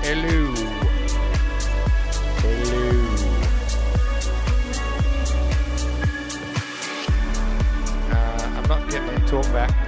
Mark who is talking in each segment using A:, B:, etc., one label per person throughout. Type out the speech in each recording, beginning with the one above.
A: Hello. I'm not getting any talk back.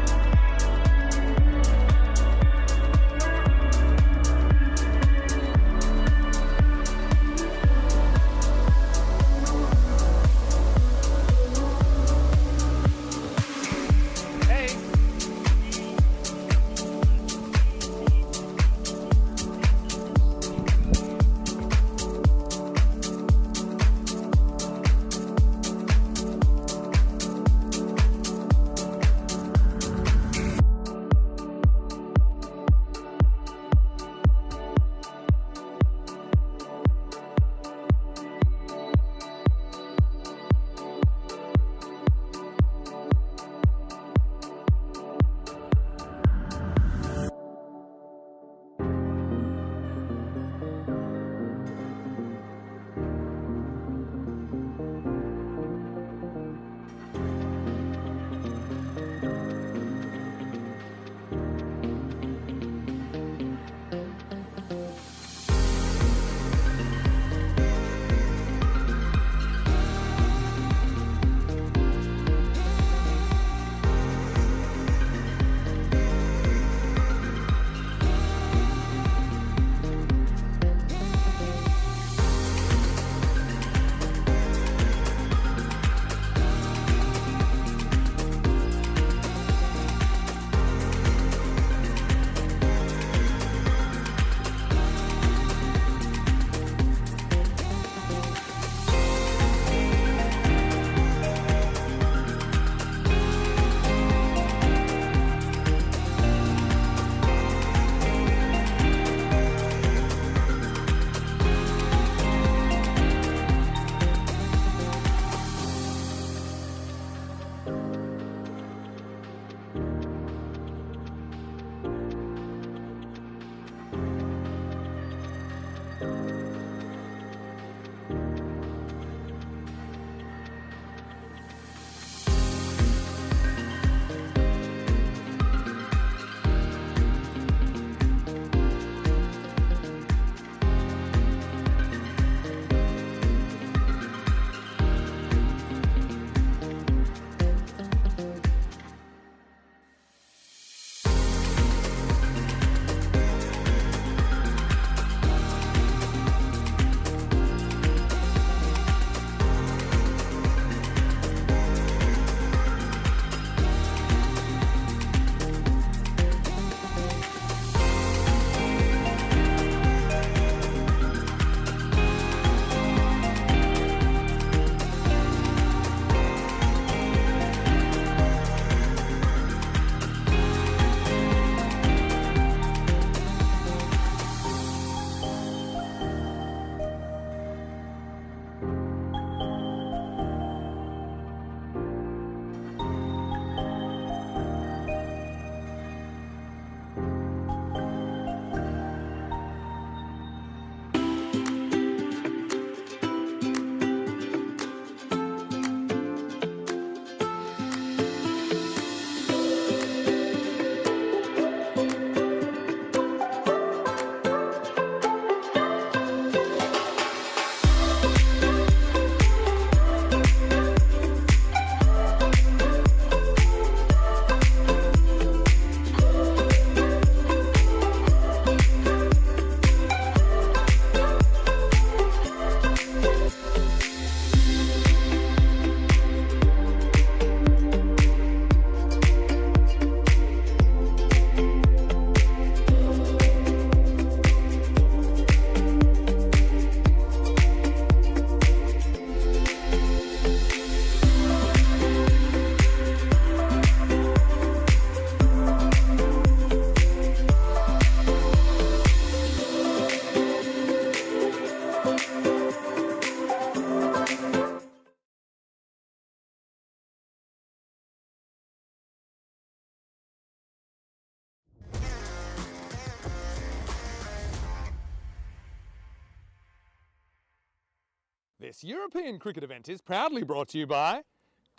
B: This European cricket event is proudly brought to you by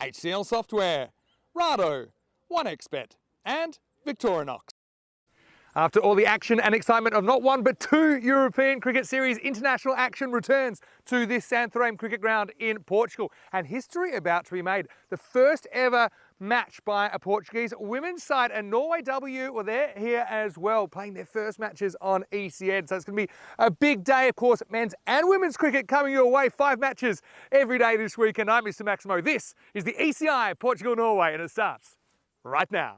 B: HCL Software, Rado, 1xBet and Victorinox. After all the action and excitement of not one but two European Cricket Series, international action returns to this Santarém cricket ground in Portugal. And history about to be made. The first ever match by a Portuguese women's side, and Norway-W, well, they're here as well, playing their first matches on ECN. So it's going to be a big day, of course, men's and women's cricket coming your way. 5 matches every day this weekend. I'm Mr. Maximo. This is the ECI Portugal-Norway, and it starts right now.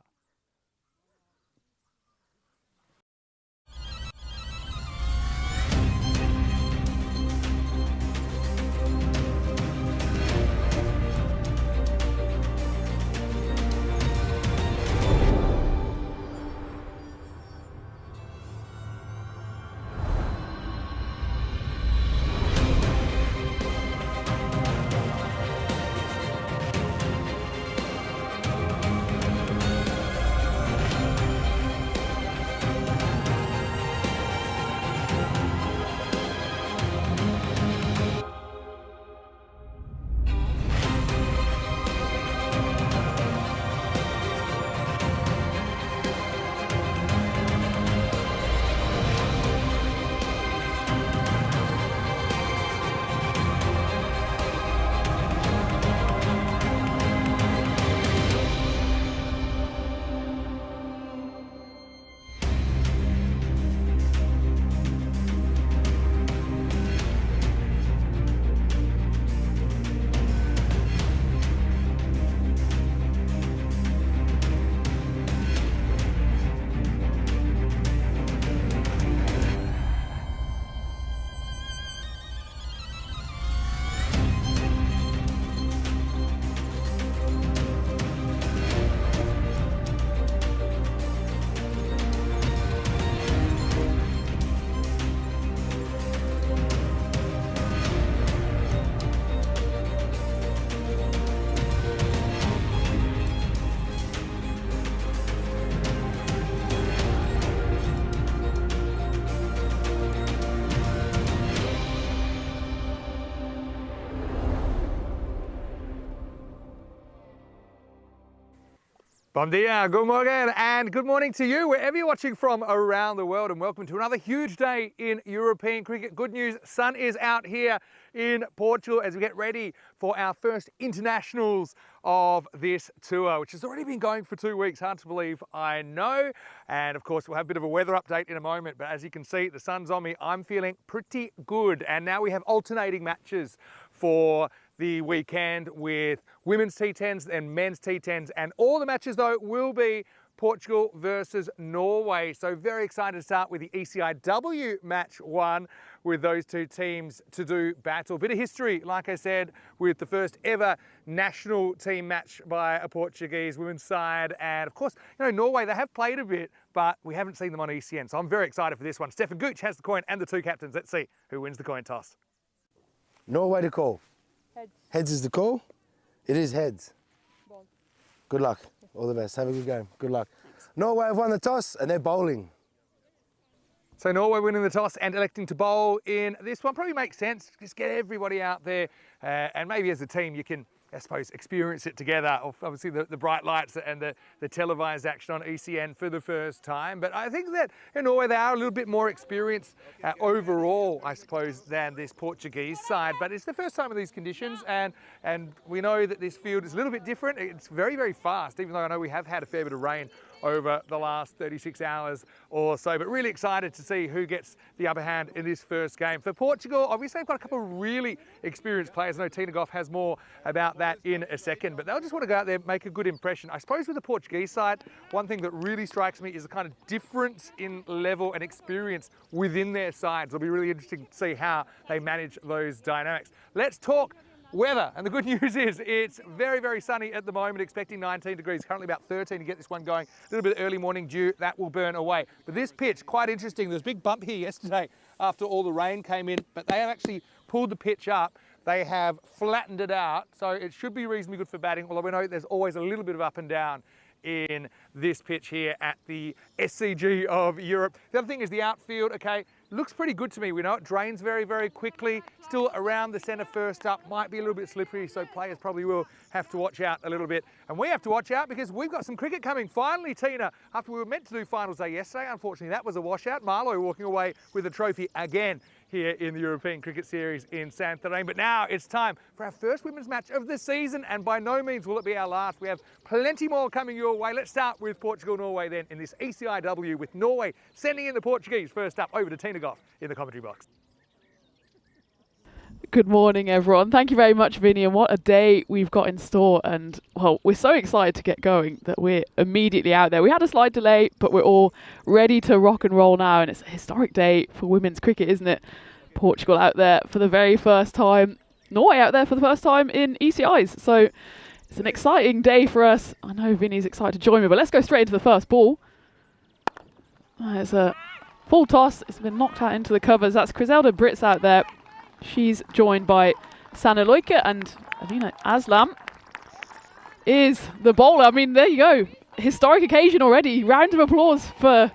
B: Bom dia, good morning, and good morning to you wherever you're watching from around the world, and welcome to another huge day in European cricket. Good news, sun is out here in Portugal as we get ready for our first internationals of this tour, which has already been going for 2 weeks. Hard to believe, I know. And of course, we'll have a bit of a weather update in a moment, but as you can see, the sun's on me. I'm feeling pretty good. And now we have alternating matches for the weekend with women's T10s and men's T10s, and all the matches though will be Portugal versus Norway. So very excited to start with the ECI-W match 1 with those two teams to do battle. Bit of history, like I said, with the first ever national team match by a Portuguese women's side. And of course, you know, Norway, they have played a bit, but we haven't seen them on ECN. So I'm very excited for this one. Stefan Gooch has the coin and the two captains. Let's see who wins the coin toss.
C: Norway to call.
D: Heads.
C: Heads is the call? It is heads.
D: Ball.
C: Good luck. All the best. Have a good game. Good luck. Thanks. Norway have won the toss and they're bowling.
B: So Norway winning the toss and electing to bowl in this one probably makes sense. Just get everybody out there and maybe as a team you can, I suppose, experience it together. Obviously the bright lights and the televised action on ECN for the first time. But I think that in Norway they are a little bit more experienced overall, I suppose, than this Portuguese side. But it's the first time in these conditions, and we know that this field is a little bit different. It's very, very fast, even though I know we have had a fair bit of rain over the last 36 hours or so, but really excited to see who gets the upper hand in this first game. For Portugal, obviously they've got a couple of really experienced players. I know Tina Goff has more about that in a second, but they'll just want to go out there, make a good impression. I suppose with the Portuguese side, one thing that really strikes me is the kind of difference in level and experience within their sides. It'll be really interesting to see how they manage those dynamics. Let's talk weather, and the good news is it's very, very sunny at the moment, expecting 19 degrees, currently about 13 to get this one going. A little bit of early morning dew, that will burn away. But this pitch, quite interesting. There was a big bump here yesterday after all the rain came in, but they have actually pulled the pitch up. They have flattened it out, so it should be reasonably good for batting, although we know there's always a little bit of up and down in this pitch here at the SCG of Europe. The other thing is the outfield, okay, looks pretty good to me. We know it drains very, very quickly. Still around the centre first up, might be a little bit slippery, so players probably will have to watch out a little bit. And we have to watch out because we've got some cricket coming. Finally, Tina, after we were meant to do finals day yesterday, unfortunately that was a washout. Marlow walking away with the trophy again here in the European Cricket Series in Santarém. But now it's time for our first women's match of the season, and by no means will it be our last. We have plenty more coming your way. Let's start with Portugal-Norway then in this ECI-W, with Norway sending in the Portuguese. First up, over to Tina Goff in the commentary box.
D: Good morning, everyone. Thank you very much, Vinny, and what a day we've got in store. And, well, we're so excited to get going that we're immediately out there. We had a slight delay, but we're all ready to rock and roll now, and it's a historic day for women's cricket, isn't it? Portugal out there for the very first time, Norway out there for the first time in ECIs, so it's an exciting day for us. I know Vinny's excited to join me, but let's go straight into the first ball. It's a full toss. It's been knocked out into the covers. That's Griselda Brits out there. She's joined by Sanne Loike, and Alina Aslam is the bowler. I mean, there you go. Historic occasion already. Round of applause for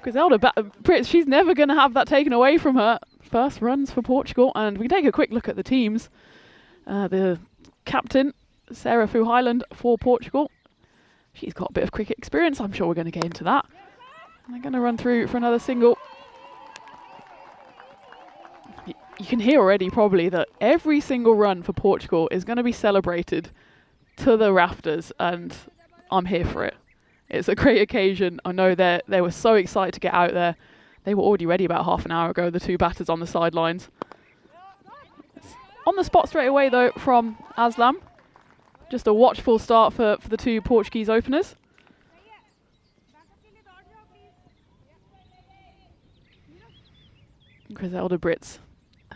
D: Griselda Brits. She's never going to have that taken away from her. First runs for Portugal, and we can take a quick look at the teams. The captain, Sarah Fu Highland for Portugal. She's got a bit of cricket experience. I'm sure we're going to get into that. And they're going to run through for another single. You can hear already probably that every single run for Portugal is going to be celebrated to the rafters, and I'm here for it. It's a great occasion. I know they were so excited to get out there. They were already ready about half an hour ago, the two batters on the sidelines. On the spot straight away though from Aslam. Just a watchful start for the two Portuguese openers. Griselda Brits.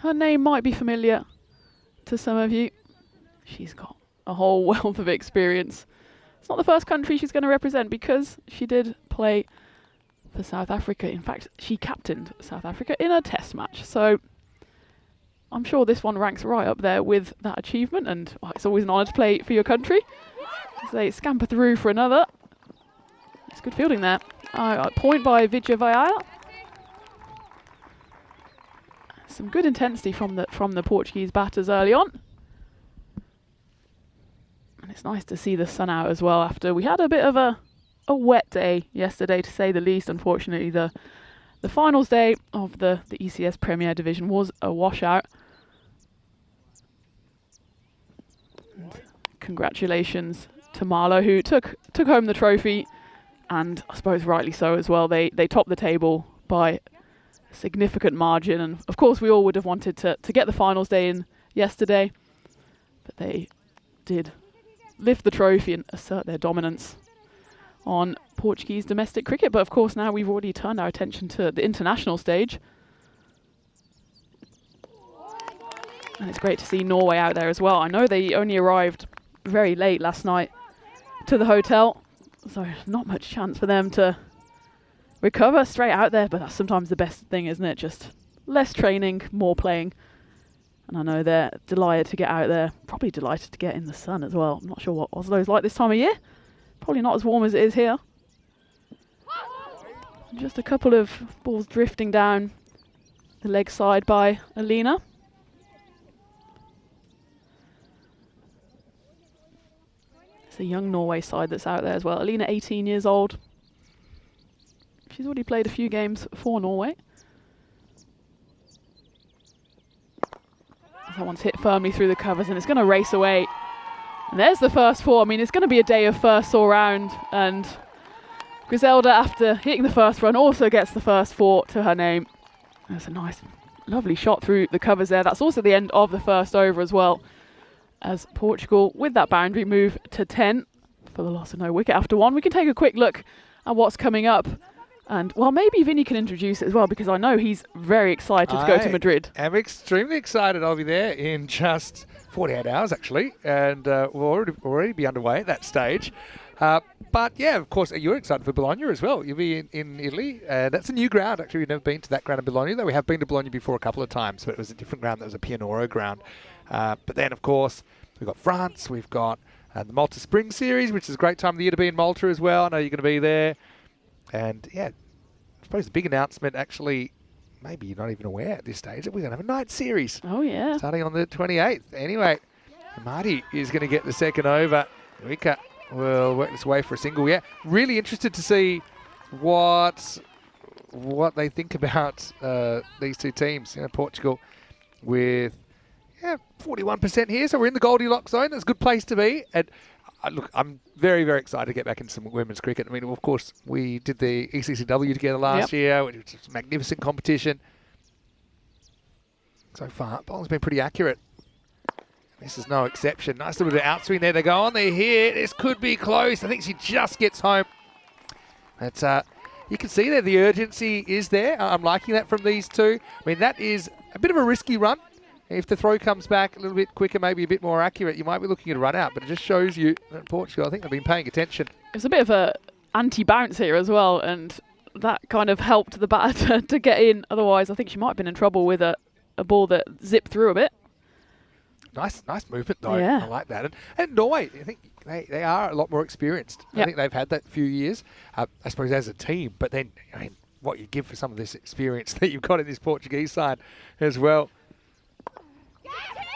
D: Her name might be familiar to some of you. She's got a whole wealth of experience. It's not the first country she's going to represent because she did play for South Africa. In fact, she captained South Africa in a test match. So I'm sure this one ranks right up there with that achievement, and it's always an honour to play for your country. As they scamper through for another. It's good fielding there. Point by Vidya Vayala. Some good intensity from the Portuguese batters early on. And it's nice to see the sun out as well after we had a bit of a wet day yesterday, to say the least. Unfortunately, the finals day of the ECS Premier Division was a washout. And congratulations to Marlow, who took home the trophy, and I suppose rightly so as well. They topped the table by a significant margin, and of course we all would have wanted to get the finals day in yesterday, but they did lift the trophy and assert their dominance on Portuguese domestic cricket. But of course now we've already turned our attention to the international stage, and it's great to see Norway out there as well. I know they only arrived very late last night to the hotel, so not much chance for them to recover straight out there, but that's sometimes the best thing, isn't it? Just less training, more playing. And I know they're delighted to get out there, probably delighted to get in the sun as well. I'm not sure what Oslo's like this time of year. Probably not as warm as it is here. Just a couple of balls drifting down the leg side by Alina. It's a young Norway side that's out there as well. Alina, 18 years old. She's already played a few games for Norway. That one's hit firmly through the covers, and it's going to race away. And there's the first four. I mean, it's going to be a day of firsts all round, and Griselda, after hitting the first run, also gets the first four to her name. That's a nice, lovely shot through the covers there. That's also the end of the first over as well, as Portugal, with that boundary, move to 10 for the loss of no wicket after one. We can take a quick look at what's coming up. And, well, maybe Vinny can introduce it as well, because I know he's very excited to go to Madrid.
B: I'm extremely excited. I'll be there in just 48 hours, actually, and we'll already be underway at that stage. But, yeah, of course, you're excited for Bologna as well. You'll be in Italy. That's a new ground, actually. We've never been to that ground in Bologna, though we have been to Bologna before a couple of times, but it was a different ground. That was a Pianoro ground. But then, of course, we've got France. We've got the Malta Spring Series, which is a great time of the year to be in Malta as well. I know you're going to be there. And, yeah, I suppose the big announcement actually maybe you're not even aware at this stage that we're going to have a night series
D: Oh, yeah.
B: starting on the 28th. Anyway, Marty is going to get the second over. Rika will work this way for a single. Yeah, really interested to see what they think about these two teams. Portugal with 41% here, so we're in the Goldilocks zone. That's a good place to be. And look, I'm very, very excited to get back into some women's cricket. I mean, of course, we did the ECI-W together last year, which was a magnificent competition. So far, bowling's been pretty accurate. This is no exception. Nice little bit of outswing there to go on. They're here. This could be close. I think she just gets home. But you can see there the urgency is there. I'm liking that from these two. I mean, that is a bit of a risky run. If the throw comes back a little bit quicker, maybe a bit more accurate, you might be looking at a run out. But it just shows you that Portugal, I think they've been paying attention.
D: It's a bit of a anti-bounce here as well, and that kind of helped the batter to get in. Otherwise, I think she might have been in trouble with a ball that zipped through a bit.
B: Nice movement though.
D: Yeah.
B: I like that. And Norway, I think they are a lot more experienced. I think they've had that few years, I suppose, as a team. But then, I mean, what you give for some of this experience that you've got in this Portuguese side as well.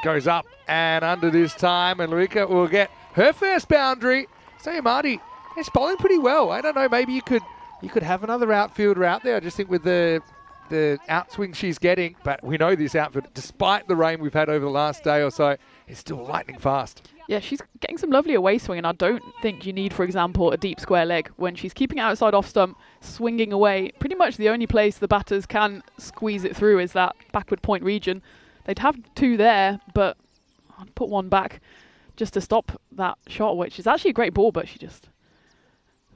B: Goes up and under this time, and Luika will get her first boundary. So Marty is bowling pretty well. I don't know, maybe you could have another outfielder out there. I just think with the outswing she's getting, but we know this outfield, despite the rain we've had over the last day or so, is still lightning fast.
D: Yeah, she's getting some lovely away swing, and I don't think you need, for example, a deep square leg. When she's keeping it outside off stump, swinging away, pretty much the only place the batters can squeeze it through is that backward point region. They'd have two there, but I'd put one back just to stop that shot, which is actually a great ball, but she just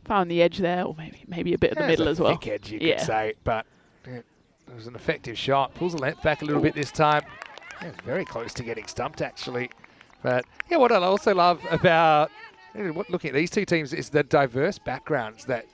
D: found the edge there, or maybe a bit of the middle as well.
B: Thick edge, you could say, but it was an effective shot. Pulls the length back a little bit this time. Yeah, it's very close to getting stumped, actually. But yeah, what I also love about looking at these two teams is the diverse backgrounds that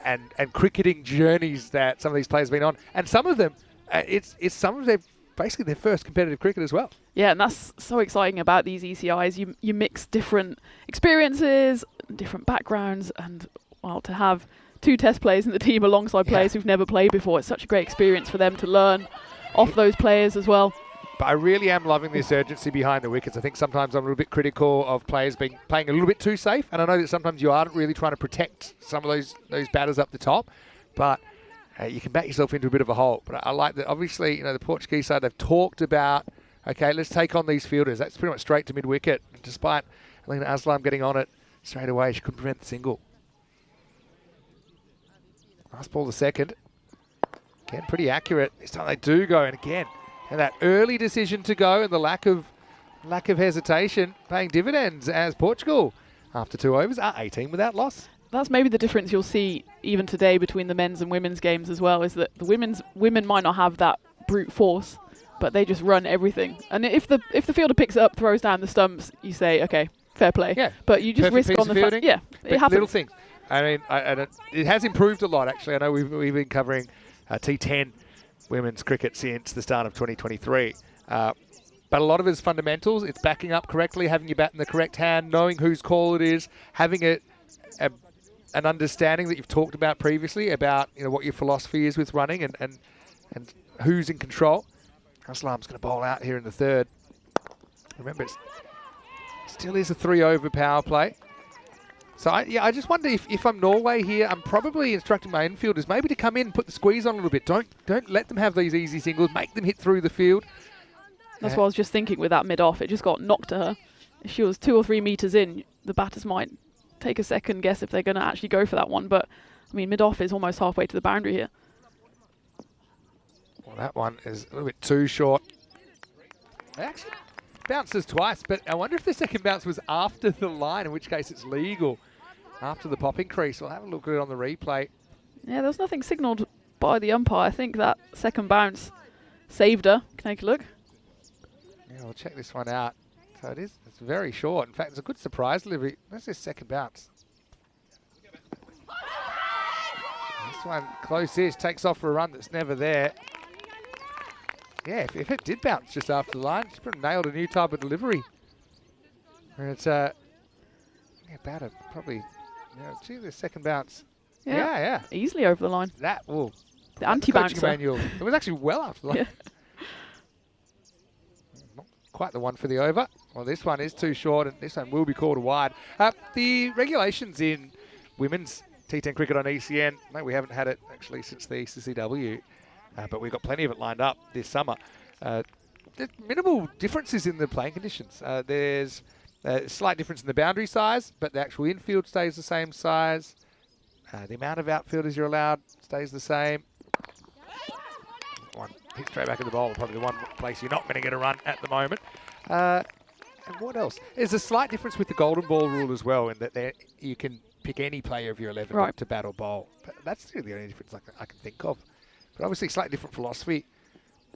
B: and cricketing journeys that some of these players have been on, and some of them, it's some of their basically their first competitive cricket as well.
D: Yeah, and that's so exciting about these ECIs. You mix different experiences, different backgrounds, and well, to have two test players in the team alongside players who've never played before, it's such a great experience for them to learn off those players as well.
B: But I really am loving this urgency behind the wickets. I think sometimes I'm a little bit critical of players playing a little bit too safe, and I know that sometimes you aren't really trying to protect some of those batters up the top, but you can back yourself into a bit of a hole. But I like that, obviously, the Portuguese side, they've talked about, okay, let's take on these fielders. That's pretty much straight to mid-wicket. Despite Alina Aslam getting on it straight away, she couldn't prevent the single. Last ball, the second. Again, pretty accurate. This time they do go, and again, and that early decision to go and the lack of hesitation paying dividends as Portugal, after 2 overs, are 18 without loss.
D: That's maybe the difference you'll see even today between the men's and women's games as well, is that the women might not have that brute force, but they just run everything. And if the fielder picks it up, throws down the stumps, you say, okay, fair play.
B: Yeah.
D: But you just risk on the fact. Yeah, it happens.
B: Little things. I mean, it has improved a lot, actually. I know we've been covering T10 women's cricket since the start of 2023. But a lot of it is fundamentals. It's backing up correctly, having your bat in the correct hand, knowing whose call it is, having an understanding that you've talked about previously about what your philosophy is with running and who's in control. Aslam's going to bowl out here in the third. Remember, it still is a 3-over power play. So I just wonder if I'm Norway here, I'm probably instructing my infielders maybe to come in and put the squeeze on a little bit. Don't let them have these easy singles. Make them hit through the field.
D: That's what I was just thinking with that mid-off. It just got knocked to her. If she was 2 or 3 meters in, the batters might take a second guess if they're going to actually go for that one. But, I mean, mid-off is almost halfway to the boundary here.
B: Well, that one is a little bit too short. It actually bounces twice, but I wonder if the second bounce was after the line, in which case it's legal after the popping crease. We'll have a look at it on the replay.
D: Yeah, there was nothing signalled by the umpire. I think that second bounce saved her. Can I take a look?
B: Yeah, we'll check this one out. So it's very short. In fact, it's a good surprise delivery. Where's this second bounce? This one, close-ish, takes off for a run that's never there. Yeah, if it did bounce just after the line, she's probably nailed a new type of delivery. And it's, batter probably, gee, the second bounce.
D: Yeah, easily over the line.
B: That will
D: The
B: coaching
D: anti-bouncer.
B: manual. It was actually well after the line.
D: Yeah.
B: Not quite the one for the over. Well, this one is too short, and this one will be called a wide. The regulations in women's T10 cricket on ECN, mate, we haven't had it actually since the ECI-W, but we've got plenty of it lined up this summer. There's minimal differences in the playing conditions. There's a slight difference in the boundary size, but the actual infield stays the same size. The amount of outfielders you're allowed stays the same. One hit straight back at the bowl, probably the one place you're not going to get a run at the moment. And what else? There's a slight difference with the golden ball rule as well, in that you can pick any player of your 11
D: Right.
B: to bat or bowl. But that's really the only difference I can think of. But obviously slightly different philosophy.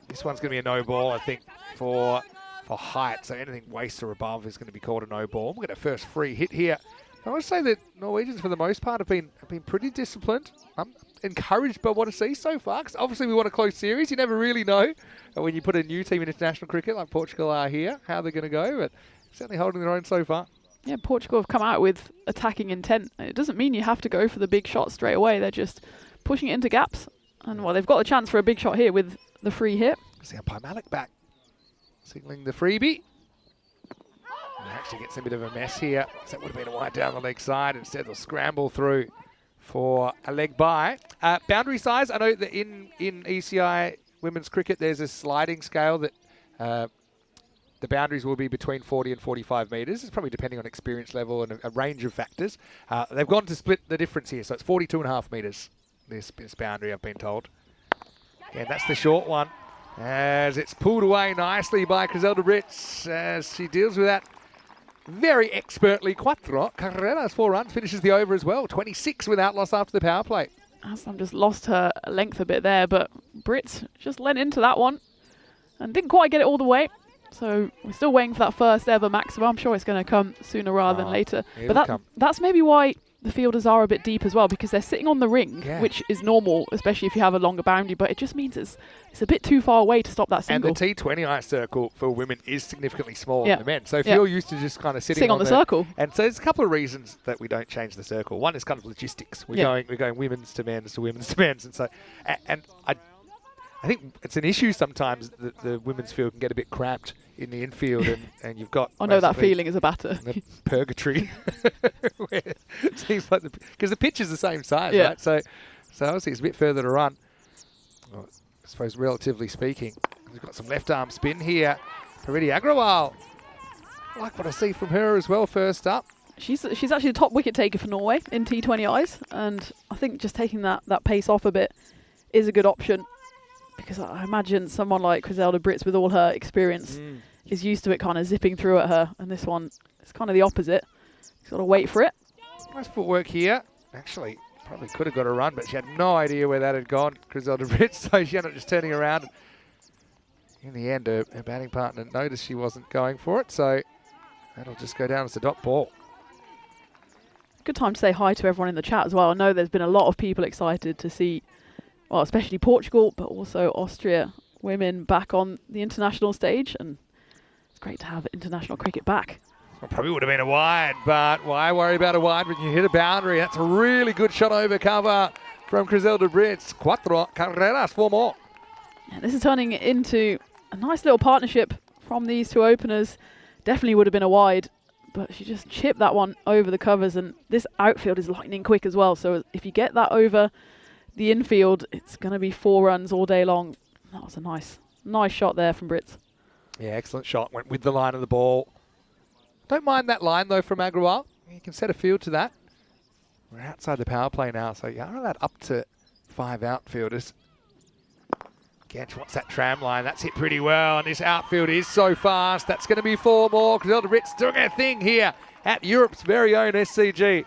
B: This one's going to be a no ball, I think, for height. So anything waist or above is going to be called a no ball. We'll get a first free hit here. I want to say that Norwegians, for the most part, have been pretty disciplined. I'm encouraged by what I see so far, because obviously we want a close series. You never really know when you put a new team in international cricket like Portugal are here, how they're going to go, but certainly holding their own so far.
D: Yeah, Portugal have come out with attacking intent. It doesn't mean you have to go for the big shot straight away. They're just pushing it into gaps. And, well, they've got the chance for a big shot here with the free hit.
B: See umpire Malik back, signalling the freebie. And actually gets a bit of a mess here. So that would have been a wide down the leg side. Instead, they'll scramble through for a leg bye. Boundary size, I know that in ECI women's cricket, there's a sliding scale that the boundaries will be between 40 and 45 metres. It's probably depending on experience level and a range of factors. They've gone to split the difference here, so it's 42.5 metres, this boundary, I've been told. And that's the short one, as it's pulled away nicely by Griselda Brits, as she deals with that very expertly. Cuatro carreras, 4 runs, finishes the over as well. 26 without loss after the power play.
D: Aslam just lost her length a bit there, but Brits just lent into that one and didn't quite get it all the way. So we're still waiting for that first ever maximum. I'm sure it's going to come sooner rather than later. But that's maybe why the fielders are a bit deep as well, because they're sitting on the ring, which is normal, especially if you have a longer boundary, but it just means it's a bit too far away to stop that single.
B: And the T20 ice circle for women is significantly smaller than the men. So if you're used to just kind of sitting
D: on the circle.
B: And so there's a couple of reasons that we don't change the circle. One is kind of logistics. We're going women's to men's to women's to men's. And so, and I think it's an issue sometimes that the women's field can get a bit cramped in the infield, and you've got...
D: I know that feeling as a batter.
B: The purgatory. Where it seems like because the pitch is the same size, right? So obviously it's a bit further to run. Well, I suppose relatively speaking. We've got some left arm spin here. Paridi Agrawal. I like what I see from her as well first up.
D: She's actually the top wicket taker for Norway in T20 eyes, and I think just taking that pace off a bit is a good option. Because I imagine someone like Griselda Brits, with all her experience, is used to it kind of zipping through at her. And this one is kind of the opposite. She's got to wait for it.
B: Nice footwork here. Actually, probably could have got a run, but she had no idea where that had gone, Griselda Brits. So she ended up just turning around. In the end, her batting partner noticed she wasn't going for it. So that'll just go down as a dot ball.
D: Good time to say hi to everyone in the chat as well. I know there's been a lot of people excited to see, well, especially Portugal, but also Austria women back on the international stage, and it's great to have international cricket back.
B: Well, probably would have been a wide, but why worry about a wide when you hit a boundary? That's a really good shot over cover from Griselda Brits. 4 carreras, 4 more.
D: Yeah, this is turning into a nice little partnership from these two openers. Definitely would have been a wide, but she just chipped that one over the covers, and this outfield is lightning quick as well. So if you get that over the infield, it's going to be 4 runs all day long. That was a nice shot there from Brits.
B: Yeah, excellent shot. Went with the line of the ball. Don't mind that line, though, from Agrawal. You can set a field to that. We're outside the power play now, so you're allowed up to 5 outfielders. Getch wants that tram line. That's hit pretty well, and this outfield is so fast. That's going to be 4 more. Griselda Brits doing her thing here at Europe's very own SCG.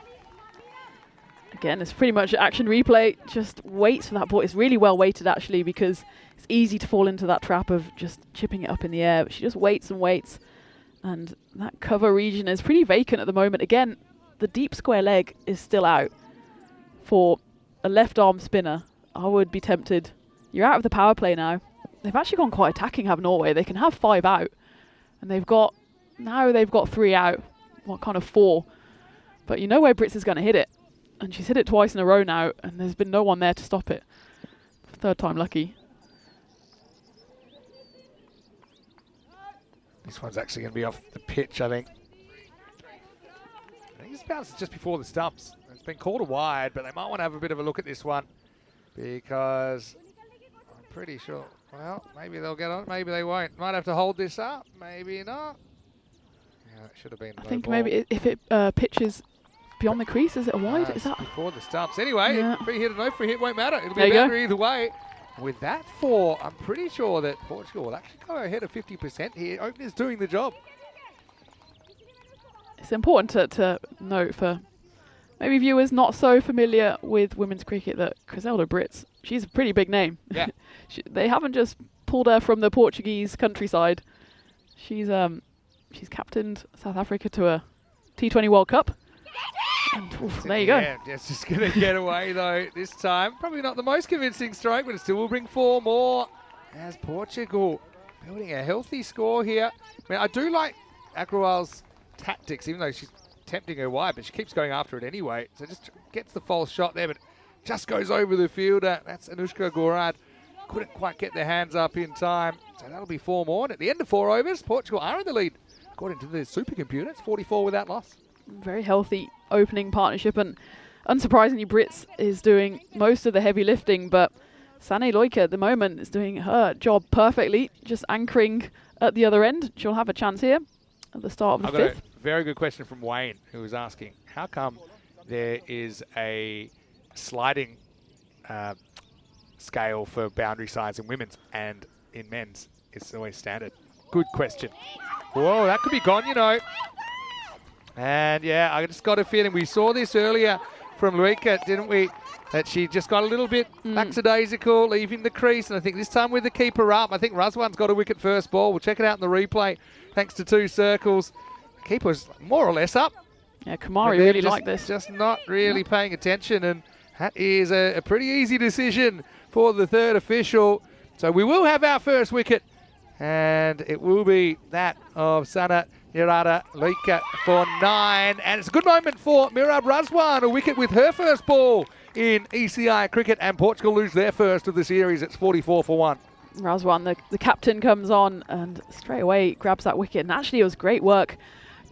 D: Again, it's pretty much action replay. Just waits for that ball. It's really well weighted, actually, because it's easy to fall into that trap of just chipping it up in the air. But she just waits and waits. And that cover region is pretty vacant at the moment. Again, the deep square leg is still out for a left arm spinner. I would be tempted. You're out of the power play now. They've actually gone quite attacking, have Norway. They can have 5 out. And they've got 3 out. What kind of 4? But you know where Brits is going to hit it. And she's hit it twice in a row now, and there's been no one there to stop it. Third time lucky.
B: This one's actually going to be off the pitch, I think. I think this bounces just before the stumps. It's been called a wide, but they might want to have a bit of a look at this one because I'm pretty sure, well, maybe they'll get on, maybe they won't. Might have to hold this up, maybe not. Yeah, it should have been.
D: I think maybe if it pitches beyond the crease, is it a wide? Is that
B: before the stumps? Anyway,
D: yeah.
B: Free hit or no free hit won't matter. It'll be
D: There
B: a
D: you go.
B: boundary either way. With that 4, I'm pretty sure that Portugal will actually go ahead of 50% here. Opener's doing the job.
D: it's important to note for maybe viewers not so familiar with women's cricket that Griselda Brits, she's a pretty big name.
B: Yeah.
D: They haven't just pulled her from the Portuguese countryside. She's captained South Africa to a T20 World Cup. And there you go.
B: Yeah, just going to get away though this time. Probably not the most convincing strike, but it still will bring 4 more as Portugal building a healthy score here. I mean, I do like Agrawal's tactics, even though she's tempting her wide, but she keeps going after it anyway. So just gets the false shot there, but just goes over the fielder. That's Anushka Gorad. Couldn't quite get their hands up in time. So that'll be 4 more. And at the end of 4 overs, Portugal are in the lead. According to the supercomputer, it's 44 without loss.
D: Very healthy opening partnership, and unsurprisingly Brits is doing most of the heavy lifting, but Sanne Loike at the moment is doing her job perfectly, just anchoring at the other end. She'll have a chance here at the start of the
B: I've got
D: fifth.
B: a very good question from Wayne, who was asking, how come there is a sliding scale for boundary size in women's and in men's it's always standard? Good question. Whoa, that could be gone, you know. And yeah, I just got a feeling we saw this earlier from Luika, didn't we? That she just got a little bit lackadaisical, leaving the crease. And I think this time with the keeper up, I think Razwan's got a wicket first ball. We'll check it out in the replay, thanks to 2 circles. The keeper's more or less up.
D: Yeah, Kamari really liked this.
B: Just not really paying attention. And that is a pretty easy decision for the third official. So we will have our first wicket. And it will be that of Sana Nirada Loika for 9. And it's a good moment for Mirab Razwan, a wicket with her first ball in ECI cricket. And Portugal lose their first of the series. It's 44 for 1.
D: Razwan, the captain, comes on and straight away grabs that wicket. And actually it was great work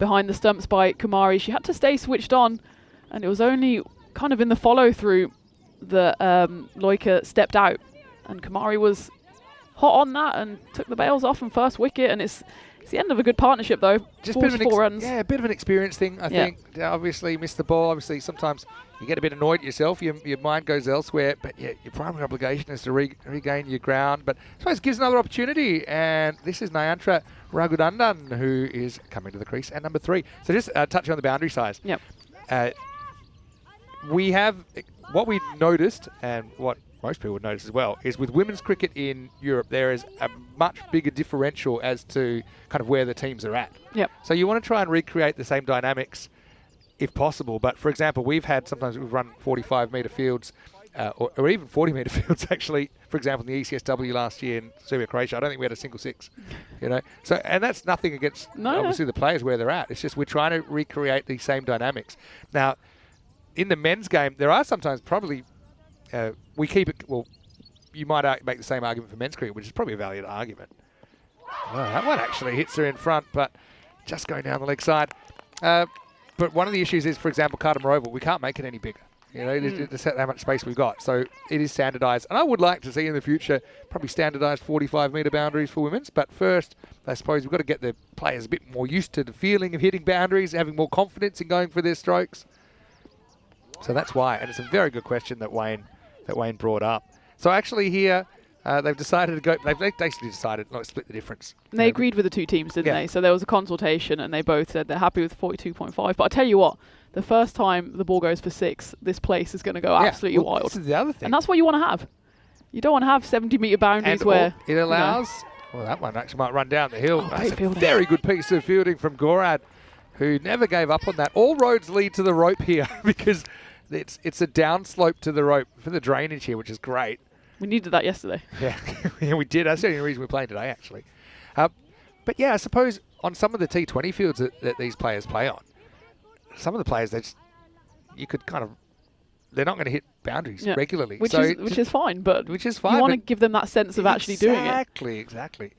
D: behind the stumps by Kumari. She had to stay switched on, and it was only kind of in the follow-through that Loika stepped out. And Kumari was hot on that and took the bails off and first wicket, and it's the end of a good partnership though.
B: Just a bit of
D: 44 runs.
B: Yeah, a bit of an experience thing, I think. Obviously missed the ball. Obviously sometimes you get a bit annoyed at yourself, your mind goes elsewhere, but yeah, your primary obligation is to regain your ground. But I suppose it gives another opportunity, and this is Nayantra Raghudandan who is coming to the crease at number 3. So just touching on the boundary size.
D: Yep.
B: We have what we noticed, and what most people would notice as well, is with women's cricket in Europe, there is a much bigger differential as to kind of where the teams are at.
D: Yep.
B: So you want to try and recreate the same dynamics if possible. But for example, sometimes we've run 45-metre fields or even 40-metre fields actually. For example, in the ECI-W last year in Serbia, Croatia, I don't think we had a single 6. You know, so and that's nothing against obviously the players where they're at. It's just we're trying to recreate these same dynamics. Now, in the men's game, there are sometimes probably we keep it. Well, you might make the same argument for men's cricket, which is probably a valid argument. Oh, that one actually hits her in front, but just going down the leg side. But one of the issues is, for example, Cardamom Oval, we can't make it any bigger. You know, just how much space we've got. So it is standardised. And I would like to see in the future probably standardised 45-metre boundaries for women's. But first, I suppose we've got to get the players a bit more used to the feeling of hitting boundaries, having more confidence in going for their strokes. So that's why. And it's a very good question that Wayne brought up. So actually here, they've decided to go. They've basically decided not to split the difference.
D: They agreed with the 2 teams, didn't they? So there was a consultation, and they both said they're happy with 42.5. But I tell you what, the first time the ball goes for 6, this place is going to go absolutely wild.
B: This is the other thing.
D: And that's what you want to have. You don't want to have 70-metre boundaries where
B: it allows. Well, that one actually might run down the hill. That's a
D: fielding.
B: very good piece of fielding from Gorad, who never gave up on that. All roads lead to the rope here because it's a downslope to the rope for the drainage here, which is great.
D: we needed that yesterday.
B: Yeah, we did. That's the only reason we're playing today, actually. But yeah, I suppose on some of the T20 fields that these players play on, some of the players, you could kind of they're not going to hit boundaries
D: Yeah.
B: regularly.
D: Which
B: so
D: is fine, but
B: which is fine.
D: you want to
B: but
D: give them that sense of actually doing it.
B: Exactly.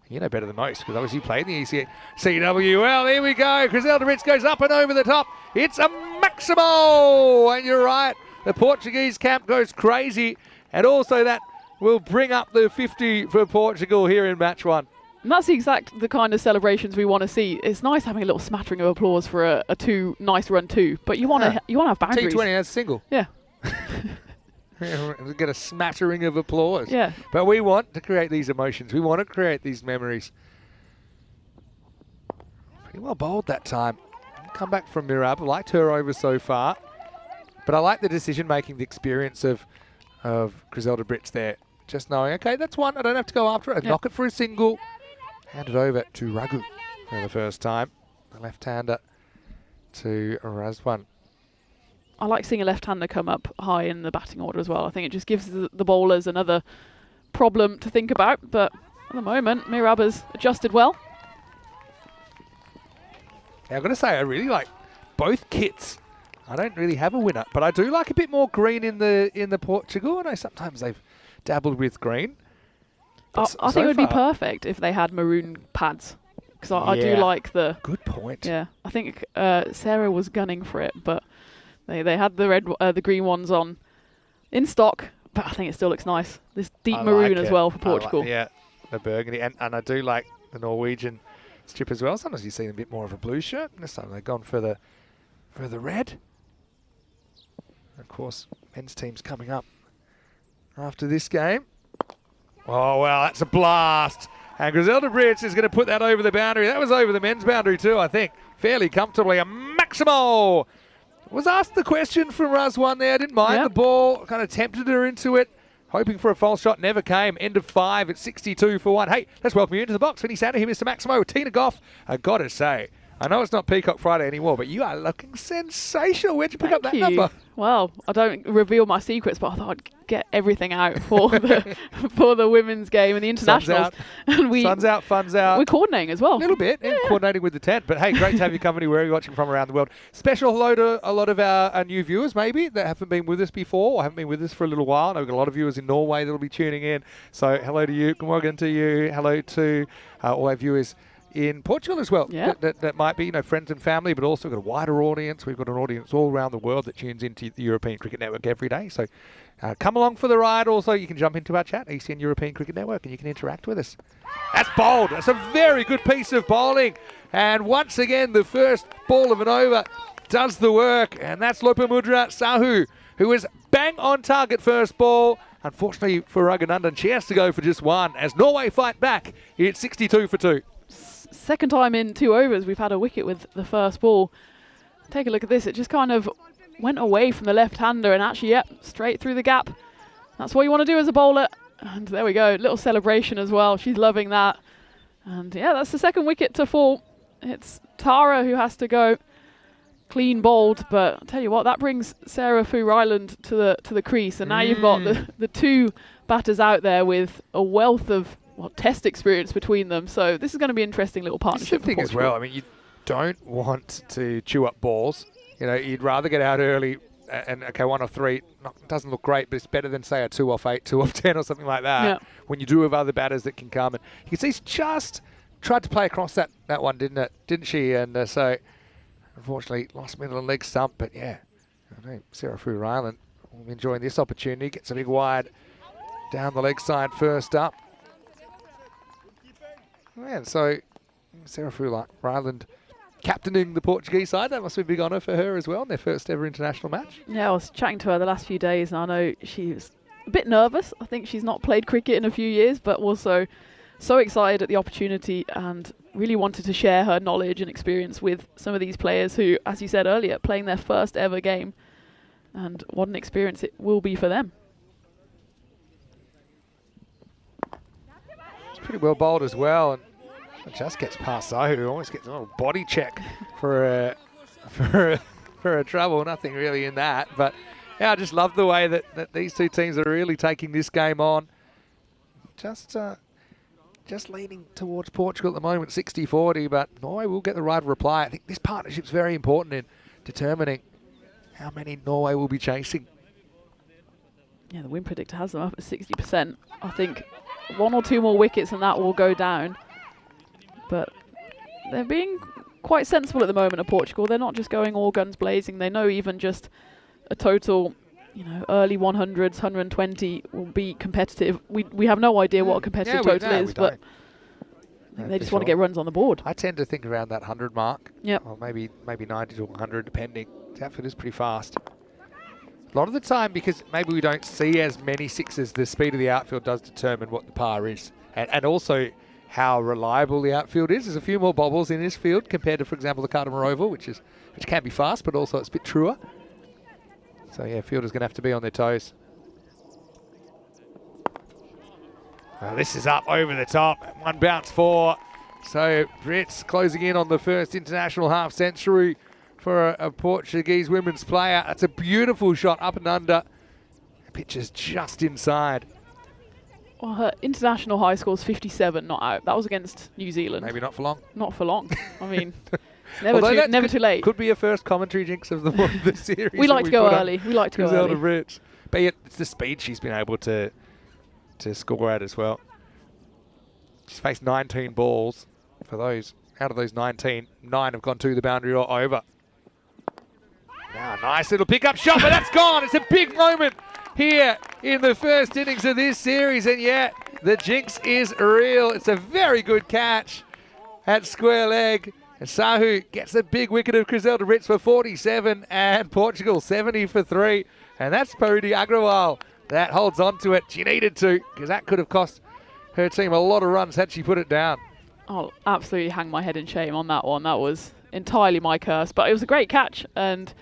B: You know better than most because obviously you played in the ECI-W. Well, here we go. Griselda Brits goes up and over the top. It's a Maximo! And you're right. The Portuguese camp goes crazy. And also that will bring up the 50 for Portugal here in match 1.
D: And that's the kind of celebrations we want to see. It's nice having a little smattering of applause for a nice run 2, but you want to have boundaries.
B: T20 as single.
D: Yeah.
B: Get a smattering of applause.
D: Yeah.
B: But we want to create these emotions. We want to create these memories. Pretty well bowled that time. Come back from Mirab. I liked her over so far. But I like the decision-making, the experience of Griselda Brits there. Just knowing, okay, that's one. I don't have to go after it. I knock it for a single. Hand it over to Raghu for the first time. The left-hander to Razwan.
D: I like seeing a left-hander come up high in the batting order as well. I think it just gives the bowlers another problem to think about. But at the moment, Mirab has adjusted well.
B: Yeah, I've got to say, I really like both kits. I don't really have a winner, but I do like a bit more green in the Portugal. I know sometimes they've dabbled with green.
D: I think it would be perfect if they had maroon pads. Because I do like the...
B: Good point.
D: Yeah, I think Sarah was gunning for it, but they had the green ones on in stock, but I think it still looks nice. This deep maroon as well for Portugal.
B: Yeah, the burgundy. And I do like the Norwegian strip as well. Sometimes you see a bit more of a blue shirt. This time they've gone for the red. Of course, men's team's coming up after this game. Oh, well, that's a blast. And Griselda Brits is going to put that over the boundary. That was over the men's boundary too, I think. Fairly comfortably. A Maximo! Was asked the question from Razwan there. Didn't mind the ball. Kind of tempted her into it. Hoping for a false shot. Never came. End of 5 at 62 for 1. Hey, let's welcome you into the box. Vinny Sander here, Mr. Maximo. Tina Goff. I got to say, I know it's not Peacock Friday anymore, but you are looking sensational. Where'd you pick up that number?
D: Well, I don't reveal my secrets, but I thought I'd get everything out for the women's game and the internationals.
B: Sun's out, fun's out.
D: We're coordinating as well.
B: A little bit, coordinating with the tent. But hey, great to have your company wherever you're watching from around the world. Special hello to a lot of our new viewers, maybe, that haven't been with us before or haven't been with us for a little while. I know we've got a lot of viewers in Norway that will be tuning in. So hello to you. Good morning to you. Hello to all our viewers in Portugal as well.
D: Yeah.
B: That might be, friends and family, but also got a wider audience. We've got an audience all around the world that tunes into the European Cricket Network every day. So come along for the ride. Also, you can jump into our chat, ECN European Cricket Network, and you can interact with us. That's bowled. That's a very good piece of bowling. And once again, the first ball of an over does the work. And that's Lopamudra Sahu, who is bang on target first ball. Unfortunately for Raghunandan, she has to go for just one as Norway fight back. It's 62 for 2.
D: Second time in 2 overs we've had a wicket with the first ball. Take a look at this. It just kind of went away from the left-hander and actually, straight through the gap. That's what you want to do as a bowler. And there we go. Little celebration as well. She's loving that. And that's the second wicket to fall. It's Tara who has to go clean bowled. But I'll tell you what, that brings Sarah Fu Ryland to the crease. And now you've got the two batters out there with a wealth of test experience between them, so this is going to be an interesting little partnership.
B: The thing as well, I mean, you don't want to chew up balls. You'd rather get out early and, okay, 1 or 3 doesn't look great, but it's better than, say, a 2 off 8, 2 off 10 or something like that.
D: Yeah.
B: When you do have other batters that can come. And you can see she's just tried to play across that one, didn't she? And so, unfortunately, lost middle and leg stump. But, I know Sarah Fu Ryland will be enjoying this opportunity. Gets a big wide down the leg side first up. And so Sarah Fu Ryland captaining the Portuguese side. That must be a big honour for her as well in their first ever international match.
D: Yeah, I was chatting to her the last few days and I know she's a bit nervous. I think she's not played cricket in a few years, but also so excited at the opportunity and really wanted to share her knowledge and experience with some of these players who, as you said earlier, playing their first ever game. And what an experience it will be for them.
B: Pretty well bowled as well, and it just gets past Sahu, who almost gets a little body check for a trouble. Nothing really in that, but I just love the way that these two teams are really taking this game on. Just leaning towards Portugal at the moment, 60-40, but Norway will get the right reply. I think this partnership's very important in determining how many Norway will be chasing
D: Yeah, the win predictor has them up at 60%. I think 1 or 2 more wickets and that will go down. But they're being quite sensible at the moment at Portugal. They're not just going all guns blazing. They know even just a total, you know, early 100s, 120 will be competitive. We have no idea what a competitive total is, but I think they just want to get runs on the board.
B: I tend to think around that 100 mark.
D: Yep.
B: Or maybe 90 to 100, depending. The outfield is pretty fast. A lot of the time, because maybe we don't see as many sixes, the speed of the outfield does determine what the par is. And also how reliable the outfield is. There's a few more bobbles in this field compared to, for example, the Cardamom Oval, which can be fast, but also it's a bit truer. So yeah, fielders going to have to be on their toes. Well, this is up over the top. 1 bounce 4. So Brits closing in on the first international half century for a Portuguese women's player. That's a beautiful shot up and under. The pitch is just inside.
D: Well, her international high score is 57, not out. That was against New Zealand.
B: Maybe not for long.
D: Not for long. I mean, it's never too late.
B: Could be a first commentary jinx of the series.
D: We like to go early. We like to go early.
B: Brits. But yet, it's the speed she's been able to score at as well. She's faced 19 balls. For those, out of those 19, 9 have gone to the boundary or over. Now, nice little pickup shot, but that's gone. It's a big moment here in the first innings of this series, and yet the jinx is real. It's a very good catch at square leg. And Sahu gets the big wicket of Griselda Brits for 47, and Portugal 70 for 3. And that's Parudi Agrawal that holds on to it. She needed to, because that could have cost her team a lot of runs had she put it down.
D: I'll absolutely hang my head in shame on that one. That was entirely my curse, but it was a great catch. And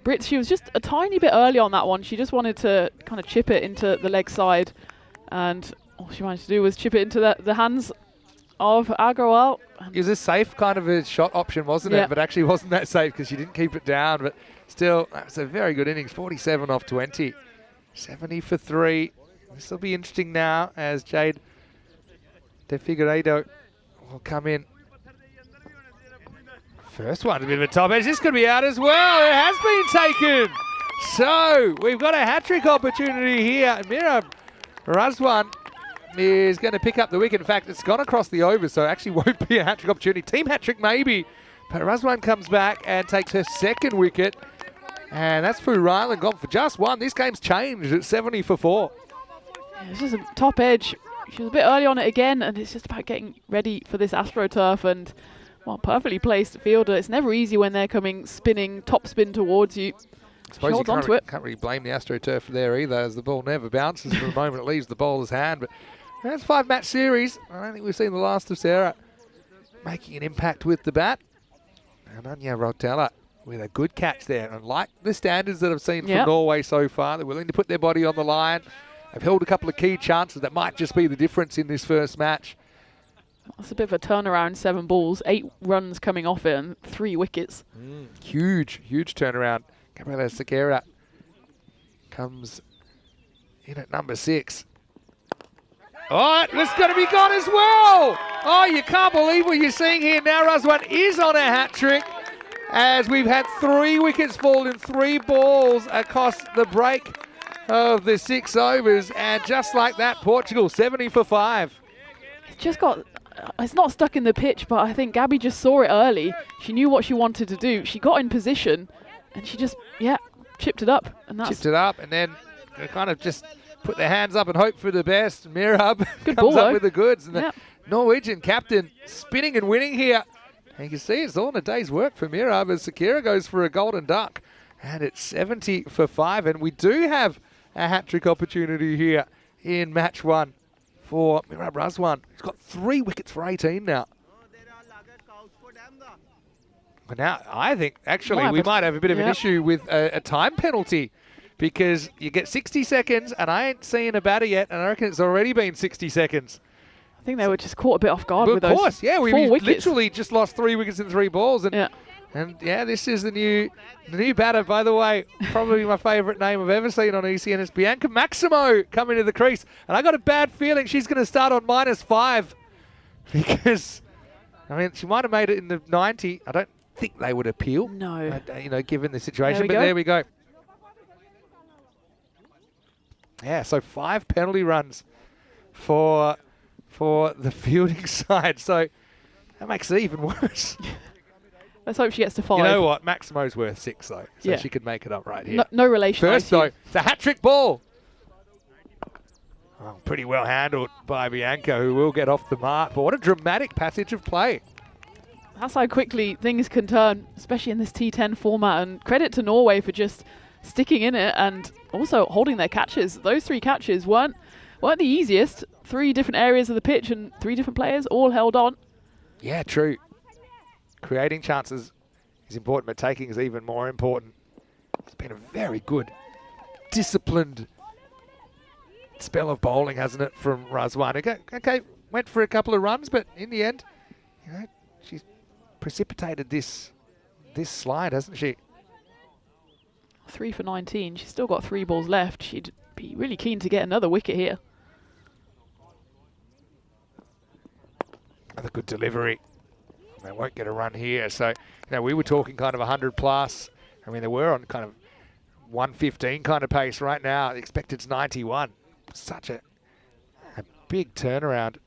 D: Brits, she was just a tiny bit early on that one. She just wanted to kind of chip it into the leg side, and all she managed to do was chip it into the hands of Agrawal.
B: It was a safe kind of a shot option, wasn't it? But actually wasn't that safe because she didn't keep it down. But still, that was a very good innings. 47 off 20. 70 for 3. This will be interesting now as Jade De Figueiredo will come in. First one, a bit of a top edge. This could be out as well. It has been taken. So we've got a hat-trick opportunity here. Mira Razwan is going to pick up the wicket. In fact, it's gone across the over, so it actually won't be a hat-trick opportunity. Team hat-trick maybe. But Razwan comes back and takes her second wicket. And that's Fu Ryland gone for just 1. This game's changed. It's 70 for 4.
D: Yeah, it's just a top edge. She was a bit early on it again, and it's just about getting ready for this AstroTurf. And, well, perfectly placed fielder. It's never easy when they're coming spinning, top spin towards you.
B: I suppose
D: holds on to it.
B: Can't really blame the AstroTurf there either, as the ball never bounces for the moment. It leaves the bowler's hand. But that's 5-match series. I don't think we've seen the last of Sarah making an impact with the bat. And Anya Rotella with a good catch there. And like the standards that I've seen from Norway so far, they're willing to put their body on the line. They've held a couple of key chances that might just be the difference in this first match.
D: That's a bit of a turnaround, 7 balls, 8 runs coming off it and 3 wickets.
B: Huge turnaround. Gabriela Sequeira comes in at number 6. Oh, it's going to be gone as well. Oh, you can't believe what you're seeing here now. Razwan is on a hat-trick as we've had 3 wickets fall in 3 balls across the break of the 6 overs. And just like that, Portugal 70 for 5.
D: It's just got... It's not stuck in the pitch, but I think Gabby just saw it early. She knew what she wanted to do. She got in position, and she just, chipped it up. And that's
B: chipped it up, and then they kind of just put their hands up and hope for the best. Mirab comes
D: ball,
B: up with the goods. And the Norwegian captain spinning and winning here. And you can see it's all in a day's work for Mirab as Sakira goes for a golden duck. And it's 70 for 5. And we do have a hat-trick opportunity here in match 1. For Mirab Razwan. He's got 3 wickets for 18 now. But now I think actually we might have a bit of an issue with a time penalty because you get 60 seconds and I ain't seen a batter yet and I reckon it's already been 60 seconds.
D: I think they were just caught a bit off guard with those.
B: Of course, we
D: 4 wickets.
B: Literally just lost 3 wickets in 3 balls. And this is the new batter, by the way. Probably my favourite name I've ever seen on ECN is Bianca Maximo coming to the crease. And I got a bad feeling she's going to start on -5 because, I mean, she might have made it in the 90. I don't think they would appeal.
D: No.
B: Given the situation. There we go. Yeah, so 5 penalty runs for the fielding side. So that makes it even worse.
D: Let's hope she gets to 5.
B: You know what? Maximo's worth 6, though. So
D: Yeah.
B: she could make it up right here.
D: No relation.
B: First, though, it's a hat-trick ball. Oh, pretty well handled by Bianca, who will get off the mark. But what a dramatic passage of play.
D: That's how quickly things can turn, especially in this T10 format. And credit to Norway for just sticking in it and also holding their catches. Those 3 catches weren't the easiest. 3 different areas of the pitch and 3 different players all held on.
B: Yeah, true. Creating chances is important, but taking is even more important. It's been a very good, disciplined spell of bowling, hasn't it, from Razwan? Okay, went for a couple of runs, but in the end, you know, she's precipitated this slide, hasn't she?
D: 3 for 19. She's still got 3 balls left. She'd be really keen to get another wicket here.
B: Another good delivery. They won't get a run here. So, you know, we were talking kind of 100 plus. I mean, they were on kind of 115 kind of pace right now. The expected's 91. Such a big turnaround.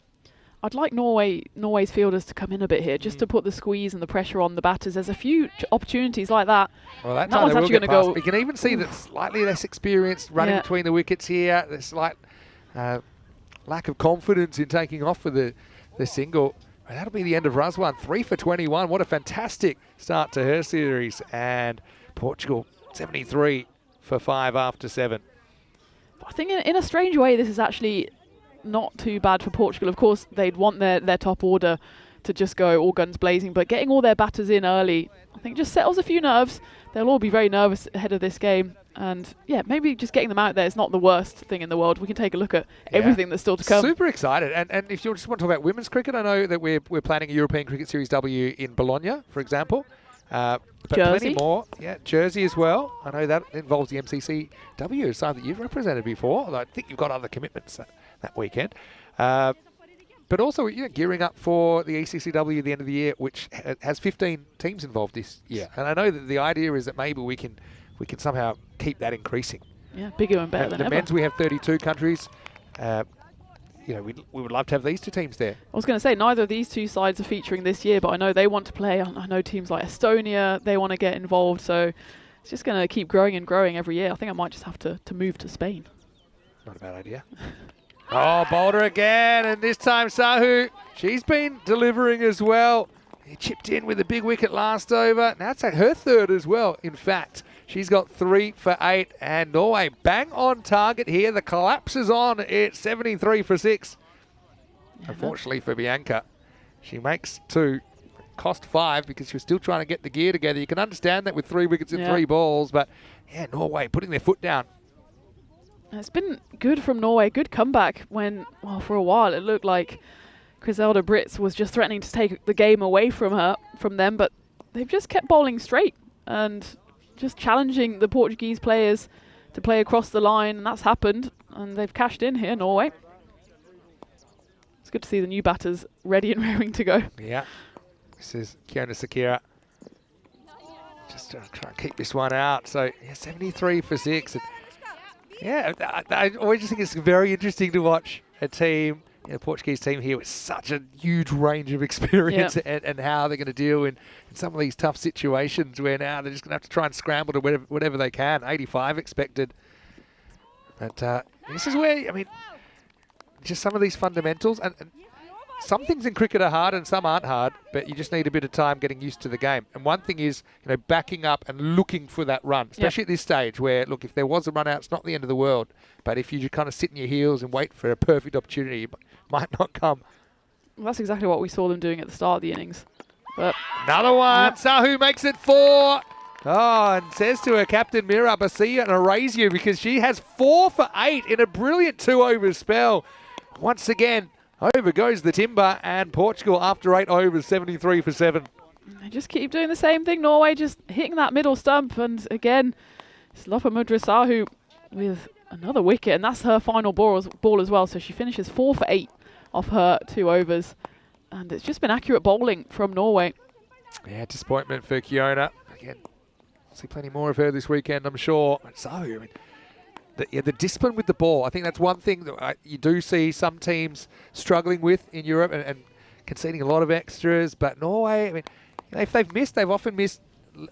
D: I'd like Norway's fielders to come in a bit here, just to put the squeeze and the pressure on the batters. There's a few opportunities like that.
B: Well, that
D: one's
B: time they will
D: actually
B: get
D: going to
B: past.
D: go.
B: You can even see that slightly less experience running between the wickets here. There's slight lack of confidence in taking off for the single. And that'll be the end of Razwan. 3 for 21. What a fantastic start to her series. And Portugal 73 for 5 after 7.
D: I think in a strange way, this is actually not too bad for Portugal. Of course, they'd want their top order to just go all guns blazing, but getting all their batters in early, I think just settles a few nerves. They'll all be very nervous ahead of this game. And yeah, maybe just getting them out there is not the worst thing in the world. We can take a look at everything that's still to come.
B: Super excited. And if you just want to talk about women's cricket, I know that we're planning a European Cricket Series W in Bologna, for example. But
D: Jersey.
B: plenty more. Yeah, Jersey as well. I know that involves the MCC-W, a side that you've represented before, although I think you've got other commitments that weekend. But also, you know, gearing up for the ECI-W at the end of the year, which has 15 teams involved this year. And I know that the idea is that maybe we can somehow keep that increasing.
D: Yeah, bigger and better than
B: the
D: ever.
B: men's, we have 32 countries. You know, we would love to have these 2 teams there.
D: I was going to say, neither of these 2 sides are featuring this year, but I know they want to play. I know teams like Estonia, they want to get involved. So it's just going to keep growing and growing every year. I think I might just have to move to Spain.
B: Not a bad idea. Oh, Boulder again, and this time Sahu, she's been delivering as well. He chipped in with a big wicket last over. Now it's her 3rd as well, in fact. She's got 3 for 8, and Norway bang on target here. The collapse is on. It's 73 for 6. Yeah, unfortunately for Bianca, she makes 2, cost 5 because she was still trying to get the gear together. You can understand that with 3 wickets and 3 balls, but yeah, Norway putting their foot down.
D: It's been good from Norway, good comeback when, well, for a while it looked like Griselda Brits was just threatening to take the game away from them, but they've just kept bowling straight and just challenging the Portuguese players to play across the line, and that's happened, and they've cashed in here, Norway. It's good to see the new batters ready and raring to go.
B: Yeah, this is Kiona Sakira. Just trying to keep this one out. So, yeah, 73 for 6. And yeah, I always just think it's very interesting to watch a team, a Portuguese team here with such a huge range of experience and how they're going to deal in some of these tough situations where now they're just going to have to try and scramble to whatever they can. 85 expected. But this is where, I mean, just some of these fundamentals, and some things in cricket are hard and some aren't hard, but you just need a bit of time getting used to the game. And one thing is, you know, backing up and looking for that run, especially at this stage where, look, if there was a run out, it's not the end of the world. But if you just kind of sit in your heels and wait for a perfect opportunity, it might not come.
D: Well, that's exactly what we saw them doing at the start of the innings. But
B: another one. Sahu makes it 4. Oh, and says to her captain, Mira, I see you and I raise you, because she has 4 for 8 in a brilliant 2-over spell. Once again, over goes the timber, and Portugal after 8 overs, 73 for 7.
D: They just keep doing the same thing, Norway, just hitting that middle stump. And again, Slopamudra Sahu with another wicket, and that's her final ball as well. So she finishes 4 for 8 off her 2 overs. And it's just been accurate bowling from Norway.
B: Yeah, disappointment for Kiona. Again, see plenty more of her this weekend, I'm sure. But Sahu, I mean, the discipline with the ball. I think that's one thing that you do see some teams struggling with in Europe and conceding a lot of extras. But Norway, I mean, if they've missed, they've often missed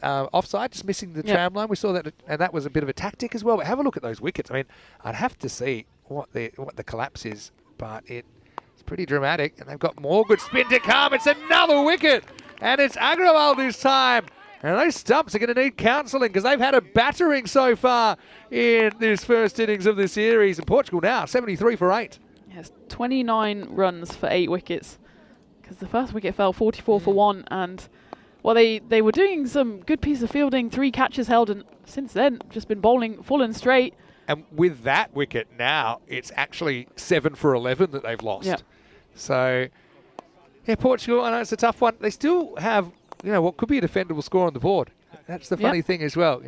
B: offside, just missing the tram line. We saw that, and that was a bit of a tactic as well. But have a look at those wickets. I mean, I'd have to see what the collapse is, but it's pretty dramatic. And they've got more good spin to come. It's another wicket, and it's Agrawal this time. And those stumps are going to need counselling because they've had a battering so far in this first innings of the series. And Portugal now 73 for 8.
D: Yes, 29 runs for 8 wickets because the first wicket fell 44 for 1. And well, they were doing some good piece of fielding, 3 catches held, and since then just been bowling full and straight.
B: And with that wicket now, it's actually 7 for 11 that they've lost.
D: Yep.
B: So, yeah, Portugal, I know it's a tough one. They still have, what could be a defendable score on the board. That's the funny thing as well,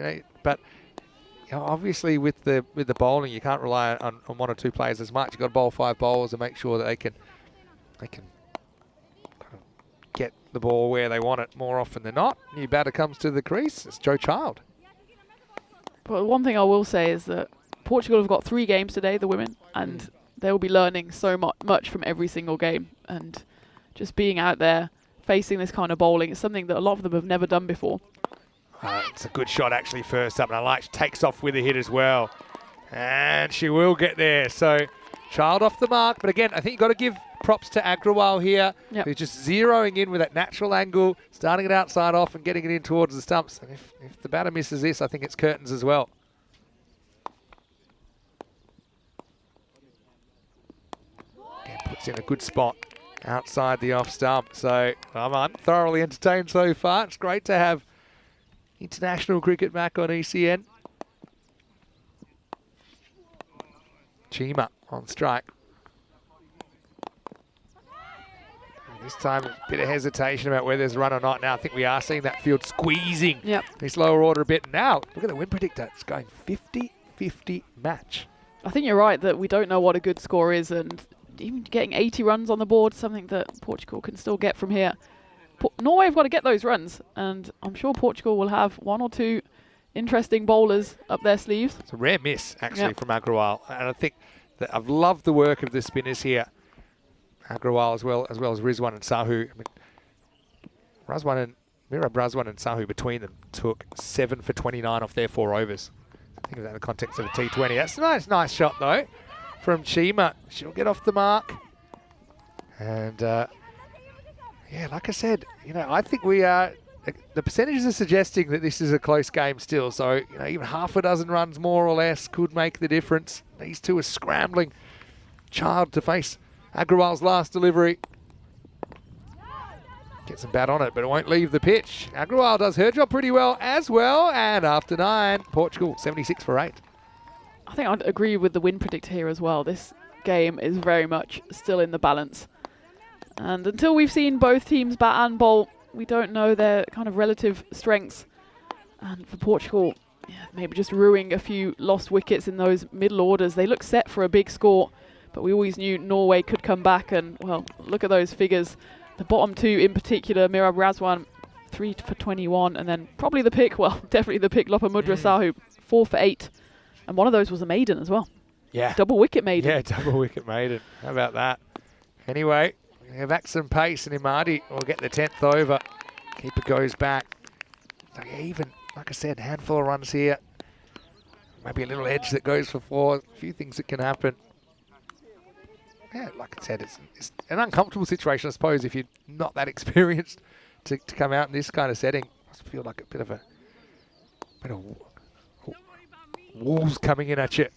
B: But obviously with the bowling, you can't rely on 1 or 2 players as much. You've got to bowl 5 bowlers and make sure that they can kind of get the ball where they want it more often than not. New batter comes to the crease. It's Joe Child.
D: But one thing I will say is that Portugal have got 3 games today, the women, and they'll be learning so much from every single game. And just being out there, facing this kind of bowling is something that a lot of them have never done before.
B: It's a good shot actually first up, and I like she takes off with a hit as well. And she will get there. So Child off the mark, but again, I think you've got to give props to Agrawal here, who's just zeroing in with that natural angle, starting it outside off and getting it in towards the stumps. And if the batter misses this, I think it's curtains as well. Again, puts in a good spot outside the off stump. So I'm thoroughly entertained so far. It's great to have international cricket back on ECN. Chima on strike. And this time a bit of hesitation about whether there's a run or not. Now I think we are seeing that field squeezing this lower order a bit. Now look at the win predictor. It's going 50-50 match.
D: I think you're right that we don't know what a good score is, and even getting 80 runs on the board, something that Portugal can still get from here. Norway have got to get those runs, and I'm sure Portugal will have 1 or 2 interesting bowlers up their sleeves.
B: It's a rare miss, actually, from Agrawal. And I think that I've loved the work of the spinners here. Agrawal as well as Rizwan and Sahu. I mean, Mirab Razwan and Sahu between them took 7 for 29 off their 4 overs. Think of that in the context of a T20. That's a nice shot, though, from Chima. She'll get off the mark. And, like I said, I think we are... The percentages are suggesting that this is a close game still. So, even half a dozen runs more or less could make the difference. These two are scrambling. Child to face Agrawal's last delivery. Gets some bat on it, but it won't leave the pitch. Agrawal does her job pretty well as well. And after 9, Portugal 76 for 8.
D: I think I'd agree with the win predictor here as well. This game is very much still in the balance. And until we've seen both teams bat and bowl, we don't know their kind of relative strengths. And for Portugal, maybe just ruining a few lost wickets in those middle orders. They look set for a big score, but we always knew Norway could come back. And, well, look at those figures. The bottom 2 in particular, Mirab Razwan, 3 for 21. And then probably the pick, definitely the pick, Lopamudra Sahu, 4 for 8. And one of those was a maiden as well.
B: Yeah.
D: Double wicket maiden.
B: Yeah, double wicket maiden. How about that? Anyway, we have back some pace, and Imadi will get the 10th over. Keeper goes back. So even, like I said, handful of runs here. Maybe a little edge that goes for 4. A few things that can happen. Yeah, like I said, it's an uncomfortable situation, I suppose, if you're not that experienced to come out in this kind of setting. I feel like a bit of wolves coming in at you.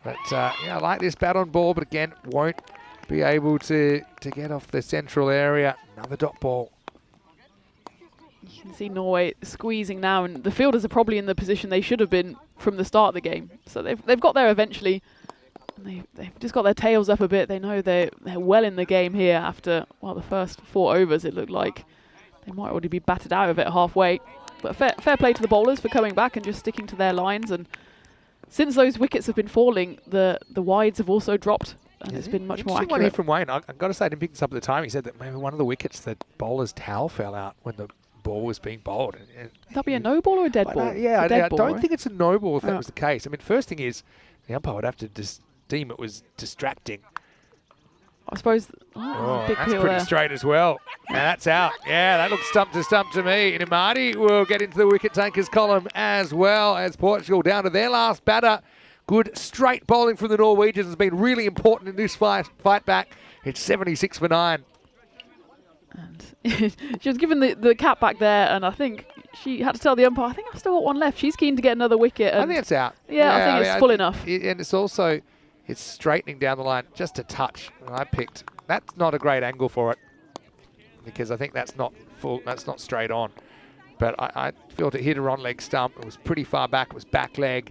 B: But I like this bat on ball, but again, won't be able to get off the central area. Another dot ball.
D: You can see Norway squeezing now, and the fielders are probably in the position they should have been from the start of the game. So they've got there eventually. And they've just got their tails up a bit. They know they're well in the game here after, the first 4 overs. It looked like they might already be batted out of it halfway. But fair play to the bowlers for coming back and just sticking to their lines. And since those wickets have been falling, the wides have also dropped. And it's been much more accurate.
B: One here from Wayne. I've got to say, I didn't pick this up at the time. He said that maybe one of the wickets, the bowler's towel fell out when the ball was being bowled.
D: Would that be a no ball or a dead ball?
B: I don't think it's a no ball if that was the case. I mean, first thing is, The umpire would have to deem it was distracting.
D: I suppose.
B: Oh,
D: big
B: that's
D: peel
B: pretty
D: there.
B: straight as well. And that's out. Yeah, that looks stump to me. And Imadi will get into the wicket takers column as well as Portugal down to their last batter. Good straight bowling from the Norwegians has been really important in this fight back. It's 76 for 9.
D: And she was given the cap back there, and I think she had to tell the umpire, I think I've still got one left. She's keen to get another wicket. And
B: I think it's out.
D: Yeah, I think it's full enough.
B: And it's also, it's straightening down the line just a touch. And I picked, that's not a great angle for it because I think that's not full, that's not straight on. But I felt it hit her on leg stump. It was pretty far back. It was back leg.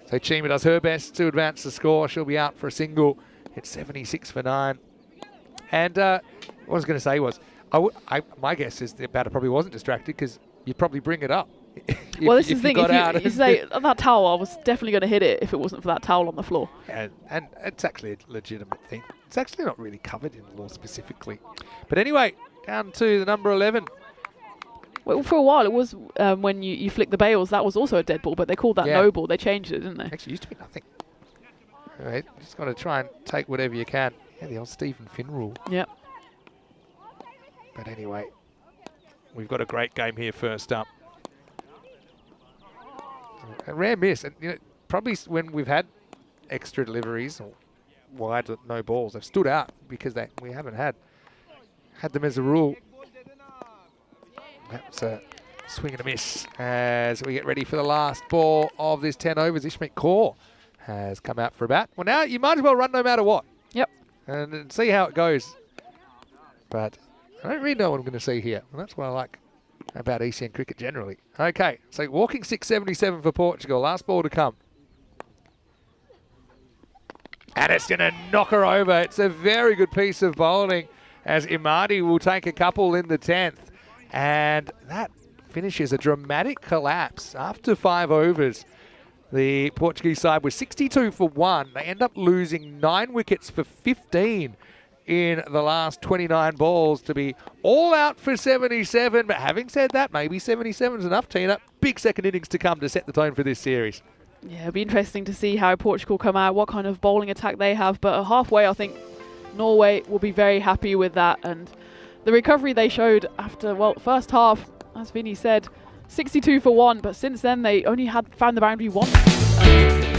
B: So Chima does her best to advance the score. She'll be out for a single. It's 76 for 9. And what I was going to say was, my guess is the batter probably wasn't distracted because you'd probably bring it up.
D: Well, this is the thing. If you say that towel, I was definitely going to hit it if it wasn't for that towel on the floor.
B: And it's actually a legitimate thing. It's actually not really covered in the law specifically. But anyway, down to the number 11.
D: Well, for a while, it was when you flick the bails, that was also a dead ball, but they called that no ball. They changed it, didn't they?
B: Actually, used to be nothing. All right, just got to try and take whatever you can. Yeah, the old Stephen Finn rule.
D: Yep.
B: But anyway, we've got a great game here first up. A rare miss. And you know, probably when we've had extra deliveries or wide no balls, they've stood out because we haven't had them as a rule. That's a swing and a miss as we get ready for the last ball of this 10 overs. Ishmeet Kaur has come out for a bat. Well, now you might as well run no matter what.
D: Yep.
B: And see how it goes. But I don't really know what I'm going to see here. And that's what I like about ECN cricket generally. Okay, so walking 677 for Portugal. Last ball to come. And it's going to knock her over. It's a very good piece of bowling as Imadi will take a couple in the 10th. And that finishes a dramatic collapse after 5 overs. The Portuguese side was 62 for 1. They end up losing 9 wickets for 15 in the last 29 balls to be all out for 77. But having said that, maybe 77 is enough, Tina. Big second innings to come to set the tone for this series.
D: Yeah, it'll be interesting to see how Portugal come out, what kind of bowling attack they have. But halfway, I think Norway will be very happy with that. And the recovery they showed after, well, first half, as Vinny said, 62 for 1, but since then they only found the boundary once.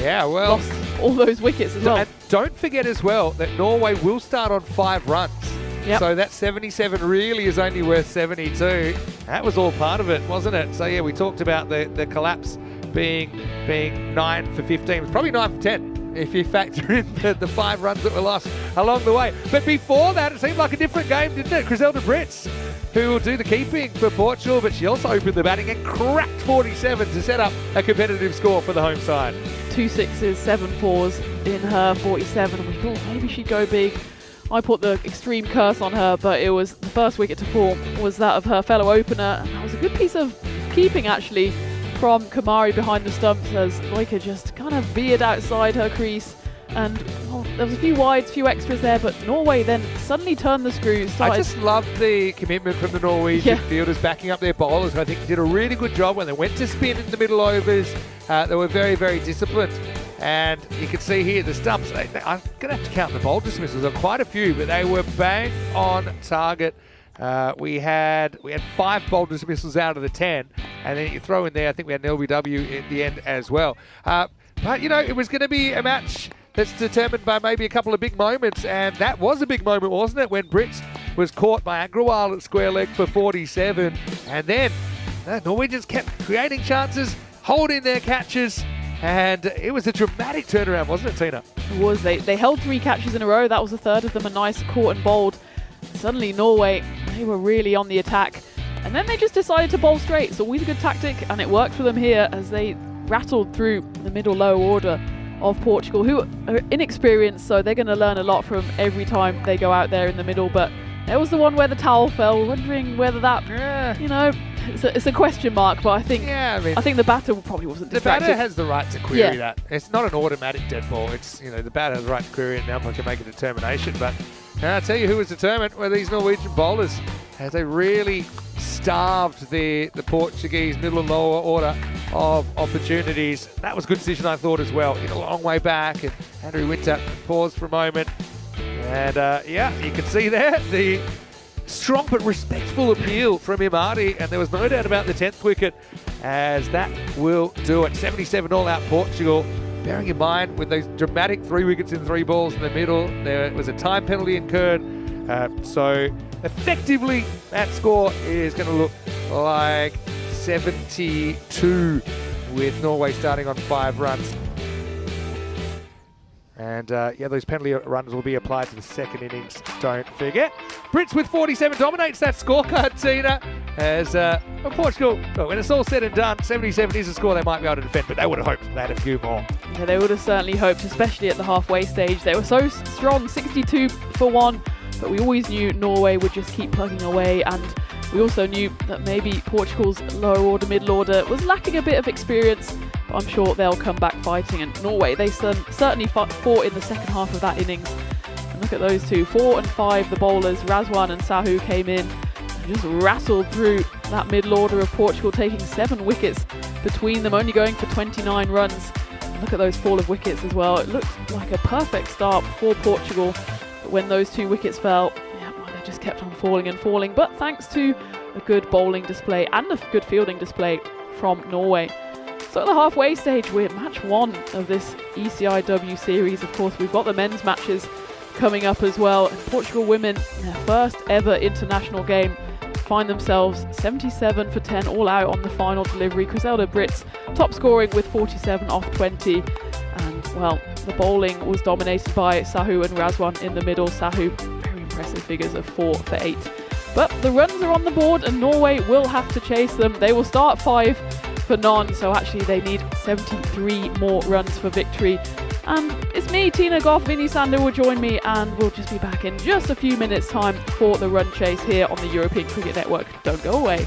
B: Yeah, well,
D: lost all those wickets as well.
B: And don't forget as well that Norway will start on 5 runs.
D: Yep.
B: So that 77 really is only worth 72. That was all part of it, wasn't it? So yeah, we talked about the collapse being 9 for 15. It was probably 9 for 10. If you factor in the 5 runs that were lost along the way. But before that, it seemed like a different game, didn't it? Griselda Brits, who will do the keeping for Portugal, but she also opened the batting and cracked 47 to set up a competitive score for the home side.
D: 2 6s, 7 4s in her 47, and we thought maybe she'd go big. I put the extreme curse on her, but it was the first wicket to fall was that of her fellow opener, and that was a good piece of keeping actually from Kamari behind the stumps as Loika just kind of veered outside her crease. And well, there was a few wides, few extras there, but Norway then suddenly turned the screw.
B: I just love the commitment from the Norwegian fielders backing up their bowlers, who I think did a really good job when they went to spin in the middle overs. They were very, very disciplined. And you can see here the stumps. I'm going to have to count the bowl dismissals. There were quite a few, but they were bang on target. We had 5 bowl dismissals out of the 10, and then you throw in there, I think we had an LBW at the end as well. But, you know, it was going to be a match that's determined by maybe a couple of big moments, and that was a big moment, wasn't it, when Brits was caught by Agrawal at square leg for 47, and then the Norwegians kept creating chances, holding their catches, and it was a dramatic turnaround, wasn't it, Tina?
D: It was. They held 3 catches in a row. That was the third of them, a nice caught and bowled. Suddenly Norway, they were really on the attack, and then they just decided to bowl straight. It's always a good tactic, and it worked for them here as they rattled through the middle low order of Portugal, who are inexperienced, so they're going to learn a lot from every time they go out there in the middle. But there was the one where the towel fell, wondering whether that, you know, it's a question mark, but I think I think the batter probably wasn't distracted.
B: The batter has the right to query that. It's not an automatic dead ball. It's, you know, the batter has the right to query it, and the umpire can make a determination. But I'll tell you who was determined were these Norwegian bowlers, as they really starved the Portuguese middle and lower order of opportunities. That was a good decision, I thought, as well. In a long way back, and Andrew Winter paused for a moment. And yeah, you can see there the strong but respectful appeal from Imadi, and there was no doubt about the 10th wicket, as that will do it. 77 all out Portugal. Bearing in mind, with those dramatic 3 wickets in 3 balls in the middle, there was a time penalty incurred. So effectively, that score is going to look like 72, with Norway starting on 5 runs. And yeah, those penalty runs will be applied to the second innings, don't forget. Brits with 47 dominates that scorecard, Tina, as Portugal, well, when it's all said and done, 77 is a score they might be able to defend, but they would have hoped they had a few more.
D: Yeah, they would have certainly hoped, especially at the halfway stage. They were so strong, 62 for 1, but we always knew Norway would just keep plugging away, and we also knew that maybe Portugal's lower order, middle order was lacking a bit of experience, but I'm sure they'll come back fighting. And Norway, they certainly fought in the second half of that innings. And look at those two, 4 and 5, the bowlers, Razwan and Sahu came in and just rattled through that middle order of Portugal, taking 7 wickets between them, only going for 29 runs. And look at those fall of wickets as well. It looked like a perfect start for Portugal, but when those 2 wickets fell, yeah, well, they just kept on falling and falling. But thanks to a good bowling display and a good fielding display from Norway. So at the halfway stage, we're match 1 of this ECI-W series. Of course, we've got the men's matches coming up as well. And Portugal women, in their first ever international game, find themselves 77 for 10 all out on the final delivery. Griselda Brits top scoring with 47 off 20. And, well, the bowling was dominated by Sahu and Razwan in the middle. Sahu, very impressive figures of 4 for 8. But the runs are on the board, and Norway will have to chase them. They will start 5 for none, so actually they need 73 more runs for victory. And it's me, Tina Goff, Vinny Sander will join me, and we'll just be back in just a few minutes' time for the run chase here on the European Cricket Network. Don't go away.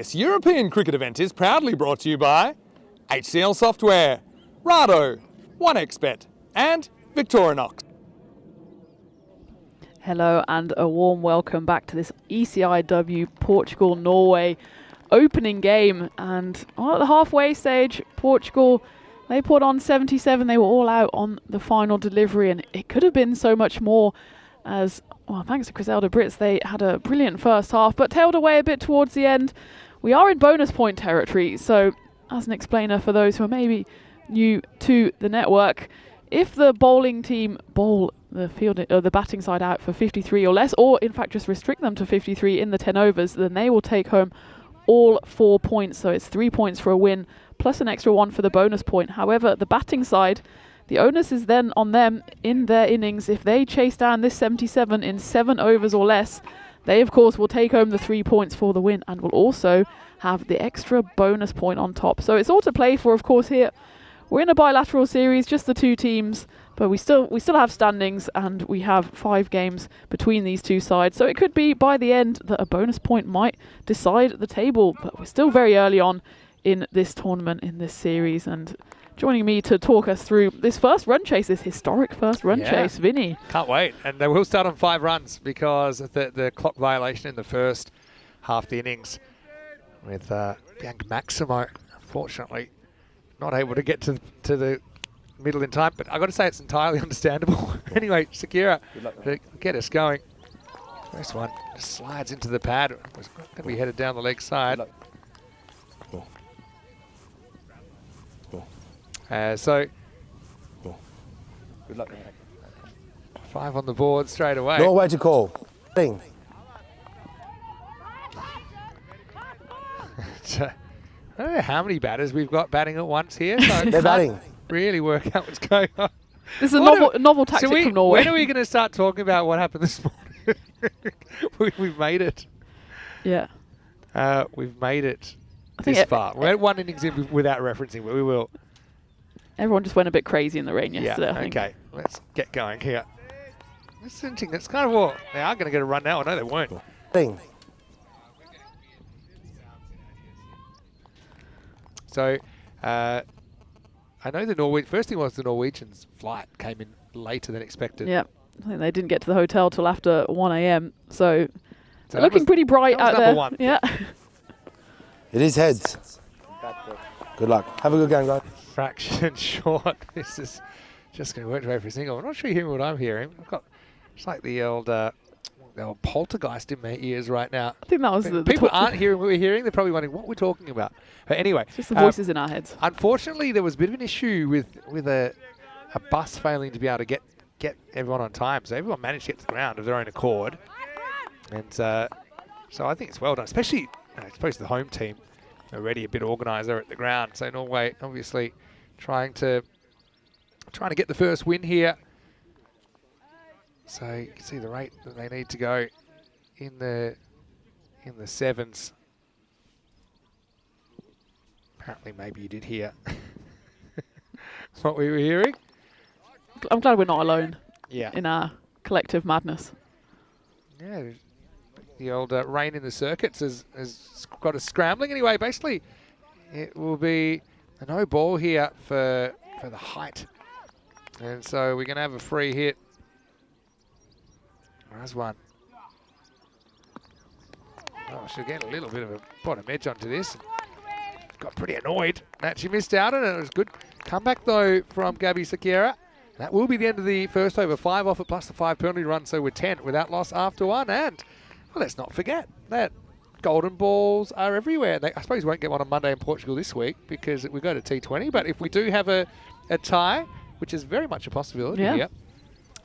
B: This European cricket event is proudly brought to you by HCL Software, Rado, 1xBet and Victorinox.
D: Hello and a warm welcome back to this ECI-W Portugal-Norway opening game. And at the halfway stage, Portugal, they put on 77. They were all out on the final delivery, and it could have been so much more as, well, thanks to Griselda Brits, they had a brilliant first half, but tailed away a bit towards the end. We are in bonus point territory, so as an explainer for those who are maybe new to the network, if the bowling team bowl the batting side out for 53 or less, or in fact just restrict them to 53 in the 10 overs, then they will take home all 4 points. So it's 3 points for a win, plus an extra 1 for the bonus point. However, the batting side, the onus is then on them in their innings. If they chase down this 77 in 7 overs or less, they of course will take home the 3 points for the win and will also have the extra bonus point on top. So it's all to play for, of course. Here we're in a bilateral series, just the 2 teams, but we still have standings, and we have 5 games between these 2 sides. So it could be by the end that a bonus point might decide the table, but we're still very early on in this tournament, in this series. And joining me to talk us through this first run chase, this historic first run chase, Vinny.
B: Can't wait. And they will start on 5 runs because of the clock violation in the first half of the innings with Bianca Maximo, unfortunately, not able to get to the middle in time. But I've got to say it's entirely understandable. Anyway, Sakira, to get us going. First one just slides into the pad. Was going to be headed down the leg side. So,
C: Good luck.
B: 5 on the board straight away.
C: No way to call. Thing.
B: I don't know how many batters we've got batting at once here. So
C: They're batting.
B: Really work out what's going on.
D: This is a novel tactic from Norway.
B: When are we going to start talking about what happened this morning? We've made it.
D: Yeah.
B: We've made it
D: I think
B: this far. We're at 1 innings in without referencing, but we will.
D: Everyone just went a bit crazy in the rain yesterday, I think.
B: Okay. Let's get going here. This is interesting. That's kind of what they are going to get a run now. I know they won't.
C: Thing.
B: So, I know the first thing was the Norwegians' flight came in later than expected.
D: Yeah, I think they didn't get to the hotel till after 1 a.m. So they're
B: that
D: looking
B: was-
D: pretty bright
B: that was
D: out
B: number
D: there.
B: 1.
D: Yeah.
C: It is heads. Good luck. Have a good game, guys.
B: Fraction short. This is just going to work for a single. I'm not sure you're hearing what I'm hearing. I've got it's like the old poltergeist in my ears right now.
D: I think that was the
B: People aren't hearing what we're hearing. They're probably wondering what we're talking about. But anyway,
D: just the voices in our heads.
B: unfortunately, there was a bit of an issue with a bus failing to be able to get everyone on time. So everyone managed to get to the ground of their own accord. And so I think it's well done, especially I suppose the home team already a bit organised there at the ground. So Norway obviously trying to get the first win here. So you can see the rate that they need to go in the 7s. Apparently, maybe you did hear what we were hearing.
D: I'm glad we're not alone
B: Yeah.
D: in our collective madness.
B: Yeah. The old rain in the circuits has got us scrambling. Anyway, basically, it will be a no ball here for the height. And so we're going to have a free hit. There's one. Oh, she'll get a little bit of a bottom edge onto this. Got pretty annoyed that she missed out on it. It was good comeback, though, from Gabby Sakira. That will be the end of the first over. 5 off it plus the 5 penalty run, so we're 10 without loss after 1. And well, let's not forget that golden balls are everywhere. I suppose we won't get one on Monday in Portugal this week because we go to T20. But if we do have a tie, which is very much a possibility here,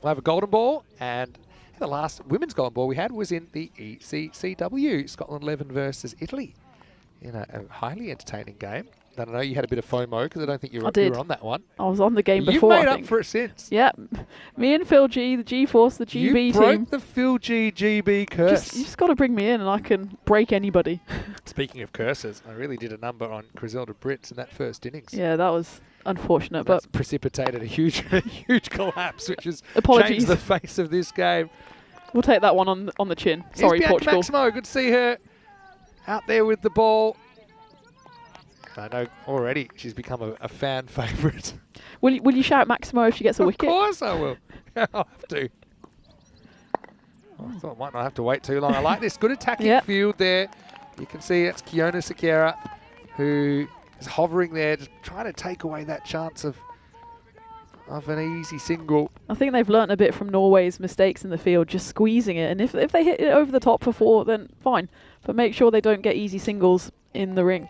B: we'll have a golden ball. And the last women's golden ball we had was in the ECI-W, Scotland 11 versus Italy, in a highly entertaining game. I don't know, you had a bit of FOMO because I don't think you were on that one.
D: I was on the game
B: You've
D: before.
B: made
D: I
B: up
D: think.
B: for it since.
D: Yeah, me and Phil G, the G-Force, the GB
B: You
D: team.
B: broke the Phil G GB curse.
D: You just got to bring me in and I can break anybody.
B: Speaking of curses, I really did a number on Griselda Brits in that first innings.
D: Yeah, that was unfortunate,
B: That's
D: but
B: precipitated a huge collapse, which has
D: Apologies.
B: changed the face of this game.
D: we'll take that one on the chin.
B: Here's
D: Sorry,
B: Bianca
D: Portugal.
B: Maximo, good to see her out there with the ball. I know already she's become a fan favourite.
D: Will you shout Maximo if she gets a wicket?
B: Of course I will. I'll have to. I thought I might not have to wait too long. I like this good attacking field there. You can see it's Kiona Sekera who is hovering there, just trying to take away that chance of an easy single.
D: I think they've learnt a bit from Norway's mistakes in the field, just squeezing it. And if they hit it over the top for 4, then fine. But make sure they don't get easy singles in the ring.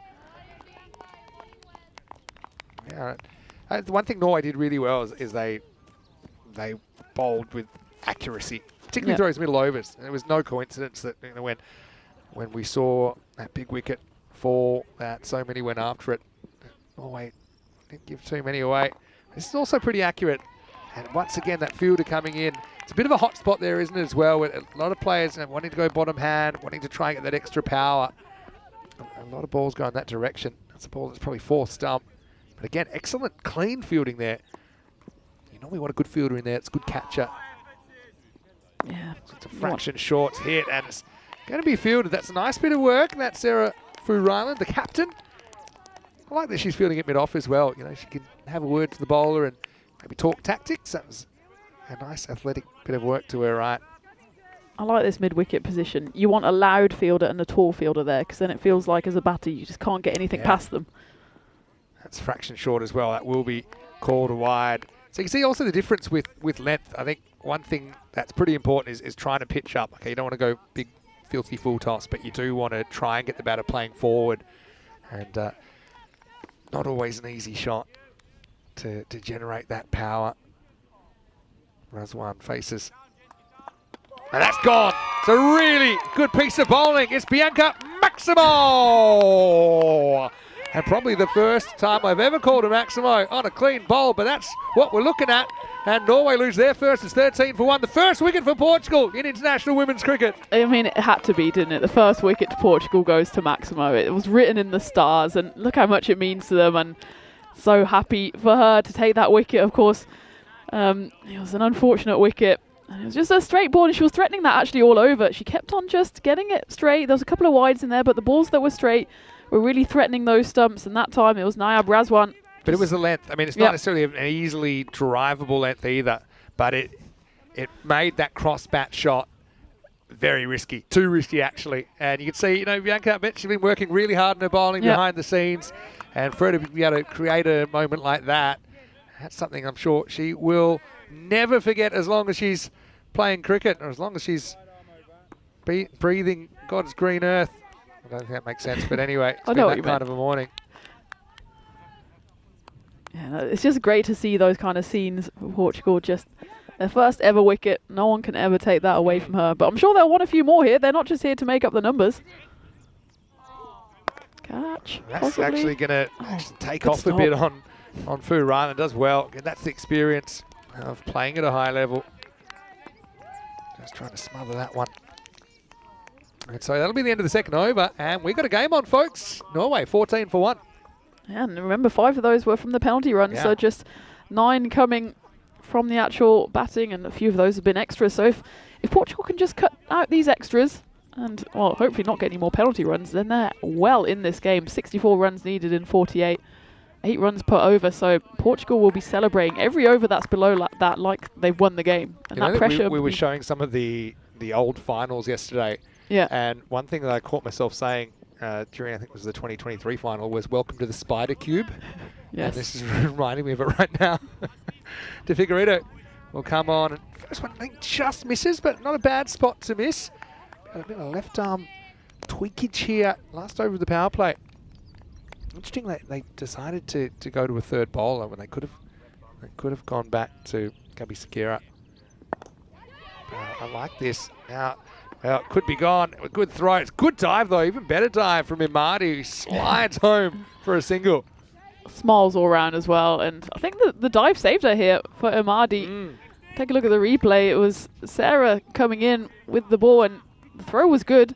B: Yeah, the one thing Norway did really well is they bowled with accuracy, particularly through those middle overs. And it was no coincidence that when we saw that big wicket fall, that so many went after it. Norway didn't give too many away. This is also pretty accurate. And once again, that fielder coming in. It's a bit of a hot spot there, isn't it, as well, with a lot of players wanting to go bottom hand, wanting to try and get that extra power. A lot of balls go in that direction. That's a ball that's probably 4th stump. But again, excellent, clean fielding there. You know we want a good fielder in there. It's a good catcher.
D: Yeah.
B: It's a fraction shorts hit, and it's going to be fielded. That's a nice bit of work. And that's Sarah Fu-Ryland, the captain. I like that she's fielding it mid-off as well. You know, she can have a word to the bowler and maybe talk tactics. That was a nice athletic bit of work to her right.
D: I like this mid-wicket position. You want a loud fielder and a tall fielder there, because then it feels like as a batter you just can't get anything past them.
B: That's fraction short as well. That will be called a wide. So you can see also the difference with length. I think one thing that's pretty important is trying to pitch up. Okay, you don't want to go big, filthy full toss, but you do want to try and get the batter playing forward. And not always an easy shot to generate that power. Razwan faces. And that's gone. It's a really good piece of bowling. It's Bianca Maximo. And probably the first time I've ever called a Maximo on a clean bowl, but that's what we're looking at. And Norway lose their first. It's 13 for 1. The first wicket for Portugal in international women's cricket.
D: I mean, it had to be, didn't it? The first wicket to Portugal goes to Maximo. It was written in the stars, and look how much it means to them. And so happy for her to take that wicket, of course. It was an unfortunate wicket. And it was just a straight ball, and she was threatening that actually all over. She kept on just getting it straight. There was a couple of wides in there, but the balls that were straight were really threatening those stumps, and that time it was Nayab Razwan.
B: But it was the length. I mean, it's not necessarily an easily drivable length either, but it made that cross-bat shot very risky. Too risky, actually. And you can see, you know, Bianca, I bet she's been working really hard in her bowling behind the scenes, and for her to be able to create a moment like that, that's something I'm sure she will never forget as long as she's playing cricket, or as long as she's breathing God's green earth. I don't think that makes sense, but anyway, it's been that kind of a morning.
D: Yeah, it's just great to see those kind of scenes for Portugal. Just their first ever wicket. No one can ever take that away from her. But I'm sure they'll want a few more here. They're not just here to make up the numbers. Catch.
B: That's
D: possibly.
B: Actually going to take off a bit on Fu-Ryland. Does well. And that's the experience of playing at a high level. Just trying to smother that one. And so that'll be the end of the second over. And we got a game on, folks. Norway, 14 for 1.
D: Yeah, and remember, 5 of those were from the penalty run, so just 9 coming from the actual batting, and a few of those have been extras. So if Portugal can just cut out these extras and, well, hopefully not get any more penalty runs, then they're well in this game. 64 runs needed in 48, 8 runs per over. So Portugal will be celebrating every over that's below that like they've won the game. And that pressure.
B: We were showing some of the old finals yesterday.
D: Yeah.
B: And one thing that I caught myself saying during, I think it was the 2023 final, was welcome to the Spider Cube.
D: Yes.
B: And this is reminding me of it right now. De Figueiredo will come on. And first one, I think, just misses, but not a bad spot to miss. A bit of left arm tweakage here. Last over of the power play. Interesting, they decided to go to a third bowler when they could have gone back to Gabi Sekera. I like this. Now, well, it could be gone. A good throw. It's good dive, though. Even better dive from Imadi, who slides home for a single.
D: Smiles all around as well. And I think the dive saved her here for Imadi. Take a look at the replay. It was Sarah coming in with the ball, and the throw was good.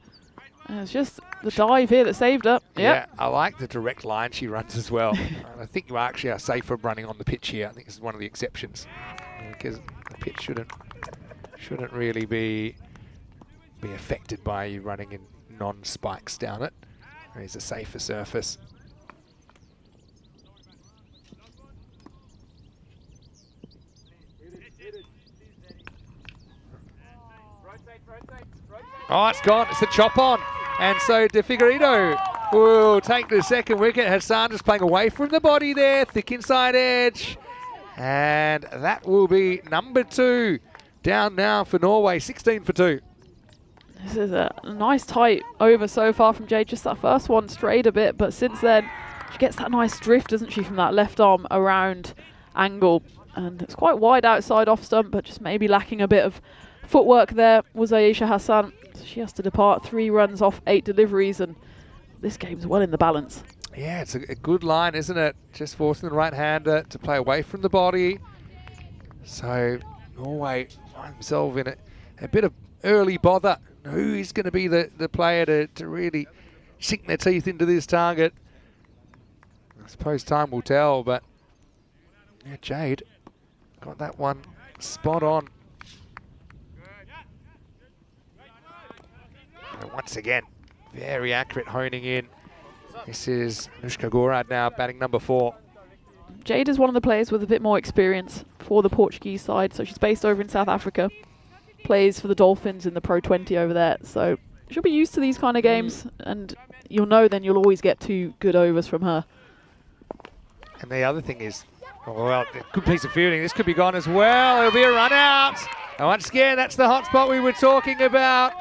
D: And it's just the dive here that saved her.
B: Yeah, I like the direct line she runs as well. I think you actually are safer running on the pitch here. I think this is one of the exceptions. Because the pitch shouldn't really be affected by you running in non-spikes down it. It's a safer surface. Oh, it's gone. It's a chop on. And so De Figueiredo will take the second wicket. Hassan just playing away from the body there. Thick inside edge. And that will be number 2. Down now for Norway, 16 for 2.
D: This is a nice tight over so far from Jade. Just that first one strayed a bit, but since then she gets that nice drift, doesn't she, from that left arm around angle. And it's quite wide outside off stump, but just maybe lacking a bit of footwork there was Ayesha Hassan. So she has to depart 3 runs off 8 deliveries, and this game's well in the balance.
B: Yeah, it's a good line, isn't it? Just forcing the right-hander to play away from the body. So Norway find themselves in a bit of early bother. Who is going to be the player to really sink their teeth into this target? I suppose time will tell, but yeah, Jade got that one spot on. And once again, very accurate honing in. This is Anushka Gorad now batting number 4.
D: Jade is one of the players with a bit more experience for the Portuguese side, so she's based over in South Africa. Plays for the Dolphins in the Pro 20 over there, so she'll be used to these kind of games, and you'll know then you'll always get 2 good overs from her.
B: And the other thing is, well, good piece of fielding. This could be gone as well. It'll be a run out. And once again, that's the hot spot we were talking about.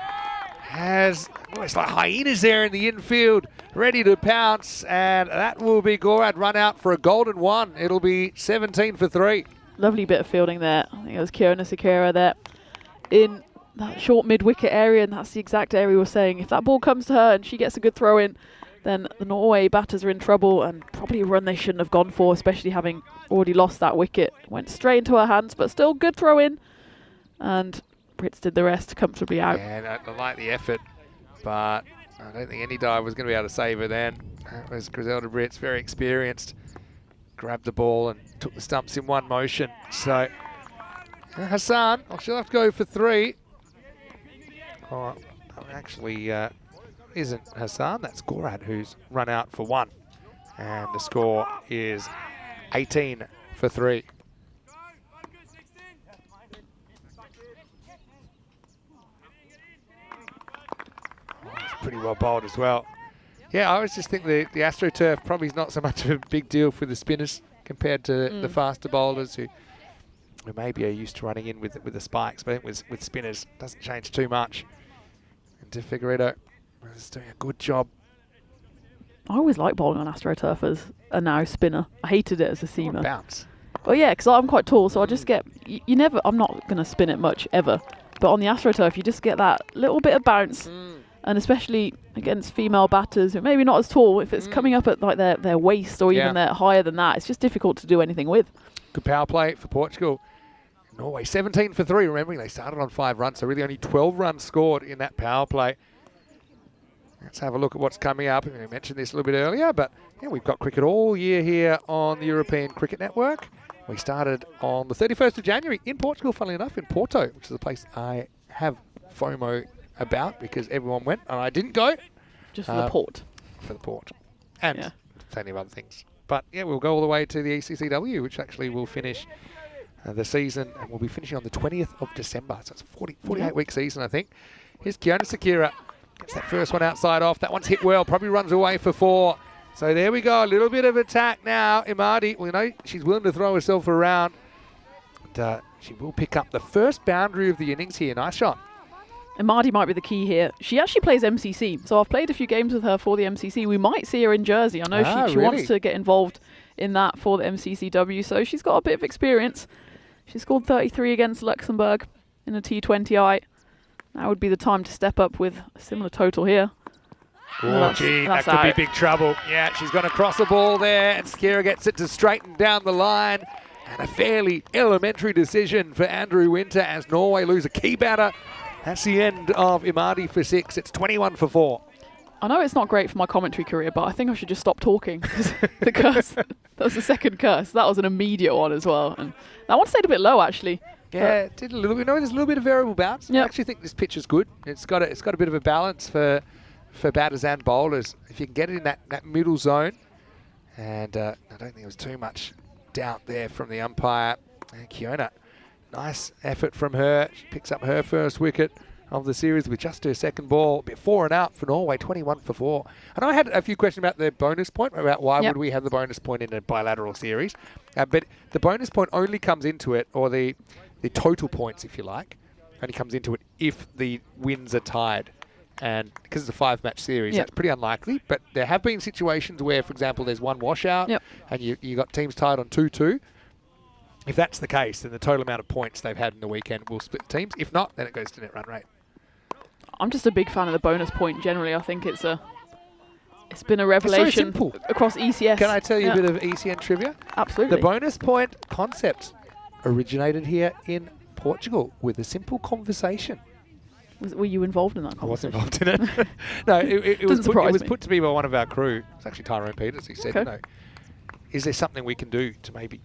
B: Has almost like hyenas there in the infield, ready to pounce, and that will be Gorad run out for a golden 1. It'll be 17 for 3.
D: Lovely bit of fielding there. I think it was Kiona Sakura there in that short mid-wicket area, and that's the exact area we were saying. If that ball comes to her and she gets a good throw in, then the Norway batters are in trouble, and probably a run they shouldn't have gone for, especially having already lost that wicket. Went straight into her hands, but still good throw in, and Brits did the rest comfortably out.
B: Yeah, I like the effort, but I don't think any dive was going to be able to save her then. That was Griselda Brits, very experienced. Grabbed the ball and took the stumps in one motion. So Hassan, she'll have to go for 3. Oh, actually isn't Hassan, that's Gorad who's run out for 1. And the score is 18 for 3. Pretty well bowled as well. Yeah, I always just think the AstroTurf probably is not so much of a big deal for the spinners compared to the faster bowlers who maybe are used to running in with the spikes, but I think with spinners it doesn't change too much. And De Figueiredo is doing a good job.
D: I always like bowling on AstroTurf as a now spinner. I hated it as a seamer.
B: Bounce.
D: Well, yeah, because I'm quite tall, so I just get... You never... I'm not going to spin it much, ever. But on the AstroTurf, you just get that little bit of bounce. And especially against female batters, who maybe not as tall, if it's coming up at like their waist or even they're higher than that, it's just difficult to do anything with.
B: Good power play for Portugal. Norway 17 for 3, remembering they started on 5 runs, so really only 12 runs scored in that power play. Let's have a look at what's coming up. I mentioned this a little bit earlier, but yeah, we've got cricket all year here on the European Cricket Network. We started on the 31st of January in Portugal, funnily enough, in Porto, which is a place I have FOMO about because everyone went and I didn't go.
D: Just for the port.
B: For the port. And plenty of other things. But yeah, we'll go all the way to the ECI-W, which actually will finish the season, and we'll be finishing on the 20th of December. So it's a 48-week season, I think. Here's Kiona Sakura. Gets that first one outside off. That one's hit well. Probably runs away for 4. So there we go. A little bit of attack now. Imadi, we know she's willing to throw herself around. And, she will pick up the first boundary of the innings here. Nice shot.
D: Imadi might be the key here. She actually plays MCC, so I've played a few games with her for the MCC. We might see her in Jersey. I know she
B: really
D: wants to get involved in that for the MCC-W, so she's got a bit of experience. She scored 33 against Luxembourg in a T20I. Now would be the time to step up with a similar total here.
B: Oh, gee, that could be big trouble. Yeah, she's going to cross the ball there, and Sakura gets it to straighten down the line. And a fairly elementary decision for Andrew Winter as Norway lose a key batter. That's the end of Imadi for 6. It's 21 for 4.
D: I know it's not great for my commentary career, but I think I should just stop talking. The curse, that was the second curse. That was an immediate one as well. And that one stayed a bit low, actually.
B: Yeah, it did a little bit. No, there's a little bit of variable bounce. I actually think this pitch is good. It's got a bit of a balance for for batters and bowlers. If you can get it in that middle zone, and I don't think there was too much doubt there from the umpire. And Kiona, nice effort from her. She picks up her first wicket of the series with just her second ball. 4 and out for Norway, 21 for 4. I know I had a few questions about the bonus point, about why would we have the bonus point in a bilateral series. But the bonus point only comes into it, or the total points, if you like, only comes into it if the wins are tied. And because it's a 5-match series, that's pretty unlikely. But there have been situations where, for example, there's one washout and you got teams tied on 2-2. If that's the case, then the total amount of points they've had in the weekend will split the teams. If not, then it goes to net run rate.
D: I'm just a big fan of the bonus point generally. I think it's been a revelation across ECS.
B: Can I tell you a bit of ECN trivia?
D: Absolutely.
B: The bonus point concept originated here in Portugal with a simple conversation.
D: Were you involved in that
B: I
D: conversation?
B: wasn't involved in it. No, it was put to me by one of our crew. It's actually Tyrone Peters. He said, is there something we can do to maybe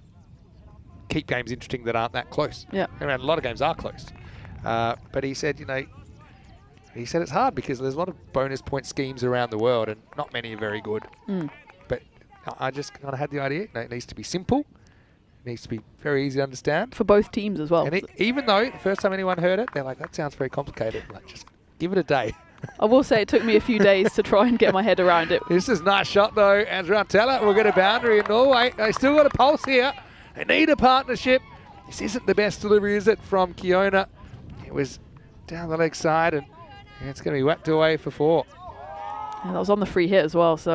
B: keep games interesting that aren't that close?
D: Yeah.
B: And a lot of games are close. But he said, it's hard because there's a lot of bonus point schemes around the world and not many are very good. But I just kind of had the idea. It needs to be simple. It needs to be very easy to understand.
D: For both teams as well.
B: And even though the first time anyone heard it, they're like, that sounds very complicated. Like, just give it a day.
D: I will say it took me a few days to try and get my head around it.
B: This is a nice shot though. And Rantella will get a boundary in Norway. They still got a pulse here. They need a partnership. This isn't the best delivery, is it, from Kiona? It was down the leg side, and it's going to be whacked away for 4.
D: And that was on the free hit as well, so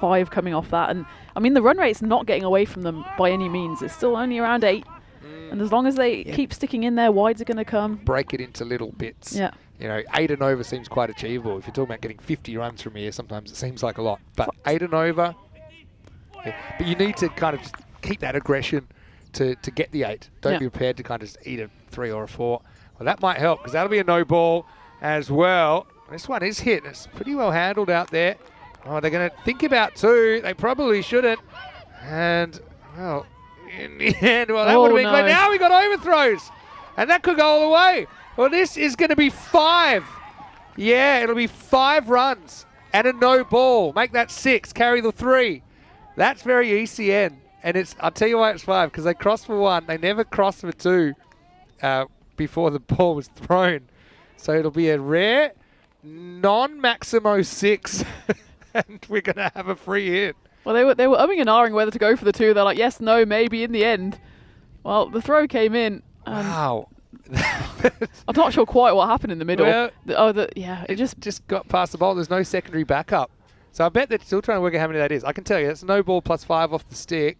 D: 5 coming off that. And I mean, the run rate's not getting away from them by any means. It's still only around 8. And as long as they keep sticking in there, wides are going to come.
B: Break it into little bits.
D: Yeah.
B: 8 and over seems quite achievable. If you're talking about getting 50 runs from here, sometimes it seems like a lot. But 8 and over, but you need to kind of just keep that aggression to get the 8. Don't be prepared to kind of just eat a 3 or a 4. Well, that might help because that'll be a no ball as well. This one is hit. It's pretty well handled out there. Oh, they're going to think about 2. They probably shouldn't. And, well, in the end, that would have been good. Now we got overthrows. And that could go all the way. Well, this is going to be 5. Yeah, it'll be 5 runs and a no ball. Make that 6. Carry the 3. That's very ECN. And I'll tell you why it's 5, because they crossed for 1. They never crossed for 2 before the ball was thrown. So it'll be a rare non-Maximo 6. And we're going to have a free hit.
D: Well, they were umming and ahhing whether to go for the 2. They're like, yes, no, maybe in the end. Well, the throw came in. And
B: wow.
D: I'm not sure quite what happened in the middle.
B: Well,
D: it just
B: got past the ball. There's no secondary backup. So I bet they're still trying to work out how many that is. I can tell you, it's no ball plus 5 off the stick.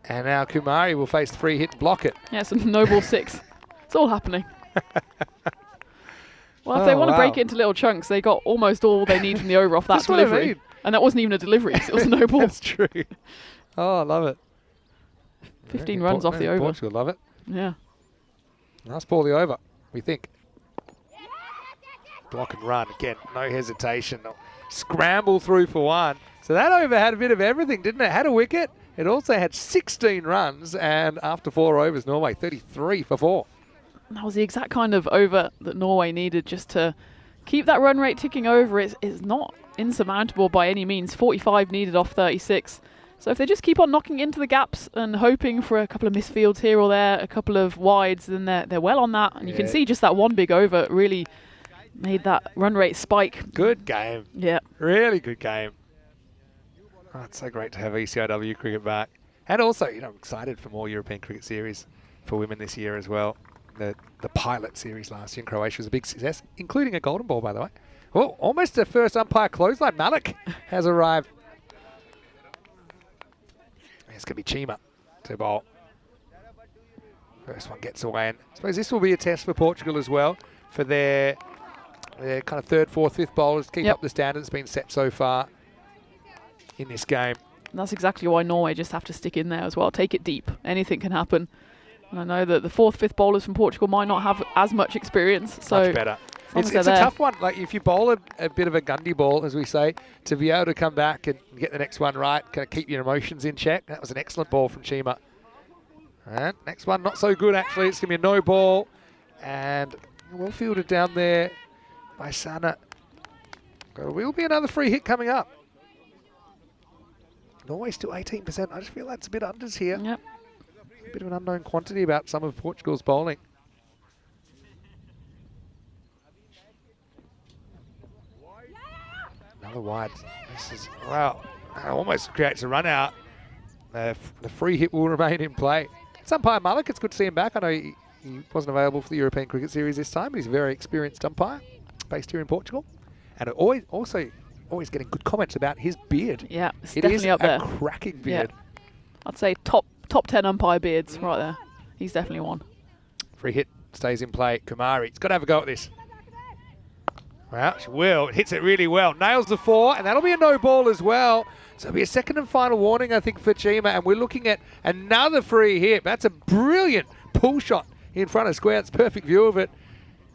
B: And now Kumari will face the free hit and block it.
D: Yeah, it's a no ball 6. It's all happening. Well, if they want to break it into little chunks, they got almost all they need from the over off that delivery. I mean. And that wasn't even a delivery, so it was a no ball.
B: That's true. Oh, I love it.
D: 15 runs off the over.
B: Portugal love it.
D: Yeah.
B: Nice ball the over, we think. Block and run. Again, no hesitation. Scramble through for 1. So that over had a bit of everything, didn't it? Had a wicket. It also had 16 runs, and after 4 overs, Norway 33 for 4.
D: That was the exact kind of over that Norway needed just to keep that run rate ticking over. It's not insurmountable by any means. 45 needed off 36. So if they just keep on knocking into the gaps and hoping for a couple of misfields here or there, a couple of wides, then they're well on that. And you can see just that one big over really made that run rate spike.
B: Good game.
D: Yeah.
B: Really good game. Oh, it's so great to have ECI-W cricket back. And also, I'm excited for more European cricket series for women this year as well. The pilot series last year in Croatia was a big success, including a golden ball, by the way. Oh, almost a first umpire clothesline. Malik has arrived. It's going to be Chima to bowl. First one gets away. And I suppose this will be a test for Portugal as well, for their kind of 3rd, 4th, 5th bowlers to keep up the standard that's been set so far in this game.
D: And that's exactly why Norway just have to stick in there as well. Take it deep. Anything can happen. And I know that the 4th, 5th bowlers from Portugal might not have as much experience. So
B: much better. It's a tough one. Like if you bowl a bit of a Gundy ball, as we say, to be able to come back and get the next one right, kind of keep your emotions in check. That was an excellent ball from Chima. And next one, not so good actually. It's going to be a no ball. And well fielded down there by Sana. There will be another free hit coming up. Norway still 18%. I just feel that's a bit unders here.
D: Yep.
B: A bit of an unknown quantity about some of Portugal's bowling. Another wide. This is, wow, almost creates a run out. The free hit will remain in play. It's umpire Mullock. It's good to see him back. I know he wasn't available for the European Cricket Series this time, but he's a very experienced umpire based here in Portugal. And always getting good comments about his beard.
D: Yeah, it's
B: It
D: definitely
B: is
D: up there.
B: a cracking beard.
D: Yeah. I'd say top 10 umpire beards right there. He's definitely one.
B: Free hit stays in play. Kumari, he's got to have a go at this. Well, she will. Hits it really well. Nails the 4, and that'll be a no ball as well. So it'll be a second and final warning, I think, for Chima. And we're looking at another free hit. That's a brilliant pull shot in front of square. It's a perfect view of it.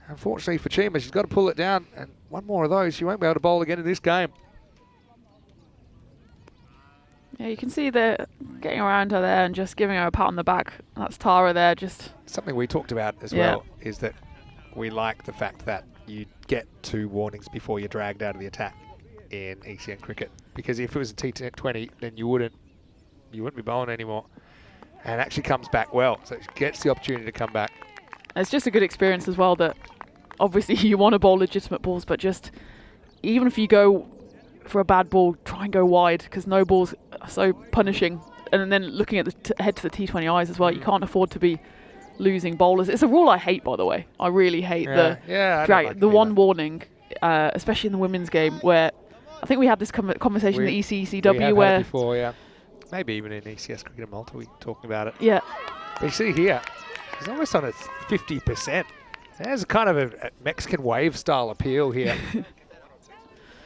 B: Unfortunately for Chima, she's got to pull it down. And one more of those, she won't be able to bowl again in this game.
D: Yeah, you can see they're getting around her there and just giving her a pat on the back. That's Tara there, just...
B: Something we talked about as well is that we like the fact that you get 2 warnings before you're dragged out of the attack in ECN cricket. Because if it was a T20, then you wouldn't be bowling anymore. And actually comes back well, so it gets the opportunity to come back.
D: It's just a good experience as well that obviously you want to bowl legitimate balls, but just even if you go for a bad ball, try and go wide because no balls are so punishing. And then looking at the head to the T20 eyes as well, you can't afford to be losing bowlers. It's a rule I hate, by the way. I really hate the one warning, especially in the women's game, where I think we had this conversation in the ECI-W where...
B: Had it before, yeah. Maybe even in ECS Cricket and Malta we were talking about it.
D: Yeah.
B: But you see here, he's almost on a 50%. There's a kind of a Mexican wave style appeal here.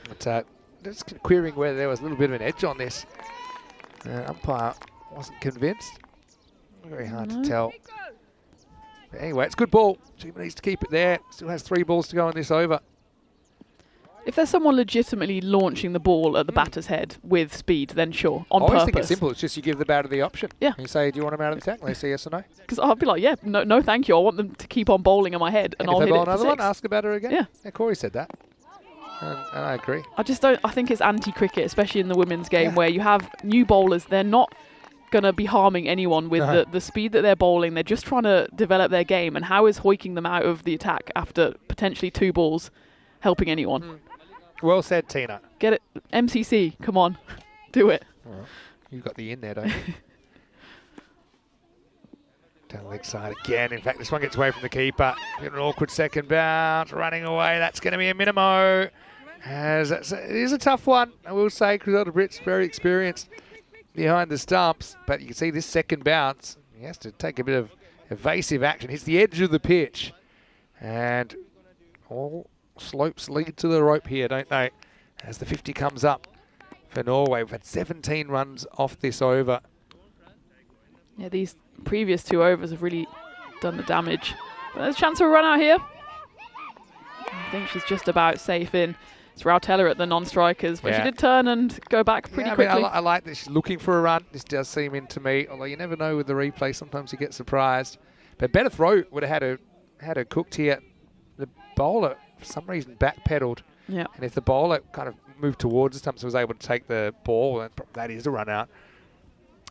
B: But just querying whether there was a little bit of an edge on this. Umpire wasn't convinced. Very hard to tell. But anyway, it's a good ball. Chima needs to keep it there. Still has 3 balls to go in this over.
D: If there's someone legitimately launching the ball at the batter's head with speed, then sure, on purpose.
B: I always think it's simple. It's just you give the batter the option.
D: Yeah.
B: And you say, do you want him out of the attack? And they say yes or no.
D: Because I'll be like, yeah, no, thank you. I want them to keep on bowling in my head, and I'll
B: if
D: hit
B: they bowl
D: it for
B: another
D: 6.
B: one, ask the batter again.
D: Yeah.
B: Corey said that. And I agree.
D: I just don't. I think it's anti-cricket, especially in the women's game, where you have new bowlers. They're not going to be harming anyone with the speed that they're bowling. They're just trying to develop their game. And how is hoiking them out of the attack after potentially 2 balls helping anyone?
B: Well said, Tina.
D: Get it. MCC, come on. Do it.
B: Well, you've got the in there, don't you? Down the leg side again. In fact, this one gets away from the keeper. An awkward second bounce, running away. That's going to be a minimo. It is a tough one, I will say. Griselda Britt's very experienced behind the stumps, but you can see this second bounce. He has to take a bit of evasive action. Hits the edge of the pitch. And all slopes lead to the rope here, don't they? As the 50 comes up for Norway. We've had 17 runs off this over.
D: Yeah, these previous 2 overs have really done the damage. But there's a chance for a run out here. I think she's just about safe in. It's Rautella at the non-strikers, but she did turn and go back pretty quickly.
B: I like that she's looking for a run. This does seem into me, although you never know with the replay. Sometimes you get surprised. But better throw would have had her cooked here. The bowler, for some reason, backpedaled.
D: Yeah.
B: And if the bowler kind of moved towards the stumps and was able to take the ball, then that is a run out.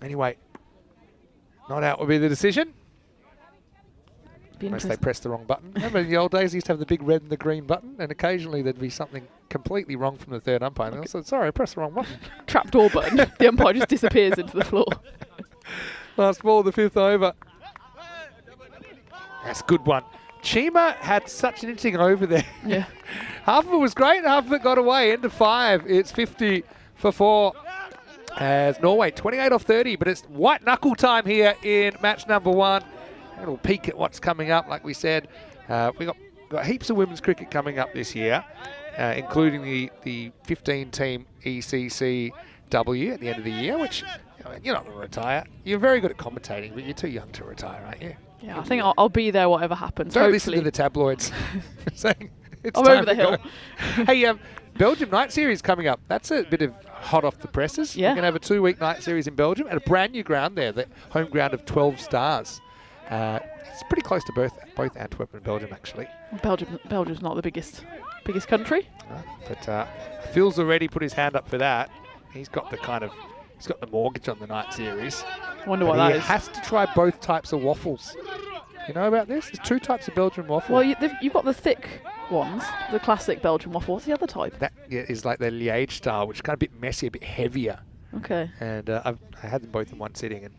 B: Anyway, not out would be the decision. Unless they press the wrong button. Remember in the old days, they used to have the big red and the green button, and occasionally there'd be something completely wrong from the third umpire. And I said, sorry, I pressed the wrong button.
D: Trapdoor button. The umpire just disappears into the floor.
B: Last ball of the 5th over. That's a good one. Chima had such an interesting over there.
D: Yeah.
B: Half of it was great, half of it got away. End of 5. It's 50 for 4. As Norway 28 off 30, but it's white knuckle time here in match number 1. It'll peek at what's coming up, like we said. We've got heaps of women's cricket coming up this year, including the 15-team ECI-W at the end of the year, which you're not going to retire. You're very good at commentating, but you're too young to retire, aren't you?
D: Yeah, I think I'll be there whatever happens.
B: Don't
D: hopefully.
B: listen to the tabloids saying it's
D: I'm
B: time
D: over the
B: to go.
D: hill.
B: Hey, Belgium night series coming up. That's a bit of hot off the presses.
D: Yeah.
B: We're going to have a 2-week night series in Belgium at a brand new ground there, the home ground of 12 Stars. It's pretty close to both Antwerp and Belgium, actually.
D: Belgium's not the biggest country.
B: But Phil's already put his hand up for that. He's got the mortgage on the night series.
D: I wonder what that
B: He
D: is.
B: has to try both types of waffles. You know about this? There's 2 types of Belgian waffle.
D: Well, you've got the thick ones, the classic Belgian waffle. What's the other type?
B: That is like the Liège style, which is kind of a bit messy, a bit heavier.
D: Okay.
B: And I had them both in one sitting, and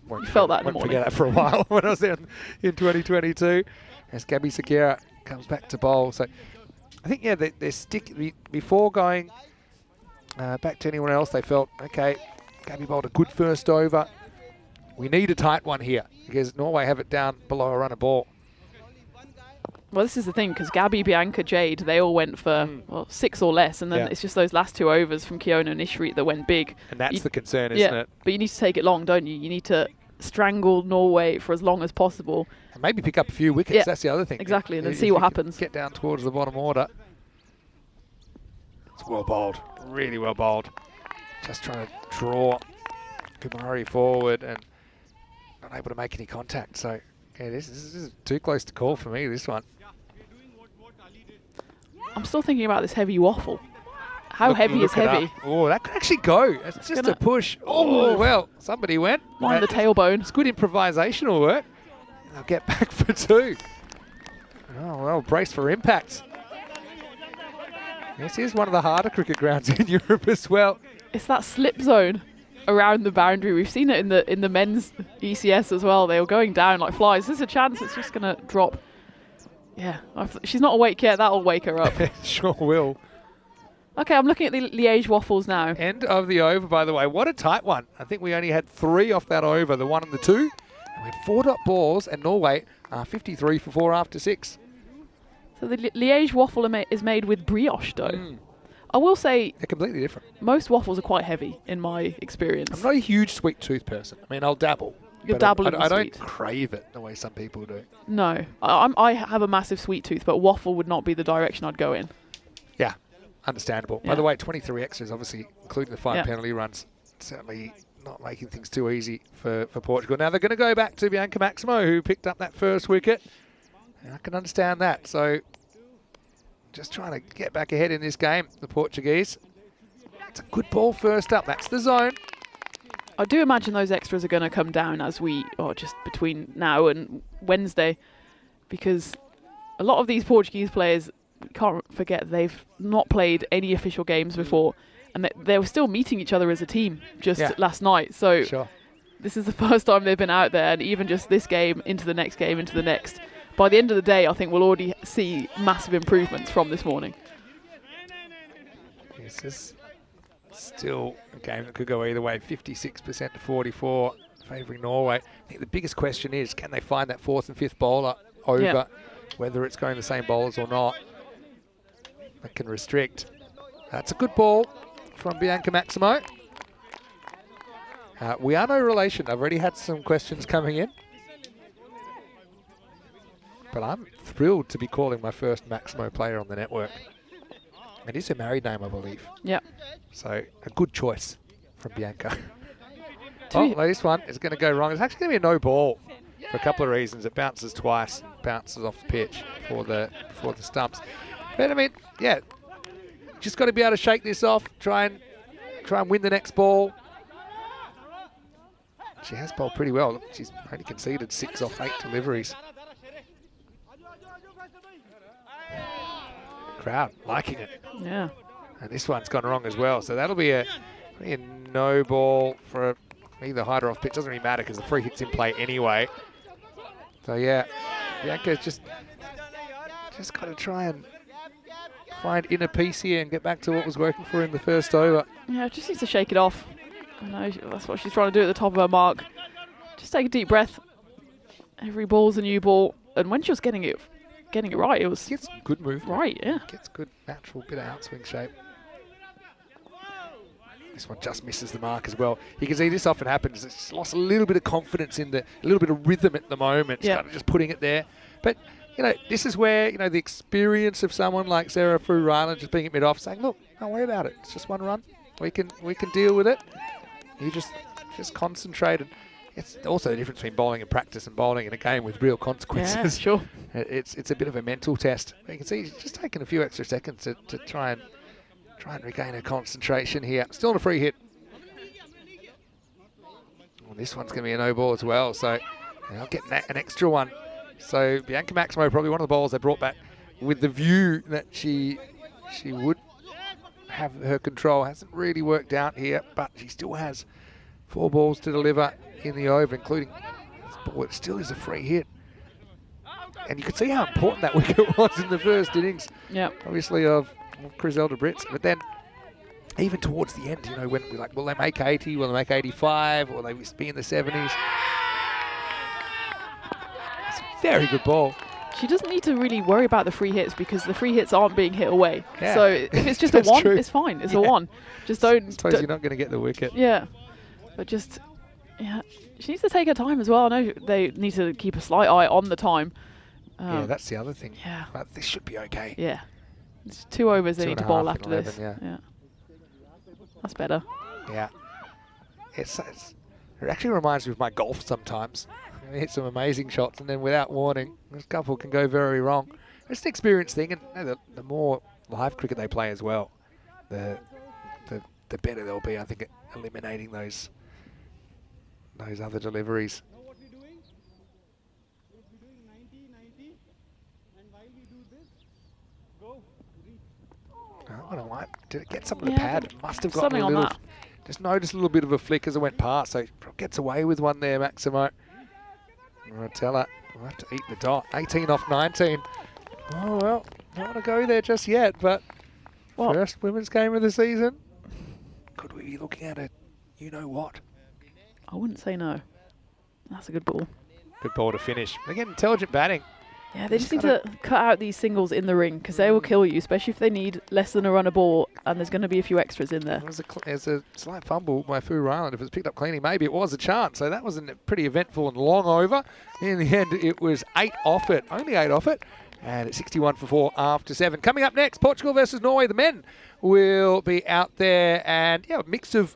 D: You felt that in the
B: won't
D: morning.
B: forget that for a while when I was there in 2022. As Gabby Sakira comes back to bowl. So I think, they're before going back to anyone else, they felt, okay, Gabby bowled a good first over. We need a tight one here because Norway have it down below a run of ball.
D: Well, this is the thing, because Gabby, Bianca, Jade, they all went for 6 or less, and then it's just those last 2 overs from Kiona and Ishrit that went big.
B: And that's the concern, isn't it?
D: But you need to take it long, don't you? You need to strangle Norway for as long as possible.
B: And maybe pick up a few wickets, that's the other thing.
D: Exactly, and then
B: If
D: see
B: you
D: what
B: can
D: happens.
B: Get down towards the bottom order. It's well bowled, really well bowled. Just trying to draw Kumari forward and not able to make any contact. So, yeah, this is too close to call for me, this one.
D: I'm still thinking about this heavy waffle. How heavy is heavy?
B: Oh, that could actually go. It's just a push. Oh, well, somebody went.
D: Mind the tailbone.
B: It's good improvisational work. They'll get back for 2. Oh, well, brace for impact. This is one of the harder cricket grounds in Europe as well.
D: It's that slip zone around the boundary. We've seen it in the men's ECS as well. They were going down like flies. There's a chance it's just going to drop. Yeah, she's not awake yet. That'll wake her up.
B: Sure will.
D: Okay, I'm looking at the Liège waffles now.
B: End of the over, by the way. What a tight one. I think we only had 3 off that over, the 1 and the 2. And we had 4 dot balls, and Norway 53 for 4 after 6.
D: So the Liège waffle is made with brioche dough. I will say
B: They're completely different.
D: most waffles are quite heavy in my experience.
B: I'm not a huge sweet tooth person. I mean, I'll dabble.
D: You'll dabble in the
B: I don't
D: sweet.
B: crave it the way some people do.
D: No, I have a massive sweet tooth, but waffle would not be the direction I'd go in.
B: Yeah, understandable. By
D: Yeah.
B: the way, 23 extras, obviously, including the 5
D: Yeah.
B: penalty runs. Certainly not making things too easy for Portugal. Now, they're going to go back to Bianca Maximo, who picked up that first wicket. And I can understand that. So, just trying to get back ahead in this game, the Portuguese. It's a good ball first up. That's the zone.
D: I do imagine those extras are going to come down just between now and Wednesday, because a lot of these Portuguese players, we can't forget, they've not played any official games before, and they were still meeting each other as a team just last night. So
B: Sure.
D: this is the first time they've been out there, and even just this game into the next game into the next. By the end of the day, I think we'll already see massive improvements from this morning.
B: This is still a game that could go either way. 56% to 44 favouring Norway. I think the biggest question is, can they find that 4th and 5th bowler over, whether it's going the same bowlers or not? That can restrict. That's a good ball from Bianca Maximo. We are no relation. I've already had some questions coming in. But I'm thrilled to be calling my first Maximo player on the network. It is her married name, I believe.
D: Yeah.
B: So a good choice from Bianca. This one is going to go wrong. It's actually going to be a no ball for a couple of reasons. It bounces twice, and bounces off the pitch before the stumps. But I mean, yeah, just got to be able to shake this off. Try and win the next ball. She has bowled pretty well. She's only conceded 6 off 8 deliveries. Crowd liking it.
D: Yeah.
B: And this one's gone wrong as well. So that'll be a no ball for either height or off pitch. Doesn't really matter because the free hit's in play anyway. So yeah, Bianca's just got to try and find inner peace here and get back to what was working for her in the first over.
D: Yeah, just needs to shake it off. I know that's what she's trying to do at the top of her mark. Just take a deep breath. Every ball's a new ball, and when she was getting it right, it was
B: Gets good movement.
D: right. Yeah.
B: Gets good natural bit of outswing shape. This one just misses the mark as well. You can see this often happens. It's lost a little bit of confidence a little bit of rhythm at the moment. It's kind of just putting it there. But, this is where, the experience of someone like Sarah Furana just being at mid-off saying, look, don't worry about it. It's just one run. We can deal with it. You just concentrated. it's also the difference between bowling in practice and bowling in a game with real consequences.
D: Yeah, sure.
B: It's a bit of a mental test. You can see he's just taking a few extra seconds to try and regain her concentration here. Still on a free hit. Well, this one's going to be a no ball as well, so they'll get an extra one. So Bianca Maximo, probably one of the bowls they brought back with the view that she would have her control. Hasn't really worked out here, but she still has 4 balls to deliver in the over, including this ball. It still is a free hit. And you could see how important that wicket was in the first innings.
D: Yeah.
B: Obviously of Griselda Brits. But then even towards the end, when we're like, will they make 80? Will they make 85? Will they be in the 70s? It's a very good ball.
D: She doesn't need to really worry about the free hits because the free hits aren't being hit away.
B: Yeah.
D: So if it's just a one, it's fine. It's a one. Just don't.
B: I suppose you're not going to get the wicket.
D: Yeah. But just, she needs to take her time as well. I know they need to keep a slight eye on the time.
B: Yeah, that's the other thing.
D: Yeah.
B: But this should be okay.
D: Yeah. It's 2 overs they need to bowl after
B: 11,
D: this.
B: yeah.
D: That's better.
B: Yeah. It actually reminds me of my golf sometimes. I hit some amazing shots and then without warning, a couple can go very wrong. It's an experience thing, and the more live cricket they play as well, the better they'll be, I think, at eliminating those other deliveries. I don't like. Did it get something to pad? It must have got
D: something
B: a
D: on
B: little.
D: that.
B: Just noticed a little bit of a flick as it went past, so gets away with one there, Maximo. I'll tell her, we'll have to eat the dot. 18 off 19. Oh, well, don't want to go there just yet, but first women's game of the season. Could we be looking at a you-know-what?
D: I wouldn't say no. That's a good ball.
B: Good ball to finish. Again, intelligent batting.
D: Yeah, they just need to cut out these singles in the ring because they will kill you, especially if they need less than a run a ball and there's going to be a few extras in there.
B: There's a slight fumble by Fu Ryland. If it was picked up cleanly, maybe it was a chance. So that was a pretty eventful and long over. In the end, it was 8 off it. Only 8 off it. And it's 61 for 4 after 7. Coming up next, Portugal versus Norway. The men will be out there, and a mix of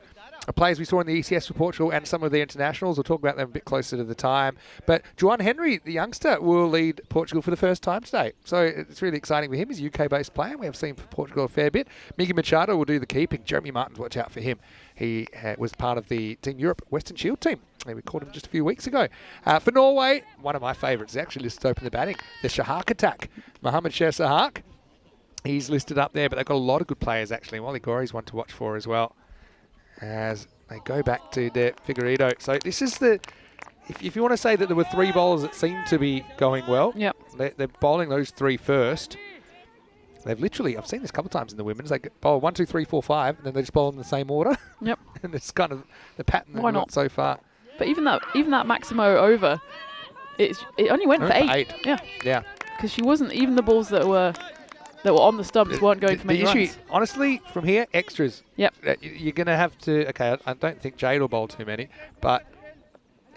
B: players we saw in the ECS for Portugal and some of the internationals. We'll talk about them a bit closer to the time. But Juan Henry, the youngster, will lead Portugal for the first time today. So it's really exciting for him. He's a UK-based player. We have seen for Portugal a fair bit. Miggy Machado will do the keeping. Jeremy Martins, watch out for him. He was part of the Team Europe Western Shield team. We called him just a few weeks ago. For Norway, one of my favourites is actually listed to open the batting. The Shahak attack. Mohamed Sher Shahak. He's listed up there, but they've got a lot of good players actually. Wally Gore's one to watch for as well, as they go back to their Figueiredo. So this is if you want to say that there were 3 bowlers that seemed to be going well, they're bowling those 3 first. They've literally, I've seen this a couple of times in the women's, they bowl 1, 2, 3, 4, 5, and then they just bowl in the same order.
D: Yep.
B: And it's kind of the pattern
D: Why
B: they've got
D: not?
B: so far.
D: But even that Maximo over, it only went for 8. Yeah.
B: Yeah.
D: Because she wasn't, even the balls that were on the stumps weren't going for many
B: issue,
D: runs.
B: honestly, from here, extras.
D: Yep.
B: You're going to have to, okay, I don't think Jade will bowl too many, but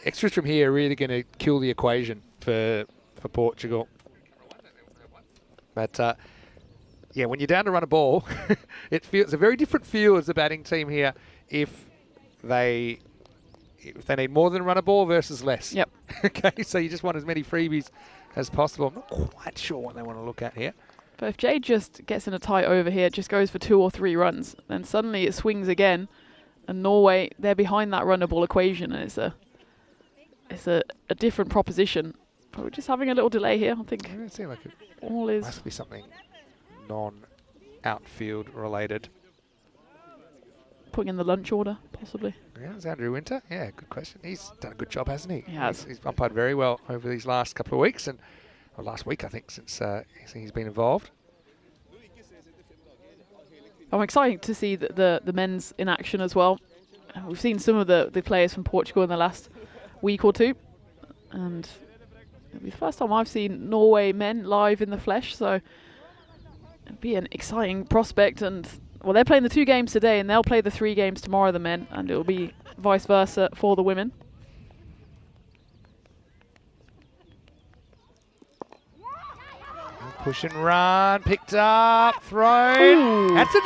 B: extras from here are really going to kill the equation for Portugal. But, when you're down to run a ball, it's a very different feel as the batting team here if they need more than run a ball versus less.
D: Yep.
B: Okay, so you just want as many freebies as possible. I'm not quite sure what they want to look at here.
D: But if Jade just gets in a tight over here, just goes for 2 or 3 runs, then suddenly it swings again, and Norway, they're behind that run-a-ball equation, and it's a different proposition. But we're just having a little delay here. I think
B: It seems like
D: all is
B: must be something non-outfield related.
D: putting in the lunch order, possibly.
B: Yeah, it's Andrew Winter. Yeah, good question. He's done a good job, hasn't he?
D: He has.
B: He's umpired very well over these last couple of weeks, and last week, I think, since he's been involved.
D: I'm excited to see the men's in action as well. We've seen some of the players from Portugal in the last week or two, and it'll be the first time I've seen Norway men live in the flesh, so it'll be an exciting prospect. And well, they're playing the 2 games today, and they'll play the 3 games tomorrow, the men, and it'll be vice versa for the women.
B: Push and run, picked up, thrown.
D: Ooh.
B: That's a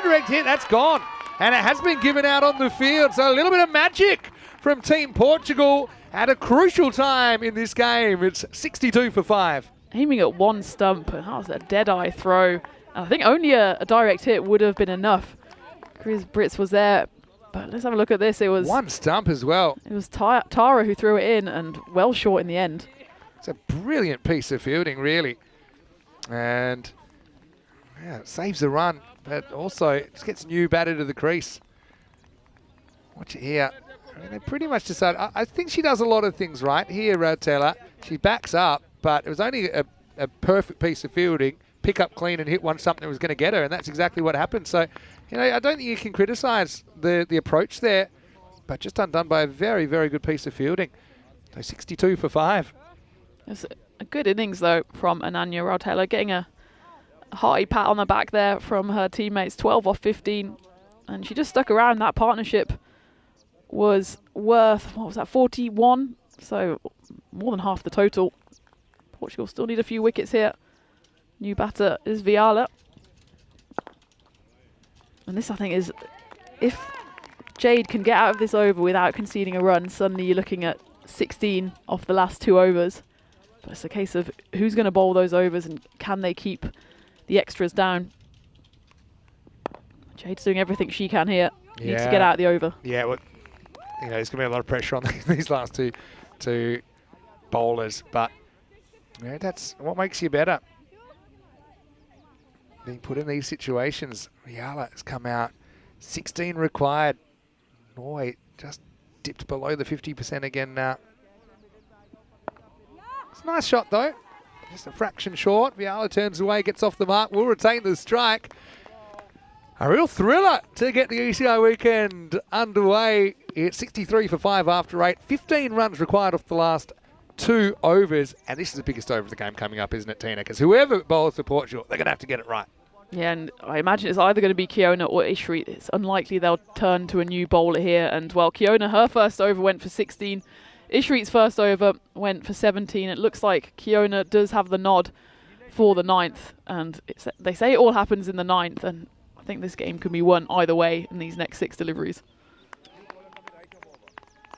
B: direct hit, that's gone. And it has been given out on the field, so a little bit of magic from Team Portugal at a crucial time in this game. It's 62 for 5.
D: Aiming at one stump, and that was a dead-eye throw. And I think only a direct hit would have been enough. Chris Brits was there, but let's have a look at this. It was
B: one stump as well.
D: It was Tara who threw it in, and well short in the end.
B: It's a brilliant piece of fielding, really. And yeah, it saves the run, but also just gets new batter to the crease. Watch it here. I mean, they pretty much decided. I think she does a lot of things right here, Taylor. She backs up, but it was only a perfect piece of fielding. Pick up clean and hit one something that was going to get her, and that's exactly what happened. So, you know, I don't think you can criticise the approach there, but just undone by a very, very good piece of fielding. So 62 for 5.
D: It's a good innings, though, from Ananya Rautela, getting a hearty pat on the back there from her teammates, 12 off 15, and she just stuck around. That partnership was worth, what was that, 41? So more than half the total. Portugal still need a few wickets here. New batter is Viala. And this, I think, is, if Jade can get out of this over without conceding a run, suddenly you're looking at 16 off the last 2 overs. But it's a case of who's going to bowl those overs and can they keep the extras down. Jade's doing everything she can here. Needs to get out of the over.
B: Yeah, well, you know, there's going to be a lot of pressure on these last two bowlers, but you know, that's what makes you better. Being put in these situations. Viala has come out 16 required. Norway just dipped below the 50% again now. It's a nice shot though. Just a fraction short. Viala turns away, gets off the mark, will retain the strike. A real thriller to get the ECI weekend underway. It's 63 for 5 after 8. 15 runs required off the last 2 overs. And this is the biggest over of the game coming up, isn't it, Tina? Because whoever bowls for Portugal, they're going to have to get it right. Yeah,
D: and I imagine it's either going to be Kiona or Ishri. It's unlikely they'll turn to a new bowler here. And, well, Kiona, her first over went for 16. Ishri's first over went for 17. It looks like Kiona does have the nod for the 9th. And they say it all happens in the 9th. And I think this game can be won either way in these next 6 deliveries.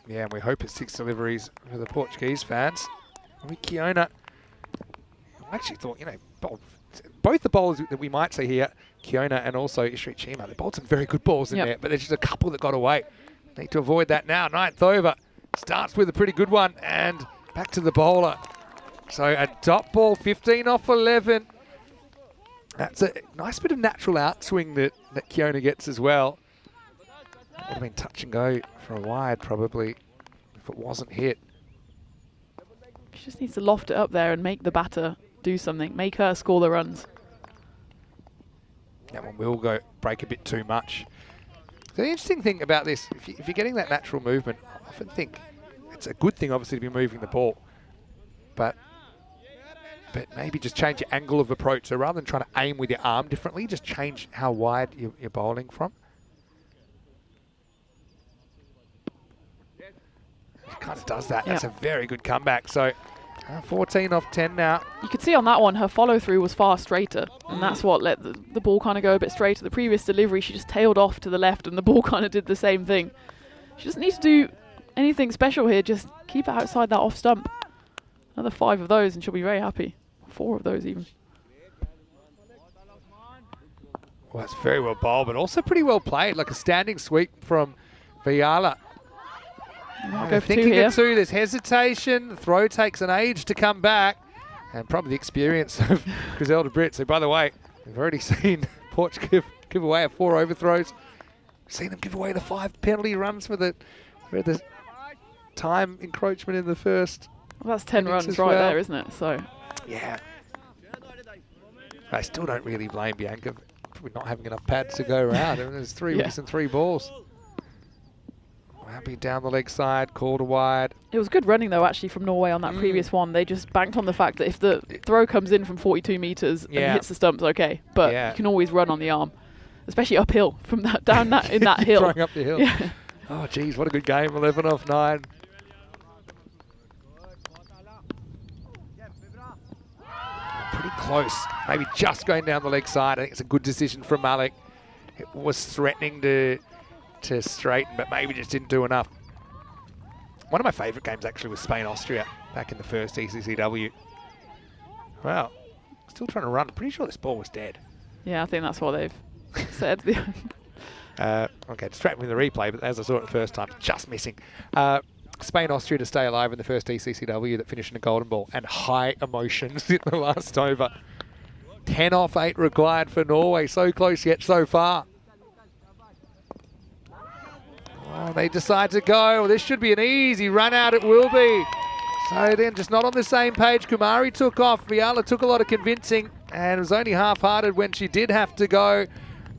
B: Yeah, and we hope it's 6 deliveries for the Portuguese fans. I mean, Kiona, I actually thought, you know, both the bowlers that we might see here, Kiona and also Ishri Chima, they bowled some very good balls in there, but there's just a couple that got away. Need to avoid that now. 9th over. Starts with a pretty good one, and back to the bowler. So a dot ball, 15 off 11. That's a nice bit of natural outswing that Kiona gets as well. Would have been touch and go for a wide probably if it wasn't hit.
D: She just needs to loft it up there and make the batter do something, make her score the runs.
B: That one will go break a bit too much. The interesting thing about this, if you're getting that natural movement, I often think it's a good thing obviously to be moving the ball, but maybe just change your angle of approach. So rather than trying to aim with your arm differently, just change how wide you're bowling from. It kind of does that. That's a very good comeback. So 14 off 10 now.
D: You could see on that one her follow through was far straighter, and that's what let the ball kind of go a bit straighter. The previous delivery she just tailed off to the left and the ball kind of did the same thing. She doesn't need to do anything special here, just keep it outside that off stump. Another 5 of those and she'll be very happy. 4 of those even.
B: Well, that's very well bowled, but also pretty well played, like a standing sweep from Viala.
D: Go for
B: thinking
D: 2 here.
B: of 2, there's hesitation. The throw takes an age to come back, and probably the experience of Griselda Britt. So, by the way, we've already seen Portugal give away 4 overthrows. We've seen them give away the 5 penalty runs for the time encroachment in the first.
D: Well, that's 10 runs right there, isn't it? So,
B: yeah. I still don't really blame Bianca for not having enough pads to go around. I mean, there's 3 wickets and 3 balls. Happy down the leg side, called a wide.
D: It was good running though actually from Norway on that previous one. They just banked on the fact that if the throw comes in from 42 metres and hits the stumps, okay, but you can always run on the arm, especially uphill from that in that hill.
B: Throwing up the hill. Yeah. Oh geez, what a good game. 11 off 9. Pretty close. Maybe just going down the leg side. I think it's a good decision from Malik. It was threatening to straighten, but maybe just didn't do enough. one of my favourite games actually was Spain-Austria back in the first ECI-W. Wow, still trying to run. Pretty sure this ball was dead.
D: Yeah, I think that's what they've said.
B: Okay, distract me with the replay, but as I saw it the first time, just missing. Spain-Austria to stay alive in the first ECI-W that finished in a golden ball, and high emotions in the last over. 10 off 8 required for Norway. So close yet so far. Oh, they decide to go. Well, this should be an easy run out. It will be. So then just not on the same page. Kumari took off. Viala took a lot of convincing and it was only half-hearted when she did have to go.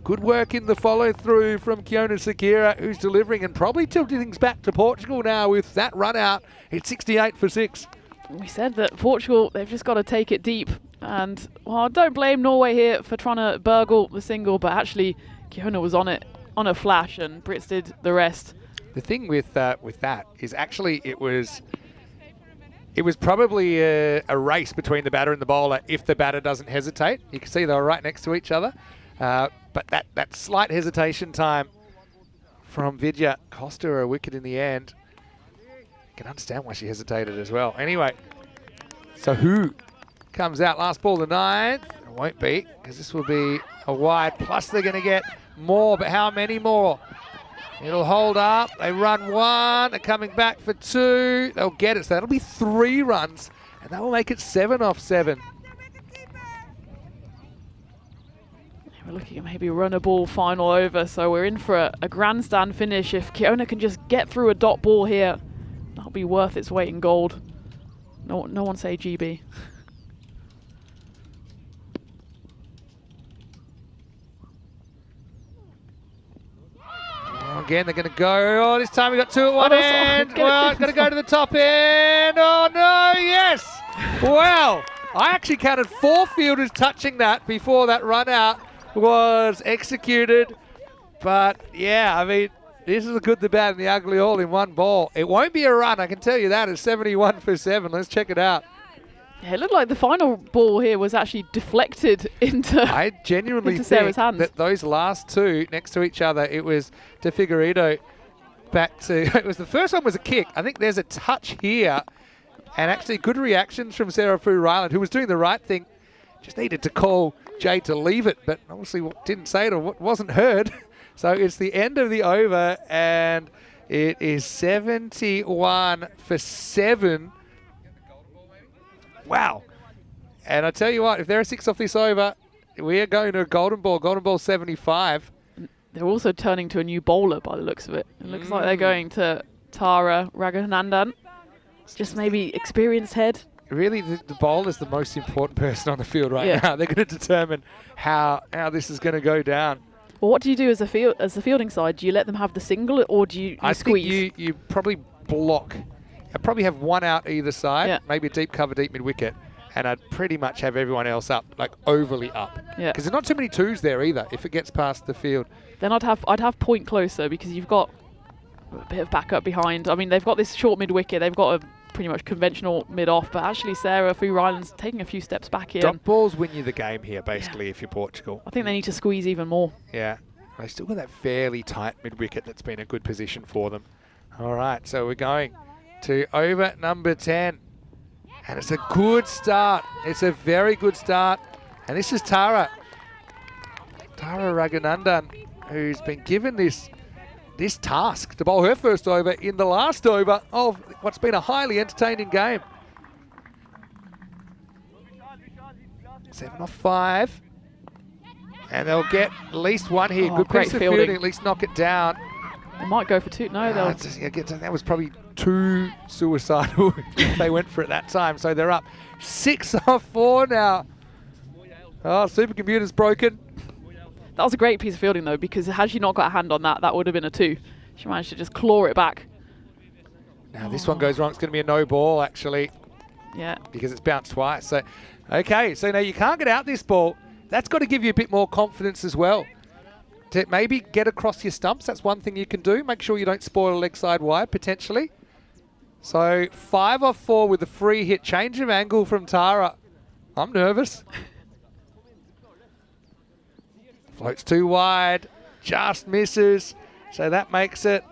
B: Good work in the follow-through from Kiona Sakira, who's delivering and probably tilting things back to Portugal now with that run out. It's 68 for 6.
D: We said that Portugal, they've just got to take it deep. And, well, don't blame Norway here for trying to burgle the single, but actually Kiona was on it on a flash and Brits did the rest.
B: The thing with that is actually it was probably a race between the batter and the bowler if the batter doesn't hesitate. You can see they were right next to each other. But that slight hesitation time from Vidya cost her a wicket in the end. You can understand why she hesitated as well. Anyway, so who comes out last ball the 9th? It won't be, because this will be a wide. Plus they're going to get more, but how many more? It'll hold up. They run 1. They're coming back for 2. They'll get it. So that'll be 3 runs, and that will make it 7 off 7.
D: We're looking at maybe run a ball final over, so we're in for a grandstand finish. If Kiona can just get through a dot ball here, that'll be worth its weight in gold. No one say GB.
B: Again, they're going to go. Oh, this time we got 2 at one end. Well, going to go to the top end. Oh, no, yes. Well, I actually counted 4 fielders touching that before that run out was executed. But, yeah, I mean, this is the good, the bad, and the ugly all in one ball. It won't be a run, I can tell you that. It's 71 for 7. Let's check it out.
D: Yeah, it looked like the final ball here was actually deflected into
B: I genuinely
D: into
B: think
D: Sarah's hands.
B: that those last 2 next to each other, it was to Figueiredo back to, it was the first one was a kick. I think there's a touch here and actually good reactions from Sarah Fu Ryland, who was doing the right thing. Just needed to call Jay to leave it, but obviously didn't say it or wasn't heard. So it's the end of the over and it is 71 for 7. Wow. And I tell you what, if there are 6 off this over, we are going to a golden ball 75.
D: They're also turning to a new bowler by the looks of it. It looks like they're going to Tara Raghunandan. Just maybe experienced head.
B: Really, the bowler is the most important person on the field right now. They're going to determine how this is going to go down.
D: Well, what do you do as the fielding side? Do you let them have the single or do you squeeze?
B: I think you probably block. I'd probably have 1 out either side, maybe a deep cover, deep mid-wicket, and I'd pretty much have everyone else up, like overly up.
D: Yeah.
B: Because there's not too many 2s there either, if it gets past the field.
D: Then I'd have point closer because you've got a bit of backup behind. I mean, they've got this short mid-wicket, they've got a pretty much conventional mid-off, but actually Sarah Fu Ryland's taking a few steps back here.
B: Dot balls win you the game here, basically, if you're Portugal.
D: I think they need to squeeze even more.
B: Yeah. They still got that fairly tight mid-wicket that's been a good position for them. All right, so we're going to over number 10. And it's a good start. It's a very good start. And this is Tara Raghunandan, who's been given this task to bowl her first over in the last over of what's been a highly entertaining game. 7 off 5. And they'll get at least 1 here.
D: Oh,
B: good
D: great
B: piece of
D: fielding.
B: fielding, at least knock it down.
D: They might go for 2. No, they'll...
B: That was probably too suicidal if they went for it that time. So they're up 6 off 4 now. Oh, supercomputer's broken.
D: That was a great piece of fielding though, because had she not got a hand on that, that would have been a 2. She managed to just claw it back.
B: Now this one goes wrong. It's going to be a no ball actually.
D: Yeah.
B: Because it's bounced twice. So, okay, so now you can't get out this ball. That's got to give you a bit more confidence as well. To maybe get across your stumps. That's one thing you can do. Make sure you don't spoil a leg side wide potentially. So 5 off 4 with a free hit. Change of angle from Tara. I'm nervous. Floats too wide. Just misses. So that makes it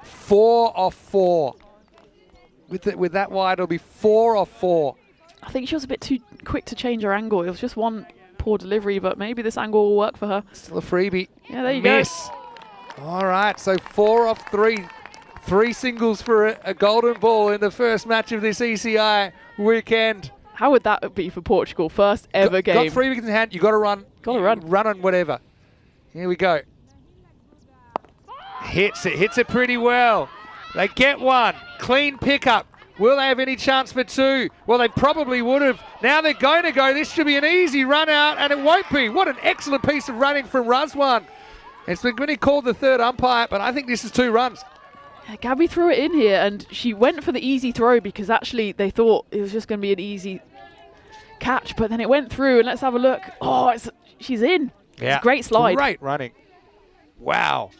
B: 4 off 4. with that wide, it'll be 4 off 4.
D: I think she was a bit too quick to change her angle. It was just one poor delivery, but maybe this angle will work for her.
B: Still a freebie.
D: Yeah, there you
B: Miss. All right, so 4 off 3. 3 singles for a golden ball in the first match of this ECI weekend.
D: How would that be for Portugal? First ever game.
B: Got freebies in hand. You got to run.
D: Got to run.
B: Run on whatever. Here we go. Hits it pretty well. They get one. Clean pickup. Will they have any chance for 2? Well, they probably would have. Now they're going to go. This should be an easy run out, and it won't be. What an excellent piece of running from Razwan. It's been when he called the third umpire, but I think this is 2 runs.
D: Yeah, Gabby threw it in here, and she went for the easy throw because actually they thought it was just going to be an easy catch, but then it went through, and let's have a look. Oh, she's in.
B: Yeah.
D: It's a great slide.
B: Great running. Wow.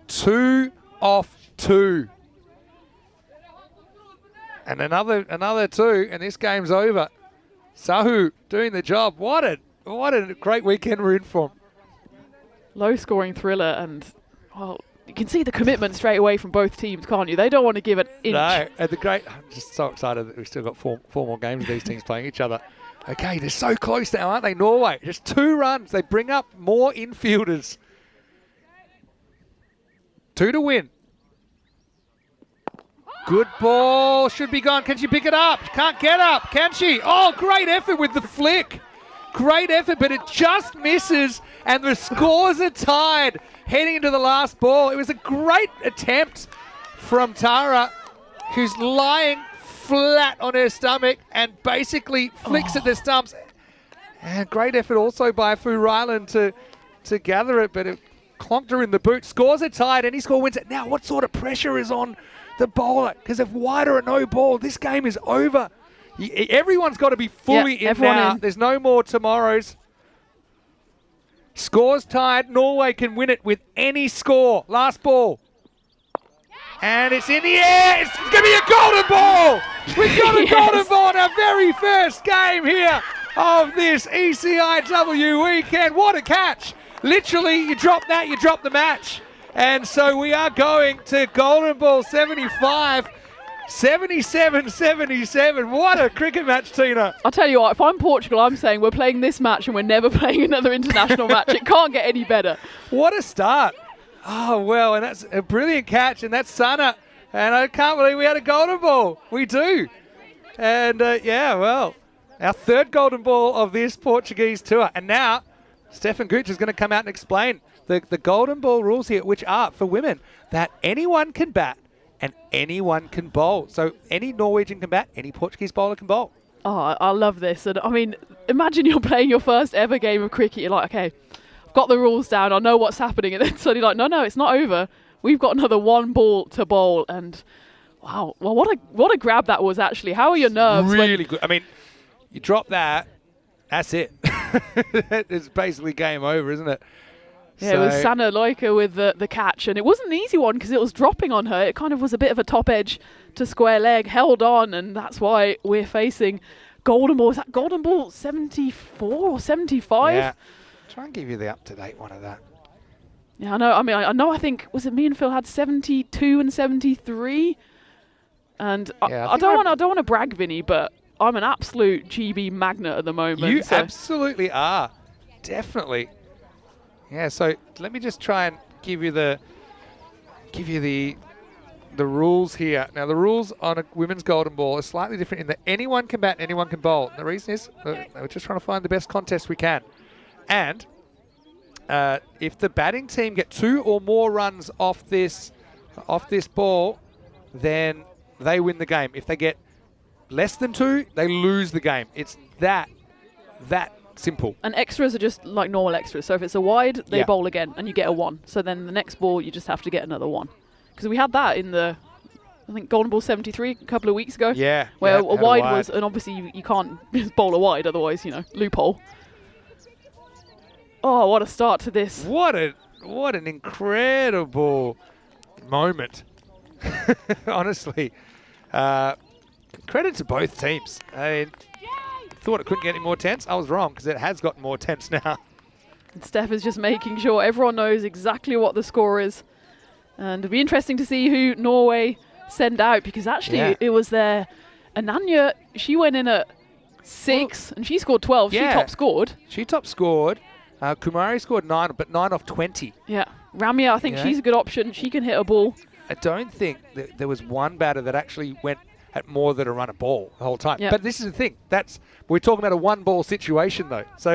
B: 2 off 2. And another 2, and this game's over. Sahu doing the job. What a great weekend we're in for.
D: Low scoring thriller, and well, you can see the commitment straight away from both teams, can't you? They don't want to give an inch.
B: No, and I'm just so excited that we've still got four more games of these teams playing each other. Okay, they're so close now, aren't they? Norway, just 2 runs. They bring up more infielders. 2 to win. Good ball, should be gone. Can she pick it up? Can't get up, can she? Oh, great effort with the flick. Great effort, but it just misses, and the scores are tied heading into the last ball. It was a great attempt from Tara, who's lying flat on her stomach and basically flicks at the stumps. And great effort also by Fu Ryland to gather it, but it clonked her in the boot. Scores are tied, any score wins it. Now, what sort of pressure is on the bowler? Because if wide or no ball, this game is over. Everyone's got to be fully in now. There's no more tomorrows. Scores tied. Norway can win it with any score. Last ball. And it's in the air. It's going to be a golden ball. We've got a golden ball in our very first game here of this ECI-W weekend. What a catch. Literally, you drop that, you drop the match. And so we are going to golden ball 75. 77-77. What a cricket match, Tina.
D: I'll tell you what, if I'm Portugal, I'm saying we're playing this match and we're never playing another international match. It can't get any better.
B: What a start. Oh, well, and that's a brilliant catch, and that's Sana. And I can't believe we had a golden ball. We do. And, yeah, well, our 3rd golden ball of this Portuguese tour. And now, Stefan Gooch is going to come out and explain the golden ball rules here, which are, for women, that anyone can bat and anyone can bowl. So any Norwegian can bat, any Portuguese bowler can bowl.
D: Oh, I love this. And I mean, imagine you're playing your first ever game of cricket. You're like, okay, I've got the rules down. I know what's happening. And then suddenly like, no, it's not over. We've got another 1 ball to bowl. And wow, well, what a grab that was actually. How are your nerves?
B: Really good. I mean, you drop that, that's it. It's basically game over, isn't it?
D: Yeah, it was Sana Loika with the catch, and it wasn't an easy one because it was dropping on her. It kind of was a bit of a top edge to square leg, held on, and that's why we're facing golden ball. Is that golden ball 74 or 75?
B: Yeah. Try and give you the up-to-date one of that.
D: Yeah, I know. I mean, I know. I think, was it me and Phil had 72 and 73? And
B: yeah,
D: I don't want to brag, Vinny, but I'm an absolute GB magnet at the moment.
B: You absolutely are. Definitely. Yeah, so let me just try and give you the rules here. Now, the rules on a women's golden ball are slightly different in that anyone can bat and anyone can bowl. And the reason is we're just trying to find the best contest we can. And if the batting team get 2 or more runs off this ball, then they win the game. If they get less than 2, they lose the game. It's that simple.
D: And extras are just like normal extras. So if it's a wide, they bowl again and you get a 1. So then the next ball, you just have to get another 1. Because we had that in I think golden ball 73 a couple of weeks ago.
B: Yeah.
D: Where a wide was, and obviously you can't just bowl a wide, otherwise, loophole. Oh, what a start to this.
B: What an incredible moment. Honestly. Credit to both teams. I mean, thought it couldn't get any more tense. I was wrong, because it has gotten more tense now.
D: And Steph is just making sure everyone knows exactly what the score is. And it'll be interesting to see who Norway send out, because actually it was there. Ananya, she went in at 6 and she scored 12.
B: Yeah.
D: She top scored.
B: She top scored. Kumari scored 9, but 9 off 20.
D: Yeah. Ramya, I think she's a good option. She can hit a ball.
B: I don't think that there was one batter that actually went at more than a run a ball the whole time.
D: Yep.
B: But this is the thing. We're talking about a one-ball situation, though. So,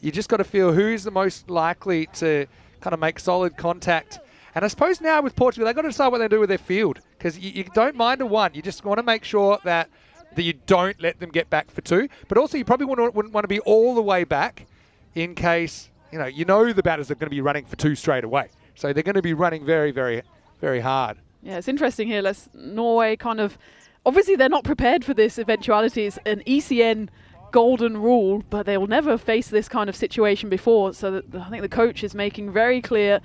B: you just got to feel who's the most likely to kind of make solid contact. And I suppose now with Portugal, they've got to decide what they do with their field, because you don't mind a 1. You just want to make sure that you don't let them get back for 2. But also you probably wouldn't want to be all the way back in case, the batters are going to be running for 2 straight away. So they're going to be running very, very, very hard.
D: Yeah, it's interesting here. Norway kind of, obviously they're not prepared for this eventuality. It's an ECN golden rule, but they will never face this kind of situation before. So I think the coach is making very clear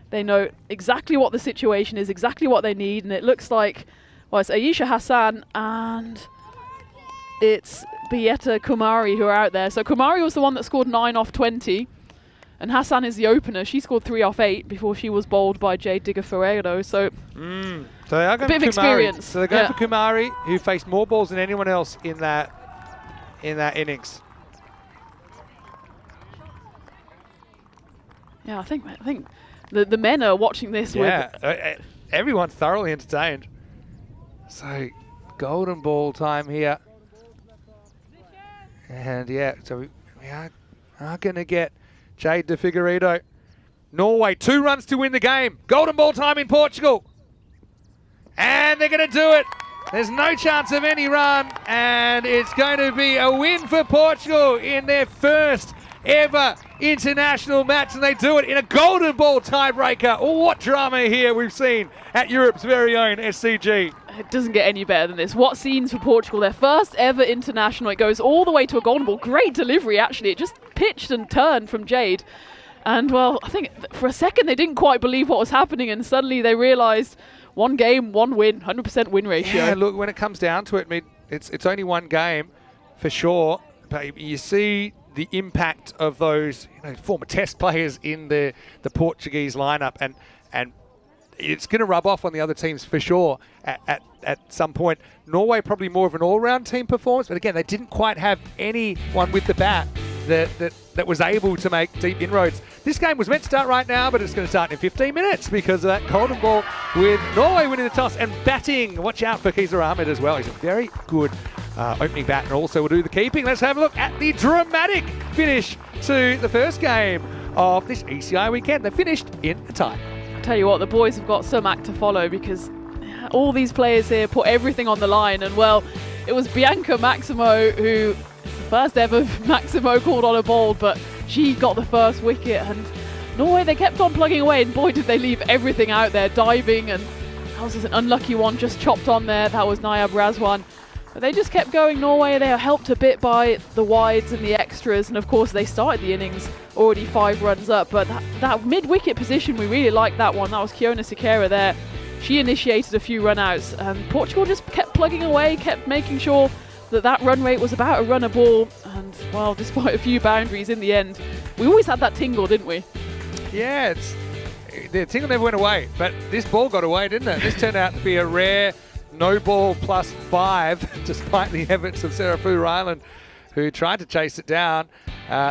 D: they know exactly what the situation is, exactly what they need. And it looks like, it's Ayesha Hassan and it's Bieta Kumari who are out there. So Kumari was the one that scored 9 off 20. And Hassan is the opener. She scored 3 off 8 before she was bowled by Jade Digger-Ferreiro. So,
B: so they are going
D: a bit of experience.
B: So they're going for Kumari, who faced more balls than anyone else in that innings.
D: Yeah, I think the men are watching this with...
B: Everyone's thoroughly entertained. So, golden ball time here. And so we are going to get Jade de Figueiredo. Norway, 2 runs to win the game. Golden ball time in Portugal. And they're going to do it. There's no chance of any run. And it's going to be a win for Portugal in their first ever international match. And they do it in a golden ball tiebreaker. Oh, what drama here we've seen at Europe's very own SCG.
D: It doesn't get any better than this. What scenes for Portugal? Their first ever international. It goes all the way to a golden ball. Great delivery, actually. It just pitched and turned from Jade. And, I think for a second they didn't quite believe what was happening, and suddenly they realised 1 game, 1 win, 100% win ratio.
B: Yeah, look, when it comes down to it, it's only 1 game for sure. But you see the impact of those former Test players in the Portuguese lineup, and it's going to rub off on the other teams for sure at some point. Norway probably more of an all-round team performance, but again, they didn't quite have anyone with the bat that was able to make deep inroads. This game was meant to start right now, but it's going to start in 15 minutes because of that golden ball, with Norway winning the toss and batting. Watch out for Keezer Ahmed as well. He's a very good opening bat, and also will do the keeping. Let's have a look at the dramatic finish to the first game of this ECI weekend. They finished in a tie.
D: Tell you what, the boys have got some act to follow, because all these players here put everything on the line. And it was Bianca Maximo who is the first ever Maximo called on a ball, but she got the first wicket. And Norway, they kept on plugging away, and boy did they leave everything out there, diving, and that was an unlucky one just chopped on there. That was Nayab Razwan. But they just kept going. Norway, they are helped a bit by the wides and the extras, and of course they started the innings already 5 runs up. But that mid-wicket position, we really liked that one. That was Kiona Sikera there. She initiated a few run-outs, and Portugal just kept plugging away, kept making sure that run rate was about a run a ball. And, despite a few boundaries in the end, we always had that tingle, didn't we?
B: Yeah, the tingle never went away, but this ball got away, didn't it? This turned out to be a rare no ball +5, despite the efforts of Sarah Fu-Ryland, who tried to chase it down.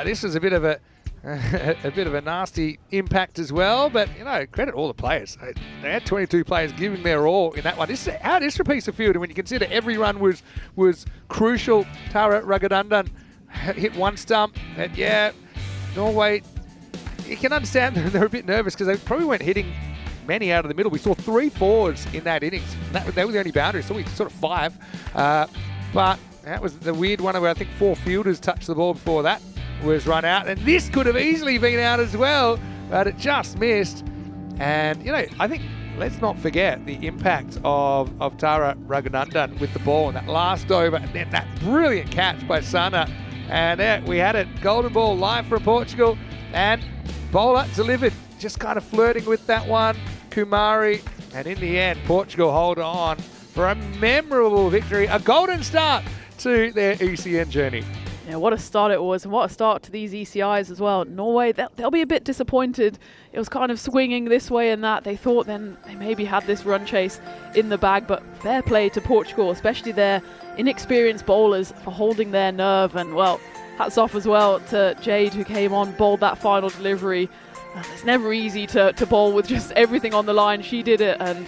B: This was a bit of a nasty impact as well, but credit all the players. They had 22 players giving their all in that one. This is how this piece of field, and when you consider every run was crucial. Tara Raghunandan hit 1 stump, and Norway, you can understand they're a bit nervous because they probably weren't hitting many out of the middle. We saw 3 fours in that innings. They were the only boundaries, so we sort of 5. But that was the weird one where I think 4 fielders touched the ball before that was run out. And this could have easily been out as well, but it just missed. And, I think let's not forget the impact of Tara Raghunandan with the ball in that last over, and then that brilliant catch by Sana. And there we had it. Golden ball live for Portugal, and bowler delivered, just kind of flirting with that one, Kumari, and in the end, Portugal hold on for a memorable victory, a golden start to their ECN journey.
D: Yeah, what a start it was, and what a start to these ECIs as well. Norway, they'll be a bit disappointed. It was kind of swinging this way and that. They thought then they maybe had this run chase in the bag, but fair play to Portugal, especially their inexperienced bowlers for holding their nerve. And, well, hats off as well to Jade, who came on, bowled that final delivery. And it's never easy to bowl with just everything on the line. She did it, and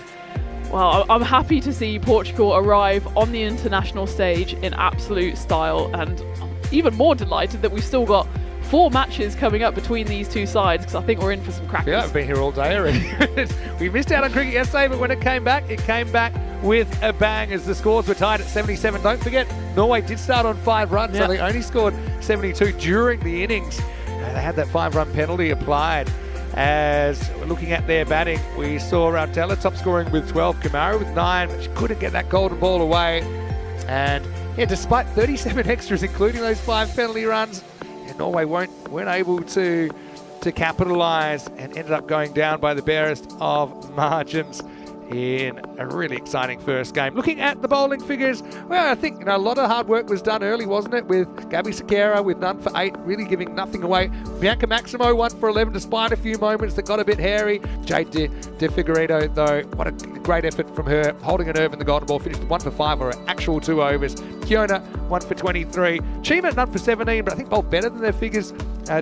D: well, I'm happy to see Portugal arrive on the international stage in absolute style, and even more delighted that we've still got 4 matches coming up between these two sides, because I think we're in for some crackers.
B: Yeah, I've been here all day already. We missed out on cricket yesterday, but when it came back with a bang as the scores were tied at 77. Don't forget, Norway did start on 5 runs, so they only scored 72 during the innings. And they had that 5-run penalty applied. As we're looking at their batting, we saw Rautela top scoring with 12, Kamara with 9, but she couldn't get that golden ball away. And yeah, despite 37 extras, including those 5 penalty runs, Norway weren't able to capitalise and ended up going down by the barest of margins in a really exciting first game. Looking at the bowling figures, well, I think a lot of hard work was done early, wasn't it? With Gabby Sakara with none for 8, really giving nothing away. Bianca Maximo 1 for 11, despite a few moments that got a bit hairy. Jade De Figueiredo, though, what a great effort from her, holding a nerve in the golden ball, finished 1 for 5 or an actual 2 overs. Kiona 1 for 23. Chima none for 17, but I think bowled better than their figures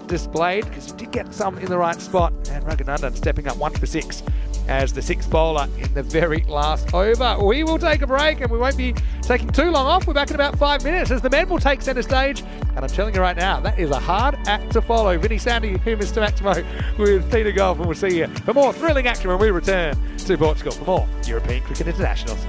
B: displayed, because you did get some in the right spot. And Raghunandan stepping up 1 for 6 as the 6th bowler in the very last over. We will take a break, and we won't be taking too long off. We're back in about 5 minutes as the men will take centre stage. And I'm telling you right now, that is a hard act to follow. Vinny Sandy, Mr. Maximo with Peter Golf, and we'll see you for more thrilling action when we return to Portugal for more European Cricket Internationals.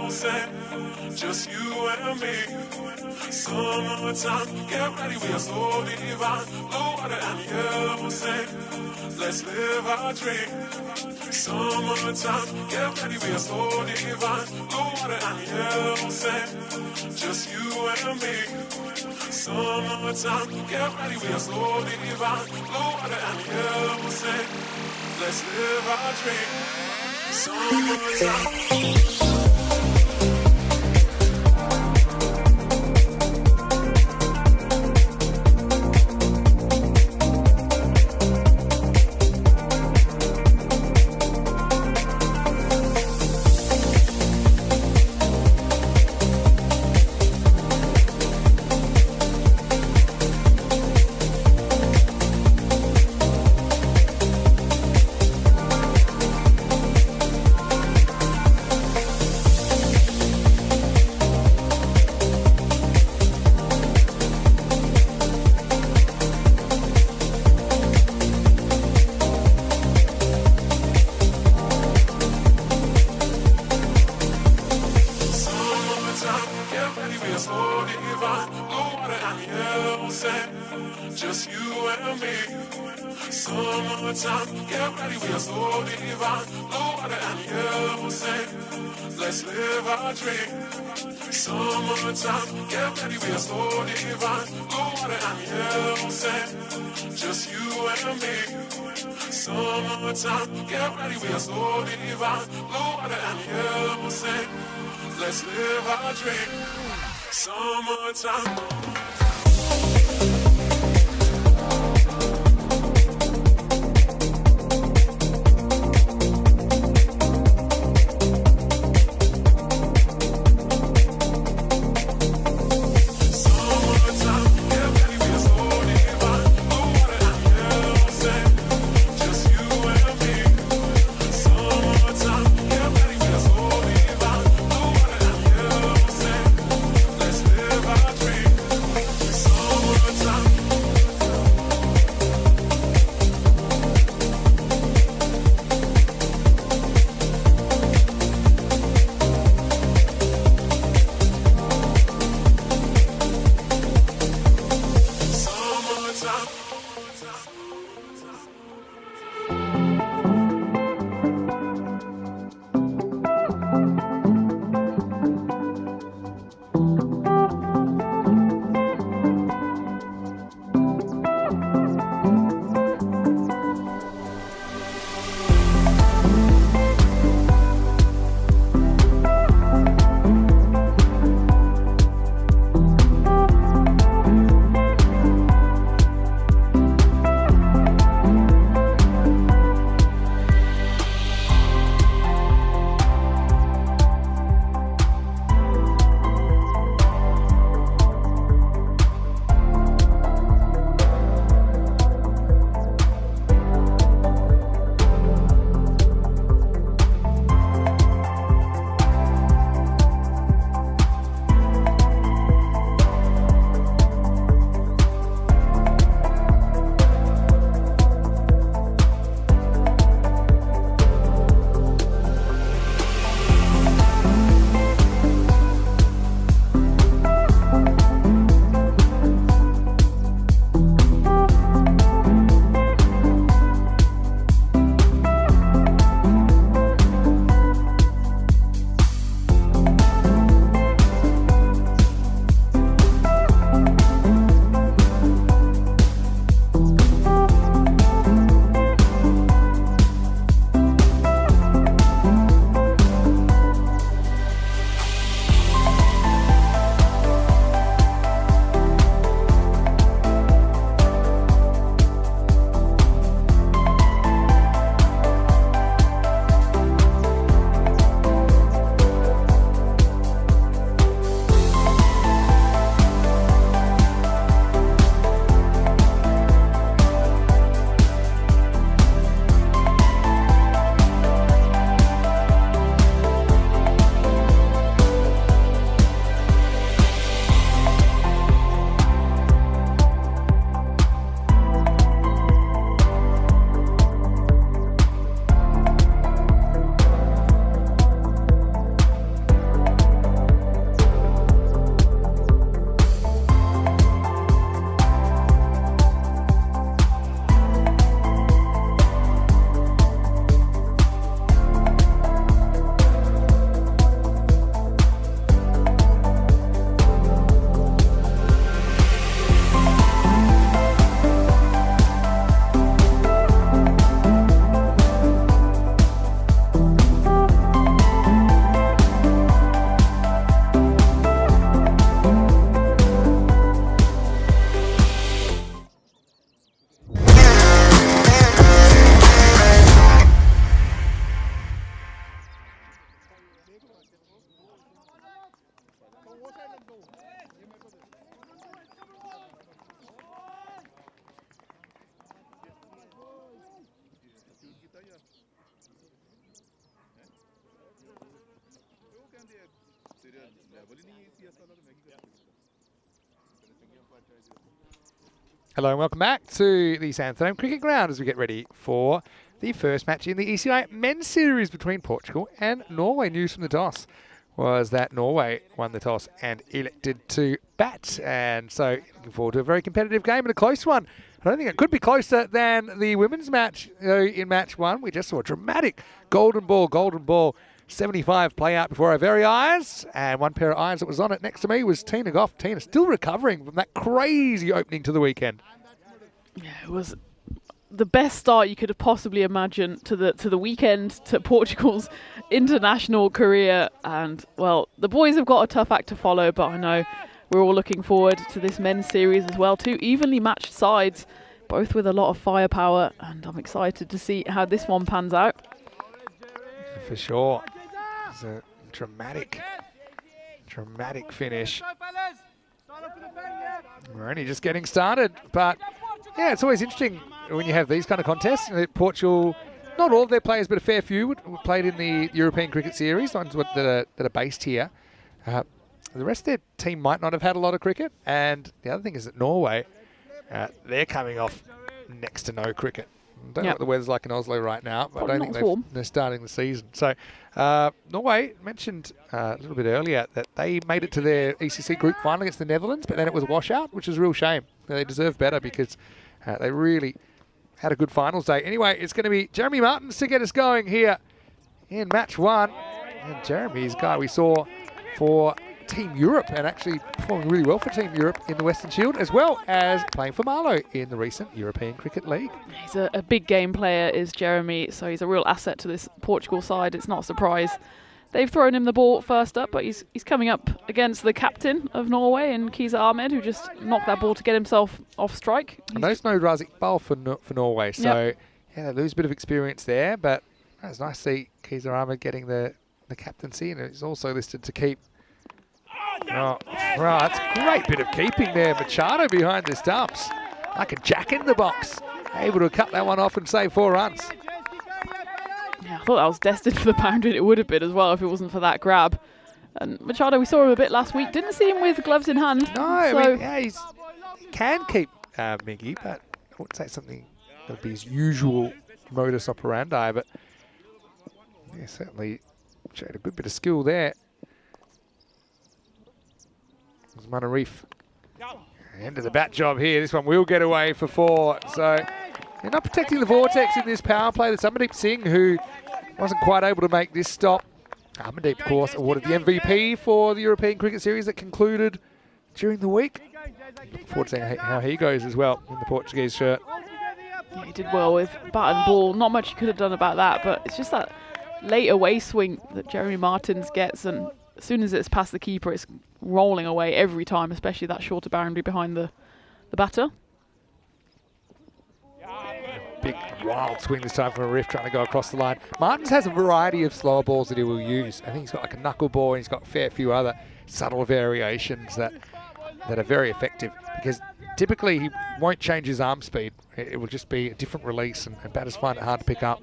E: yellow sand, just you and me. Summertime, get ready, we are so divine. Blue water and yellow sand, let's live our dream. Summertime, get ready, we are so divine. Blue water and yellow sand, just you and me. Summertime, get ready, we are so divine. Blue water and yellow sand, let's live our dream. Summertime. Just you and me. Summertime, get ready, we are so divine. Blue water and yellow sand, let's live our dream. Summertime, get ready, we are so divine. Blue water and yellow sand, just you and me. Summertime, get ready, we are so divine. Blue water and yellow sand, let's live our dream. Summertime.
B: Hello and welcome back to the Sandstone Cricket Ground as we get ready for the first match in the ECI Men's Series between Portugal and Norway. News from the toss was that Norway won the toss and elected to bat, and so looking forward to a very competitive game and a close one. I don't think it could be closer than the women's match. In match one, we just saw a dramatic golden ball 75 play out before our very eyes, and one pair of eyes that was on it next to me was Tina Goff. Tina still recovering from that crazy opening to the weekend.
D: Yeah, it was the best start you could have possibly imagined to the weekend, to Portugal's international career. And well, the boys have got a tough act to follow, but I know we're all looking forward to this men's series as well. Two evenly matched sides, both with a lot of firepower, and I'm excited to see how this one pans out.
B: For sure. It's a dramatic finish. We're only just getting started, but yeah, it's always interesting when you have these kind of contests. Portugal, not all of their players, but a fair few played in the European Cricket Series, ones that are based here. The rest of their team might not have had a lot of cricket, and the other thing is that Norway, they're coming off next to no cricket. I don't know what the weather's like in Oslo right now, but I don't think they're starting the season. So Norway mentioned a little bit earlier that they made it to their ECC group final against the Netherlands, but then it was a washout, which is a real shame. They deserve better because they really had a good finals day. Anyway, it's going to be Jeremy Martins to get us going here in match one. And Jeremy's guy we saw for Team Europe, and actually performing really well for Team Europe in the Western Shield, as well as playing for Marlow in the recent European Cricket League.
D: He's a big game player, is Jeremy, so he's a real asset to this Portugal side. It's not a surprise they've thrown him the ball first up, but he's coming up against the captain of Norway in Kisa Ahmed, who just knocked that ball to get himself off strike.
B: And there's no Razik Bal for Norway, so yeah, they lose a bit of experience there, but it's nice to see Kisa Ahmed getting the captaincy, and it's also listed to keep. Oh, right, that's a great bit of keeping there. Machado behind the stumps, like a jack in the box, able to cut that one off and save 4 runs.
D: Yeah, I thought that was destined for the boundary, and it would have been as well if it wasn't for that grab. And Machado, we saw him a bit last week. Didn't see him with gloves in hand.
B: No, I mean, yeah, he can keep Miggy, but I wouldn't say something that would be his usual modus operandi. But yeah, certainly showed a good bit of skill there. Munarif. End of the bat job here. This one will get away for 4. So they're not protecting the vortex in this power play. There's Amandeep Singh, who wasn't quite able to make this stop. Amandeep, of course, awarded the MVP for the European Cricket Series that concluded during the week. Looking forward to seeing how he goes as well in the Portuguese shirt.
D: Yeah, he did well with bat and ball. Not much he could have done about that, but it's just that late away swing that Jeremy Martins gets, and as soon as it's past the keeper, it's rolling away every time, especially that shorter boundary behind the batter.
B: Big wild swing this time from a riff trying to go across the line. Martins has a variety of slower balls that he will use. I think he's got like a knuckleball, and he's got a fair few other subtle variations that are very effective, because typically he won't change his arm speed. It will just be a different release, and batters find it hard to pick up.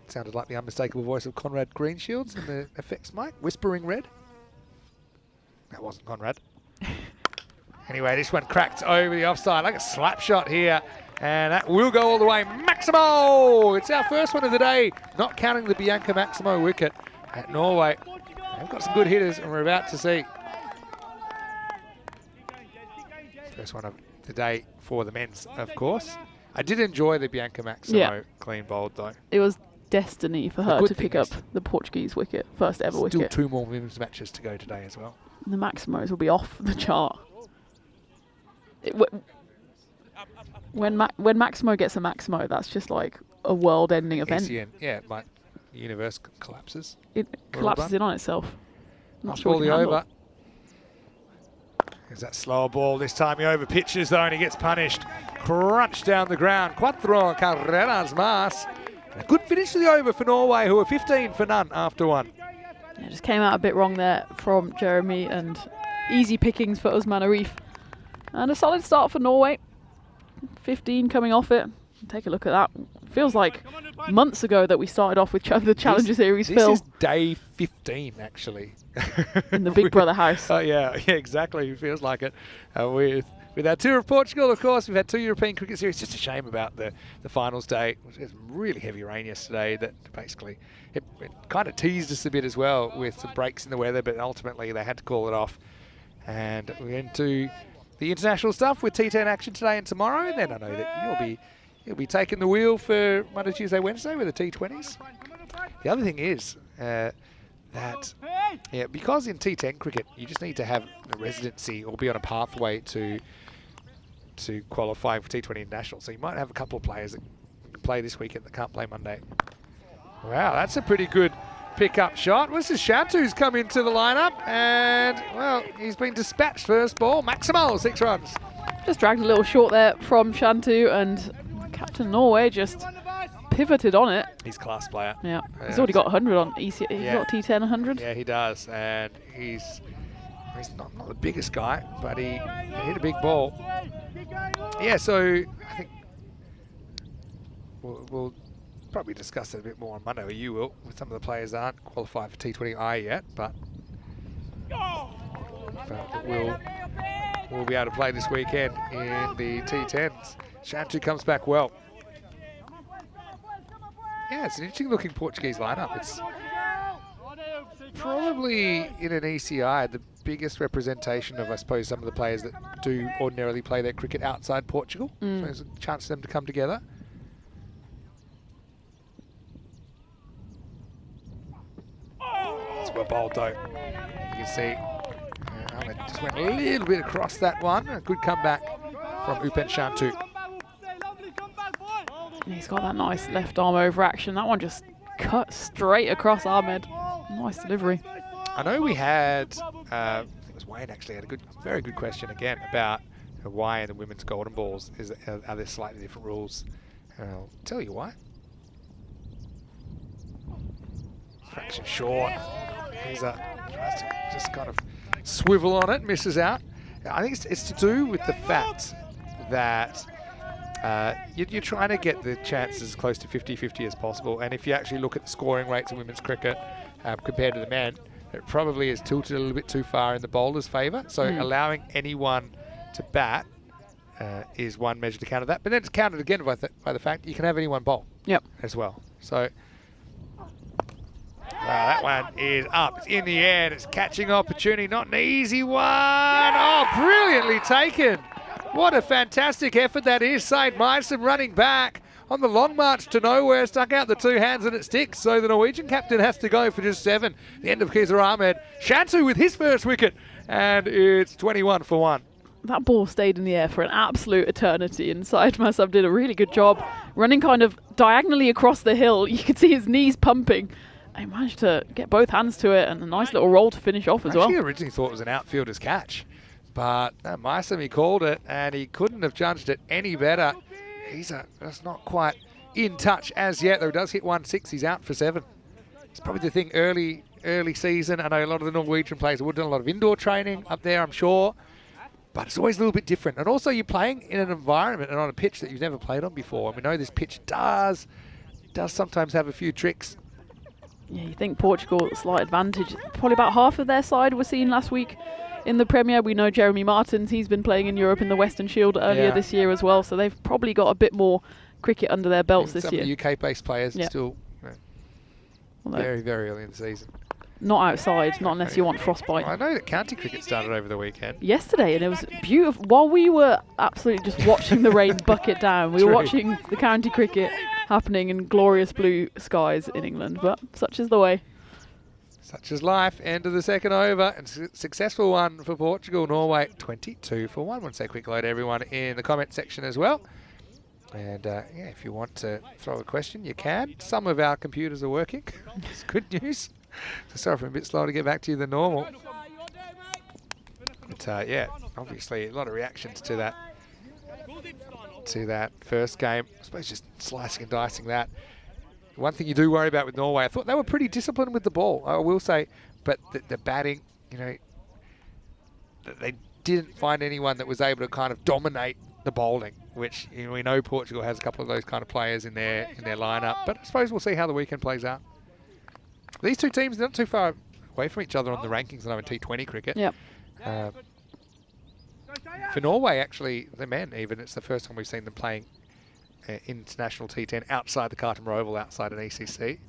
B: Sounded like the unmistakable voice of Conrad Greenshields in the effects mic, whispering red. That wasn't Conrad. Anyway, this one cracked over the offside, like a slap shot here, and that will go all the way. Maximo! It's our first one of the day, not counting the Bianca Maximo wicket at Norway. They've got some good hitters, and we're about to see. First one of the day for the men's, of course. I did enjoy the Bianca Maximo clean bowled, though.
D: It was destiny for her to pick up the Portuguese wicket, first ever wicket.
B: Still 2 more women's matches to go today as well.
D: The Maximos will be off the chart. When Maximo gets a Maximo, that's just like a world-ending event.
B: ECN, yeah, like the universe collapses.
D: It collapses in on itself. Not
B: sure the over. There's that slower ball. This time he over pitches though, and he gets punished. Crunched down the ground. Cuatro carreras más. A good finish to the over for Norway, who are 15 for none after one.
D: Yeah, just came out a bit wrong there from Jeremy, and easy pickings for Usman Arif. And a solid start for Norway. 15 coming off it. Take a look at that. Feels like months ago that we started off with the Challenger Series, Phil.
B: This is day 15, actually.
D: In the Big Brother house.
B: Oh, yeah, exactly. It feels like it. With our tour of Portugal, of course, we've had 2 European Cricket Series. Just a shame about the finals day. It was really heavy rain yesterday that basically it kind of teased us a bit as well with some breaks in the weather, but ultimately they had to call it off. And we're into the international stuff with T10 action today and tomorrow. And then I know that you'll be taking the wheel for Monday, Tuesday, Wednesday with the T20s. The other thing is because in T10 cricket you just need to have a residency or be on a pathway to qualify for T20 International. So you might have a couple of players that can play this weekend that can't play Monday. Wow, that's a pretty good pick-up shot. This is Shantu's come into the lineup, and, well, he's been dispatched first ball. Maximal, 6 runs.
D: Just dragged a little short there from Shantu, and Captain Norway just pivoted on it.
B: He's a class player.
D: Yeah, he's already got 100 on ECI. He's got T10 100.
B: Yeah, he does, and he's not the biggest guy, but he hit a big ball. Yeah, so I think we'll probably discuss it a bit more on Monday, or you will, with some of the players that aren't qualified for T20I yet, but we'll be able to play this weekend in the T10s. Shantu comes back well. Yeah, it's an interesting looking Portuguese lineup. It's probably in an ECI the biggest representation of, I suppose, some of the players that do ordinarily play their cricket outside Portugal. So there's a chance for them to come together. It's well bowled though. You can see Ahmed just went a little bit across that one. A good comeback from Upen Shantu.
D: He's got that nice left arm over action. That one just cut straight across Ahmed. Nice delivery.
B: I know we had, I think it was Wayne actually had a very good question again about why in the women's golden balls are there slightly different rules. And I'll tell you why. Fraction short. He's tries to just kind of swivel on it, misses out. I think it's to do with the fact that you're trying to get the chances as close to 50-50 as possible. And if you actually look at the scoring rates in women's cricket compared to the men, it probably is tilted a little bit too far in the bowler's favour. So allowing anyone to bat is one measure to counter that. But then it's countered again by the fact you can have anyone bowl as well. So that one is up. It's in the air. It's catching opportunity. Not an easy one. Oh, brilliantly taken. What a fantastic effort that is. Said Meissen running back on the long march to nowhere. Stuck out the 2 hands and it sticks. So the Norwegian captain has to go for just 7. The end of Kizar Ahmed. Shantu with his first wicket. And it's 21 for 1.
D: That ball stayed in the air for an absolute eternity, and Said Masab did a really good job running kind of diagonally across the hill. You could see his knees pumping. He managed to get both hands to it and a nice little roll to finish off as well.
B: I originally thought it was an outfielder's catch, but Meissen, he called it and he couldn't have judged it any better. That's not quite in touch as yet, though he does hit 1-6. He's out for 7. It's probably the thing early season. I know a lot of the Norwegian players would have done a lot of indoor training up there, I'm sure, but it's always a little bit different. And also you're playing in an environment and on a pitch that you've never played on before. And we know this pitch does sometimes have a few tricks.
D: Yeah, you think Portugal, slight advantage. Probably about half of their side were seen last week in the Premier. We know Jeremy Martins, he's been playing in Europe in the Western Shield earlier this year as well. So they've probably got a bit more cricket under their belts this year.
B: Some of the UK-based players are still very, very early in the season.
D: Not outside, not unless you want frostbite.
B: Well, I know that county cricket started over the weekend.
D: Yesterday, and it was beautiful. While we were absolutely just watching the rain bucket down, we were watching the county cricket happening in glorious blue skies in England, but such is the way.
B: Such is life. End of the second over, and successful one for Portugal-Norway, 22 for 1. Want to say a quick hello to everyone in the comment section as well. And if you want to throw a question, you can. Some of our computers are working. It's good news. So sorry if I'm a bit slower to get back to you than normal. But obviously a lot of reactions to that first game. I suppose just slicing and dicing that. one thing you do worry about with Norway, I thought they were pretty disciplined with the ball, I will say, but the batting, you know, they didn't find anyone that was able to kind of dominate the bowling, which, you know, we know Portugal has a couple of those kind of players in their lineup, but I suppose we'll see how the weekend plays out. These two teams are not too far away from each other on the rankings in T20 cricket.
D: Yep.
B: For Norway, actually, the men even, it's the first time we've seen them playing international T10 outside the Carlton Oval, outside an ECC.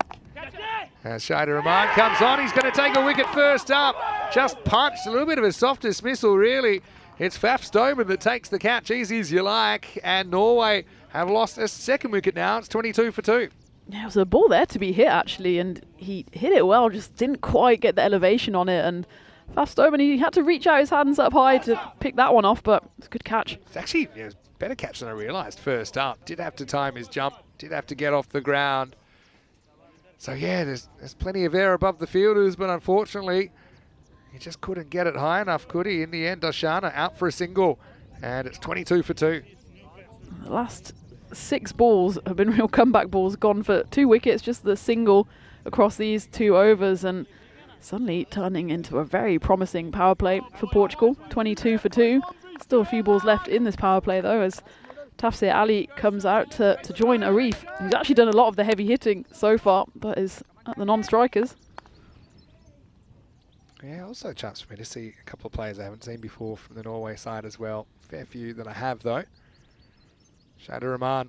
B: As Shaider Rahman comes on, he's going to take a wicket first up. Just punched, a little bit of a soft dismissal, really. It's Faf Stoneman that takes the catch, easy as you like, and Norway have lost a second wicket now. It's 22 for 2.
D: Yeah, it was a ball there to be hit, actually, and he hit it well, just didn't quite get the elevation on it, and Faf Stoneman, he had to reach out his hands up high to pick that one off, but it's a good catch.
B: It's actually it was a better catch than I realised first up. Did have to time his jump, did have to get off the ground. So yeah, there's plenty of air above the fielders, but unfortunately, he just couldn't get it high enough, could he? In the end, Darshana out for a single, and it's 22 for 2.
D: The last 6 balls have been real comeback balls, gone for 2 wickets, just the single across these 2 overs, and suddenly turning into a very promising power play for Portugal. 22 for 2. Still a few balls left in this power play, though, as Tafsir Ali comes out to join Arif. He's actually done a lot of the heavy hitting so far, but is at the non-strikers.
B: Yeah, also a chance for me to see a couple of players I haven't seen before from the Norway side as well. Fair few that I have, though. Shaider Rahman.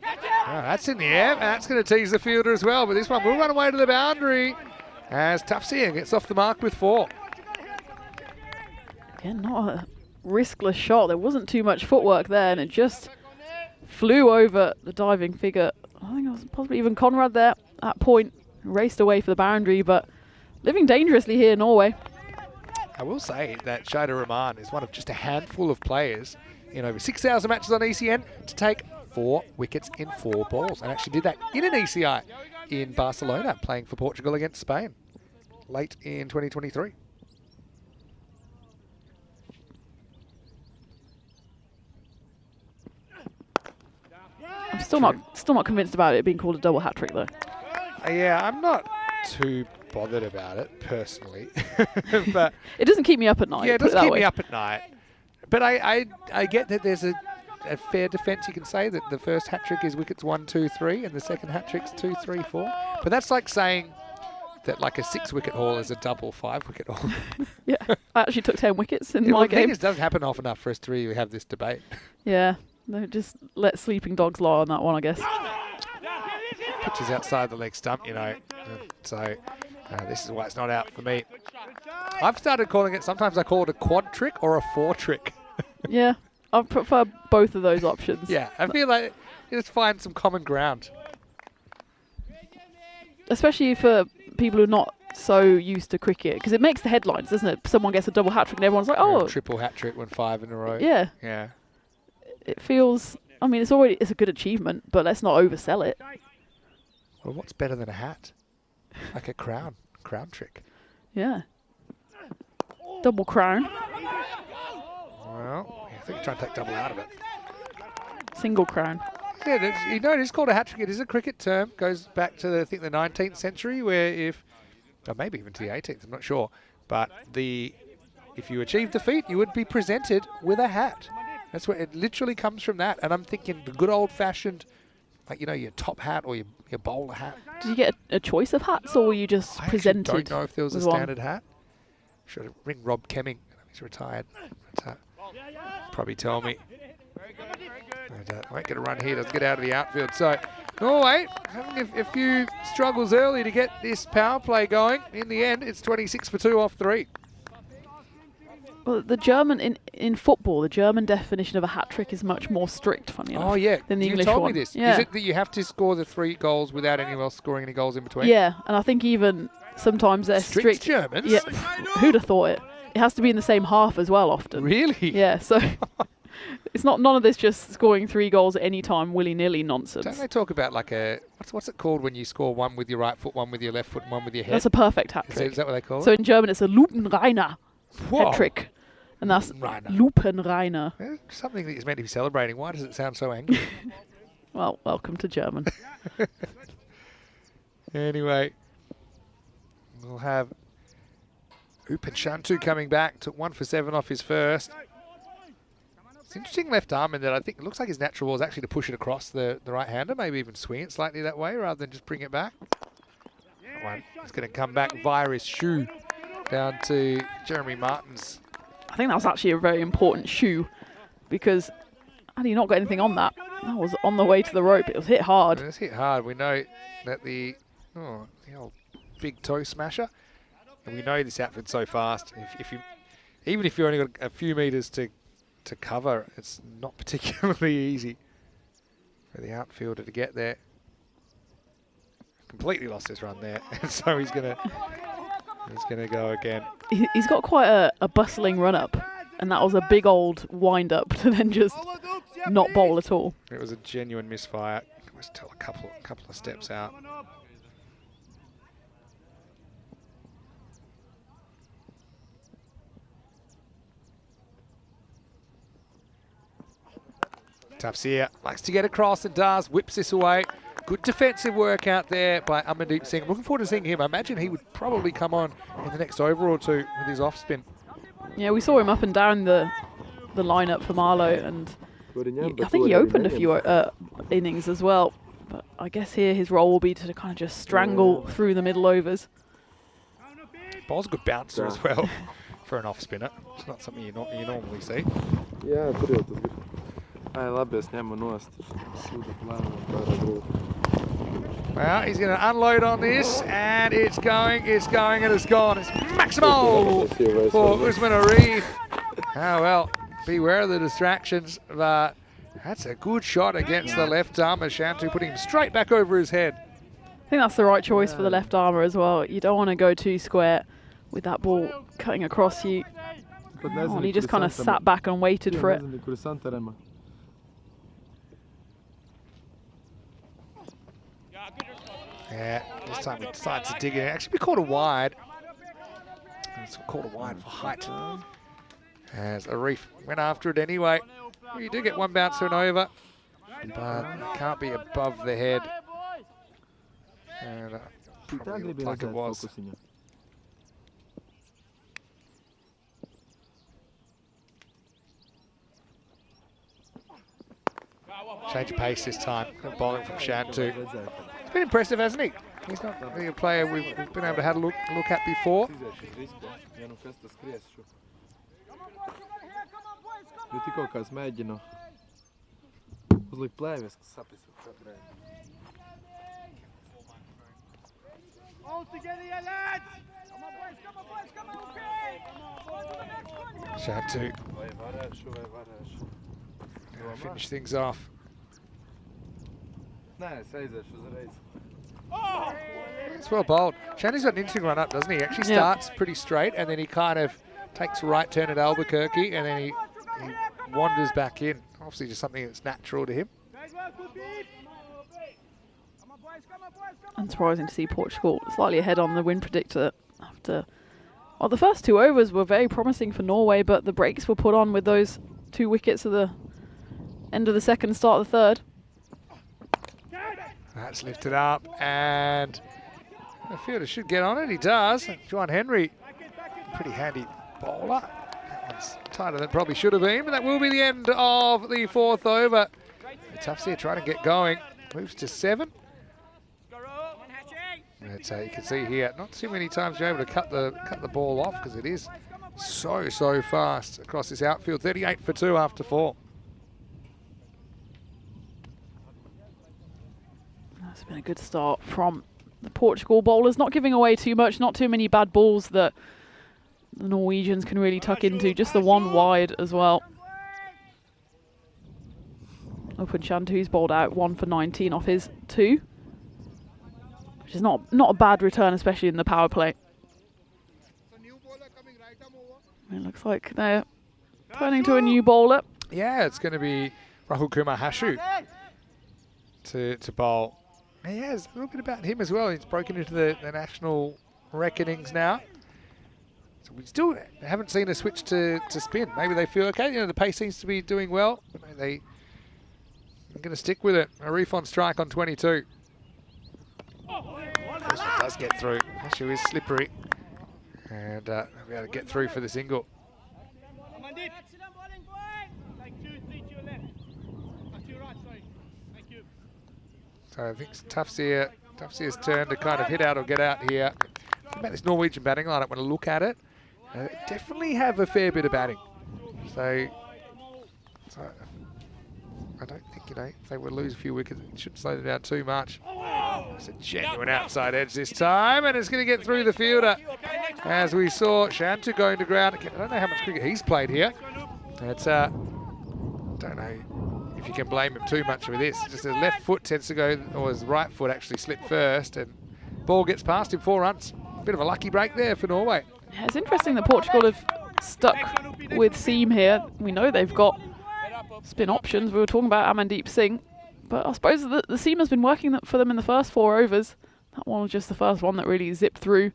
B: Oh, that's in the air. That's going to tease the fielder as well, but this one will run away to the boundary as Tafsir gets off the mark with 4.
D: Again, not a riskless shot. There wasn't too much footwork there, and it just flew over the diving figure. I think it was possibly even Conrad there at that point. Raced away for the boundary, but living dangerously here in Norway.
B: I will say that Shaider Rahman is one of just a handful of players in over 6,000 matches on ECN to take 4 wickets in 4 balls, and actually did that in an ECI in Barcelona, playing for Portugal against Spain late in 2023.
D: I'm still not convinced about it being called a double hat trick, though.
B: Yeah, I'm not too bothered about it personally, but
D: it doesn't keep me up at night.
B: yeah, it does keep me up at night. But I get that there's a fair defence. You can say that the first hat trick is wickets 1, 2, 3, and the second hat trick's 2, 3, 4. But that's like saying that like a 6-wicket haul is a double 5-wicket haul.
D: Yeah, I actually took 10 wickets in my game.
B: It doesn't happen often enough for us to really have this debate.
D: Yeah, no, just let sleeping dogs lie on that one, I guess.
B: Pitch is outside the leg stump, you know. So this is why it's not out for me. I've started calling it, sometimes I call it a quad trick or a 4 trick.
D: Yeah, I prefer both of those options.
B: Yeah, I feel like you just find some common ground.
D: Especially for people who are not so used to cricket, because it makes the headlines, doesn't it? Someone gets a double hat trick and everyone's like, oh.
B: Triple hat trick, 5 in a row.
D: Yeah.
B: Yeah.
D: It feels, I mean, it's a good achievement, but let's not oversell it.
B: Well, what's better than a hat? Like a crown trick.
D: Yeah. Double crown.
B: Well, I think try and take double out of it.
D: Single crown.
B: Yeah, you know, it is called a hat trick. It is a cricket term. Goes back to, I think, the 19th century, where or maybe even to the 18th, I'm not sure. But if you achieved the feat, you would be presented with a hat. That's where it literally comes from that. And I'm thinking the good old-fashioned, like, you know, your top hat or your bowler hat.
D: Did you get a choice of hats, or were you just presented?
B: I don't know if there was a standard hat. Should ring Rob Kemming. He's retired. But, probably tell me. And, won't get a run here. Doesn't get out of the outfield. So Norway having a few struggles early to get this power play going. In the end, it's 26 for 2 off 3.
D: Well, the German in football, the German definition of a hat trick is much more strict, funny enough.
B: Oh yeah,
D: than the
B: you
D: English
B: told
D: one.
B: me this.
D: Yeah.
B: Is it that you have to score the 3 goals without anyone else scoring any goals in between?
D: Yeah, and I think even sometimes they're strict.
B: Germans.
D: Yeah, who'd have thought it? It has to be in the same half as well, often.
B: Really?
D: Yeah, so it's not none of this just scoring 3 goals at any time willy-nilly nonsense.
B: Don't they talk about like a what's it called when you score 1 with your right foot, 1 with your left foot, and 1 with your head?
D: That's a perfect hat trick.
B: Is that what they call
D: So
B: it?
D: in German, it's a Lupenreiner
B: Whoa.
D: hat trick. And that's
B: Lupenreiner.
D: Lupenreiner.
B: Something that is meant to be celebrating. Why does it sound so angry?
D: Well, welcome to German.
B: Anyway, we'll have Shantu coming back. Took 1 for 7 off his first. It's interesting left arm in that I think it looks like his natural ball is actually to push it across the right-hander, maybe even swing it slightly that way rather than just bring it back. It's going to come back via his shoe down to Jeremy Martins.
D: I think that was actually a very important shoe because had he not got anything on that, that was on the way to the rope. It was hit hard.
B: It was hit hard. We know that the old big toe smasher, and we know this outfit's so fast. Even if you only got a few meters to cover, it's not particularly easy for the outfielder to get there. Completely lost his run there, and so he's gonna go again.
D: He's got quite a bustling run up, and that was a big old wind up to then just not bowl at all.
B: It was a genuine misfire. It was still a couple of steps out. Tafsir likes to get across and does, whips this away. Good defensive work out there by Amandeep Singh. Looking forward to seeing him. I imagine he would probably come on in the next over or two with his off spin.
D: Yeah, we saw him up and down the lineup for Marlow, and I think he opened a few innings as well. But I guess here his role will be to kind of just strangle through the middle overs.
B: Ball's a good bouncer as well for an off spinner. It's not something you normally see.
F: Yeah, labi, es ņemu nost.
B: Well, he's going to unload on this, and it's going, and it's gone. It's maximal for Usman Arif. Oh, well, beware of the distractions, but that's a good shot against the left armer, Shantu, putting him straight back over his head.
D: I think that's the right choice for the left armer as well. You don't want to go too square with that ball cutting across you. Oh, and he just kind of sat back and waited for it.
B: Yeah, this time he decides to dig in. Actually, we called a wide. It's called a wide for height. As Arif went after it anyway. You do get one bouncer and over, but it can't be above the head. And probably looked like it was. Change of pace this time. Bowling from Shantu. It's been impressive, hasn't he? He's not really a player we've been able to have a look at before. Shantu. Finish things off. It's well bowled. Shantu's got an interesting run up, doesn't he? He actually starts pretty straight, and then he kind of takes a right turn at Albuquerque, and then he wanders back in. Obviously just something that's natural to him.
D: Unsurprising to see Portugal slightly ahead on the win predictor after... Well, the first 2 overs were very promising for Norway, but the breaks were put on with those 2 wickets at the end of the second, start of the third.
B: That's lifted up, and the fielder should get on it. He does. John Henry, pretty handy bowler. That one's tighter than it probably should have been, but that will be the end of the 4th over. Tafsir trying to get going. Moves to 7. And you can see here, not too many times you're able to cut the ball off because it is so fast across this outfield. 38 for 2 after 4.
D: It's been a good start from the Portugal bowlers, not giving away too much, not too many bad balls that the Norwegians can really tuck into, just the 1 wide as well. Open Shantu's bowled out 1 for 19 off his 2, which is not a bad return, especially in the power play. It looks like they're turning to a new bowler.
B: Yeah, it's going to be Rahul Kumar Hashu to bowl. Yeah, there's a little bit about him as well. He's broken into the national reckonings now. So we still haven't seen a switch to spin. Maybe they feel okay. You know, the pace seems to be doing well. They I'm going to stick with it. A reef on strike on 22. First one does get through. Hashu is slippery. And they'll be able to get through for the single. So I think Tufsy's turn to kind of hit out or get out here. About this Norwegian batting line, I want to look at it. They definitely have a fair bit of batting. So I don't think, if they would lose a few wickets, it shouldn't slow them down too much. It's a genuine outside edge this time, and it's going to get through the fielder. As we saw Shantu going to ground again. I don't know how much cricket he's played here. It's, don't know if you can blame him too much for this. Just his left foot tends to go, or his right foot actually slipped first, and ball gets past him, 4 runs. Bit of a lucky break there for Norway.
D: Yeah, it's interesting that Portugal have stuck with seam here. We know they've got spin options. We were talking about Amandeep Singh, but I suppose the seam has been working for them in the first 4 overs. That one was just the first one that really zipped through.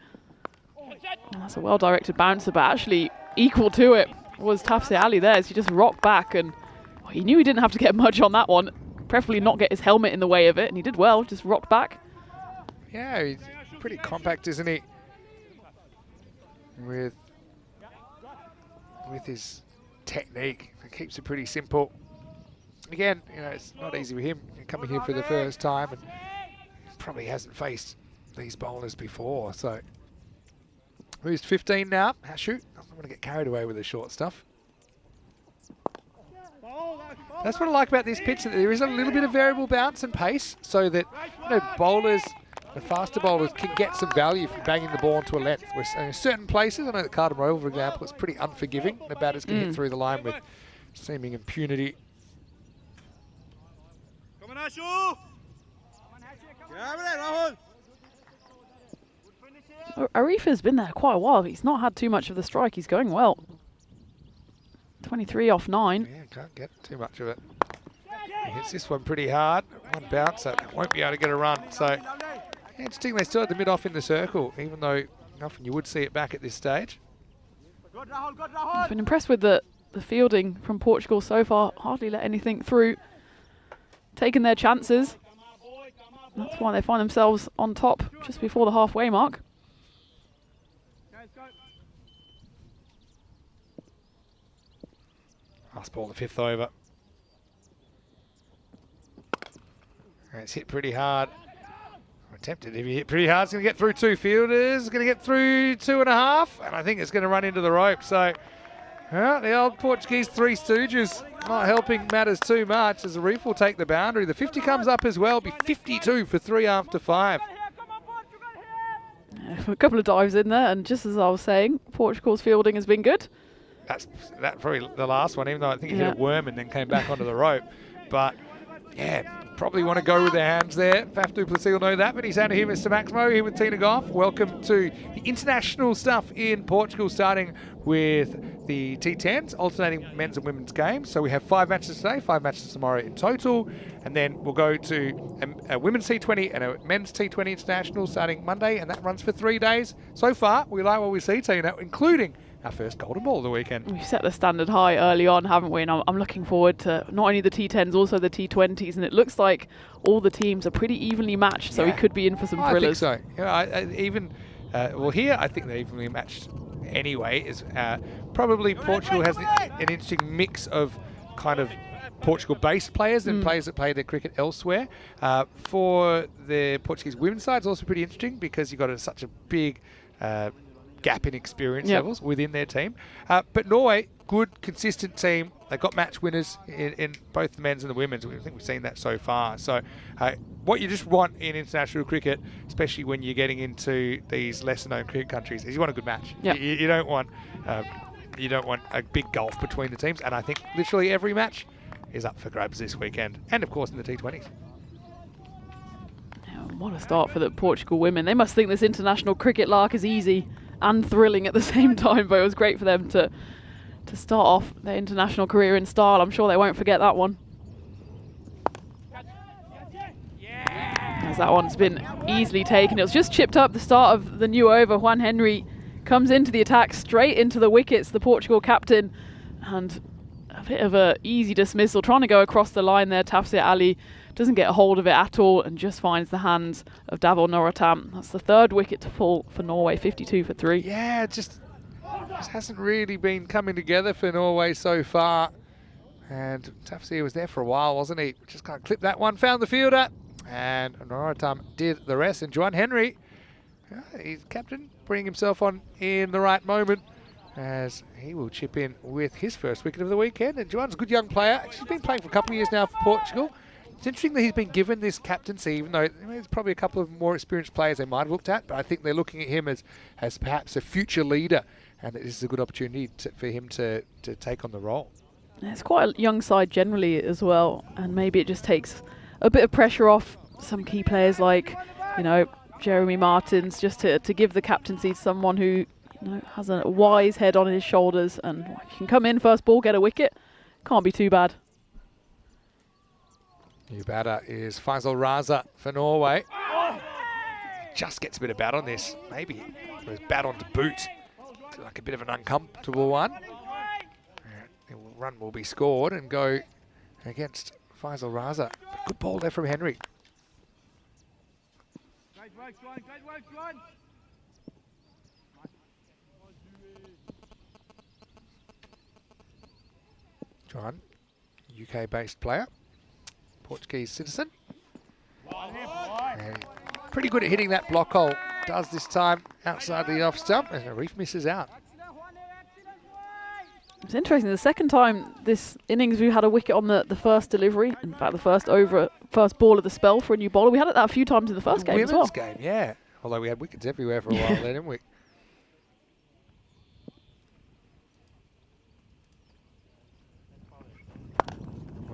D: And that's a well-directed bouncer, but actually equal to it was Tafsir Ali there as he just rocked back, and he knew he didn't have to get much on that one, preferably not get his helmet in the way of it, and he did well, just rocked back.
B: Yeah, he's pretty compact, isn't he? With his technique, it keeps it pretty simple. Again, it's not easy with him coming here for the first time, and probably hasn't faced these bowlers before. So, who's 15 now? Hashu. I'm going to get carried away with the short stuff. That's what I like about this pitch, that there is a little bit of variable bounce and pace, so that bowlers, the faster bowlers, can get some value from banging the ball into a length. Where in certain places, I know that Carlton Royal, for example, it's pretty unforgiving. The batters can hit through the line with seeming impunity.
D: Arif has been there quite a while. He's not had too much of the strike. He's going well. 23 off 9.
B: Yeah, can't get too much of it. He hits this one pretty hard. One bouncer, won't be able to get a run. So, interesting, they still had the mid-off in the circle, even though often you would see it back at this stage.
D: I've been impressed with the fielding from Portugal so far. Hardly let anything through. Taking their chances. That's why they find themselves on top just before the halfway mark.
B: Last ball, the 5th over. And it's hit pretty hard. I'm tempted if you hit pretty hard, it's going to get through 2 fielders. It's going to get through 2.5, and I think it's going to run into the rope. So, the old Portuguese 3 Stooges not helping matters too much as the reef will take the boundary. The 50 comes up as well, be 52 for 3 after 5.
D: A couple of dives in there, and just as I was saying, Portugal's fielding has been good.
B: That's probably the last one, even though I think he hit a worm and then came back onto the rope. But, yeah, probably want to go with their hands there. Faf du Plessis will know that, but he's out of here, Mr. Maximo, here with Tina Goff. Welcome to the international stuff in Portugal, starting with the T10s, alternating men's and women's games. So we have 5 matches today, 5 matches tomorrow in total, and then we'll go to a women's T20 and a men's T20 international starting Monday, and that runs for 3 days. So far, we like what we see, Tina, including our first golden ball of the weekend.
D: We've set the standard high early on, haven't we? And I'm looking forward to not only the T10s, also the T20s. And it looks like all the teams are pretty evenly matched, so we could be in for some thrillers.
B: I think so. Well, here I think they're evenly matched anyway. Is probably Portugal has an interesting mix of kind of Portugal-based players and players that play their cricket elsewhere. For the Portuguese women's side, it's also pretty interesting because you've got such a big gap in experience levels within their team. But Norway, good, consistent team. They've got match winners in both the men's and the women's. I think we've seen that so far. So what you just want in international cricket, especially when you're getting into these lesser-known cricket countries, is you want a good match.
D: Yep.
B: You don't want a big gulf between the teams. And I think literally every match is up for grabs this weekend. And, of course, in the T20s.
D: What a start for the Portugal women. They must think this international cricket lark is easy and thrilling at the same time, but it was great for them to start off their international career in style. I'm sure they won't forget that one. As that one's been easily taken. It was just chipped up the start of the new over. Juan Henry comes into the attack, straight into the wickets, the Portugal captain, and a bit of a easy dismissal, trying to go across the line there. Tafsir Ali doesn't get a hold of it at all and just finds the hands of Davor Noratam. That's the third wicket to fall for Norway, 52 for 3.
B: Yeah, just hasn't really been coming together for Norway so far. And Tafsir was there for a while, wasn't he? Just kind of clipped that one, found the fielder, and Noratam did the rest. And Juan Henry, he's captain, bringing himself on in the right moment, as he will chip in with his first wicket of the weekend. And Juan's a good young player. He's been playing for a couple of years now for Portugal. It's interesting that he's been given this captaincy, even though there's probably a couple of more experienced players they might have looked at, but I think they're looking at him as perhaps a future leader, and this is a good opportunity for him to take on the role.
D: It's quite a young side generally as well, and maybe it just takes a bit of pressure off some key players like, you know, Jeremy Martins, just to give the captaincy to someone who, you know, has a wise head on his shoulders, and if you can come in first ball, get a wicket, can't be too bad.
B: New batter is Faisal Raza for Norway. Just gets a bit of bat on this. Maybe it was bat on to boot. Like a bit of an uncomfortable one. The run will be scored and go against Faisal Raza. Good ball there from Henry. John, UK-based player. Portuguese citizen. And pretty good at hitting that block hole. Does this time outside the off stump, and Arif misses out.
D: It's interesting, the second time this innings we had a wicket on the first delivery. In fact, the first ball of the spell for a new bowler. We had it that a few times in the first game as well.
B: Game, yeah. Although we had wickets everywhere for a while there, didn't we?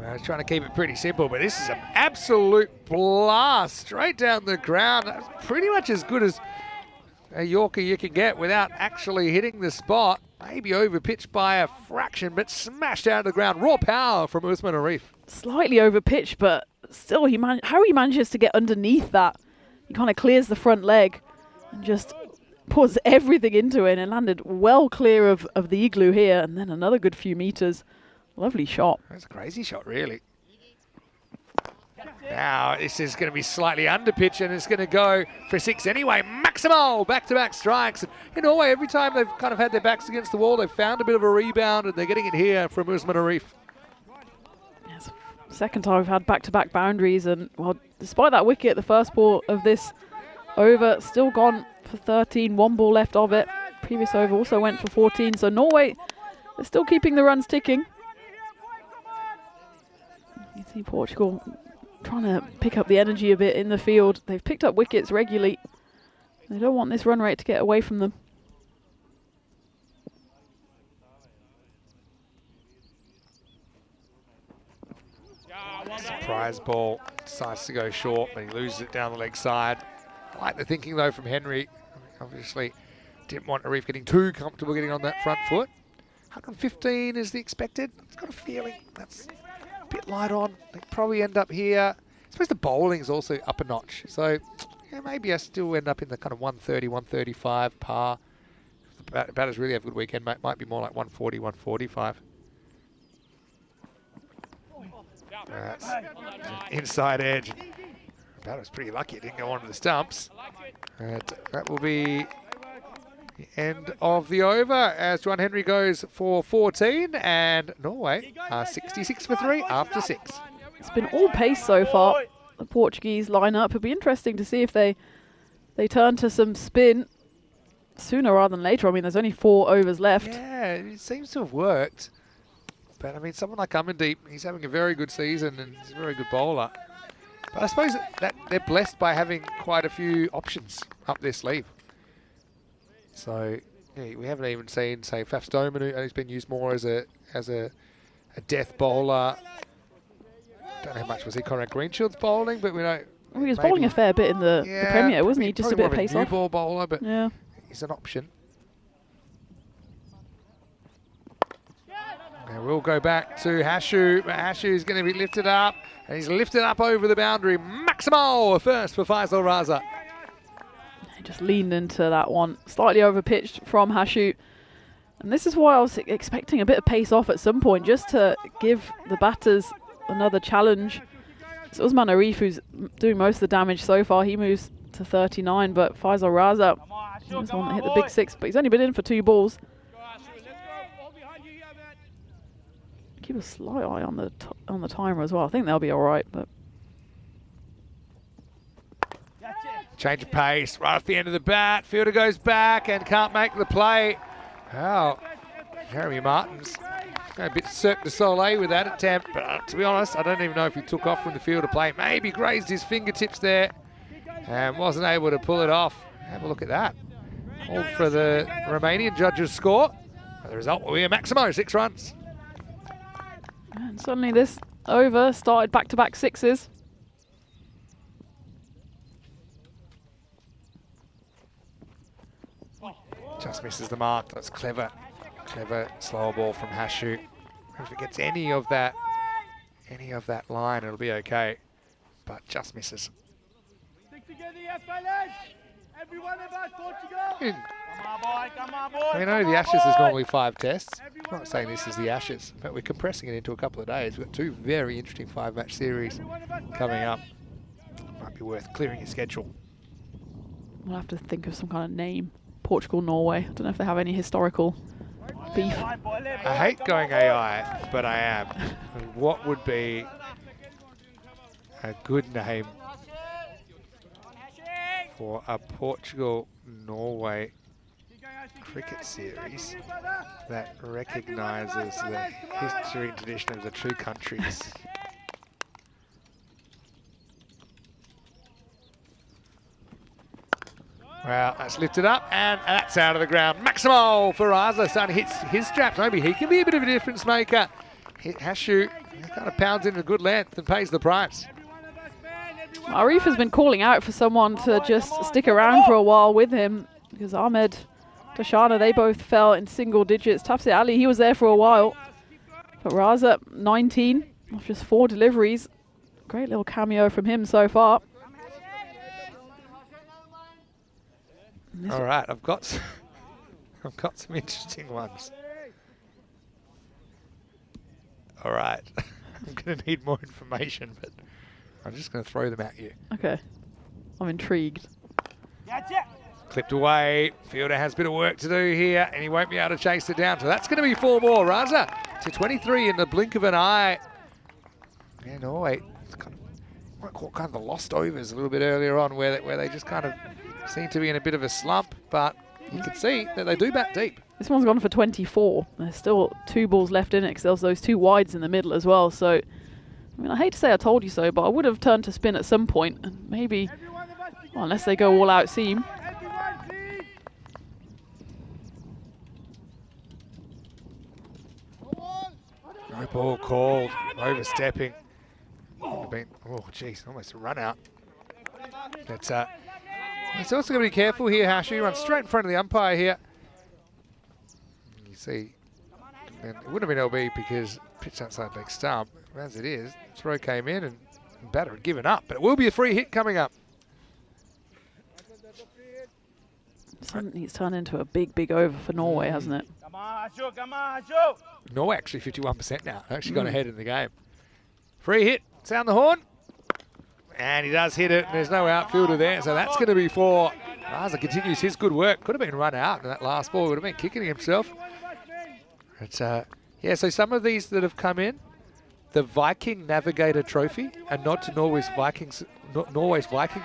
B: I was trying to keep it pretty simple, but this is an absolute blast straight down the ground. That's pretty much as good as a Yorker you can get without actually hitting the spot. Maybe over pitched by a fraction, but smashed down to the ground. Raw power from Usman Arif.
D: Slightly over pitched, but still, how he manages to get underneath that. He kind of clears the front leg and just puts everything into it, and landed well clear of the igloo here, and then another good few meters. Lovely shot.
B: That's a crazy shot, really. Now, this is going to be slightly under pitch, and it's going to go for 6 anyway. Maximal back-to-back strikes. And in Norway, every time they've kind of had their backs against the wall, they've found a bit of a rebound, and they're getting it here from Usman Arif.
D: Yes, second time we've had back-to-back boundaries, and well, despite that wicket, the first ball of this over still gone for 13, 1 ball left of it. Previous over also went for 14, so Norway, they're still keeping the runs ticking. You see Portugal trying to pick up the energy a bit in the field. They've picked up wickets regularly. They don't want this run rate to get away from them.
B: Surprise ball, decides to go short, but he loses it down the leg side. I like the thinking though from Henry. Obviously didn't want Arif getting too comfortable getting on that front foot. 115 is the expected. It's got a feeling that's a bit light on. They probably end up here. I suppose the bowling is also up a notch. So yeah, maybe I still end up in the kind of 130, 135 par. If the batters really have a good weekend, might be more like 140, 145. That's inside edge. Batter's pretty lucky it didn't go onto the stumps. And that will be the end of the over as Juan Henry goes for 14, and Norway are 66 for 3 after 6.
D: It's been all pace so far, the Portuguese lineup. It'll be interesting to see if they turn to some spin sooner rather than later. I mean, there's only 4 overs left.
B: Yeah, it seems to have worked. But I mean, someone like Amandeep, he's having a very good season and he's a very good bowler. But I suppose that they're blessed by having quite a few options up their sleeve. So yeah, we haven't even seen, say, Faf Stoneman, who's been used more as a death bowler. Don't know how much was he Conrad Greenshield's bowling, but we know.
D: Well, he was bowling a fair bit in the Premier, wasn't he? Just a bit of pace off.
B: New ball bowler, but
D: yeah,
B: he's an option. And we'll go back to Hashu. Hashu's going to be lifted up, and he's lifted up over the boundary. Maximal first for Faisal Raza.
D: He just leaned into that one. Slightly over pitched from Hashu. And this is why I was expecting a bit of pace off at some point, just to give the batters another challenge. So Usman Arif, who's doing most of the damage so far, he moves to 39, but Faisal Raza is the one that hit the big 6, but he's only been in for 2 balls. Keep a slight eye on the timer as well. I think they'll be all right, but
B: Change of pace right off the end of the bat. Fielder goes back and can't make the play. Oh, Jeremy Martin's going a bit Cirque du Soleil with that attempt, but to be honest, I don't even know if he took off from the field to play. Maybe grazed his fingertips there and wasn't able to pull it off. Have a look at that. Hold for the Romanian judges' score. The result will be a Maximo, 6 runs.
D: and suddenly this over started back-to-back 6s.
B: Just misses the mark. That's clever. Clever slower ball from Hashu. If it gets any of that line, it'll be okay. But just misses.
G: Stick together, yes, fellas. Everyone about Portugal. Come on, boy.
B: I know the Ashes is normally 5 tests. I'm not saying this is the Ashes, but we're compressing it into a couple of days. We've got 2 very interesting 5-match series coming up. Might be worth clearing your schedule.
D: We'll have to think of some kind of name. Portugal-Norway. I don't know if they have any historical beef.
B: I hate going AI, but I am. What would be a good name for a Portugal-Norway cricket series that recognises the history and tradition of the 2 countries? Well, that's lifted up, and that's out of the ground. Maximo Ferraza starting to hit his straps. Maybe he can be a bit of a difference maker. Hashu kind of pounds into good length and pays the price.
D: Arif has been calling out for someone to just stick around for a while with him, because Ahmed, Tashana, they both fell in single digits. Tafsir Ali, he was there for a while. But Raza, 19, off just 4 deliveries. Great little cameo from him so far.
B: All right, I've got some interesting ones. All right, I'm going to need more information, but I'm just going to throw them at you.
D: Okay, I'm intrigued.
B: Clipped away. Fielder has a bit of work to do here, and he won't be able to chase it down. So that's going to be 4 more. Raza to 23 in the blink of an eye. Yeah, Norway, it's kind of, I might call it kind of the lost overs a little bit earlier on, where they just kind of seem to be in a bit of a slump, but you can see that they do bat deep.
D: This one's gone for 24. There's still 2 balls left in it, because there's those 2 wides in the middle as well. So, I mean, I hate to say I told you so, but I would have turned to spin at some point, and maybe, well, unless they go all out seam.
B: No ball called, overstepping. Oh, geez, almost a run out. But he's also going to be careful here, Hashu. He runs straight in front of the umpire here. You see, and it wouldn't have been LB because pitched outside leg stump. As it is, throw came in and batter had given up. But it will be a free hit coming up.
D: Suddenly it's turned into a big over for Norway, hasn't it?
G: Come on, Hashu.
B: Norway actually 51% now. Actually gone ahead in the game. Free hit, sound the horn. And he does hit it, and there's no outfielder there, so that's going to be 4. Raza continues his good work. Could have been run out in that last ball. Would have been kicking himself. But, yeah, so some of these that have come in, the Viking Navigator Trophy, a nod to Norway's Viking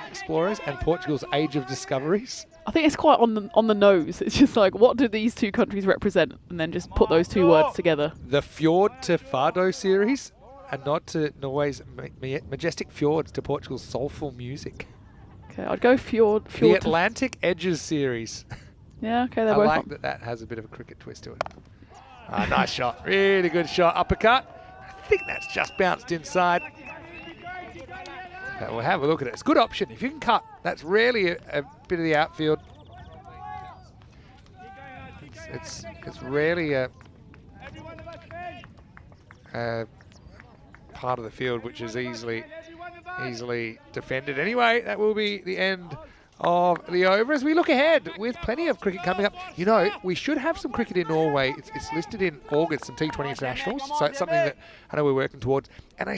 B: Explorers and Portugal's Age of Discoveries.
D: I think it's quite on the nose. It's just like, what do these 2 countries represent? And then just put those 2 words together.
B: The Fjord to Fado series, a nod to Norway's majestic fjords to Portugal's soulful music.
D: Okay, I'd go fjord
B: The Atlantic Edges series.
D: Yeah, okay, they're
B: I
D: both
B: like
D: on.
B: that has a bit of a cricket twist to it. Nice shot, really good shot. Uppercut. I think that's just bounced inside. We'll have a look at it. It's a good option. If you can cut, that's rarely a bit of the outfield. It's rarely a part of the field which is easily defended. Anyway, that will be the end of the over as we look ahead with plenty of cricket coming up. You know, we should have some cricket in Norway. It's listed in August, some T20 internationals, so it's something that I know we're working towards. And I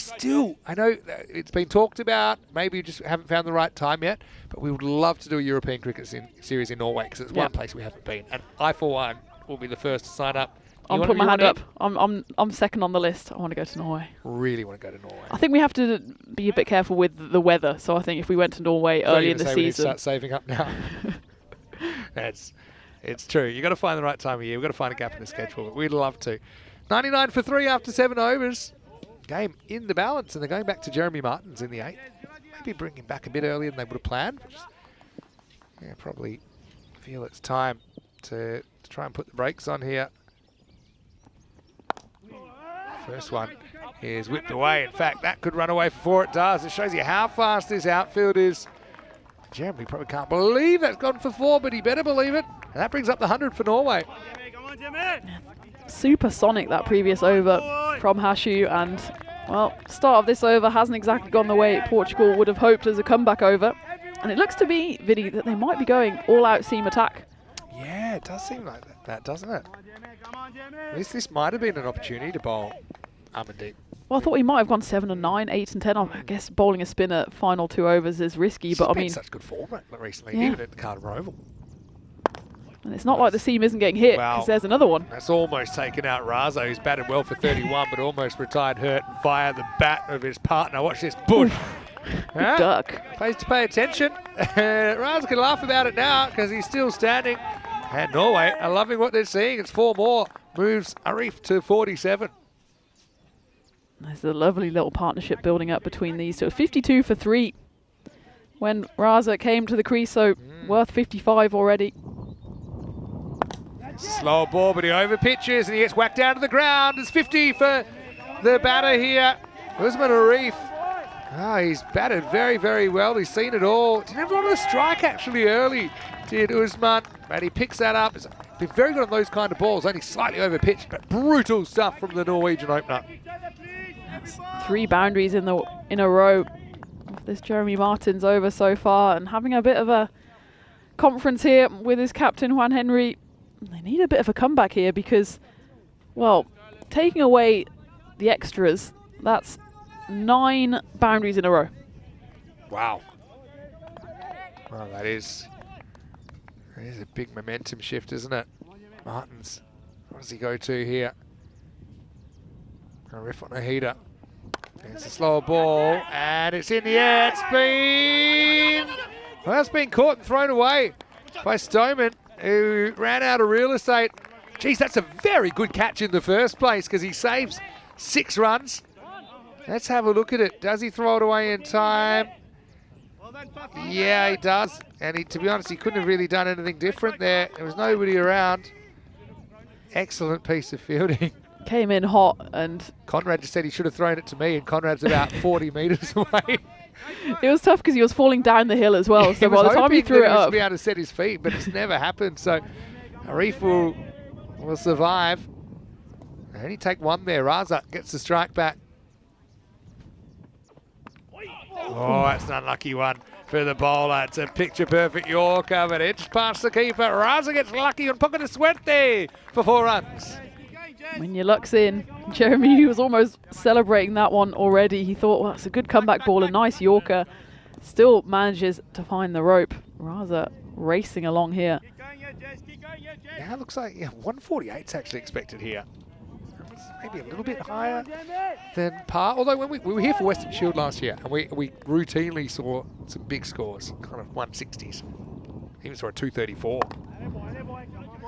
B: know that it's been talked about, maybe you just haven't found the right time yet, but we would love to do a European cricket series in Norway because it's one place we haven't been. And I, for one, will be the first to sign up.
D: I'm putting my hand up. I'm second on the list. I want to go to Norway.
B: Really want to go to Norway.
D: I think we have to be a bit careful with the weather. So I think if we went to Norway early in the season, we need to
B: start saving up now. It's true. You got to find the right time of year. We've got to find a gap in the schedule. But we'd love to. 99 for 3 after 7 overs. Game in the balance, and they're going back to Jeremy Martins in the 8th. Maybe bring him back a bit earlier than they would have planned. Yeah, probably feel it's time to try and put the brakes on here. First one is whipped away. In fact, that could run away for 4. It does. It shows you how fast this outfield is. Jeremy probably can't believe that's gone for 4, but he better believe it. And that brings up the 100 for Norway.
D: Supersonic, that previous over from Hashu. And, well, start of this over hasn't exactly gone the way Portugal would have hoped as a comeback over. And it looks to me, Vinny, that they might be going all-out seam attack.
B: Yeah, it does seem like that, doesn't it? At least this might have been an opportunity to bowl Amandeep.
D: Well, I thought he might have gone 7 and 9, 8 and 10. I guess bowling a spinner final 2 overs is risky, but I mean,
B: such good form recently,
D: yeah.
B: even at the Cardiff Oval.
D: And it's not like the seam isn't getting hit, because there's another one.
B: That's almost taken out Raza, who's batted well for 31, but almost retired hurt via the bat of his partner. Watch this bush.
D: Good duck.
B: Place to pay attention. Raza can laugh about it now because he's still standing. And Norway are loving what they're seeing. It's 4 more. Moves Arif to 47.
D: There's a lovely little partnership building up between these two. 52 for 3 when Raza came to the crease, so worth 55 already.
B: Slow ball, but he over pitches and he gets whacked down to the ground. It's 50 for the batter here, Usman Arif. He's batted very, very well. He's seen it all. Didn't have a lot of the strike actually early, did Usman, but he picks that up. He's been very good on those kind of balls, only slightly over pitched, but brutal stuff from the Norwegian opener.
D: That's 3 boundaries in a row of this Jeremy Martins over so far, and having a bit of a conference here with his captain Juan Henry. They need a bit of a comeback here because, well, taking away the extras, that's 9 boundaries in a row.
B: Wow. Well, that is a big momentum shift, isn't it? Martins, what does he go to here? A riff on a heater. It's a slower ball, and it's in the air. It's been caught and thrown away by Stoneman, who ran out of real estate. Geez, that's a very good catch in the first place because he saves 6 runs. Let's have a look at it. Does he throw it away in time? Yeah, he does. And to be honest, he couldn't have really done anything different there. There was nobody around. Excellent piece of fielding.
D: Came in hot, and
B: Conrad just said he should have thrown it to me, and Conrad's about 40 metres away.
D: It was tough because he was falling down the hill as well. Yeah, so by the time he threw it up,
B: he was be able to set his feet, but it's never happened. So Arif will survive. And he take 1 there. Raza gets the strike back. Oh, that's an unlucky one for the bowler. It's a picture-perfect Yorker, but it's past the keeper. Raza gets lucky on pocket of sweat there for 4 runs.
D: When your luck's in, Jeremy was almost celebrating that one already. He thought, well, that's a good comeback ball, a nice Yorker. Still manages to find the rope. Raza racing along here.
B: Yeah, it looks like 148's actually expected here. Maybe a little bit higher than par. Although when we were here for Western Shield last year, and we routinely saw some big scores, kind of 160s. Even saw a 234.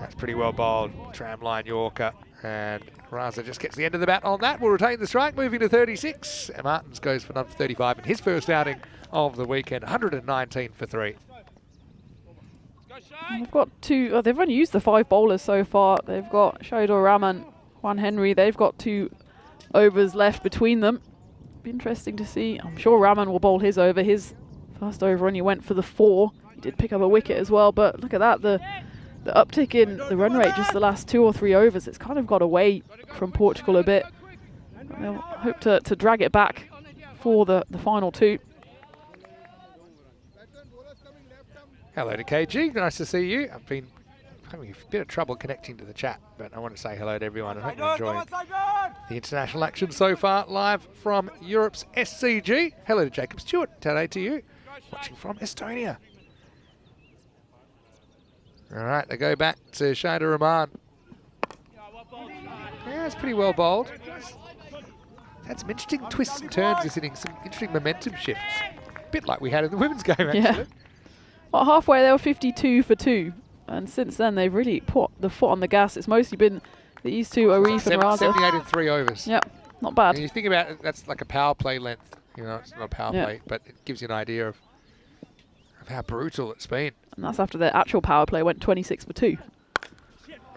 B: That's pretty well bowled. Tramline Yorker. And Raza just gets the end of the bat on that. Will retain the strike, moving to 36. And Martins goes for number 35 in his first outing of the weekend. 119 for 3.
D: They've got 2. They've only used the 5 bowlers so far. They've got Shodor Rahman, Juan Henry. They've got 2 overs left between them. Be interesting to see. I'm sure Rahman will bowl his over. His first over only went for the 4. He did pick up a wicket as well, but look at that. The uptick in the run rate just the last 2 or 3 overs, it's kind of got away from Portugal a bit. They'll hope to drag it back for the final 2.
B: Hello to KG, nice to see you. I've been having a bit of trouble connecting to the chat, but I want to say hello to everyone. I hope you're enjoying the international action so far, live from Europe's SCG. Hello to Jacob Stewart, today to you, watching from Estonia. All right, they go back to Shahida Rahman. Yeah, it's pretty well bowled. Had some interesting twists and turns this inning, some interesting momentum shifts. A bit like we had in the women's game, actually.
D: Yeah. Well, halfway they were 52 for 2, and since then they've really put the foot on the gas. It's mostly been these two, Arif and Raza.
B: 78 in 3 overs.
D: Yep, not bad.
B: And you think about it, that's like a power play length. You know, it's not a power play, but it gives you an idea of how brutal it's been.
D: And that's after their actual power play went 26 for 2.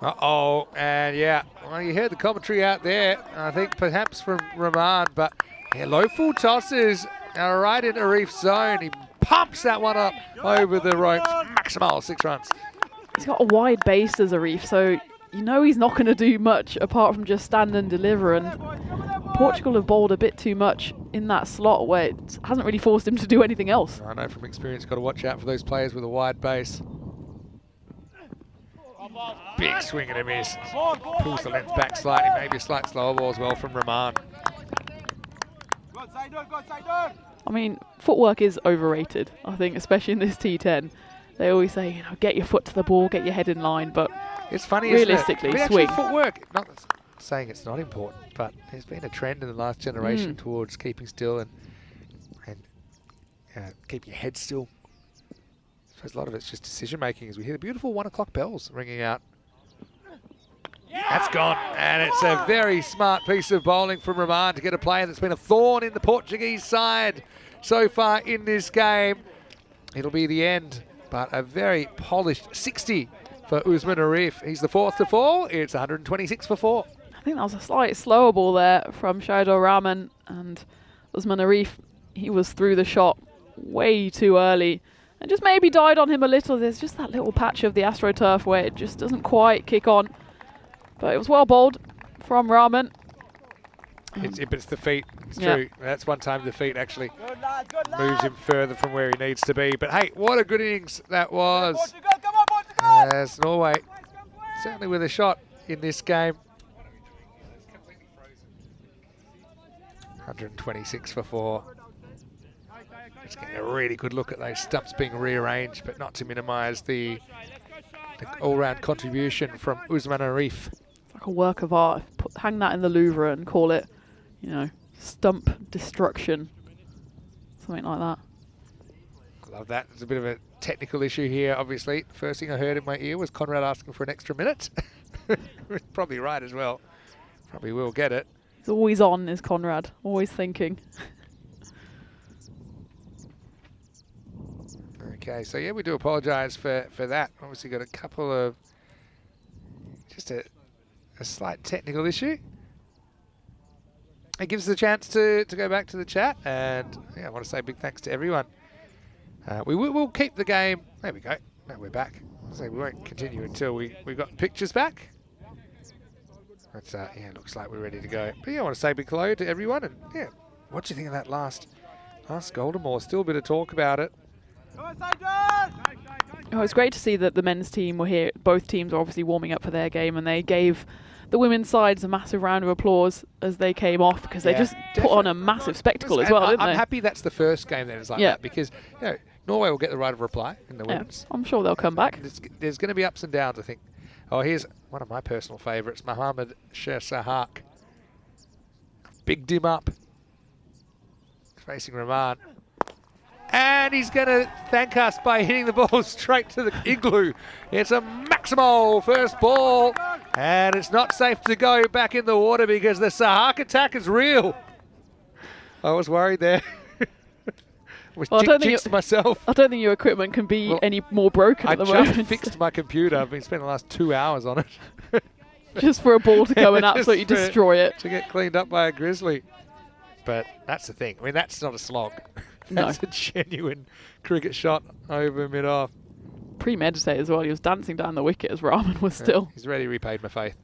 B: Uh-oh, and yeah, well, you heard the commentary out there, I think perhaps from Rahman, but yeah, low full tosses are right in Arif's zone. He pumps that one up over the ropes, maximal 6 runs.
D: He's got a wide base as Arif, so you know he's not going to do much apart from just stand and deliver, and Portugal have bowled a bit too much in that slot where it hasn't really forced him to do anything else.
B: I know from experience, got to watch out for those players with a wide base. Big swing and a miss. Pulls the length back slightly, maybe a slight slower ball as well from Rahman.
D: I mean, footwork is overrated, I think, especially in this T10. They always say, you know, get your foot to the ball, get your head in line, but
B: it's funny,
D: realistically,
B: isn't it?
D: swing.
B: Footwork, not saying it's not important, but there's been a trend in the last generation towards keeping still and keep your head still. I suppose a lot of it's just decision making as we hear the beautiful 1 o'clock bells ringing out. That's gone, and it's a very smart piece of bowling from Rahman to get a player that's been a thorn in the Portuguese side so far in this game. It'll be the end, but a very polished 60 for Usman Arif. He's the 4th to fall. It's 126 for 4.
D: I think that was a slight slower ball there from Shahida Rahman, and Usman Arif, he was through the shot way too early and just maybe died on him a little. There's just that little patch of the AstroTurf where it just doesn't quite kick on. But it was well bowled from Rahman.
B: But it's the feet, it's true. That's one time the feet actually moves him further from where he needs to be. But hey, what a good innings that was. As Norway certainly with a shot in this game. 126 for 4. Just getting a really good look at those stumps being rearranged, but not to minimise the all-round contribution from Usman Arif.
D: Like a work of art. Hang that in the Louvre and call it, you know, stump destruction. Something like that.
B: Love that. There's a bit of a technical issue here, obviously. The first thing I heard in my ear was Conrad asking for an extra minute. Probably right as well. Probably will get it.
D: He's always on, is Conrad. Always thinking.
B: Okay, so yeah, we do apologise for that. Obviously got a couple of, just a slight technical issue. It gives us a chance to go back to the chat, and yeah, I want to say big thanks to everyone. We'll keep the game. There we go. No, we're back. So we won't continue until we got the pictures back. But yeah, looks like we're ready to go. But yeah, I want to say big hello to everyone, and yeah, what do you think of that last Golden Ball? Still a bit of talk about it.
D: Oh, it's great to see that the men's team were here. Both teams are obviously warming up for their game, and they gave the women's sides a massive round of applause as they came off, because they just put on a massive spectacle as well, didn't they?
B: I'm happy that's the first game that is like that, because you know, Norway will get the right of reply in the women's.
D: I'm sure they'll come back.
B: There's going to be ups and downs, I think. Oh, here's one of my personal favourites, Mohammad Shersahak. Bigged him up. Facing Rahman. And he's going to thank us by hitting the ball straight to the igloo. It's a maximal first ball. And it's not safe to go back in the water because the Sahak attack is real. I was worried there. I jinxed myself.
D: I don't think your equipment can be any more broken at the moment.
B: I just fixed my computer. I've been spending the last 2 hours on it.
D: Just for a ball to go and absolutely destroy it.
B: To get cleaned up by a grizzly. But that's the thing. I mean, that's not a slog. That's a genuine cricket shot over mid-off.
D: Premeditated as well. He was dancing down the wicket as Rahman was still.
B: He's already repaid my faith.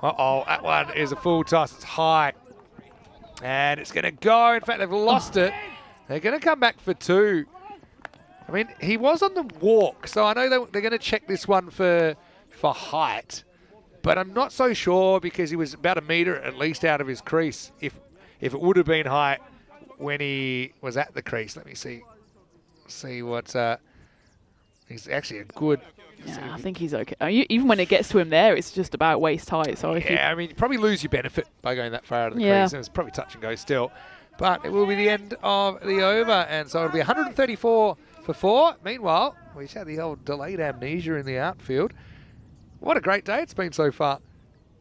B: Uh-oh, that one is a full toss. It's high. And it's going to go. In fact, they've lost it. They're going to come back for 2. I mean, he was on the walk, so I know they're going to check this one for height, but I'm not so sure because he was about a metre at least out of his crease. If it would have been height when he was at the crease, let me see what. He's actually a good.
D: Yeah, I think he's okay. Even when it gets to him there, it's just about waist height. So if
B: I mean, you probably lose your benefit by going that far out of the
D: Yeah.
B: crease. And it's probably touch and go still. But it will be the end of the over, and so it'll be 134 for 4. Meanwhile, we had the old delayed amnesia in the outfield. What a great day it's been so far.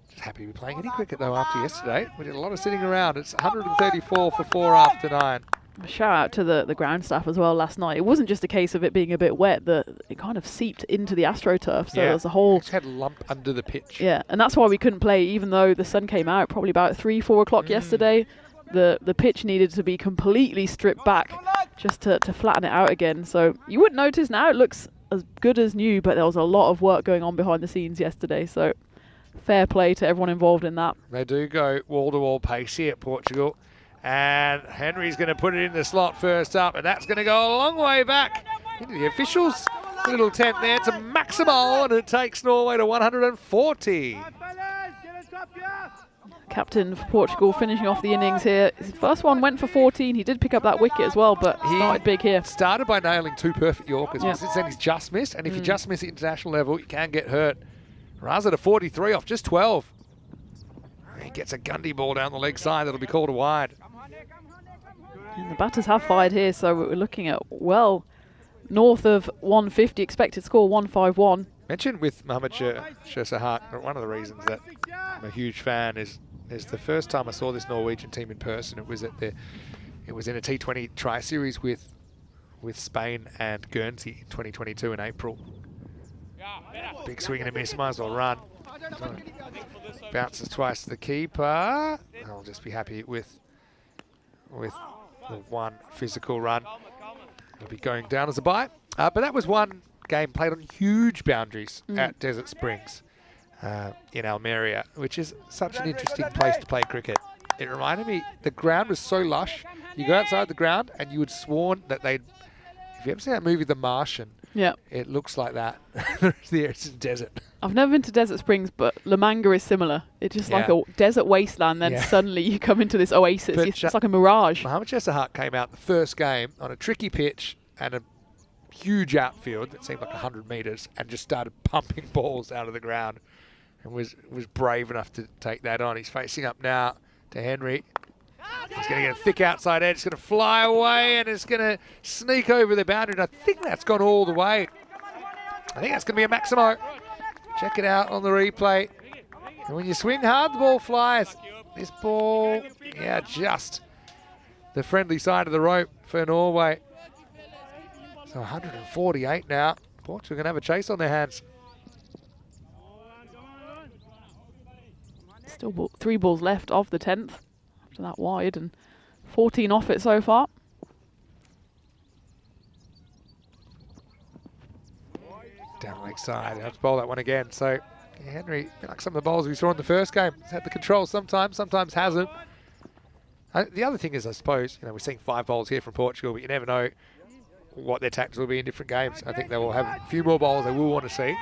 B: Just happy to be playing any cricket, though, after yesterday. We did a lot of sitting around. It's 134 for 4 after 9.
D: shout out to the ground staff as well last night. It wasn't just a case of it being a bit wet, it kind of seeped into the AstroTurf, so there was a whole...
B: It's had a lump under the pitch.
D: Yeah, and that's why we couldn't play, even though the sun came out probably about 3-4 o'clock yesterday. The pitch needed to be completely stripped back just to flatten it out again. So you would notice now it looks as good as new, but there was a lot of work going on behind the scenes yesterday. So fair play to everyone involved in that.
B: They do go wall-to-wall pace here at Portugal. And Henry's going to put it in the slot first up, and that's going to go a long way back into the officials. Little tent there to Maximal, and it takes Norway to 140.
D: Captain for Portugal finishing off the innings here. His first one went for 14. He did pick up that wicket as well, but started big here.
B: Started by nailing 2 perfect Yorkers.
D: Yeah.
B: Since then he's just missed, and if you just miss at international level, you can get hurt. Raza to 43 off just 12. He gets a Gundy ball down the leg side that'll be called a wide.
D: And the batters have fired here, so we're looking at well north of 150. Expected score 151.
B: Mentioned with Mohammad Shersahat, one of the reasons that I'm a huge fan is the first time I saw this Norwegian team in person. It was in a T20 tri-series with Spain and Guernsey in 2022 in April. Big swing and a miss, might as well run. Bounces twice to the keeper. I'll just be happy with the one physical run. It'll be going down as a bye. But that was one game played on huge boundaries at Desert Springs in Almeria, which is such an interesting place to play cricket. It reminded me, the ground was so lush. You go outside the ground and you would sworn that they'd, if you ever seen that movie The Martian,
D: Yeah.
B: it looks like that. It's a desert.
D: I've never been to Desert Springs, but La Manga is similar. It's just like a desert wasteland, then suddenly you come into this oasis.
B: But
D: It's like a mirage.
B: Mohammad Shersahat came out the first game on a tricky pitch and a huge outfield that seemed like 100 metres and just started pumping balls out of the ground and was brave enough to take that on. He's facing up now to Henry. He's going to get a thick outside edge. It's going to fly away and it's going to sneak over the boundary. And I think that's gone all the way. I think that's going to be a Maximo. Check it out on the replay. And when you swing hard, the ball flies. This ball, just the friendly side of the rope for Norway. So 148 now. Portugal going to have a chase on their hands.
D: Still 3 balls left of the 10th after that wide, and 14 off it so far.
B: Down leg side, have to bowl that one again. So Henry, like some of the bowls we saw in the first game, has had the control sometimes hasn't. The other thing is, I suppose, we're seeing 5 bowls here from Portugal, but you never know what their tactics will be in different games. I think they will have a few more bowls they will want to see.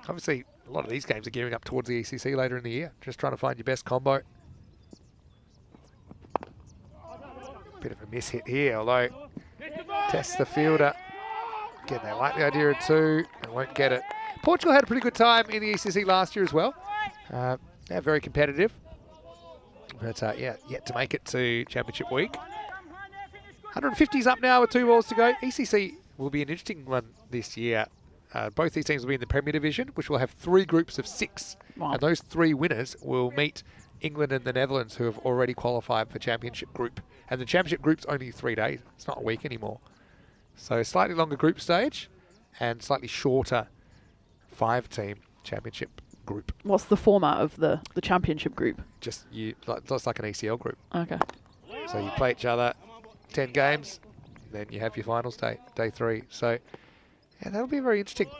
B: Obviously, a lot of these games are gearing up towards the ECC later in the year, just trying to find your best combo. Bit of a miss hit here, although tests the fielder. Again, they like the idea of 2 and won't get it. Portugal had a pretty good time in the ECC last year as well. They're very competitive. But yet to make it to Championship Week. 150's up now with 2 balls to go. ECC will be an interesting one this year. Both these teams will be in the Premier Division, which will have 3 groups of 6.
D: Wow.
B: And those 3 winners will meet England and the Netherlands, who have already qualified for Championship Group. And the Championship Group's only 3 days. It's not a week anymore. So slightly longer group stage and slightly shorter 5-team Championship Group.
D: What's the format of the Championship group?
B: Just like an ACL group.
D: Okay.
B: So you play each other 10 games, then you have your finals day 3. So that'll be very interesting.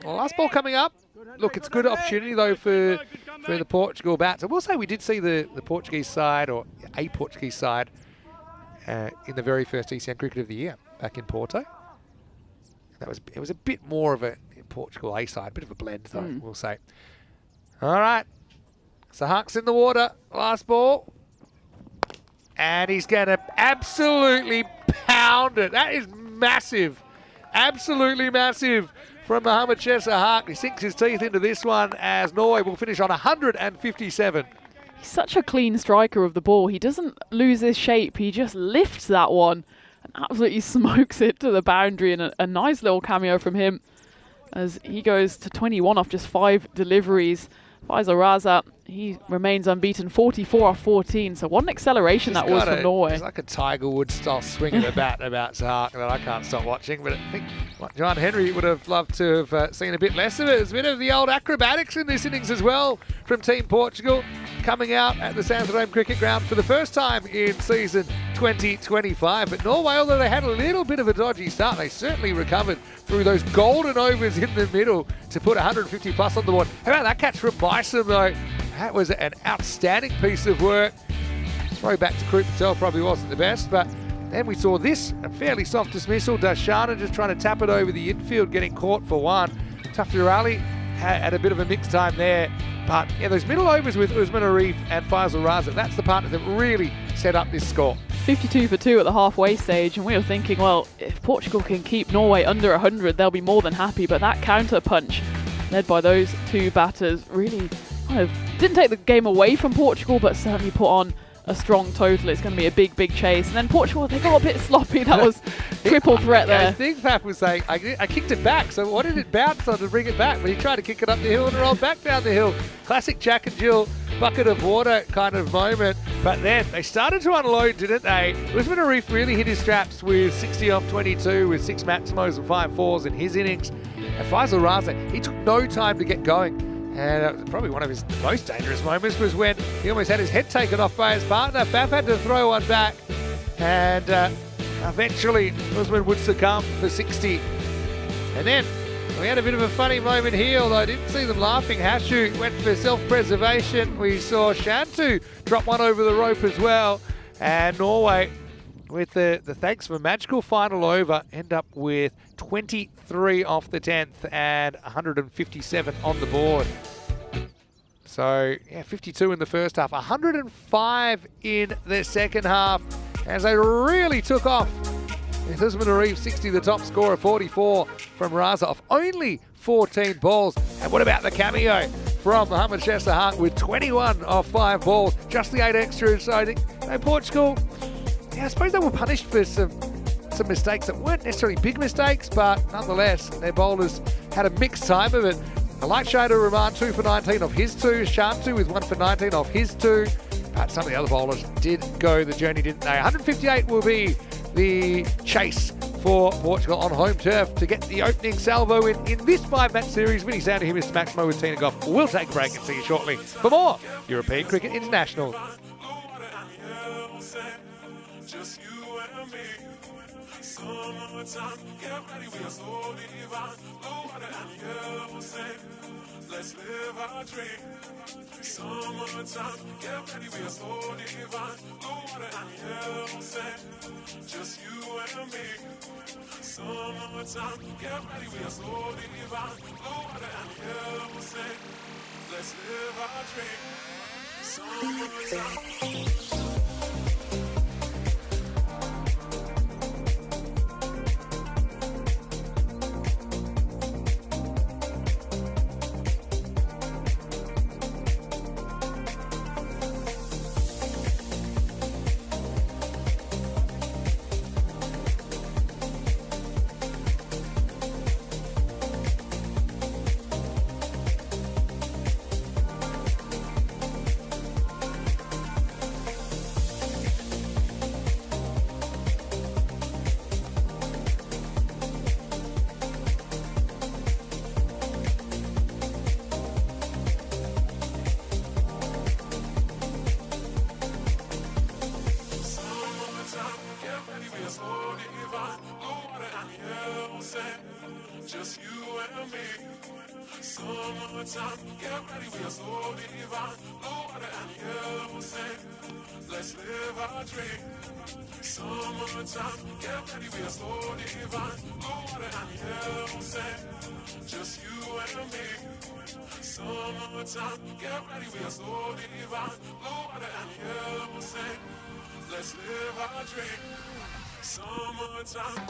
B: Last ball coming up. Look, it's a good opportunity though for the Portugal bats. I will say we did see the Portuguese side, or a Portuguese side, in the very first ECN Cricket of the Year back in Porto. It was a bit more of a Portugal A side, bit of a blend though, we'll say. All right, so Huck's in the water, last ball. And he's going to absolutely pound it. That is massive, absolutely massive from Mohamed Chesa Haq. He sinks his teeth into this one as Norway will finish on 157.
D: He's such a clean striker of the ball. He doesn't lose his shape. He just lifts that one and absolutely smokes it to the boundary. And a nice little cameo from him as he goes to 21 off just 5 deliveries. Faisal Raza, he remains unbeaten, 44 off 14. So what an acceleration that was from Norway.
B: It's like a Tiger Woods style swing of the bat about Haq that I can't stop watching. But I think John Henry would have loved to have seen a bit less of it. There's a bit of the old acrobatics in this innings as well from Team Portugal, coming out at the Santo Cricket Ground for the first time in season 2025. But Norway, although they had a little bit of a dodgy start, they certainly recovered through those golden overs in the middle to put 150 plus on the board. How about that catch from Bison though? That was an outstanding piece of work. Throw back to Krupp Patel probably wasn't the best, but then we saw this, a fairly soft dismissal. Darshana just trying to tap it over the infield, getting caught for one. Tafirali had a bit of a mixed time there. But yeah, those middle overs with Usman Arif and Faisal Raza, that's the partner that really set up this score.
D: 52 for 2 at the halfway stage, and we were thinking, well, if Portugal can keep Norway under 100, they'll be more than happy. But that counter punch, led by those two batters, really kind of didn't take the game away from Portugal, but certainly put on a strong total. It's going to be a big, big chase. And then Portugal, they got a bit sloppy. That was triple threat there.
B: I think Faf was saying, I kicked it back, so what did it bounce on to bring it back? But he tried to kick it up the hill and roll back down the hill. Classic Jack and Jill bucket of water kind of moment. But then they started to unload, didn't they? Usman Arif really hit his straps with 60 off 22 with 6 maximos and 5 fours in his innings. And Faisal Raza, he took no time to get going. And probably one of his most dangerous moments was when he almost had his head taken off by his partner. Faf had to throw one back, and eventually Usman would succumb for 60. And then we had a bit of a funny moment here, although I didn't see them laughing. Hashu went for self-preservation. We saw Shantu drop one over the rope as well. And Norway, with the thanks for a magical final over, end up with 23 off the 10th and 157 on the board. So, yeah, 52 in the first half, 105 in the second half, as they really took off. With Usman Arif 60, the top scorer, 44 from Raza off only 14 balls. And what about the cameo from Mohamed Chesa Haq with 21 off 5 balls, just the 8 extras. So I think Portugal, yeah, I suppose they were punished for some mistakes that weren't necessarily big mistakes, but nonetheless, their bowlers had a mixed time of it. I like Shada Rahman, 2 for 19 off his 2. Shantu with 1 for 19 off his 2. But some of the other bowlers did go the journey, didn't they? 158 will be the chase for Portugal on home turf to get the opening salvo in this 5-match series. Vinny Sandy here, Mr. Maximo with Tina Goff. We'll take a break and see you shortly for more European Cricket International.
E: Just you and me. Summertime, get ready, we are so divine. Blue water and yellow sand. Let's live our dream. Summertime, get ready, we are so divine. Blue water and yellow sand. Just you and me. Summertime, get ready, we are so divine. Blue water and yellow sand. Let's live our dream. Summertime. just you and me. Summertime, get ready, we are so divine. Blue water and yellow sand, let's live our dream. Summertime, get ready, we are so divine. Blue water and yellow sand, just you and me. Summertime, get ready, we are so divine. Blue water and yellow sand, let's live our dream. Summertime.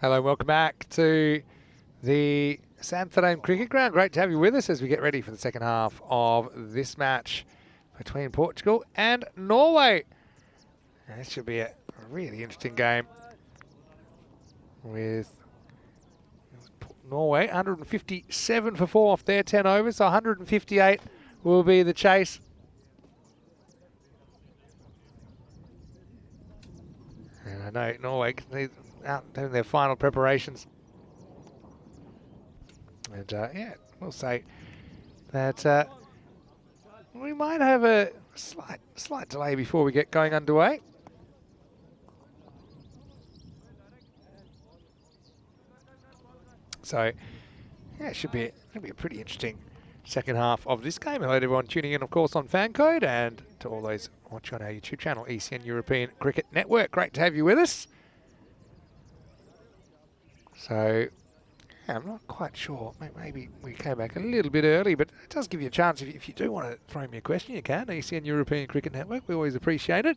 B: Hello, welcome back to the Santharame Cricket Ground. Great to have you with us as we get ready for the second half of this match between Portugal and Norway. And this should be a really interesting game with Norway 157 for 4 off their 10 overs, so 158 will be the chase. And I know Norway out doing their final preparations. And yeah, we'll say that we might have a slight delay before we get going underway. So yeah, it should be a pretty interesting second half of this game. Hello to everyone tuning in, of course, on Fancode, and to all those watching on our YouTube channel, ECN European Cricket Network. Great to have you with us. So yeah, I'm not quite sure. Maybe we came back a little bit early, but it does give you a chance. If you do want to throw me a question, you can. ECN European Cricket Network. We always appreciate it.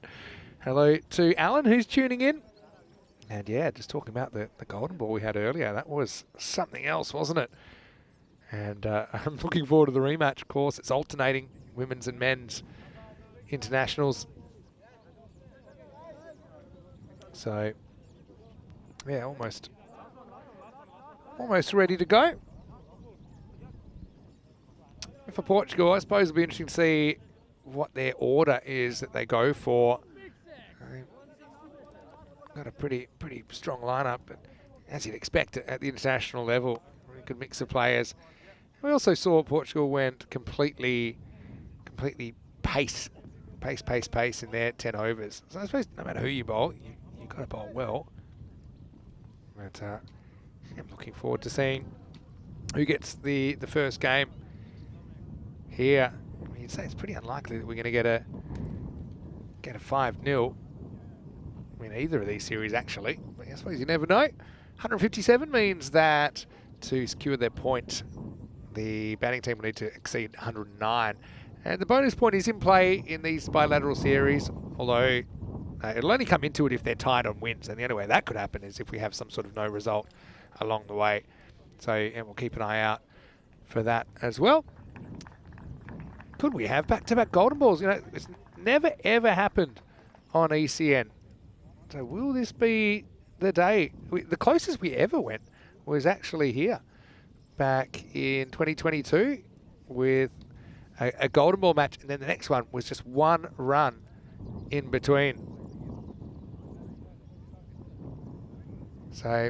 B: Hello to Alan, who's tuning in. And yeah, just talking about the golden ball we had earlier. That was something else, wasn't it? And I'm looking forward to the rematch, of course. It's alternating women's and men's internationals. So yeah, almost ready to go. For Portugal, I suppose it'll be interesting to see what their order is that they go for. They've got a pretty strong lineup, but as you'd expect at the international level, a good mix of players. We also saw Portugal went completely pace in their 10 overs. So I suppose no matter who you bowl, you've got to bowl well. But I'm looking forward to seeing who gets the first game here. I mean, you'd say it's pretty unlikely that we're going to get a 5-0. win either of these series, actually. But I suppose you never know. 157 means that to secure their point, the batting team will need to exceed 109. And the bonus point is in play in these bilateral series, although it'll only come into it if they're tied on wins. And the only way that could happen is if we have some sort of no result along the way. So, and we'll keep an eye out for that as well. Could we have back-to-back golden balls? You know, it's never ever happened on ECN. So will this be the day? The closest we ever went was actually here back in 2022 with a golden ball match, and then the next one was just one run in between. So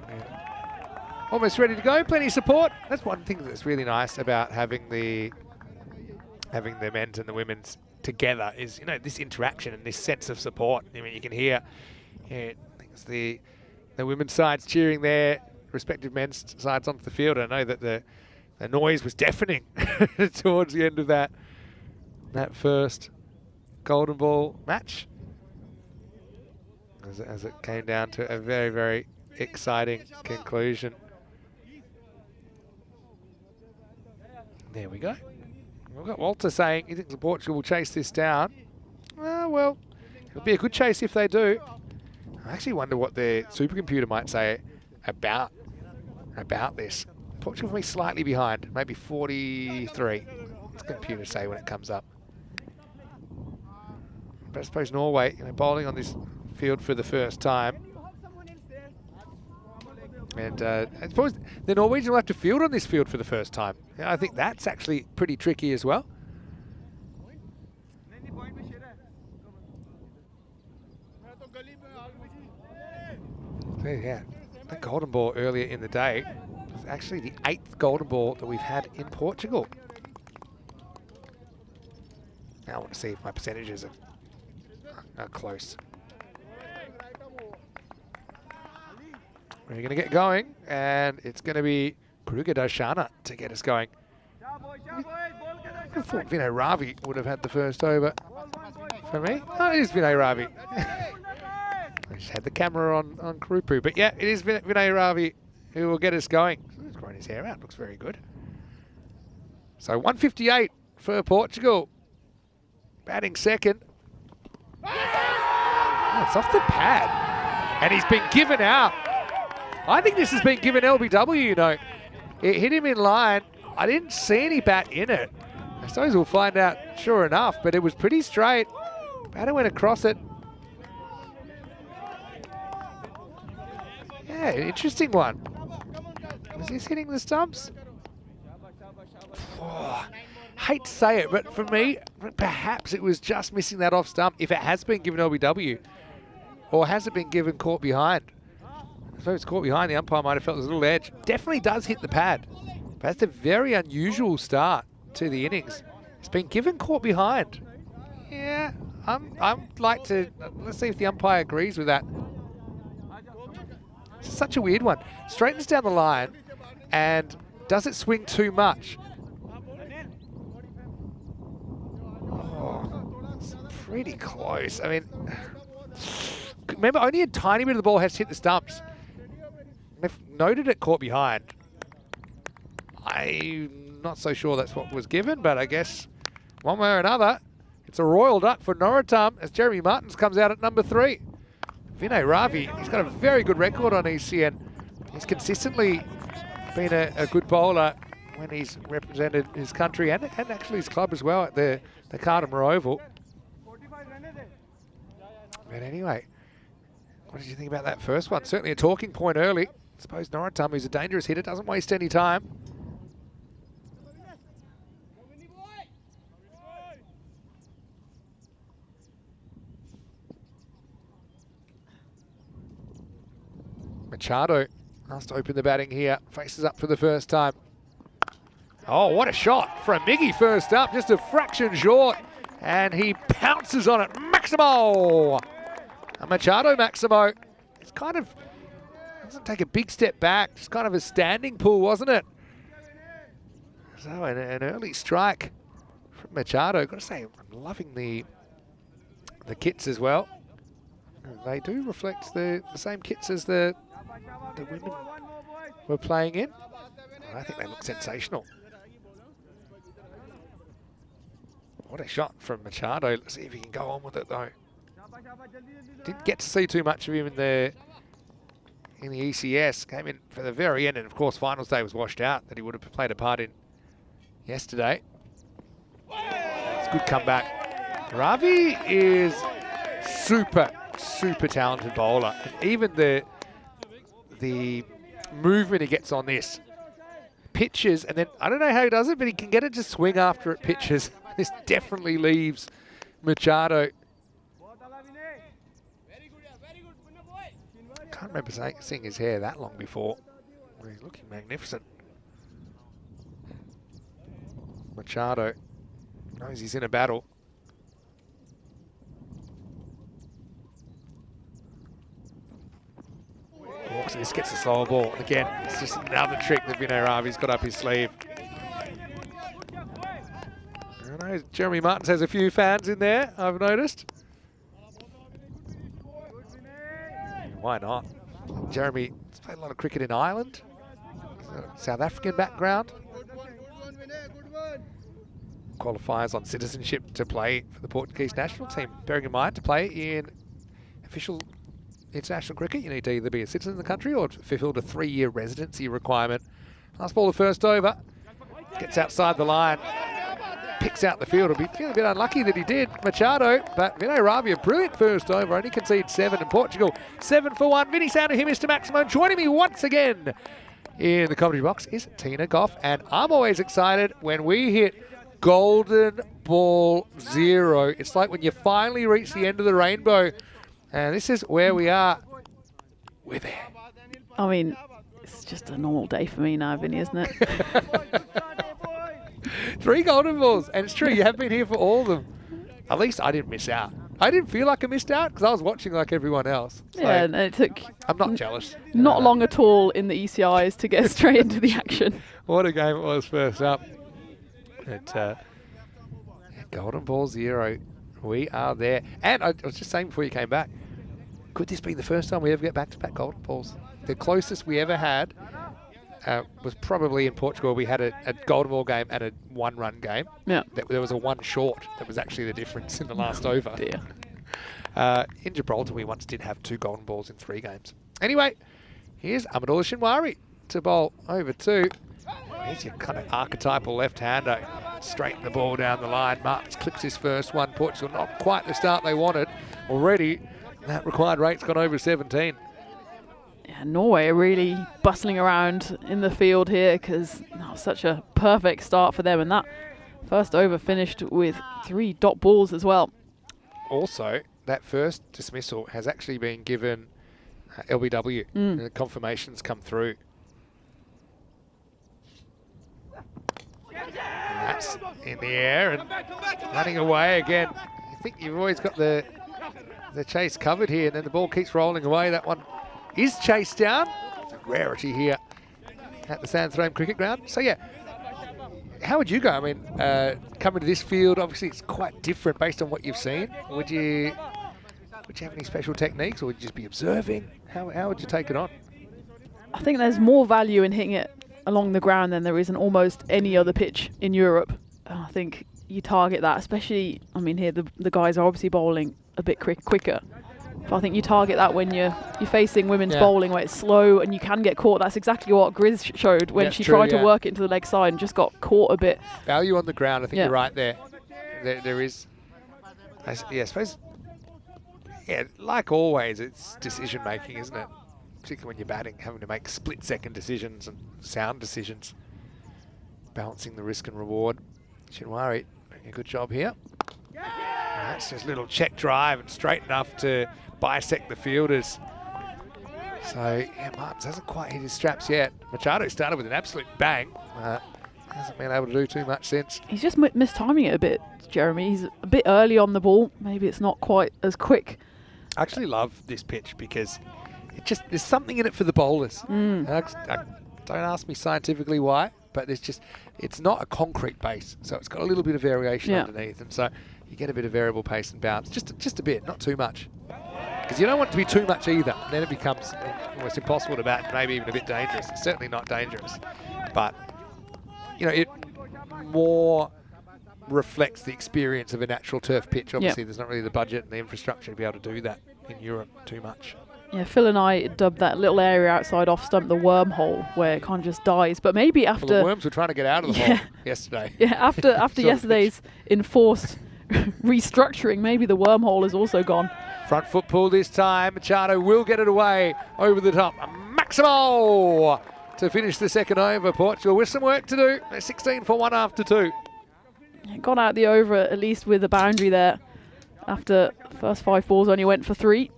B: yeah. Almost ready to go, plenty of support. That's one thing that's really nice about having the men's and the women's together is, you know, this interaction and this sense of support. I mean, you can hear, I think it's the women's sides cheering their respective men's sides onto the field. I know that the noise was deafening towards the end of that first golden ball match, as it came down to a very, very exciting conclusion. There we go. We've got Walter saying he thinks Portugal will chase this down. Well, it'll be a good chase if they do. I actually wonder what their supercomputer might say about this. Portugal will be slightly behind, maybe 43. What's the computer say when it comes up? But I suppose Norway, you know, bowling on this field for the first time. And I suppose the Norwegians will have to field on this field for the first time. Yeah, I think that's actually pretty tricky as well. So yeah, that golden ball earlier in the day was actually the 8th golden ball that we've had in Portugal. Now I want to see if my percentages are close. We're going to get going, and it's going to be Kruger Darshana to get us going. I thought Vinay Ravi would have had the first over for me. Oh, it is Vinay Ravi. I just had the camera on Krupu, but yeah, it is Vinay Ravi who will get us going. He's growing his hair out, looks very good. So 158 for Portugal. Batting second. Oh, it's off the pad, and he's been given out. I think this has been given LBW, you know. It hit him in line. I didn't see any bat in it. I suppose we'll find out sure enough, but it was pretty straight. Batter went across it. Yeah, interesting one. Was this hitting the stumps? Oh, hate to say it, but for me, perhaps it was just missing that off stump if it has been given LBW. Or has it been given caught behind? So it's caught behind, the umpire might have felt there's a little edge. Definitely does hit the pad. But that's a very unusual start to the innings. It's been given caught behind. Yeah, I'd like to, let's see if the umpire agrees with that. It's such a weird one. Straightens down the line, and does it swing too much? Oh, it's pretty close. I mean, remember, only a tiny bit of the ball has hit the stumps. They've noted it caught behind. I'm not so sure that's what was given, but I guess one way or another, it's a royal duck for Noratam as Jeremy Martins comes out at number 3. Vinay Ravi, he's got a very good record on ECN. He's consistently been a good bowler when he's represented his country and actually his club as well at the Cardimer Oval. But anyway, what did you think about that first one? Certainly a talking point early. I suppose Noratam, who's a dangerous hitter, doesn't waste any time. Machado has to open the batting here. Faces up for the first time. Oh, what a shot from Miggy first up. Just a fraction short. And he pounces on it. Maximo! A Machado Maximo. It's kind of, doesn't take a big step back. Just kind of a standing pull, wasn't it? So an early strike from Machado. Got to say, I'm loving the kits as well. They do reflect the same kits as the women were playing in. I think they look sensational. What a shot from Machado. Let's see if he can go on with it though. Didn't get to see too much of him in the ECS. Came in for the very end, and of course finals day was washed out that he would have played a part in yesterday. It's a good comeback. Ravi is super talented bowler. And even the movement he gets on this. Pitches, and then I don't know how he does it, but he can get it to swing after it pitches. This definitely leaves Machado. Can't remember seeing his hair that long before. He's looking magnificent. Machado knows he's in a battle. Walks, this gets a slower ball. And again, it's just another trick that Vinay Ravi's got up his sleeve. I know Jeremy Martins has a few fans in there, I've noticed. Why not? Jeremy's played a lot of cricket in Ireland. South African background. Qualifies on citizenship to play for the Portuguese national team. Bearing in mind, to play in official international cricket, you need to either be a citizen of the country or fulfilled a 3-year residency requirement. Last ball, the first over. Gets outside the line. Picks out the field. He'll be feeling a bit unlucky that he did, Machado, but Vinay Ravi, a brilliant first over, only conceded 7 in Portugal. 7 for 1. Vinny Sounder here, Mr. Maximo. Joining me once again in the commentary box is Tina Goff, and I'm always excited when we hit golden ball 0. It's like when you finally reach the end of the rainbow, and this is where we are. We're there.
D: I mean, it's just a normal day for me now, Vinny, isn't it?
B: 3 golden balls, and it's true, you have been here for all of them. At least I didn't miss out. I didn't feel like I missed out because I was watching like everyone else. So
D: yeah, and it took
B: I'm not jealous.
D: Not long at all in the ECIs to get straight into the action.
B: What a game it was first up. But, golden ball 0. We are there. And I was just saying before you came back, could this be the first time we ever get back-to-back golden balls? The closest we ever had was probably in Portugal. We had a golden ball game and a 1-run game.
D: Yeah.
B: There was a 1 short that was actually the difference in the last over.
D: Dear.
B: In Gibraltar, we once did have 2 golden balls in 3 games. Anyway, here's Amadullah Shinwari to bowl over 2. He's your kind of archetypal left-hander. Straighten the ball down the line. Martins clips his first one. Portugal not quite the start they wanted. Already, that required rate's gone over 17.
D: Yeah, Norway are really bustling around in the field here because such a perfect start for them, and that first over finished with 3 dot balls as well.
B: Also, that first dismissal has actually been given LBW. The confirmations come through. And that's in the air and running away again. I think you've always got the chase covered here, and then the ball keeps rolling away. That one is chased down. It's a rarity here at the Sandstone Cricket Ground. So yeah, how would you go? I mean, coming to this field, obviously it's quite different based on what you've seen. Would you have any special techniques, or would you just be observing? How would you take it on?
D: I think there's more value in hitting it along the ground than there is in almost any other pitch in Europe. I think you target that, especially, I mean, here the guys are obviously bowling a bit quicker. But I think you target that when you're facing women's bowling where it's slow and you can get caught. That's exactly what Grizz showed when she tried to work it into the leg side and just got caught a bit.
B: Value on the ground, I think you're right there. There is, I suppose, like always, it's decision making, isn't it? Particularly when you're batting, having to make split-second decisions and sound decisions. Balancing the risk and reward. Shinwari doing a good job here. That's just a little check drive and straight enough to bisect the fielders. So, yeah, Martins hasn't quite hit his straps yet. Machado started with an absolute bang. Hasn't been able to do too much since.
D: He's just mistiming it a bit, Jeremy. He's a bit early on the ball. Maybe it's not quite as quick.
B: I actually love this pitch because there's something in it for the bowlers. Don't ask me scientifically why, but it's not a concrete base, so it's got a little bit of variation underneath, and so you get a bit of variable pace and bounce, just a bit, not too much. Because you don't want it to be too much either. And then it becomes almost impossible to bat, maybe even a bit dangerous. It's certainly not dangerous. But, you know, it more reflects the experience of a natural turf pitch. Obviously, there's not really the budget and the infrastructure to be able to do that in Europe too much.
D: Yeah, Phil and I dubbed that little area outside off stump the wormhole, where it kind of just dies. But maybe after...
B: Well, the worms were trying to get out of the hole yesterday.
D: Yeah, after yesterday's enforced restructuring, maybe the wormhole is also gone.
B: Front foot pull this time. Machado will get it away over the top. Maximo to finish the second over. Portugal with some work to do. They're 16 for 1 after 2.
D: Got out the over at least with a boundary there. After the first 5 balls only went for 3.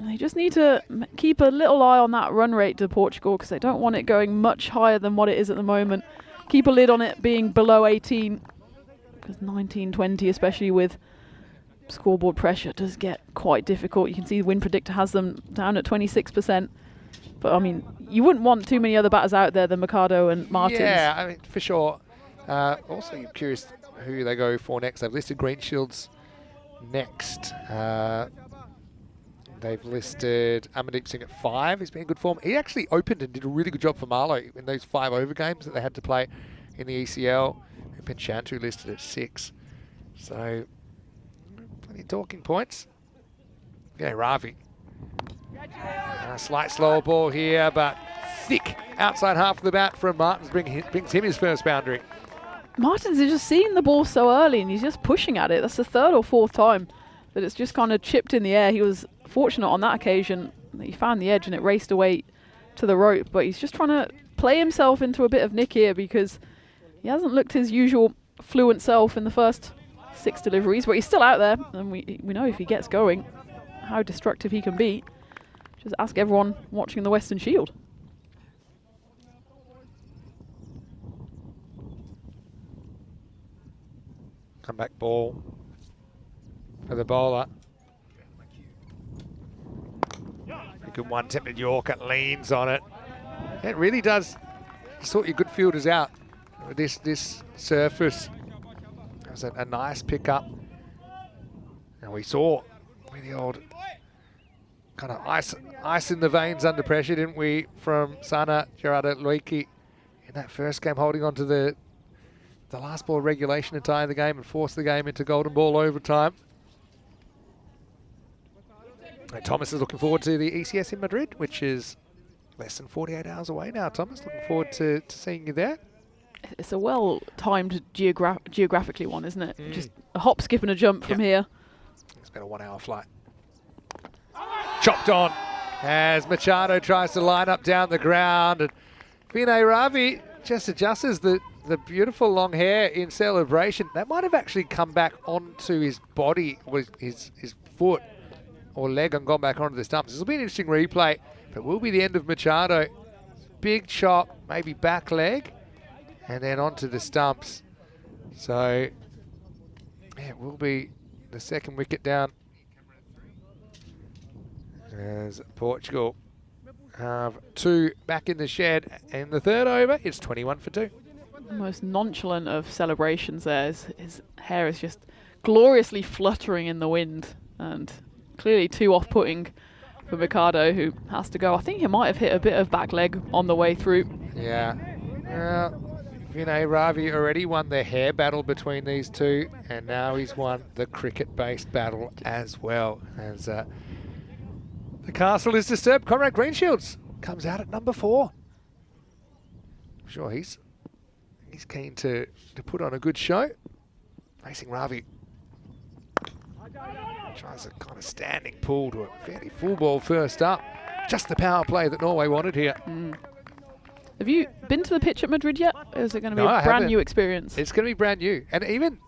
D: They just need to keep a little eye on that run rate to Portugal, because they don't want it going much higher than what it is at the moment. Keep a lid on it being below 18, because 19, 20, especially with scoreboard pressure, does get quite difficult. You can see the win predictor has them down at 26%. But, I mean, you wouldn't want too many other batters out there than Mercado and Martins.
B: Yeah, I mean, for sure. Also, I'm curious who they go for next. They've listed Greenshields next. They've listed Amandeep Singh at 5. He's been in good form. He actually opened and did a really good job for Marlow in those 5 over games that they had to play in the ECL. And Penchantu listed at 6. So, plenty of talking points. Yeah, Ravi. A slight slower ball here, but thick outside half of the bat from Martins brings him his first boundary.
D: Martins is just seeing the ball so early, and he's just pushing at it. That's the 3rd or 4th time that it's just kind of chipped in the air. He was fortunate on that occasion that he found the edge and it raced away to the rope, but he's just trying to play himself into a bit of nick here, because he hasn't looked his usual fluent self in the first 6 deliveries, but he's still out there, and we know if he gets going how destructive he can be. Just ask everyone watching the Western Shield.
B: Comeback ball for the bowler. A good one-tipped Yorker, leans on it. It really does sort your good fielders out. This surface was a nice pickup. And we saw with the old kind of ice in the veins under pressure, didn't we, from Sana Gerardo-Luiki in that first game, holding on to the last ball of regulation to tie the game and force the game into golden ball overtime. And Thomas is looking forward to the ECS in Madrid, which is less than 48 hours away now. Thomas, looking forward to seeing you there.
D: It's a well-timed geographically one, isn't it? Just a hop, skip and a jump from here.
B: It's been a 1-hour flight. Chopped on as Machado tries to line up down the ground, and Vinay Ravi just adjusts the beautiful long hair in celebration. That might have actually come back onto his body, or his foot or leg, and gone back onto the stumps. This will be an interesting replay, but will be the end of Machado. Big chop, maybe back leg, and then onto the stumps. So yeah, it will be the second wicket down, as Portugal have 2 back in the shed. In the 3rd over, it's 21 for 2.
D: The most nonchalant of celebrations there. His hair is just gloriously fluttering in the wind, and clearly too off-putting for Mercado, who has to go. I think he might have hit a bit of back leg on the way through.
B: Yeah. Vinay Ravi already won the hair battle between these two, and now he's won the cricket-based battle as well. As the castle is disturbed, Conrad Greenshields comes out at number 4. I'm sure he's keen to put on a good show. Facing Ravi. Tries a kind of standing pull to a fairly full ball first up. Just the power play that Norway wanted here.
D: Have you been to the pitch at Madrid yet? Or is it going to be a brand new experience?
B: It's going to be brand new. And even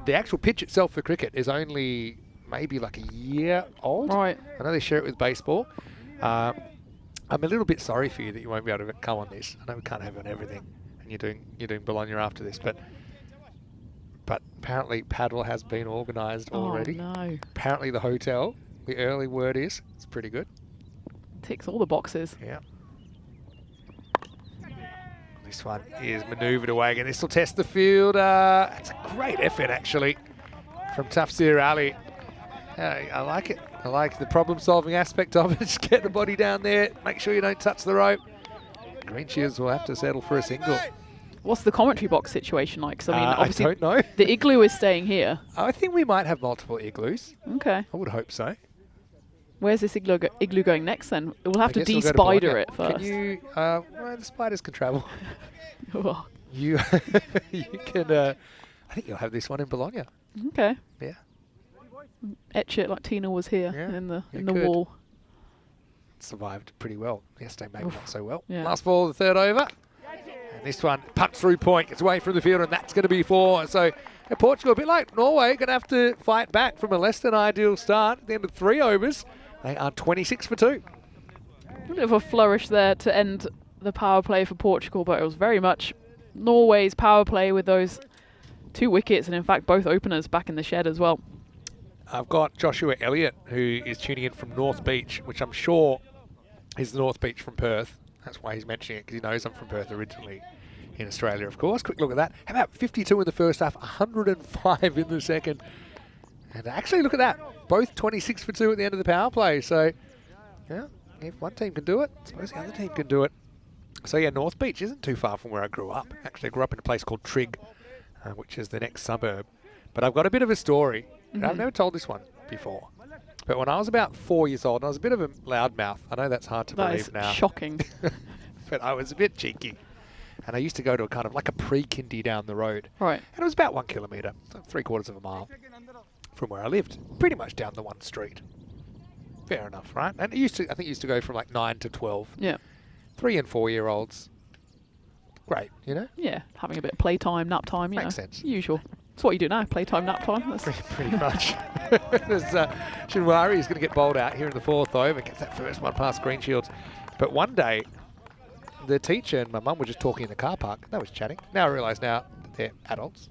B: the actual pitch itself for cricket is only maybe like a year old.
D: Right.
B: I know they share it with baseball. I'm a little bit sorry for you that you won't be able to come on this. I know we can't have on everything, and you're doing Bologna after this, but apparently paddle has been organised already.
D: Oh no.
B: Apparently the hotel, the early word is, it's pretty good.
D: Ticks all the boxes.
B: Yeah. This one is manoeuvred away again. This will test the field. It's a great effort, actually, from Tafsir Ali. I like it. I like the problem-solving aspect of it. Just get the body down there. Make sure you don't touch the rope. Green Shields will have to settle for a single.
D: What's the commentary box situation like? 'Cause I mean,
B: I
D: obviously
B: don't know.
D: the igloo is staying here.
B: I think we might have multiple igloos.
D: Okay.
B: I would hope so.
D: Where's this igloo going next then? We'll have
B: I
D: to
B: guess we'll go to
D: de-spider
B: Bologna.
D: it first.
B: Can you, well, the spiders can travel.
D: Oh,
B: You can, I think you'll have this one in Bologna.
D: okay.
B: Yeah.
D: Etch it like Tina was here
B: Yeah,
D: in the
B: you could.
D: wall.
B: Survived pretty well. Yesterday maybe not so well.
D: Yeah.
B: Last ball of the third over. And this one, punch through point, gets away from the field, and that's going to be 4. So Portugal, a bit like Norway, going to have to fight back from a less than ideal start at the end of 3 overs. They are 26 for 2.
D: A bit of a flourish there to end the power play for Portugal, but it was very much Norway's power play with those 2 wickets, and in fact both openers back in the shed as well.
B: I've got Joshua Elliott, who is tuning in from North Beach, which I'm sure is the North Beach from Perth. That's why he's mentioning it, because he knows I'm from Perth originally, in Australia, of course. Quick look at that. How about 52 in the first half, 105 in the second. And actually, look at that. Both 26 for 2 at the end of the power play. So, yeah, if one team can do it, I suppose the other team can do it. So, yeah, North Beach isn't too far from where I grew up. Actually, I grew up in a place called Trigg, which is the next suburb. But I've got a bit of a story. I've never told this one before. But when I was about 4 years old, I was a bit of a loudmouth. I know that's hard to
D: That
B: believe
D: is
B: now.
D: shocking.
B: But I was a bit cheeky. And I used to go to a kind of like a pre-kindy down the road.
D: Right.
B: And it was about 1 kilometre, so 3/4 of a mile from where I lived. Pretty much down the one street. Fair enough, right? And it used to, I think it used to go from like 9 to 12.
D: Yeah.
B: 3 and 4 year olds. Great, you know?
D: Yeah, having a bit of playtime, nap time, you know.
B: Makes sense.
D: Usual. It's what you do now, playtime, nap time. That's
B: Pretty much. There's Shinwari is going to get bowled out here in the 4th over, gets that first one past Green Shields. But one day, the teacher and my mum were just talking in the car park. They was chatting. Now I realise now that they're adults.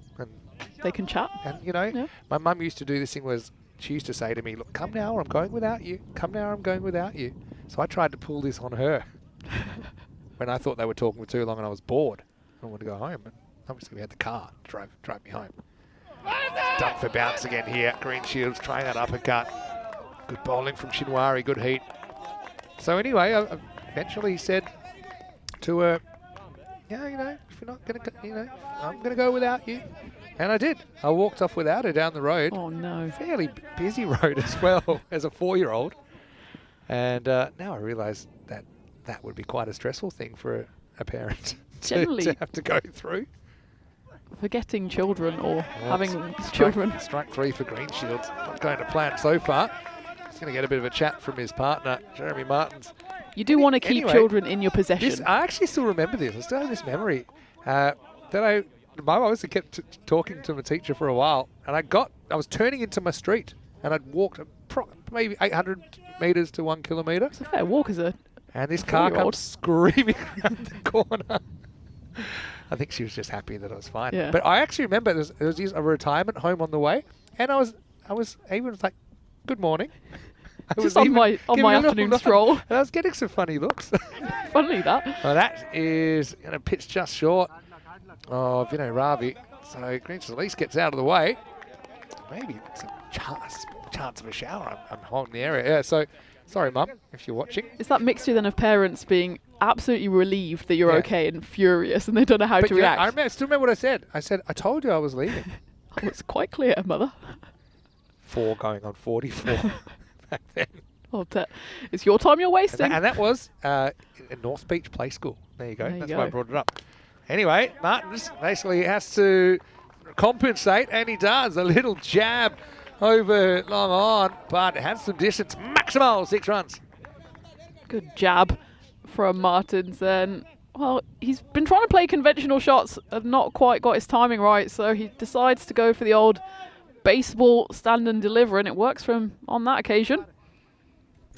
D: they can chat.
B: And, you know,
D: Yeah.
B: my mum used to do this thing was she used to say to me, look, come now or I'm going without you. Come now or I'm going without you. So I tried to pull this on her when I thought they were talking for too long and I was bored. I wanted to go home. And obviously we had the car to drive me home. Duck for bounce again here. Green Shields trying that uppercut. Good bowling from Shinwari, good heat. So anyway, I eventually said to her, yeah, you know, if you're not going to, you know, I'm going to go without you. And I did. I walked off without her down the road.
D: Oh no.
B: Fairly busy road as well as a 4-year-old. And now I realise that that would be quite a stressful thing for a parent to have to go through.
D: Forgetting children or having
B: Strike-
D: children.
B: Strike 3 for Green Shields. Not going to plan so far. He's going to get a bit of a chat from his partner, Jeremy Martins.
D: You do want to keep
B: Anyway,
D: children in your possession.
B: This, I actually still remember this. I still have this memory. That I obviously kept talking to my teacher for a while, and I was turning into my street, and I'd walked maybe 800 metres to 1 kilometre.
D: It's a fair walk as a
B: And this car
D: 4-year-old.
B: comes screaming around the corner. I think she was just happy that I was fine.
D: Yeah.
B: But I actually remember there was a retirement home on the way, and I was even like, "Good morning." I
D: Just
B: was
D: on
B: even
D: my
B: giving a little
D: afternoon
B: nod,
D: stroll.
B: and I was getting some funny looks.
D: Funny that.
B: Well, that is going to pitch just short of Vinay Ravi. So Greens at least gets out of the way. Maybe some chance of a shower. I'm holding the area. Yeah. So sorry, Mum, if you're watching.
D: It's that mixture then of parents being absolutely relieved that you're
B: Yeah.
D: okay and furious and they don't know how
B: But
D: to
B: you know,
D: react.
B: I still remember what I said. I said, I told you I was leaving.
D: Oh, it's quite clear, Mother.
B: 4 going on 44 back then.
D: Oh, it's your time you're wasting.
B: And that was in North Beach Play School. There you go.
D: There you
B: That's
D: go.
B: why I brought it up. Anyway, Martins basically has to compensate, and he does. A little jab over long on, but it has some distance. Maximal 6 runs.
D: Good jab from Martins then. Well, he's been trying to play conventional shots and not quite got his timing right, so he decides to go for the old baseball stand and deliver, and it works for him on that occasion.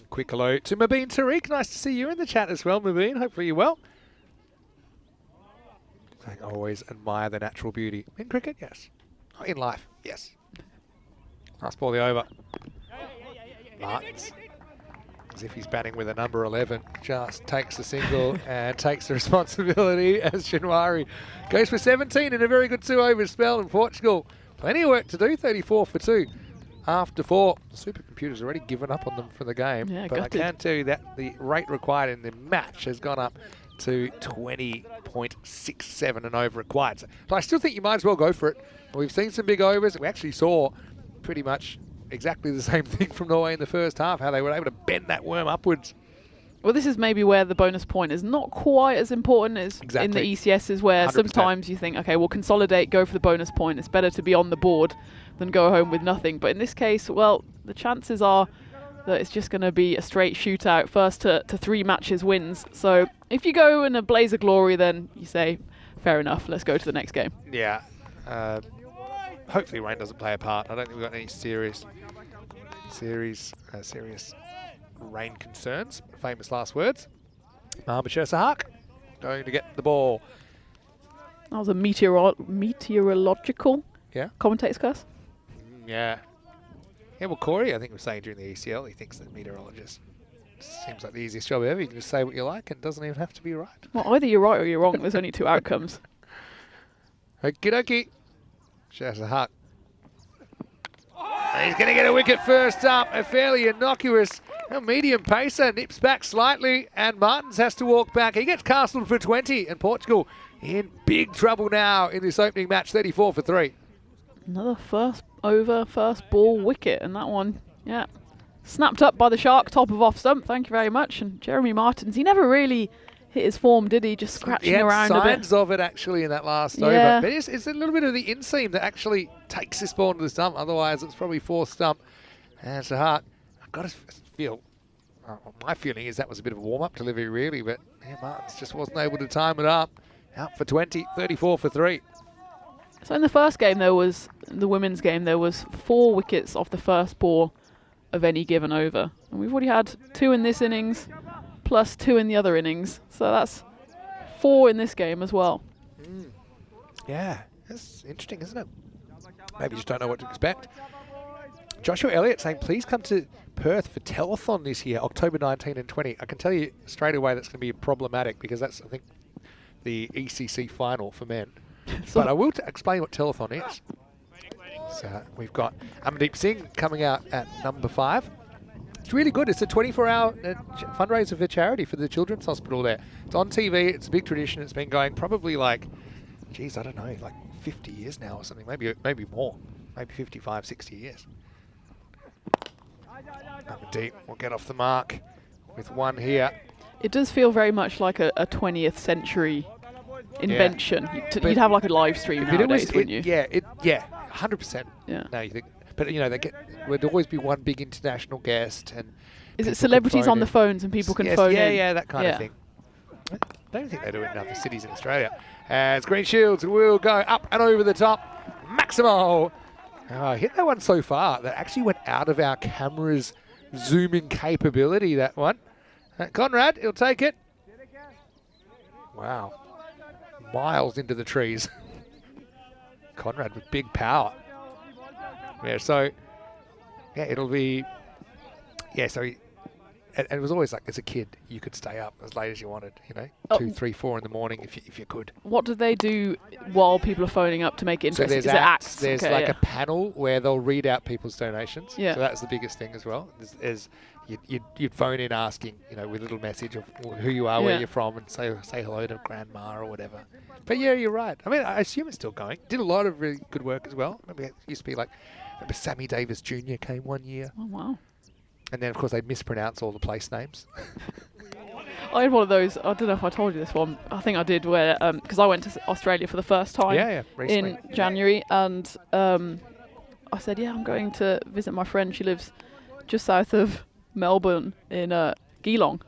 B: Quick hello to Mubin Tariq. Nice to see you in the chat as well, Mubin. Hopefully you're well. I always admire the natural beauty. In cricket, yes. Oh, in life, yes. Last ball the over. Martins, as if he's batting with a number 11, just takes the single and takes the responsibility as Shinwari goes for 17 in a very good 2-over spell in Portugal. Plenty of work to do, 34 for 2. after 4. The supercomputer's already given up on them for the game.
D: Yeah,
B: but
D: gutted.
B: I can tell you that the rate required in the match has gone up to 20.67 and over required. So, but I still think you might as well go for it. We've seen some big overs. We actually saw pretty much exactly the same thing from Norway in the first half, how they were able to bend that worm upwards.
D: Well, this is maybe where the bonus point is not quite as important as in the ECSs, where
B: 100%.
D: sometimes you think, okay, we'll consolidate, go for the bonus point. It's better to be on the board than go home with nothing. But in this case, well, the chances are that it's just going to be a straight shootout, first to 3 matches wins. So if you go in a blaze of glory, then you say, fair enough, let's go to the next game.
B: Yeah. Hopefully rain doesn't play a part. I don't think we've got any serious rain concerns. Famous last words. Bashir Sahak going to get the ball.
D: That was a meteorological commentator's curse.
B: Yeah. Yeah, well, Corey, I think was saying during the ECL, he thinks that meteorologist seems like the easiest job ever. You can just say what you like and it doesn't even have to be right.
D: Well, either you're right or you're wrong. There's only 2 outcomes.
B: Okie dokie. Sahak. He's going to get a wicket first up. A fairly innocuous medium pacer. Nips back slightly and Martins has to walk back. He gets castled for 20 and Portugal in big trouble now in this opening match, 34 for 3.
D: Another first ball wicket, and that one, snapped up by the Shark, top of off stump. Thank you very much. And Jeremy Martins, he never really hit his form, did he? Just scratching around a bit.
B: Signs of it actually in that last over. But it's a little bit of the inseam that actually takes this ball to the stump. Otherwise, it's probably 4th stump. And Sahak, I've got to feel, my feeling is that was a bit of a warm-up delivery really, but Martins just wasn't able to time it up. Out for 20, 34 for 3.
D: So in the first game, the women's game, there was 4 wickets off the first ball of any given over. And we've already had 2 in this innings, plus 2 in the other innings. So that's 4 in this game as well.
B: Yeah, that's interesting, isn't it? Maybe you just don't know what to expect. Joshua Elliott saying, please come to Perth for telethon this year, October 19 and 20. I can tell you straight away that's going to be problematic because that's, I think, the ECC final for men. But I will explain what telethon is. So we've got Amandeep Singh coming out at number 5. It's really good. It's a 24-hour fundraiser for charity for the Children's Hospital there. It's on TV. It's a big tradition. It's been going probably like, geez, I don't know, like 50 years now or something. Maybe more. Maybe 55, 60 years. Amandeep will get off the mark with 1 here.
D: It does feel very much like a 20th century invention. You'd have like a live stream nowadays, wouldn't you?
B: Yeah, 100%.
D: Yeah.
B: Now you think, but would always be one big international guest, and
D: is it celebrities on the phones and people can phone in?
B: Yeah, that kind of thing. I don't think they do it in other cities in Australia. As Green Shields will go up and over the top. Maximo hit that one so far that actually went out of our camera's zooming capability. That one. Conrad, he'll take it. Wow. Miles into the trees. Conrad with big power. Yeah, so, it'll be, so, and it was always like, as a kid, you could stay up as late as you wanted, 2, 3, 4 in the morning if you could.
D: What do they do while people are phoning up to make it interesting?
B: So there's acts. There's a panel where they'll read out people's donations. Yeah. So that's the biggest thing as well. You'd phone in asking, with a little message of who you are, where you're from, and say hello to grandma or whatever. But yeah, you're right. I mean, I assume it's still going. Did a lot of really good work as well. Maybe it used to be like, remember Sammy Davis Jr. came one year.
D: Oh, wow.
B: And then, of course, they mispronounce all the place names.
D: I had one of those, I don't know if I told you this one, I think I did, where, because I went to Australia for the first time
B: recently.
D: in January, and I said, I'm going to visit my friend. She lives just south of Melbourne in Geelong.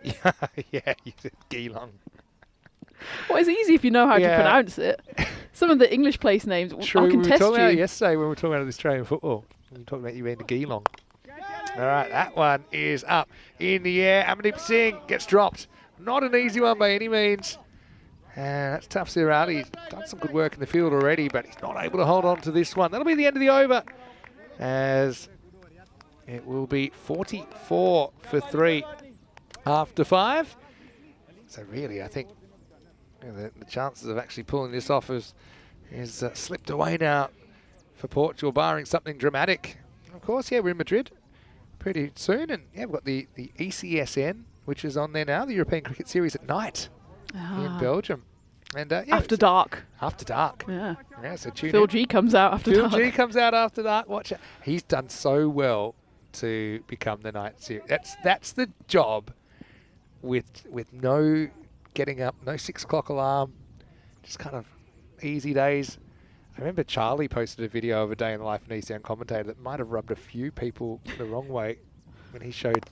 B: Yeah, you said Geelong.
D: Well, it's easy if you know how to pronounce it. Some of the English place names,
B: True,
D: I can test you.
B: We were talking about it yesterday when we were talking about Australian football. We were talking about you being to Geelong. All right, that one is up in the air. Amandeep Singh gets dropped. Not an easy one by any means. That's tough, Sirali. He's done some good work in the field already, but he's not able to hold on to this one. That'll be the end of the over, as it will be 44 for 3 after 5. So really, I think the chances of actually pulling this off is slipped away now for Portugal, barring something dramatic. of course, yeah, we're in Madrid pretty soon. And yeah, we've got the ECSN, which is on there now, the European Cricket Series at night in Belgium. And yeah,
D: After dark.
B: After dark.
D: Yeah.
B: Yeah, so tune
D: Phil
B: in.
D: G comes out after
B: Phil
D: dark.
B: G comes out after dark. Watch it. He's done so well to become the night series. That's the job with no getting up, no 6 o'clock alarm, just kind of easy days. I remember Charlie posted a video of a day in the life of an ECN commentator that might have rubbed a few people the wrong way when he showed.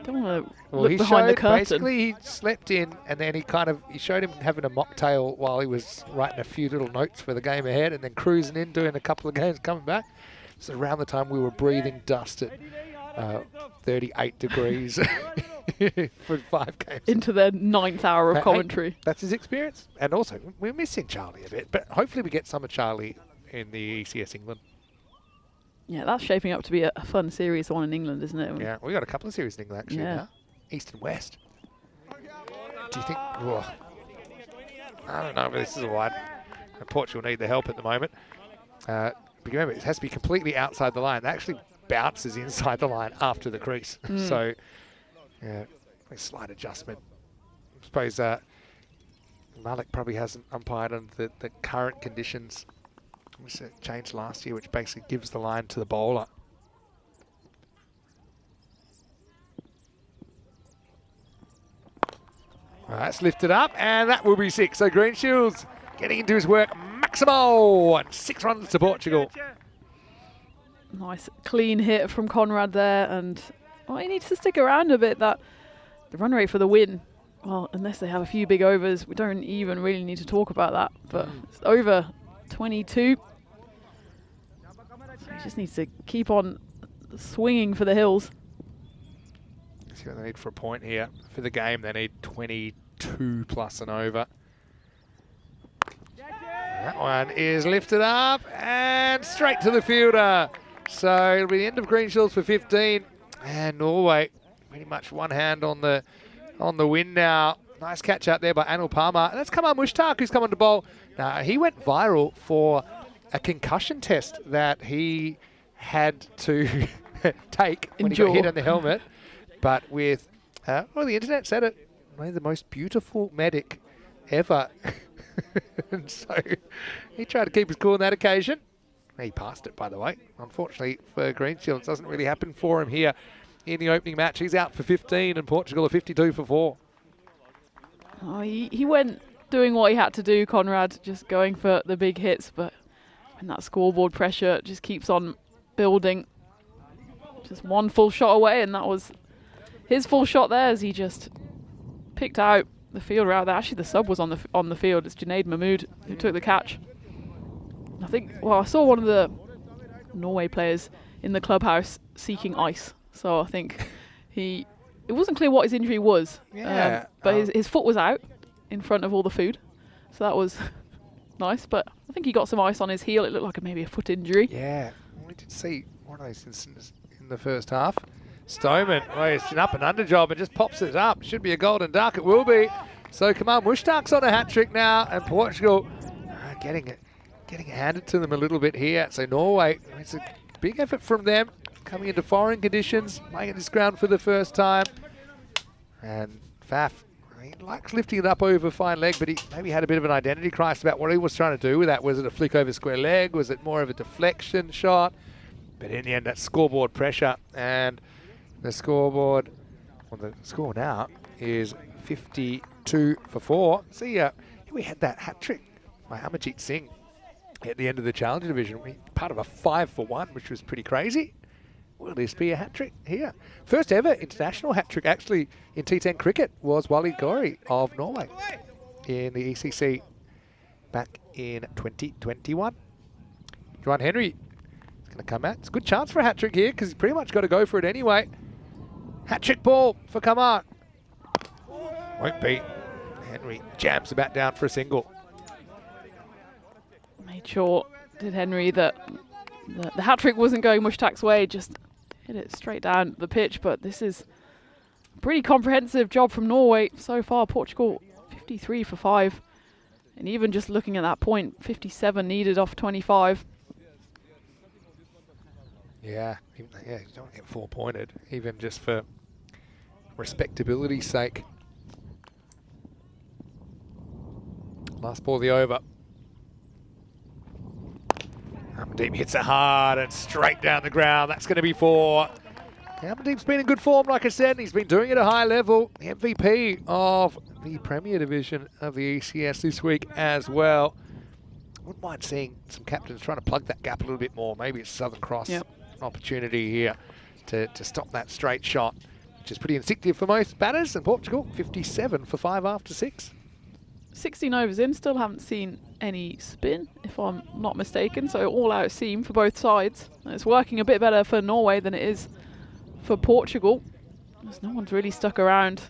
D: Don't want to
B: Well,
D: look
B: he
D: behind the
B: showed
D: curtain.
B: basically he slept in, and then he showed him having a mocktail while he was writing a few little notes for the game ahead, and then cruising in, doing a couple of games, coming back. So around the time we were breathing dust at 38 degrees for 5 games.
D: Into their 9th hour of
B: Hey,
D: commentary.
B: that's his experience, and also we're missing Charlie a bit, but hopefully we get some of Charlie in the ECS England.
D: Yeah, that's shaping up to be a fun series, the one in England, isn't it?
B: Yeah, we got a couple of series in England actually
D: Yeah.
B: now, East and West. Do you think? Oh, I don't know, but this is wide. Portugal need the help at the moment. But remember, it has to be completely outside the line. It actually bounces inside the line after the crease. So, yeah, a slight adjustment. I suppose Malik probably hasn't umpired under the current conditions, which changed last year, which basically gives the line to the bowler. Well, that's lifted up, and that will be 6. So Green Shields getting into his work. Maximo, and 6 runs to Portugal.
D: Nice clean hit from Conrad there, and he needs to stick around a bit. That the run rate for the win, well, unless they have a few big overs, we don't even really need to talk about that. But it's over 22. So he just needs to keep on swinging for the hills.
B: See what they need for a point here. For the game, they need 22 plus and over. That one is lifted up and straight to the fielder. So it'll be the end of Green Shields for 15. And Norway pretty much one hand on the win now. Nice catch out there by Anil Palmer. And that's Kamal Mushtaq who's come on to bowl. Now, he went viral for a concussion test that he had to take when he got hit on the helmet. But with, well, the internet said it, one of the most beautiful medic ever. And so he tried to keep his cool on that occasion. He passed it, by the way. Unfortunately for Green Shields, it doesn't really happen for him here in the opening match. He's out for 15 and Portugal are 52 for 4.
D: Oh, he went doing what he had to do, Conrad, just going for the big hits. But when that scoreboard pressure just keeps on building, just one full shot away, and that was his full shot there as he just picked out the fielder out there. Actually, the sub was on the field. It's Junaid Mahmood who took the catch. I think, well, I saw one of the Norway players in the clubhouse seeking ice. So I think it wasn't clear what his injury was.
B: Yeah.
D: But his foot was out in front of all the food. So that was nice. But I think he got some ice on his heel. It looked like maybe a foot injury.
B: Yeah, we did see one of those incidents in the first half. Stoneman, well, it's an up and under job and just pops it up. Should be a golden duck. It will be. So Kamal Mushtaq's on a hat trick now, and Portugal getting it handed to them a little bit here. So Norway, it's a big effort from them coming into foreign conditions, playing this ground for the first time. And Faf, he likes lifting it up over fine leg, but he maybe had a bit of an identity crisis about what he was trying to do with that. Was it a flick over square leg? Was it more of a deflection shot? But in the end, that scoreboard pressure, and the scoreboard, well, the score now is 52 for 4. See, we had that hat trick by Amarjeet Singh at the end of the Challenger Division. Part of a 5 for 1, which was pretty crazy. Will this be a hat trick here? First ever international hat trick actually in T10 cricket was Wally Gori of Norway in the ECC back in 2021. Juan Henry is going to come out. It's a good chance for a hat trick here because he's pretty much got to go for it anyway. Hat trick ball for Kamar. Won't be. Henry jams the bat down for a single.
D: Made sure, did Henry, that the hat trick wasn't going Mushtaq's way, just hit it straight down the pitch. But this is a pretty comprehensive job from Norway so far. Portugal 53 for 5. And even just looking at that point, 57 needed off 25.
B: Yeah, you don't want to get 4-pointed, even just for respectability's sake. Last ball of the over. Amandeep hits it hard and straight down the ground. That's going to be 4. Amandeep's been in good form, like I said, and he's been doing it at a high level. The MVP of the Premier Division of the ECS this week as well. Wouldn't mind seeing some captains trying to plug that gap a little bit more. Maybe it's Southern Cross.
D: Yep.
B: An opportunity here to stop that straight shot, which is pretty instinctive for most batters. And Portugal, 57 for 5 after 6.
D: 16 overs in, still haven't seen any spin, if I'm not mistaken. So all-out seam for both sides. And it's working a bit better for Norway than it is for Portugal. There's no one's really stuck around.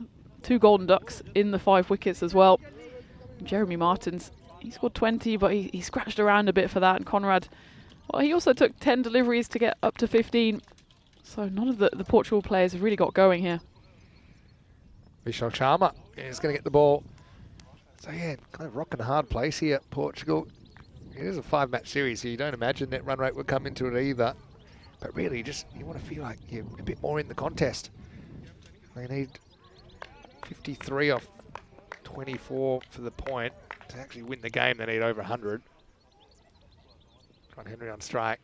D: 2 golden ducks in the 5 wickets as well. Jeremy Martins, he scored 20, but he scratched around a bit for that. And Conrad, well, he also took 10 deliveries to get up to 15. So none of the Portugal players have really got going here.
B: Vishal Sharma is going to get the ball. So yeah, kind of rocking a hard place here, Portugal. It is a 5-match series, so you don't imagine net run rate would come into it either. But really, you want to feel like you're a bit more in the contest. They need 53 off 24 for the point. To actually win the game, they need over 100. John Henry on strike.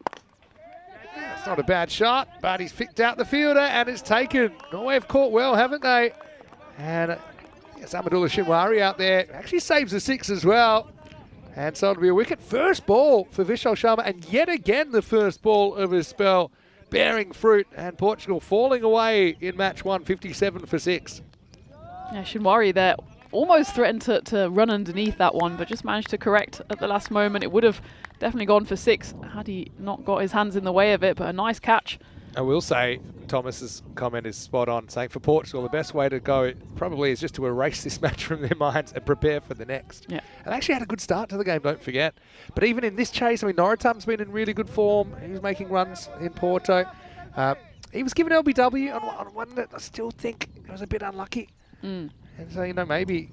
B: It's not a bad shot, but he's picked out the fielder and it's taken. Norway have caught well, haven't they? And yes, Amadullah Shinwari out there actually saves the 6 as well. And so it'll be a wicket. First ball for Vishal Sharma, and yet again the first ball of his spell bearing fruit, and Portugal falling away in match 1, 57 for 6.
D: Yeah, Shinwari there almost threatened to run underneath that one, but just managed to correct at the last moment. It would have definitely gone for 6 had he not got his hands in the way of it, but a nice catch.
B: I will say Thomas's comment is spot on, saying for Portugal the best way to go probably is just to erase this match from their minds and prepare for the next.
D: Yeah.
B: And actually had a good start to the game, don't forget. But even in this chase, I mean, Noritam's been in really good form. He was making runs in Porto. He was given LBW on one that I still think was a bit unlucky. And so, you know, maybe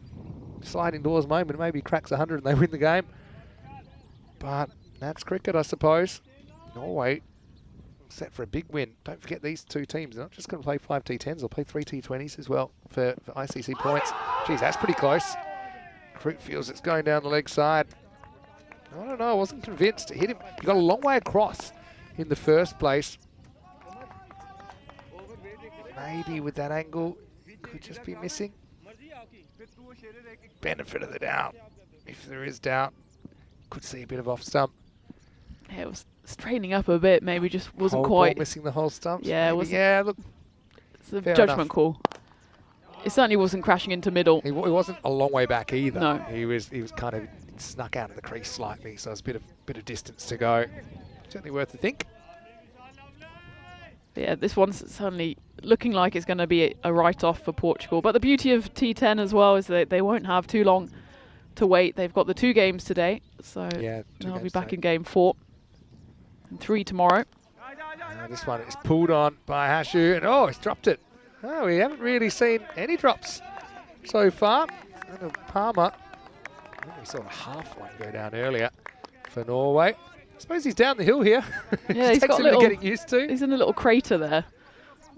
B: sliding doors moment, maybe he cracks 100 and they win the game. But that's cricket, I suppose. Norway set for a big win. Don't forget these 2 teams. They're not just going to play 5 T10s, they'll play 3 T20s as well for ICC points. Geez, that's pretty close. Fruit feels it's going down the leg side. I don't know, I wasn't convinced. Hit him. He got a long way across in the first place. Maybe with that angle, could just be missing. Benefit of the doubt. If there is doubt, could see a bit of off stump.
D: Yeah, it was straightening up a bit, maybe just wasn't
B: Whole
D: quite.
B: ball missing the whole stumps.
D: Yeah,
B: maybe. Yeah, look.
D: It's a
B: fair
D: judgment
B: enough.
D: call. It certainly wasn't crashing into middle.
B: He wasn't a long way back either.
D: No.
B: He was kind of snuck out of the crease slightly, so it's a bit of distance to go. Certainly worth a think.
D: But yeah, this one's certainly looking like it's going to be a write-off for Portugal. But the beauty of T10 as well is that they won't have too long to wait. They've got the 2 games today, so
B: Yeah,
D: they'll be back in game 4 and 3 tomorrow.
B: This one is pulled on by Hashu, and oh, he's dropped it. Oh, we haven't really seen any drops so far. And Palmer, we saw a half one go down earlier for Norway. I suppose he's down the hill here.
D: Yeah, he's
B: takes
D: got
B: him
D: a little,
B: getting used to.
D: He's in a little crater there,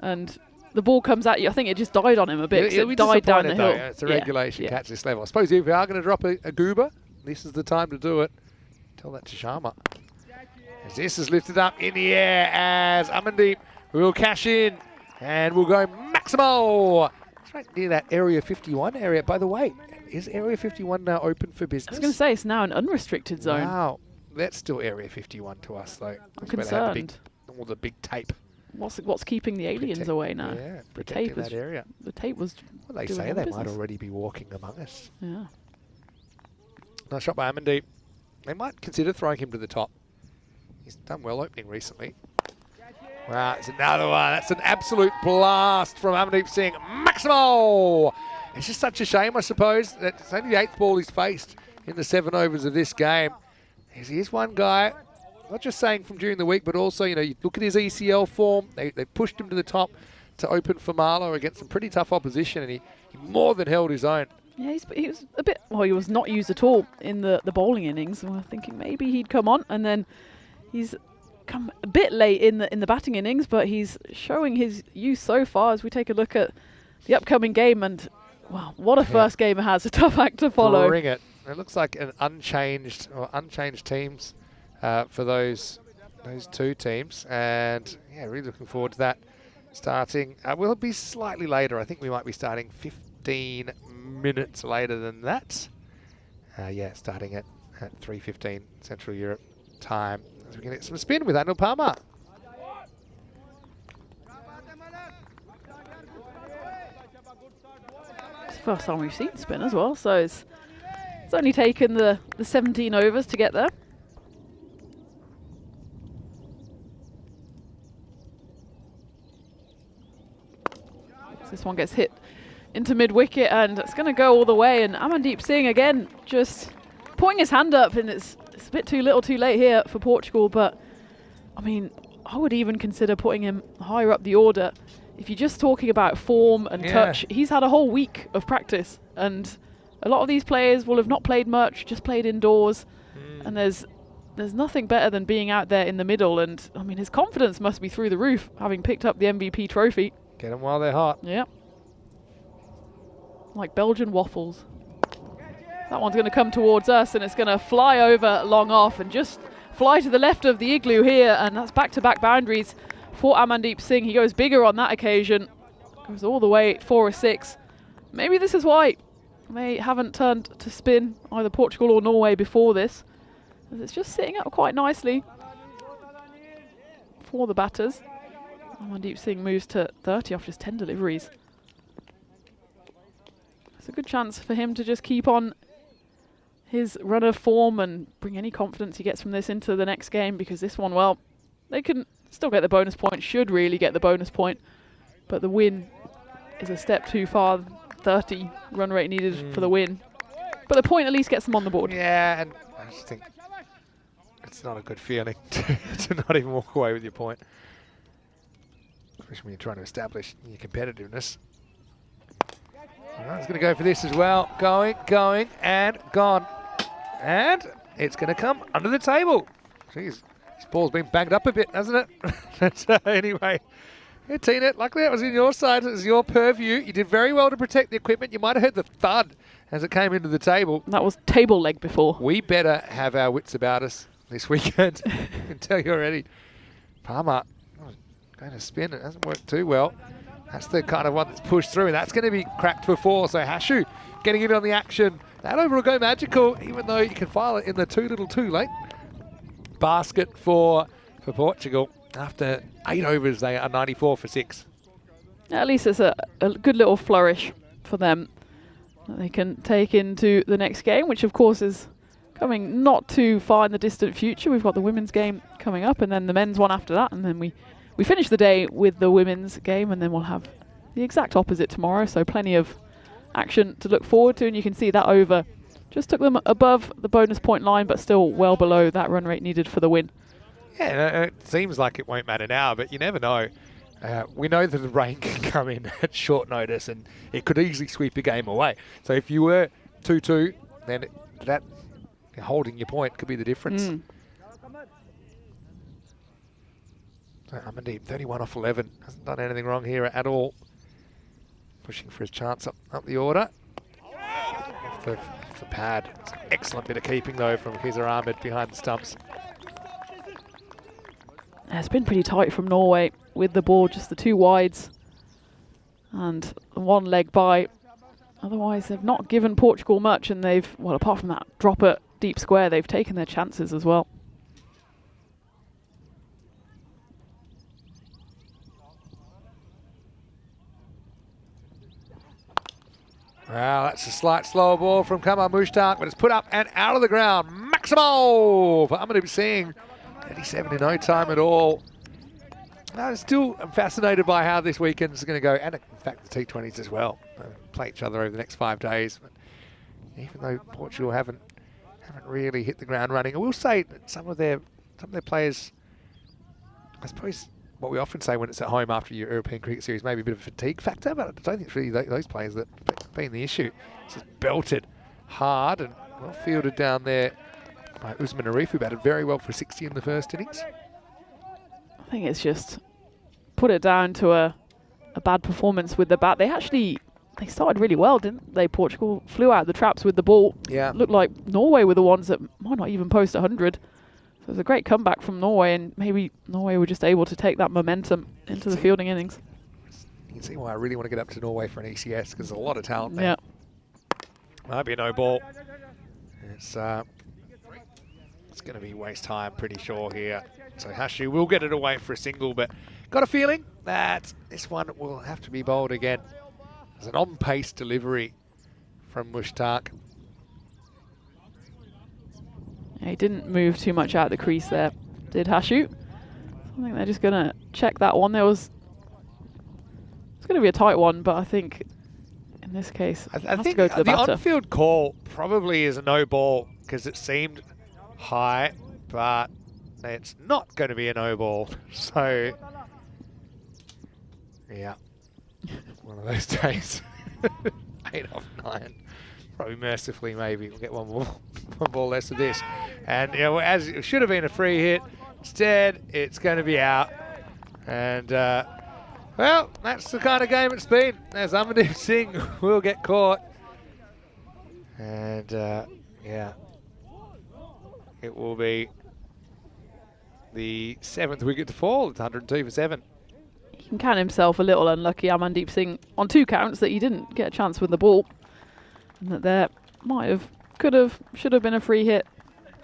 D: and the ball comes at you. I think it just died on him a bit. 'Cause
B: He'll be
D: it died down the
B: disappointed,
D: hill.
B: though. It's a regulation catch this level. I suppose if you are going to drop a goober, this is the time to do it. Tell that to Sharma. As this is lifted up in the air as Amandeep will cash in and we'll go Maximo. It's right near that Area 51 area. By the way, is Area 51 now open for business?
D: I was going to say it's now an unrestricted zone.
B: Wow. That's still Area 51 to us, though.
D: I'm
B: That's where they had
D: concerned.
B: all the big tape.
D: What's keeping the aliens away now?
B: Yeah,
D: the
B: protecting
D: tape was
B: that area.
D: The tape was.
B: Well, they
D: doing
B: say
D: their
B: they
D: business.
B: might already be walking among us.
D: Yeah.
B: Nice shot by Amandeep. They might consider throwing him to the top. He's done well opening recently. Wow, it's another one. That's an absolute blast from Amandeep Singh. Maximo! It's just such a shame, I suppose, that it's only the 8th ball he's faced in the 7 overs of this game. Here's one guy, not just saying from during the week, but also, you know, you look at his ECL form. They pushed him to the top to open for Marlow against some pretty tough opposition, and he more than held his own.
D: Yeah, he was a bit. Well, he was not used at all in the bowling innings. We were thinking maybe he'd come on, and then he's come a bit late in the batting innings, but he's showing his use so far as we take a look at the upcoming game. And wow, what a first game it has. A tough act to follow.
B: Bring it. It looks like an unchanged teams for those two teams, and yeah, really looking forward to that. Starting, we'll be slightly later. I think we might be starting 15 minutes later than that. Yeah, starting at 3:15 Central Europe time. As we can get some spin with Anil Palmer.
D: It's the first time we've seen spin as well, so it's only taken the 17 overs to get there. This one gets hit into mid-wicket and it's going to go all the way, and Amandeep Singh again just putting his hand up, and it's a bit too little too late here for Portugal, but I mean, I would even consider putting him higher up the order. If you're just talking about form and touch, he's had a whole week of practice, and a lot of these players will have not played much, just played indoors, and there's nothing better than being out there in the middle, and I mean, his confidence must be through the roof having picked up the MVP trophy.
B: Get them while they're hot.
D: Yeah. Like Belgian waffles. That one's going to come towards us, and it's going to fly over long off and just fly to the left of the igloo here, and that's back-to-back boundaries for Amandeep Singh. He goes bigger on that occasion. Goes all the way 4 or 6. Maybe this is why they haven't turned to spin either Portugal or Norway before this, as it's just sitting up quite nicely for the batters. Amandeep Singh moves to 30 off just 10 deliveries. It's a good chance for him to just keep on his run of form and bring any confidence he gets from this into the next game, because this one, well, they can still get the bonus point, should really get the bonus point, but the win is a step too far. 30 run rate needed for the win, but the point at least gets them on the board.
B: Yeah, and I just think it's not a good feeling to not even walk away with your point, especially when you're trying to establish your competitiveness. He's going to go for this as well. Going, and gone. And it's going to come under the table. Jeez, this ball's been banged up a bit, hasn't it? So anyway, yeah, Tina, luckily that was in your side. It was your purview. You did very well to protect the equipment. You might have heard the thud as it came into the table.
D: That was table leg before.
B: We better have our wits about us this weekend. I can tell you already. Palmer going to spin. It hasn't worked too well. That's the kind of one that's pushed through, and that's going to be cracked for 4. So Hashu getting in on the action. That over will go magical, even though you can file it in the too little too late basket for Portugal. After 8 overs, they are 94 for 6.
D: At least it's a good little flourish for them that they can take into the next game, which of course is coming not too far in the distant future. We've got the women's game coming up, and then the men's one after that, and then we finish the day with the women's game, and then we'll have the exact opposite tomorrow, so plenty of action to look forward to. And you can see that over just took them above the bonus point line, but still well below that run rate needed for the win.
B: Yeah, it seems like it won't matter now, but you never know. We know that the rain can come in at short notice, and it could easily sweep a game away. So if you were 2-2, then that holding your point could be the difference. So Amandeep, 31 off 11, hasn't done anything wrong here at all. Pushing for his chance up the order. For pad. It's an excellent bit of keeping though from Khizar Ahmed behind the stumps.
D: It's been pretty tight from Norway with the ball, just the 2 wides and 1 leg by. Otherwise, they've not given Portugal much, and they've, well, apart from that drop at deep square, they've taken their chances as well.
B: Well, that's a slight slower ball from Kamar Mushtaq, but it's put up and out of the ground. Maximal for Amandeep Singh. 37 in no time at all. I'm still fascinated by how this weekend is going to go, and in fact the T20s as well. They'll play each other over the next 5 days. But even though Portugal haven't really hit the ground running, I will say that some of their players, I suppose what we often say when it's at home after your European Cricket Series, maybe a bit of a fatigue factor, but I don't think it's really those players that have been the issue. It's just belted hard and well fielded down there by Usman Arif, who batted very well for 60 in the first innings.
D: I think it's just put it down to a bad performance with the bat. They started really well, didn't they? Portugal flew out the traps with the ball.
B: Yeah.
D: Looked like Norway were the ones that might not even post 100. So it was a great comeback from Norway, and maybe Norway were just able to take that momentum into the fielding innings.
B: You can see why I really want to get up to Norway for an ECS, because there's a lot of talent there.
D: Yeah.
B: Might be a no ball. It's going to be waste time, pretty sure here. So Hashu will get it away for a single, but got a feeling that this one will have to be bowled again. There's an on-pace delivery from Mushtaq.
D: Yeah, he didn't move too much out the crease there, did Hashu. I think they're just going to check that one. It's going to be a tight one, but I think in this case,
B: I
D: it has
B: think
D: to go to the batter.
B: on-field call probably is a no ball because it seemed high, but it's not going to be a no ball. So, yeah, one of those days. 8 off 9. Probably mercifully, maybe we'll get one ball less of this. And you know, as it should have been a free hit, instead it's going to be out. And well, that's the kind of game it's been. As Amandeep Singh will get caught. And yeah, it will be the 7th wicket to fall. It's 102 for 7.
D: He can count himself a little unlucky, Amandeep Singh, on 2 counts that he didn't get a chance with the ball. And that there might have, could have, should have been a free hit.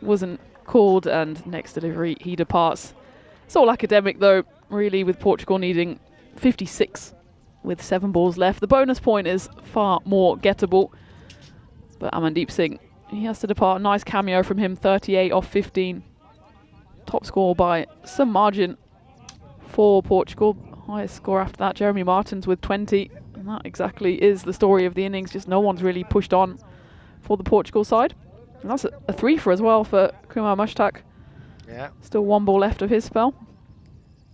D: Wasn't called, and next delivery he departs. It's all academic though, really, with Portugal needing 56 with 7 balls left. The bonus point is far more gettable. But Amandeep Singh, he has to depart. Nice cameo from him, 38 off 15. Top score by some margin for Portugal. Highest score after that, Jeremy Martins with 20. And that exactly is the story of the innings. Just no one's really pushed on for the Portugal side. And that's a 3-for as well for Kumar Mushtaq.
B: Yeah.
D: Still 1 ball left of his spell.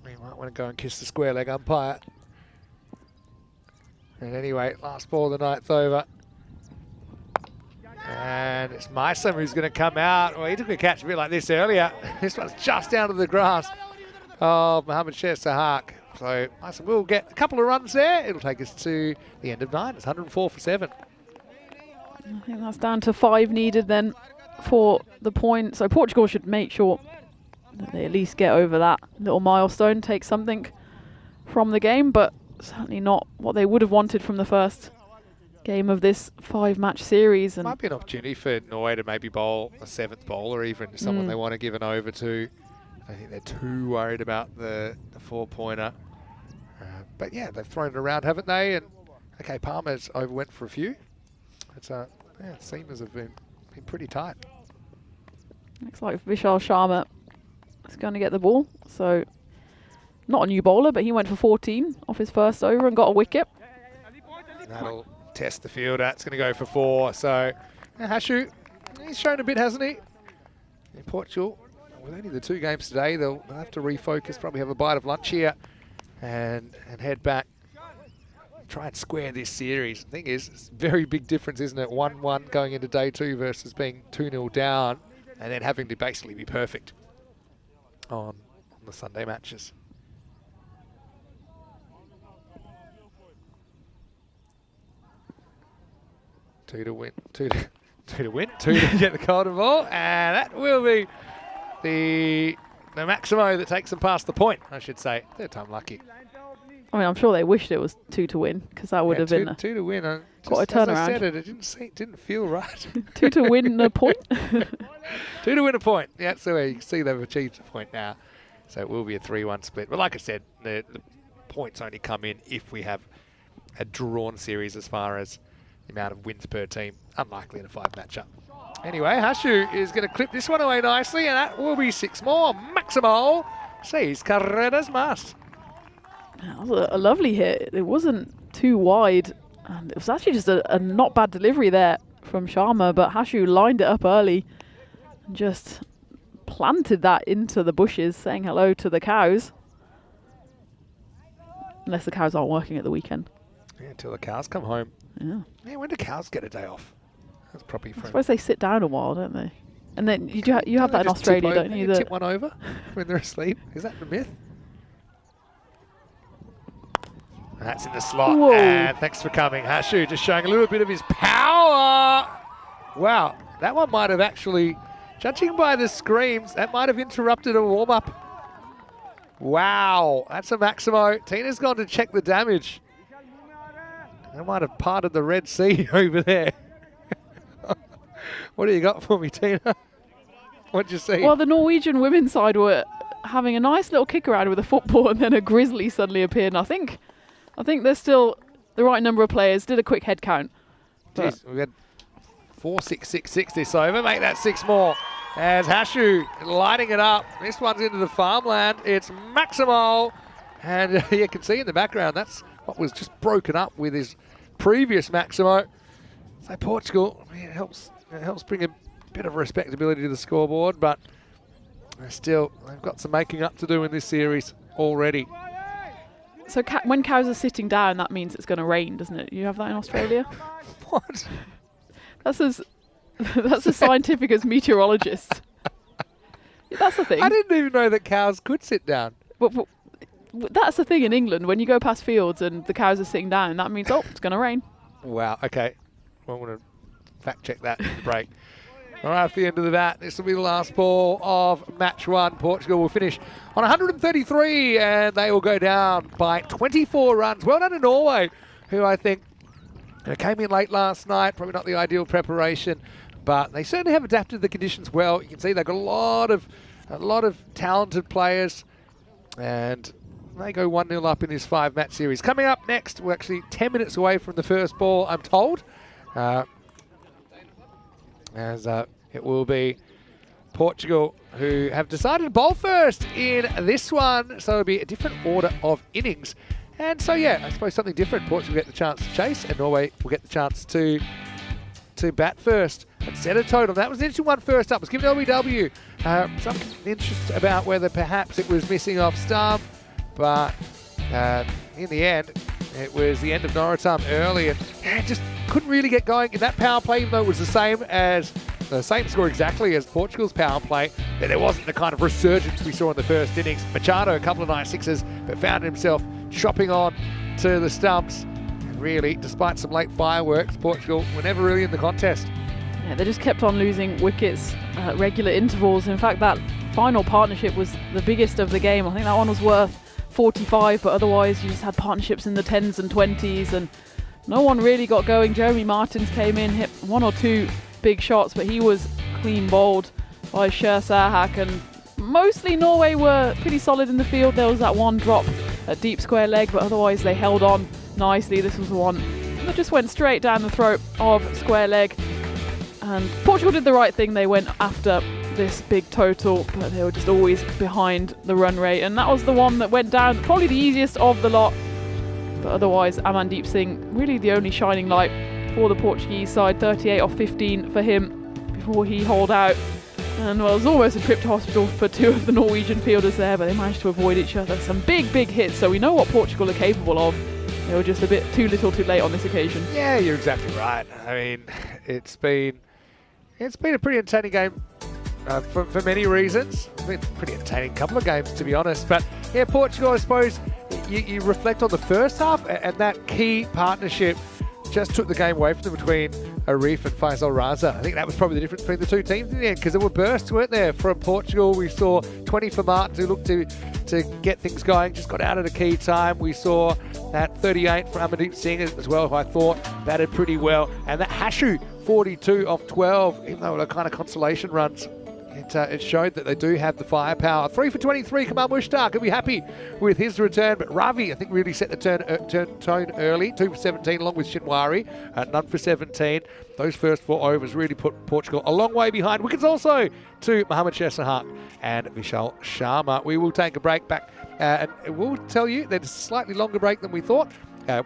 B: We might want to go and kiss the square leg umpire. And anyway, last ball of the 9th over. And it's Meissen who's going to come out. Well, he took a catch a bit like this earlier. This one's just down to the grass of Mohammad Sher Sahak. So Meissen will get a couple of runs there. It'll take us to the end of 9. It's 104 for 7.
D: I think that's down to 5 needed then for the point. So Portugal should make sure that they at least get over that little milestone, take something from the game, but certainly not what they would have wanted from the first game of this 5-match series. And
B: might be an opportunity for Norway to maybe bowl a 7th bowler, even someone they want to give an over to. I think they're too worried about the 4-pointer. But yeah, they've thrown it around, haven't they? And okay, Palmer's overwent for a few. It's yeah, seamers have been pretty tight.
D: Looks like Vishal Sharma is going to get the ball. So not a new bowler, but he went for 14 off his first over and got a wicket.
B: That'll test the fielder. It's going to go for 4. So Hashu, he's shown a bit, hasn't he? In Portugal, with only the 2 games today, they'll have to refocus, probably have a bite of lunch here and head back. Try and square this series. The thing is, it's a very big difference, isn't it? 1-1 going into day 2 versus being 2-0 down and then having to basically be perfect on the Sunday matches. Two to win, two to get the golden ball, and that will be the Maximo that takes them past the point, I should say. 3rd time lucky.
D: I mean, I'm sure they wished it was 2 to win, because that would have been
B: two to win.
D: quite a turnaround.
B: As I said it didn't feel right.
D: 2 to win a point.
B: 2 to win a point. Yeah, so you can see they've achieved a point now. So it will be a 3-1 split. But like I said, the points only come in if we have a drawn series as far as the amount of wins per team. Unlikely in a 5 matchup. Anyway, Hashu is going to clip this one away nicely, and that will be 6 more. Maximo sees carreras más.
D: That was a lovely hit. It wasn't too wide, and it was actually just a not bad delivery there from Sharma, but Hashu lined it up early and just planted that into the bushes, saying hello to the cows. Unless the cows aren't working at the weekend.
B: Yeah, until the cows come home.
D: Yeah.
B: Yeah, when do cows get a day off? That's probably
D: I suppose they sit down a while, don't they? And then you have that in Australia, don't you?
B: Tip one over when they're asleep. Is that the myth? That's in the slot.
D: Whoa.
B: And thanks for coming. Hashu just showing a little bit of his power. Wow, that one might have actually, judging by the screams, that might have interrupted a warm-up. Wow, that's a Maximo. Tina's gone to check the damage. That might have parted the Red Sea over there. What do you got for me, Tina? What'd you see?
D: Well, the Norwegian women's side were having a nice little kick around with a football, and then a grizzly suddenly appeared. And I think there's still the right number of players. Did a quick head count.
B: Jeez, we had 4, 6, 6, 6 this over. Make that 6 more. As Hashu lighting it up. This one's into the farmland. It's Maximo. And you can see in the background, that's what was just broken up with his previous Maximo. So Portugal, it helps bring a bit of respectability to the scoreboard, but still, they've got some making up to do in this series already.
D: So when cows are sitting down, that means it's going to rain, doesn't it? You have that in Australia?
B: What?
D: That's as scientific as meteorologists. That's the thing.
B: I didn't even know that cows could sit down.
D: But that's the thing in England. When you go past fields and the cows are sitting down, that means, oh, it's going to rain.
B: Wow, okay. Well, I'm going to fact check that in the break. All right, at the end of the bat, this will be the last ball of match 1. Portugal will finish on 133, and they will go down by 24 runs. Well done to Norway, who I think came in late last night. Probably not the ideal preparation, but they certainly have adapted to the conditions well. You can see they've got a lot of talented players, and they go 1-0 up in this 5-match series. Coming up next, we're actually 10 minutes away from the first ball, I'm told. As it will be Portugal who have decided to bowl first in this one. So it'll be a different order of innings. And so, yeah, I suppose something different. Portugal will get the chance to chase, and Norway will get the chance to bat first and set a total. That was an interesting one first up. It was given LBW. Some interest about whether perhaps it was missing off stump, but in the end, it was the end of Norotam early, and just couldn't really get going in that power play, even though it was the same score exactly as Portugal's power play. There wasn't the kind of resurgence we saw in the first innings. Machado, a couple of nice sixes, but found himself chopping on to the stumps. And really, despite some late fireworks, Portugal were never really in the contest.
D: Yeah, they just kept on losing wickets at regular intervals. In fact, that final partnership was the biggest of the game. I think that one was worth 45, but otherwise you just had partnerships in the 10s and 20s, and no one really got going. Jeremy Martins came in, hit 1 or 2 big shots, but he was clean bowled by Sher Sahak, and mostly Norway were pretty solid in the field. There was that one drop at deep square leg, but otherwise they held on nicely. This was the one that just went straight down the throat of square leg, and Portugal did the right thing. They went after this big total, but they were just always behind the run rate, and that was the one that went down, probably the easiest of the lot. But otherwise, Amandeep Singh, really the only shining light for the Portuguese side. 38 off 15 for him before he hauled out, and well, it was almost a trip to hospital for 2 of the Norwegian fielders there, but they managed to avoid each other. Some big hits, so we know what Portugal are capable of. They were just a bit too little too late on this occasion.
B: Yeah, you're exactly right. I mean, it's been a pretty entertaining game. For many reasons. It's been a pretty entertaining couple of games, to be honest. But yeah, Portugal, I suppose, you reflect on the first half, and that key partnership just took the game away from them between Arif and Faisal Raza. I think that was probably the difference between the two teams in the end, because there were bursts, weren't there? From Portugal, we saw 20 for Martins, who looked to get things going, just got out at a key time. We saw that 38 for Amandeep Singh as well, who I thought batted pretty well. And that Hashu, 42 off 12, even though they were kind of consolation runs. It showed that they do have the firepower. 3 for 23, Kamal Mushtaq will be happy with his return, but Ravi, I think, really set the tone early. 2 for 17, along with Shinwari, none for 17. Those first 4 overs really put Portugal a long way behind. Wickets also to Mohammad Shesahak and Vishal Sharma. We will take a break back, and we'll tell you that it's a slightly longer break than we thought.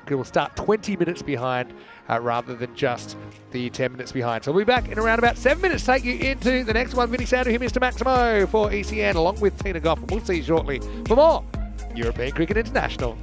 B: We'll start 20 minutes behind rather than just the 10 minutes behind. So we'll be back in around about 7 minutes, take you into the next one. Vinny Sandu here, Mr. Maximo for ECN, along with Tina Goff. And we'll see you shortly for more European Cricket International.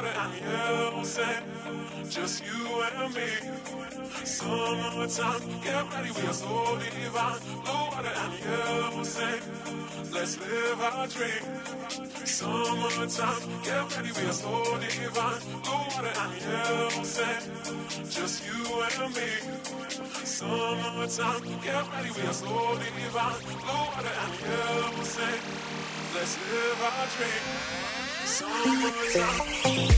E: water and yellow sand. Just you and me. Summertime, get ready, we are so divine. Blue water and yellow sand. Let's live our dream. Summertime, get ready, we are so divine. Blue water and yellow sand. Just you and me. Summertime, get ready, we are so divine. Blue water and yellow sand. Let's live our dream. Summertime.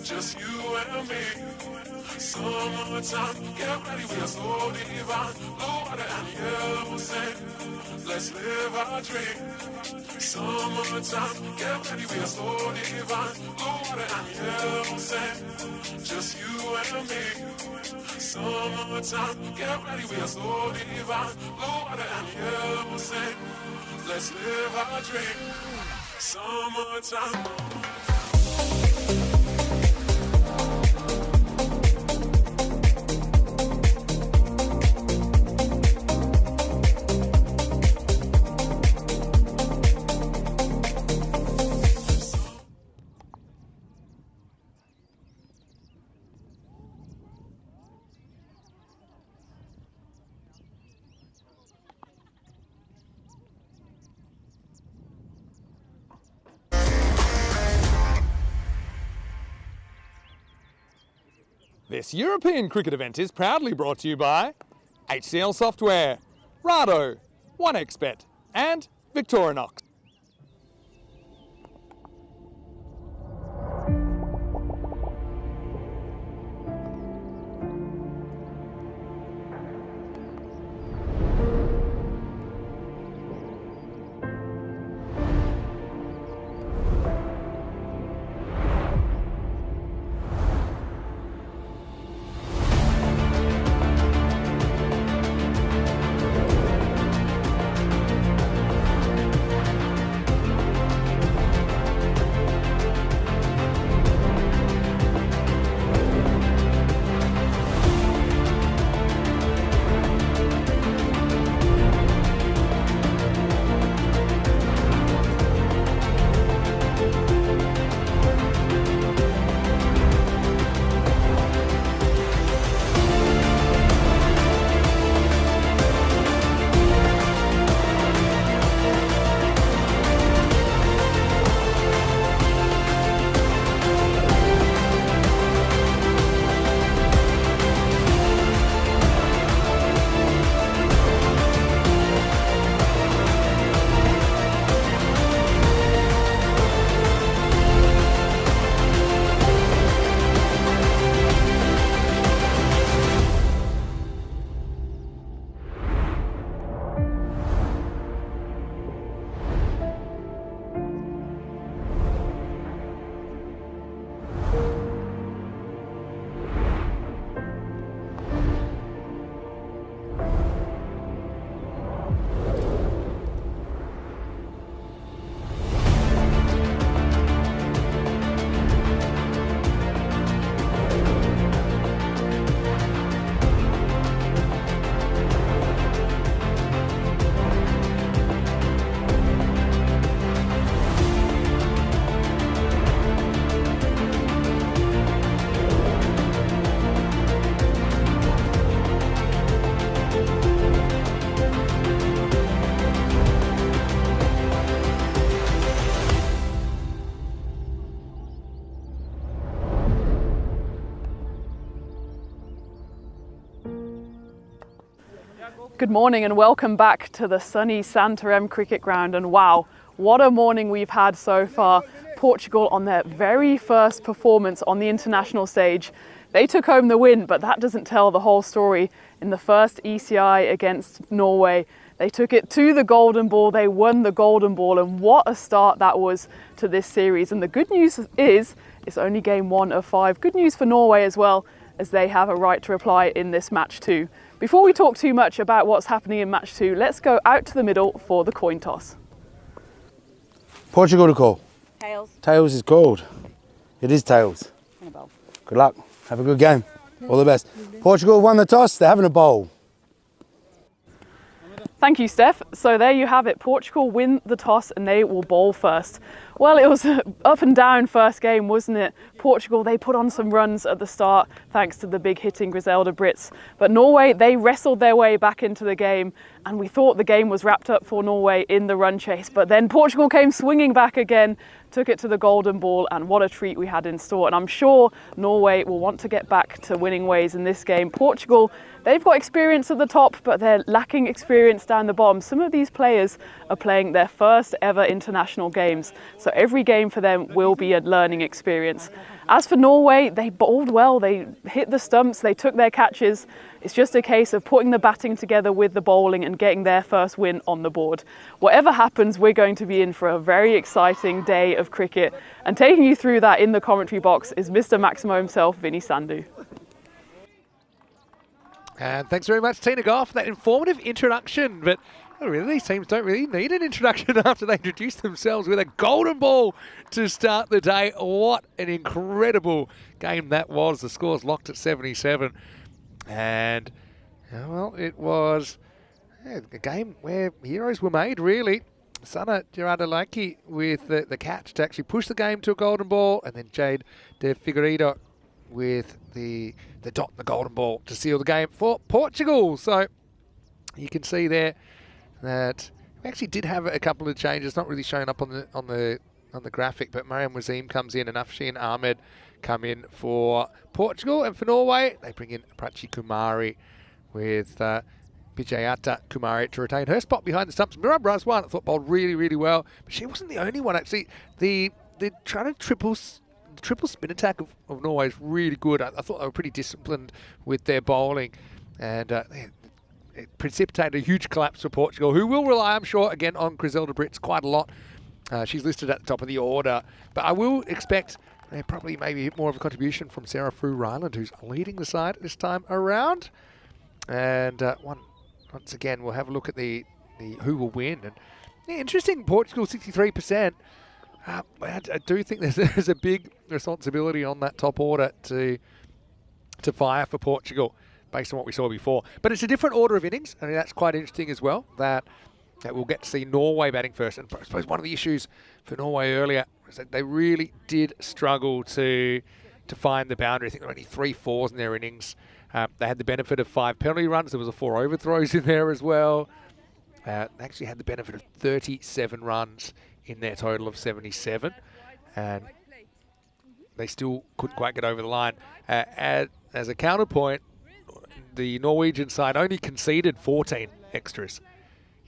E: Just you and me. Summertime, get ready, we are so divine. Blue water and yellow sand. Let's live our dream. Summertime, get ready, we are so divine. Blue water and yellow sand. Just you and me. Summertime, get ready, we are so divine. Blue water and yellow sand. Let's live our dream. Summertime.
B: This European cricket event is proudly brought to you by HCL Software, Rado, 1xBet and Victorinox.
D: Good morning and welcome back to the sunny Santarém cricket ground, and wow, what a morning we've had so far. Portugal on their very first performance on the international stage. They took home the win, but that doesn't tell the whole story. In the first ECI against Norway, they took it to the golden ball, they won the golden ball, and what a start that was to this series. And the good news is it's only game 1 of 5. Good news for Norway as well, as they have a right to reply in this match too. Before we talk too much about what's happening in match 2, let's go out to the middle for the coin toss.
C: Portugal to call.
H: Tails.
C: Tails is called. It is tails.
H: And a bowl.
C: Good luck. Have a good game. All the best. Portugal won the toss. They're having a bowl.
D: Thank you, Steph. So there you have it. Portugal win the toss and they will bowl first. Well, it was an up and down first game, wasn't it? Portugal, they put on some runs at the start thanks to the big hitting Griselda Brits. But Norway, they wrestled their way back into the game, and we thought the game was wrapped up for Norway in the run chase. But then Portugal came swinging back again, took it to the golden ball, and what a treat we had in store. And I'm sure Norway will want to get back to winning ways in this game. Portugal, they've got experience at the top, but they're lacking experience down the bottom. Some of these players are playing their first ever international games, so every game for them will be a learning experience. As for Norway, they bowled well, they hit the stumps, they took their catches. It's just a case of putting the batting together with the bowling and getting their first win on the board. Whatever happens, we're going to be in for a very exciting day of cricket. And taking you through that in the commentary box is Mr. Maximo himself, Vinny Sandhu.
B: And thanks very much, Tina Goff, for that informative introduction. But really, these teams don't really need an introduction after they introduce themselves with a golden ball to start the day. What an incredible game that was. The score's locked at 77. And, well, it was a game where heroes were made, really. Sana Gerardolaki with the catch to actually push the game to a golden ball, and then Jade de Figueiredo with the dot and the golden ball to seal the game for Portugal. So you can see there that we actually did have a couple of changes, not really showing up on the graphic, but Mariam Wazim comes in and Afshin Ahmed come in for Portugal, and for Norway they bring in Prachi Kumari with Vijayata Kumari to retain her spot behind the stumps. Mira Braswan, I thought, bowled really, really well, but she wasn't the only one actually. The trying to triple spin attack of Norway is really good. I thought they were pretty disciplined with their bowling, and it precipitated a huge collapse for Portugal, who will rely, I'm sure, again on Griselda Brits quite a lot. She's listed at the top of the order, but I will expect probably maybe more of a contribution from Sarah Frew Ryland, who's leading the side this time around. And once again, we'll have a look at the who will win. And interesting, Portugal 63%. I do think there's a big responsibility on that top order to fire for Portugal, based on what we saw before. But it's a different order of innings. I mean, that's quite interesting as well, that we'll get to see Norway batting first. And I suppose one of the issues for Norway earlier was that they really did struggle to find the boundary. I think there were only 3 fours in their innings. They had the benefit of 5 penalty runs. There was 4 overthrows in there as well. They actually had the benefit of 37 runs in their total of 77. And they still couldn't quite get over the line. As a counterpoint, the Norwegian side only conceded 14 extras.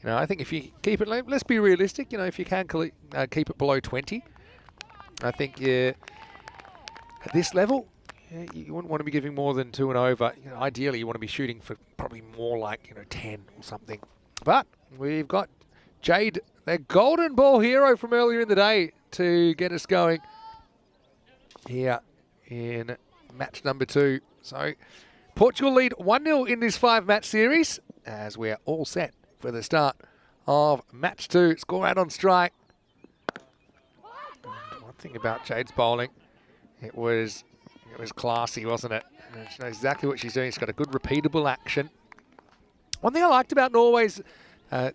B: You know, I think if you keep it, let's be realistic, you know, if you can keep it below 20, I think at this level, you wouldn't want to be giving more than 2 and over. You know, ideally, you want to be shooting for probably more like, 10 or something. But we've got Jade, their golden ball hero from earlier in the day, to get us going here in match number 2. So Portugal lead 1-0 in this 5-match series, as we're all set for the start of match 2. Score out on strike. And one thing about Jade's bowling, it was classy, wasn't it? And she knows exactly what she's doing. She's got a good repeatable action. One thing I liked about Norway's kind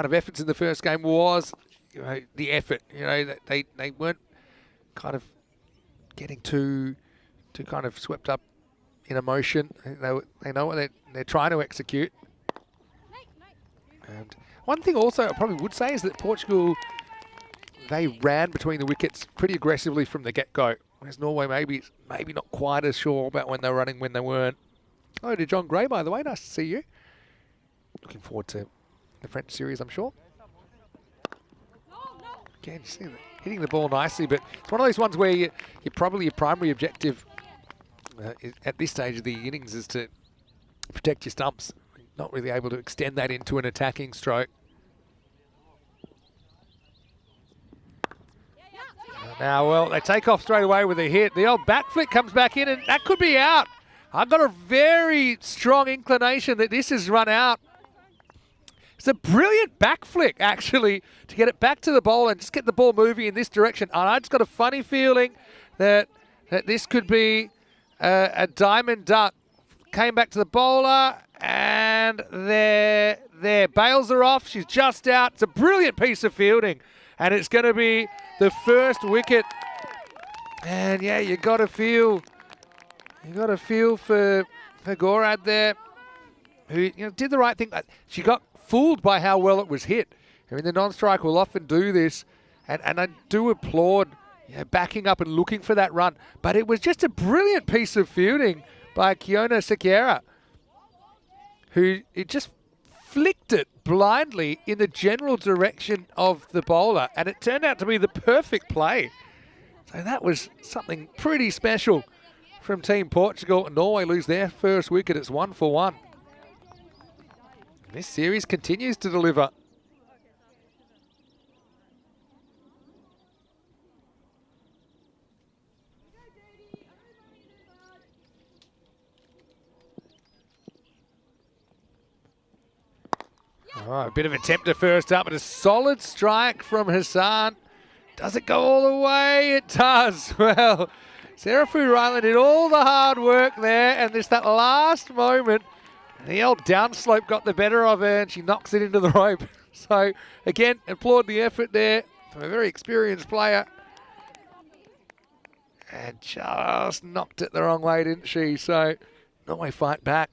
B: of efforts in the first game was, the effort. They weren't kind of getting too kind of swept up in emotion. They know what they're trying to execute. And one thing also I probably would say is that Portugal, they ran between the wickets pretty aggressively from the get-go, whereas Norway maybe not quite as sure about when they were running, when they weren't. Hello to John Gray, by the way. Nice to see you. Looking forward to the French series, I'm sure. Again, you see that hitting the ball nicely, but it's one of those ones where you're probably your primary objective at this stage of the innings is to protect your stumps. Not really able to extend that into an attacking stroke. Now, well, they take off straight away with a hit. The old bat flick comes back in, and that could be out. I've got a very strong inclination that this has run out. It's a brilliant back flick, actually, to get it back to the ball and just get the ball moving in this direction. And I just got a funny feeling that this could be a diamond duck. Came back to the bowler, and there. Bails her off. She's just out. It's a brilliant piece of fielding, and it's going to be the first wicket. And yeah, you got to feel for Gorad there, who did the right thing. She got fooled by how well it was hit. I mean, the non-strike will often do this, and I do applaud backing up and looking for that run. But it was just a brilliant piece of fielding by Kiona Sekiera, who it just flicked it blindly in the general direction of the bowler, and it turned out to be the perfect play. So that was something pretty special from Team Portugal. Norway lose their first wicket. It's 1 for 1. This series continues to deliver. Oh, a bit of a tempter first up, but a solid strike from Hassan. Does it go all the way? It does. Well, Sarah Ryland did all the hard work there, and just that last moment, the old downslope got the better of her, and she knocks it into the rope. So, again, applaud the effort there from a very experienced player. And just knocked it the wrong way, didn't she? So, Norway fight back.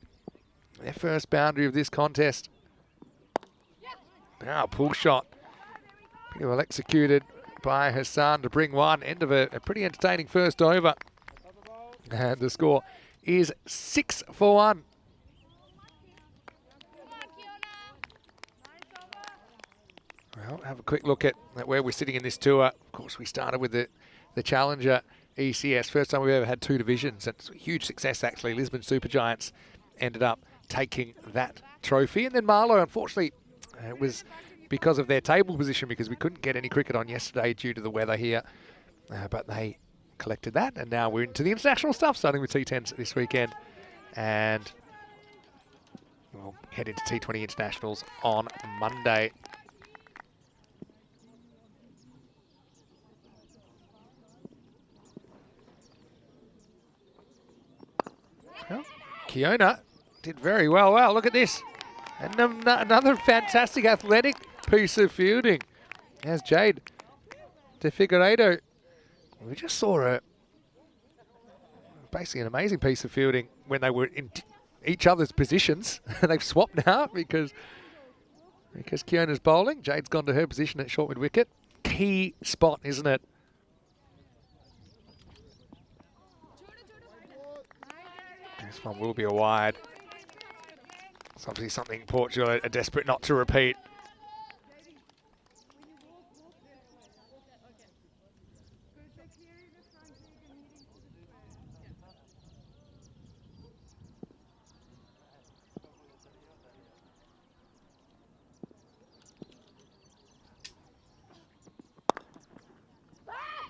B: Their first boundary of this contest. Now, pull shot. Pretty well executed by Hassan to bring one. End of a pretty entertaining first over. And the score is 6 for 1. Well, have a quick look at where we're sitting in this tour. Of course, we started with the Challenger ECS. First time we've ever had 2 divisions. It's a huge success, actually. Lisbon Supergiants ended up taking that trophy. And then Marlow, unfortunately, it was because of their table position, because we couldn't get any cricket on yesterday due to the weather here. But they collected that, and now we're into the international stuff, starting with T10s this weekend. And we'll head into T20 internationals on Monday. Well, Kiona did very well. Wow, look at this. And another fantastic athletic piece of fielding. As Jade de Figueiredo. We just saw basically an amazing piece of fielding when they were in each other's positions. They've swapped now because Kiona's bowling. Jade's gone to her position at short mid wicket. Key spot, isn't it? This one will be a wide. It's obviously something Portugal are desperate not to repeat.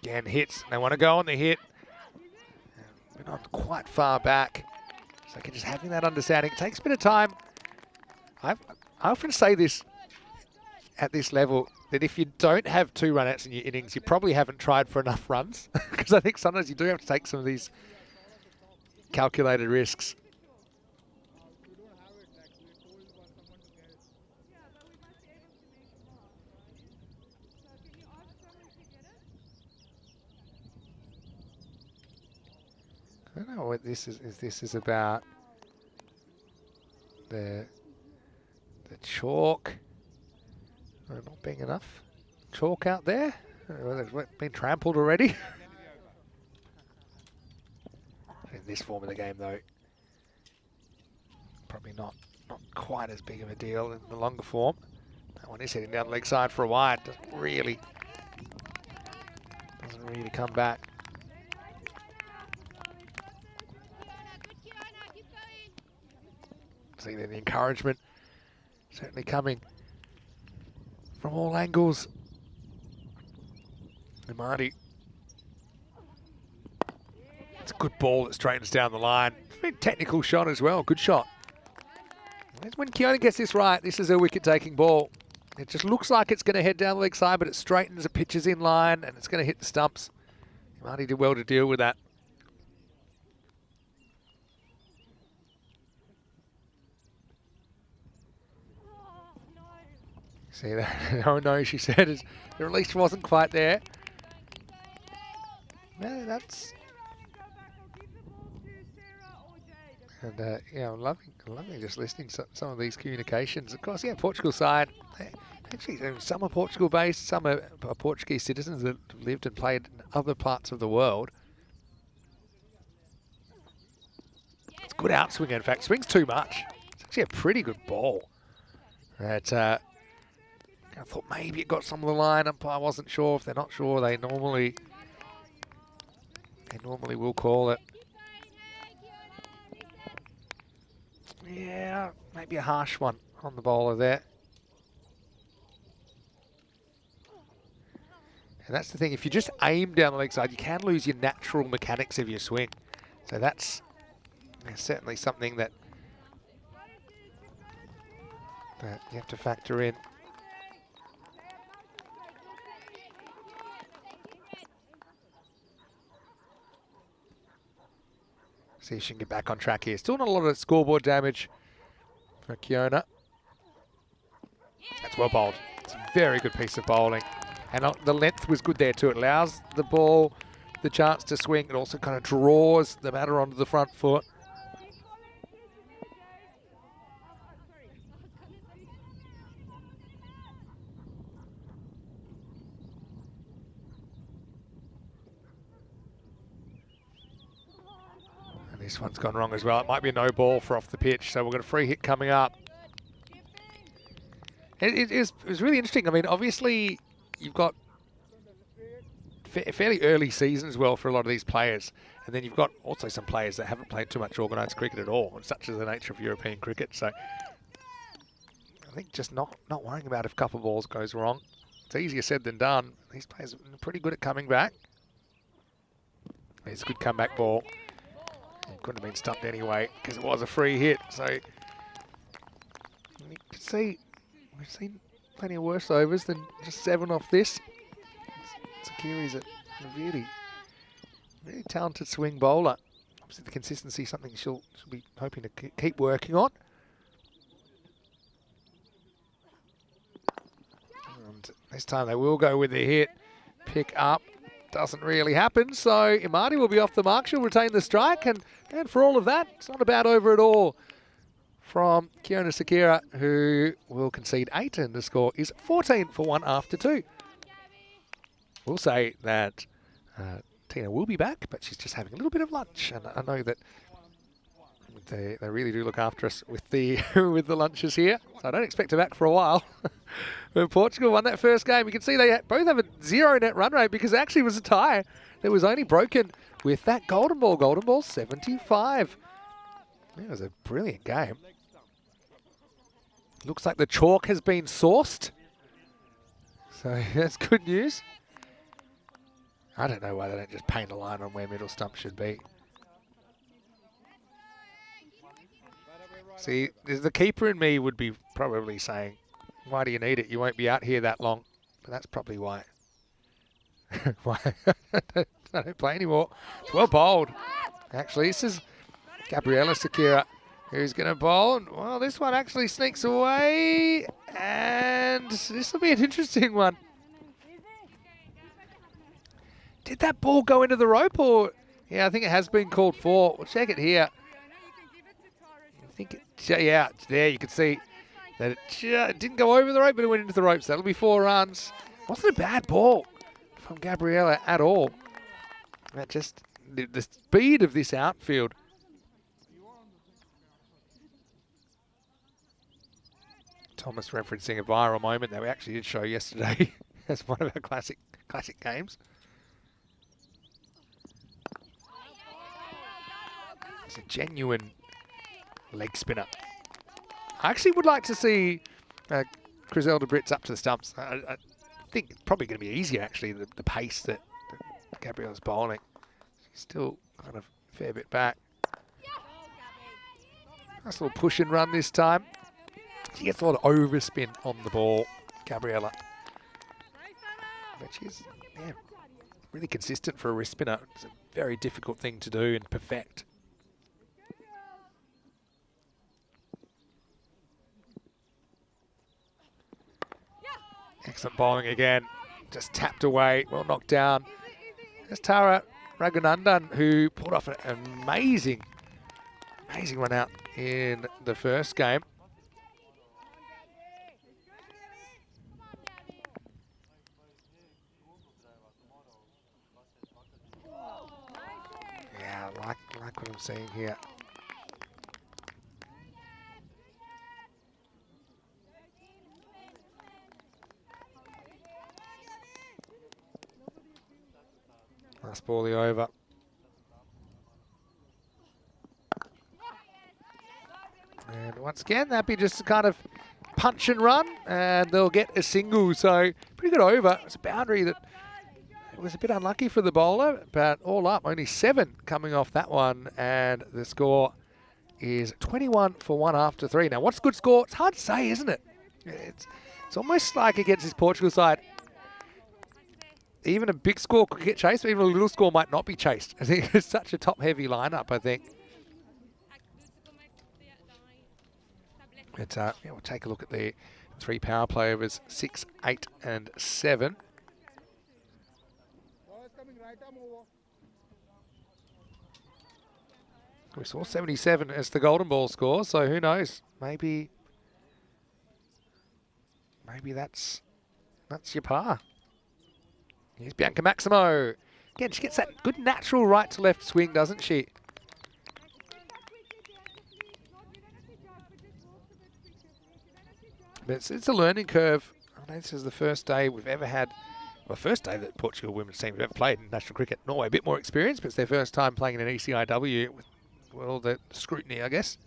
B: Again, hits. They want to go on the hit. We're not quite far back. So just having that understanding. It takes a bit of time. I often say this at this level, that if you don't have 2 run-outs in your innings, you probably haven't tried for enough runs. Because I think sometimes you do have to take some of these calculated risks. I don't know what this is. This is about the chalk not being enough chalk out there. It's been trampled already. In this form of the game, though, probably not quite as big of a deal in the longer form. That one is heading down the leg side for a wide. Doesn't really come back. See there the encouragement certainly coming from all angles. And Marty, it's a good ball that straightens down the line. Very technical shot as well, good shot. When Keona gets this right, this is a wicket-taking ball. It just looks like it's going to head down the leg side, but it straightens, it pitches in line, and it's going to hit the stumps. Marty did well to deal with that. See that? Oh no, she said the release wasn't quite there. No, that's. And yeah, I'm loving just listening to some of these communications. Of course, yeah, Portugal side. Actually, some are Portugal based, some are Portuguese citizens that lived and played in other parts of the world. It's a good outswing, in fact. Swings too much. It's actually a pretty good ball. That I thought maybe it got some of the line. Umpire wasn't sure. If they're not sure, they normally will call it. Yeah, maybe a harsh one on the bowler there. And that's the thing, if you just aim down the leg side, you can lose your natural mechanics of your swing. So that's certainly something that you have to factor in. See if she can get back on track here. Still not a lot of scoreboard damage for Keona. That's well bowled. It's a very good piece of bowling. And the length was good there too. It allows the ball the chance to swing. It also kind of draws the batter onto the front foot. This one's gone wrong as well. It might be a no ball for off the pitch, so we've got a free hit coming up. It was really interesting. I mean, obviously, you've got fairly early season as well for a lot of these players. And then you've got also some players that haven't played too much organised cricket at all, and such is the nature of European cricket. So I think just not worrying about if a couple of balls goes wrong. It's easier said than done. These players are pretty good at coming back. It's a good comeback ball. It couldn't have been stumped anyway because it was a free hit. So you can see we've seen plenty of worse overs than just 7 off this. Sakiri's a really talented swing bowler. Obviously the consistency is something she'll be hoping to keep working on. And this time they will go with the hit. Pick up. Doesn't really happen, so Imadi will be off the mark. She'll retain the strike, and for all of that, it's not a bad over at all from Keona Sakira, who will concede 8, and the score is 14 for 1 after 2. We'll say that Tina will be back, but she's just having a little bit of lunch, and I know that they really do look after us with the with the lunches here, so I don't expect her back for a while. When Portugal won that first game, you can see they both have a 0 net run rate because it actually was a tie that was only broken with that golden ball. Golden ball 75. It was a brilliant game. Looks like the chalk has been sourced, so that's good news. I don't know why they don't just paint a line on where middle stump should be. See, the keeper in me would be probably saying, why do you need it? You won't be out here that long. But that's probably why. Why I don't play anymore. It's well bowled. Actually, this is Gabriella Sakira who's going to bowl. And, well, this one actually sneaks away. And this will be an interesting one. Did that ball go into the rope? Or yeah, I think it has been called for. We'll check it here. I think yeah, it's there. You can see that it didn't go over the rope, but it went into the ropes. That'll be 4 runs. Wasn't a bad ball from Gabriella at all. That just the speed of this outfield. Thomas referencing a viral moment that we actually did show yesterday as one of our classic games. It's a genuine leg spinner. I actually would like to see Griselda Brits up to the stumps. I think it's probably going to be easier, actually, the pace that Gabrielle's bowling. She's still kind of a fair bit back. Nice little push and run this time. She gets a lot of overspin on the ball, Gabriella. But she's really consistent for a wrist spinner. It's a very difficult thing to do and perfect. Excellent bowling again. Just tapped away, well knocked down. There's Tara Raghunandan, who pulled off an amazing run out in the first game. Yeah, I like what I'm seeing here. Last ball over. And once again, that'd be just a kind of punch and run, and they'll get a single. So pretty good over. It's a boundary that it was a bit unlucky for the bowler, but all up, only 7 coming off that one, and the score is 21 for 1 after 3. Now, what's a good score? It's hard to say, isn't it? It's almost like against this Portugal side. Even a big score could get chased, but even a little score might not be chased. I think it's such a top-heavy lineup, I think. But yeah, we'll take a look at the 3 power play overs, 6, 8 and 7. We saw 77 as the golden ball score, so who knows? Maybe that's your par. Here's Bianca Maximo. Again, she gets that good natural right to left swing, doesn't she? But it's a learning curve. I know this is the first day we've ever had, well, first day that Portugal women's team have ever played in national cricket. Norway a bit more experience, but it's their first time playing in an ECI-W with, well, the scrutiny, I guess.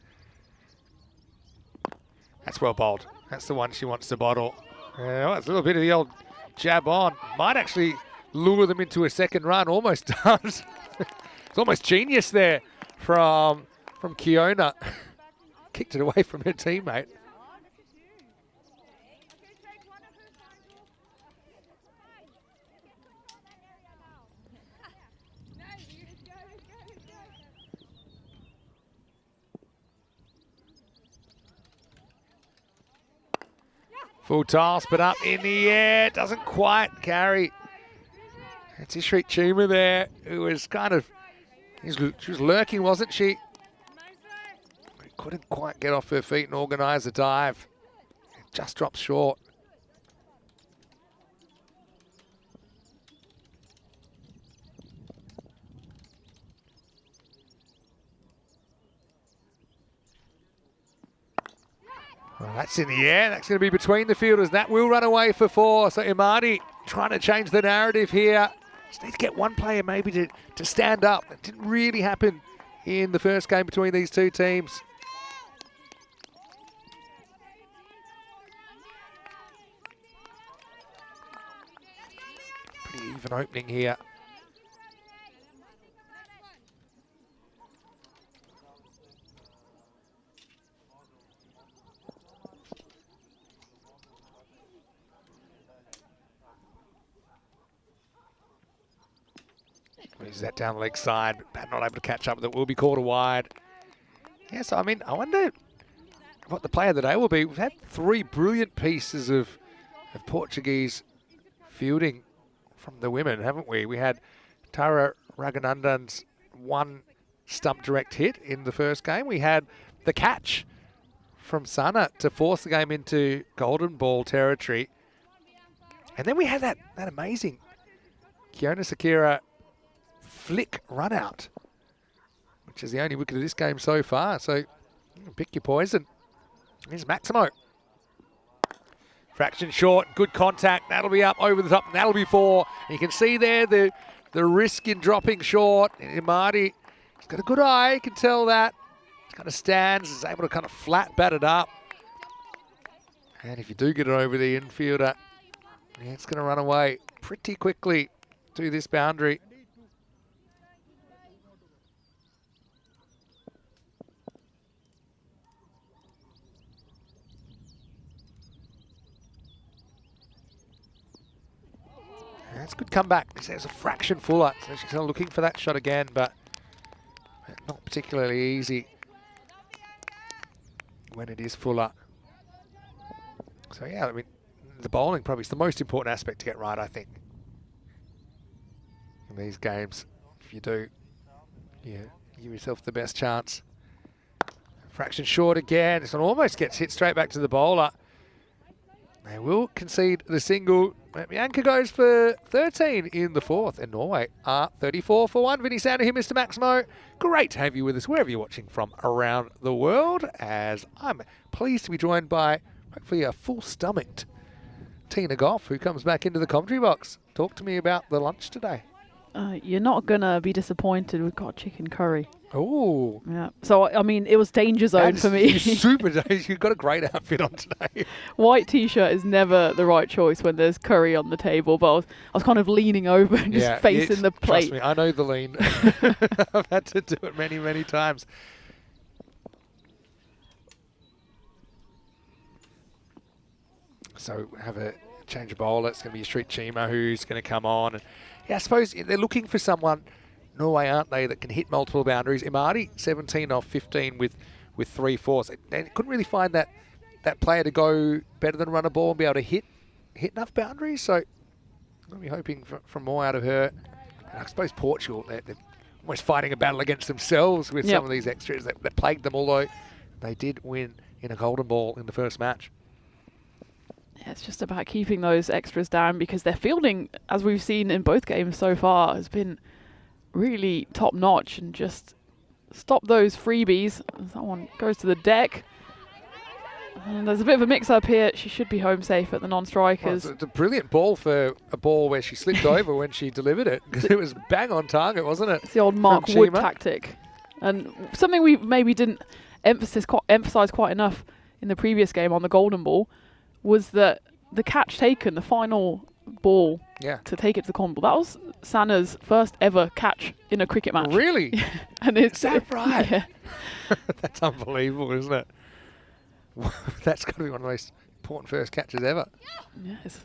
B: That's well bowled. That's the one she wants to bottle. Well, it's a little bit of the old jab on. Might actually lure them into a second run. Almost does. It's almost genius there from Kiona. Kicked it away from her teammate. Full toss, but up in the air. Doesn't quite carry. It's Ishrit Chuma there, who was kind of, she was lurking, wasn't she? Couldn't quite get off her feet and organise a dive. It just drops short. Well, that's in the air. That's going to be between the fielders. That will run away for 4. So Imani trying to change the narrative here. Just need to get one player maybe to stand up. It didn't really happen in the first game between these two teams. Pretty even opening here. Moves that down the leg side, but not able to catch up. That will be called a wide. Yeah, so I mean, I wonder what the player of the day will be. We've had 3 brilliant pieces of Portuguese fielding from the women, haven't we? We had Tara Raghunandan's 1 stump direct hit in the first game. We had the catch from Sana to force the game into golden ball territory. And then we had that amazing Kiona Sakira flick run out, which is the only wicket of this game so far. So pick your poison. Here's Maximo. Fraction short, good contact. That'll be up over the top. That'll be 4. And you can see there the risk in dropping short. And Marty, he's got a good eye. You can tell that. He kind of stands, is able to kind of flat bat it up. And if you do get it over the infielder, it's going to run away pretty quickly to this boundary. That's a good comeback. There's a fraction fuller, so she's kind of looking for that shot again, but not particularly easy when it is fuller. So yeah, I mean, the bowling probably is the most important aspect to get right, I think, in these games. If you do, yeah, give yourself the best chance. Fraction short again. This one almost gets hit straight back to the bowler. They will concede the single. Bianca goes for 13 in the 4th, and Norway are 34 for 1. Vinny Sander here, Mr. Maximo. Great to have you with us wherever you're watching from around the world, as I'm pleased to be joined by hopefully a full-stomached Tina Goff, who comes back into the commentary box. Talk to me about the lunch today.
D: You're not going to be disappointed. We've got chicken curry.
B: Oh.
D: Yeah. So, I mean, it was danger zone for me.
B: Super danger. You've got a great outfit on today.
D: White T-shirt is never the right choice when there's curry on the table, but I was kind of leaning over and just facing the plate.
B: Trust me, I know the lean. I've had to do it many, many times. So have a change of bowler. It's going to be Street Chima who's going to come on. And yeah, I suppose they're looking for someone, Norway, aren't they, that can hit multiple boundaries. Imadi, 17 off 15 with 3 4s. They couldn't really find that player to go better than run a ball and be able to hit enough boundaries. So I'll be hoping for more out of her. And I suppose Portugal, they're almost fighting a battle against themselves with some of these extras that plagued them, although they did win in a golden ball in the first match.
D: Yeah, it's just about keeping those extras down, because their fielding, as we've seen in both games so far, has been really top notch, and just stop those freebies. That one goes to the deck. And there's a bit of a mix up here. She should be home safe at the non-strikers.
B: Well, it's a brilliant ball for a ball where she slipped over when she delivered it, because it was bang on target, wasn't it?
D: It's the old Mark Wood tactic. And something we maybe didn't emphasize quite enough in the previous game on the golden ball was that the catch taken, the final ball to take it to the golden ball, that was Sana's first ever catch in a cricket match.
B: Really?
D: And it's,
B: is that right?
D: Yeah.
B: That's unbelievable, isn't it? That's got to be one of the most important first catches ever.
D: Yes.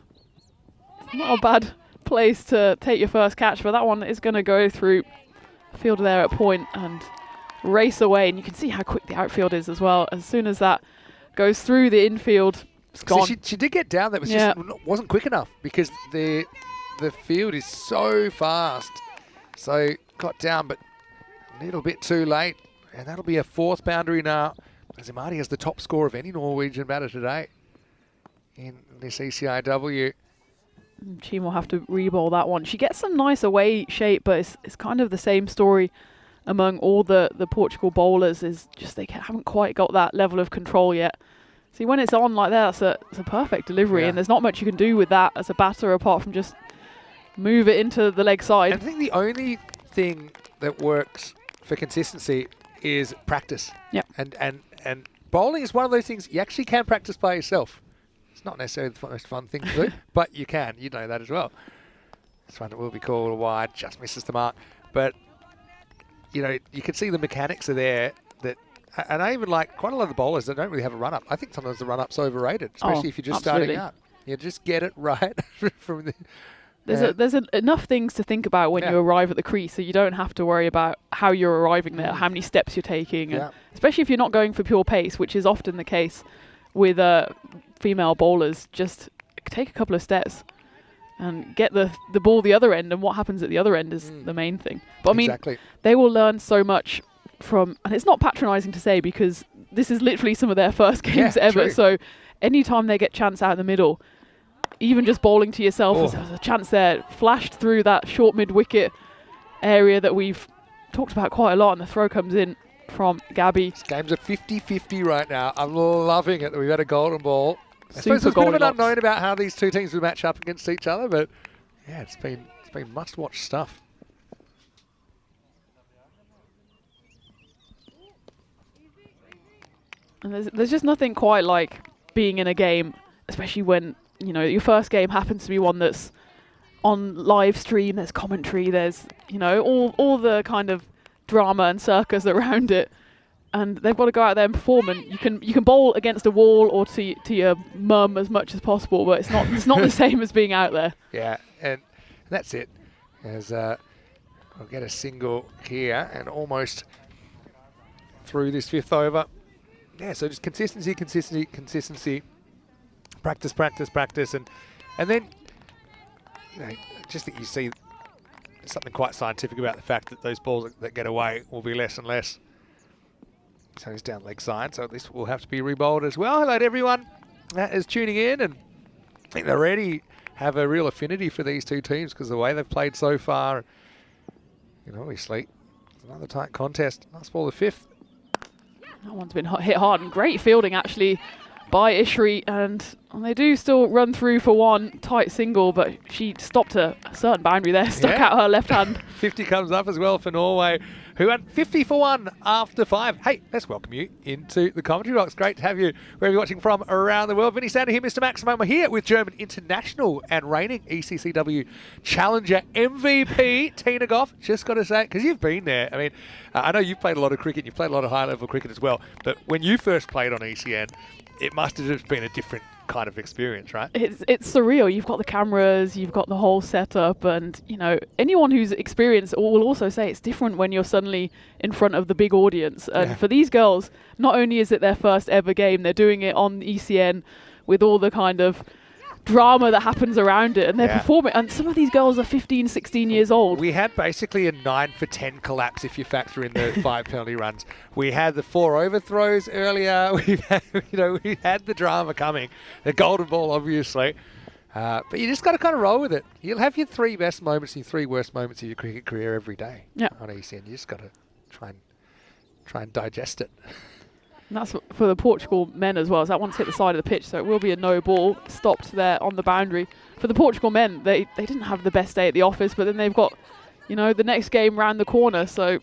D: It's not a bad place to take your first catch, but that one is going to go through the fielder there at point and race away. And you can see how quick the outfield is as well. As soon as that goes through the infield, it's gone.
B: So she did get down. That was just wasn't quick enough, because the field is so fast. So got down, but a little bit too late. And that'll be a 4th boundary now. Zimati has the top score of any Norwegian batter today in this ECI-W.
D: She will have to re-bowl that one. She gets some nice away shape, but it's kind of the same story among all the Portugal bowlers, is just they haven't quite got that level of control yet. See, when it's on like that, it's a perfect delivery, and there's not much you can do with that as a batter apart from just move it into the leg side.
B: I think the only thing that works for consistency is practice.
D: Yeah.
B: And bowling is one of those things you actually can practice by yourself. It's not necessarily the most fun thing to do, but you can. You know that as well. This one will be called a wide, just misses the mark. But, you know, you can see the mechanics are there. And I even like quite a lot of the bowlers that don't really have a run-up. I think sometimes the run-up's overrated, especially if you're just starting out. You just get it right from the...
D: There's enough things to think about when you arrive at the crease, so you don't have to worry about how you're arriving there, how many steps you're taking, and especially if you're not going for pure pace, which is often the case with female bowlers. Just take a couple of steps and get the ball the other end, and what happens at the other end is the main thing. But I mean, they will learn so much from, and it's not patronizing to say, because this is literally some of their first games ever. True. So anytime they get chance out in the middle, even just bowling to yourself, there's a chance there, flashed through that short mid-wicket area that we've talked about quite a lot, and the throw comes in from Gabby.
B: This game's a 50-50 right now. I'm loving it that we've had a golden ball. I suppose
D: super
B: there's a bit of an
D: Goldilocks.
B: unknown about how these two teams would match up against each other, but yeah, it's been must-watch stuff.
D: And there's just nothing quite like being in a game, especially when, you know, your first game happens to be one that's on live stream, there's commentary, there's, you know, all the kind of drama and circus around it. And they've got to go out there and perform, and you can bowl against a wall or to your mum as much as possible, but it's not the same as being out there.
B: Yeah, and that's it. As I'll get a single here and almost through this 5th over. Yeah, so just consistency. Practice, and then, you know, just that you see something quite scientific about the fact that those balls that get away will be less and less. So he's down leg side, so this will have to be rebowled as well. Hello to everyone that is tuning in, and I think they already have a real affinity for these two teams because of the way they've played so far. You know, obviously, it's another tight contest. Last ball, the 5th.
D: That one's been hit hard, and great fielding actually by Ishri, and they do still run through for one tight single, but she stopped a certain boundary there, stuck out her left hand.
B: 50 comes up as well for Norway, who went 50 for 1 after 5. Hey, let's welcome you into the commentary box. Great to have you wherever you're watching from around the world. Vinny Sander here, Mr. Maximum. We're here with German international and reigning ECCW Challenger MVP, Tina Goff. Just got to say it, because you've been there. I mean, I know you've played a lot of cricket, you've played a lot of high-level cricket as well, but when you first played on ECN, it must have just been a different kind of experience, right?
D: It's surreal. You've got the cameras, you've got the whole setup, and, you know, anyone who's experienced will also say it's different when you're suddenly in front of the big audience. And for these girls, not only is it their first ever game, they're doing it on ECN with all the kind of drama that happens around it, and they're performing, and some of these girls are 15, 16 years old.
B: We had basically a 9 for 10 collapse if you factor in the 5 penalty runs. We had the 4 overthrows earlier. We had the drama coming, the golden ball obviously, but you just got to kind of roll with it. You'll have your 3 best moments and your 3 worst moments of your cricket career every day on ECN. You just got to try and digest it.
D: And that's for the Portugal men as well, as that one's hit the side of the pitch, so it will be a no ball, stopped there on the boundary. For the Portugal men, they didn't have the best day at the office, but then they've got, you know, the next game round the corner, so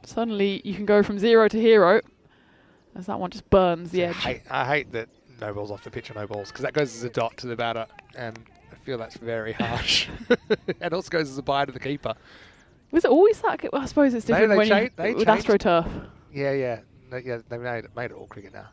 D: suddenly you can go from 0 to hero, as that one just burns the edge.
B: I hate that no balls off the pitch or no balls, because that goes as a dot to the batter, and I feel that's very harsh. And also goes as a bye to the keeper.
D: Was it always that? Well, I suppose it's different with AstroTurf.
B: Yeah. They made it all cricket now.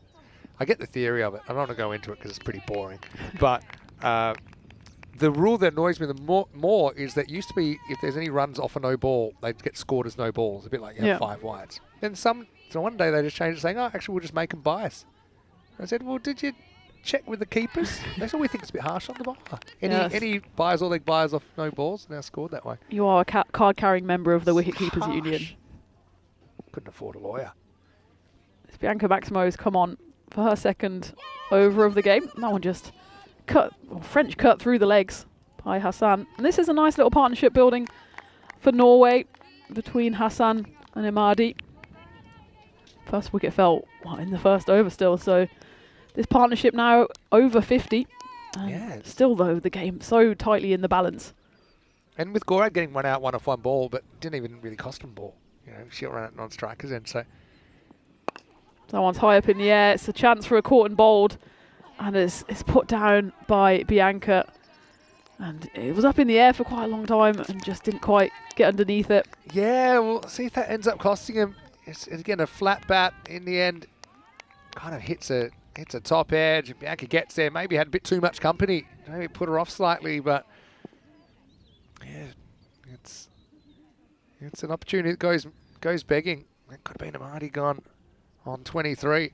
B: I get the theory of it. I don't want to go into it because it's pretty boring. But the rule that annoys me the more is that used to be if there's any runs off a no ball, they'd get scored as no balls, a bit like you have 5 wides. Then so one day they just changed it saying, oh, actually, we'll just make them bias. I said, well, did you check with the keepers? That's all we think it's a bit harsh on the bowler. Any bias or leg bias off no balls now scored that way.
D: You are a card-carrying member of the Wicket Keepers Union.
B: Couldn't afford a lawyer.
D: Bianca Maximo's come on for her second over of the game. That one just French cut through the legs by Hassan. And this is a nice little partnership building for Norway between Hassan and Imadi. First wicket fell in the first over still, so this partnership now over 50. Still though, the game so tightly in the balance.
B: And with Gorad getting 1 out, 1 off 1 ball, but didn't even really cost him ball. You know, she'll run out non-strikers in, so.
D: That one's high up in the air. It's a chance for a caught and bowled, and it's put down by Bianca. And it was up in the air for quite a long time and just didn't quite get underneath it.
B: Yeah, we'll see if that ends up costing him. It's again a flat bat in the end. Kind of hits a top edge, and Bianca gets there. Maybe had a bit too much company. Maybe put her off slightly, but yeah, it's an opportunity that goes begging. That could have been a Marty gone on 23.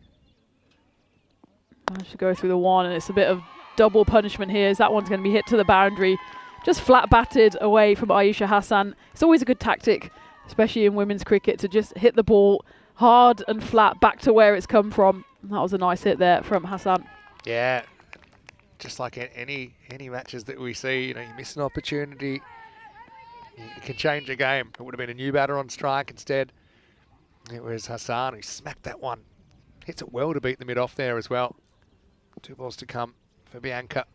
D: Managed to go through the 1, and it's a bit of double punishment here, as that one's going to be hit to the boundary. Just flat batted away from Ayesha Hassan. It's always a good tactic, especially in women's cricket, to just hit the ball hard and flat back to where it's come from. And that was a nice hit there from Hassan.
B: Yeah, just like any matches that we see, you know, you miss an opportunity, you can change a game. It would have been a new batter on strike instead. It was Hassan who smacked that one. Hits it well to beat the mid-off there as well. 2 balls to come for Bianca.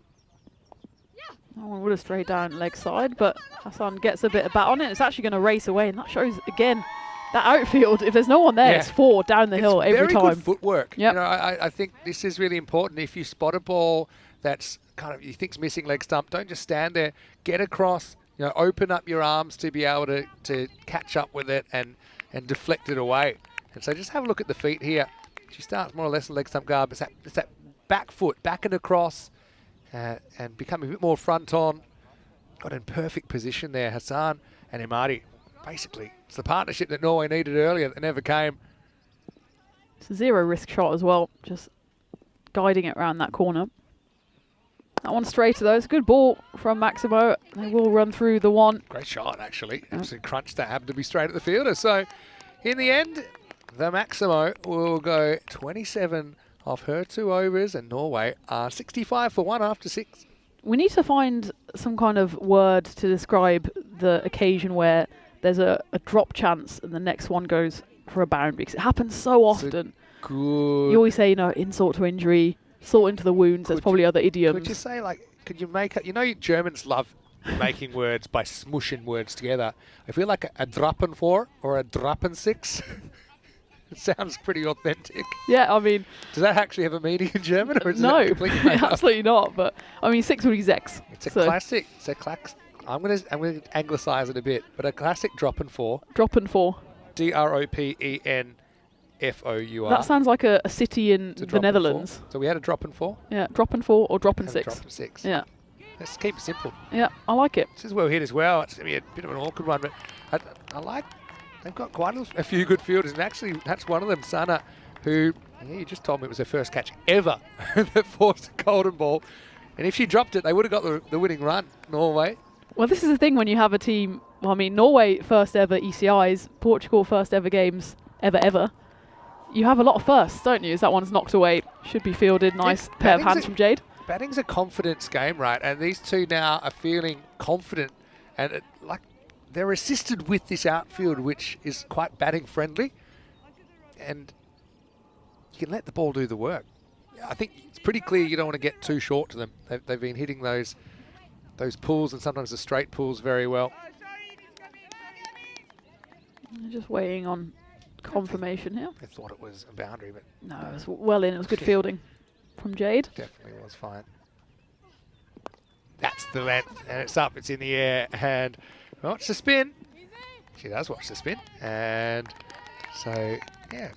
D: That one would have strayed down leg side, but Hassan gets a bit of bat on it. It's actually going to race away, and that shows, again, that outfield, if there's no one there, it's 4 down the hill every time.
B: Very good footwork.
D: Yep.
B: You know, I think this is really important. If you spot a ball that's kind of, you think's missing leg stump, don't just stand there. Get across, you know, open up your arms to be able to catch up with it and deflect it away. And so just have a look at the feet here. She starts more or less in leg stump guard, but it's that back foot, back and across, and become a bit more front on. Got in perfect position there, Hassan and Imadi. Basically, it's the partnership that Norway needed earlier that never came.
D: It's a 0 risk shot as well, just guiding it around that corner. That one straight to those. Good ball from Maximo. They will run through the one.
B: Great shot, actually. Absolutely crunched that, happened to be straight at the fielder. So, in the end, the Maximo will go 27 off her 2 overs, and Norway are 65 for 1 after 6.
D: We need to find some kind of word to describe the occasion where there's a drop chance and the next one goes for a boundary, because it happens so often.
B: Good.
D: You always say, you know, insult to injury, salt into the wounds. There's probably other idioms.
B: Could you say, like, could you make it? You know, Germans love making words by smushing words together. I feel like a drappen 4 or a drappen 6. It sounds pretty authentic.
D: Yeah, I mean...
B: Does that actually have a meaning in German? Or is
D: no,
B: it completely made up?
D: absolutely not. But, I mean, 6 would be Zex.
B: It's a classic. It's a classic. I'm gonna anglicize it a bit, but a classic droppen 4.
D: Droppen 4.
B: DROPENFOUR.
D: That sounds like a city in the Netherlands.
B: 4. So we had a droppen 4.
D: Yeah, droppen 4 or droppen 6.
B: Droppen 6.
D: Yeah.
B: Let's keep it simple.
D: Yeah, I like it.
B: This is well hit as well. It's going to be a bit of an awkward one, but I like. They've got quite a few good fielders, and actually that's one of them, Sana, who you just told me it was her first catch ever that forced a golden ball. And if she dropped it, they would have got the winning run, Norway.
D: Well, this is the thing when you have a team. Well, I mean, Norway first ever ECIs, Portugal first ever games ever. You have a lot of firsts, don't you? As that one's knocked away, should be fielded. Nice pair of hands from Jade.
B: Batting's a confidence game, right? And these two now are feeling confident, and they're assisted with this outfield, which is quite batting friendly, and you can let the ball do the work. I think it's pretty clear you don't want to get too short to them. They've been hitting those pulls and sometimes the straight pulls very well.
D: Just waiting on confirmation here.
B: I thought it was a boundary, but
D: no, it was well in. It was good fielding from Jade.
B: Definitely was fine. That's the length, and it's up. It's in the air, and watch the spin. She does watch the spin, and so yeah,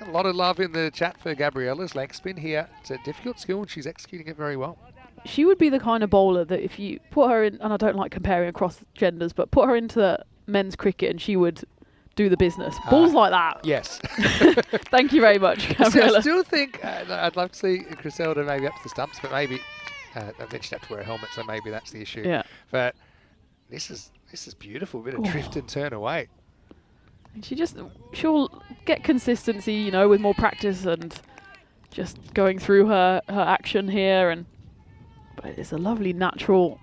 B: a lot of love in the chat for Gabriella's leg spin here. It's a difficult skill, and she's executing it very well.
D: She would be the kind of bowler that if you put her in, and I don't like comparing across genders, but put her into men's cricket and she would do the business. Balls like that.
B: Yes.
D: Thank you very much, Gabriella.
B: I still think I'd love to see Griselda maybe up to the stumps, but maybe then she'd have to wear a helmet, so maybe that's the issue.
D: Yeah.
B: But this is beautiful. A bit of drift and turn away.
D: And she'll get consistency, you know, with more practice and just going through her action here, but it's a lovely natural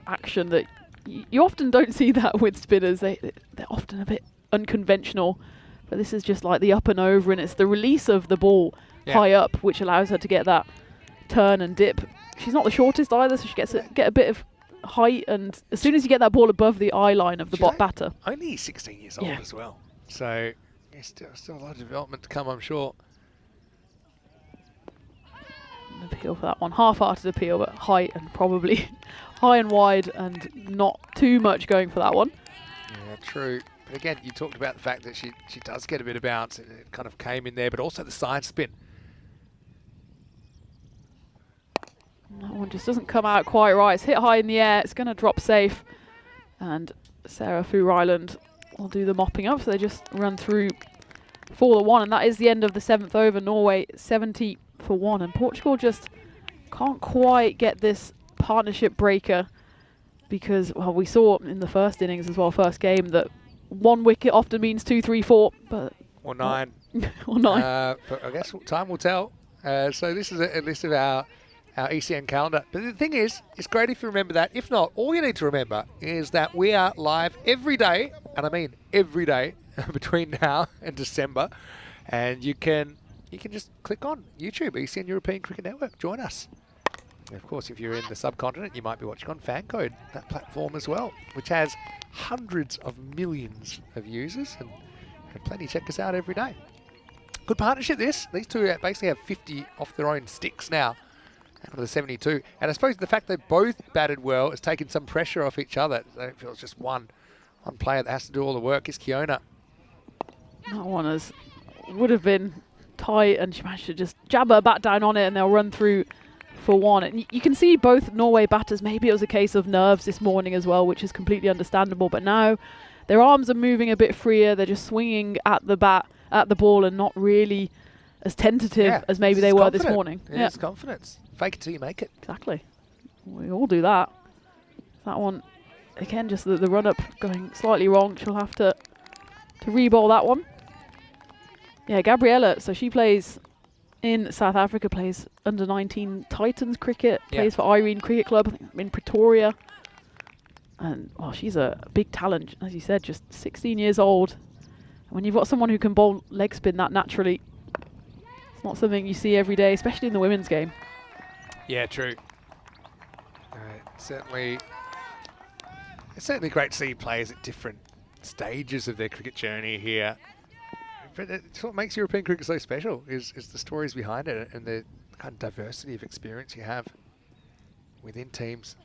D: action that you often don't see that with spinners. They're often a bit unconventional, but this is just like the up and over, and it's the release of the ball high up which allows her to get that turn and dip. She's not the shortest either, so she gets get a bit of height, and as soon as you get that ball above the eye line of the batter.
B: Only 16 years old as well, so still a lot of development to come, I'm sure.
D: Appeal for that one, half-hearted appeal, but height and probably high and wide, and not too much going for that one.
B: Yeah, true. But again, you talked about the fact that she does get a bit of bounce. It kind of came in there, but also the side spin.
D: That one just doesn't come out quite right. It's hit high in the air. It's going to drop safe. And Sarah Fu-Ryland will do the mopping up. So they just run through for the 1. And that is the end of the 7th over. Norway 70 for 1. And Portugal just can't quite get this partnership breaker, because, well, we saw in the first innings as well, first game, that 1 wicket often means 2, 3, 4.
B: Or 9.
D: Or 9.
B: But I guess time will tell. So this is a list of our ECN calendar. But the thing is, it's great if you remember that. If not, all you need to remember is that we are live every day, and I mean every day, between now and December. And you can just click on YouTube, ECN European Cricket Network. Join us. And of course, if you're in the subcontinent, you might be watching on Fancode, that platform as well, which has hundreds of millions of users and plenty check us out every day. Good partnership, this. These two basically have 50 off their own sticks now out of the 72. And I suppose the fact they both batted well has taken some pressure off each other. So it feels just one player that has to do all the work is Kiona.
D: That one would have been tight, and she managed to just jab her bat down on it, and they'll run through for one. And you can see both Norway batters, maybe it was a case of nerves this morning as well, which is completely understandable, but now their arms are moving a bit freer. They're just swinging at the ball and not really as tentative as maybe they were this morning.
B: Yeah, it's confidence. Fake it till you make it.
D: Exactly. We all do that. That one, again, just the run-up going slightly wrong. She'll have to re-bowl that one. Yeah, Gabriella, so she plays in South Africa, plays under 19 Titans cricket, plays for Irene Cricket Club, I think in Pretoria. And, well, she's a big talent, as you said, just 16 years old. And when you've got someone who can bowl leg spin that naturally, it's not something you see every day, especially in the women's game.
B: Yeah, true. It's certainly great to see players at different stages of their cricket journey here. But it's what makes European cricket so special is the stories behind it and the kind of diversity of experience you have within teams.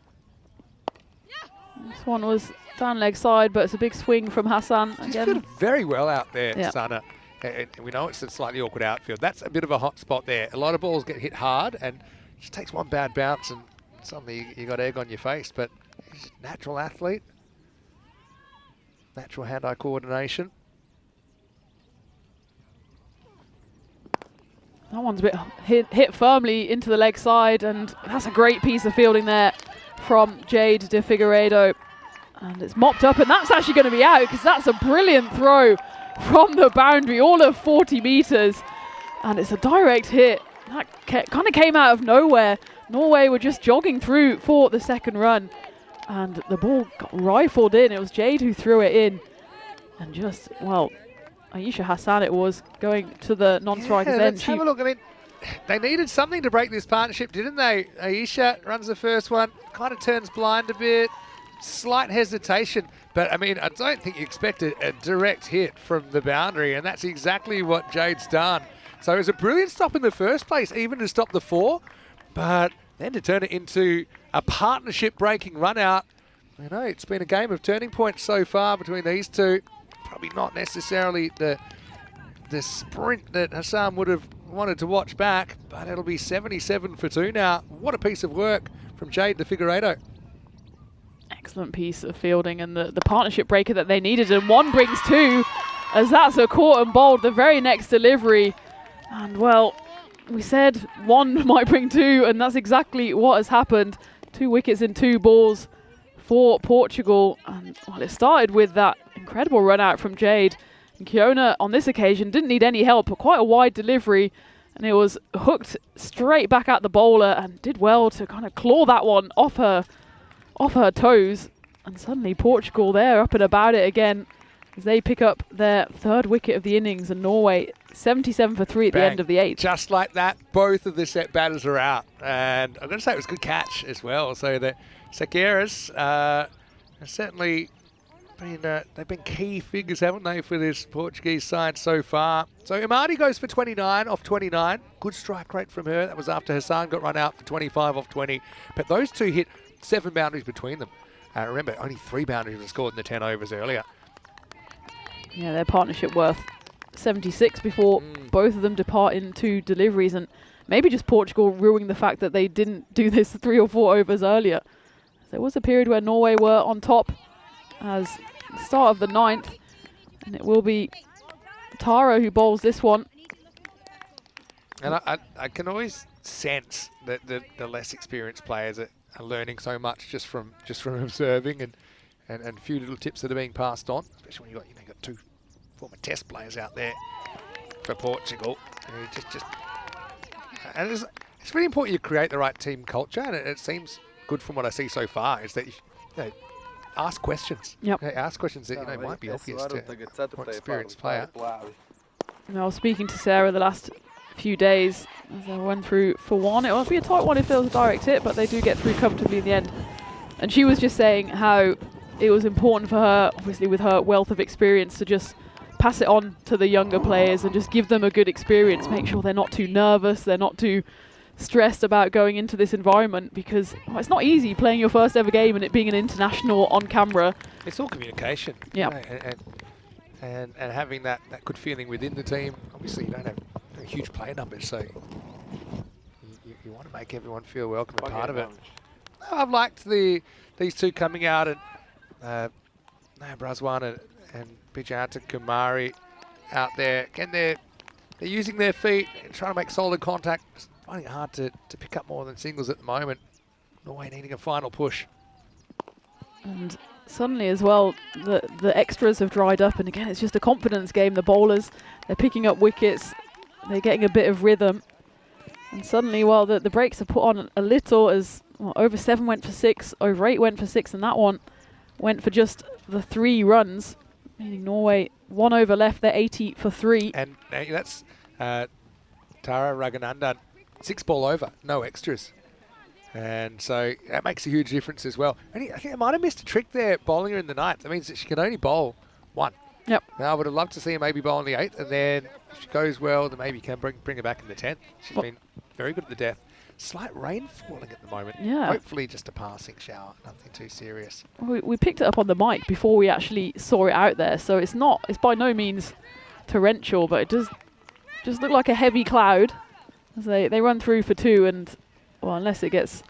D: This one was down leg side, but it's a big swing from Hassan.
B: She's
D: Again,
B: fielded very well out there,
D: Yeah.
B: Sana. And we know it's a slightly awkward outfield. That's a bit of a hot spot there. A lot of balls get hit hard, and just takes one bad bounce, and suddenly you got egg on your face. But he's a natural athlete, natural hand-eye coordination.
D: that one's a bit hit firmly into the leg side, and that's a great piece of fielding there from Jade de Figueiredo. And it's mopped up, and that's actually going to be out because that's a brilliant throw from the boundary, all of 40 metres. And it's a direct hit. That kind of came out of nowhere. Norway were just jogging through for the second run, and the ball got rifled in. It was Jade who threw it in. And just, well, Aisha Hassan it was, going to the non-strikers end.
B: Let's have a look. I mean, they needed something to break this partnership, didn't they? Aisha runs the first one, kind of turns blind a bit, slight hesitation. But, I mean, I don't think you expected a direct hit from the boundary, and that's exactly what Jade's done. So it was a brilliant stop in the first place, even to stop the 4, but then to turn it into a partnership-breaking run-out. You know, it's been a game of turning points so far between these two. Probably not necessarily the sprint that Hassan would have wanted to watch back, but it'll be 77 for 2 now. What a piece of work from Jade de Figueiredo.
D: Excellent piece of fielding and the partnership breaker that they needed, and one brings 2 as that's a caught and bowled the very next delivery. And well, we said one might bring 2, and that's exactly what has happened. 2 wickets in 2 balls for Portugal. And well, it started with that incredible run out from Jade. And Kiona on this occasion didn't need any help, but quite a wide delivery, and it was hooked straight back at the bowler, and did well to kind of claw that one off her toes. And suddenly Portugal there up and about it again as they pick up their 3rd wicket of the innings, and Norway 77 for 3 at the end of the 8th.
B: Just like that, both of the set batters are out. And I'm going to say it was a good catch as well. So the Sequeiras have certainly been, they've been key figures, haven't they, for this Portuguese side so far. So Imadi goes for 29 off 29. Good strike rate from her. That was after Hassan got run out for 25 off 20. But those two hit 7 boundaries between them. Remember, only 3 boundaries were scored in the 10 overs earlier.
D: Yeah, their partnership worth 76 before both of them depart in 2 deliveries, and maybe just Portugal ruining the fact that they didn't do this 3 or 4 overs earlier. There was a period where Norway were on top as the start of the 9th, and it will be Tara who bowls this one.
B: And I can always sense that the less experienced players are learning so much just from observing and a few little tips that are being passed on, especially when you've got 2 former Test players out there for Portugal. And it's really important you create the right team culture, and it seems good from what I see so far is that you ask questions.
D: Yep.
B: Ask questions that might be obvious to a more experienced player.
D: And I was speaking to Sarah the last few days. As they run through for one. It won't be a tight one if there was a direct hit, but they do get through comfortably in the end. And she was just saying how it was important for her, obviously with her wealth of experience, to just pass it on to the younger players and just give them a good experience, make sure they're not too nervous, they're not too stressed about going into this environment, because it's not easy playing your first ever game and it being an international on camera.
B: It's all communication.
D: Yeah.
B: And having that good feeling within the team. Obviously, you don't have huge player numbers, so you want to make everyone feel welcome and part of it. I've liked these two coming out, and Brazwan and Bijanta Kumari out there. Again, they're using their feet and trying to make solid contact. Just finding it hard to pick up more than singles at the moment. Norway needing a final push.
D: And suddenly as well, the extras have dried up, and again, it's just a confidence game. The bowlers, they're picking up wickets, they're getting a bit of rhythm. And suddenly, well, the breaks are put on a little, as well, over 7 went for 6, over 8 went for 6, and that one went for just the 3 runs, meaning Norway 1 over left, they're 80 for 3.
B: And that's Tara Raghunandan, 6 ball over, no extras. And so that makes a huge difference as well. And I think I might have missed a trick there, bowling her in the 9th. That means that she can only bowl 1.
D: Yep.
B: Now I would have loved to see her maybe bowl in the 8th, and then if she goes well, then maybe you can bring her back in the 10th. She's been very good at the death. Slight rain falling at the moment.
D: Yeah.
B: Hopefully just a passing shower, nothing too serious.
D: We picked it up on the mic before we actually saw it out there, so it's by no means torrential, but it does just look like a heavy cloud as they run through for 2, and well, unless it gets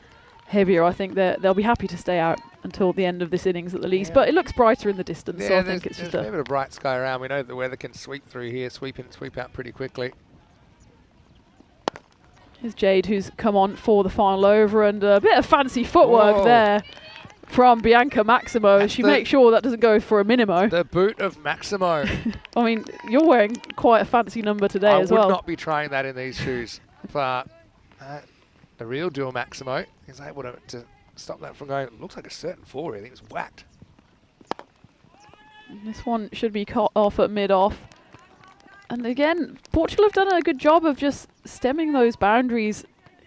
D: heavier, I think they'll be happy to stay out until the end of this innings at the least. But it looks brighter in the distance, so I think it's just
B: a bit of bright sky around. We know the weather can sweep through here, sweep in and sweep out pretty quickly.
D: Here's Jade, who's come on for the final over, and a bit of fancy footwork there from Bianca Maximo. She makes sure that doesn't go for a minimo.
B: The boot of Maximo.
D: I mean, you're wearing quite a fancy number today as well.
B: I would not be trying that in these shoes, but the real dual Maximo is able to stop that from going. It looks like a certain 4. I think it's whacked.
D: This one should be cut off at mid-off. And again, Portugal have done a good job of just stemming those boundaries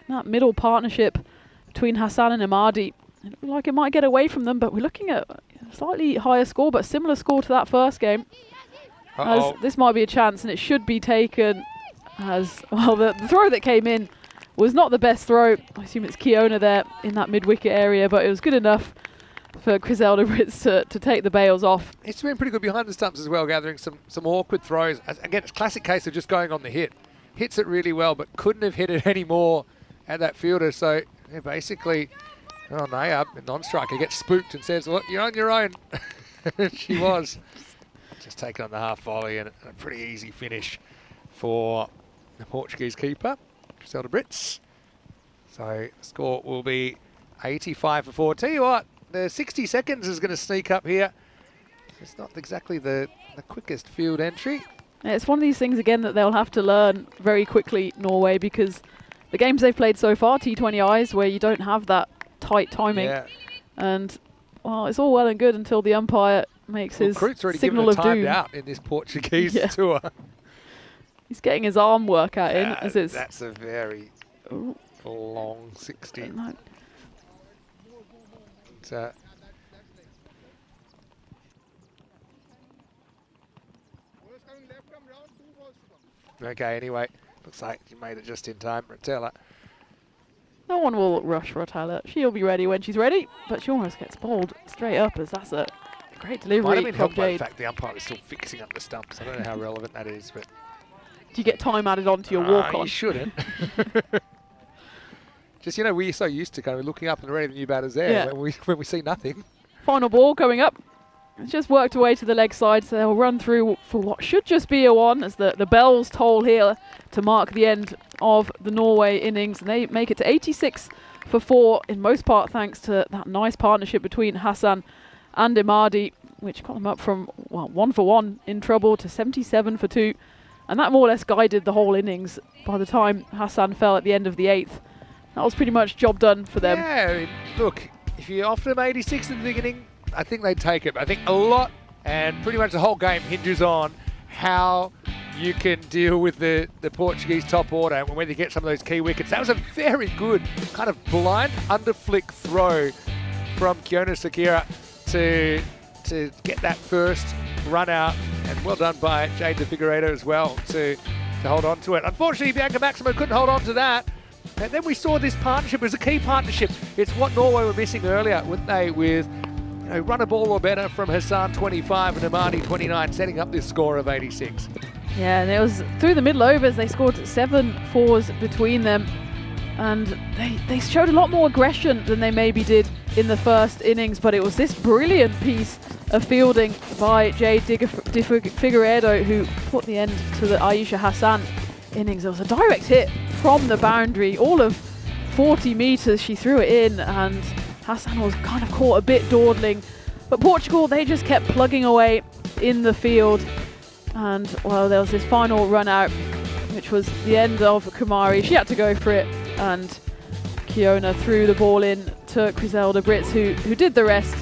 D: in that middle partnership between Hassan and Imadi. It looked like it might get away from them, but we're looking at a slightly higher score, but similar score to that first game. As this might be a chance, and it should be taken as, well, the throw that came in was not the best throw. I assume it's Kiona there in that mid-wicket area, but it was good enough for Griselda Ritz to take the bails off.
B: It's been pretty good behind the stumps as well, gathering some awkward throws. Again, it's a classic case of just going on the hit. Hits it really well, but couldn't have hit it any more at that fielder. So yeah, basically, Naya, a non-striker, gets spooked and says, well, you're on your own. She was. Just taken on the half volley, and a pretty easy finish for the Portuguese keeper, Griselda Brits. So the score will be 85 for 4. Tell you what, the 60 seconds is going to sneak up here. It's not exactly the quickest field entry.
D: It's one of these things, again, that they'll have to learn very quickly, Norway, because the games they've played so far, T20Is, where you don't have that tight timing. And, well, it's all well and good until the umpire makes his signal of doom.
B: Out in this Portuguese tour.
D: He's getting his arm workout in. As it's
B: that's a very long 60. Okay, anyway, looks like you made it just in time, Ratella.
D: No one will rush Ratella. She'll be ready when she's ready, but she almost gets bowled straight up, as that's a great delivery
B: Might have been
D: from
B: helped by the
D: Jade.
B: fact the umpire is still fixing up the stumps. I don't know how relevant that is, but
D: Do you get time added on to your walk-on?
B: You shouldn't. Just, you know, we're so used to kind of looking up and ready the new batters there when we see nothing.
D: Final ball coming up. It's just worked away to the leg side, so they'll run through for what should just be a 1 as the bells toll here to mark the end of the Norway innings. And they make it to 86 for 4, in most part thanks to that nice partnership between Hassan and Imadi, which got them up from 1 for 1 in trouble to 77 for 2. And that more or less guided the whole innings by the time Hassan fell at the end of the 8th. That was pretty much job done for them.
B: Yeah, I mean, look, if you offered them 86 at the beginning, I think they'd take it. I think a lot, and pretty much the whole game hinges on how you can deal with the Portuguese top order when you get some of those key wickets. That was a very good kind of blind underflick throw from Kiona Sakira to get that first run out, and well done by Jade de Figueiredo as well to hold on to it. Unfortunately, Bianca Maximo couldn't hold on to that. And then we saw this partnership. It was a key partnership. It's what Norway were missing earlier, weren't they, with run a ball or better from Hassan 25 and Amadi 29, setting up this score of 86.
D: Yeah, and it was through the middle overs. They scored 7 fours between them, and they showed a lot more aggression than they maybe did in the first innings, but it was this brilliant piece of fielding by Jade de Figueiredo who put the end to the Aisha Hassan innings. It was a direct hit from the boundary, all of 40 metres she threw it in, and Hassan was kind of caught a bit dawdling. But Portugal, they just kept plugging away in the field, and well, there was this final run out, which was the end of Kumari. She had to go for it, and Kiona threw the ball in to Griselda Brits, who did the rest.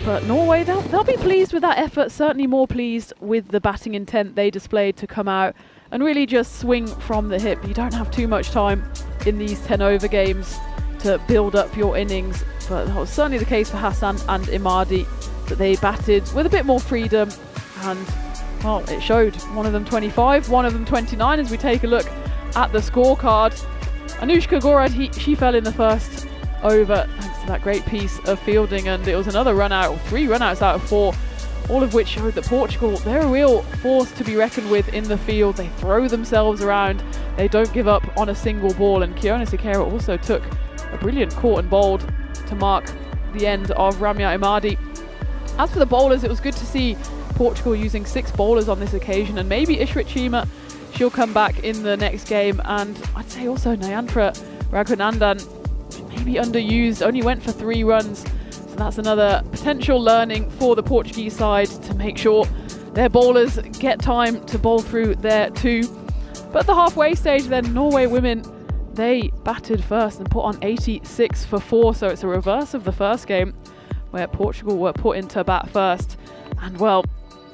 D: But Norway, they'll be pleased with that effort, certainly more pleased with the batting intent they displayed to come out and really just swing from the hip. You don't have too much time in these 10-over games to build up your innings, but that was certainly the case for Hassan and Imadi, that they batted with a bit more freedom, and well, it showed. One of them 25, one of them 29 as we take a look at the scorecard. Anushka Gorad, she fell in the first over thanks to that great piece of fielding, and it was another run out, or 3 run outs out of 4, all of which showed that Portugal, they're a real force to be reckoned with in the field. They throw themselves around, they don't give up on a single ball, and Kiona Sakira also took a brilliant caught and bowled to mark the end of Ramya Imadi. As for the bowlers, it was good to see Portugal using 6 bowlers on this occasion, and maybe Ishrit Chima, she'll come back in the next game, and I'd say also Nayantra Raghunandan, maybe underused, only went for 3 runs, so that's another potential learning for the Portuguese side to make sure their bowlers get time to bowl through there too. But at the halfway stage then, Norway women, they batted first and put on 86 for 4, so it's a reverse of the first game where Portugal were put into bat first. And well,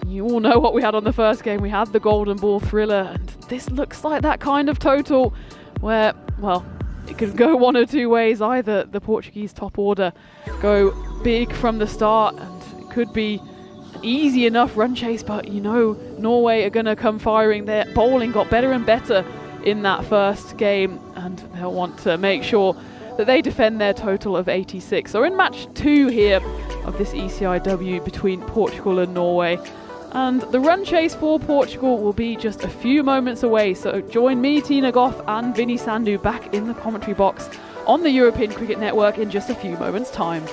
D: you all know what we had on the first game. We had the golden ball thriller, and this looks like that kind of total where, well, it could go one or 2 ways. Either the Portuguese top order go big from the start, and it could be an easy enough run chase, but you know Norway are going to come firing. Their bowling got better and better in that first game, and they'll want to make sure that they defend their total of 86. So in match 2 here of this ECI-W between Portugal and Norway, and the run chase for Portugal will be just a few moments away. So join me, Tina Goff and Vinny Sandhu back in the commentary box on the European Cricket Network in just a few moments' time.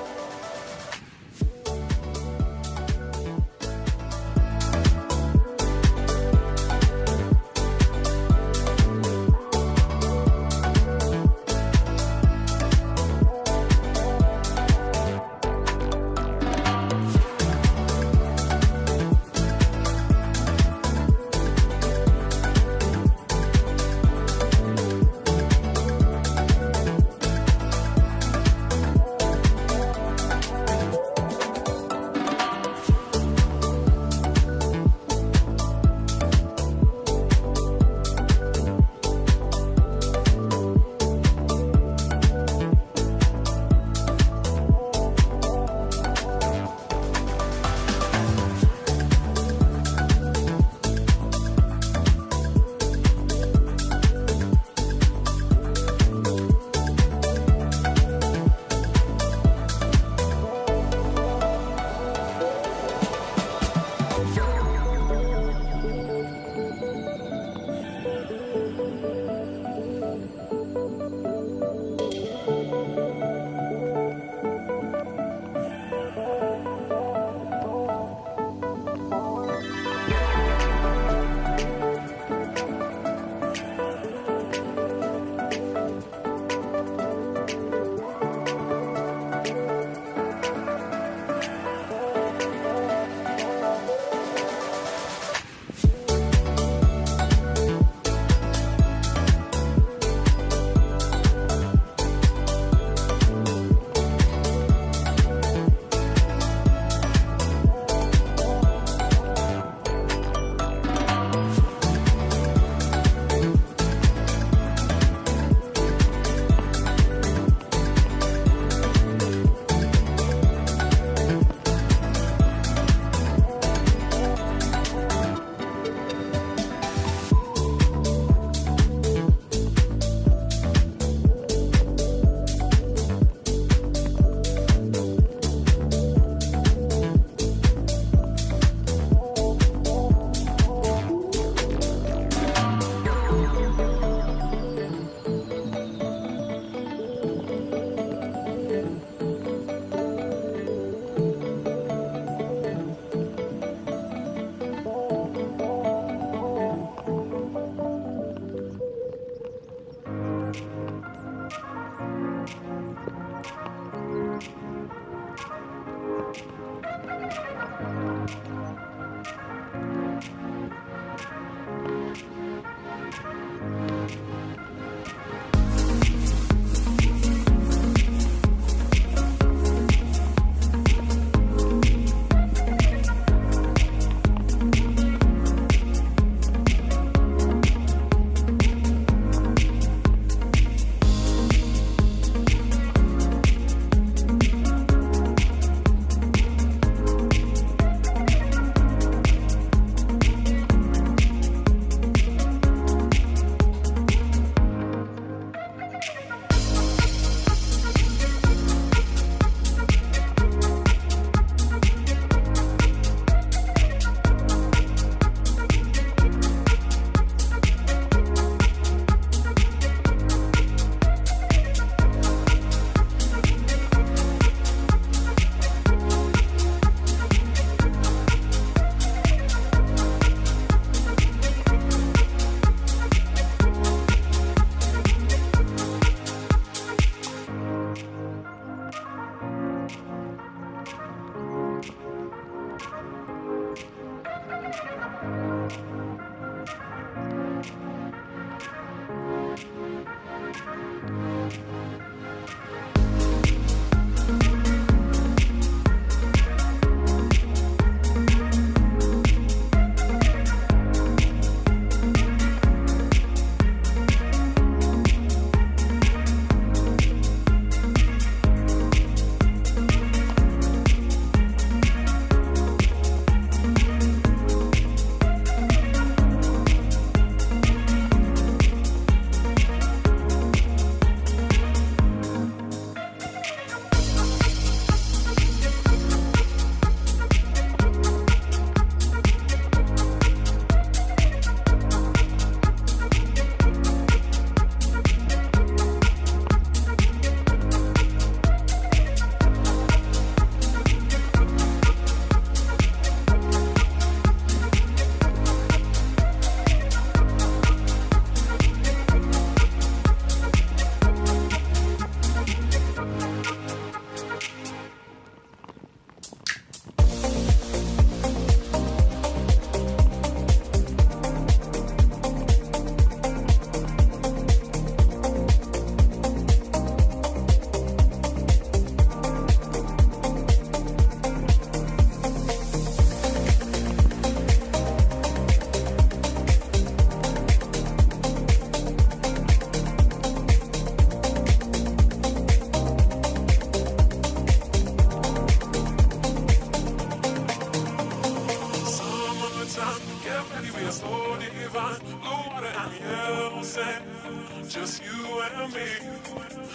E: say, just you and me.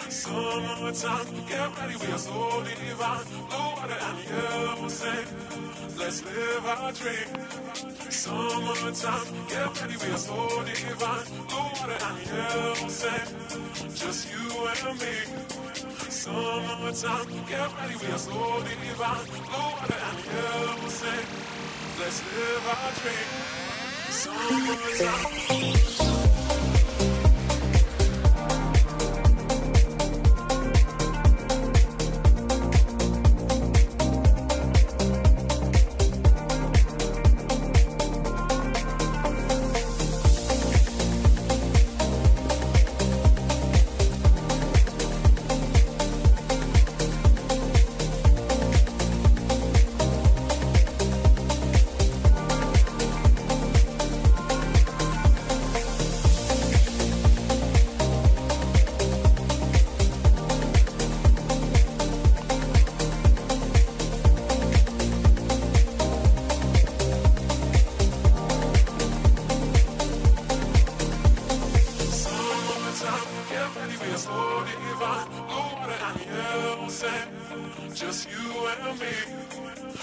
E: Summertime, get ready, we are so divine. Blue water and yellow sand, let's live our dream. Summertime, get ready, we are so divine. Blue water and yellow sand, just you and me. Summertime, get ready, we are so divine. Blue water and yellow sand, let's live our dream. Summertime. Just you and me.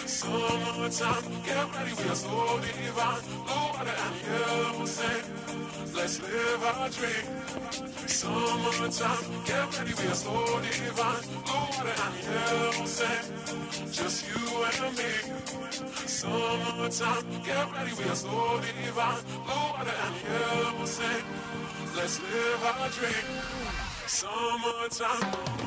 E: Summertime, get ready, we are so divine. Blue water and yellow sand, let's live our dream. Summertime, get ready, we are so divine. Blue water and yellow sand, just you and me. Summertime, get ready, we are so divine. Blue water and yellow sand, let's live our dream. Summertime.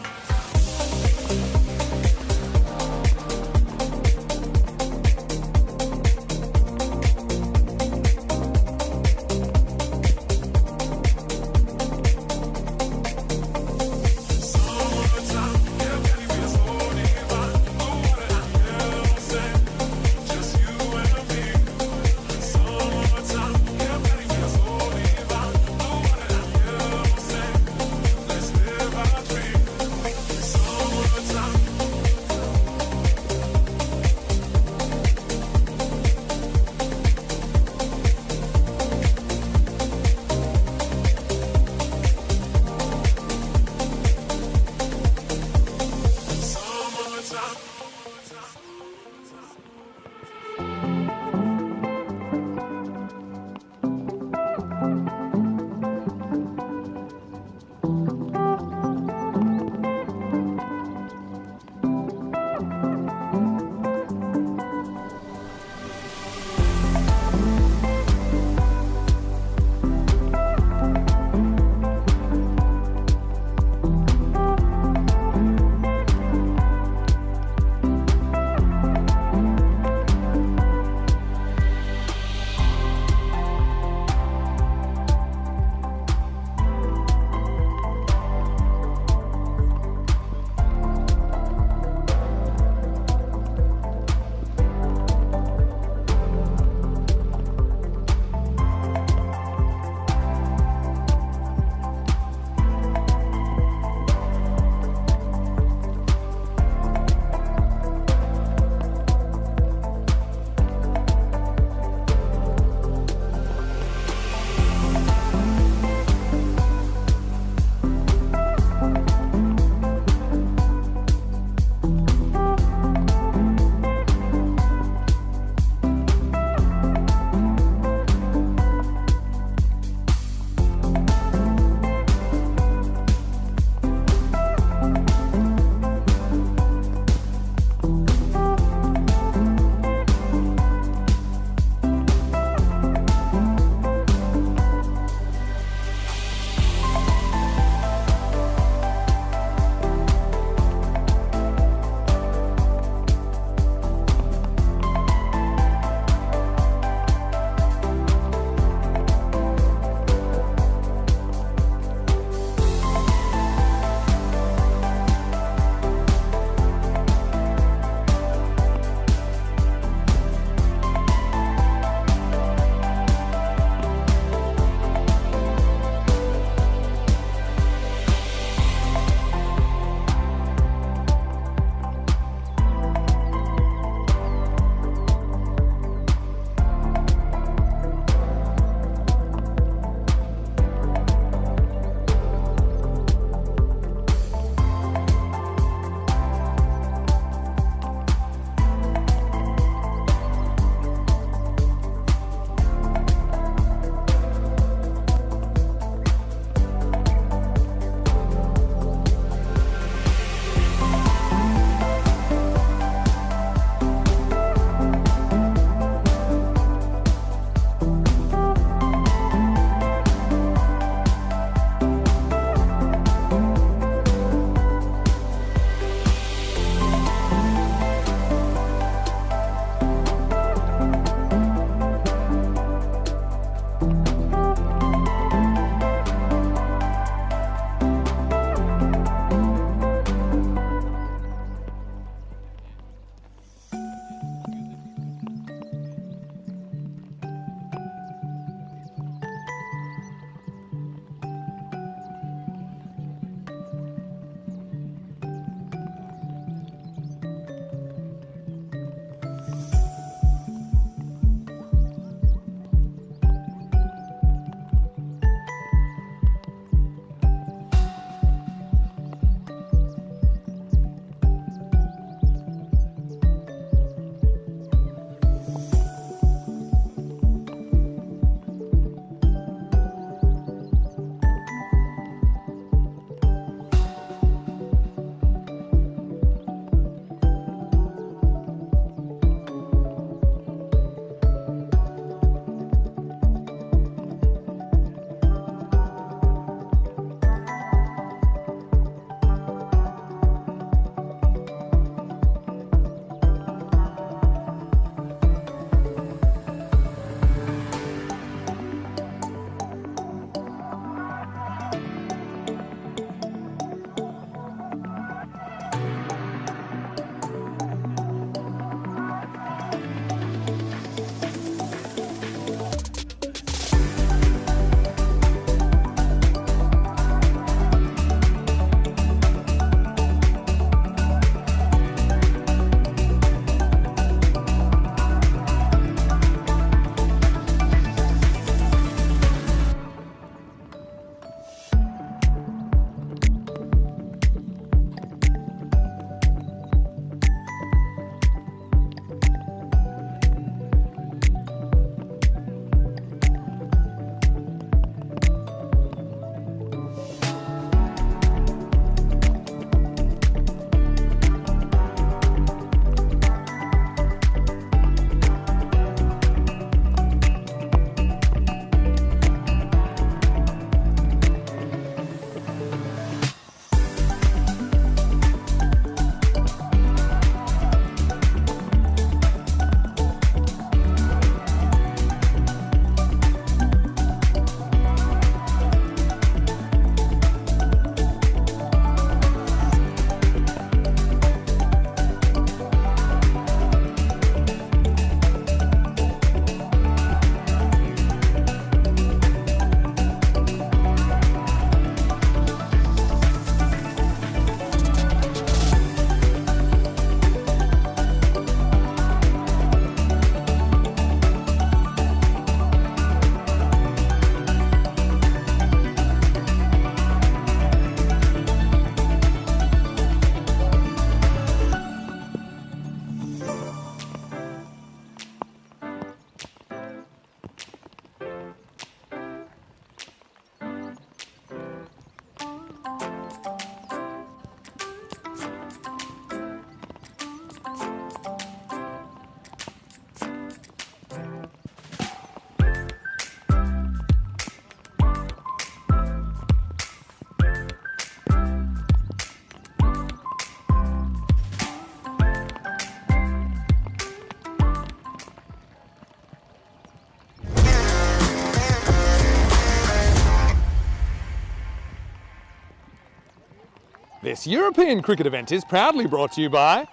B: This European cricket event is proudly brought to you by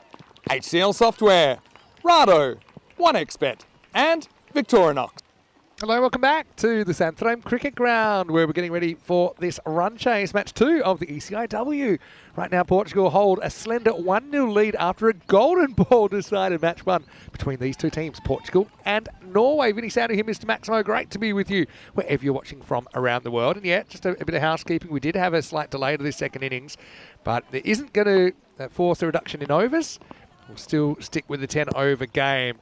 B: HCL Software, Rado, 1xBet and Victorinox. Hello, welcome back to the Santhram Cricket Ground, where we're getting ready for this run chase, match 2 of the ECI-W. Right now, Portugal hold a slender 1-0 lead after a golden ball decided match 1 between these two teams, Portugal and Norway. Vinny Sandu here, Mr. Maximo. Great to be with you wherever you're watching from around the world. And yeah, just a bit of housekeeping. We did have a slight delay to this second innings, but there isn't going to force a reduction in overs. We'll still stick with the 10-over game,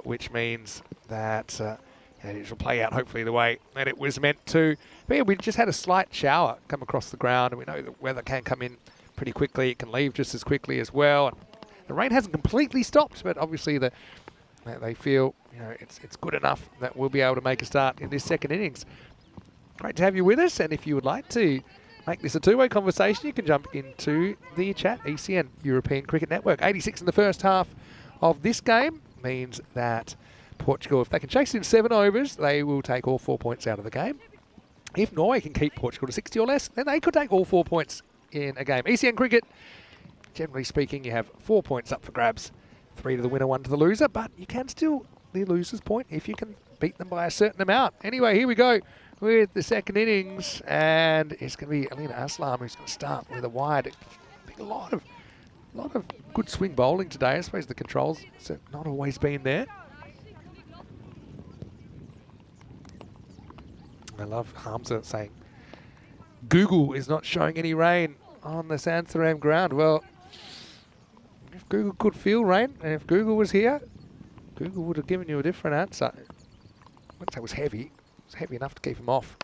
B: which means that it will play out hopefully the way that it was meant to. But yeah, we just had a slight shower come across the ground, and we know the weather can come in pretty quickly. It can leave just as quickly as well. And the rain hasn't completely stopped, but obviously they feel it's good enough that we'll be able to make a start in this second innings. Great to have you with us, and if you would like to make this a two-way conversation, you can jump into the chat. ECN, European Cricket Network. 86 in the first half of this game means that Portugal, if they can chase it in 7 overs, they will take all 4 points out of the game. If Norway can keep Portugal to 60 or less, then they could take all 4 points in a game. ECN Cricket, generally speaking, you have 4 points up for grabs. 3 to the winner, 1 to the loser, but you can still the loser's point if you can beat them by a certain amount. Anyway, here we go with the second innings, and it's going to be Alina Aslam who's going to start with a wide. A lot of good swing bowling today. I suppose the controls have not always been there. I love Hamza saying, Google is not showing any rain on the Santhram ground. Well, if Google could feel rain, and if Google was here, Google would have given you a different answer. I wouldn't say it was heavy. It was heavy enough to keep him off.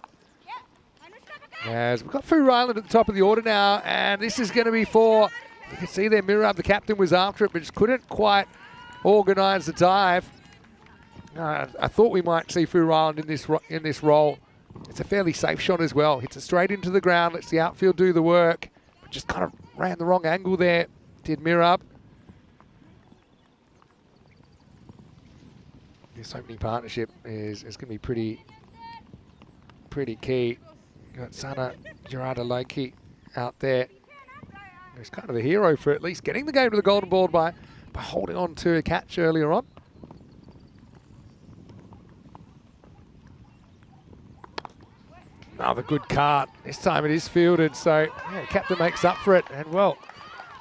B: As we've got Fu Ryland at the top of the order now, and this is going to be for, you can see there, Mirab, the captain, was after it, but just couldn't quite organise the dive. I thought we might see Fu Ryland in this role. It's a fairly safe shot as well. Hits it straight into the ground, lets the outfield do the work, but just kind of ran the wrong angle there, did Mirab. This opening partnership is going to be pretty key. You've got Sana Gerardo Loki out there. He's kind of the hero for at least getting the game to the golden ball by holding on to a catch earlier on. Another good cart. This time it is fielded, so yeah, the captain makes up for it. And well,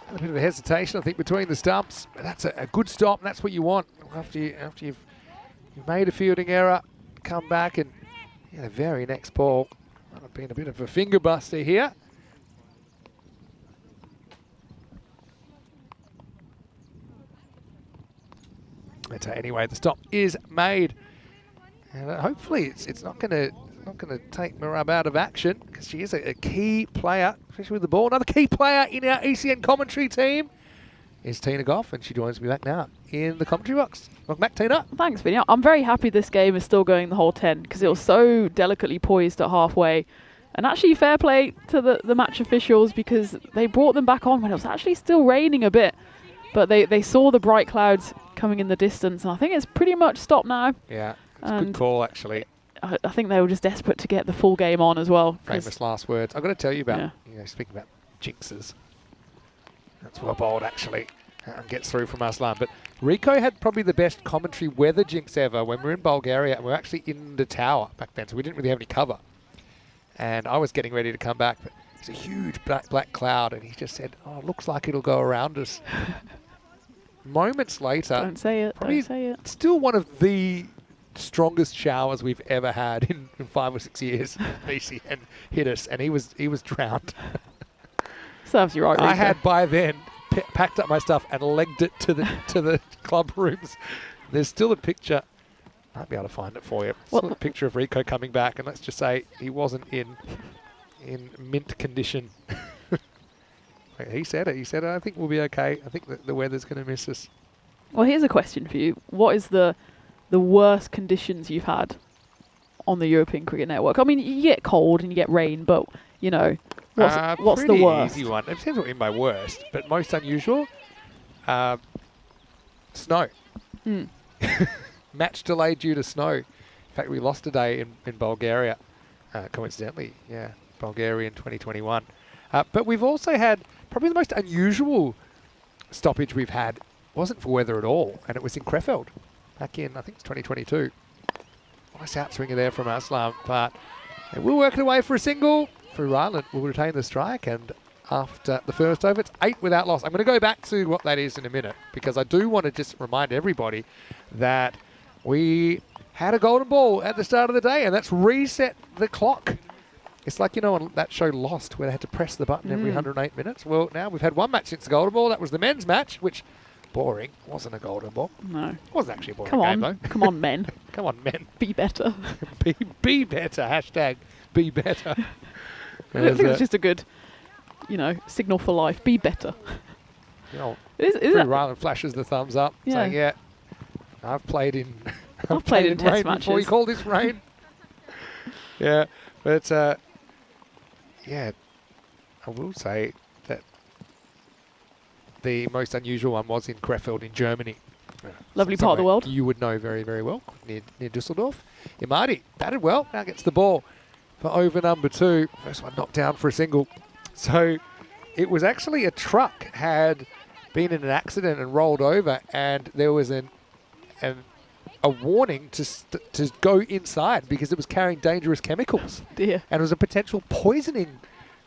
B: a bit of a hesitation, I think, between the stumps. But that's a good stop, and that's what you want after you've made a fielding error. Come back and the very next ball. Might have been a bit of a finger buster here. But anyway, the stop is made, and hopefully it's not going to take Mirab out of action, because she is a key player, especially with the ball. Another key player in our ECN commentary team is Tina Goff, and she joins me back now in the commentary box. Welcome back, Tina.
D: Thanks, Vinny. I'm very happy this game is still going the whole 10, because it was so delicately poised at halfway. And actually, fair play to the match officials, because they brought them back on when it was actually still raining a bit. But they saw the bright clouds coming in the distance, and I think it's pretty much stopped now.
B: Yeah, it's a good call, actually.
D: I think they were just desperate to get the full game on as well.
B: Famous last words. I've got to tell you about, speaking about jinxes. That's well bowled, actually, and gets through from Aslan. But Rico had probably the best commentary weather jinx ever when we were in Bulgaria, and we were actually in the tower back then, so we didn't really have any cover. And I was getting ready to come back, but it's a huge black cloud, and he just said, "Oh, it looks like it'll go around us." Moments later,
D: Don't say it. Don't say it.
B: Still one of the strongest showers we've ever had in 5 or 6 years. And hit us, and he was drowned.
D: Serves you right, Rico.
B: I had by then packed up my stuff and legged it to the club rooms. There's still a picture. Might be able to find it for you. Still a picture of Rico coming back, and let's just say he wasn't in mint condition. He said it. He said, "I think we'll be okay. I think that the weather's going to miss us."
D: Well, here's a question for you. What is the worst conditions you've had on the European Cricket Network? I mean, you get cold and you get rain, but, what's the worst?
B: Easy one. It depends what you mean by worst, but most unusual, snow. Match delay due to snow. In fact, we lost a day in Bulgaria, coincidentally. Yeah, Bulgaria in 2021. But we've also had probably the most unusual stoppage we've had wasn't for weather at all, and it was in Krefeld back in, I think it's 2022. Nice outswinger there from Aslam, but we're working away for a single. Through Ryland will retain the strike, and after the first over, it's 8 without loss. I'm going to go back to what that is in a minute, because I do want to just remind everybody that we had a golden ball at the start of the day, and that's reset the clock. It's like, you know, on that show Lost, where they had to press the button every 108 minutes. Well, now we've had one match since the golden ball. That was the men's match, which, boring, wasn't a golden ball.
D: No.
B: It wasn't actually a boring
D: Come
B: game,
D: on.
B: though.
D: Come on, men.
B: Come on, men.
D: Be better.
B: be better. Hashtag be better.
D: I don't think it's just a good, you know, signal for life. Be better.
B: You know,
D: Is
B: Ryland flashes the thumbs up, saying, yeah, I've played in
D: I've played in test
B: rain
D: matches.
B: before you call this rain. Yeah, but yeah, I will say that the most unusual one was in Krefeld in Germany.
D: Lovely part of the world.
B: You would know very, very well, near Dusseldorf. Imadi batted well, now gets the ball for over number 2. First one knocked down for a single. So it was actually a truck had been in an accident and rolled over, and there was a warning to go inside because it was carrying dangerous chemicals.
D: Dear.
B: And it was a potential poisoning.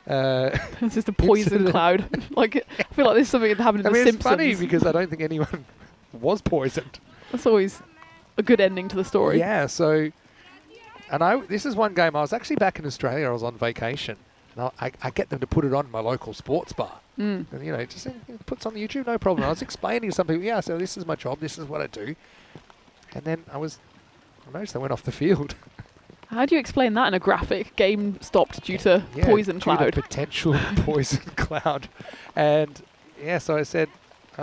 D: It's just a poison
B: incident.
D: cloud. Like, I feel like this is something that happened in The
B: It's
D: Simpsons.
B: funny because I don't think anyone was poisoned.
D: That's always a good ending to the story.
B: Yeah, so, and this is one game, I was actually back in Australia, I was on vacation, and I get them to put it on my local sports bar. And, you know, just puts on the YouTube, no problem. I was explaining to some people, yeah, so this is my job, this is what I do. And then I noticed they went off the field.
D: How do you explain that in a graphic? Game stopped due to poison
B: due to
D: cloud.
B: potential poison cloud. And yeah, so I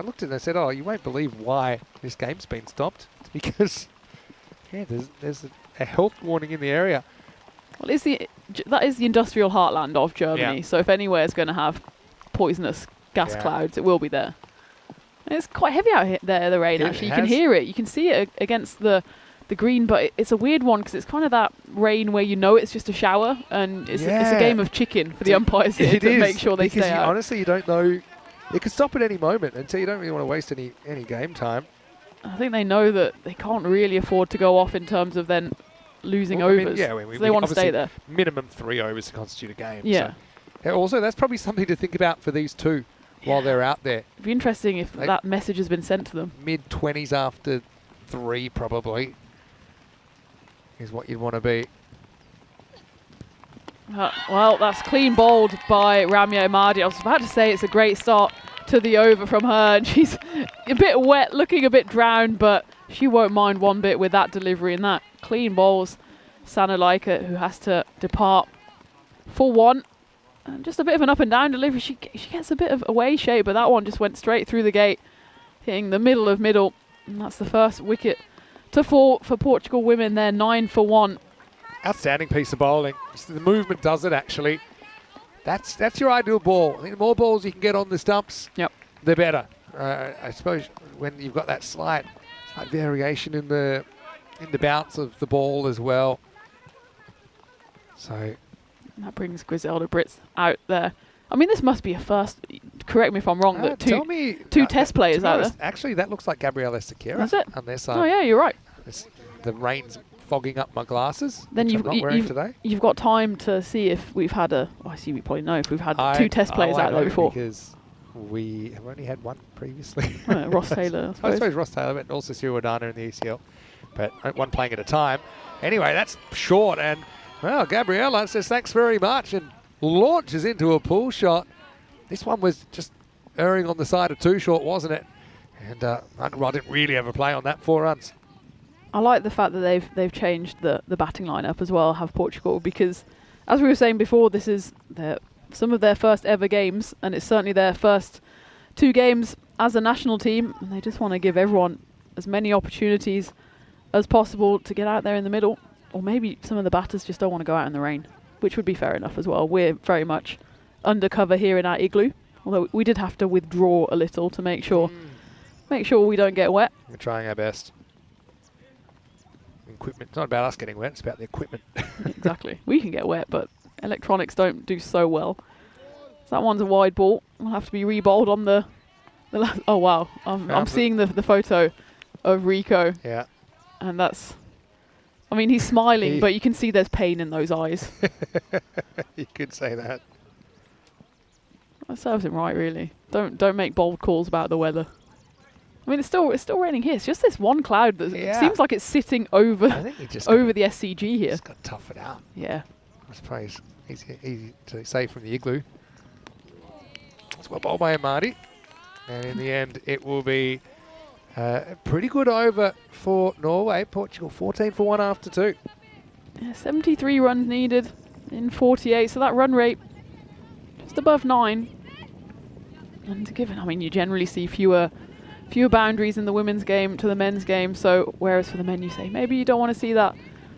B: looked at it and I said, oh, you won't believe why this game's been stopped. It's because, yeah, there's a health warning in the area.
D: Well, that is the industrial heartland of Germany.
B: Yeah.
D: So if anywhere is going to have poisonous gas clouds, it will be there. And it's quite heavy out there, the rain, actually. You can hear it. You can see it against the green, but it's a weird one because it's kind of that rain where you know it's just a shower, and it's a game of chicken for the umpires here to make sure they stay out.
B: Honestly, you don't know. It could stop at any moment, and so you don't really want to waste any game time.
D: I think they know that they can't really afford to go off in terms of then losing overs. So they want to stay there.
B: Minimum 3 overs to constitute a game.
D: Yeah.
B: So. Also, that's probably something to think about for these two while they're out there.
D: It'd be interesting if that message has been sent to them.
B: Mid-20s after 3 probably is what you'd want to be.
D: Well, that's clean bowled by Ramya Imadi. I was about to say it's a great start to the over from her, and she's a bit wet, looking a bit drowned, but she won't mind one bit with that delivery and that. Clean bowls Sana Laika, who has to depart for 1. And just a bit of an up and down delivery. She gets a bit of away shape, but that one just went straight through the gate, hitting the middle of middle. And that's the first wicket to fall for Portugal women there, 9 for 1.
B: Outstanding piece of bowling. The movement does it, actually. That's your ideal ball. I think the more balls you can get on the stumps, the better. I suppose when you've got that slight variation in the bounce of the ball as well. So
D: that brings Griselda Brits out there. I mean, this must be a first. Correct me if I'm wrong. That two test players out there.
B: Actually, that looks like Gabriela Sekera.
D: Is it?
B: On their side.
D: Oh yeah, you're right.
B: The rain's fogging up my glasses.
D: Then
B: which I'm not wearing today.
D: You've got time to see if we've had I see we probably know if we've had 2 test players out there before.
B: Because we have only had 1 previously.
D: Ross Taylor,
B: I suppose Ross Taylor, but also Siwadana in the ECL. But 1 playing at a time. Anyway, that's short, and well, Gabriela says thanks very much and launches into a pull shot. This one was just erring on the side of 2 short, wasn't it? And Agarwal didn't really have a play on that 4 runs.
D: I like the fact that they've changed the batting lineup as well, have Portugal, because as we were saying before, this is some of their first ever games, and it's certainly their first 2 games as a national team, and they just want to give everyone as many opportunities as possible to get out there in the middle. Or maybe some of the batters just don't want to go out in the rain, which would be fair enough as well. We're very much undercover here in our igloo, although we did have to withdraw a little to make sure we don't get wet.
B: We're trying our best. Equipment. It's not about us getting wet, it's about the equipment.
D: Exactly. We can get wet, but electronics don't do so well. So that one's a wide ball. Will have to be re-bowled on the last. Oh wow, I'm seeing the photo of Rico,
B: Yeah.
D: and that's. I mean, he's smiling, but you can see there's pain in those eyes.
B: You could say that.
D: That serves him right, really. Don't make bold calls about the weather. I mean, it's still raining here. It's just this one cloud that seems like it's sitting over
B: I think he just
D: over the SCG here.
B: Just got to tough it out.
D: Yeah.
B: I suppose easy to say from the igloo. It's well bowled by Marty. And in the end, it will be a pretty good over for Norway. Portugal 14 for 1 after 2.
D: Yeah, 73 runs needed in 48, so that run rate just above 9. And given, I mean, you generally see fewer boundaries in the women's game to the men's game, so whereas for the men you say maybe you don't want to see that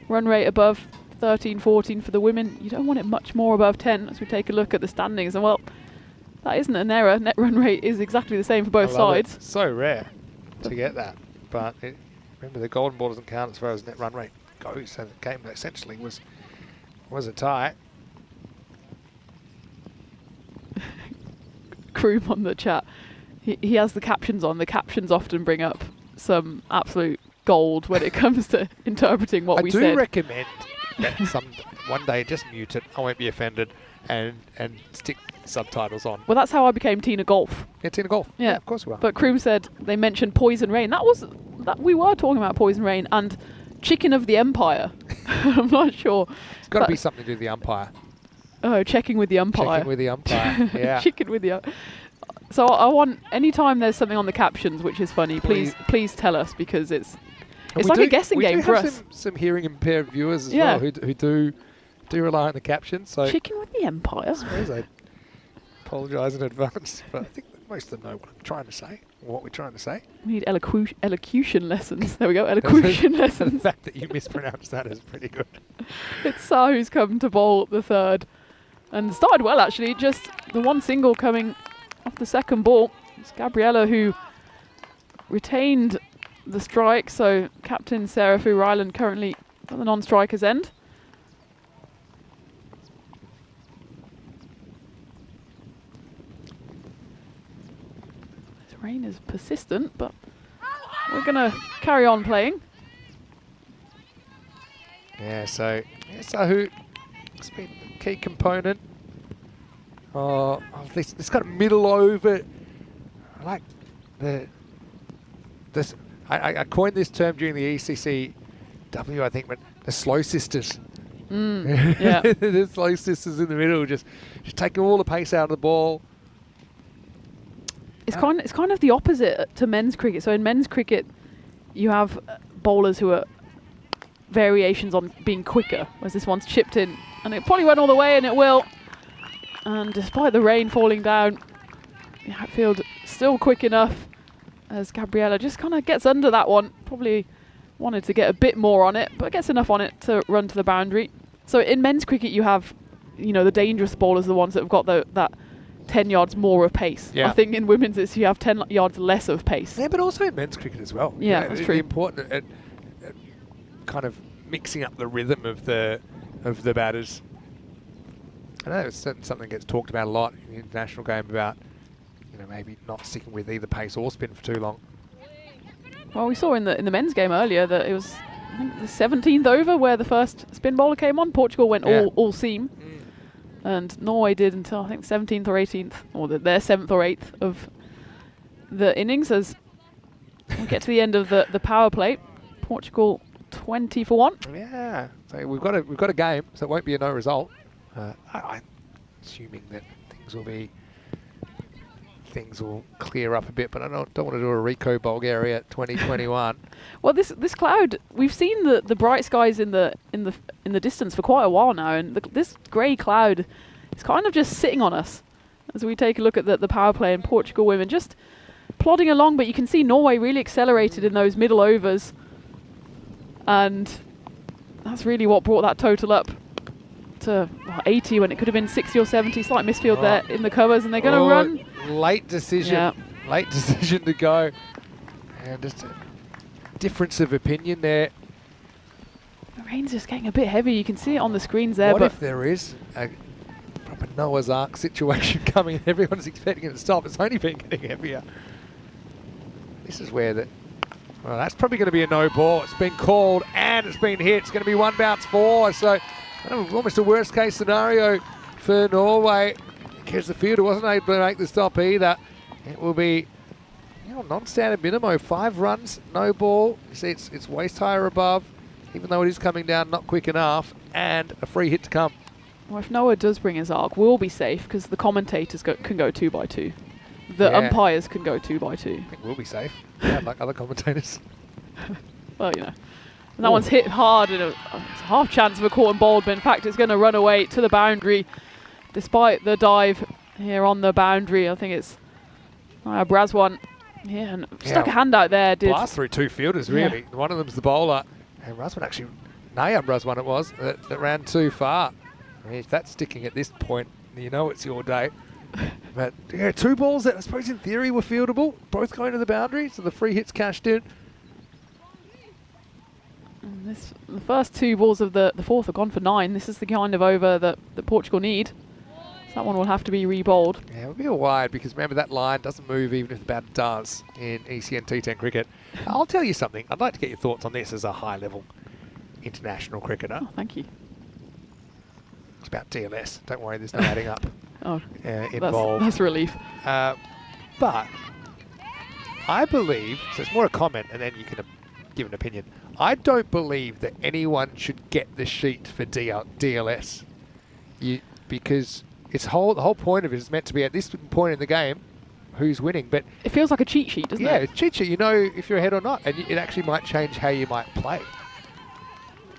D: run rate above 13, 14 for the women, you don't want it much more above 10 as we take a look at the standings. And well, that isn't an error. Net run rate is exactly the same for both sides.
B: It's so rare to get that, but remember the golden ball doesn't count as far as net run rate goes, so the game essentially was a tie.
D: Kroom on the chat. He has the captions on. The captions often bring up some absolute gold when it comes to interpreting what we said.
B: I do recommend that one day just mute it. I won't be offended, and stick subtitles on.
D: Well, that's how I became Tina Golf.
B: Yeah, Tina Golf.
D: Yeah,
B: of course we are.
D: But Kroom said they mentioned Poison Rain. That we were talking about Poison Rain and Chicken of the Empire. I'm not sure.
B: It's got to be something to do with the umpire.
D: Oh, checking with the umpire.
B: Checking with the umpire. Yeah.
D: Chicken with the. So I want anytime there's something on the captions which is funny, please tell us, because it's like a guessing game for us.
B: Some hearing impaired viewers as well who do rely on the captions. So
D: Chicken with the Empire.
B: I suppose I apologise in advance, but I think that most of them know what I'm trying to say, or what we're trying to say.
D: We need elocution lessons. There we go, elocution lessons.
B: The fact that you mispronounced that is pretty good.
D: It's Sa who's come to bowl the third, and started well actually. Just the one single coming off the second ball. It's Gabriella who retained the strike, so captain Sarah Fu-Ryland currently at the non-striker's end. This rain is persistent, but we're going to carry on playing.
B: Yeah, so who has been a key component. This kind of middle over. I like this. I coined this term during the ECI-W, I think, but the slow sisters.
D: Yeah.
B: The slow sisters in the middle, just taking all the pace out of the ball.
D: It's kind of the opposite to men's cricket. So in men's cricket, you have bowlers who are variations on being quicker, whereas this one's chipped in, and it probably went all the way, and it will. And despite the rain falling down, the outfield still quick enough as Gabriella just kind of gets under that one. Probably wanted to get a bit more on it, but gets enough on it to run to the boundary. So in men's cricket, you have, the dangerous bowlers, the ones that have got that 10 yards more of pace.
B: Yeah.
D: I think in women's, it's you have 10 yards less of pace.
B: Yeah, but also in men's cricket as well.
D: Yeah, that's true.
B: Important at kind of mixing up the rhythm of the batters. I know it's something that gets talked about a lot in the international game about, maybe not sticking with either pace or spin for too long.
D: Well, we saw in the men's game earlier that it was, I think, the 17th over where the first spin bowler came on. Portugal went all seam, and Norway did until I think 17th or 18th, or their 7th or 8th of the innings. As we get to the end of the power play, Portugal 20 for 1.
B: Yeah, so we've got a game, so it won't be a no result. I'm assuming that things will clear up a bit, but I don't want to do a Rico Bulgaria 2021.
D: Well, this cloud, we've seen the bright skies in the distance for quite a while now, and this grey cloud is kind of just sitting on us as we take a look at the power play, and Portugal women just plodding along, but you can see Norway really accelerated in those middle overs, and that's really what brought that total up to 80 when it could have been 60 or 70. Slight misfield there in the covers, and they're going to run.
B: Late decision to go, and just a difference of opinion there.
D: The rain's just getting a bit heavy. You can see it on the screens there.
B: What
D: but
B: if there is bit of a Noah's Ark situation coming, and everyone's expecting it to stop. It's only been getting heavier. This is where well, that's probably going to be a no ball. It's been called and it's been hit. It's going to be 1 bounce 4. So almost a worst case scenario for Norway, because the fielder wasn't able to make the stop either. It will be non-standard minimo, 5 runs, no ball. You see it's waist high or above, even though it is coming down not quick enough, and a free hit to come.
D: Well, if Noah does bring his arc, we'll be safe because the commentators can go 2 by 2. The umpires can go 2 by 2.
B: I think we'll be safe, like other commentators.
D: Well, and that one's hit hard, and it's a half chance of a caught and bowled, but in fact it's going to run away to the boundary, despite the dive here on the boundary. I think it's Braswan. Yeah, and stuck a hand out there.
B: Blast through 2 fielders, really. Yeah. One of them's the bowler, and Braswan actually, Braswan it was, that ran too far. I mean, if that's sticking at this point, it's your day. But 2 balls that I suppose in theory were fieldable, both going to the boundary, so the free hits cashed in.
D: And the first 2 balls of the fourth have gone for 9. This is the kind of over that Portugal need. So that one will have to be re-bowled.
B: Yeah, it'll be a wide, because remember that line doesn't move even if the bat does in ECN T10 cricket. I'll tell you something, I'd like to get your thoughts on this as a high-level international cricketer.
D: Oh, thank you.
B: It's about DLS, don't worry, there's no adding up.
D: Involved. That's relief.
B: But I believe, so it's more a comment and then you can give an opinion. I don't believe that anyone should get the sheet for DLS because the whole point of it is meant to be at this point in the game who's winning. But
D: it feels like a cheat sheet, doesn't it?
B: Yeah, it's a cheat sheet. If you're ahead or not, and it actually might change how you might play.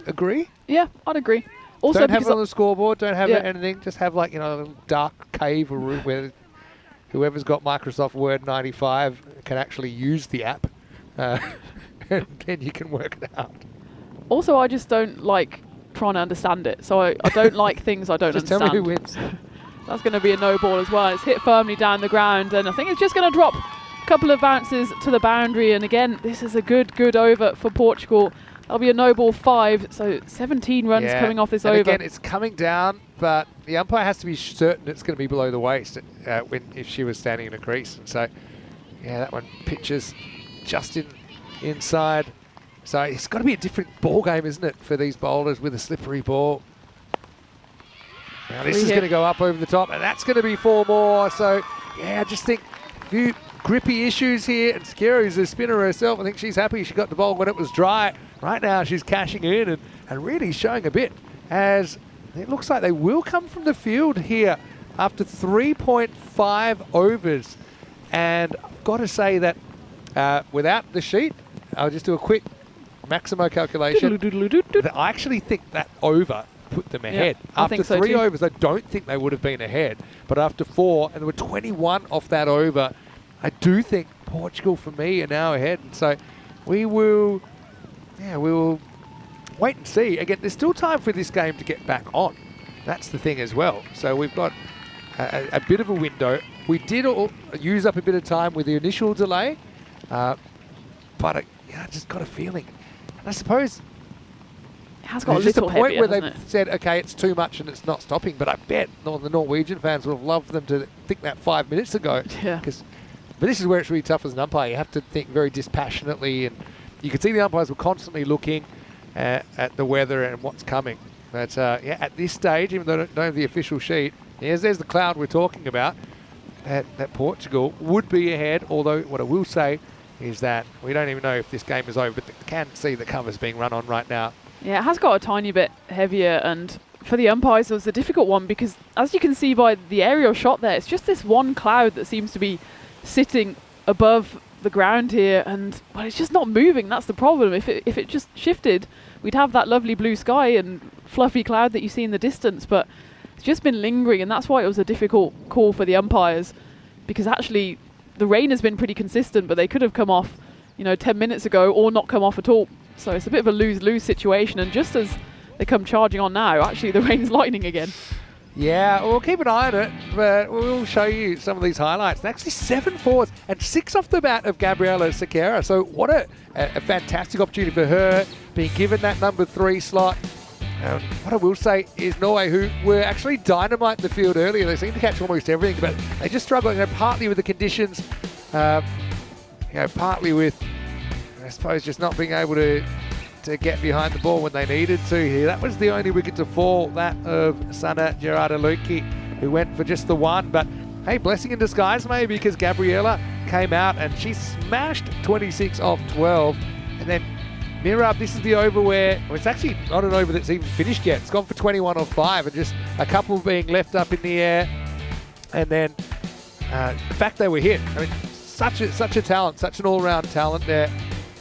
B: Agree?
D: Yeah, I'd agree. Also,
B: don't have it on the scoreboard, don't have anything, just have a little dark cave or room where whoever's got Microsoft Word 95 can actually use the app, and then you can work it out.
D: Also, I just don't like trying to understand it, so I don't like things I don't
B: just
D: understand.
B: Tell me who wins.
D: That's going to be a no ball as well. It's hit firmly down the ground, and I think it's just going to drop a couple of bounces to the boundary, and again, this is a good over for Portugal. That'll be a no ball 5, so 17 runs coming off this over.
B: Again, it's coming down, but the umpire has to be certain it's going to be below the waist if she was standing in a crease. And so, that one pitches just inside. So it's got to be a different ball game, isn't it, for these bowlers with a slippery ball. Now this is going to go up over the top, and that's going to be 4 more. So, I just think a few grippy issues here, and Skero's a spinner herself. I think she's happy she got the ball when it was dry. Right now she's cashing in and really showing a bit, as it looks like they will come from the field here after 3.5 overs. And I've got to say that without the sheet, I'll just do a quick Maximo calculation. I actually think that over put them ahead. After 3 overs, I don't think they would have been ahead. But after 4, and there were 21 off that over, I do think Portugal, for me, are now ahead. And so we will wait and see. Again, there's still time for this game to get back on. That's the thing as well. So we've got a bit of a window. We did use up a bit of time with the initial delay, but I just got a feeling. And I suppose
D: it has got a
B: little
D: little
B: point
D: heavier,
B: where they've said, okay, it's too much and it's not stopping. But I bet the Norwegian fans would have loved them to think that 5 minutes ago.
D: Yeah.
B: But this is where it's really tough as an umpire. You have to think very dispassionately, and you can see the umpires were constantly looking at the weather and what's coming. But at this stage, even though I don't have the official sheet, there's the cloud we're talking about, that Portugal would be ahead. Although what I will say is that we don't even know if this game is over, but they can see the covers being run on right now.
D: Yeah, it has got a tiny bit heavier, and for the umpires it was a difficult one because, as you can see by the aerial shot there, it's just this one cloud that seems to be sitting above the ground here, and it's just not moving. That's the problem. If it just shifted, we'd have that lovely blue sky and fluffy cloud that you see in the distance, but it's just been lingering, and that's why it was a difficult call for the umpires, because actually the rain has been pretty consistent, but they could have come off 10 minutes ago or not come off at all. So it's a bit of a lose-lose situation, and just as they come charging on now, actually the rain's lightning again.
B: Yeah, we'll keep an eye on it, but we'll show you some of these highlights. And actually 7 fours and 6 off the bat of Gabriela Sequeira. So what a fantastic opportunity for her, being given that number 3 slot. What I will say is Norway, who were actually dynamite in the field earlier, they seem to catch almost everything, but they just struggle, partly with the conditions, partly with, I suppose, just not being able to get behind the ball when they needed to here. That was the only wicket to fall, that of Sana Gerardaluki, who went for just the one. But hey, blessing in disguise maybe, because Gabriella came out and she smashed 26 off 12. And then Mirab, this is the over where, well, it's actually not an over that's even finished yet. It's gone for 21 off 5 and just a couple being left up in the air. And then the fact they were hit, I mean, such a talent, such an all-round talent there.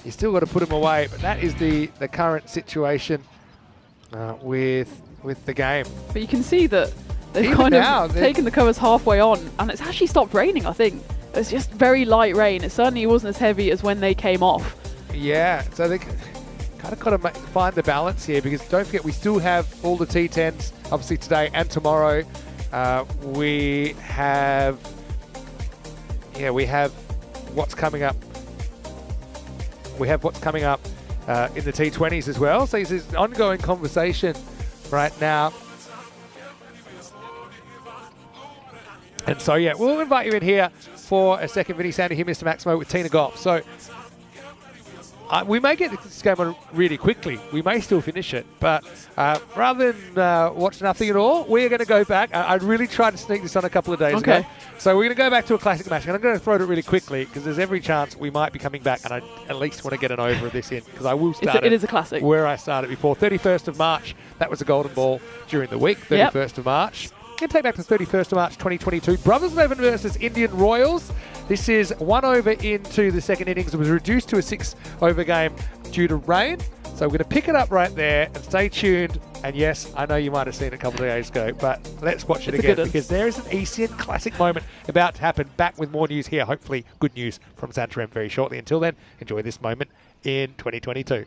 B: You still got to put them away, but that is the current situation with the game.
D: But you can see that they've
B: Even
D: kind
B: now,
D: of taken the covers halfway on, and it's actually stopped raining, I think. It's just very light rain. It certainly wasn't as heavy as when they came off.
B: Yeah, so they kind of got to find the balance here, because don't forget, we still have all the T10s, obviously today and tomorrow. We have what's coming up. We have what's coming up in the T20s as well. So there's an ongoing conversation right now. And so, yeah, we'll invite you in here for a second. Vinny Sandy here, Mr. Maximo with Tina Golf. So we may get this game on really quickly. We may still finish it. But rather than watch nothing at all, we're going to go back. I really tried to sneak this on a couple of days ago. So we're going to go back to a classic match. And I'm going to throw it really quickly, because there's every chance we might be coming back. And I at least want to get an over of this in, because I will start
D: it is a classic.
B: Where I started before. 31st of March, that was a golden ball during the week. 31st of March. Going to take back to 31st of March 2022. Brothers 11 versus Indian Royals. This is 1 over into the second innings. It was reduced to a 6-over game due to rain. So we're going to pick it up right there and stay tuned. And yes, I know you might have seen it a couple of days ago, but let's watch it again, because there is an ECN classic moment about to happen. Back with more news here. Hopefully good news from Santarem very shortly. Until then, enjoy this moment in 2022.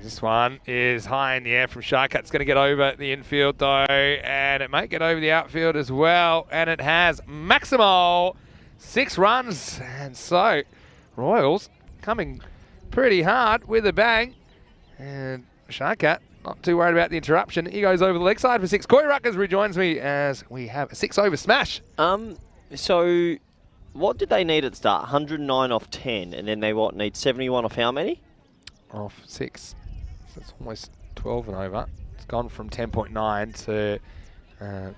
B: This one is high in the air from Sharkat. It's going to get over the infield though, and it might get over the outfield as well, and it has. Maximo, 6 runs, and so Royals coming pretty hard with a bang, and Sharkat not too worried about the interruption. He goes over the leg side for 6. Corey Ruckers rejoins me as we have a 6-over smash.
H: So what did they need at the start? 109 off 10, and then they need 71 off how many?
B: Off 6. So it's almost 12 and over. It's gone from 10.9 to, how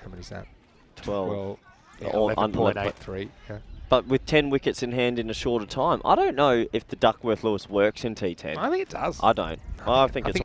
B: many is that?
H: 12.
B: Yeah,
H: All
B: 11.83. Yeah.
H: But with 10 wickets in hand in a shorter time, I don't know if the Duckworth-Lewis works in T10.
B: I think it does.
H: I don't. I think it's...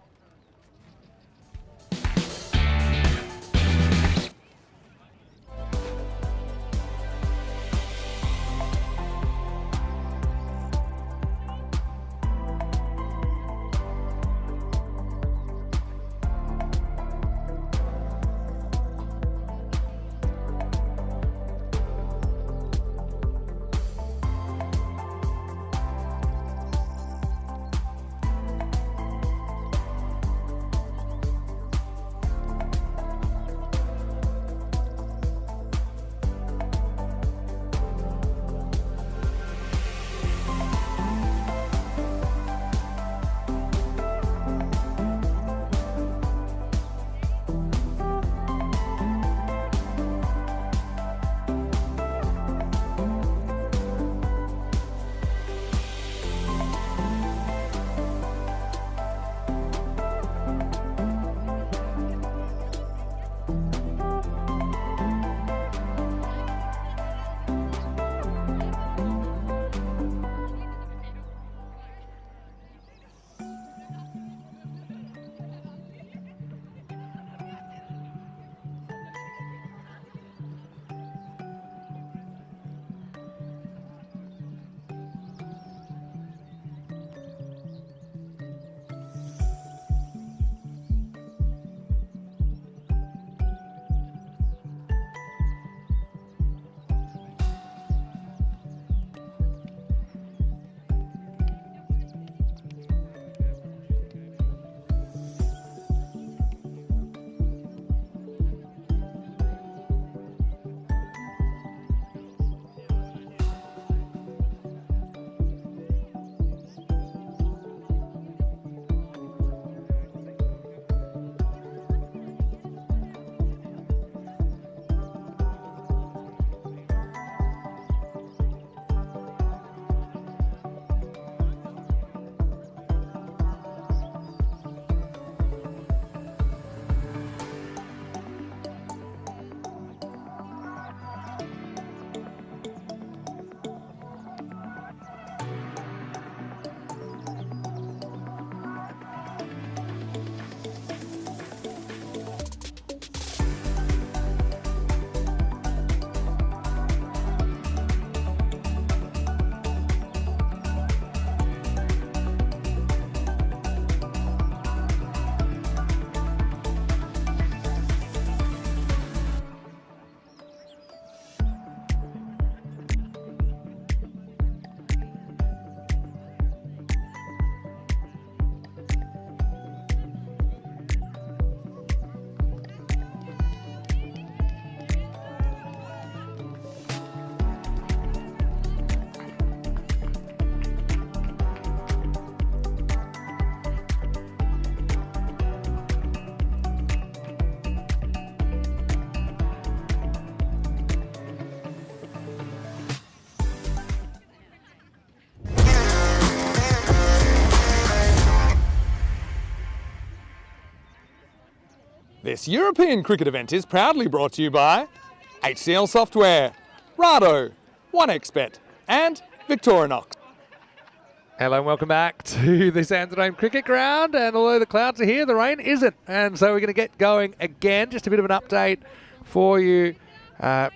B: This European cricket event is proudly brought to you by HCL Software, Rado, 1xBet and Victorinox. Hello and welcome back to the Sandstone Cricket Ground, and although the clouds are here, the rain isn't, and so we're going to get going again. Just a bit of an update for you. Of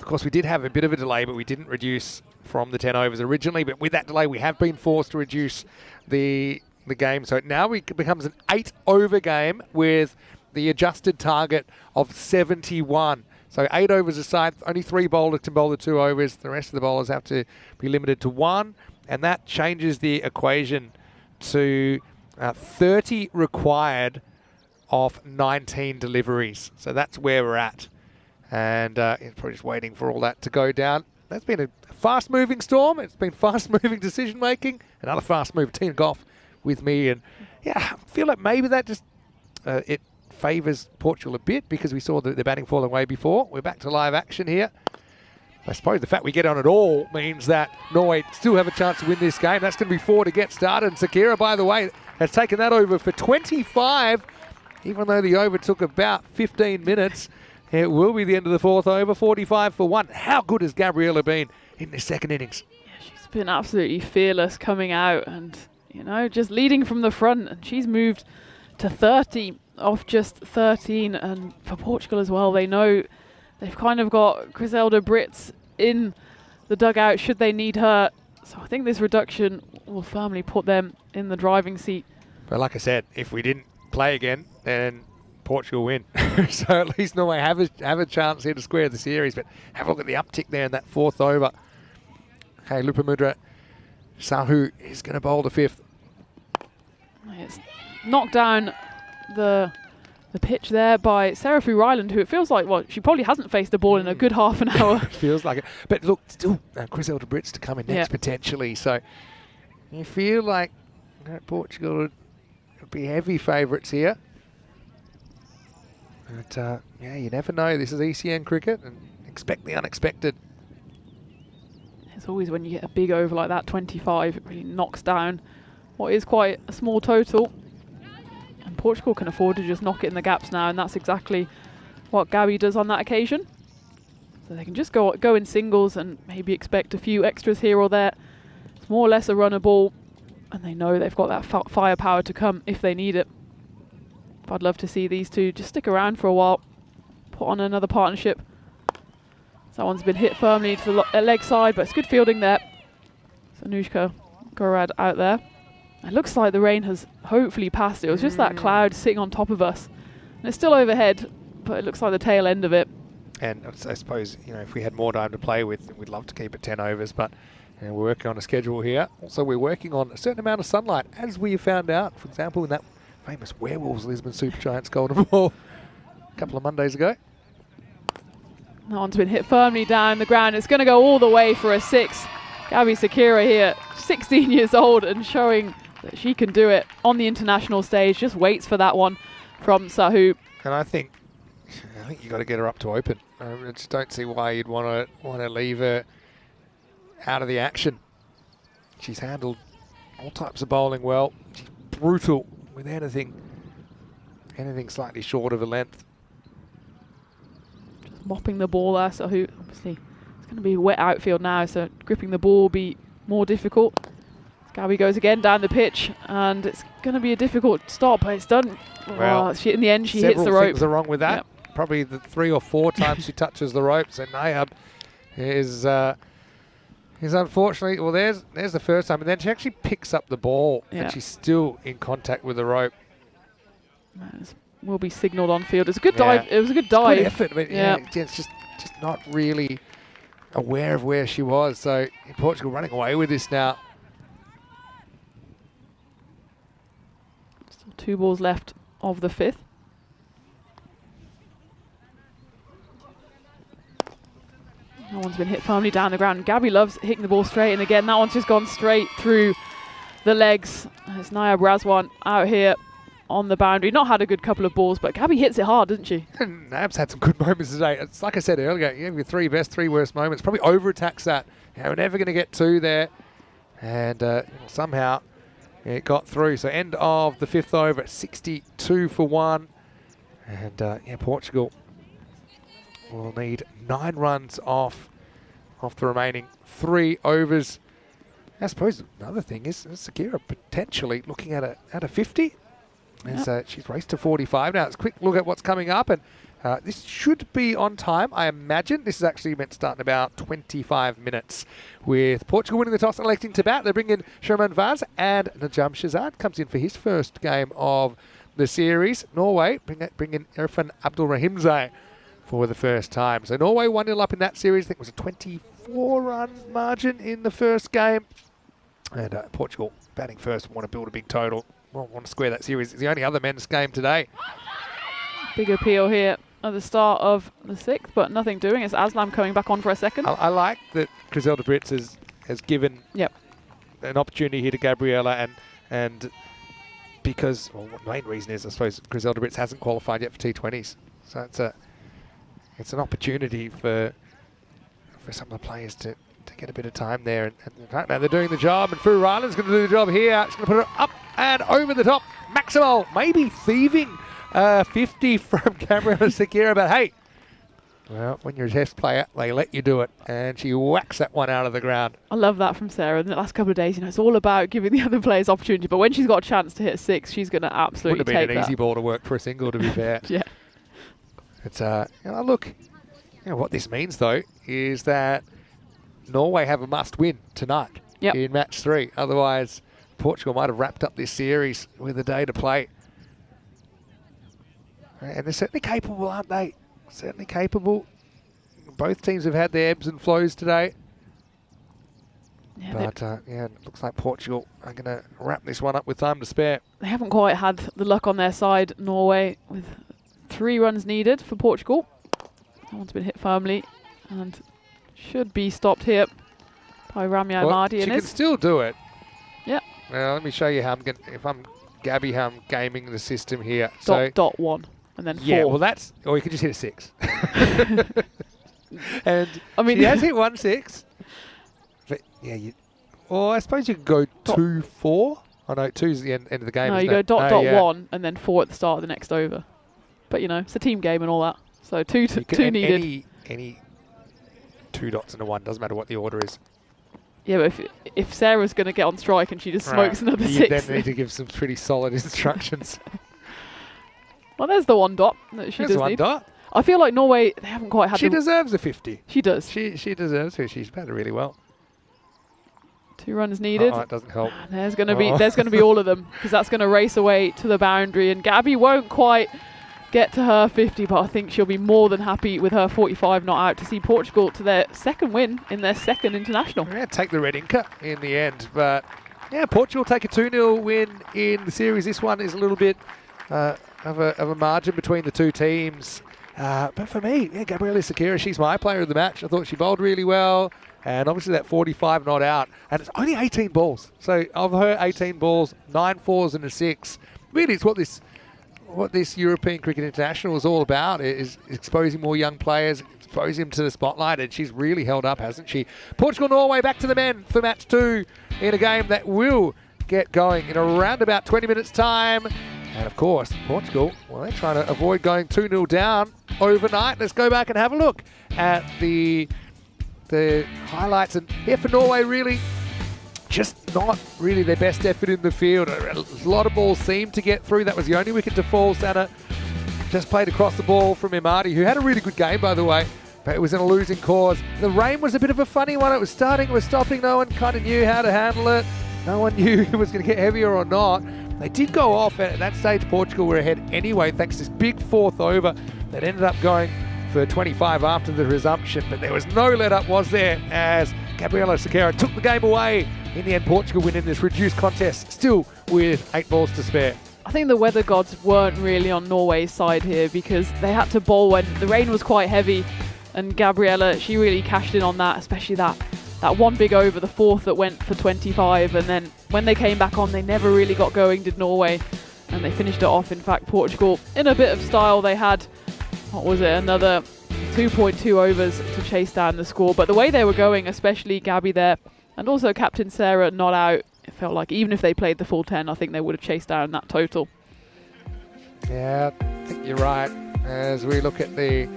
B: course, we did have a bit of a delay, but we didn't reduce from the 10 overs originally, but with that delay we have been forced to reduce the game, so now it becomes an 8-over game with the adjusted target of 71. So 8 overs aside, only 3 bowlers can bowl the 2 overs. The rest of the bowlers have to be limited to 1. And that changes the equation to 30 required of 19 deliveries. So that's where we're at. And it's probably just waiting for all that to go down. That's been a fast-moving storm. It's been fast-moving decision-making. Another fast-moving team golf with me. And yeah, I feel like maybe that just it favours Portugal a bit because we saw the batting fall away before. We're back to live action here. I suppose the fact we get on at all means that Norway still have a chance to win this game. That's going to be 4 to get started. And Sakira, by the way, has taken that over for 25, even though the over took about 15 minutes. It will be the end of the 4th over, 45 for 1. How good has Gabriella been in this second innings?
D: Yeah, she's been absolutely fearless coming out and, you know, just leading from the front. And she's moved to 30 off just 13. And for Portugal as well, they know they've kind of got Griselda Brits in the dugout should they need her. So I think this reduction will firmly put them in the driving seat.
B: But like I said, if we didn't play again, then Portugal win. So at least Norway have a chance here to square the series. But have a look at the uptick there in that 4th over. Hey, Lupamudra Sahu is going to bowl the 5th.
D: It's knocked down the pitch there by Seraphu Ryland, who it feels like, well, she probably hasn't faced the ball in a good half an hour.
B: Feels like it. But look, still Griselda Brits to come in next potentially. So you feel like Portugal would be heavy favourites here. But yeah, you never know. This is ECN cricket and expect the unexpected.
D: It's always when you get a big over like that, 25, it really knocks down what is quite a small total. And Portugal can afford to just knock it in the gaps now, and that's exactly what Gabby does on that occasion. So they can just go in singles and maybe expect a few extras here or there. It's more or less a runner ball, and they know they've got that firepower to come if they need it. But I'd love to see these two just stick around for a while, put on another partnership. That one's been hit firmly to the leg side, but it's good fielding there. So Anushka Gorad out there. It looks like the rain has hopefully passed. It was just that cloud sitting on top of us. And it's still overhead, but it looks like the tail end of it.
B: And I suppose, you know, if we had more time to play with, we'd love to keep it 10 overs, but we're working on a schedule here. Also, we're working on a certain amount of sunlight, as we found out, for example, in that famous Werewolves Lisbon Supergiants golden ball a couple of Mondays ago.
D: That one's been hit firmly down the ground. It's going to go all the way for a 6. Gabby Sakira here, 16 years old and showing that she can do it on the international stage. Just waits for that one from Sahu.
B: And I think you got to get her up to open. I just don't see why you'd want to leave her out of the action. She's handled all types of bowling well. She's brutal with anything slightly short of a length.
D: Just mopping the ball there. Sahu, obviously, it's going to be a wet outfield now, so gripping the ball will be more difficult. Gabby goes again down the pitch, and it's going to be a difficult stop, but it's done. Well, in the end, she hits the rope.
B: Several things are wrong with that. Yep. Probably the 3 or 4 times she touches the ropes, and Nayab is unfortunately, well, there's the first time, and then she actually picks up the ball, and she's still in contact with the rope.
D: Will be signalled on field. It's a good dive. It was a good dive.
B: Good effort, but it's just not really aware of where she was. So Portugal running away with this now.
D: Still 2 balls left of the 5th. That one's been hit firmly down the ground. Gabby loves hitting the ball straight, and again, that one's just gone straight through the legs. It's Nayab Razwan out here on the boundary. Not had a good couple of balls, but Gabby hits it hard, doesn't she?
B: Nab's had some good moments today. It's like I said earlier, you have your 3 best, 3 worst moments. Probably over-attacks that. We're never going to get 2 there. And somehow it got through. So end of the 5th over, 62 for 1. And yeah, Portugal will need 9 runs off the remaining 3 overs. I suppose another thing is Sakira potentially looking at a 50. As she's raced to 45 now. It's a quick look at what's coming up, and this should be on time, I imagine. This is actually meant to start in about 25 minutes. With Portugal winning the toss and electing to bat, they bring in Sherman Vaz, and Najam Shazad comes in for his first game of the series. Norway bring in Irfan Abdulrahimzai for the first time. So Norway 1-0 up in that series. I think it was a 24-run margin in the first game. And Portugal batting first, want to build a big total. Want to square that series. It's the only other men's game today.
D: Big appeal here at the start of the 6th, but nothing doing. It's Aslam coming back on for a second.
B: I like that Griselda Brits has given an opportunity here to Gabriella, and because, well, what the main reason is, I suppose, Griselda Brits hasn't qualified yet for T20s. So it's an opportunity for some of the players to get a bit of time there. And right now they're doing the job, and Furu Ryland's going to do the job here. She's going to put it up and over the top. Maximal maybe thieving 50 from Gabriella Sakira, but hey, well, when you're a test player, they let you do it, and she whacks that one out of the ground.
D: I love that from Sarah. In the last couple of days, it's all about giving the other players opportunity, but when she's got a chance to hit a 6, she's going to absolutely take that.
B: Wouldn't have been an easy ball to work for a single, to be fair.
D: Yeah.
B: It's look, what this means though is that Norway have a must-win tonight in match 3. Otherwise, Portugal might have wrapped up this series with a day to play. And they're certainly capable, aren't they? Certainly capable. Both teams have had their ebbs and flows today.
D: Yeah,
B: but it looks like Portugal are going to wrap this one up with time to spare.
D: They haven't quite had the luck on their side, Norway, with 3 runs needed for Portugal. That one's been hit firmly and should be stopped here by Ramya Mardi.
B: She can still do it.
D: Yeah.
B: Well, let me show you how I'm going. If I'm Gabby, how I'm gaming the system here.
D: Dot 1 and then 4.
B: Yeah, well that's, or you could just hit a 6. And I mean, she has hit 1 6. But yeah, I suppose you could go 2 4. Oh no, 2's the end of the game.
D: No, you go dot 1 and then 4 at the start of the next over. But it's a team game and all that. So two needed.
B: Any 2 dots and a 1, doesn't matter what the order is.
D: Yeah, but if Sarah's going to get on strike and she just smokes another 6,
B: you then need to give some pretty solid instructions.
D: Well, there's the 1 dot that she does
B: one
D: need.
B: Dot.
D: I feel like Norway, they haven't quite had.
B: She deserves a 50.
D: She does.
B: She deserves it. She's batted really well.
D: 2 runs needed.
B: Oh, it doesn't help.
D: There's going to be all of them, because that's going to race away to the boundary, and Gabby won't quite get to her 50, but I think she'll be more than happy with her 45 not out to see Portugal to their 2nd win in their 2nd international.
B: Yeah, take the red inker in the end, but yeah, Portugal take a 2-0 win in the series. This one is a little bit of a margin between the 2 teams. But for me, Gabriella Sakira, she's my player of the match. I thought she bowled really well, and obviously that 45 not out, and it's only 18 balls. So of her 18 balls, 9 4s and a 6. Really, it's what this European Cricket International is all about, is exposing more young players, exposing them to the spotlight, and she's really held up, hasn't she? Portugal-Norway back to the men for match 2 in a game that will get going in around about 20 minutes' time. And of course, Portugal, well, they're trying to avoid going 2-0 down overnight. Let's go back and have a look at the highlights. And here for Norway, really, just not really their best effort in the field. A lot of balls seemed to get through. That was the only wicket to fall. Sana just played across the ball from Imadi, who had a really good game, by the way, but it was in a losing cause. The rain was a bit of a funny one. It was starting, it was stopping. No one kind of knew how to handle it. No one knew it was going to get heavier or not. They did go off, and at that stage, Portugal were ahead anyway, thanks to this big 4th over that ended up going for 25 after the resumption. But there was no let-up, was there, as Gabriella Sakira took the game away. In the end, Portugal win in this reduced contest, still with 8 balls to spare.
D: I think the weather gods weren't really on Norway's side here, because they had to bowl when the rain was quite heavy, and Gabriella, she really cashed in on that, especially that one big over, the 4th that went for 25, and then when they came back on, they never really got going, did Norway, and they finished it off. In fact, Portugal, in a bit of style, they had, another 2.2 overs to chase down the score, but the way they were going, especially Gabby there, and also Captain Sarah not out, it felt like even if they played the full 10, I think they would have chased down that total.
B: Yeah, think you're right as we look at the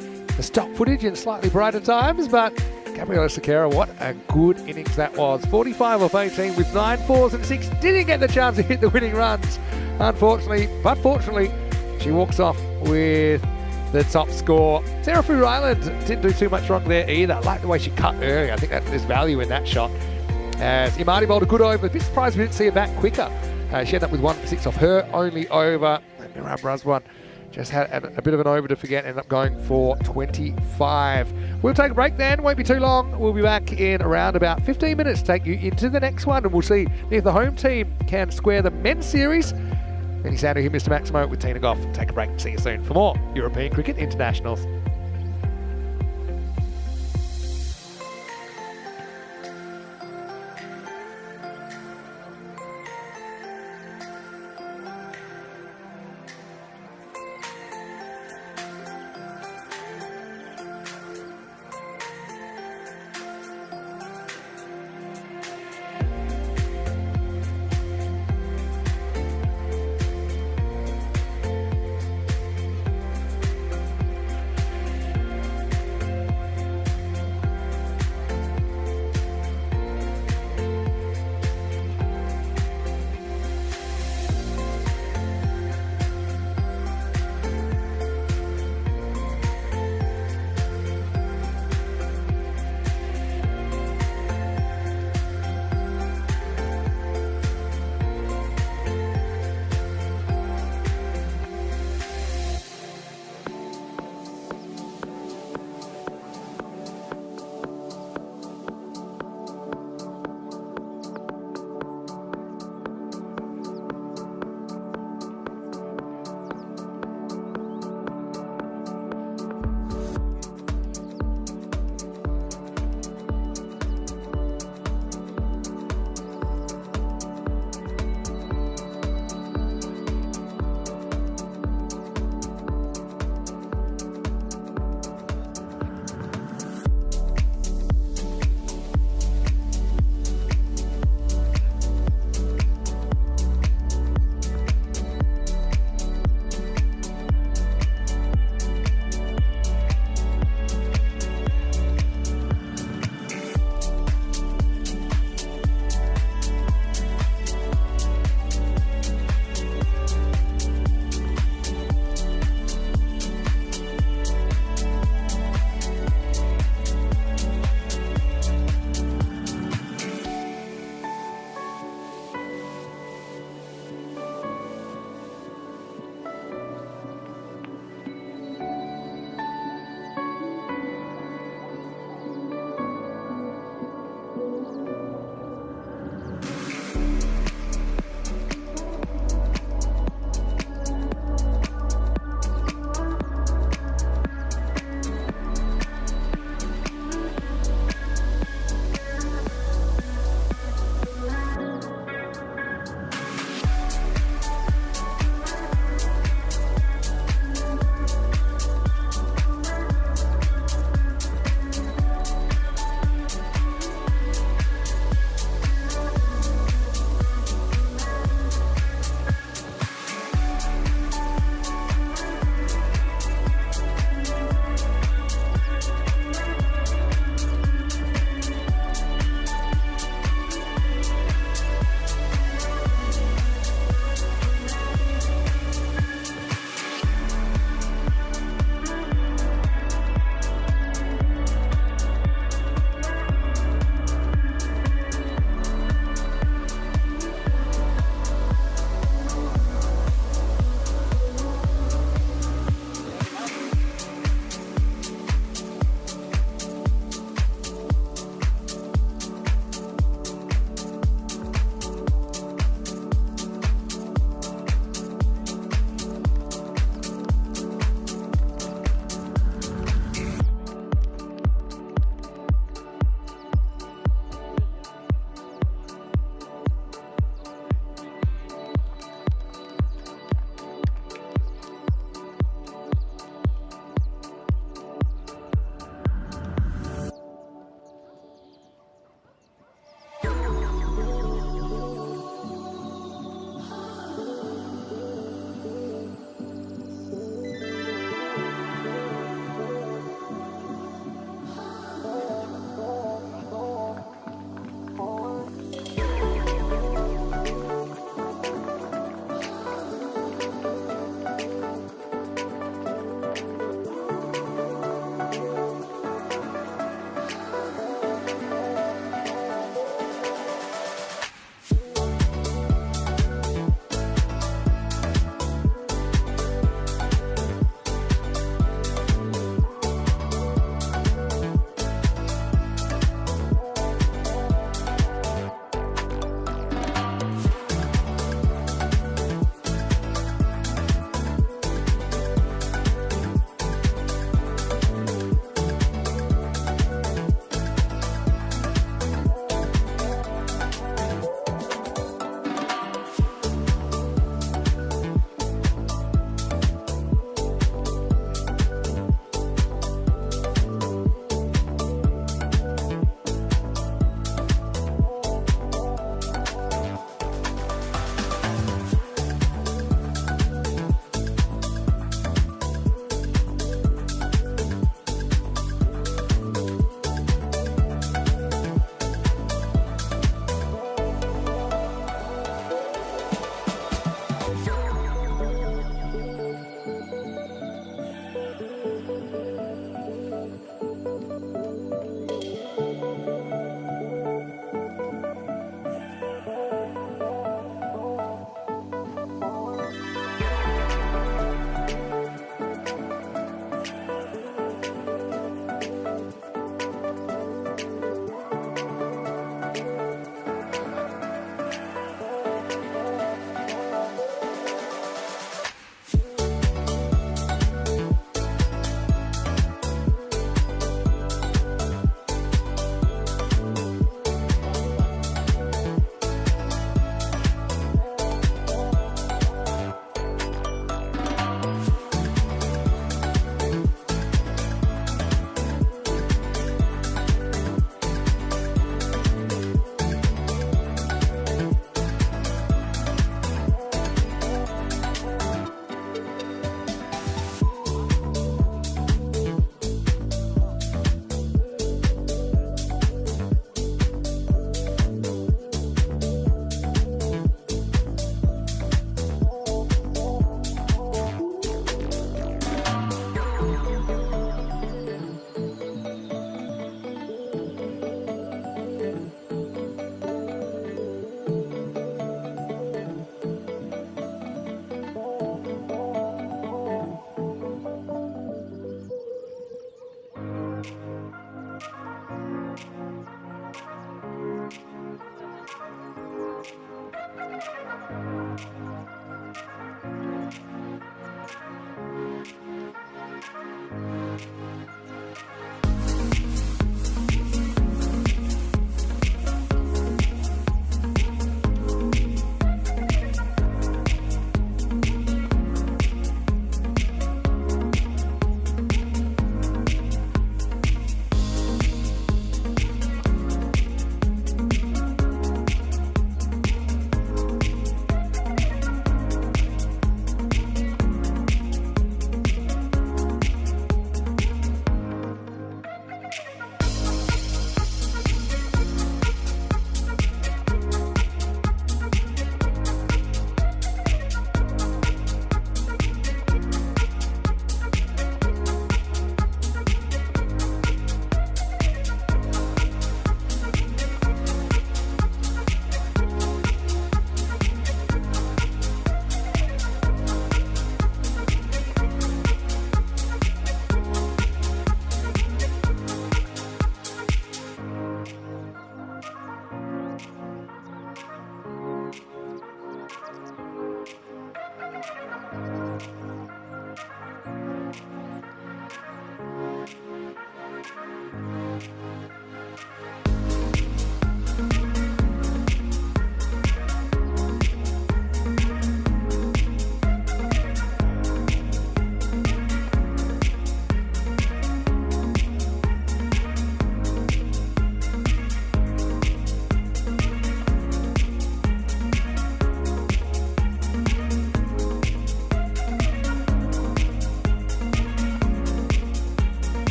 B: stock footage in slightly brighter times, but Gabriela Sequeira, what a good innings that was. 45 off 18 with 9 fours and 6. Didn't get the chance to hit the winning runs, unfortunately, but fortunately, she walks off with the top score. Sarah Fu-Ryland didn't do too much wrong there either. I like the way she cut early. I think that there's value in that shot. As Imani bowled a good over. A bit surprised we didn't see her back quicker. She ended up with 1 for 6 off her only over. And Mirab Razwan just had a bit of an over to forget, ended up going for 25. We'll take a break then, won't be too long. We'll be back in around about 15 minutes to take you into the next one, and we'll see if the home team can square the men's series. Many sound here, Mr. Maximo with Tina Goff. Take a break, see you soon for more European Cricket Internationals.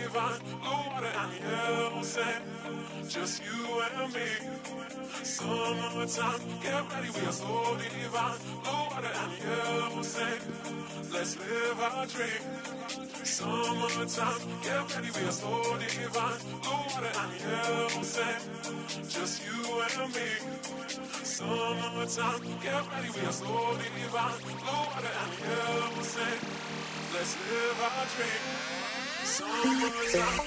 E: divine. Blue water and yellow sand, just you and me. Summertime, get ready, we are so divine. Blue water and yellow sand, let's live our dream. Summertime, get ready, we are so divine. Blue water and yellow sand, just you and me. Summertime, get ready, we are so divine. Blue water and yellow sand, let's live our dream. Summertime.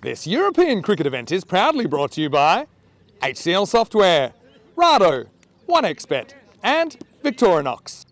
B: This European cricket event is proudly brought to you by HCL Software, Rado, 1xBet and Victorinox.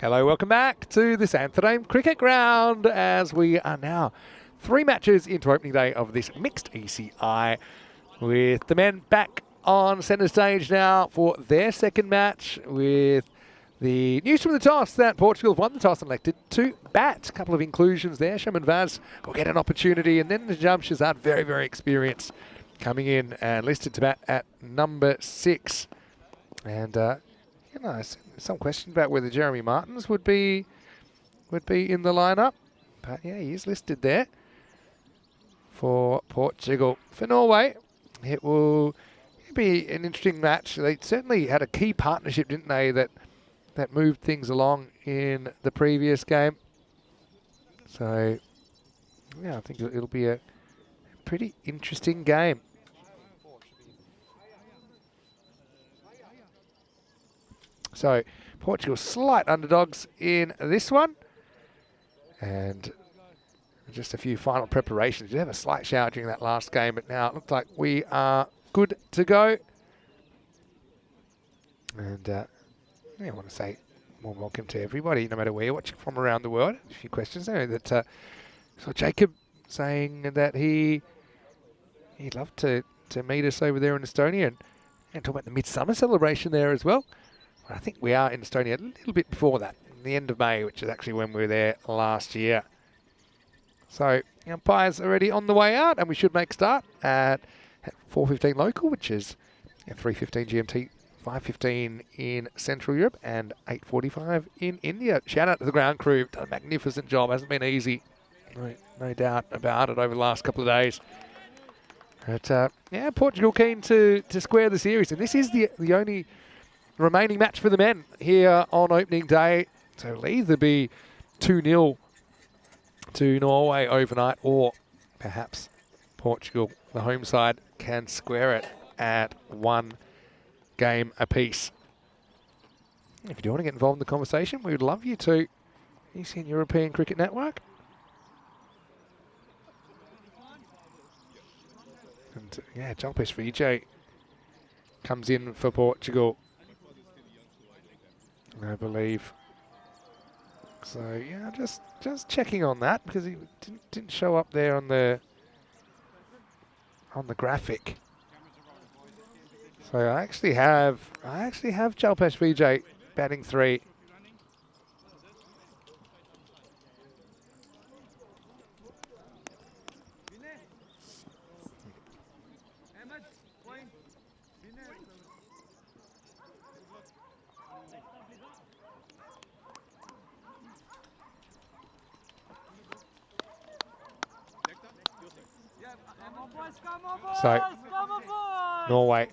B: Hello, welcome back to this Anthem Cricket Ground as we are now 3 matches into opening day of this mixed ECI with the men back on centre stage now for their second match with the news from the toss that Portugal won the toss and elected to bat. A couple of inclusions there. Shaman Vaz will get an opportunity and then Najam Shazad, very, very experienced, coming in and listed to bat at number 6. And, you know, some question about whether Jeremy Martins would be in the lineup, but yeah, he is listed there for Portugal. For Norway, it will be an interesting match. They certainly had a key partnership, didn't they, that moved things along in the previous game. So yeah, I think it'll be a pretty interesting game. So Portugal slight underdogs in this one. And just a few final preparations. We did have a slight shower during that last game, but now it looks like we are good to go. And I want to say warm welcome to everybody, no matter where you're watching from around the world. A few questions there. That so Jacob saying that he'd love to meet us over there in Estonia and talk about the midsummer celebration there as well. But I think we are in Estonia a little bit before that, the end of May, which is actually when we were there last year. So the umpires are already on the way out, and we should make start at 4:15 local, which is 3:15 GMT, 5:15 in Central Europe, and 8:45 in India. Shout out to the ground crew, done a magnificent job. Hasn't been easy, no doubt about it, over the last couple of days. But yeah, Portugal keen to square the series, and this is the only remaining match for the men here on opening day. So it'll either be 2-0 to Norway overnight, or perhaps Portugal, the home side, can square it at 1 game apiece. If you do want to get involved in the conversation, we would love you to. ECN European Cricket Network. And yeah, Jalpesh Vijay comes in for Portugal, I believe. So yeah, just checking on that, because he didn't show up there on the graphic. So I actually have Jalpesh Vijay batting 3. So Norway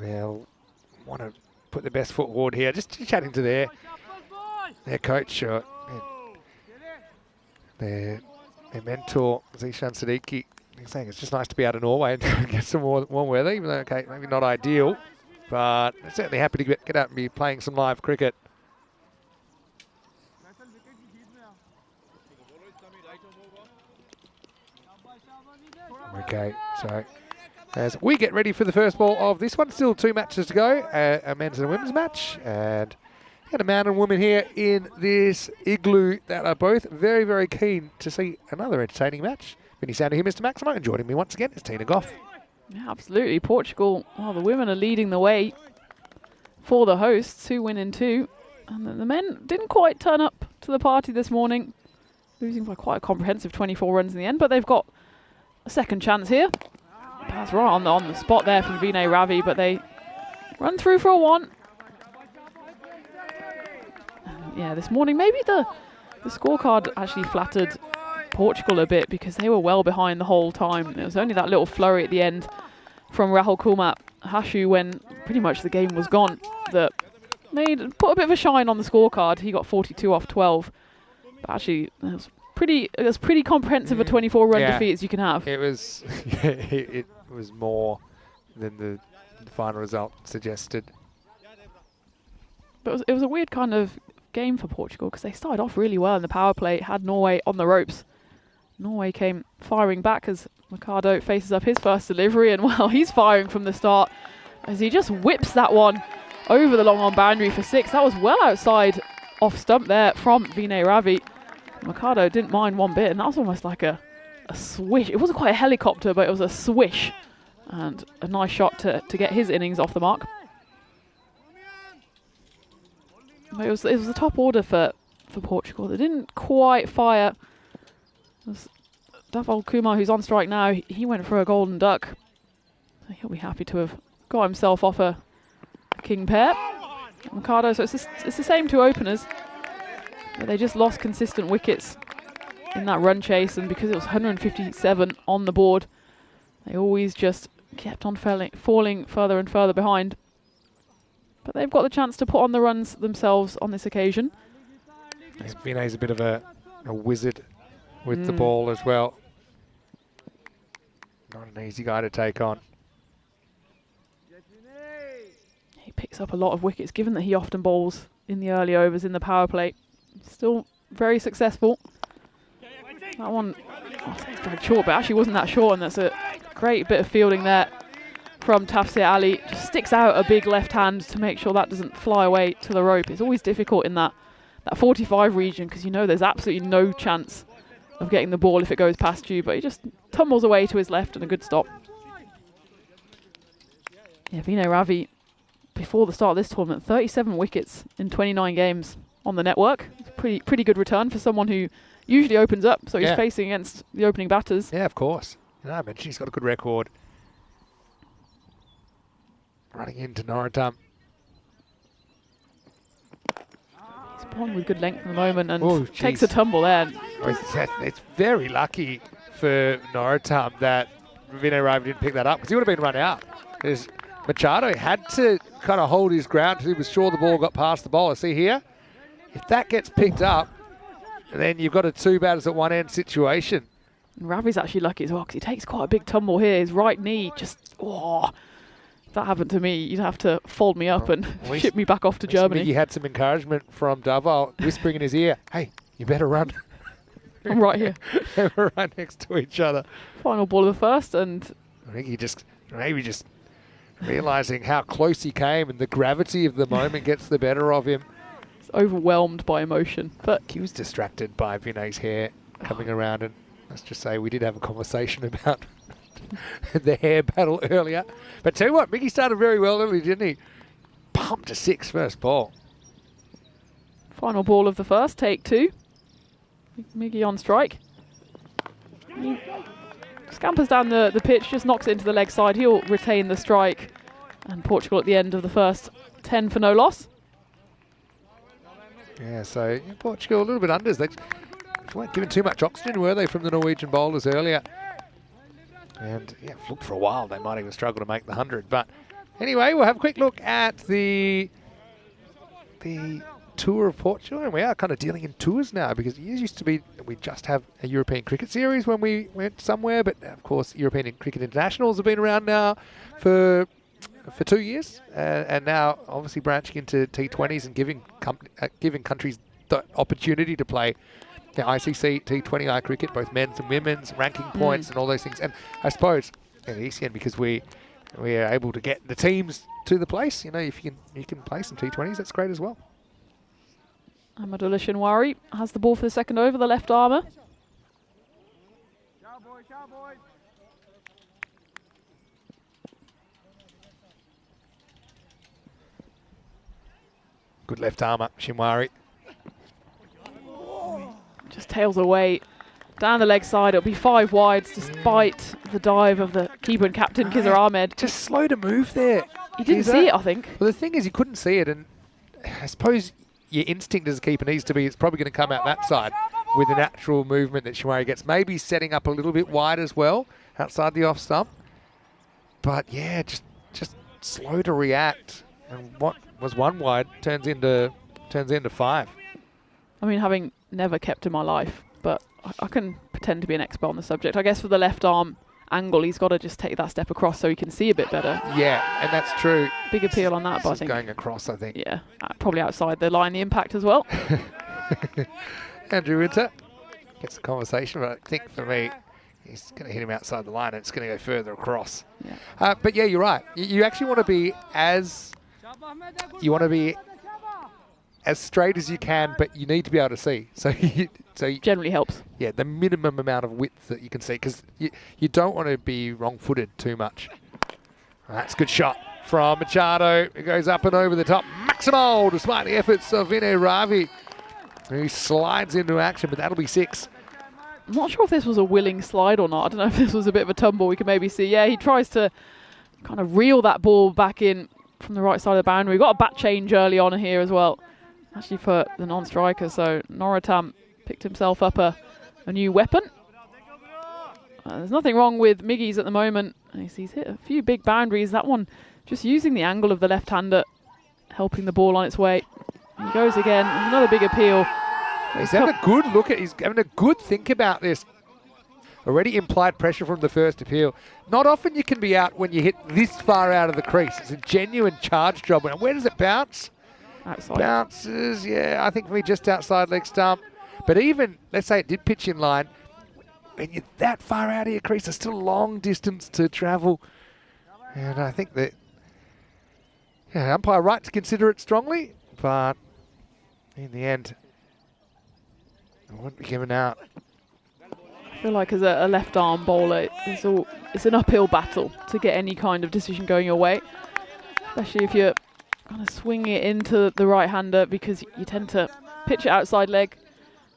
B: they'll want to put the best foot forward here. Just chatting to their coach, their mentor Zishan Siddiqui. He's saying it's just nice to be out of Norway and get some warm weather, even though, okay, maybe not ideal, but they're certainly happy to get out and be playing some live cricket. Okay, so as we get ready for the first ball of this one, still 2 matches to go, a men's and a women's match, and got a man and woman here in this igloo that are both very, very keen to see another entertaining match. Vinny Sander here, Mr. Maximo, and joining me once again is Tina Goff.
D: Yeah, absolutely. Portugal, well, the women are leading the way for the hosts, 2 win in 2. And then the men didn't quite turn up to the party this morning, losing by quite a comprehensive 24 runs in the end, but they've got a second chance here. That's right on the spot there from Vinay Ravi, but they run through for a 1. Yeah, this morning maybe the scorecard actually flattered Portugal a bit, because they were well behind the whole time. There was only that little flurry at the end from Rahul Kumar Hashu when pretty much the game was gone that put a bit of a shine on the scorecard. He got 42 off 12, but actually it was pretty comprehensive a 24-run defeat as you can have.
B: It was it was more than the final result suggested.
D: But it was a weird kind of game for Portugal, because they started off really well in the power play, had Norway on the ropes. Norway came firing back as Mercado faces up his first delivery, and well, he's firing from the start as he just whips that one over the long on boundary for 6. That was well outside off stump there from Vinay Ravi. Mercado didn't mind one bit, and that was almost like a swish. It wasn't quite a helicopter, but it was a swish, and a nice shot to get his innings off the mark. But it was the top order for Portugal. They didn't quite fire. Dhaval Kumar, who's on strike now, he went for a golden duck. So he'll be happy to have got himself off a king pair. Mercado, so it's the same 2 openers, but they just lost consistent wickets in that run chase, and because it was 157 on the board, they always just kept on falling further and further behind. But they've got the chance to put on the runs themselves on this occasion.
B: Vinay's a bit of a wizard with the ball as well. Not an easy guy to take on.
D: He picks up a lot of wickets, given that he often bowls in the early overs in the power play. Still very successful. That one, it's dragged short, but actually wasn't that short, and that's a Great bit of fielding there from Tafsir Ali. Just sticks out a big left hand to make sure that doesn't fly away to the rope. It's always difficult in that 45 region because you know there's absolutely no chance of getting the ball if it goes past you, but he just tumbles away to his left and a good stop. Yeah, Vinay Ravi, before the start of this tournament, 37 wickets in 29 games on the network. It's a pretty good return for someone who usually opens up, so he's facing against the opening batters.
B: Yeah, of course. I mentioned he's got a good record. Running into Noritam.
D: He's bowling with good length at the moment and takes a tumble there.
B: It's very lucky for Noritam that Vinay Ravi didn't pick that up because he would have been run out. Because Machado had to kind of hold his ground because he was sure the ball got past the bowler. See here? If that gets picked up, then you've got a 2 batters at one end situation.
D: And Ravi's actually lucky as well because he takes quite a big tumble here. His right knee just, if that happened to me, you'd have to fold me up and ship me back off to Germany.
B: He had some encouragement from Davao whispering in his ear, hey, you better run.
D: I'm right here.
B: We're right next to each other.
D: Final ball of the first, and
B: I think he maybe just realising how close he came and the gravity of the moment gets the better of him.
D: He's overwhelmed by emotion. But
B: he was distracted by Vinay's hair coming around, and let's just say we did have a conversation about the hair battle earlier. But tell you what, Mickey started very well early, didn't he? Pumped to 6 first ball.
D: Final ball of the first, take 2. Miggy on strike. He scampers down the pitch, just knocks it into the leg side. He'll retain the strike. And Portugal at the end of the first 10 for no loss.
B: Yeah, so Portugal a little bit unders. They weren't given too much oxygen, were they, from the Norwegian bowlers earlier? And yeah, looked for a while. They might even struggle to make the 100. But anyway, we'll have a quick look at the tour of Portugal, and we are kind of dealing in tours now because it used to be we just have a European cricket series when we went somewhere, but of course European cricket internationals have been around now for 2 years, and now obviously branching into T20s and giving countries the opportunity to play the ICC T20I cricket, both men's and women's, ranking points and all those things. And I suppose in the ECN, because we are able to get the teams to the place, if you can play some T20s, that's great as well.
D: Ahmadullah Shinwari has the ball for the second over, the left armour.
B: Good left armour, Shinwari.
D: Just tails away down the leg side. It'll be 5 wides despite the dive of the keeper and captain, Khizr Ahmed.
B: Just slow to move there.
D: He didn't see it, I think.
B: Well, the thing is, he couldn't see it, and I suppose your instinct as a keeper needs to be it's probably going to come out that side with the natural movement that Shinwari gets. Maybe setting up a little bit wide as well outside the off stump. But yeah, just slow to react, and what was 1 wide turns into 5.
D: I mean, having never kept in my life, but I can pretend to be an expert on the subject. I guess for the left arm angle, he's got to just take that step across so he can see a bit better.
B: Yeah, and that's true.
D: Big appeal on that, but I think
B: going across, I think.
D: Yeah, probably outside the line, the impact as well.
B: Andrew Winter gets the conversation, but I think for me, he's going to hit him outside the line and it's going to go further across.
D: Yeah.
B: But yeah, you're right. You actually want to be as straight as you can, but you need to be able to see. So
D: generally helps.
B: Yeah, the minimum amount of width that you can see, because you don't want to be wrong-footed too much. That's a good shot from Machado. It goes up and over the top. Maximal, despite the efforts of Vinay Ravi. He slides into action, but that'll be 6.
D: I'm not sure if this was a willing slide or not. I don't know if this was a bit of a tumble. We can maybe see. Yeah, he tries to kind of reel that ball back in from the right side of the boundary. We've got a bat change early on here as well, actually for the non-striker. So Noritam picked himself up a new weapon. There's nothing wrong with Miggy's at the moment. He's hit a few big boundaries. That one just using the angle of the left-hander, helping the ball on its way. He goes again. Another big appeal.
B: He's having a good look at. He's having a good think about this. Already implied pressure from the first appeal. Not often you can be out when you hit this far out of the crease. It's a genuine charge job. And where does it bounce?
D: Outside.
B: Bounces, yeah, I think for me just outside leg stump. But even, let's say it did pitch in line, and you're that far out of your crease, there's still a long distance to travel. And I think that, yeah, umpire right to consider it strongly, but in the end, it wouldn't be given out.
D: I feel like as a left arm bowler, it's an uphill battle to get any kind of decision going your way, especially if you're kind of swinging it into the right hander, because you tend to pitch it outside leg,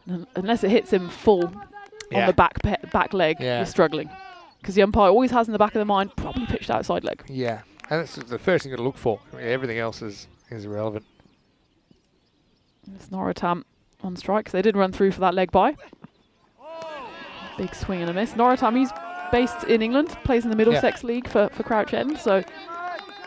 D: and unless it hits him full on the back leg, you're struggling, because the umpire always has in the back of the mind probably pitched outside leg.
B: Yeah, and that's the first thing you've got to look for. Everything else is irrelevant.
D: It's Norotam on strike, so they did run through for that leg by. Big swing and a miss. Norotam, he's based in England, plays in the Middlesex League for Crouch End, so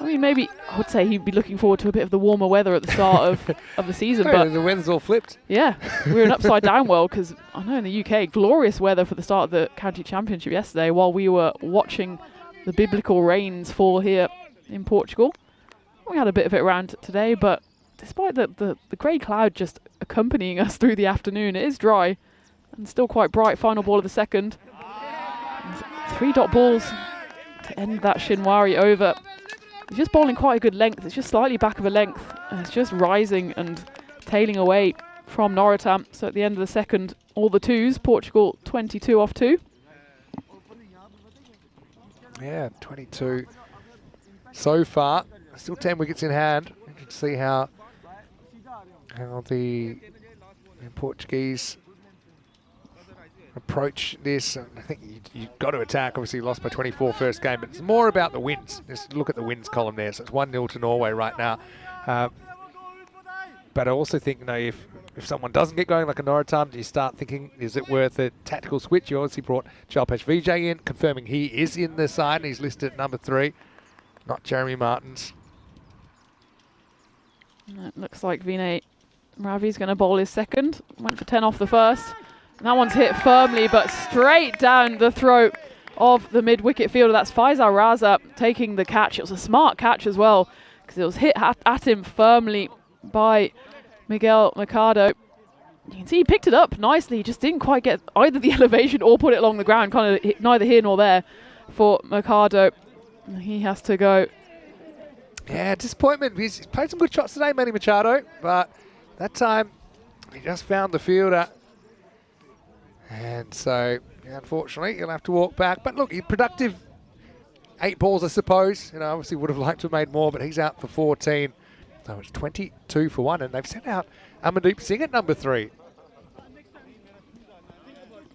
D: I mean, maybe I would say he'd be looking forward to a bit of the warmer weather at the start of the season. But
B: the weather's all flipped.
D: Yeah, we're in upside down world, because I know in the UK, glorious weather for the start of the county championship yesterday, while we were watching the biblical rains fall here in Portugal. We had a bit of it around today, but despite the grey cloud just accompanying us through the afternoon, it is dry and still quite bright. Final ball of the second. And 3 dot balls to end that Shinwari over. He's just bowling quite a good length. It's just slightly back of a length, and it's just rising and tailing away from Norotam. So at the end of the second, all the twos, Portugal 22 off 2.
B: Yeah, 22 so far. Still 10 wickets in hand. You can see how the Portuguese approach this. And I think you've got to attack. Obviously, lost by 24 first game, but it's more about the wins. Just look at the wins column there. So it's 1-0 to Norway right now. But I also think, if someone doesn't get going like a Norotam, do you start thinking, is it worth a tactical switch? You obviously brought Jalpesh Vijay in, confirming he is in the side, and he's listed at number 3, not Jeremy Martins.
D: It looks like Vinay Ravi's going to bowl his second. Went for 10 off the first. And that one's hit firmly, but straight down the throat of the mid-wicket fielder. That's Faisal Raza taking the catch. It was a smart catch as well, because it was hit at him firmly by Miguel Mercado. You can see he picked it up nicely. He just didn't quite get either the elevation or put it along the ground. Kind of neither here nor there for Mercado. He has to go.
B: Yeah, disappointment. He's played some good shots today, Manny Machado, but that time he just found the fielder. And so, unfortunately, he'll have to walk back. But look, he's productive 8 balls, I suppose. Obviously would have liked to have made more, but he's out for 14. So it's 22 for 1, and they've sent out Amandeep Singh at number 3.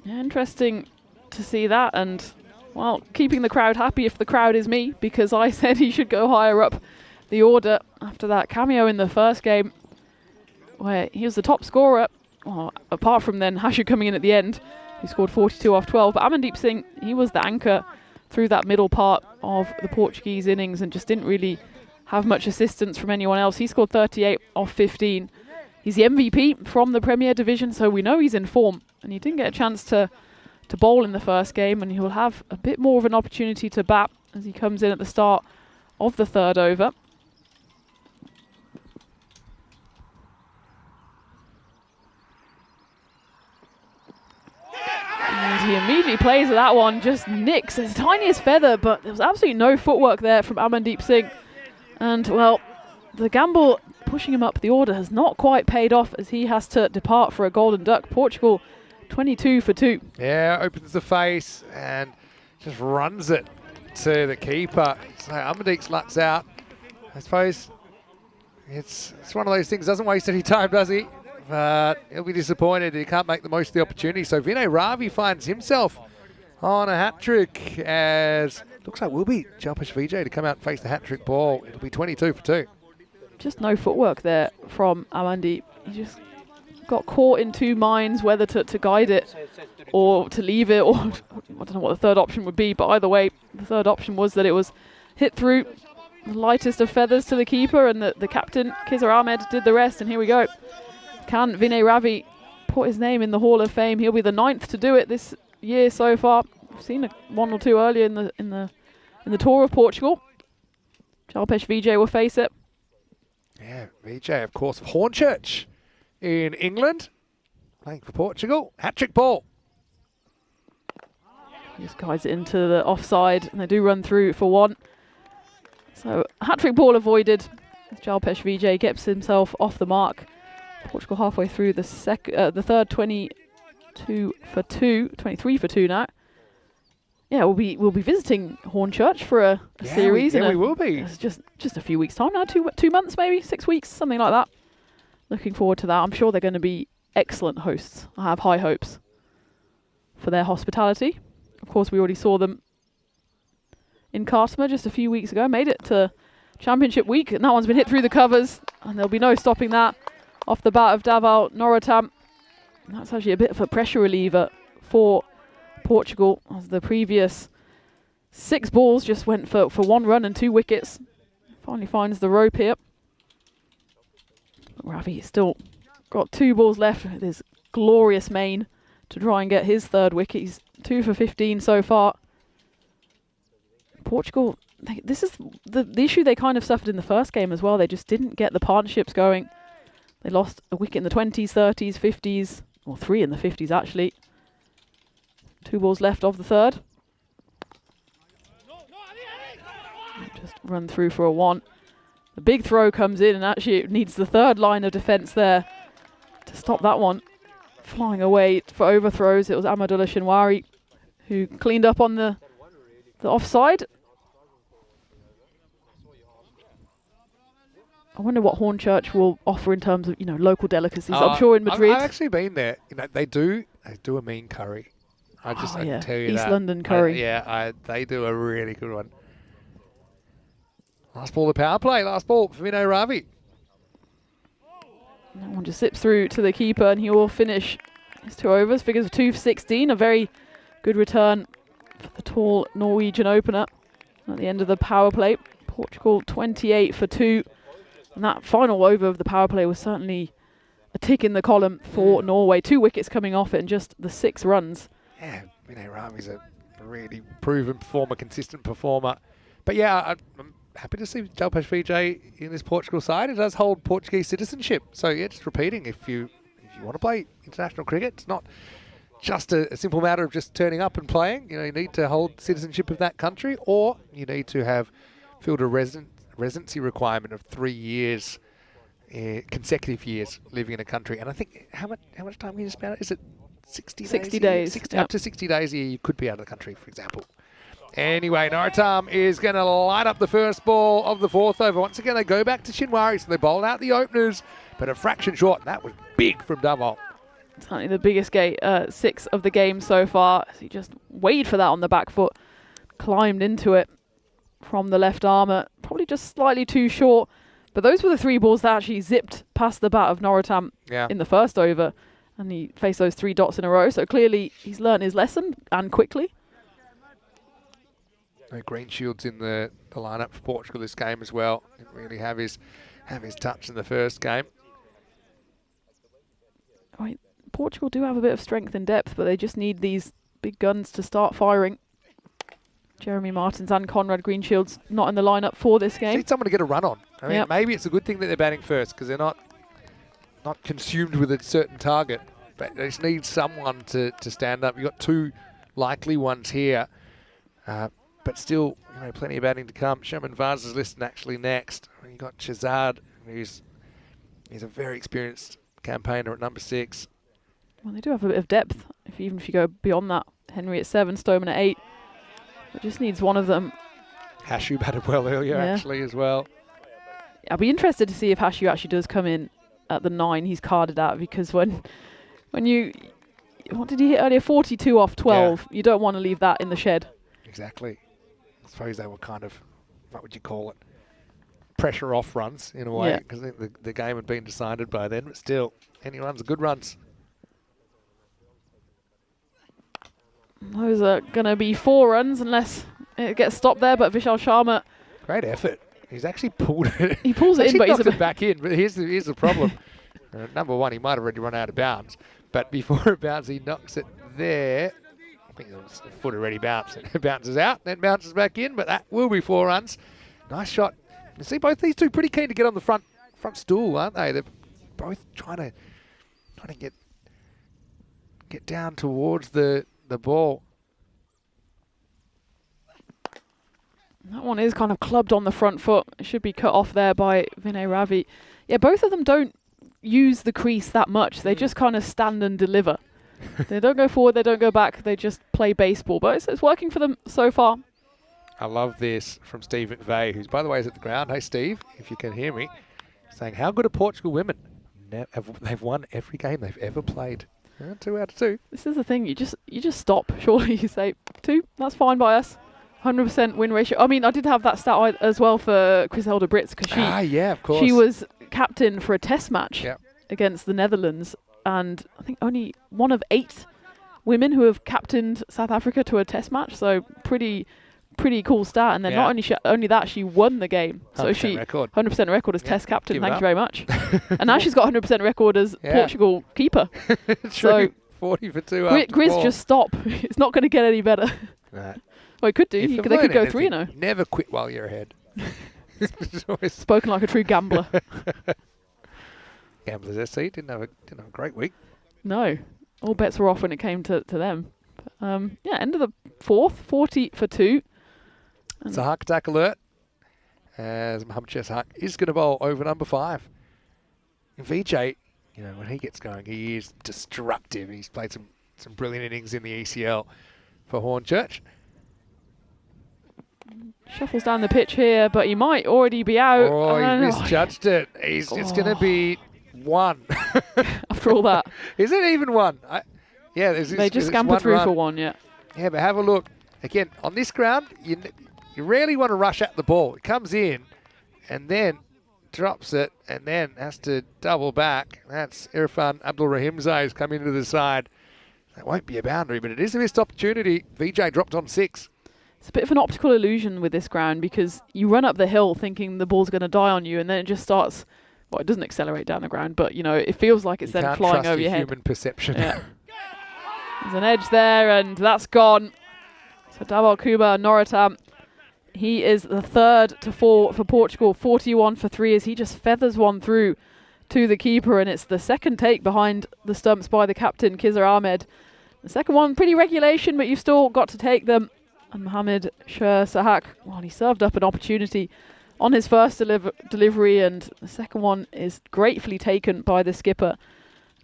D: Yeah, interesting to see that, and, well, keeping the crowd happy if the crowd is me, because I said he should go higher up the order after that cameo in the first game, where he was the top scorer. Well, apart from then Hashu coming in at the end, he scored 42 off 12. But Amandeep Singh, he was the anchor through that middle part of the Portuguese innings and just didn't really have much assistance from anyone else. He scored 38 off 15. He's the MVP from the Premier Division, so we know he's in form. And he didn't get a chance to bowl in the first game, and he will have a bit more of an opportunity to bat as he comes in at the start of the third over. And he immediately plays at that one, just nicks his tiniest feather, but there was absolutely no footwork there from Amandeep Singh. And, well, the gamble pushing him up the order has not quite paid off, as he has to depart for a golden duck. Portugal 22 for 2.
B: Yeah, opens the face and just runs it to the keeper. So Amandeep's luck's out. I suppose it's one of those things, doesn't waste any time, does he? But he'll be disappointed he can't make the most of the opportunity. So Vinay Ravi finds himself on a hat-trick, as looks like will be Jalpesh Vijay to come out and face the hat-trick ball. It'll be 22 for 2.
D: Just no footwork there from Amandeep. He just got caught in 2 minds whether to guide it or to leave it, or I don't know what the third option would be, but either way, the third option was that it was hit through the lightest of feathers to the keeper, and the captain, Khizr Ahmed, did the rest, and here we go. Can Vinay Ravi put his name in the Hall of Fame? He'll be the 9th to do it this year so far. I've seen 1 or 2 earlier in the tour of Portugal. Jalpesh Vijay will face it.
B: Yeah, Vijay, of course, of Hornchurch in England, playing for Portugal. Hat-trick ball.
D: He just guides it into the offside, and they do run through for 1. So hat-trick ball avoided. Jalpesh Vijay gets himself off the mark. Portugal halfway through the third, 22 for 2, 23 for 2 now. Yeah, we'll be visiting Hornchurch for a series.
B: We will be.
D: It's just a few weeks' time now, 2 months maybe, 6 weeks, something like that. Looking forward to that. I'm sure they're going to be excellent hosts. I have high hopes for their hospitality. Of course, we already saw them in Cartama just a few weeks ago. Made it to Championship week, and that one's been hit through the covers, and there'll be no stopping that off the bat of Davao Norotam. That's actually a bit of a pressure reliever for Portugal, as the previous 6 balls just went for 1 run and 2 wickets. Finally finds the rope here. But Ravi still got 2 balls left with his glorious main to try and get his 3rd wicket. He's 2 for 15 so far. Portugal, this is the issue they kind of suffered in the first game as well. They just didn't get the partnerships going. They lost a wicket in the 20s, 30s, 50s, or 3 in the 50s actually. 2 balls left of the 3rd. Just run through for a 1. The big throw comes in, and actually it needs the 3rd line of defence there to stop that one. Flying away for overthrows, it was Amadullah Shinwari who cleaned up on the offside. I wonder what Hornchurch will offer in terms of, local delicacies. I'm sure in Madrid.
B: I've actually been there. They do a mean curry. I can tell you
D: East
B: that.
D: London curry.
B: They do a really good one. Last ball of the power play. Last ball for Vinay Ravi.
D: That one just zips through to the keeper, and he will finish his 2 overs. Figures of 2 for 16. A very good return for the tall Norwegian opener at the end of the power play. Portugal 28 for 2. And that final over of the power play was certainly a tick in the column for Norway. 2 wickets coming off it and just the 6 runs.
B: Yeah, Vinay Ravi's a really proven performer, consistent performer. But yeah, I'm happy to see Jalpesh Vijay in this Portugal side. It does hold Portuguese citizenship. So yeah, just repeating, if you want to play international cricket, it's not just a simple matter of just turning up and playing. You need to hold citizenship of that country, or you need to have filled a residency requirement of 3 years, consecutive years living in a country. And I think how much time can you spend? Is it 60 days?
D: 60 days.
B: Up to 60 days a year, you could be out of the country, for example. Anyway, Norotam is going to light up the first ball of the 4th over. Once again, they go back to Shinwari, so they bowled out the openers, but a fraction short, and that was big from Davao.
D: Certainly the biggest 6 of the game so far. He just waited for that on the back foot, climbed into it from the left armour, probably just slightly too short. But those were the 3 balls that actually zipped past the bat of Norotam in the first over, and he faced those 3 dots in a row. So clearly he's learned his lesson, and quickly.
B: Green Shields in the lineup for Portugal this game as well. Didn't really have his touch in the first game.
D: Right, Portugal do have a bit of strength and depth, but they just need these big guns to start firing. Jeremy Martins and Conrad Greenshields not in the lineup for this game.
B: Need someone to get a run on. I mean, maybe it's a good thing that they're batting first because they're not consumed with a certain target, but they just need someone to stand up. You've got 2 likely ones here, but still, plenty of batting to come. Sherman Vaz is listed actually next. You've got Shazad, he's a very experienced campaigner at number 6.
D: Well, they do have a bit of depth, even if you go beyond that. Henry at 7, Stoneman at 8. It just needs one of them.
B: Hashu batted well earlier, actually, as well.
D: I'll be interested to see if Hashu actually does come in at the 9 he's carded at, because when you... What did he hit earlier? 42 off 12. You don't want to leave that in the shed.
B: Exactly. I suppose they were kind of, what would you call it? Pressure off runs, in a way, because I think the game had been decided by then, but still, any runs are good runs.
D: Those are going to be 4 runs unless it gets stopped there, but Vishal Sharma...
B: Great effort. He's actually pulled it.
D: He pulls it in, but
B: he's knocked it back in. But here's the problem. Number 1, he might have already run out of bounds, but before it bounces, he knocks it there. I think the foot already bounced. It bounces out, then bounces back in, but that will be 4 runs. Nice shot. You see both these two pretty keen to get on the front stool, aren't they? They're both trying to get down towards the ball.
D: That one is kind of clubbed on the front foot. It should be cut off there by Vinay Ravi. Yeah, both of them don't use the crease that much. They just kind of stand and deliver. They don't go forward, they don't go back, they just play baseball. But it's working for them so far.
B: I love this from Steve McVeigh, who's, by the way, is at the ground. Hey, Steve, if you can hear me, saying, how good are Portugal women? They've won every game they've ever played. 2 out of 2.
D: This is the thing, you just stop. Surely you say 2, that's fine by us. 100% win ratio. I mean, I did have that stat as well for Griselda Brits because
B: yeah, of course.
D: She was captain for a test match
B: Yep.
D: against the Netherlands, and I think only one of 8 women who have captained South Africa to a test match. So pretty cool stat. And then not only that, she won the game. So she 100% record as test captain. Thank you very much. And now she's got 100% record as Portugal keeper. So
B: 40 for 2.
D: Grizz, just stop. It's not going to get any better.
B: Right.
D: Well, it could do. They could go 3-0.
B: Never quit while you're ahead.
D: Spoken like a true gambler.
B: Gamblers SC didn't have a great week.
D: No, all bets were off when it came to them. But, yeah, end of the 4th, 40 for 2.
B: It's a Haq attack alert, as Mohamed Sheshak is going to bowl over number 5. And VJ, when he gets going, he is destructive. He's played some brilliant innings in the ECL for Hornchurch.
D: Shuffles down the pitch here, but he might already be out.
B: Oh, he misjudged it. It's going to be 1.
D: After all that.
B: Is it even 1?
D: They just scampered through for 1, yeah.
B: Yeah, but have a look. Again, on this ground, you rarely want to rush at the ball. It comes in and then drops it and then has to double back. That's Irfan Abdul Rahimzai who's come into the side. That won't be a boundary, but it is a missed opportunity. VJ dropped on 6.
D: It's a bit of an optical illusion with this ground because you run up the hill thinking the ball's going to die on you, and then it just starts. Well, it doesn't accelerate down the ground, but it feels like it's then flying over your head.
B: Human perception.
D: Yeah. There's an edge there, and that's gone. So Dawal Kuba Norotam, he is the 3rd to fall for Portugal, 41 for 3, as he just feathers one through to the keeper, and it's the second take behind the stumps by the captain, Kizar Ahmed. The second one, pretty regulation, but you've still got to take them. And Mohamed Sheshak, well, he served up an opportunity on his first delivery, and the second one is gratefully taken by the skipper.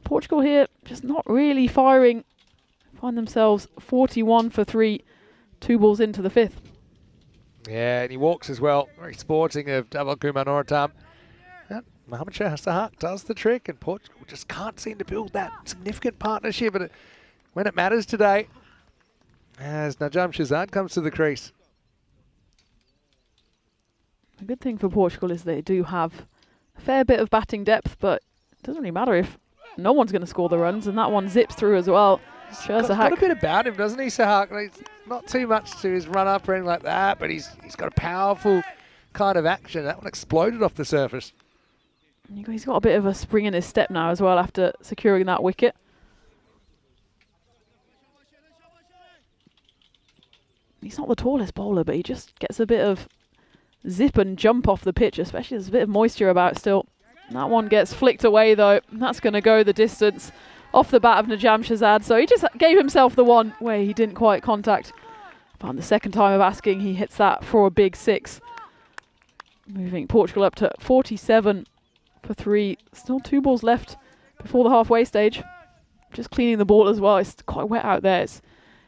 D: Portugal here just not really firing. Find themselves 41 for 3, 2 balls into the 5th.
B: Yeah, and he walks as well. Very sporting of Dawal Kuba Norotam. Mohamed Sheshak does the trick, and Portugal just can't seem to build that significant partnership when it matters today. As Najam Shazad comes to the crease.
D: The good thing for Portugal is they do have a fair bit of batting depth, but it doesn't really matter if no one's going to score the runs, and that one zips through as well.
B: He's got a bit about him, doesn't he, Sheshak? He's not too much to his run-up or anything like that, but he's got a powerful kind of action. That one exploded off the surface.
D: He's got a bit of a spring in his step now as well after securing that wicket. He's not the tallest bowler, but he just gets a bit of zip and jump off the pitch, especially there's a bit of moisture about still. That one gets flicked away though. That's going to go the distance off the bat of Najam Shazad. So he just gave himself the one where he didn't quite contact. But on the second time of asking, he hits that for a big 6. Moving Portugal up to 47 for 3. Still 2 balls left before the halfway stage. Just cleaning the ball as well. It's quite wet out there. It's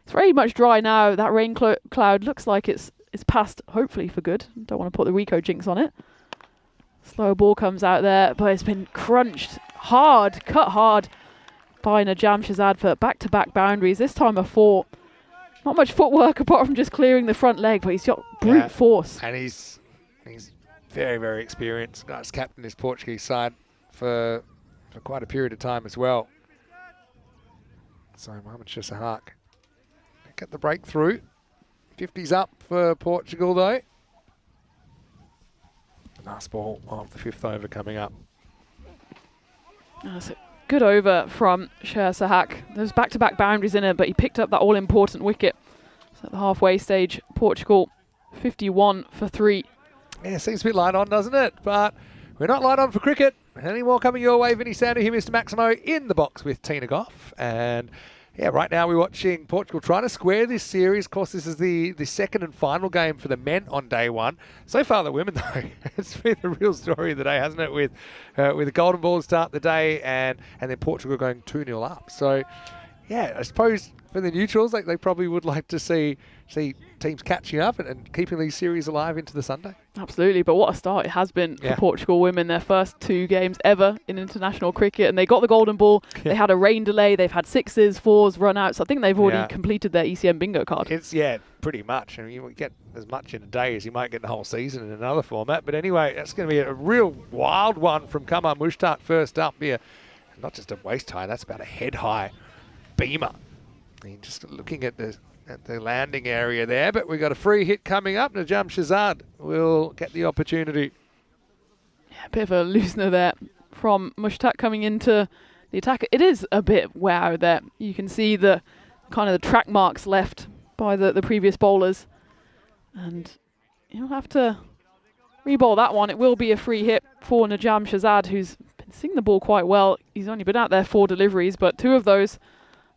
D: very much dry now. That rain cloud looks like it's passed, hopefully for good. Don't want to put the Rico jinx on it. Slow ball comes out there, but it's been crunched hard, cut hard by Najam Shazad for back-to-back boundaries. This time a 4. Not much footwork apart from just clearing the front leg, but he's got brute force.
B: And he's very, very experienced. He's captained his Portuguese side for quite a period of time as well. So Mohamed Sheshak get the breakthrough. 50's up for Portugal though. Last ball of the 5th over coming up.
D: That's a good over from Sheshak. There's back-to-back boundaries in it, but he picked up that all-important wicket. So at the halfway stage, Portugal 51 for 3.
B: Yeah, seems a bit light on, doesn't it? But we're not light on for cricket. Any more coming your way, Vinny Sandu here, Mr. Maximo, in the box with Tina Goff. And yeah, right now we're watching Portugal trying to square this series. Of course, this is the second and final game for the men on day one. So far, the women, though, it's been the real story of the day, hasn't it? With a golden ball to start the day and then Portugal going 2-0 up. So, yeah, I suppose for the neutrals, they probably would like to see teams catching up and keeping these series alive into the Sunday.
D: Absolutely, but what a start it has been for Portugal women. Their first 2 games ever in international cricket, and they got the golden ball. They had a rain delay. They've had 6s, 4s, run-outs. I think they've already completed their ECM bingo card.
B: It's pretty much. I mean, you get as much in a day as you might get the whole season in another format. But anyway, that's going to be a real wild one from Kamar Mushtaq first up here. Not just a waist high, that's about a head high beamer. I mean, just looking at the landing area there, but we've got a free hit coming up. Najam Shahzad will get the opportunity.
D: Yeah, a bit of a loosener there from Mushtaq coming into the attack. It is a bit wow there. You can see the kind of the track marks left by the previous bowlers, and you'll have to re-bowl that one. It will be a free hit for Najam Shahzad, who's been seeing the ball quite well. He's only been out there 4 deliveries, but 2 of those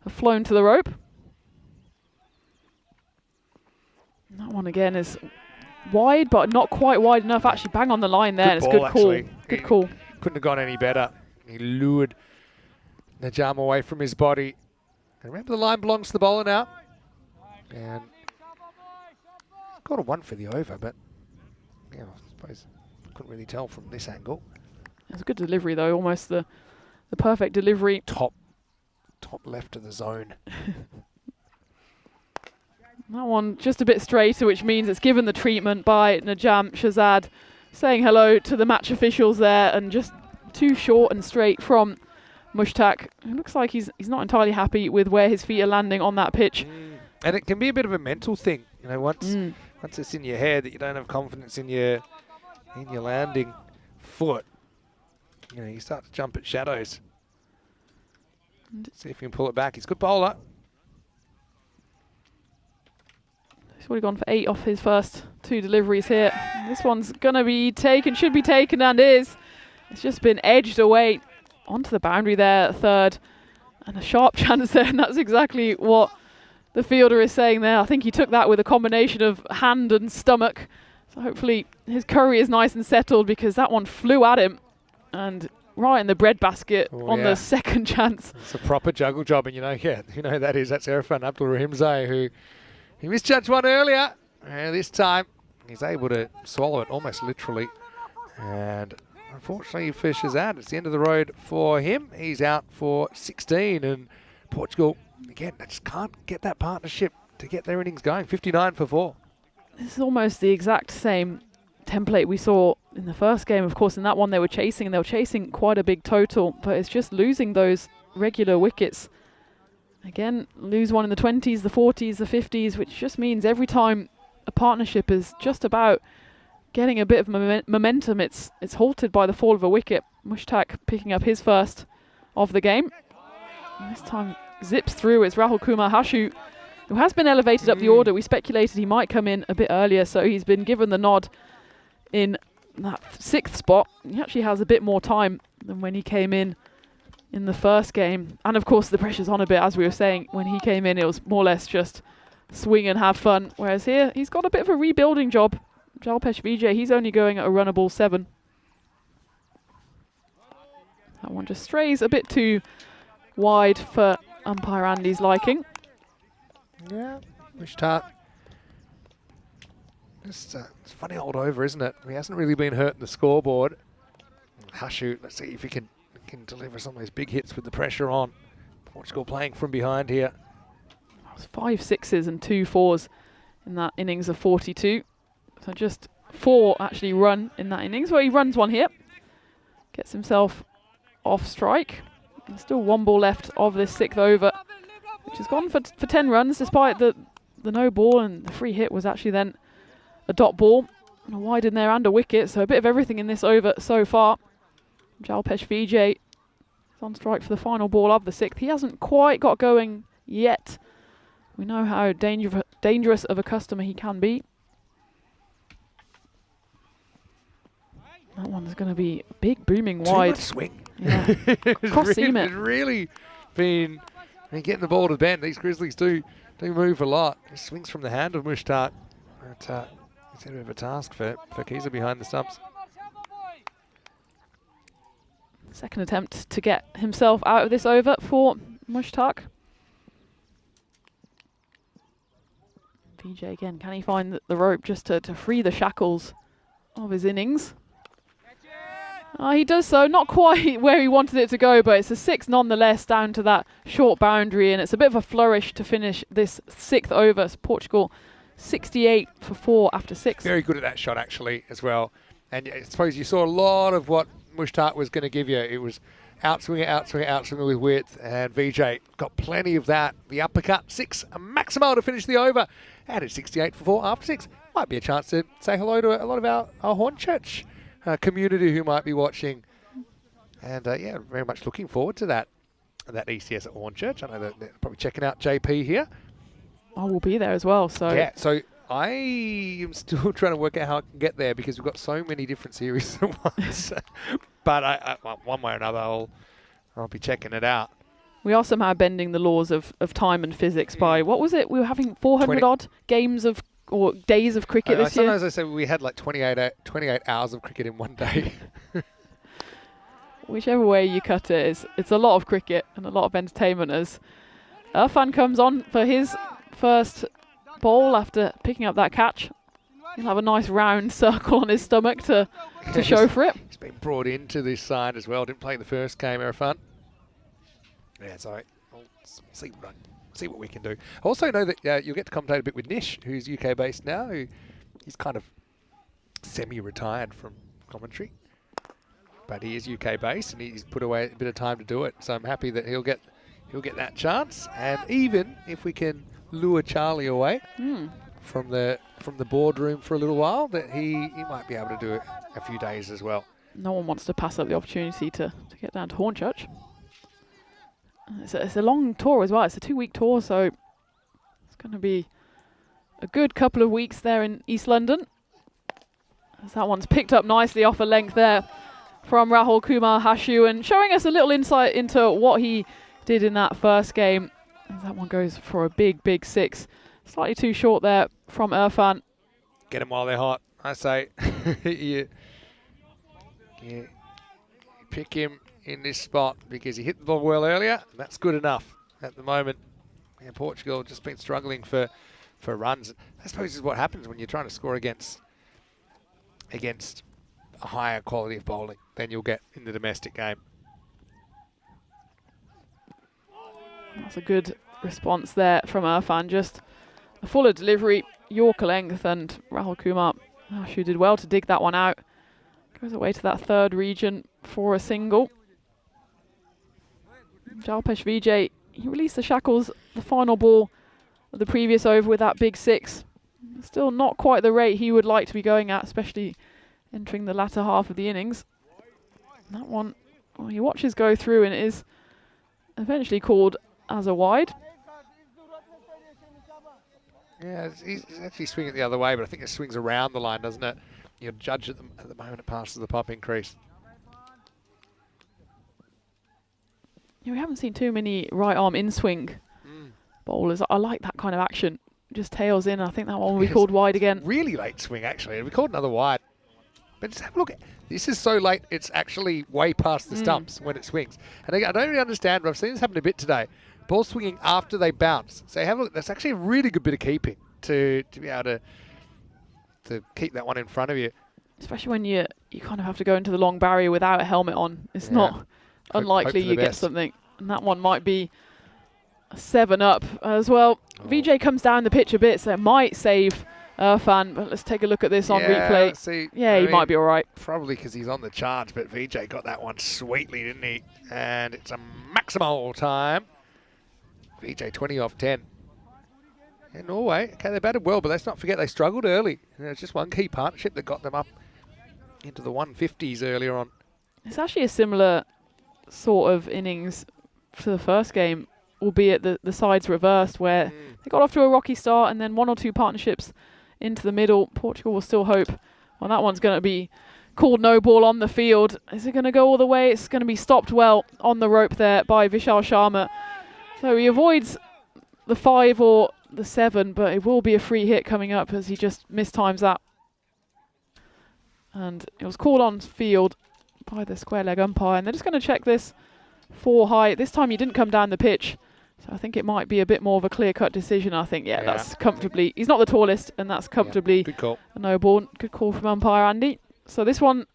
D: have flown to the rope. That one again is wide, but not quite wide enough. Actually, bang on the line there. It's a good call. Good call.
B: Couldn't have gone any better. He lured Najam away from his body. And remember, the line belongs to the bowler now. And got a 1 for the over, but yeah, I suppose couldn't really tell from this angle.
D: It's a good delivery though, almost the perfect delivery.
B: Top left of the zone.
D: That one just a bit straighter, which means it's given the treatment by Najam Shahzad, saying hello to the match officials there, and just too short and straight from Mushtaq. It looks like he's not entirely happy with where his feet are landing on that pitch.
B: And it can be a bit of a mental thing, you know, once it's in your head that you don't have confidence in your landing foot, you know, you start to jump at shadows. See if you can pull it back. He's a good bowler.
D: He's already gone for 8 off his first 2 deliveries here. This one's going to be taken, should be taken, and is. It's just been edged away onto the boundary there at third. And a sharp chance there, and that's exactly what the fielder is saying there. I think he took that with a combination of hand and stomach. So hopefully his curry is nice and settled, because that one flew at him and right in the breadbasket on the second chance.
B: It's a proper juggle job, and you know that is. That's Irfan Abdul Rahimzai, who he misjudged one earlier. And this time he's able to swallow it almost literally. And unfortunately for Shahzad, it's the end of the road for him. He's out for 16, and Portugal, again, they just can't get that partnership to get their innings going. 59 for 4.
D: This is almost the exact same template we saw in the first game. Of course, in that one they were chasing, and they were chasing quite a big total, but it's just losing those regular wickets. Again, lose one in the 20s, the 40s, the 50s, which just means every time a partnership is just about getting a bit of momentum, it's halted by the fall of a wicket. Mushtaq picking up his first of the game. And this time zips through. It's Rahul Kumar Hashu, who has been elevated up the order. We speculated he might come in a bit earlier, so he's been given the nod in that 6th spot. He actually has a bit more time than when he came in the first game. And of course the pressure's on a bit, as we were saying. When he came in, it was more or less just swing and have fun, whereas here he's got a bit of a rebuilding job. Jalpesh Vijay, he's only going at a runnable 7. That one just strays a bit too wide for umpire Andy's liking.
B: Yeah, Mushtaq. It's a funny old over, isn't it? He hasn't really been hurt in the scoreboard. Hashu, let's see if he can deliver some of those big hits with the pressure on. Portugal playing from behind here.
D: That was 5 6s and 2 4s in that innings of 42. So just 4 actually run in that innings. Well, he runs one here. Gets himself off strike. There's still 1 ball left of this 6th over, which has gone for 10 runs despite the no ball, and the free hit was actually then a dot ball, and a wide in there and a wicket, so a bit of everything in this over so far. Jalpesh Vijay is on strike for the final ball of the 6th. He hasn't quite got going yet. We know how dangerous of a customer he can be. That one's going to be big, booming wide.
B: Too much swing.
D: Yeah. Cross seam it.
B: It's really been And getting the ball to bend. These Grizzlies do move a lot. He swings from the hand of Mushtaq. But it's a bit of a task for Kiza behind the stumps.
D: Second attempt to get himself out of this over for Mushtaq. VJ again, can he find the rope just to free the shackles of his innings? He does so, not quite where he wanted it to go, but it's a 6 nonetheless down to that short boundary, and it's a bit of a flourish to finish this 6th over. So Portugal 68 for 4 after 6.
B: Very good at that shot actually as well. And I suppose you saw a lot of what Mushtaq was going to give you. It was outswinger, outswinger, outswinger with width, and VJ got plenty of that. The uppercut, 6 maximal to finish the over. And it's 68 for 4 after 6. Might be a chance to say hello to a lot of our Hornchurch community who might be watching. And yeah, very much looking forward to that ECS at Hornchurch. I know that they're probably checking out JP here.
D: I will be there as well. So
B: yeah, so I am still trying to work out how I can get there because we've got so many different series at once. But I, one way or another, I'll be checking it out.
D: We are somehow bending the laws of time and physics by, what was it? We were having 400 odd games of, or days of cricket this year.
B: Sometimes I say we had like 28 hours of cricket in one day.
D: Whichever way you cut it, it's a lot of cricket and a lot of entertainment as Irfan comes on for his first ball after picking up that catch. He'll have a nice round circle on his stomach to show for it.
B: He's been brought into this side as well. Didn't play the first game, Irfan. Yeah, so I'll see what we can do. I also know that you'll get to commentate a bit with Nish, who's UK based now. He's kind of semi-retired from commentary, but he is UK based and he's put away a bit of time to do it. So I'm happy that he'll get that chance. And even if we can lure Charlie away from the boardroom for a little while, that he might be able to do it a few days as well.
D: No one wants to pass up the opportunity to get down to Hornchurch. It's a long tour as well. It's a 2-week tour, so it's going to be a good couple of weeks there in East London. As that one's picked up nicely off a length there from Rahul Kumar Hashu, and showing us a little insight into what he did in that first game. As that one goes for a big 6. Slightly too short there from Irfan.
B: Get them while they're hot, I say. you pick him in this spot because he hit the ball well earlier, and that's good enough at the moment. Yeah, Portugal just been struggling for runs. I suppose is what happens when you're trying to score against a higher quality of bowling than you'll get in the domestic game.
D: That's a good response there from Irfan. Just a fuller delivery, Yorker length, and Rahul Kumar Hashu did well to dig that one out. Goes away to that third region for a single. Jalpesh Vijay, he released the shackles, the final ball of the previous over with that big 6. Still not quite the rate he would like to be going at, especially entering the latter half of the innings. That one, well, he watches go through and it is eventually called as a wide.
B: Yeah, he's actually swinging it the other way, but I think it swings around the line, doesn't it? You'll judge at the moment it passes the popping crease.
D: Yeah, we haven't seen too many right arm in-swing bowlers. I like that kind of action. Just tails in. I think that one will be called wide again.
B: Really late swing, actually. We called another wide. But just have a look. This is so late, it's actually way past the stumps when it swings. And I don't really understand, but I've seen this happen a bit today. Ball swinging after they bounce. So have a look. That's actually a really good bit of keeping to be able to keep that one in front of you.
D: Especially when you kind of have to go into the long barrier without a helmet on. It's not unlikely you get something. And that one might be a 7 up as well. VJ comes down the pitch a bit, so it might save Irfan. But let's take a look at this on replay.
B: See,
D: he might be all right.
B: Probably because he's on the charge, but VJ got that one sweetly, didn't he? And it's a maximal time. VJ 20 off 10. And Norway, okay, they batted well, but let's not forget they struggled early. There's just one key partnership that got them up into the 150s earlier on.
D: It's actually a similar sort of innings to the first game, albeit the sides reversed, where they got off to a rocky start and then 1 or 2 partnerships into the middle. Portugal will still hope. Well, that one's going to be called no ball on the field. Is it going to go all the way? It's going to be stopped well on the rope there by Vishal Sharma. So he avoids the 5 or the 7, but it will be a free hit coming up as he just mistimes that. And it was called on field by the square leg umpire, and they're just going to check this 4 high. This time he didn't come down the pitch, so I think it might be a bit more of a clear-cut decision. I think, yeah, that's comfortably, he's not the tallest, and that's comfortably
B: Good call.
D: a no ball. Good call from umpire Andy. So this one,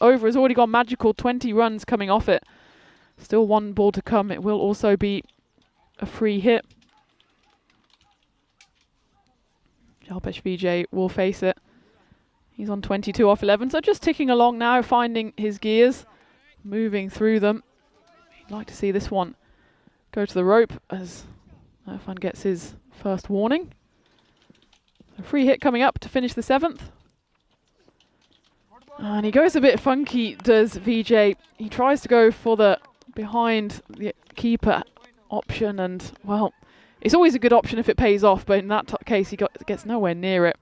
D: over has already gone magical, 20 runs coming off it. Still 1 ball to come. It will also be a free hit. Jalpesh Vijay will face it. He's on 22 off 11, so just ticking along now, finding his gears, moving through them. I'd like to see this one go to the rope as Irfan gets his first warning. A free hit coming up to finish the 7th. And he goes a bit funky, does Vijay. He tries to go for the behind the keeper option, and, well, it's always a good option if it pays off, but in that case he gets nowhere near it.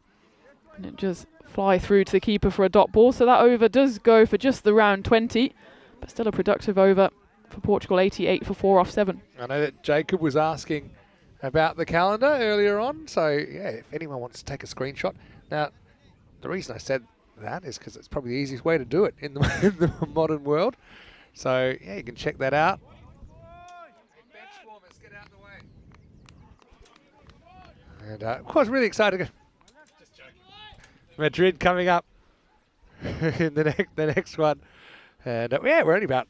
D: And it just fly through to the keeper for a dot ball. So that over does go for just the round 20, but still a productive over for Portugal, 88 for 4 off 7.
B: I know that Jacob was asking about the calendar earlier on, so yeah, if anyone wants to take a screenshot. Now, the reason I said that is because it's probably the easiest way to do it in the modern world. So yeah, you can check that out. And of course, really excited. Madrid coming up in the next one, and yeah, we're only about,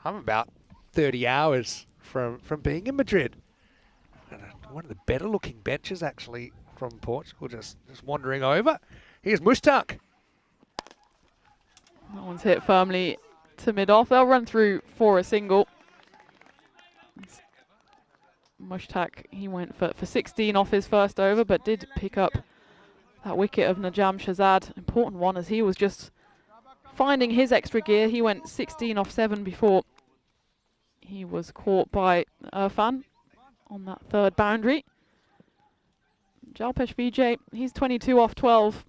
B: I'm about 30 hours from being in Madrid. And one of the better looking benches actually from Portugal, just wandering over. Here's Mushtaq.
D: That one's hit firmly to mid-off. They'll run through for a single. Mushtaq, he went for 16 off his first over, but did pick up that wicket of Najam Shahzad. Important one as he was just finding his extra gear. He went 16 off 7 before he was caught by Irfan on that 3rd boundary. Jalpesh Vijay, he's 22 off 12.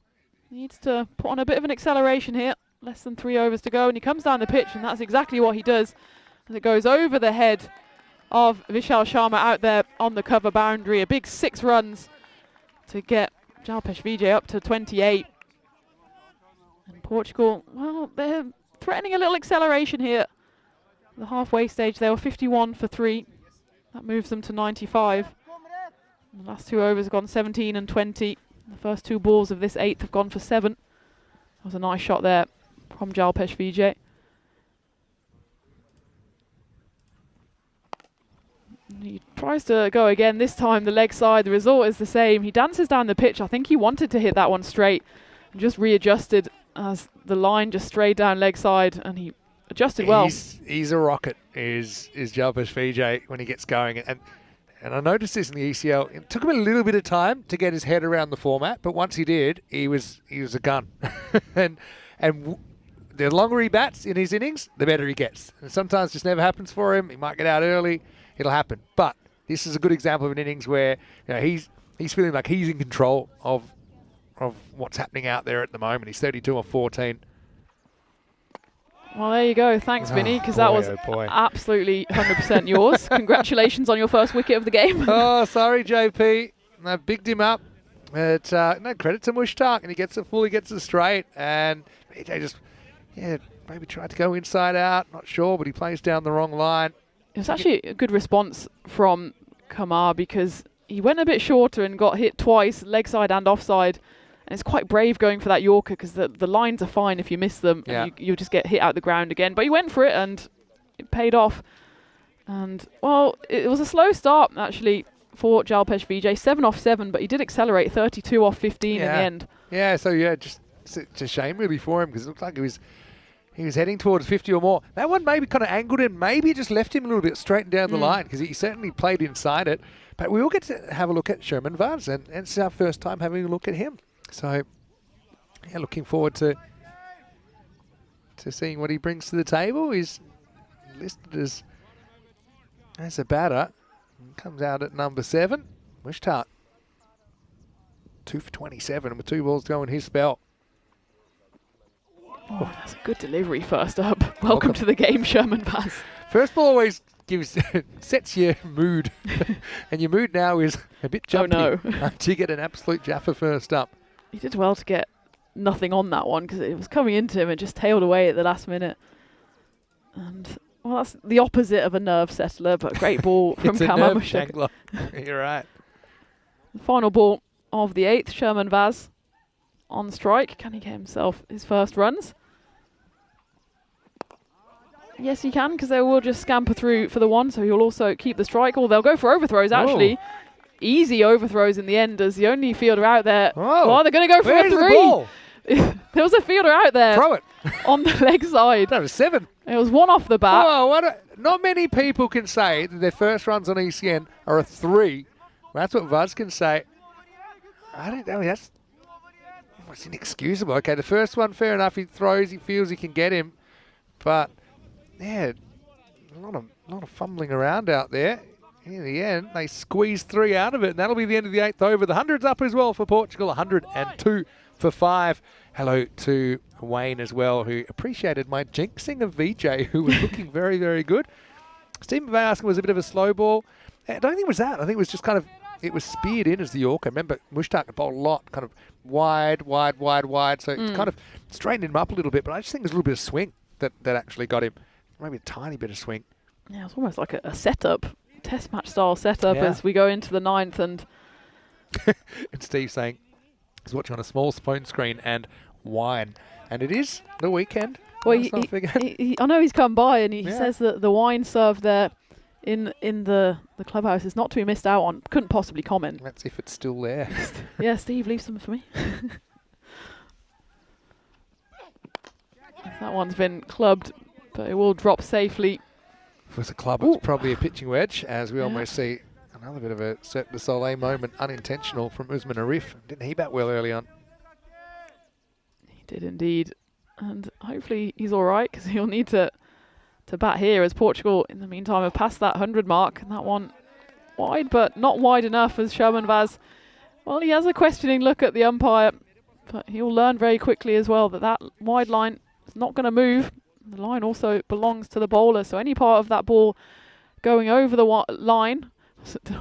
D: Needs to put on a bit of an acceleration here. Less than 3 overs to go, and he comes down the pitch, and that's exactly what he does. As it goes over the head of Vishal Sharma out there on the cover boundary. A big 6 runs to get Jalpesh Vijay up to 28. And Portugal, well, they're threatening a little acceleration here. The halfway stage, they were 51 for 3. That moves them to 95. The last 2 overs have gone 17 and 20. The first 2 balls of this 8th have gone for 7. That was a nice shot there from Jalpesh Vijay. He tries to go again, this time the leg side. The result is the same. He dances down the pitch. I think he wanted to hit that one straight and just readjusted as the line just strayed down leg side, and he adjusted well.
B: He's a rocket, is Jalpesh Vijay when he gets going. And I noticed this in the ECL. It took him a little bit of time to get his head around the format, but once he did, he was a gun. and the longer he bats in his innings, the better he gets. And sometimes it just never happens for him. He might get out early. It'll happen. But this is a good example of an innings where, you know, he's feeling like he's in control of what's happening out there at the moment. He's 32 or 14.
D: Well, there you go. Thanks, Vinny, because that was absolutely 100% yours. Congratulations on your first wicket of the game.
B: Oh, sorry, JP. I bigged him up. But no, credit to Mushtaq, and he gets it straight. And AJ just, maybe tried to go inside out. Not sure, but he plays down the wrong line.
D: It was actually a good response from Kamar because he went a bit shorter and got hit twice, leg side and offside. And it's quite brave going for that Yorker because the lines are fine if you miss them.
B: Yeah.
D: And you just get hit out the ground again. But he went for it and it paid off. And, well, it was a slow start, actually, for Jalpesh Vijay. 7 off 7, but he did accelerate 32 off 15 in the end.
B: Yeah, so, just it's a shame, really, for him because it looked like he was heading towards 50 or more. That one maybe kind of angled him, maybe just left him a little bit straight down the line because he certainly played inside it. But we will get to have a look at Sherman Vaz, and it's our first time having a look at him. So, yeah, looking forward to seeing what he brings to the table. He's listed as a batter. Comes out at number 7. Mushtaq. 2 for 27 with 2 balls going his spell.
D: Oh, that's a good delivery first up. Welcome to the game, Sherman Vaz.
B: First ball always sets your mood. And your mood now is a bit jumpy.
D: Oh, no.
B: After you get an absolute jaffer first up.
D: He did well to get nothing on that one because it was coming into him and just tailed away at the last minute. And, well, that's the opposite of a nerve settler, but a great ball from
B: It's a
D: Cam
B: nerve
D: Abhishek.
B: jangler. You're right.
D: The final ball of the 8th, Sherman Vaz on strike. Can he get himself his first runs? Yes, he can, because they will just scamper through for the 1, so he'll also keep the strike. Or they'll go for overthrows, actually.
B: Oh.
D: Easy overthrows in the end as the only fielder out there.
B: Oh,
D: they're going to go for
B: where's
D: a 3.
B: the ball?
D: There was a fielder out there
B: Throw it.
D: on the leg side.
B: That was 7.
D: It was 1 off the bat.
B: Oh, not many people can say that their first runs on ECN are a 3. Well, that's what Vaz can say. I mean, that's inexcusable. Okay, the first one, fair enough. He throws, he feels he can get him. But, yeah, a lot of fumbling around out there. In the end, they squeeze 3 out of it, and that'll be the end of the 8th over. The 100's up as well for Portugal, 102 for 5. Hello to Wayne as well, who appreciated my jinxing of VJ, who was looking very, very good. Stephen Vaskin was a bit of a slow ball. I don't think it was that. I think it was just kind of, it was speared in as the Yorker. Remember, Mushtaq had bowled a lot, kind of wide. So it's kind of straightened him up a little bit, but I just think there's a little bit of swing that actually got him. Maybe a tiny bit of swing.
D: Yeah, it's almost like a setup, test match style setup
B: Yeah.
D: as we go into the 9th. And
B: And Steve saying he's watching on a small phone screen and wine. And it is the weekend.
D: well,
B: Let's not forget.
D: I know he's come by and he
B: Yeah.
D: says that the wine served there in the clubhouse is not to be missed out on. Couldn't possibly comment.
B: That's if it's still there.
D: Yeah, Steve, leave some for me. That one's been clubbed, but it will drop safely.
B: If it was a club, it's probably a pitching wedge, as we almost see another bit of a Cirque du Soleil moment, unintentional from Usman Arif. Didn't he bat well early on?
D: He did indeed. And hopefully he's all right, because he'll need to bat here, as Portugal, in the meantime, have passed that 100 mark. And that one wide, but not wide enough, as Sherman Vaz, well, he has a questioning look at the umpire, but he'll learn very quickly as well that wide line is not going to move. The line also belongs to the bowler, so any part of that ball going over the line,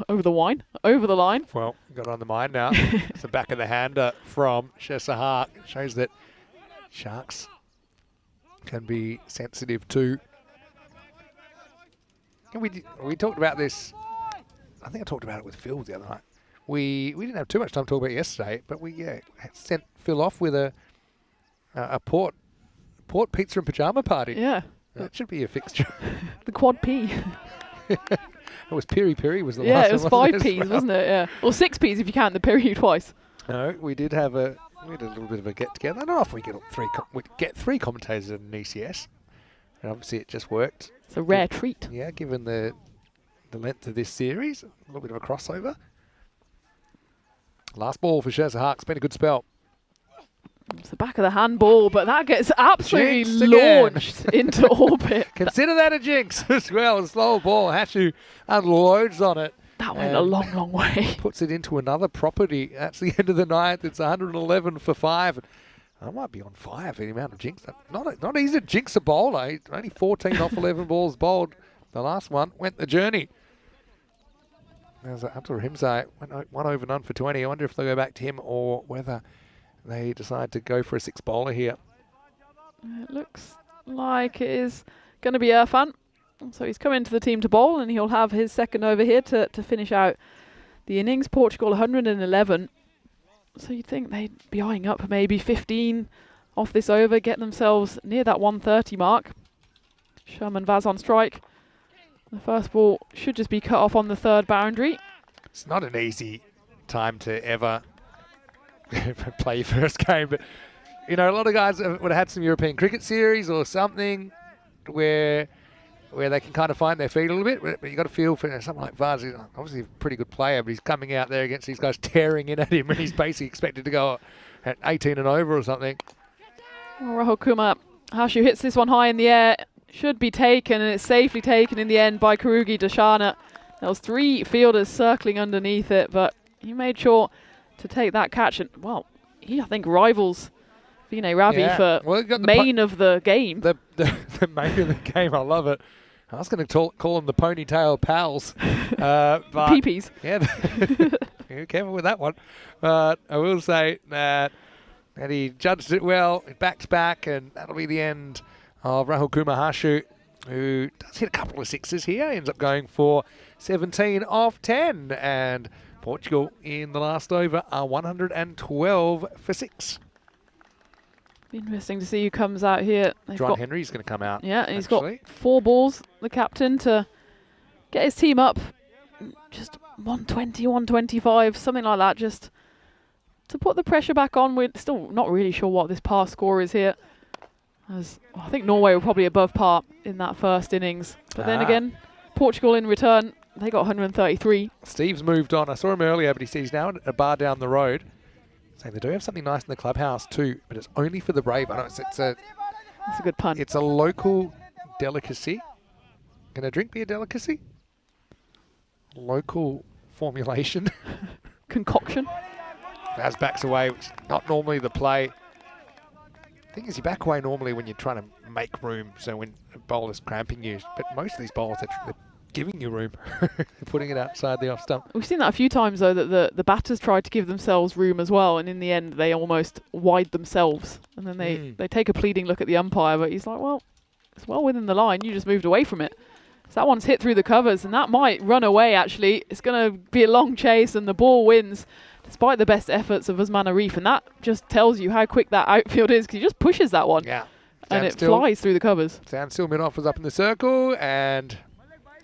D: over the line.
B: Well, got it on the mind now. It's the back of the hander from Shesahak. Shows that Sharks can be sensitive too. And we talked about this. I think I talked about it with Phil the other night. We didn't have too much time to talk about it yesterday, but we sent Phil off with a port pizza and pajama party.
D: Yeah.
B: That should be a fixture.
D: The quad P.
B: It was Piri Piri was the
D: Yeah,
B: last
D: it was
B: one,
D: 5
B: wasn't it,
D: Ps,
B: as well?
D: wasn't it? Yeah. Or 6 Ps if you count the period twice.
B: No, we did have a little bit of a get together. I don't know if we get three commentators at an ECS, and obviously it just worked.
D: It's a rare treat.
B: Yeah, given the length of this series, a little bit of a crossover. Last ball for Shesahak. It's been a good spell.
D: It's the back of the handball, but that gets absolutely
B: Jinxed again.
D: launched into orbit.
B: Consider that a jinx as well. A slow ball. Hashu unloads on it.
D: That went a long, long way.
B: Puts it into another property. That's the end of the 9th. It's 111 for 5. I might be on fire for the amount of jinx. Not easy to jinx a bowler. Only 14 off 11 balls bowled. The last one went the journey. There's Abdul Rahimzai. Went 1 over none for 20. I wonder if they'll go back to him or whether they decide to go for a 6 bowler here.
D: It looks like it is going to be Irfan. So he's come into the team to bowl, and he'll have his second over here to finish out the innings. Portugal 111. So you'd think they'd be eyeing up maybe 15 off this over, get themselves near that 130 mark. Sherman Vaz on strike. The first ball should just be cut off on the 3rd boundary.
B: It's not an easy time to ever play your first game, but you know, a lot of guys would have had some European cricket series or something where they can kind of find their feet a little bit, but you got to feel for someone like Vaz. He's obviously a pretty good player, but he's coming out there against these guys tearing in at him, and he's basically expected to go at 18 and over or something.
D: Well, Rahul Kumar, Hashu hits this one high in the air. Should be taken, and it's safely taken in the end by Karugi Dashana. There was 3 fielders circling underneath it, but he made sure to take that catch. And, well, he, I think, rivals Vinay Ravi for main of the game.
B: The main of the game, I love it. I was going to call them the ponytail pals. But
D: Peepees.
B: yeah, be careful with that one. But I will say that he judged it well, back to back, and that'll be the end of Rahul Kumahashu, who does hit a couple of sixes here, ends up going for 17 of 10. And Portugal in the last over are 112 for 6.
D: Interesting to see who comes out here.
B: John Henry's going to come out.
D: Yeah, and he's got 4 balls, the captain, to get his team up. Just 120, 125, something like that, just to put the pressure back on. We're still not really sure what this par score is here. I think Norway were probably above par in that first innings. But then again, Portugal in return, they got 133.
B: Steve's moved on. I saw him earlier, but he sees now at a bar down the road. Saying they do have something nice in the clubhouse too, but it's only for the brave. I know
D: That's a good pun.
B: It's a local delicacy. Can a drink be a delicacy? Local formulation.
D: Concoction.
B: Vaz backs away, which is not normally the play. The thing is, you back away normally when you're trying to make room, so when a bowler's cramping you. But most of these bowlers, they're giving you room. They're putting it outside the off stump.
D: We've seen that a few times, though, that the batters tried to give themselves room as well, and in the end, they almost wide themselves. And then they take a pleading look at the umpire, but he's like, well, it's well within the line. You just moved away from it. So that one's hit through the covers, and that might run away, actually. It's going to be a long chase, and the ball wins, despite the best efforts of Usman Arif. And that just tells you how quick that outfield is, because he just pushes that one.
B: Yeah.
D: And it flies through the covers.
B: Standstill, Minoff was up in the circle, and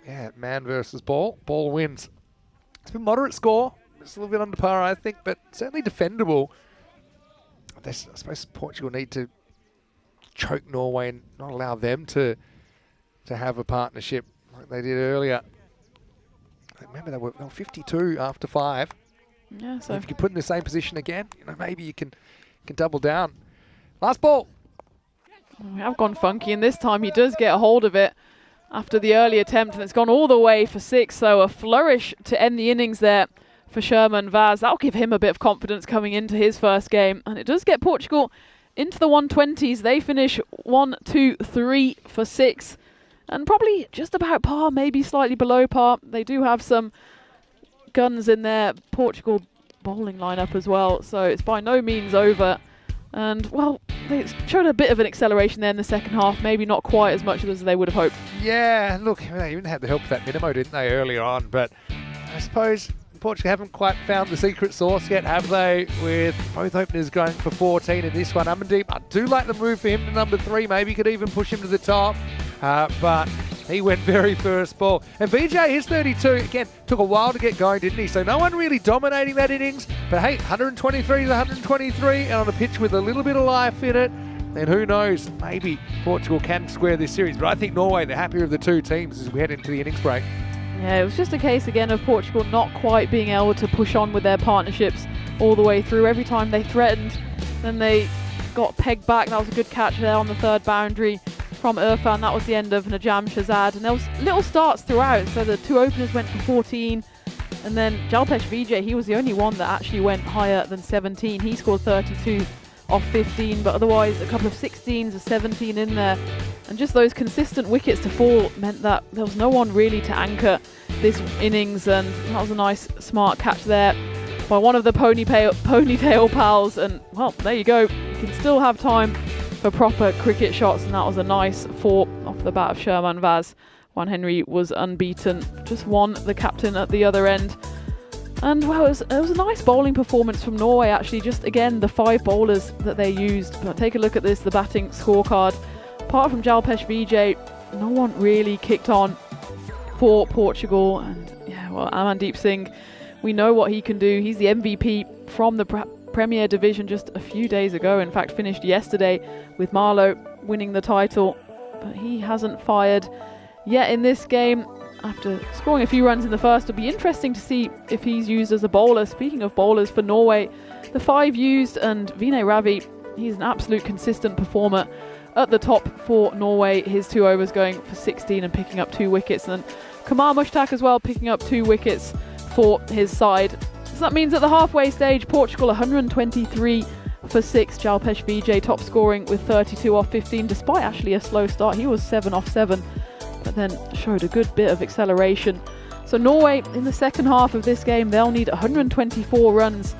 B: yeah, man versus ball. Ball wins. It's been moderate score. It's a little bit under par, I think, but certainly defendable. I suppose Portugal need to choke Norway and not allow them to have a partnership like they did earlier. Remember, they were 52 after 5.
D: Yeah, so
B: if you can put in the same position again, maybe you can double down. Last ball.
D: We have gone funky, and this time he does get a hold of it after the early attempt, and it's gone all the way for 6. So a flourish to end the innings there for Sherman Vaz. That'll give him a bit of confidence coming into his first game, and it does get Portugal into the 120s. They finish 1, 2, 3 for 6, and probably just about par, maybe slightly below par. They do have some guns in their Portugal bowling lineup as well, so it's by no means over. And, well, they showed a bit of an acceleration there in the second half, maybe not quite as much as they would have hoped.
B: Yeah, look, they even had the help of that Minimo, didn't they, earlier on? But I suppose Portugal haven't quite found the secret sauce yet, have they? With both openers going for 14 in this one. Amandeep, I do like the move for him to number 3. Maybe could even push him to the top. But he went very first ball. And VJ, his 32, again, took a while to get going, didn't he? So no one really dominating that innings. But hey, 123 to 123, and on a pitch with a little bit of life in it. And who knows, maybe Portugal can square this series. But I think Norway, the happier of the two teams as we head into the innings break.
D: Yeah, it was just a case again of Portugal not quite being able to push on with their partnerships all the way through. Every time they threatened, then they got pegged back. That was a good catch there on the third boundary from Irfan. That was the end of Najam Shahzad. And there was little starts throughout. So the two openers went for 14. And then Jalpesh Vijay, he was the only one that actually went higher than 17. He scored 32 off 15, but otherwise a couple of 16s, a 17 in there. And just those consistent wickets to fall meant that there was no one really to anchor this innings, and that was a nice smart catch there by one of the ponytail pals. And well, there you go, you can still have time for proper cricket shots, and that was a nice 4 off the bat of Sherman Vaz. Juan Henry was unbeaten, just won the captain at the other end. And well, it was a nice bowling performance from Norway, actually. Just again, the 5 bowlers that they used. But take a look at this, the batting scorecard. Apart from Jalpesh Vijay, no one really kicked on for Portugal. And yeah, well, Amandeep Singh, we know what he can do. He's the MVP from the Premier Division just a few days ago. In fact, finished yesterday with Marlow winning the title. But he hasn't fired yet in this game. After scoring a few runs in the first, it'll be interesting to see if he's used as a bowler. Speaking of bowlers for Norway, the 5 used, and Vinay Ravi, he's an absolute consistent performer at the top for Norway. His 2 overs going for 16 and picking up 2 wickets. And Kamar Mushtaq as well, picking up 2 wickets for his side. So that means at the halfway stage, Portugal 123 for 6. Jalpesh Vijay top scoring with 32 off 15, despite actually a slow start. He was 7 off 7. But then showed a good bit of acceleration. So Norway, in the second half of this game, they'll need 124 runs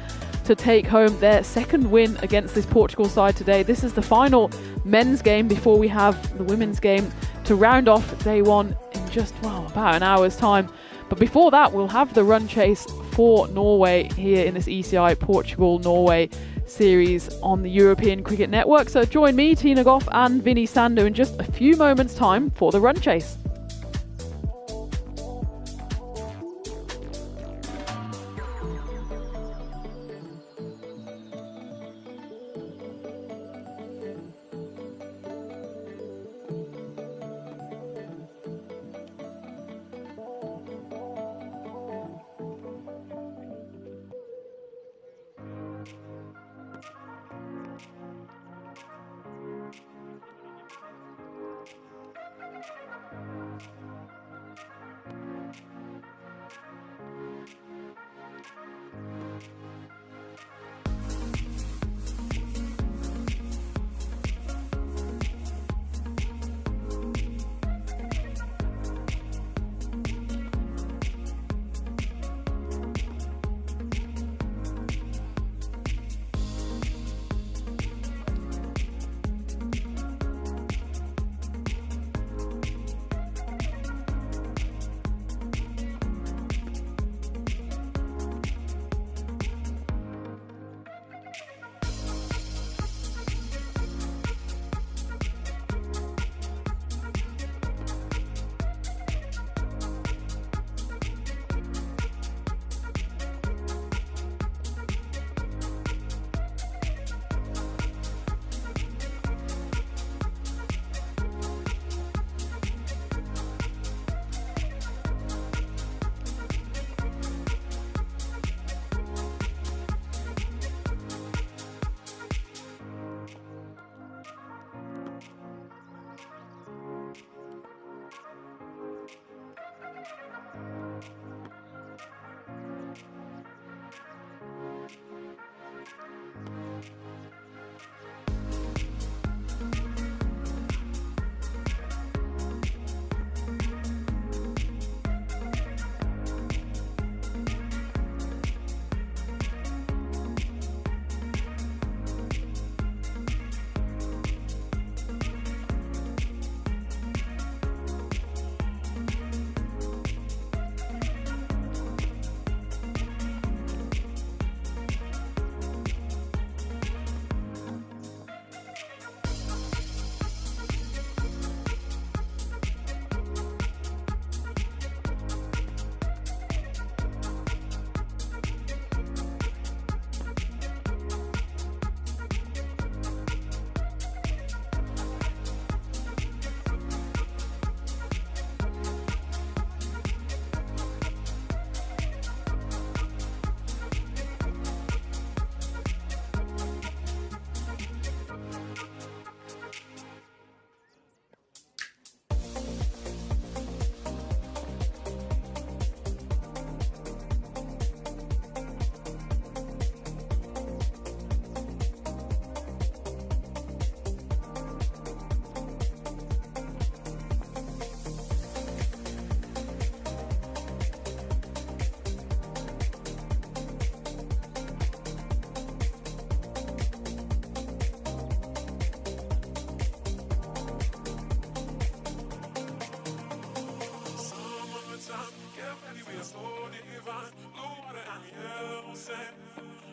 D: to take home their second win against this Portugal side today. This is the final men's game before we have the women's game to round off day one in just, well, about an hour's time. But before that, we'll have the run chase for Norway here in this ECI Portugal-Norway series on the European Cricket Network. So join me, Tina Goff and Vinny Sandu in just a few moments' time for the run chase.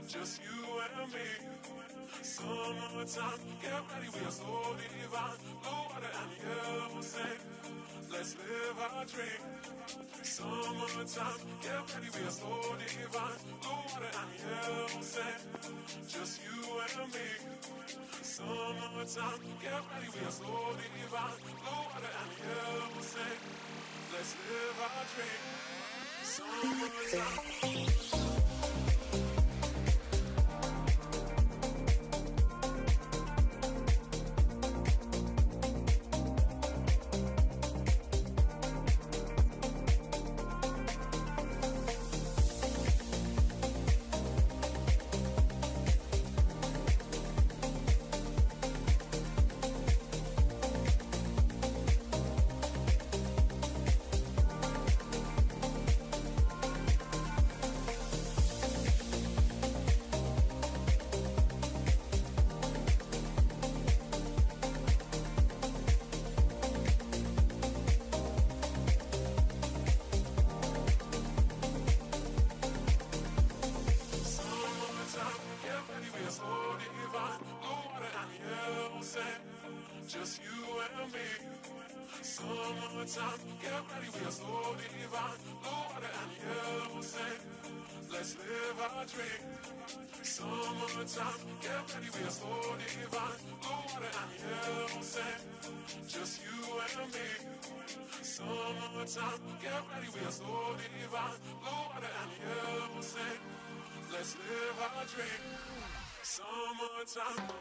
E: just you and me. Summertime, get ready, we are so divine. Blue water and yellow sand, let's live our dream. Summertime, get ready, we are so divine. Blue water and yellow sand, just you and me. Summertime, get ready, we are so divine. Blue water and yellow sand, let's live our dream. Summertime. just you and me. Summertime, get ready, we are so divine. Blue water and yellow sand, let's live our dream. Summertime, get ready, we are so divine. Blue water and yellow sand, just you and me. Summertime, get ready, we are so divine. Blue water and yellow sand, let's live our dream. Summertime.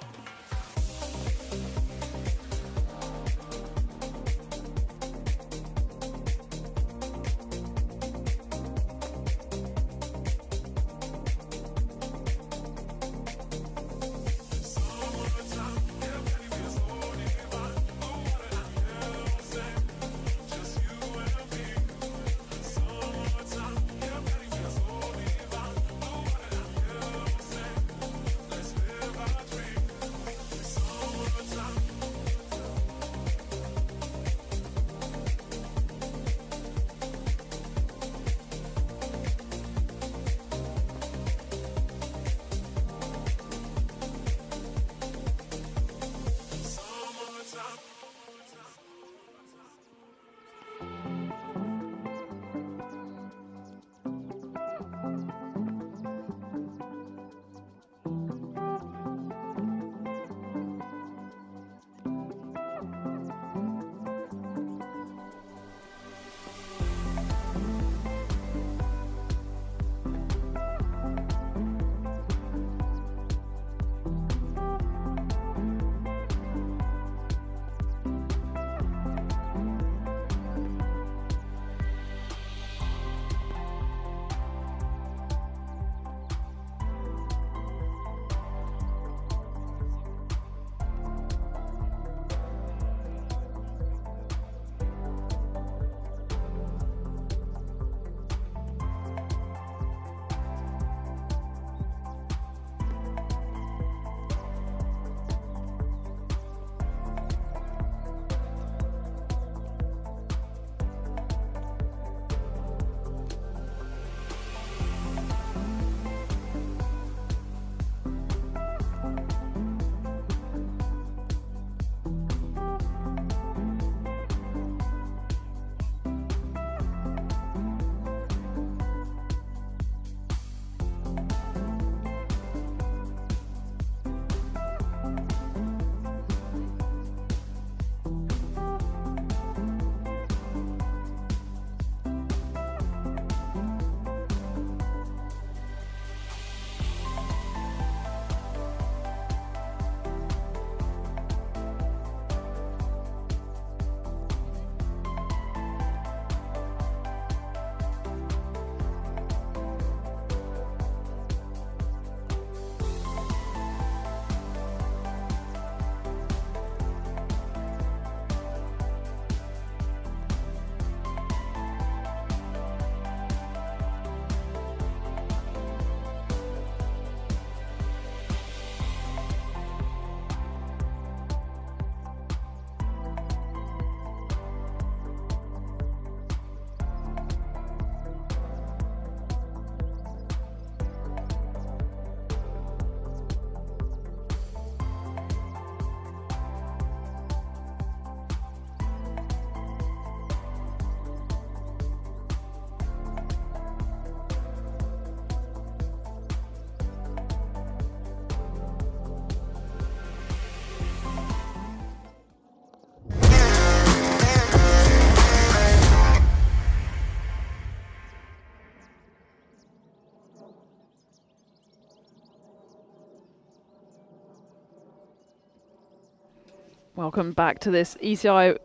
D: Welcome back to this ECI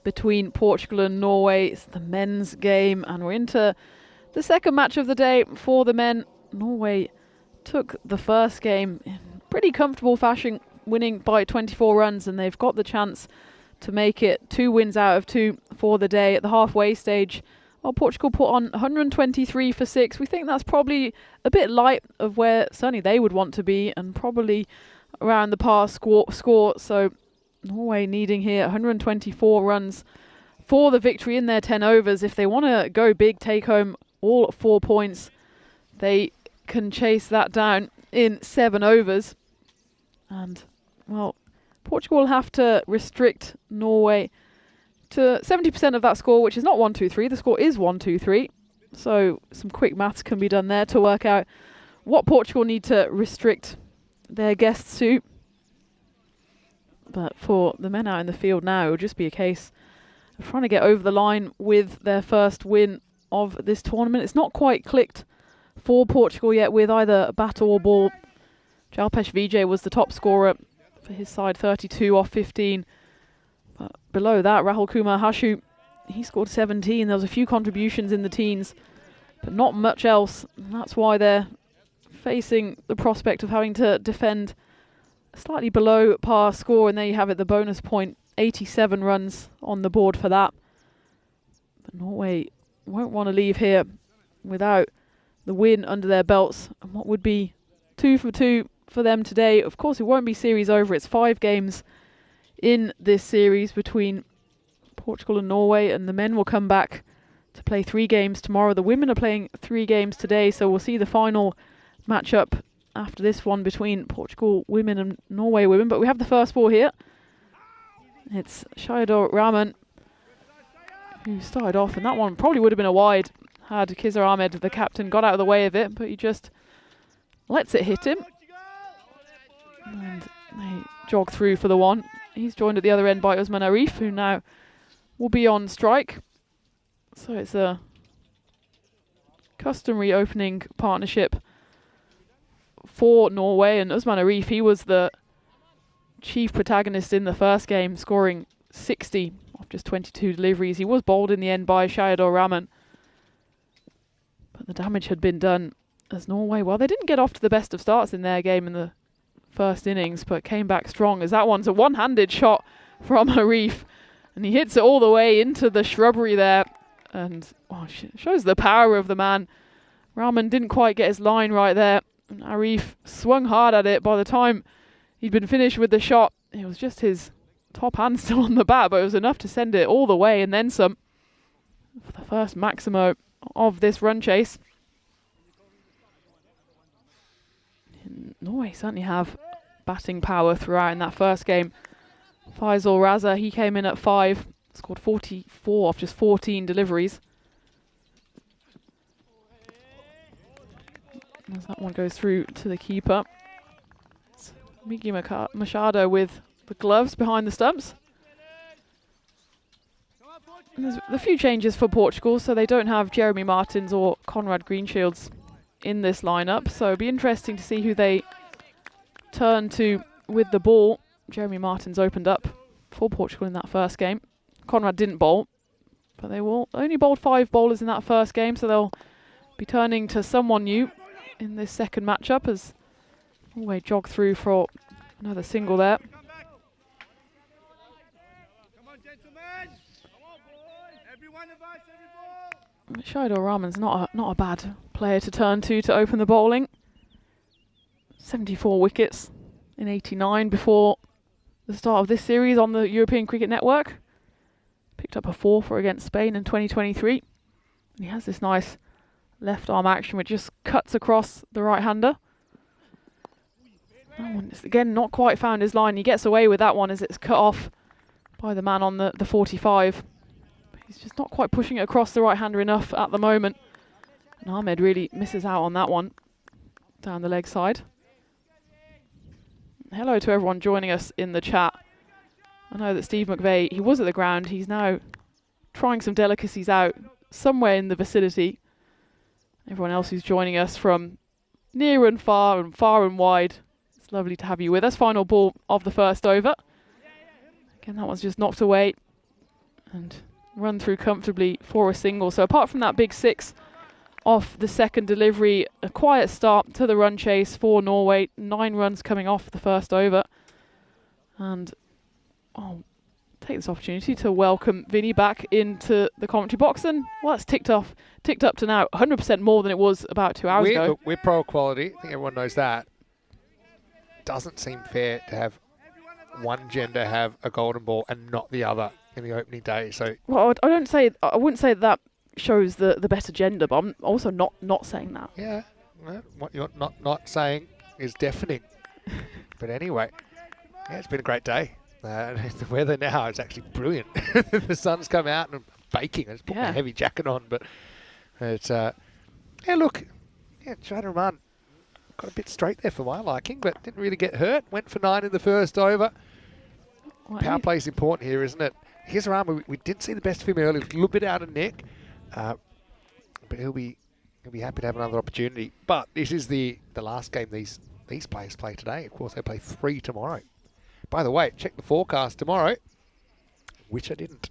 D: between Portugal and Norway. It's the men's game, and we're into the second match of the day for the men. Norway took the first game in pretty comfortable fashion, winning by 24 runs, and they've got the chance to make it 2 wins out of 2 for the day. At the halfway stage, well, Portugal put on 123 for 6. We think that's probably a bit light of where certainly they would want to be, and probably around the par score. So Norway needing here 124 runs for the victory in their 10 overs. If they want to go big, take home all 4 points, they can chase that down in 7 overs. And, well, Portugal will have to restrict Norway to 70% of that score, which is not 1-2-3. The score is 1-2-3. So some quick maths can be done there to work out what Portugal need to restrict their guests to. But for the men out in the field now, it will just be a case of trying to get over the line with their first win of this tournament. It's not quite clicked for Portugal yet with either bat or ball. Jalpesh Vijay was the top scorer for his side, 32 off 15. But below that, Rahul Kumar Hashu, he scored 17. There was a few contributions in the teens, but not much else. And that's why they're facing the prospect of having to defend a slightly below par score. And there you have it, the bonus point, 87 runs on the board for that. But Norway won't want to leave here without the win under their belts. And what would be 2 for 2 for them today. Of course, it won't be series over. It's 5 games in this series between Portugal and Norway, and the men will come back to play 3 games tomorrow. The women are playing 3 games today, so we'll see the final matchup after this one between Portugal women and Norway women. But we have the first ball here. It's Shahidul Rahman who started off, and that one probably would have been a wide had Kizar Ahmed, the captain, got out of the way of it, but he just lets it hit him. And they jog through for the one. He's joined at the other end by Usman Arif, who now will be on strike. So it's a customary opening partnership for Norway. And Usman Arif, he was the chief protagonist in the first game, scoring 60 off just 22 deliveries. He was bowled in the end by Shahidul Rahman, but the damage had been done as Norway, well, they didn't get off to the best of starts in their game in the first innings, but came back strong, as that one's a one-handed shot from Arif, and he hits it all the way into the shrubbery there, and shows the power of the man. Rahman didn't quite get his line right there, and Arif swung hard at it. By the time he'd been finished with the shot, it was just his top hand still on the bat, but it was enough to send it all the way and then some for the first maximo of this run chase. Norway certainly have batting power throughout in that first game. Faisal Raza, he came in at 5, scored 44 off just 14 deliveries. As that one goes through to the keeper. It's Miki Machado with the gloves behind the stumps. And there's a few changes for Portugal, so they don't have Jeremy Martins or Conrad Greenshields in this lineup, so it'll be interesting to see who they turn to with the ball. Jeremy Martins opened up for Portugal in that first game. Conrad didn't bowl, but they will only bowled 5 bowlers in that first game, so they'll be turning to someone new in this second matchup as Norway jog through for another single there.
G: Come on, gentlemen. Come on, boys. Everyone advice, every ball.
D: Shahidul Rahman's not a bad player to turn to open the bowling. 74 wickets in 89 before the start of this series on the European Cricket Network. Picked up a 4 for against Spain in 2023. And he has this nice left arm action which just cuts across the right-hander. That one is, again, not quite found his line. He gets away with that one as it's cut off by the man on the 45. He's just not quite pushing it across the right-hander enough at the moment. And Ahmed really misses out on that one down the leg side. Hello to everyone joining us in the chat. I know that Steve McVeigh, he was at the ground. He's now trying some delicacies out somewhere in the vicinity. Everyone else who's joining us from near and far and wide, it's lovely to have you with us. Final ball of the first over. Again, that one's just knocked away and run through comfortably for a single. So apart from that big 6 off the second delivery, a quiet start to the run chase for Norway. 9 runs coming off the first over. And I'll take this opportunity to welcome Vinny back into the commentary box. And well, it's ticked up to now 100% more than it was about 2 hours ago.
B: We're pro equality. I think everyone knows that. Doesn't seem fair to have one gender have a golden ball and not the other in the opening day. So
D: well, I wouldn't say that shows the better gender, but I'm also not saying that.
B: yeah, well, what you're not saying is deafening. But anyway, yeah, it's been a great day. The weather now is actually brilliant. The sun's come out and I'm baking. I just put my heavy jacket on, but it's yeah, look, yeah, China Run got a bit straight there for my liking, but didn't really get hurt. Went for 9 in the first over. Power play is important here, isn't it? Here's Rama. We did see the best of him earlier, a little bit out of neck, but he'll be happy to have another opportunity. But this is the last game these players play today. Of course, they play 3 tomorrow. By the way, check the forecast tomorrow, which I didn't.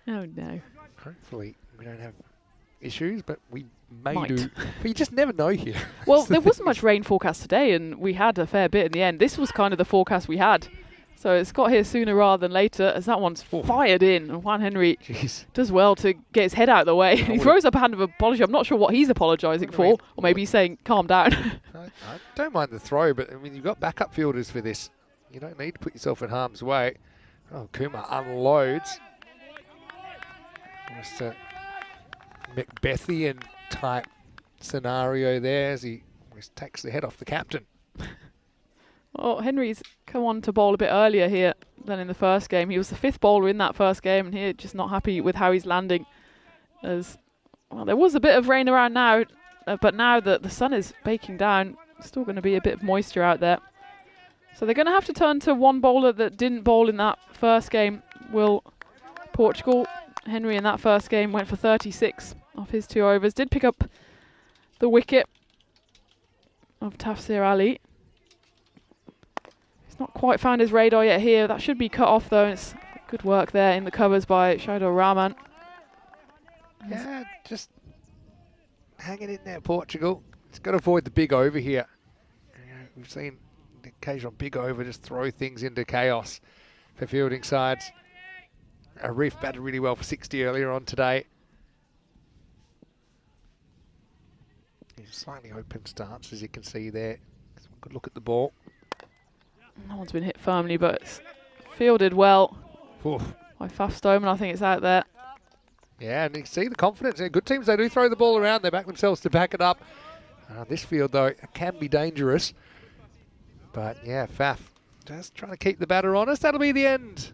D: Oh, no.
B: Hopefully we don't have issues, but we may do. But you just never know here.
D: Well, there wasn't much rain forecast today, and we had a fair bit in the end. This was kind of the forecast we had. So it's got here sooner rather than later, as that one's fired in. And Juan Henry does well to get his head out of the way. He throws up a hand of apology. I'm not sure what he's apologising for, or maybe he's saying, calm down.
B: I don't mind the throw, but I mean, you've got backup fielders for this. You don't need to put yourself in harm's way. Oh, Kumar unloads. Just a Macbethian type scenario there as he just takes the head off the captain.
D: Well, Henry's come on to bowl a bit earlier here than in the first game. He was the 5th bowler in that first game, and here just not happy with how he's landing. As well, there was a bit of rain around now, but now that the sun is baking down, still going to be a bit of moisture out there. So they're going to have to turn to one bowler that didn't bowl in that first game. Will Portugal. Henry in that first game went for 36 off his 2 overs. Did pick up the wicket of Tafsir Ali. He's not quite found his radar yet here. That should be cut off though. It's good work there in the covers by Shahidul Rahman.
B: Yeah, just hanging in there, Portugal. It's got to avoid the big over here. We've seen the occasional big over just throw things into chaos for fielding sides. Arif batted really well for 60 earlier on today. Slightly open stance, as you can see there. Good look at the ball.
D: No one's been hit firmly, but it's fielded well by Faf Stoneman. I think it's out there.
B: Yeah, and you see the confidence. Good teams, they do throw the ball around. They back themselves to back it up. This field, though, can be dangerous. But, yeah, Faf just trying to keep the batter honest. That'll be the end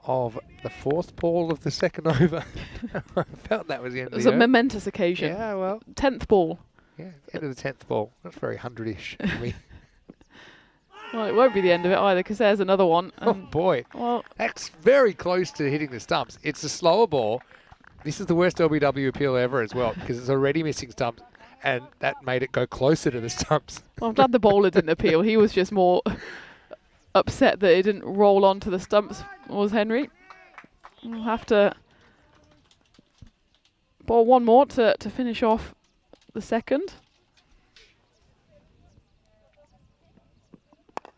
B: of the 4th ball of the second over. I felt that was the end of the
D: It was a momentous occasion.
B: Yeah, well.
D: 10th ball.
B: Yeah, end of the 10th ball. That's very 100-ish for me.
D: Well, it won't be the end of it either, because there's another one.
B: Oh, boy.
D: Well,
B: that's very close to hitting the stumps. It's a slower ball. This is the worst LBW appeal ever as well, because it's already missing stumps, and that made it go closer to the stumps.
D: Well, I'm glad the bowler didn't appeal. He was just more upset that it didn't roll onto the stumps, was Henry. We'll have to bowl one more to finish off the second.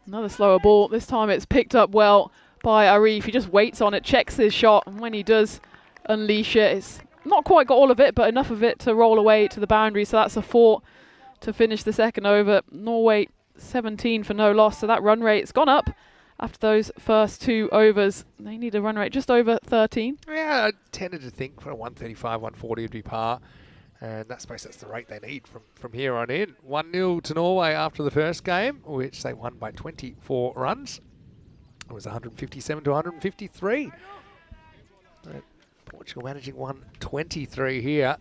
D: Another slower ball. This time it's picked up well by Arif. He just waits on it, checks his shot, and when he does unleash it, it's not quite got all of it, but enough of it to roll away to the boundary. So that's a 4 to finish the second over. Norway 17 for no loss, so that run rate's gone up after those first 2 overs. They need a run rate just over 13.
B: Yeah, I tended to think for a 135, 140 would be par. And I suppose that's the rate they need from here on in. 1-0 to Norway after the first game, which they won by 24 runs. It was 157 to 153. Portugal managing 123 here.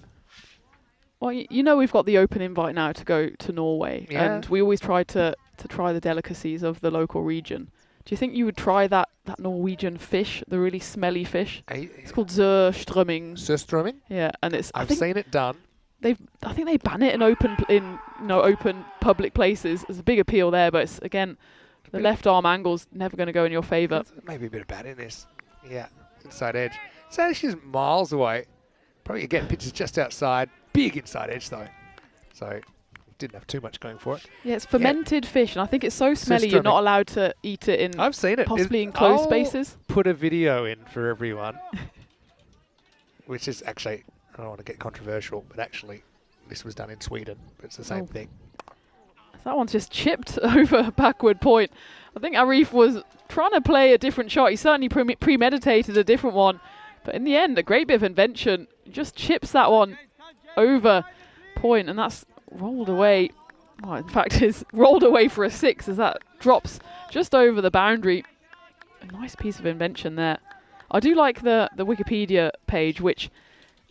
D: Well, you know we've got the open invite now to go to Norway, and we always try to try the delicacies of the local region. Do you think you would try that Norwegian fish, the really smelly fish? It's called Surströmming.
B: Surströmming?
D: Yeah, and
B: I've seen it done.
D: I think they ban it in open public places. There's a big appeal there, but it's, again, the left arm angle's never going to go in your favour.
B: Maybe a bit of bat in this. Yeah, inside edge. So she's miles away. Probably again pitches just outside. Big inside edge though. So didn't have too much going for it.
D: Yeah, it's fermented fish, and I think it's so smelly you're not allowed to eat it in.
B: I've seen it.
D: Possibly in closed spaces.
B: Put a video in for everyone, which is actually, I don't want to get controversial, but actually this was done in Sweden. But it's the same thing.
D: That one's just chipped over a backward point. I think Arif was trying to play a different shot. He certainly premeditated a different one. But in the end, a great bit of invention. Just chips that one over point, and that's rolled away. Well, in fact, it's rolled away for a 6 as that drops just over the boundary. A nice piece of invention there. I do like the Wikipedia page, which,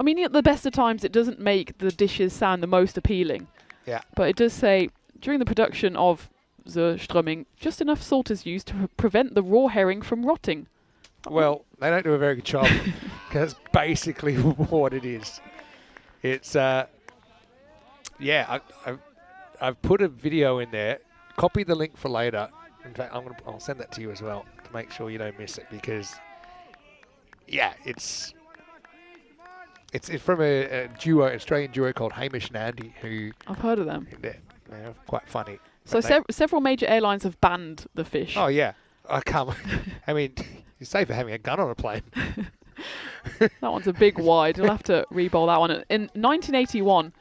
D: I mean, at the best of times, it doesn't make the dishes sound the most appealing.
B: Yeah.
D: But it does say, during the production of Surströmming, just enough salt is used to prevent the raw herring from rotting.
B: Well, they don't do a very good job, because that's basically what it is. It's, yeah, I've put a video in there. Copy the link for later. In fact, I'll send that to you as well to make sure you don't miss it, because, yeah, it's from a duo, Australian duo called Hamish and Andy, who
D: I've heard of them.
B: they're quite funny.
D: So several major airlines have banned the fish.
B: Oh yeah, I can't. I mean, you're safer having a gun on a plane.
D: That one's a big wide. You'll have to re-bowl that one. In 1981,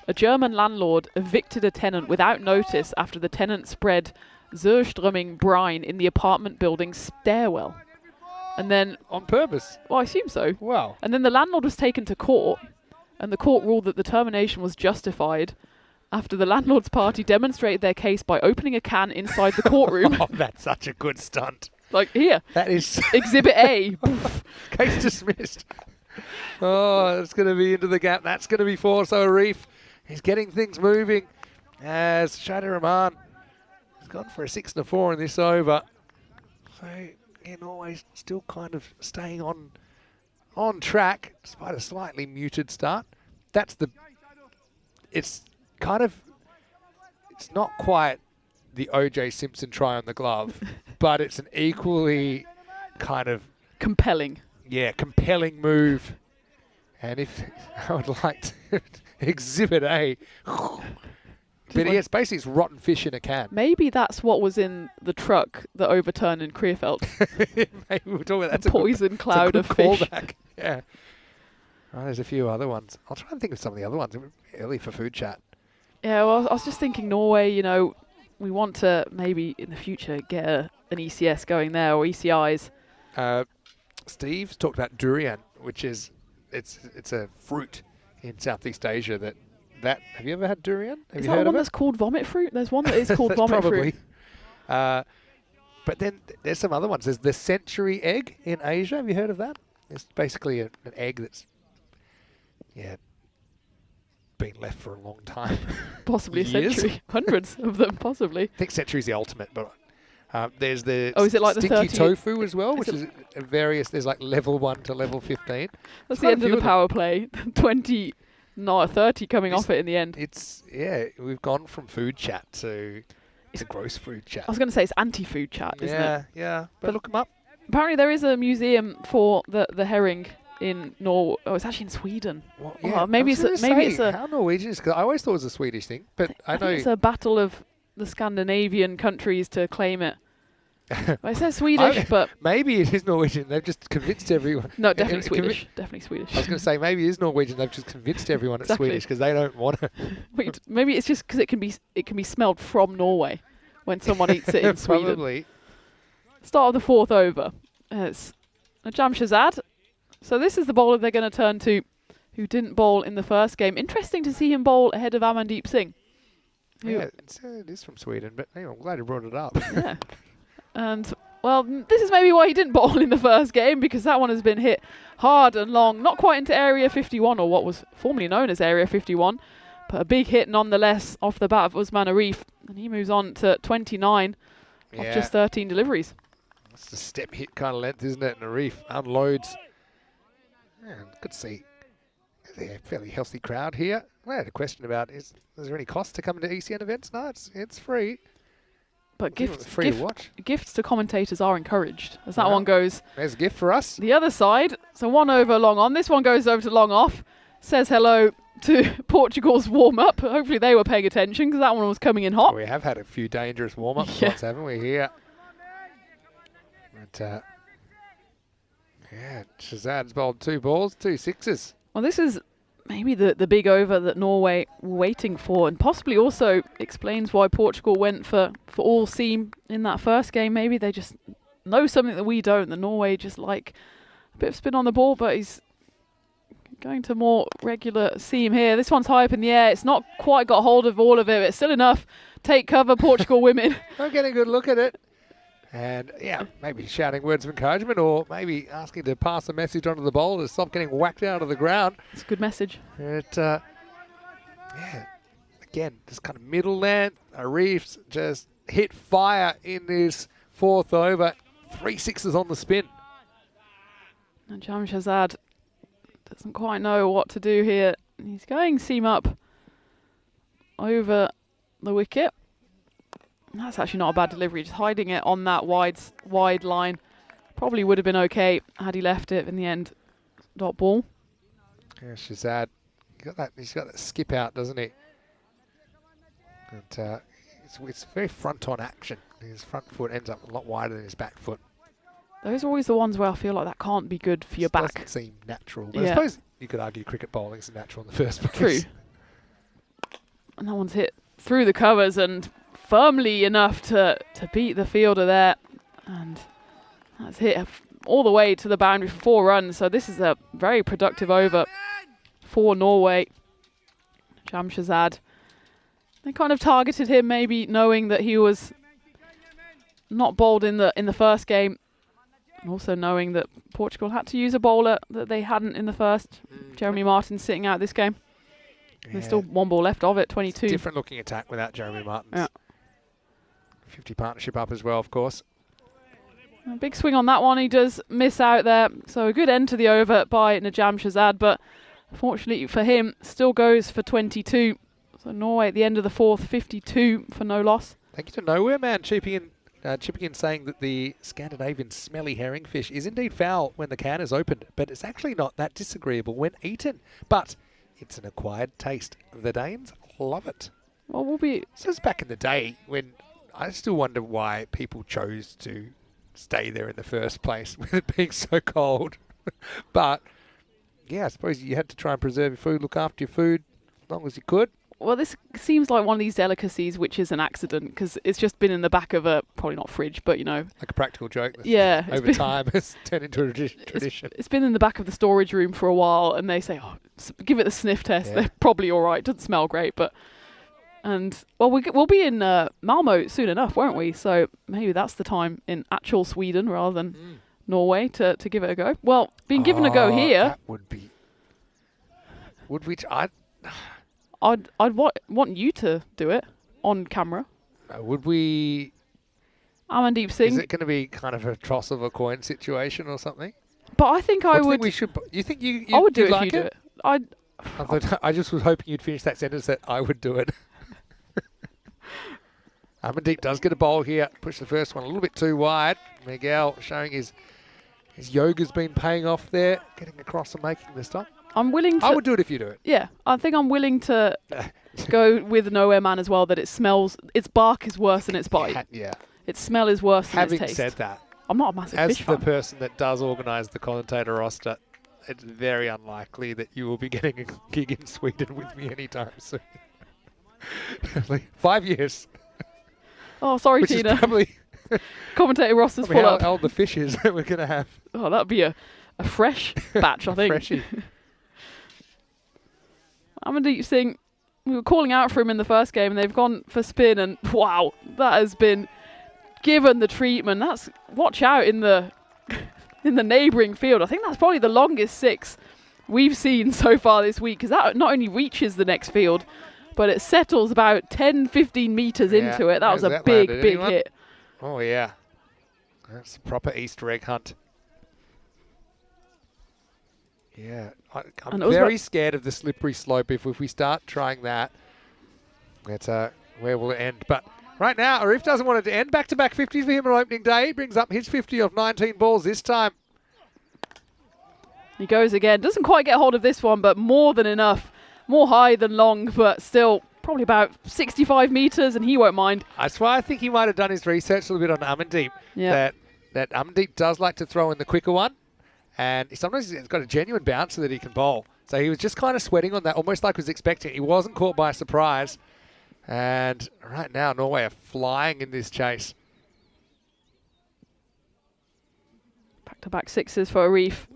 D: a German landlord evicted a tenant without notice after the tenant spread Surströmming brine in the apartment building's stairwell. And then,
B: On purpose.
D: well, I assume so.
B: Wow.
D: And then the landlord was taken to court, and the court ruled that the termination was justified after the landlord's party demonstrated their case by opening a can inside the courtroom.
B: Oh, that's such a good stunt.
D: Like, here,
B: That is
D: Exhibit A.
B: case dismissed. Oh, it's going to be into the gap. That's going to be Forso Reef. He's getting things moving as Shadi Rahman has gone for a 6 and a 4 in this over. So, yeah, Norway still kind of staying on track despite a slightly muted start. It's not quite the O.J. Simpson try on the glove, but it's an equally kind of
D: Compelling.
B: compelling move. And if I would like to exhibit A, but
D: like-
B: it's basically it's rotten fish in a can.
D: Maybe that's what was in the truck that overturned in Krefeld.
B: Maybe we'll talk about that.
D: A poison cloud of fish.
B: Callback. Yeah. Oh, there's a few other ones. I'll try and think of some of the other ones early for food chat.
D: Yeah, well, I was just thinking Norway, you know, we want to maybe in the future get an ECS going there, or ECIs.
B: Steve's talked about durian, which is it's a fruit in Southeast Asia that have you ever had durian? Have
D: Is
B: you
D: that
B: heard
D: one
B: of
D: that's called vomit fruit? There's one that is called
B: it?
D: vomit
B: Probably.
D: fruit.
B: But then there's some other ones. There's the century egg in Asia. Have you heard of that? It's basically an egg that's been left for a long time.
D: Possibly a
B: Years?
D: century. Hundreds of them, possibly.
B: I think century's the ultimate, but there's the
D: Oh, is it like the
B: stinky
D: 30
B: tofu as well,
D: is
B: which
D: it-
B: is various. There's like level 1 to level 15.
D: That's
B: Quite a
D: the end of
B: few
D: the
B: them.
D: power play. 20, no, 30 coming
B: It's-
D: off it in the end.
B: We've gone from food chat to gross food chat.
D: I was going to say it's anti-food chat, isn't it?
B: Yeah. But
D: But-
B: look them up.
D: Apparently there is a museum for the herring in Norway. Oh, it's actually in Sweden.
B: Well,
D: Oh, maybe
B: I was
D: it's
B: gonna
D: it's
B: say,
D: a.
B: how Norwegian is, 'cause I always thought it was a Swedish thing, but I know
D: think it's a battle of the Scandinavian countries to claim it. Well, it says Swedish, but
B: maybe it is Norwegian. They've just convinced everyone.
D: no, definitely
B: convi-
D: Swedish. Definitely Swedish.
B: I was going to say maybe it is Norwegian. They've just convinced everyone it's
D: Exactly.
B: Swedish because they don't want to.
D: Wait, maybe it's just because it can be smelled from Norway when someone eats it in Sweden.
B: Probably.
D: Start of the fourth over. It's Najam Shazad. So this is the bowler they're going to turn to, who didn't bowl in the first game. Interesting to see him bowl ahead of Amandeep Singh. who-
B: Yeah, it is from Sweden, but anyway, I'm glad you brought it up.
D: Yeah. And, well, this is maybe why he didn't bowl in the first game, because that one has been hit hard and long, not quite into Area 51, or what was formerly known as Area 51, but a big hit nonetheless off the bat of Usman Arif, and he moves on to 29 off
B: Yeah.
D: just 13 deliveries.
B: It's a step hit kind of length, isn't it? And a reef unloads. Yeah, good to see. There's a fairly healthy crowd here. I had a question about is there any cost to coming to ECN events? No, it's free.
D: But
B: It's free to watch.
D: gifts to commentators are encouraged, as that
B: Yeah.
D: one goes
B: There's a gift for us.
D: the other side. So 1 over, long on. This one goes over to long off. Says hello to Portugal's warm-up. Hopefully they were paying attention, because that one was coming in hot.
B: We have had a few dangerous warm-up
D: Yeah.
B: spots, haven't we, here? But, yeah, Shazad's bowled 2 balls, 2 sixes.
D: Well, this is maybe the big over that Norway were waiting for, and possibly also explains why Portugal went for all seam in that first game. Maybe they just know something that we don't. The Norway just like a bit of spin on the ball, but he's Going to more regular seam here. This one's high up in the air. It's not quite got hold of all of it, but it's still enough. Take cover, Portugal women.
B: I'm getting a good look at it. And yeah, maybe shouting words of encouragement or maybe asking to pass a message onto the bowler to stop getting whacked out of the ground.
D: It's a good message.
B: Yeah, again, just kind of middle land. Arif's just hit fire in this 4th over. 3 sixes on the spin.
D: And Jamshazad doesn't quite know what to do here. He's going seam up over the wicket. That's actually not a bad delivery, just hiding it on that wide line. Probably would have been okay had he left it in the end. Dot ball.
B: Yeah, Shazad, he's got that skip out, doesn't he? And it's very front on action. His front foot ends up a lot wider than his back foot.
D: Those are always the ones where I feel like that can't be good for your back.
B: Doesn't seem natural. But I suppose you could argue cricket bowling is natural in the first place.
D: True. And that one's hit through the covers and firmly enough to beat the fielder there. And that's hit all the way to the boundary for 4 runs. So this is a very productive over for Norway. Jamshazad. They kind of targeted him, maybe knowing that he was not bowled in the first game. And also knowing that Portugal had to use a bowler that they hadn't in the first. Jeremy Martin sitting out this game. Yeah. There's still 1 ball left of it, 22.
B: It's a different looking attack without Jeremy Martin's.
D: Yeah.
B: 50 partnership up as well, of course.
D: A big swing on that one. He does miss out there. So a good end to the over by Najam Shazad. But fortunately for him, still goes for 22. So Norway at the end of the 4th, 52 for no loss.
B: Thank you to Nowhere Man chipping in saying that the Scandinavian smelly herringfish is indeed foul when the can is opened, but it's actually not that disagreeable when eaten. But it's an acquired taste. The Danes love it.
D: Well, we'll be...
B: So it's back in the day when I still wonder why people chose to stay there in the first place with it being so cold. But yeah, I suppose you had to try and preserve your food, look after your food as long as you could.
D: Well, this seems like one of these delicacies which is an accident because it's just been in the back of a, probably not fridge, but you know.
B: Like a practical joke.
D: Yeah.
B: Over time has turned into a tradition.
D: It's been in the back of the storage room for a while and they say, oh, give it the sniff test.
B: Yeah.
D: They're probably all right. Doesn't smell great, but... And, well, we'll be in Malmo soon enough, won't we? So maybe that's the time in actual Sweden rather than Norway to give it a go. Well, being given a go here...
B: That would be... Would we...
D: I'd want you to do it on camera.
B: Would we...
D: Amandeep Singh.
B: Is it going to be kind of a toss of a coin situation or something?
D: But I think I would...
B: Think we should... You think you
D: I would do it
B: like
D: if you do it.
B: I just was hoping you'd finish that sentence that I would do it. Amandeep does get a bowl here. Push the first one a little bit too wide. Miguel showing his yoga's been paying off there. Getting across and making the stop.
D: I'm willing to...
B: I would do it if you do it.
D: Yeah, I think I'm willing to go with Nowhere Man as well, that it smells... Its bark is worse than its bite.
B: Yeah.
D: Its smell is worse than its taste.
B: Having said that,
D: I'm not a massive fish fan.
B: as the person that does organise the commentator roster, it's very unlikely that you will be getting a gig in Sweden with me anytime soon. 5 years.
D: Oh, sorry,
B: Which
D: Tina.
B: Is probably
D: commentator roster's full up.
B: How old the fish is that we're going to have.
D: Oh, that'd be a fresh batch, I think.
B: Freshie.
D: Amandeep Singh, we were calling out for him in the first game, and they've gone for spin, and wow, that has been given the treatment. That's watch out in the neighbouring field. I think that's probably the longest 6 we've seen so far this week, because that not only reaches the next field, but it settles about 10-15 metres into it. That was a big hit.
B: Oh yeah, that's a proper Easter egg hunt. Yeah, I'm very scared of the slippery slope. If we start trying that, that's where will it end? But right now, Arif doesn't want it to end. Back-to-back 50s for him on opening day. He brings up his 50 off 19 balls this time.
D: He goes again. Doesn't quite get hold of this one, but more than enough. More high than long, but still probably about 65 metres, and he won't mind.
B: That's why I think he might have done his research a little bit on Amandeep.
D: Yeah.
B: That Amandeep does like to throw in the quicker one. And sometimes he's got a genuine bouncer that he can bowl. So he was just kind of sweating on that, almost like he was expecting. He wasn't caught by surprise. And right now, Norway are flying in this chase.
D: Back-to-back 6s for Arif.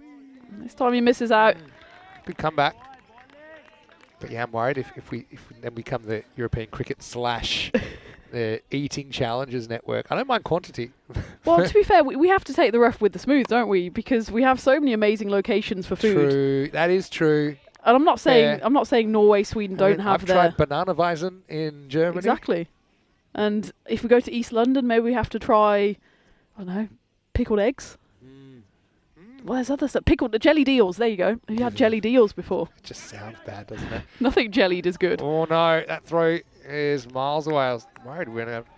D: This time he misses out.
B: Good comeback. But yeah, I'm worried if we then become the European cricket / the eating challenges network. I don't mind quantity.
D: Well, to be fair, we have to take the rough with the smooth, don't we? Because we have so many amazing locations for food.
B: True, that is true.
D: And I'm not saying Norway, Sweden don't have
B: I've
D: their...
B: tried banana Weizen in Germany.
D: Exactly. And if we go to East London, maybe we have to try, I don't know, pickled eggs. Well, there's other stuff. Pickled jellied eels. There you go. Have you had jellied eels before?
B: It just sounds bad, doesn't it?
D: Nothing jellied is good.
B: Oh no, that throw is miles away. I was worried we're going to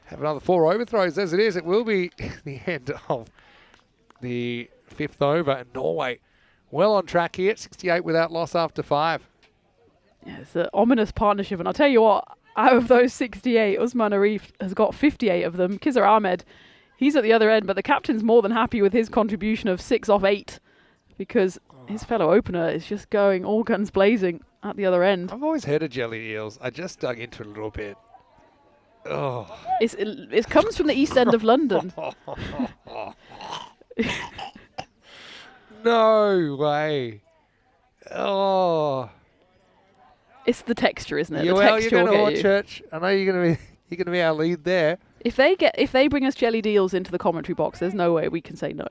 B: have another 4 overthrows. As it is, it will be the end of the 5th over. And Norway well on track here, 68 without loss after 5.
D: Yeah, it's an ominous partnership. And I'll tell you what, out of those 68, Usman Arif has got 58 of them. Kizar Ahmed, he's at the other end, but the captain's more than happy with his contribution of 6 off 8 because his fellow opener is just going all guns blazing at the other end.
B: I've always heard of jellied eels. I just dug into it a little bit. Oh.
D: It comes from the east end of London.
B: No way. Oh.
D: It's the texture, isn't it?
B: Yeah,
D: the
B: well,
D: texture
B: you're
D: will
B: going to
D: get you.
B: Church. I know you're going to be our lead there.
D: If they bring us jellied eels into the commentary box, there's no way we can say no.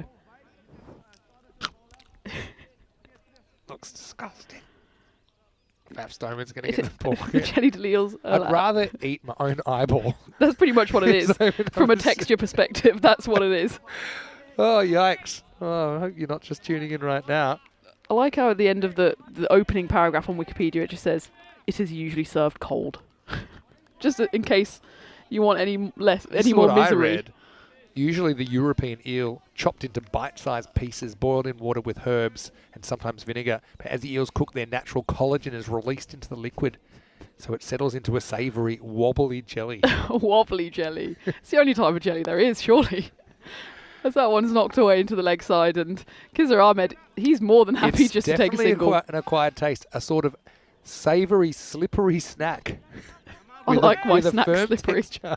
B: Looks disgusting. Faf Stoneman's going to get the ball.
D: The jellied eels.
B: I'd rather eat my own eyeball.
D: That's pretty much what it is. From a texture perspective, that's what it is.
B: Oh, yikes. Oh, I hope you're not just tuning in right now.
D: I like how at the end of the opening paragraph on Wikipedia it just says, it is usually served cold. Just in case you want any more
B: I
D: misery.
B: read. Usually the European eel chopped into bite-sized pieces, boiled in water with herbs and sometimes vinegar. But as the eels cook, their natural collagen is released into the liquid. So it settles into a savoury, wobbly jelly.
D: Wobbly jelly. It's the only type of jelly there is, surely. As that one's knocked away into the leg side, and Kizar Ahmed, he's more than happy just to take a single.
B: It's definitely an acquired taste, a sort of savoury, slippery snack.
D: I like my snack
B: firm
D: slippery.
B: Texture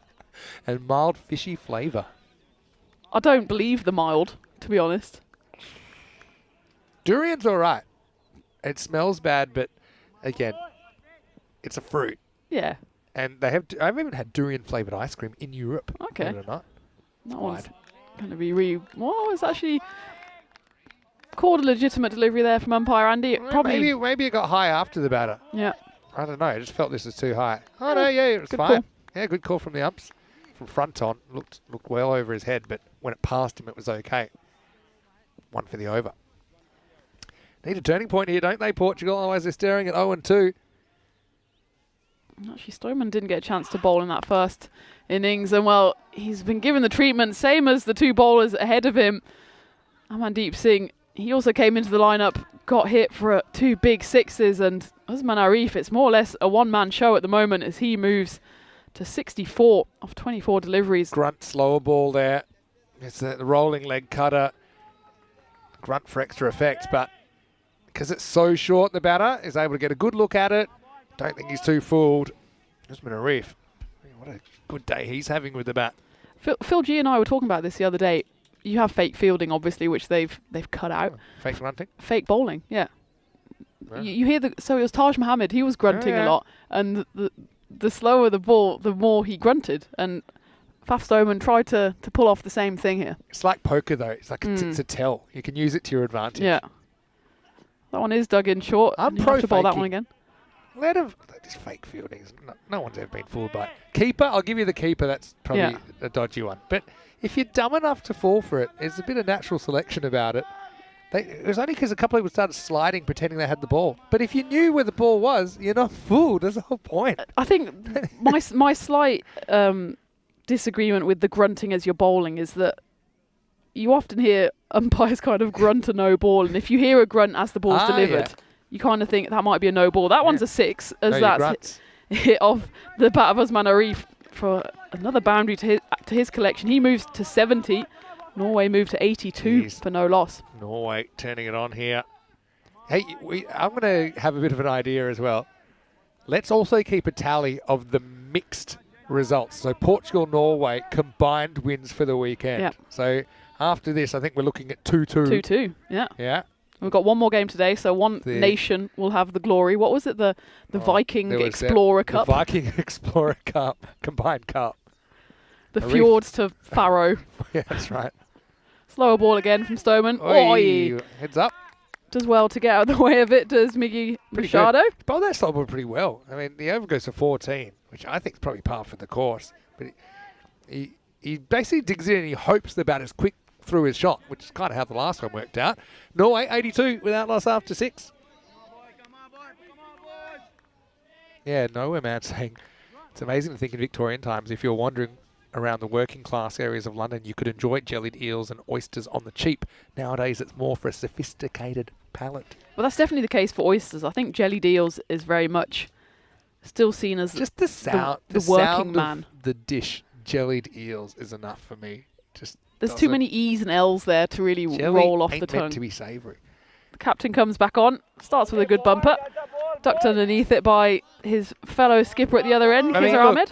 B: and mild fishy flavour.
D: I don't believe the mild, to be honest.
B: Durian's all right. It smells bad, but again, it's a fruit.
D: Yeah.
B: And they have. I've even had durian flavoured ice cream in Europe.
D: Okay.
B: Believe it or not.
D: That one's going to be well, it's actually called a legitimate delivery there from umpire Andy. It probably
B: Maybe it got high after the batter.
D: Yeah.
B: I don't know. I just felt this was too high. Oh no, yeah, it was
D: Good
B: fine.
D: call.
B: Yeah, good call from the umps. From front on, looked well over his head, but when it passed him, it was okay. 1 for the over. Need a turning point here, don't they, Portugal? Otherwise, they're staring at 0-2.
D: Actually, Stoneman didn't get a chance to bowl in that first innings, and well, he's been given the treatment same as the 2 bowlers ahead of him. Amandeep Singh, he also came into the lineup, got hit for 2 big sixes, and Usman Arif, it's more or less a one-man show at the moment as he moves to 64 of 24 deliveries.
B: Grunt slower ball there. It's the rolling leg cutter. Grunt for extra effect, but because it's so short, the batter is able to get a good look at it. Don't think he's too fooled. Usman Arif, what a good day he's having with the bat.
D: Phil G and I were talking about this the other day. You have fake fielding, obviously, which they've cut out.
B: Fake grunting?
D: Fake bowling, yeah.
B: Yeah.
D: You hear so it was Taj Mohammed. He was grunting a lot, and the slower the ball, the more he grunted. And Faf Stoneman tried to pull off the same thing here.
B: It's like poker, though. It's like it's a tell. You can use it to your advantage.
D: Yeah. That one is dug in short.
B: I'm
D: and you have to bowl that
B: pro-faking.
D: one again.
B: Let him. These fake fieldings. No one's ever been fooled by it. Keeper, I'll give you the keeper. That's probably a dodgy one. But if you're dumb enough to fall for it, there's a bit of natural selection about it. It was only because a couple of people started sliding, pretending they had the ball. But if you knew where the ball was, you're not fooled. That's the whole point.
D: I think my slight disagreement with the grunting as you're bowling is that you often hear umpires kind of grunt a no ball, and if you hear a grunt as the ball's delivered, you kind of think that might be a no ball. That one's a 6, as that's hit off the bat of Usman Arif for another boundary to his collection. He moves to 70. Norway moved to 82 for no loss.
B: Norway turning it on here. Hey, I'm going to have a bit of an idea as well. Let's also keep a tally of the mixed results. So Portugal-Norway combined wins for the weekend.
D: Yep.
B: So after this, I think we're looking at 2-2.
D: 2-2, yeah.
B: Yeah.
D: We've got one more game today, so one nation will have the glory. What was it? The Viking Explorer Cup?
B: The Viking Explorer Cup, combined cup.
D: The Fjords to Faroe.
B: Yeah, that's right.
D: Slower ball again from Stoneman.
B: Oi. Heads up.
D: Does well to get out of the way of it, does Miggy Machado.
B: Bowled that slow ball pretty well. I mean, the over goes to 14, which I think is probably par for the course. But he basically digs in and he hopes the batter's quick through his shot, which is kind of how the last one worked out. Norway 82 without loss after 6. Yeah, Nowhere Man saying it's amazing to think in Victorian times, if you're wandering around the working class areas of London, you could enjoy jellied eels and oysters on the cheap. Nowadays, it's more for a sophisticated palate.
D: Well, that's definitely the case for oysters. I think jellied eels is very much still seen as
B: just the sound,
D: the working man.
B: Of the dish, jellied eels, is enough for me.
D: There's too many E's and L's there to really roll off the tongue.
B: Meant to be savoury.
D: The captain comes back on, starts with a good bumper, ducked underneath it by his fellow skipper at the other end, Kizar Ahmed.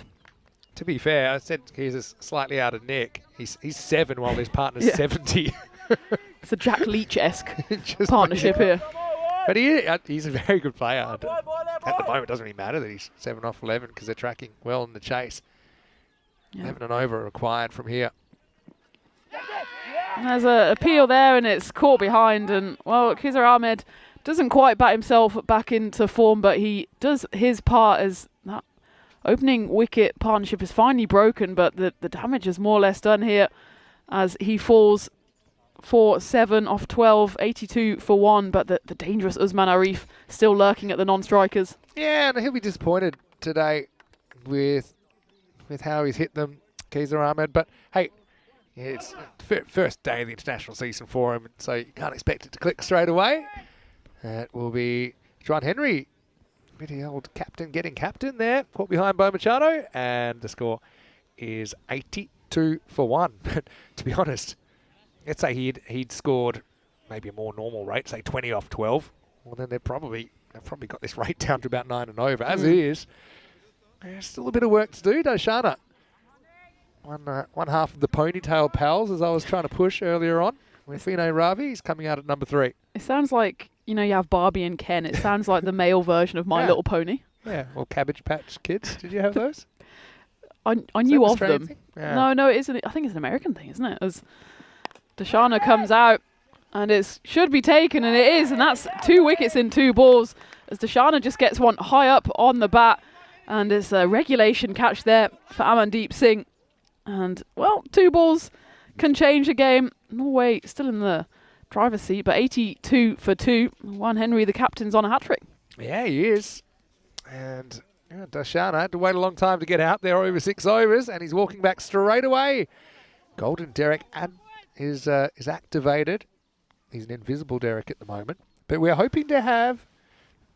B: To be fair, I said he's slightly out of nick. He's 7 while his partner's 70.
D: It's a Jack Leach-esque partnership here.
B: But he's a very good player. At the moment, it doesn't really matter that he's 7 off 11 because they're tracking well in the chase. 11 and over required from here.
D: There's an appeal there and it's caught behind, and well, Kizar Ahmed doesn't quite bat himself back into form, but he does his part as that opening wicket partnership is finally broken, but the damage is more or less done here as he falls for 7 off 12, 82 for 1, but the dangerous Usman Arif still lurking at the non-strikers.
B: Yeah, and he'll be disappointed today with how he's hit them, Kizar Ahmed, but hey, it's first day of the international season for him, so you can't expect it to click straight away. It will be John Henry, pretty old captain, getting captain there, caught behind Bo Machado, and the score is 82 for 1. But to be honest, let's say he'd scored maybe a more normal rate, say 20 off 12. Well, then they've probably got this rate down to about 9 and over. As it is, there's still a bit of work to do, Darshana. One half of the ponytail pals, as I was trying to push earlier on. With Fino Ravi, he's coming out at number 3.
D: It sounds like, you have Barbie and Ken. It sounds like the male version of My Little Pony.
B: Yeah, or Cabbage Patch Kids. Did you have those?
D: I knew of them. Yeah. No, it isn't. I think it's an American thing, isn't it? As Darshana comes out, and it should be taken, and it is, and that's 2 wickets in 2 balls, as Darshana just gets one high up on the bat, and it's a regulation catch there for Amandeep Singh. And, well, 2 balls can change a game. Norway still in the driver's seat, but 82 for 2. Juan Henry, the captain's on a hat-trick.
B: Yeah, he is. And Darshana had to wait a long time to get out there over 6 overs, and he's walking back straight away. Golden Derek is activated. He's an invisible Derek at the moment. But we're hoping to have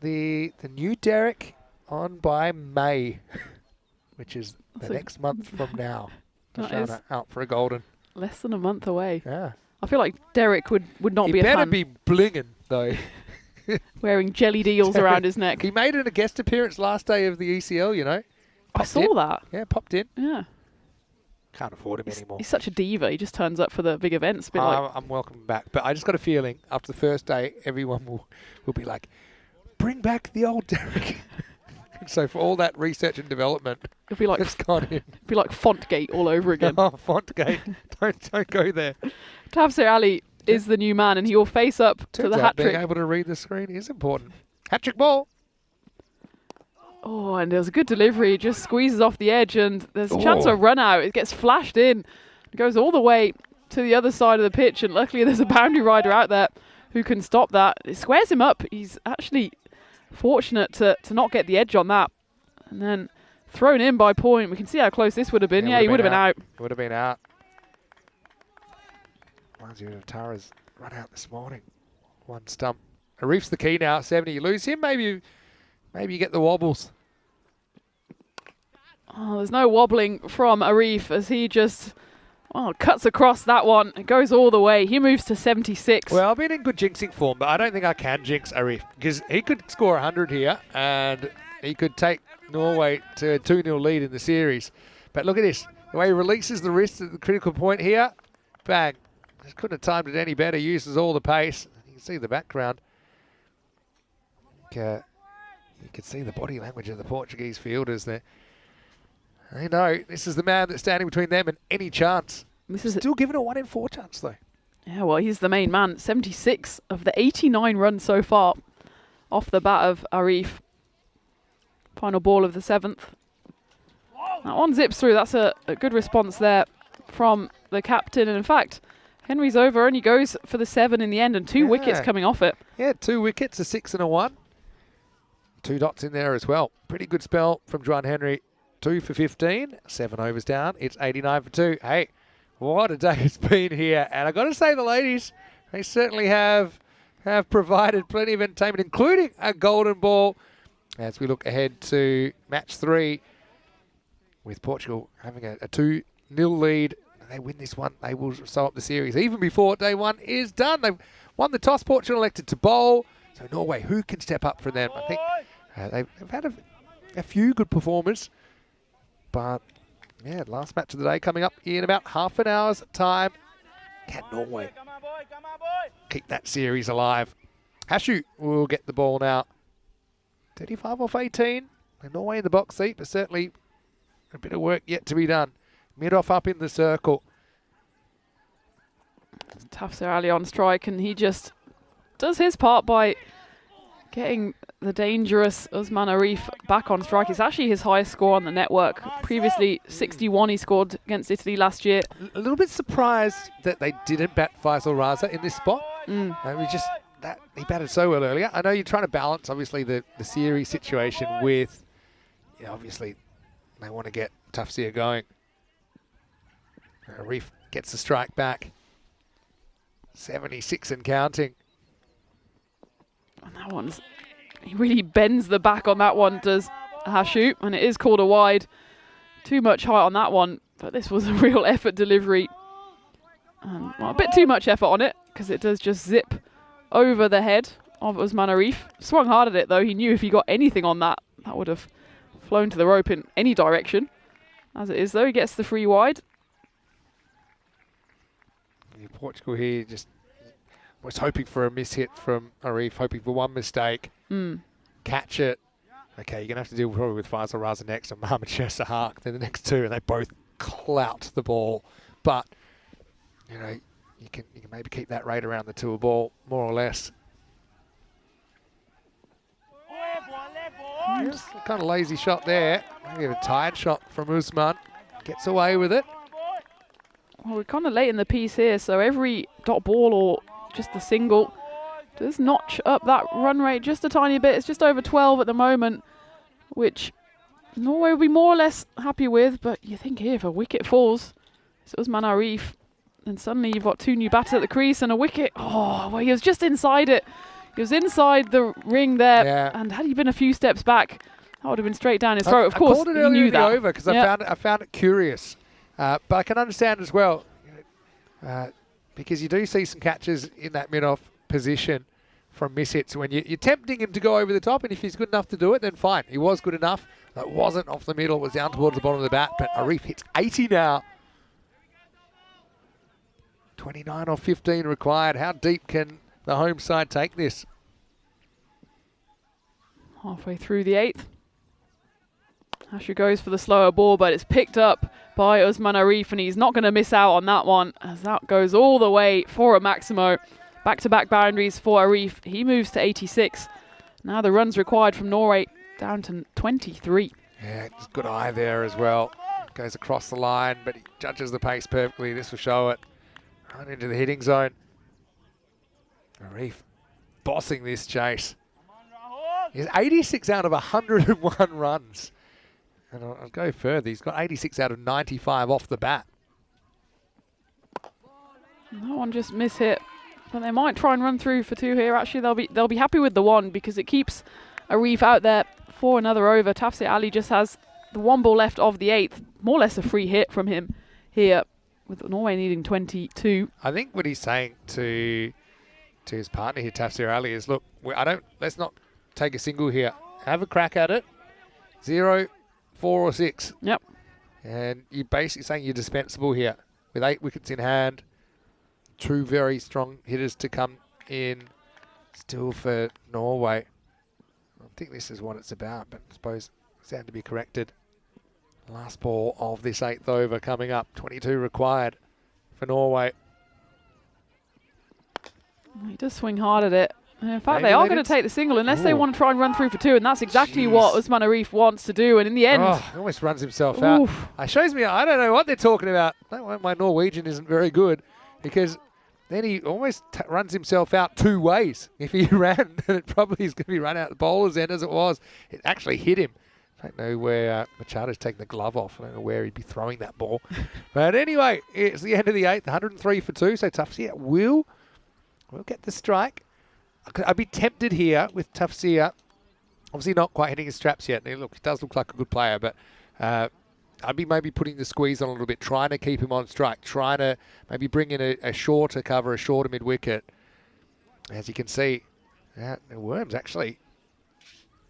B: the new Derek on by May, which is the next month from now. Darshana out for a golden.
D: Less than a month away.
B: Yeah.
D: I feel like Derek would not be a fan.
B: He better be blinging, though.
D: Wearing jellied eels around his neck.
B: He made it a guest appearance last day of the ECL,
D: I saw that.
B: Yeah, popped in.
D: Yeah.
B: Can't afford him anymore.
D: He's such a diva. He just turns up for the big events.
B: I'm welcome back. But I just got a feeling after the first day, everyone will be like, bring back the old Derek. So for all that research and development,
D: it'll be like Fontgate all over again.
B: Oh, Fontgate! don't go there.
D: Tafsir Ali is the new man, and he will face up to the hat trick.
B: Being able to read the screen is important. Hat trick ball.
D: Oh, and there's a good delivery. It just squeezes off the edge, and there's a chance of a run out. It gets flashed in. It goes all the way to the other side of the pitch, and luckily there's a boundary rider out there who can stop that. It squares him up. He's actually fortunate to not get the edge on that. And then thrown in by Point. We can see how close this would have been. Yeah, he would have been out.
B: Would have been out. Reminds me of Tara's run out this morning. 1 stump. Arif's the key now. 70. You lose him, maybe you get the wobbles.
D: Oh, there's no wobbling from Arif as he just cuts across that one. It goes all the way. He moves to 76.
B: Well, I've been in good jinxing form, but I don't think I can jinx Arif because he could score 100 here and he could take Norway to a 2-0 lead in the series. But look at this. The way he releases the wrist at the critical point here. Bang. Just couldn't have timed it any better. Uses all the pace. can see the background. You can see the body language of the Portuguese fielders there. They know this is the man that's standing between them and any chance.
D: This is
B: Still giving a 1 in 4 chance, though.
D: Yeah, well, he's the main man. 76 of the 89 runs so far off the bat of Arif. Final ball of the 7th. That one zips through. That's a good response there from the captain. And in fact, Henry's over only goes for the 7 in the end and 2 wickets coming off it.
B: Yeah, 2 wickets, a 6 and a 1. 2 dots in there as well. Pretty good spell from Juan Henry. 2 for 15, 7 overs down. It's 89 for 2. Hey, what a day it's been here. And I've got to say, the ladies, they certainly have provided plenty of entertainment, including a golden ball, as we look ahead to match 3 with Portugal having a 2-0 lead. They win this one, they will sew up the series even before day 1 is done. They've won the toss. Portugal elected to bowl. So Norway, who can step up from them? I think they've had a few good performers. But, yeah, last match of the day coming up in about half an hour's time. Can Norway keep that series alive? Hashu will get the ball now. 35 off 18. And Norway in the box seat, but certainly a bit of work yet to be done. Mid-off up in the circle.
D: Tafsir Ali on strike, and he just does his part by getting the dangerous Usman Arif back on strike. It's actually his highest score on the network. Previously, 61 he scored against Italy last year.
B: A little bit surprised that they didn't bat Faisal Raza in this spot. He batted so well earlier. I know you're trying to balance, obviously, the series situation with, obviously, they want to get Tafsir going. Arif gets the strike back. 76 and counting.
D: And that one's, he really bends the back on that one, does Hashu, and it is called a wide. Too much height on that one, but this was a real effort delivery. And, well, a bit too much effort on it, because it does just zip over the head of Usman Arif. Swung hard at it, though. He knew if he got anything on that, that would have flown to the rope in any direction. As it is, though, he gets the free wide.
B: Portugal here just was hoping for a miss hit from Arif, hoping for one mistake. Catch it. Okay, you're going to have to deal probably with Faisal Raza next and Mohamed Shahak. They're the next 2, and they both clout the ball. But, you can maybe keep that rate around the 2 ball, more or less. Just a kind of lazy shot there. Maybe a tired shot from Usman. Gets away with it.
D: Well, we're kind of late in the piece here, so every dot ball or just the single does notch up that run rate just a tiny bit. It's just over 12 at the moment, which Norway will be more or less happy with. But you think here, if a wicket falls, it's Usman Arif, then suddenly you've got 2 new batters at the crease and a wicket. Oh, well, he was just inside it. He was inside the ring there, and had he been a few steps back, that would have been straight down his throat. Of course,
B: I called it
D: he
B: earlier
D: knew
B: in the
D: that.
B: over because I found it curious. But I can understand as well, because you do see some catches in that mid-off position from miss-hits when you're tempting him to go over the top, and if he's good enough to do it, then fine. He was good enough. That wasn't off the middle. It was down towards the bottom of the bat, but Arif hits 80 now. 29 off 15 required. How deep can the home side take this?
D: Halfway through the 8th. Hashu goes for the slower ball, but it's picked up by Usman Arif, and he's not going to miss out on that one, as that goes all the way for a Maximo. Back-to-back boundaries for Arif. He moves to 86. Now the runs required from Norway down to 23.
B: Yeah, it's good eye there as well. Goes across the line, but he judges the pace perfectly. This will show it. Right into the hitting zone. Arif bossing this chase. He's 86 out of 101 runs. And I'll go further. He's got 86 out of 95 off the bat.
D: That one just mishit. But they might try and run through for 2 here. Actually, they'll be happy with the 1 because it keeps Arif out there for another over. Tafsir Ali just has the 1 ball left of the 8th. More or less a free hit from him here, with Norway needing 22.
B: I think what he's saying to his partner here, Tafsir Ali, is look, let's not take a single here. Have a crack at it. 0, 4 or 6.
D: Yep.
B: And you're basically saying you're dispensable here with 8 wickets in hand. 2 very strong hitters to come in still for Norway. I think this is what it's about, but I suppose it's had to be corrected. Last ball of this 8th over coming up. 22 required for Norway.
D: He does swing hard at it. And in fact,
B: Maybe
D: they are
B: they
D: going to
B: did.
D: take the single unless they
B: Ooh.
D: want to try and run through for 2, and that's exactly
B: Jeez.
D: what Usman Arif wants to do. And in the end,
B: Oh, he almost runs himself out.
D: Oof.
B: It shows me, I don't know what they're talking about. My Norwegian isn't very good, because then he almost runs himself out 2 ways. If he ran, then it probably is going to be run out the bowler's end as it was. It actually hit him. I don't know where Machado's taken the glove off. I don't know where he'd be throwing that ball. But anyway, it's the end of the 8th, 103 for 2. So Tafsir will get the strike. I'd be tempted here with Tafsir. Obviously not quite hitting his straps yet. Look, he does look like a good player, but I'd be maybe putting the squeeze on a little bit, trying to keep him on strike, trying to maybe bring in a shorter cover, a shorter mid-wicket. As you can see, the Worms actually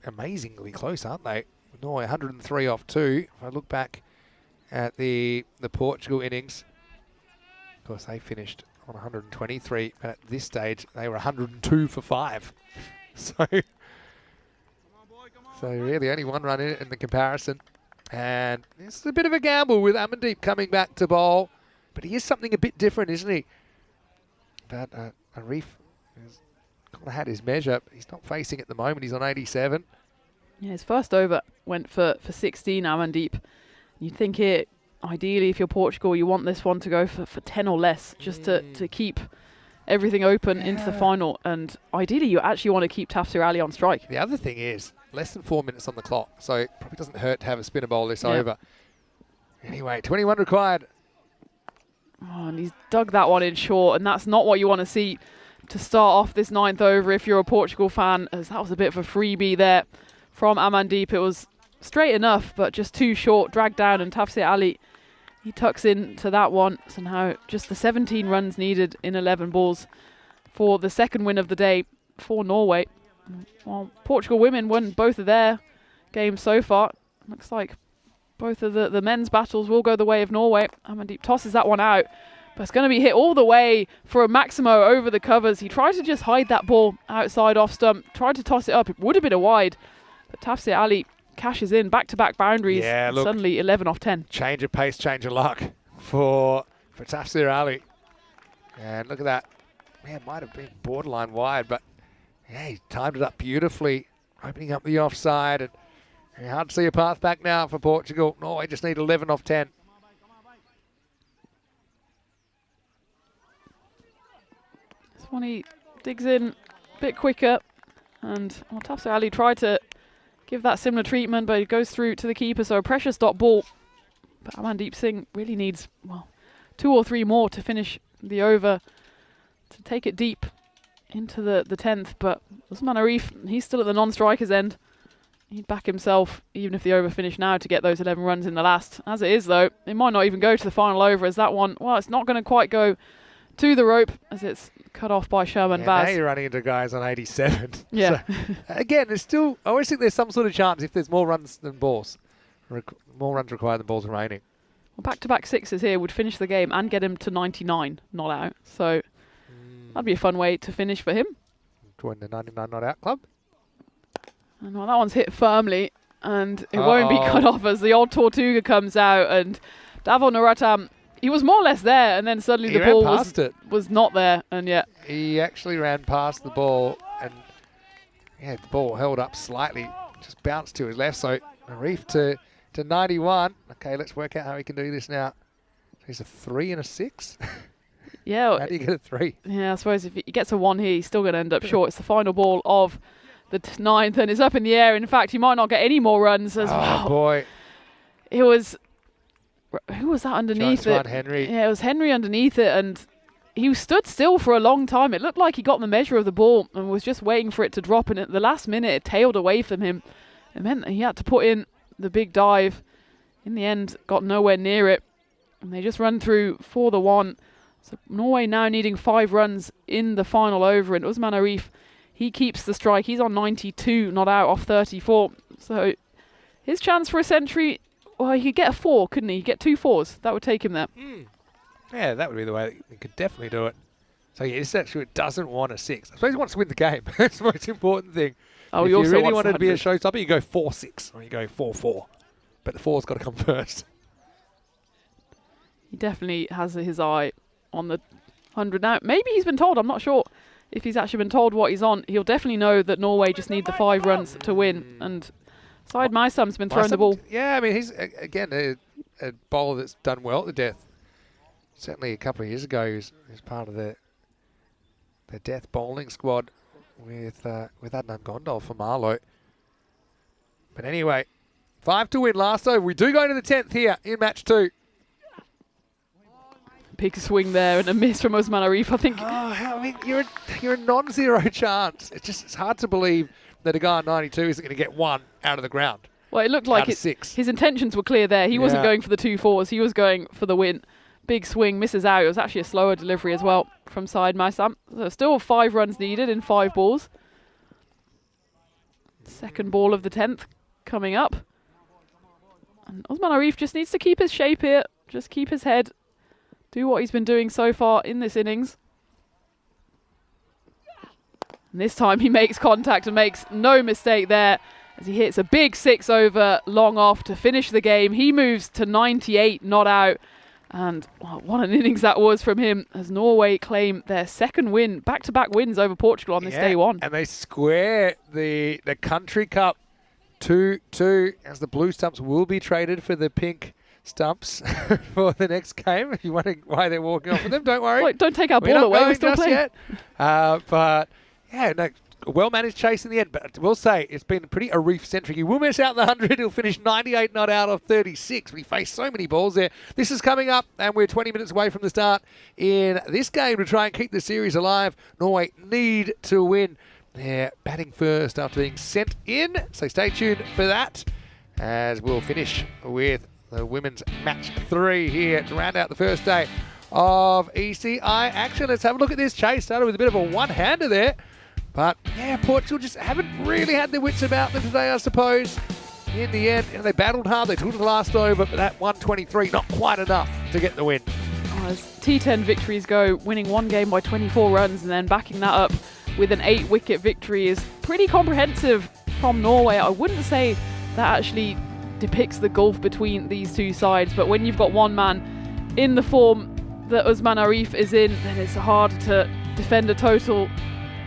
B: amazingly close, aren't they? Norway 103 off 2. If I look back at the Portugal innings, of course they finished on 123, but at this stage they were 102 for 5. So really only 1 run in the comparison. And it's a bit of a gamble with Amandeep coming back to bowl, but he is something a bit different, isn't he? But Arif has kind of had his measure. He's not facing at the moment. He's on 87.
D: yeah, his first over went for 16, Amandeep. You'd think here, ideally, if you're Portugal, you want this one to go for 10 or less, just to keep everything open into the final. And ideally, you actually want to keep Tafsir Ali on strike.
B: The other thing is, less than 4 minutes on the clock, so it probably doesn't hurt to have a spinner bowl this over. Anyway, 21 required.
D: Oh, and he's dug that one in short, and that's not what you want to see to start off this 9th over if you're a Portugal fan, as that was a bit of a freebie there from Amandeep. It was straight enough, but just too short, dragged down, and Tafsir Ali, he tucks into that one. So now just the 17 runs needed in 11 balls for the second win of the day for Norway. Well, Portugal women won both of their games so far. Looks like both of the men's battles will go the way of Norway. Amandeep tosses that one out, but it's going to be hit all the way for a Maximo over the covers. He tried to just hide that ball outside off stump, tried to toss it up. It would have been a wide, but Tafsir Ali cashes in back-to-back boundaries.
B: Yeah, look,
D: suddenly 11 off 10.
B: Change of pace, change of luck for Tafsir Ali. And look at that. Man, it might have been borderline wide, but yeah, he timed it up beautifully, opening up the offside. And hard to see a path back now for Portugal. Norway just need 11 off 10.
D: This one he digs in a bit quicker, and Tafsir Ali tried to give that similar treatment, but it goes through to the keeper, so a pressure stop ball. But Amandeep Singh really needs, well, 2 or 3 more to finish the over, to take it deep into the 10th. But Usman Arif, he's still at the non-striker's end. He'd back himself, even if the over finished now, to get those 11 runs in the last. As it is, though, it might not even go to the final over, as that one, well, it's not going to quite go to the rope, as it's cut off by Sherman Vaz.
B: Now you're running into guys on 87.
D: Yeah.
B: So, again, there's still, I always think there's some sort of chance if there's more runs than balls. More runs required than balls remaining.
D: Well, back-to-back sixes here would finish the game and get him to 99 not out. So that'd be a fun way to finish for him.
B: Join the 99 not out club.
D: And well, that one's hit firmly, and it won't be cut off as the old Tortuga comes out, and Davon Naratam, he was more or less there, and then suddenly the ball was not there, and yeah.
B: He actually ran past the ball, and yeah, the ball held up slightly, just bounced to his left, so Arif to 91. Okay, let's work out how he can do this now. So he's a 3 and a 6?
D: Yeah.
B: How do you get a 3?
D: Yeah, I suppose if he gets a 1 here, he's still going to end up short. It's the final ball of the 9th, and it's up in the air. In fact, he might not get any more runs as well.
B: Oh, boy.
D: It was... Who was that underneath it?
B: Henry.
D: Yeah, it was Henry underneath it, and he stood still for a long time. It looked like he got the measure of the ball and was just waiting for it to drop, and at the last minute, it tailed away from him. It meant that he had to put in the big dive. In the end, got nowhere near it, and they just run through for the 1. So Norway now needing 5 runs in the final over, and Usman Arif, he keeps the strike. He's on 92, not out, off 34. So his chance for a century, well, he could get a 4, couldn't he? He'd get 2 4s. That would take him there.
B: Yeah, that would be the way. He could definitely do it. So yeah, this actually doesn't want a 6. I suppose he wants to win the game. That's the most important thing.
D: Oh,
B: If
D: he
B: you
D: also
B: really
D: wants
B: wanted
D: the
B: to be a
D: 100.
B: showstopper, you go 4-6 or you go 4-4. But the 4's got to come first.
D: He definitely has his eye on the 100 now. Maybe he's been told. I'm not sure if he's actually been told what he's on. He'll definitely know that Norway just need the 5 runs to win. And Side Maisam's been throwing the ball.
B: Yeah, I mean, he's, again, a bowler that's done well at the death. Certainly a couple of years ago, he was part of the death bowling squad with Adnan Gondol for Marlow. But anyway, 5 to win last over. We do go to the 10th here in match 2.
D: Big swing there and a miss from Osman Arif, I think.
B: Oh, I mean, you're a non-zero chance. It's hard to believe that a guy on 92 isn't going to get 1 out of the ground.
D: Well, it looked like
B: Out of 6.
D: his intentions were clear there. He wasn't
B: Yeah.
D: going for the 2 4s. He was going for the win. Big swing, misses out. It was actually a slower delivery as well from Side Maisam. So still 5 runs needed in 5 balls. Second ball of the 10th coming up. And Osman Arif just needs to keep his shape here. Just keep his head. Do what he's been doing so far in this innings. And this time he makes contact and makes no mistake there as he hits a big 6 over long off to finish the game. He moves to 98 not out. And well, what an innings that was from him as Norway claim their second win, back-to-back wins over Portugal on this day 1.
B: And they square the Country Cup 2-2 as the blue stumps will be traded for the pink stumps for the next game. If you're wondering why they're walking off with them, don't worry.
D: Wait, don't take our
B: We're
D: ball
B: not
D: away, we're
B: going
D: still
B: just
D: playing.
B: yet. But yeah, no, a well-managed chase in the end. But we'll say it's been pretty Arif-centric. He will miss out the 100. He'll finish 98 not out of 36. But he faced so many balls there. This is coming up, and we're 20 minutes away from the start in this game to try and keep the series alive. Norway need to win. They're batting first after being sent in. So stay tuned for that as we'll finish with the women's match 3 here to round out the first day of ECI action. Let's have a look at this chase. Started with a bit of a one-hander there. But, yeah, Portugal just haven't really had their wits about them today, I suppose. In the end, they battled hard. They took the last over, but that 123, not quite enough to get the win.
D: As T10 victories go, winning one game by 24 runs and then backing that up with an 8-wicket victory is pretty comprehensive from Norway. I wouldn't say that actually depicts the gulf between these two sides, but when you've got one man in the form that Osman Arif is in, then it's hard to defend a total,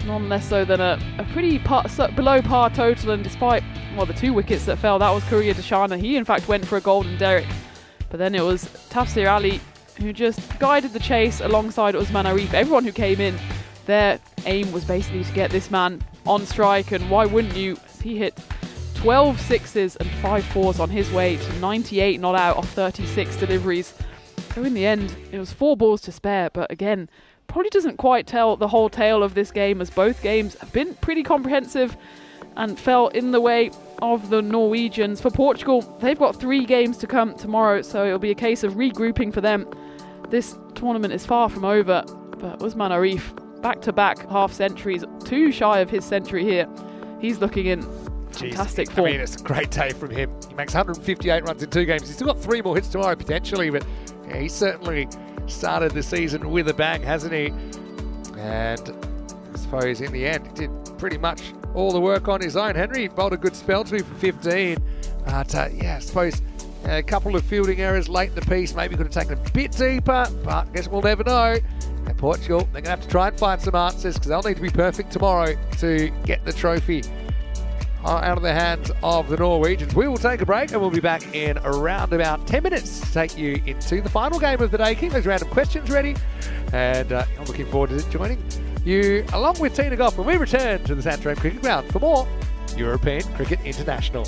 D: none less so than a pretty below par total. And despite the 2 wickets that fell, that was Korea Deshana. He in fact went for a golden derrick, but then it was Tafsir Ali who just guided the chase alongside Osman Arif. Everyone who came in, their aim was basically to get this man on strike, and why wouldn't you? He hit 12 sixes and 5 fours on his way to 98 not out off 36 deliveries. So in the end, it was 4 balls to spare, but again, probably doesn't quite tell the whole tale of this game, as both games have been pretty comprehensive and fell in the way of the Norwegians. For Portugal, they've got 3 games to come tomorrow, so it'll be a case of regrouping for them. This tournament is far from over, but Osman Arif, back-to-back half-centuries, 2 shy of his century here. He's looking in fantastic form.
B: I mean, it's a great day from him. He makes 158 runs in 2 games. He's still got 3 more hits tomorrow, potentially, but yeah, he certainly started the season with a bang, hasn't he? And I suppose in the end, he did pretty much all the work on his own. Henry bowled a good spell too for 15. But yeah, I suppose a couple of fielding errors late in the piece. Maybe could have taken a bit deeper, but I guess we'll never know. And Portugal, they're going to have to try and find some answers because they'll need to be perfect tomorrow to get the trophy out of the hands of the Norwegians. We will take a break and we'll be back in around about 10 minutes to take you into the final game of the day. Keep those random questions ready, and I'm looking forward to joining you along with Tina Goff when we return to the Santorum Cricket Ground for more European Cricket International.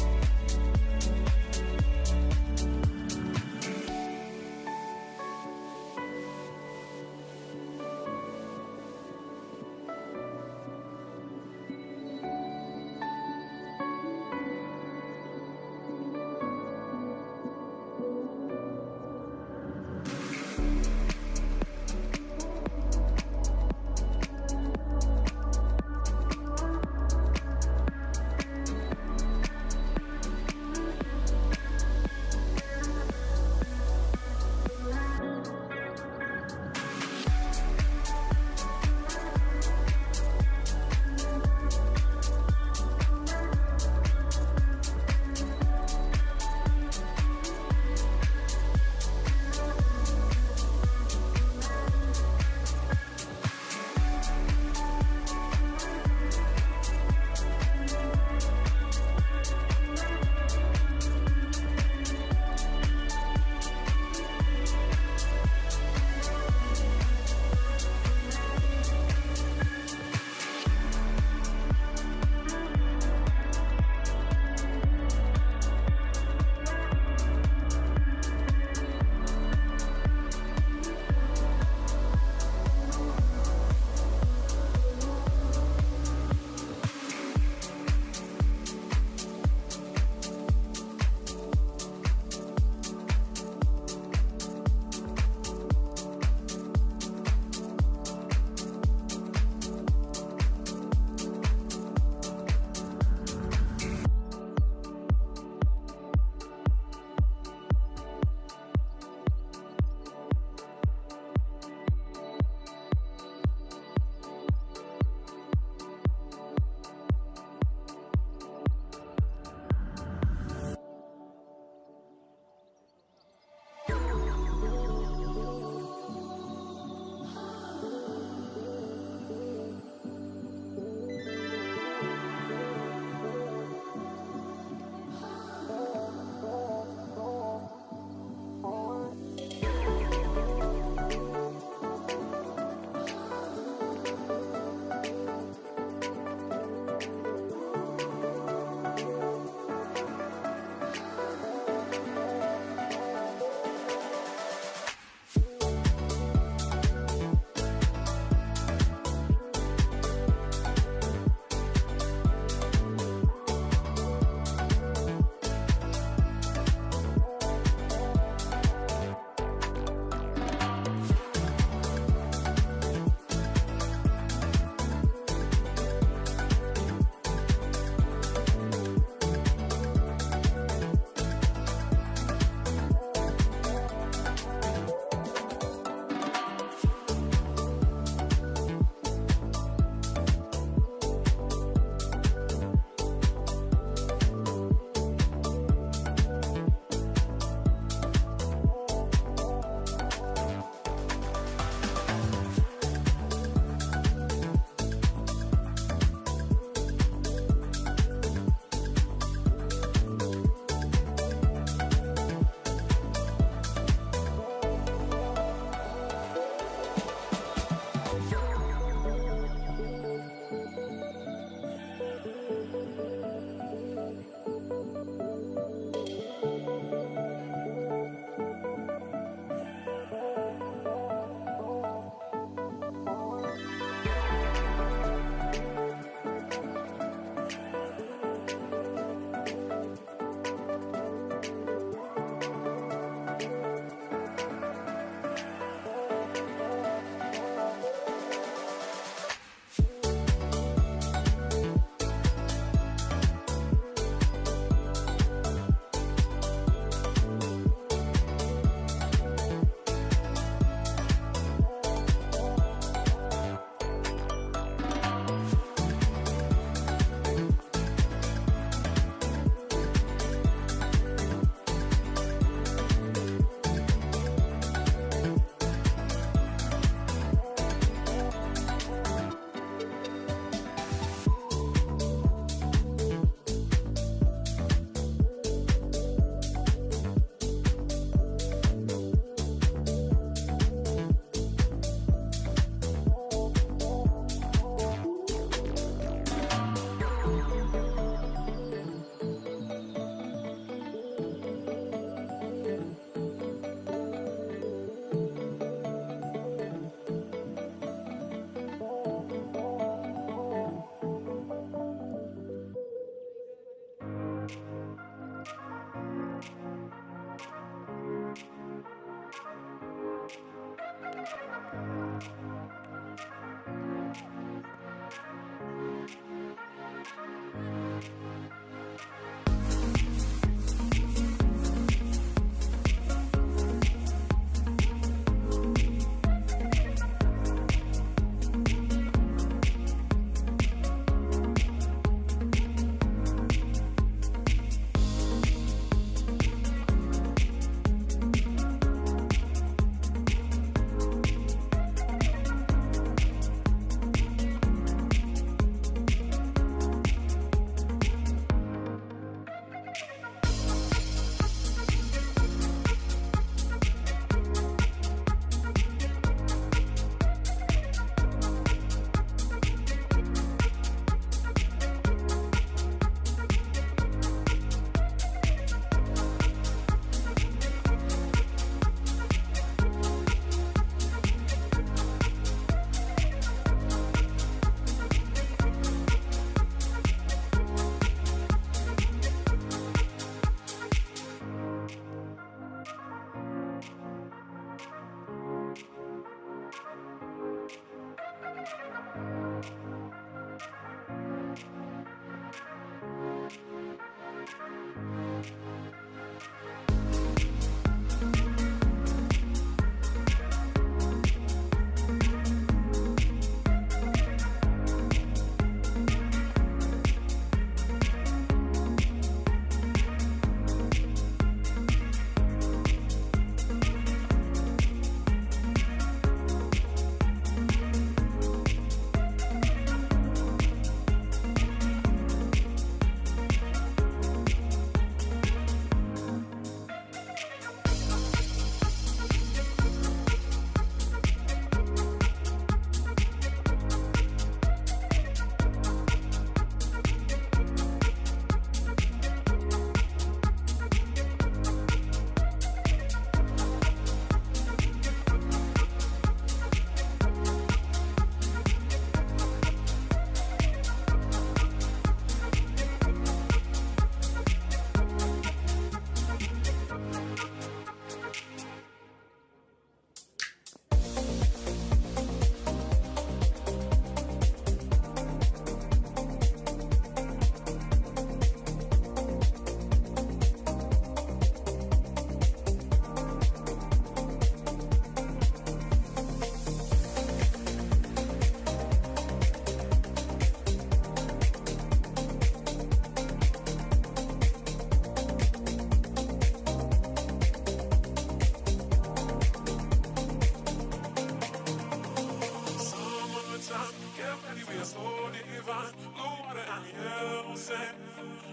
E: yellow sand,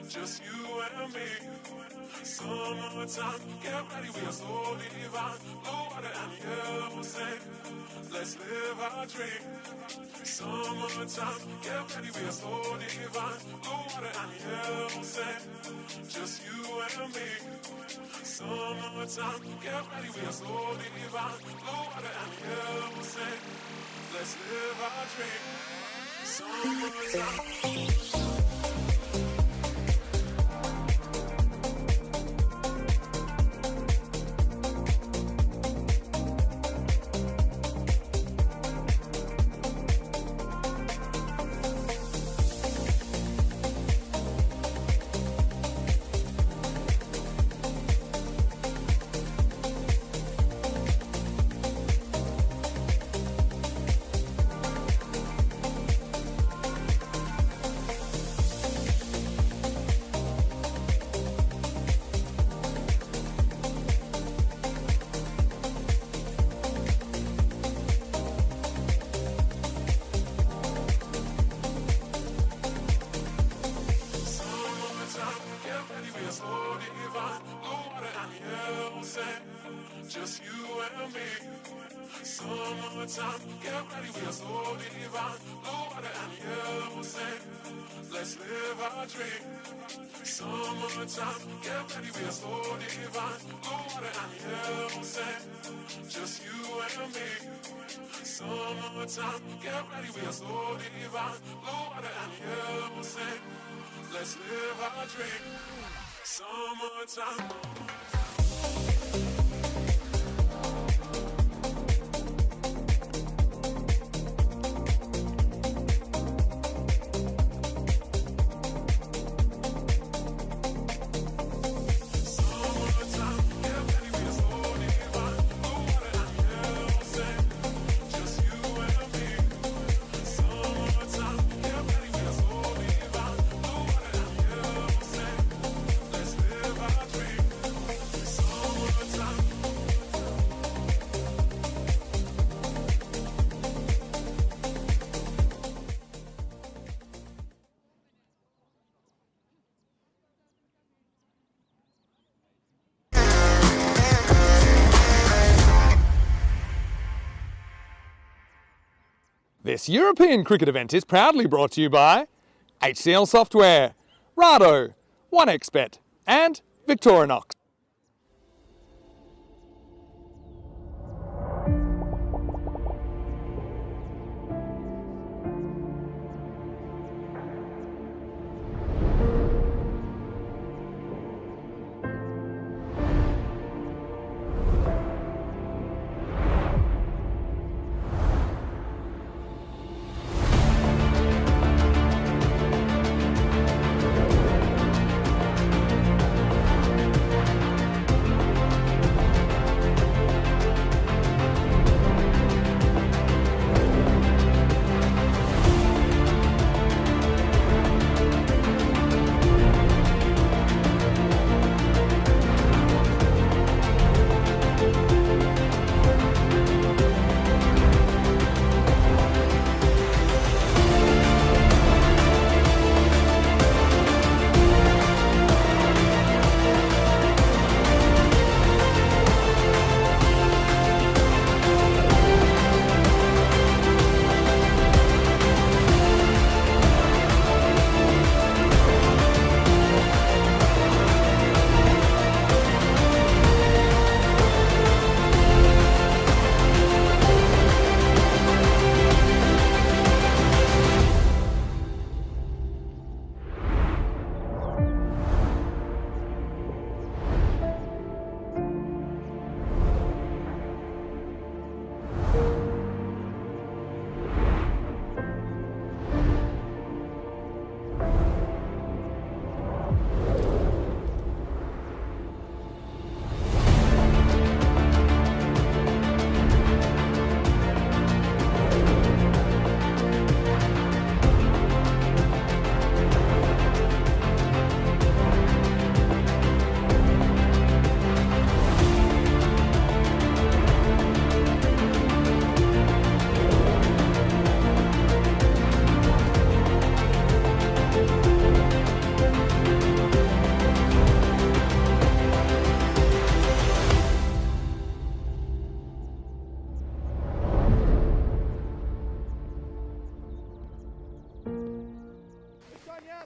E: just you and me. Summertime, get ready, we are so divine. Blue water and yellow sand, let's live our dream. Summertime, get ready, we are so divine. Blue water and yellow sand, just you and me. Summertime, get ready, we are so divine. Blue water and yellow sand, let's live our dream. Summertime. Just you and me. Summertime, get ready, we are so divine. Blue water and yellow sand, let's live our dream. Summertime, get ready, we are so divine. Blue water and yellow sand, just you and me. Summertime, get ready, we are so divine. Blue water and yellow sand, let's live our dream. Summertime.
B: This European cricket event is proudly brought to you by HCL Software, Rado, 1xBet and Victorinox.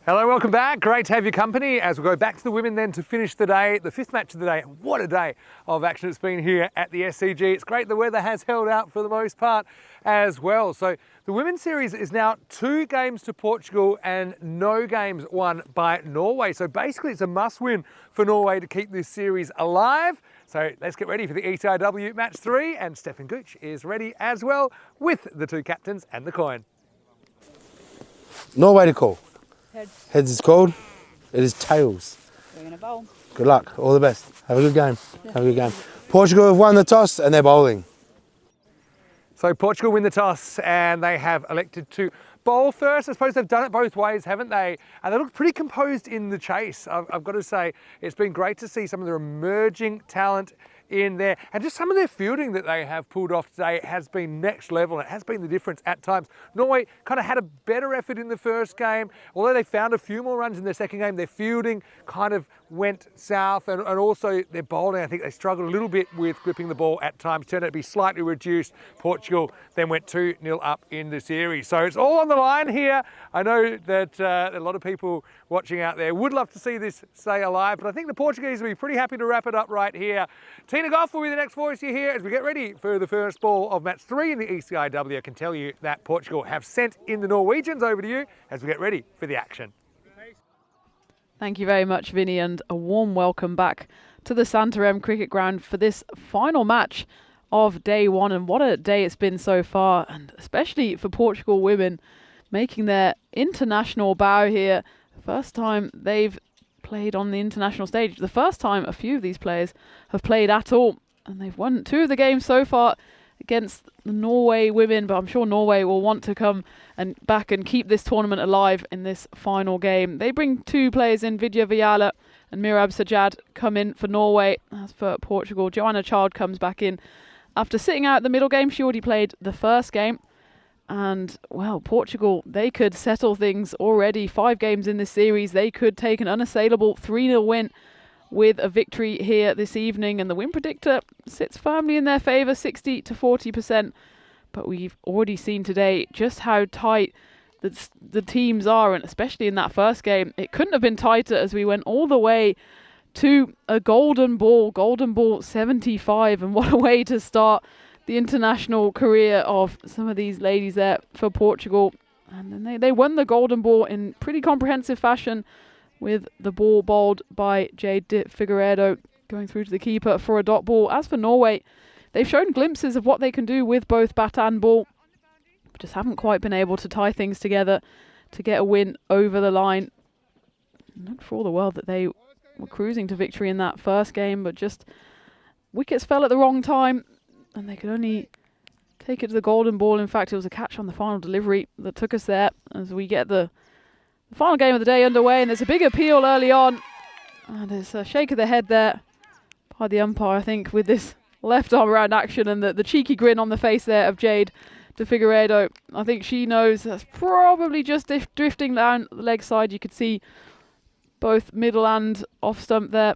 B: Hello, welcome back. Great to have your company as we go back to the women then to finish the day, the fifth match of the day. What a day of action it's been here at the SCG. It's great the weather has held out for the most part as well. So the women's series is now 2 games to Portugal and no games won by Norway. So basically it's a must win for Norway to keep this series alive. So let's get ready for the ECI-W match 3, and Stefan Gooch is ready as well with the 2 captains and the coin.
C: Norway to call.
I: Heads.
C: Heads is called. It is tails.
I: We're going to bowl.
C: Good luck. All the best. Have a good game. Have a good game. Portugal have won the toss and they're bowling.
B: So Portugal win the toss and they have elected to bowl first. I suppose they've done it both ways, haven't they? And they look pretty composed in the chase. I've got to say, it's been great to see some of their emerging talent in there, and just some of their fielding that they have pulled off today has been next level. It has been the difference at times. Norway kind of had a better effort in the first game, although they found a few more runs in their second game. Their fielding kind of went south, and also their bowling, I think they struggled a little bit with gripping the ball at times, turned out to be slightly reduced. Portugal then went 2-0 up in the series. So it's all on the line here. I know that a lot of people watching out there would love to see this stay alive, but I think the Portuguese will be pretty happy to wrap it up right here. Tina Goff will be the next voice you hear as we get ready for the first ball of match 3 in the ECI-W. I can tell you that Portugal have sent in the Norwegians. Over to you as we get ready for the action.
D: Thank you very much, Vinny, and a warm welcome back to the Santarém cricket ground for this final match of day 1. And what a day it's been so far, and especially for Portugal women making their international bow here. First time they've played on the international stage. The first time a few of these players have played at all, and they've won 2 of the games so far against the Norway women, but I'm sure Norway will want to come and back and keep this tournament alive in this final game. They bring 2 players in, Vidya Vijala and Mirab Sajjad come in for Norway. As for Portugal, Joanna Child comes back in after sitting out the middle game. She already played the first game. And, well, Portugal, they could settle things already. 5 games in this series. They could take an unassailable 3-0 win with a victory here this evening. And the win predictor sits firmly in their favour, 60 to 40%. But we've already seen today just how tight the teams are, and especially in that first game. It couldn't have been tighter as we went all the way to a golden ball 75. And what a way to start the international career of some of these ladies there for Portugal. And then they won the golden ball in pretty comprehensive fashion, with the ball bowled by Jade de Figueiredo going through to the keeper for a dot ball. As for Norway, they've shown glimpses of what they can do with both bat and ball, but just haven't quite been able to tie things together to get a win over the line. Not for all the world that they were cruising to victory in that first game, but just wickets fell at the wrong time and they could only take it to the golden ball. In fact, it was a catch on the final delivery that took us there as we get the final game of the day underway. And there's a big appeal early on, and there's a shake of the head there by the umpire, I think, with this left arm around action and the cheeky grin on the face there of Jade de Figueiredo. I think she knows that's probably just drifting down the leg side. You could see both middle and off stump there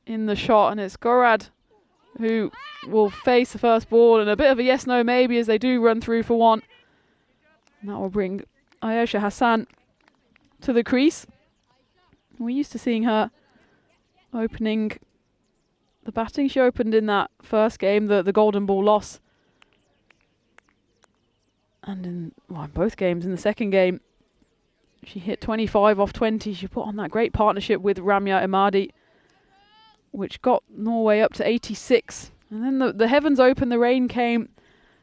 D: in the shot, and it's Gorad who will face the first ball, and a bit of a yes no maybe as they do run through for 1. And that will bring Ayesha Hassan to the crease. We're used to seeing her opening the batting. She opened in that first game, the golden ball loss, and in both games. In the second game she hit 25 off 20. She put on that great partnership with Ramya Emadi, which got Norway up to 86. And then the heavens opened, the rain came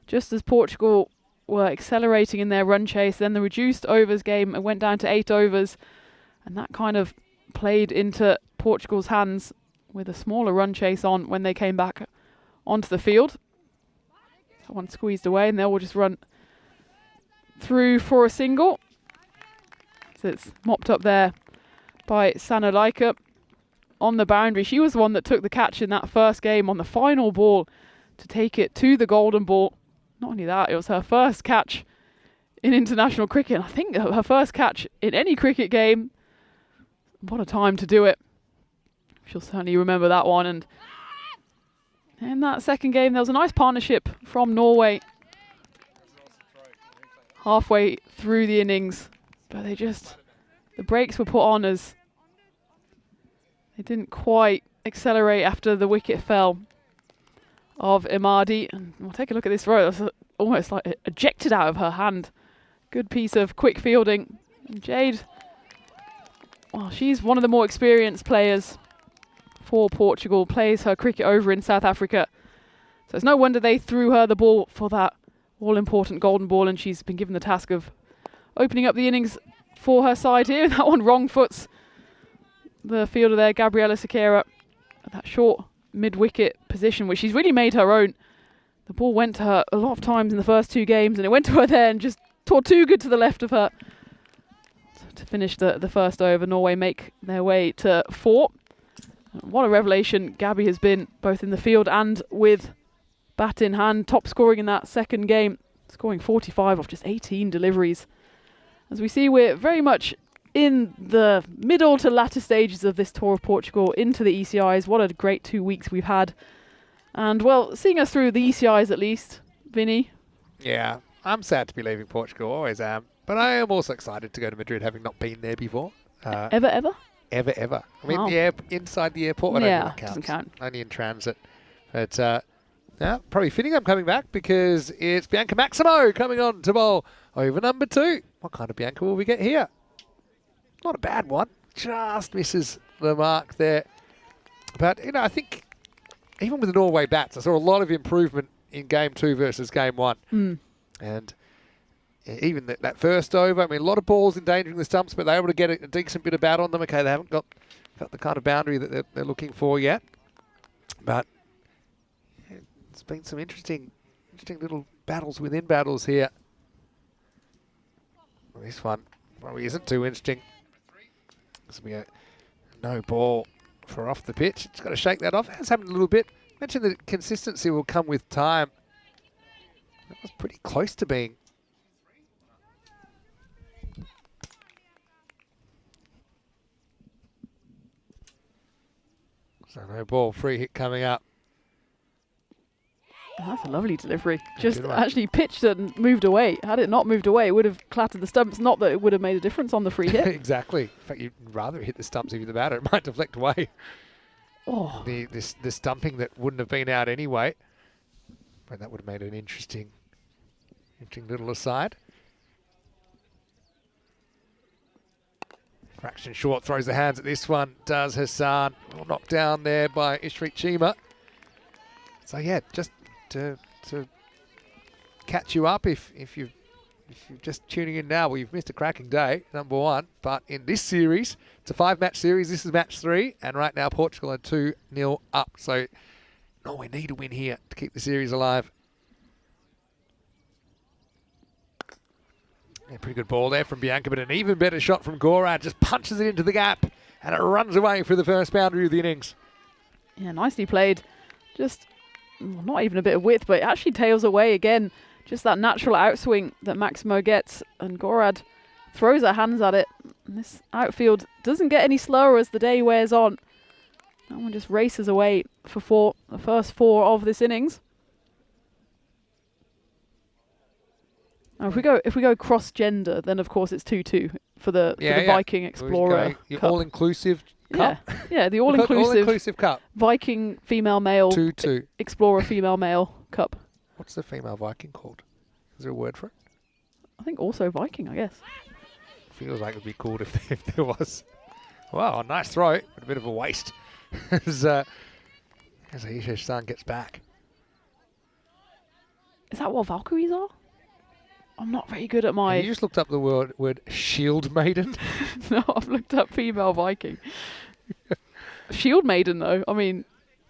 D: just as Portugal were accelerating in their run chase. Then the reduced overs game, it went down to 8 overs, and that kind of played into Portugal's hands with a smaller run chase on when they came back onto the field. That one squeezed away, and they will just run through for a single. So it's mopped up there by Sanalaika on the boundary. She was the one that took the catch in that first game on the final ball to take it to the golden ball. Not only that, it was her first catch in international cricket. And I think her first catch in any cricket game. What a time to do it. She'll certainly remember that one. And in that second game, there was a nice partnership from Norway halfway through the innings, but they just the brakes were put on as they didn't quite accelerate after the wicket fell of Imadi. And we'll take a look at this throw. That's almost like ejected out of her hand. Good piece of quick fielding. And Jade, well, she's one of the more experienced players for Portugal, plays her cricket over in South Africa. So it's no wonder they threw her the ball for that all-important golden ball, and she's been given the task of opening up the innings for her side here. That one wrong foots the fielder there, Gabriela Sequeira, at that short mid-wicket position, which she's really made her own. The ball went to her a lot of times in the first 2 games, and it went to her there and just tore too good to the left of her. So to finish the first over, Norway make their way to 4. What a revelation Gabby has been, both in the field and with bat in hand. Top scoring in that second game, scoring 45 off just 18 deliveries. As we see, we're very much in the middle to latter stages of this tour of Portugal into the ECIs. What a great 2 weeks we've had. And, well, seeing us through the ECIs at least, Vinny.
B: Yeah, I'm sad to be leaving Portugal, always am. But I am also excited to go to Madrid, having not been there before.
D: Ever?
B: Ever. I mean,
D: Wow.
B: Inside the airport, I don't
D: Yeah,
B: think it
D: doesn't
B: counts.
D: count.
B: Only in transit. But, yeah, probably fitting I'm coming back because it's Bianca Maximo coming on to bowl over number 2. What kind of Bianca will we get here? Not a bad one. Just misses the mark there. But, I think even with the Norway bats, I saw a lot of improvement in Game 2 versus Game 1. And even that first over, I mean, a lot of balls endangering the stumps, but they're able to get a decent bit of bat on them. Okay, they haven't got the kind of boundary that they're looking for yet. But it's been some interesting little battles within battles here. This one probably isn't too interesting. This will be a no ball for off the pitch. It's got to shake that off. It has happened a little bit. Mentioned that consistency will come with time. That was pretty close to being. So no ball, free hit coming up.
D: That's a lovely delivery. Just
B: good one.
D: actually pitched and moved away. Had it not moved away, it would have clattered the stumps. Not that it would have made a difference on the free hit.
B: Exactly. In fact, you'd rather hit the stumps if you're the batter. It might deflect away.
D: Oh,
B: The stumping that wouldn't have been out anyway. But that would have made an interesting little aside. Fraction short, throws the hands at this one. Does Hassan. Well, knocked down there by Ishrit Chima. So yeah, just to catch you up if you're just tuning in now, well, you've missed a cracking day, number 1. But in this series, it's a 5-match series. This is match 3, and right now Portugal are 2-0 up. So Norway need a win here to keep the series alive. Yeah, pretty good ball there from Bianca, but an even better shot from Gorad. Just punches it into the gap, and it runs away for the first boundary of the innings.
D: yeah, nicely played. Just not even a bit of width, but it actually tails away again. Just that natural outswing that Maximo gets, and Gorad throws her hands at it. And this outfield doesn't get any slower as the day wears on. That one just races away for 4, the first 4 of this innings. Now, if we go cross-gender, then of course it's 2-2 for the Viking Explorer
B: Your
D: Cup.
B: all-inclusive cup.
D: Yeah, the all-inclusive
B: All-inclusive cup.
D: Viking female-male
B: 2-2.
D: Explorer female-male cup.
B: What's the female Viking called? Is there a word for it?
D: I think also Viking, I guess.
B: Feels like it would be cool if there was. Wow, nice throw, but a bit of a waste as Aisha-san gets back.
D: Is that what Valkyries are? I'm not very good at my...
B: You just looked up the word shield maiden.
D: No, I've looked up female Viking. Shield Maiden, though. I mean,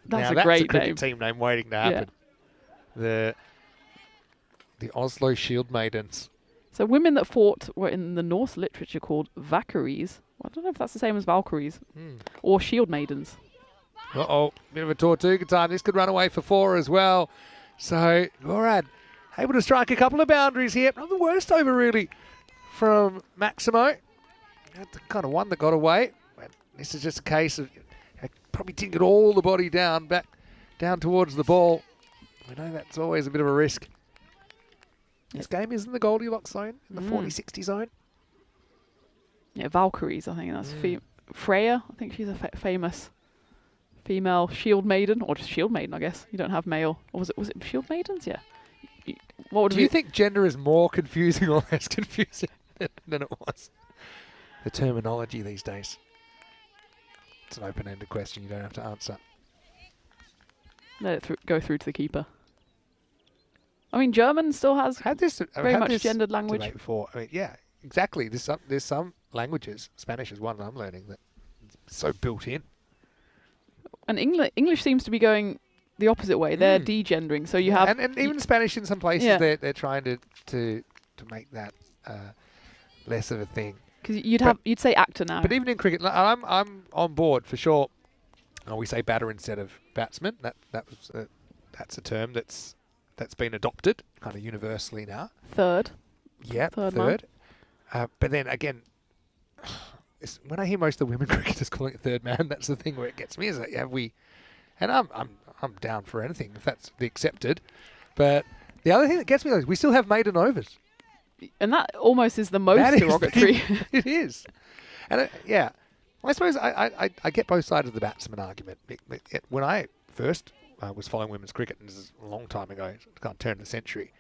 D: that's
B: now,
D: a great
B: cricket
D: name.
B: team name waiting to happen. The Oslo Shield Maidens.
D: So women that fought were in the Norse literature called Valkyries. Well, I don't know if that's the same as Valkyries. Or Shield Maidens.
B: Uh-oh, bit of a Tortuga time. This could run away for 4 as well. So, Gorad able to strike a couple of boundaries here. Not the worst over, really, from Maximo. That's the kind of one that got away. This is just a case of probably didn't get all the body down towards the ball. We know that's always a bit of a risk. This game is in the Goldilocks zone, in the 40-60 zone.
D: Yeah, Valkyries, I think that's Freya. I think she's a famous female shield maiden, or just shield maiden, I guess. You don't have male. Or was it shield maidens? Yeah. What would
B: Do you think gender is more confusing or less confusing than it was? The terminology these days. It's an open-ended question you don't have to answer.
D: Let it go through to the keeper. I mean, German still has very much gendered language.
B: Debate before. I mean, yeah, exactly. There's some languages, Spanish is one I'm learning, that it's so built in.
D: And English seems to be going the opposite way. They're degendering. So you have...
B: And even Spanish in some places, they're trying to make that less of a thing.
D: Because you'd say actor now.
B: But even in cricket, I'm on board for sure. Oh, we say batter instead of batsman. That's a term that's been adopted kind of universally now.
D: Third.
B: Yeah, third. But then again, when I hear most of the women cricketers calling it third man, that's the thing where it gets me. Is that have we? And I'm down for anything if that's the accepted. But the other thing that gets me is we still have maiden overs.
D: And that almost is the most derogatory.
B: It is. And I suppose I get both sides of the batsman argument. When I first was following women's cricket, and this is a long time ago, kind of turn of the century,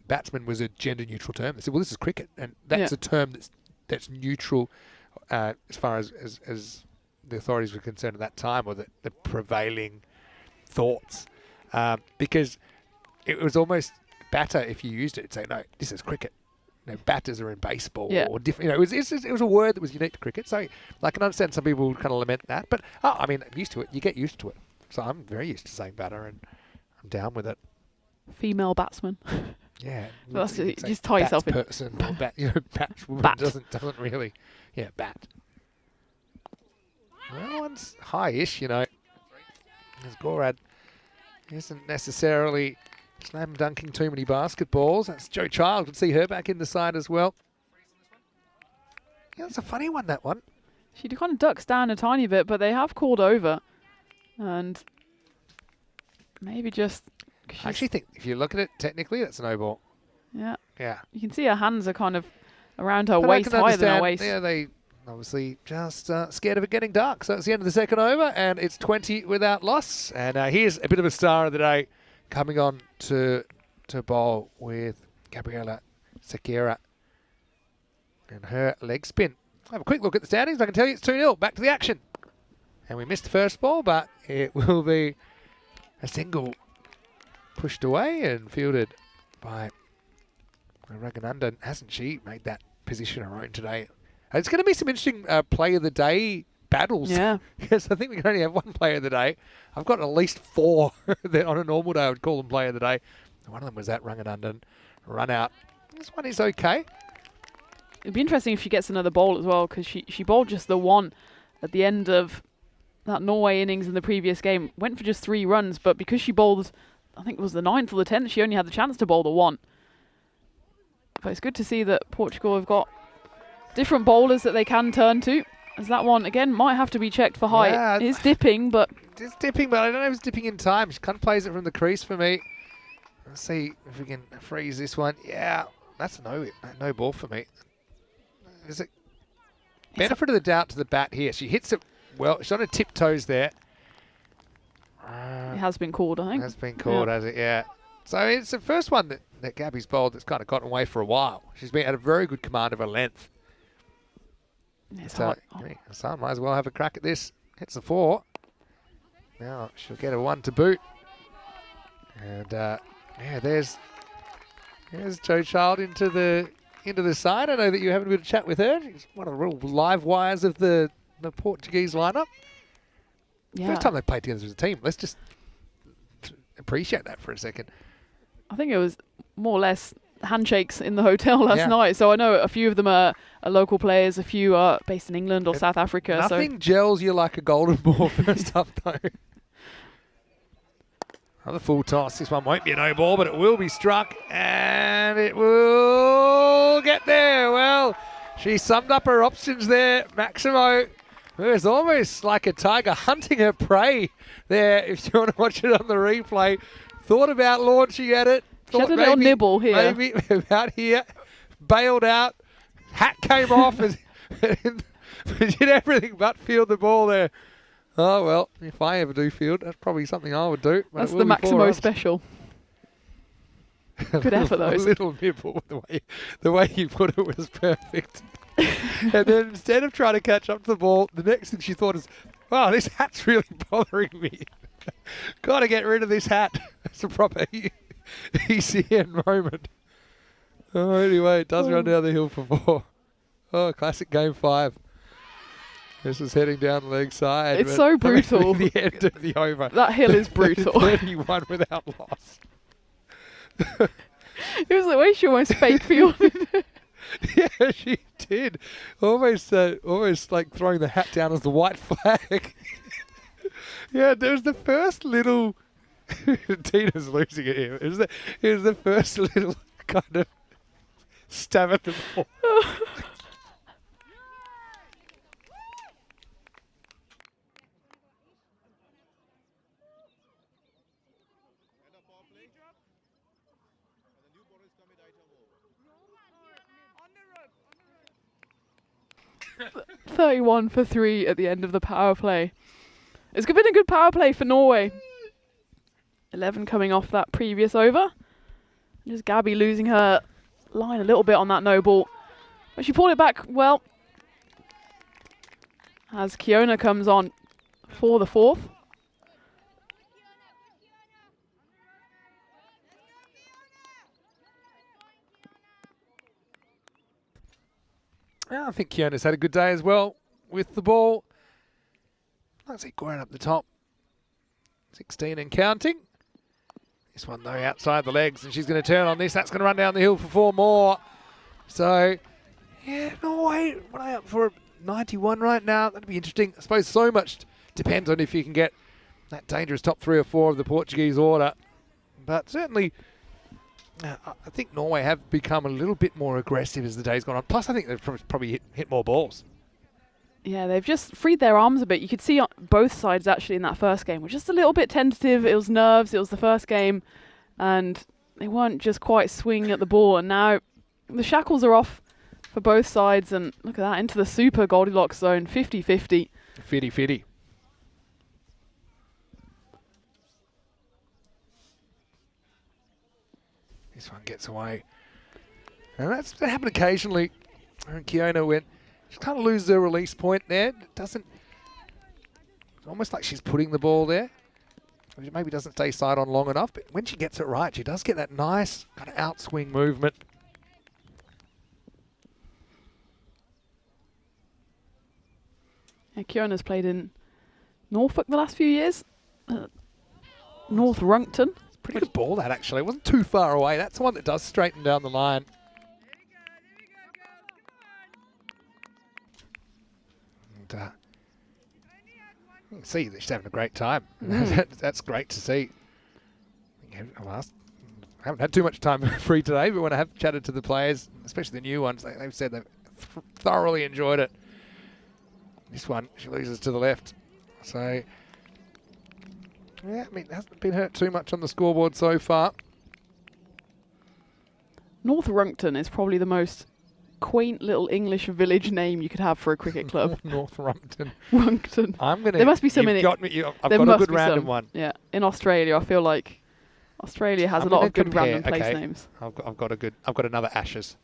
B: batsman was a gender-neutral term. They said, well, this is cricket, and that's a term that's neutral as far as the authorities were concerned at that time, or the prevailing thoughts. Because it was almost batter if you used it. Say, no, this is cricket. Batters are in baseball or different. It was a word that was unique to cricket. So I can understand some people would kind of lament that. But I mean, I'm used to it. You get used to it. So I'm very used to saying batter, and I'm down with it.
D: Female batsman.
B: Yeah,
D: well, that's it. Just tie yourself in.
B: Person or bat doesn't really. Yeah, bat. Well, one's high-ish, As Gorad isn't necessarily slam dunking too many basketballs. That's Jo Child. Would see her back in the side as well. Yeah, it's a funny one, that one.
D: She kind of ducks down a tiny bit, but they have called over. And maybe just...
B: I actually think if you look at it technically, that's a no ball.
D: Yeah.
B: Yeah.
D: You can see her hands are kind of around her waist, higher than her waist.
B: Yeah, they obviously just scared of it getting dark. So it's the end of the second over, and it's 20 without loss. And here's a bit of a star of the day coming on to bowl with Gabriela Sequeira and her leg spin. I'll have a quick look at the standings. I can tell you it's 2-0. Back to the action. And we missed the first ball, but it will be a single pushed away and fielded by Raghunandan. Hasn't she made that position her own today? It's going to be some interesting play of the day battles.
D: Yeah.
B: Because I think we can only have one player of the day. I've got at least four that on a normal day I would call them player of the day. One of them was that Raghunandan run out. This one is okay.
D: It'd be interesting if she gets another bowl as well, because she bowled just the one at the end of that Norway innings in the previous game. Went for just 3 runs, but because she bowled, I think it was the 9th or the 10th, she only had the chance to bowl the 1. But it's good to see that Portugal have got different bowlers that they can turn to. As that one, again, might have to be checked for height.
B: Yeah,
D: It's dipping, but...
B: It's dipping, but I don't know if it's dipping in time. She kind of plays it from the crease for me. Let's see if we can freeze this one. Yeah, that's a no ball for me. Is it benefit of the doubt to the bat here? She hits it well. She's on her tiptoes there.
D: It has been called, I think.
B: Has been called, has it? Yeah. So it's the first one that Gabby's bowled that's kind of gotten away for a while. She's been at a very good command of her length. So Hassan might as well have a crack at this. Hits the 4. Now she'll get a 1 to boot. And there's Jo Child into the side. I know that you're having a bit of chat with her. She's one of the real live wires of the Portuguese lineup.
D: Yeah.
B: First time they played together as a team. Let's just appreciate that for a second.
D: I think it was more or less handshakes in the hotel last night. So I know a few of them are local players, a few are based in England or South Africa.
B: Nothing gels you like a golden ball first up, though. Another full toss. This one won't be a no ball, but it will be struck, and it will get there. Well, she summed up her options there. Maximo, who is almost like a tiger hunting her prey there, if you want to watch it on the replay. Thought about launching at it.
D: She had a little nibble here.
B: Maybe about here. Bailed out. Hat came off. But did everything but field the ball there. Oh, well, if I ever do field, that's probably something I would do.
D: That's the Maximo special. Good effort,
B: A
D: those.
B: little nibble. The way you put it was perfect. And then instead of trying to catch up to the ball, the next thing she thought is, wow, this hat's really bothering me. Got to get rid of this hat. It's a proper ECN moment. Oh, anyway, it does run down the hill for 4. Oh, classic game 5. This is heading down the leg side.
D: It's so brutal.
B: The end of the over.
D: That hill is brutal.
B: 31 without loss.
D: It was the way she almost fake fielded it.
B: Yeah, she did. Almost like throwing the hat down as the white flag. Yeah, there was the first little... Tina's losing it here. It was the first little kind of stab at the ball.
G: On the rope.
D: 31 for 3 at the end of the power play. It's been a good power play for Norway. 11 coming off that previous over. Just Gabby losing her line a little bit on that no ball. But she pulled it back well. As Kiona comes on for the 4th.
B: I think Kiona's had a good day as well with the ball. I see Goran up the top. 16 and counting. This one though outside the legs, and she's going to turn on this. That's going to run down the hill for 4 more. So, yeah, Norway up for 91 right now. That'd be interesting. I suppose so much depends on if you can get that dangerous top 3 or 4 of the Portuguese order. But certainly, I think Norway have become a little bit more aggressive as the day's gone on. Plus, I think they've probably hit more balls.
D: Yeah, they've just freed their arms a bit. You could see on both sides actually in that first game were just a little bit tentative. It was nerves. It was the first game, and they weren't just quite swinging at the ball. And now the shackles are off for both sides. And look at that, into the super Goldilocks zone, 50-50.
B: 50-50. This one gets away. And that happened occasionally. And Kiona went, she kind of loses her release point there. It's almost like she's putting the ball there. She maybe doesn't stay side on long enough, but when she gets it right, she does get that nice kind of outswing movement.
D: Yeah, Kiona's played in Norfolk the last few years. North Runkton.
B: Pretty good ball that actually. It wasn't too far away. That's the one that does straighten down the line. And you can see that she's having a great time. That's great to see. I haven't had too much time free today, but when I have chatted to the players, especially the new ones, they've said they've thoroughly enjoyed it. This one, she loses to the left. So, yeah, I mean, it hasn't been hurt too much on the scoreboard so far.
D: North Runkton is probably the most quaint little English village name you could have for a cricket club.
B: North Runkton.
D: Runkton.
B: There
D: must be so many.
B: I've got a good random one.
D: Yeah, in Australia, I feel like Australia has a lot of good random place names.
B: I've got another Ashes,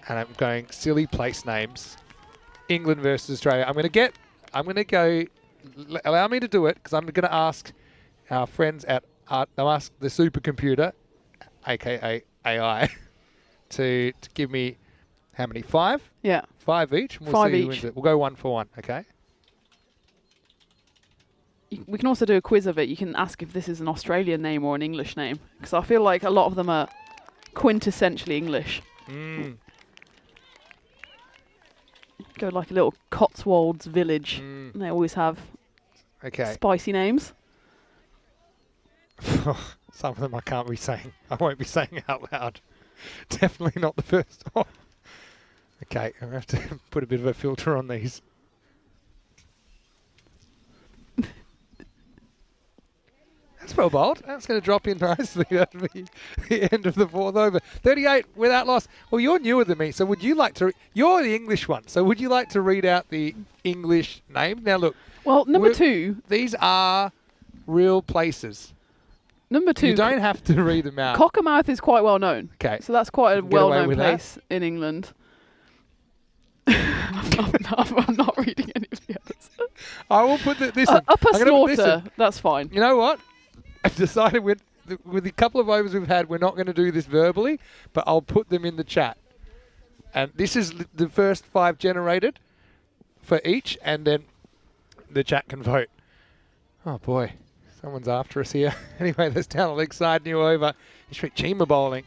B: and I'm going silly place names. England versus Australia. I'm going to go. Allow me to do it because I'm going to ask our friends I'll ask the supercomputer, aka AI, to give me how many? 5?
D: Yeah.
B: 5 each. And we'll
D: 5
B: see
D: each.
B: who wins it. We'll go 1 for 1. Okay.
D: We can also do a quiz of it. You can ask if this is an Australian name or an English name, because I feel like a lot of them are quintessentially English. Go like a little Cotswolds village. And they always have spicy names.
B: Some of them I can't be saying. I won't be saying out loud. Definitely not the first one. Okay, I'm going to have to put a bit of a filter on these. That's That's well bowled. That's going to drop in nicely. That'll be the end of the fourth over. 38 without loss. Well, you're newer than me, so would you like to... You're the English one, so would you like to read out the English name? Now, look.
D: Well, number 2.
B: These are real places.
D: Number 2.
B: You don't have to read them out.
D: Cockermouth is quite well known.
B: Okay.
D: So that's quite a
B: Get away
D: well-known
B: with
D: place in England. I'm not reading any of the others.
B: I will put this in.
D: Upper
B: I'm gonna put this
D: Slaughter,
B: in.
D: that's fine.
B: You know what? I've decided with the couple of overs we've had, we're not going to do this verbally, but I'll put them in the chat. And this is the first 5 generated for each, and then the chat can vote. Oh boy, someone's after us here. Anyway, that's down the leg side, new over. Chima bowling.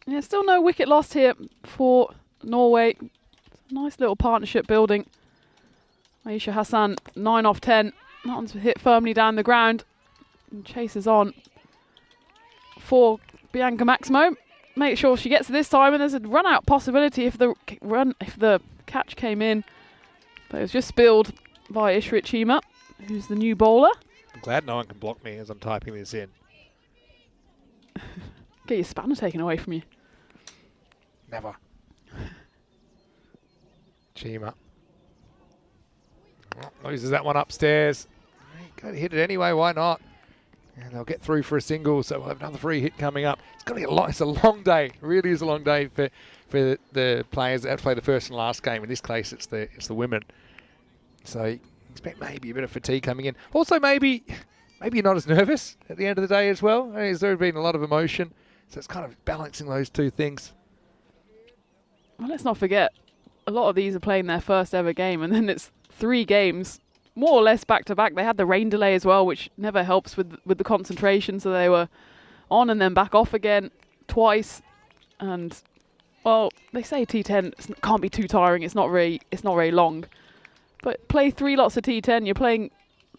D: Yeah, still no wicket lost here for Norway. Nice little partnership building. Aisha Hassan, 9 off 10. That one's hit firmly down the ground. And chases on for Bianca Maximo. Make sure she gets it this time, and there's a run-out possibility if the catch came in. But it was just spilled by Ishrit Chima, who's the new bowler.
B: I'm glad no one can block me as I'm typing this in.
D: Get your spanner taken away from you.
B: Never. Chima. Oh, loses that one upstairs. Go to hit it anyway, why not? And they'll get through for a single, so we'll have another free hit coming up. It's going to be a lot. It's a long day. It really is a long day for the players that have to play the first and last game. In this case, it's the women. So you expect maybe a bit of fatigue coming in. Also, maybe you're not as nervous at the end of the day as well. There's been a lot of emotion, so it's kind of balancing those two things.
D: Well, let's not forget, a lot of these are playing their first ever game, and then it's 3 games, more or less back to back. They had the rain delay as well, which never helps with the concentration. So they were on and then back off again twice. And well, they say T10 can't be too tiring. It's not very long. But play 3 lots of T10. You're playing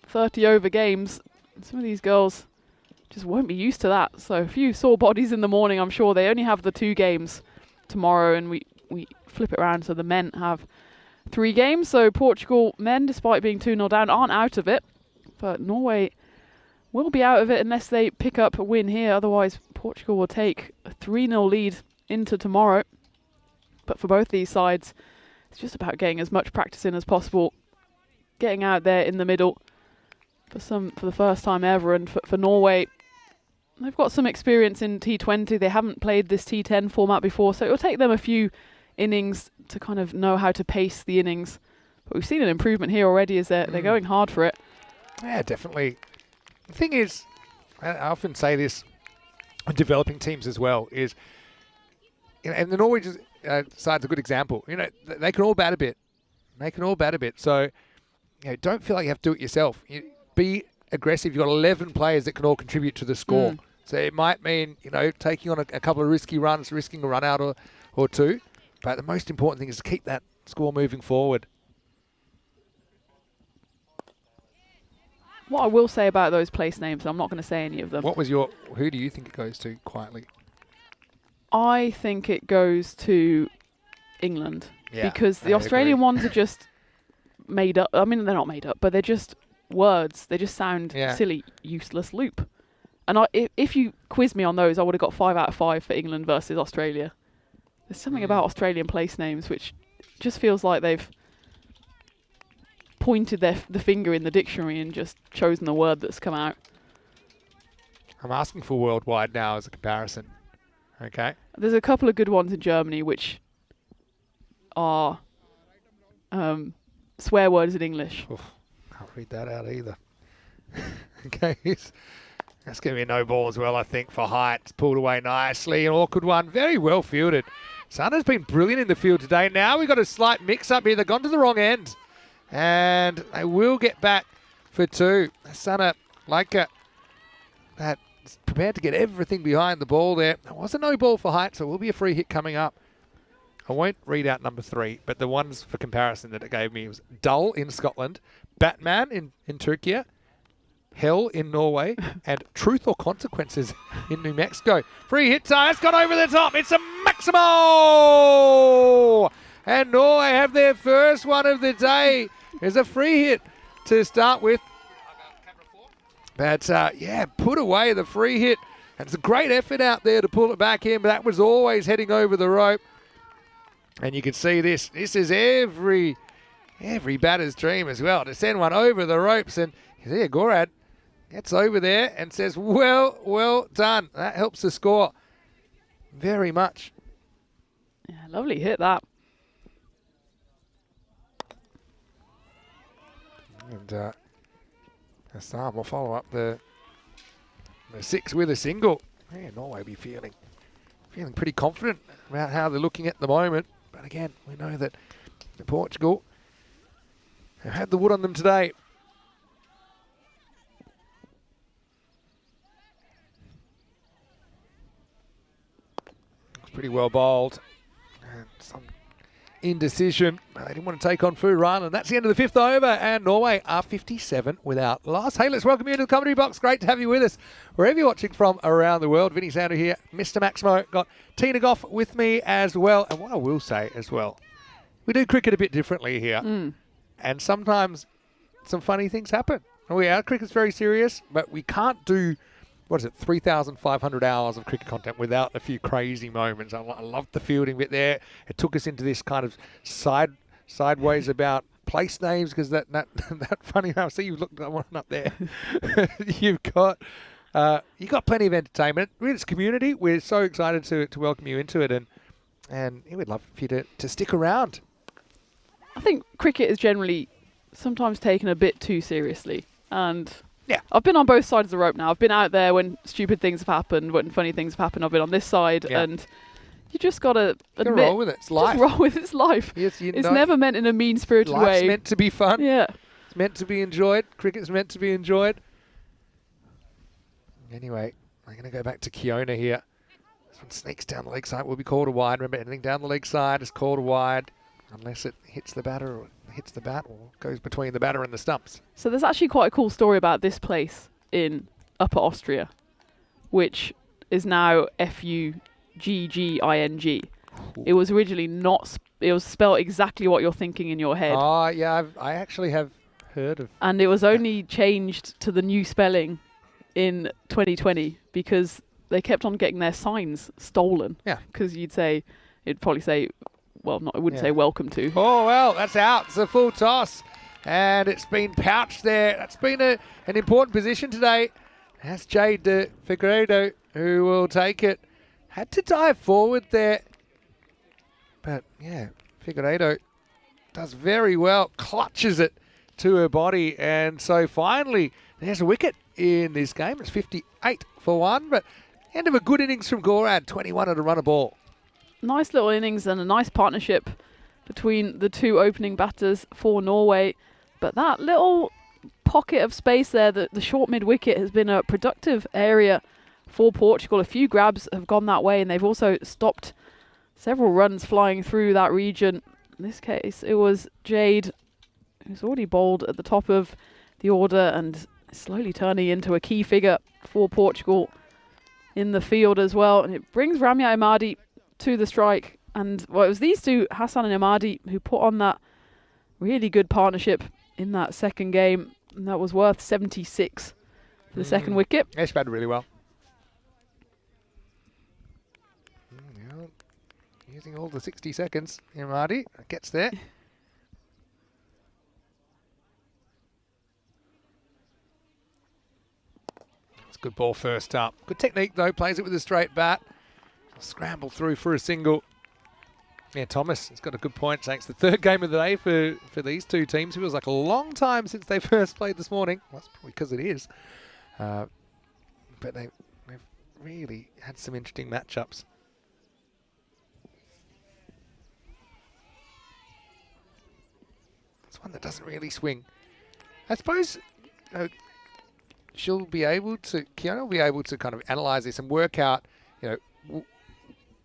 D: 30 over games. Some of these girls just won't be used to that. So a few sore bodies in the morning. I'm sure they only have the 2 games tomorrow, and we flip it around so the men have 3 games. So Portugal men, despite being 2-0 down, aren't out of it. But Norway will be out of it unless they pick up a win here. Otherwise, Portugal will take a 3-0 lead into tomorrow. But for both these sides, it's just about getting as much practice in as possible. Getting out there in the middle for the first time ever. And for Norway, they've got some experience in T20. They haven't played this T10 format before, so it'll take them a few innings to kind of know how to pace the innings. But we've seen an improvement here already as they're going hard for it. Yeah,
B: definitely. The thing is, I often say this on developing teams as well, is, and the Norwegian side's a good example. They can all bat a bit. So, don't feel like you have to do it yourself. Be aggressive. You've got 11 players that can all contribute to the score. So it might mean, taking on a couple of risky runs, risking a run out or 2. But the most important thing is to keep that score moving forward.
D: What I will say about those place names, I'm not going to say any of them.
B: Who do you think it goes to quietly?
D: I think it goes to England.
B: Yeah,
D: because the Australian ones are just made up. I mean, they're not made up, but they're just words. They just sound silly, useless loop. And if you quiz me on those, I would have got 5 out of 5 for England versus Australia. There's something about Australian place names which just feels like they've pointed the finger in the dictionary and just chosen the word that's come out.
B: I'm asking for worldwide now as a comparison. Okay.
D: There's a couple of good ones in Germany which are swear words in English.
B: Oof, can't read that out either. Okay. That's going to be a no ball as well, I think, for Height. It's pulled away nicely. An awkward one. Very well fielded. Sana's been brilliant in the field today. Now we've got a slight mix-up here. They've gone to the wrong end. And they will get back for 2. Sana, like that, is prepared to get everything behind the ball there. There was a no ball for Height, so it will be a free hit coming up. I won't read out number 3, but the ones for comparison that it gave me was Dull in Scotland, Batman in Turkey, Hell in Norway, and Truth or Consequences in New Mexico. Free hit time. It's gone over the top. It's a Maximo! And Norway have their first one of the day. There's a free hit to start with. But, yeah, put away the free hit. And it's a great effort out there to pull it back in, but that was always heading over the rope. And you can see this. This is every batter's dream as well, to send one over the ropes. And yeah, Gorad gets over there and says, well done. That helps the score very much.
D: Yeah, lovely hit that.
B: And Assam will follow up the 6 with a single. Yeah, Norway will be feeling pretty confident about how they're looking at the moment. But again, we know that Portugal have had the wood on them today. It's pretty well bowled. And some indecision. They didn't want to take on Furan, and that's the end of the 5th over, and Norway are 57 without loss. Hey, let's welcome you to the commentary box. Great to have you with us wherever you're watching from around the world. Vinny Sounder here, Mr. Maximo, got Tina Goff with me as well. And what I will say as well, we do cricket a bit differently here, and sometimes some funny things happen. Our cricket's very serious, but we can't do 3,500 hours of cricket content without a few crazy moments. I loved the fielding bit there. It took us into this kind of sideways about place names, because that funny. I see you've looked at one up there. You've got plenty of entertainment. It's community. We're so excited to welcome you into it, and we'd love for you to stick around.
D: I think cricket is generally sometimes taken a bit too seriously, and
B: yeah,
D: I've been on both sides of the rope now. I've been out there when stupid things have happened, when funny things have happened. I've been on this side, and you just got to admit,
B: roll with it. It's life.
D: Just roll with it. It's life.
B: Yes,
D: it's never meant in a mean-spirited way.
B: Life's meant to be fun.
D: Yeah.
B: It's meant to be enjoyed. Cricket's meant to be enjoyed. Anyway, I'm going to go back to Kiona here. This one sneaks down the leg side. Will be called a wide. Remember, anything down the leg side is called a wide, unless it hits the batter or hits the bat or goes between the batter and the stumps.
D: So there's actually quite a cool story about this place in Upper Austria, which is now Fugging. It was originally not. It was spelled exactly what you're thinking in your head.
B: Oh, yeah, I actually have heard of.
D: And it was only changed to the new spelling in 2020 because they kept on getting their signs stolen.
B: Yeah.
D: Because it'd probably say, well, it wouldn't say welcome to.
B: Oh, well, that's out. It's a full toss. And it's been pouched there. That's been an important position today. That's Jade de Figueiredo who will take it. Had to dive forward there. But, yeah, Figueiredo does very well. Clutches it to her body. And so finally, there's a wicket in this game. It's 58 for 1. But end of a good innings from Gorad. 21 at a run a ball.
D: Nice little innings and a nice partnership between the two opening batters for Norway. But that little pocket of space there, the short mid-wicket, has been a productive area for Portugal. A few grabs have gone that way, and they've also stopped several runs flying through that region. In this case, it was Jade, who's already bowled at the top of the order and slowly turning into a key figure for Portugal in the field as well. And it brings Ramya Imadi to the strike. And well, it was these two, Hassan and Imadi, who put on that really good partnership in that second game. And that was worth 76 for the second wicket.
B: Yeah, she batted really well. Using all the 60 seconds. Imadi gets there. It's a good ball first up. Good technique though, plays it with a straight bat. Scramble through for a single. Yeah, Thomas has got a good point, saying it's the third game of the day for these two teams. It feels like a long time since they first played this morning. Well, that's probably because it is. But they've really had some interesting matchups. It's one that doesn't really swing. I suppose Kiona will be able to kind of analyse this and work out,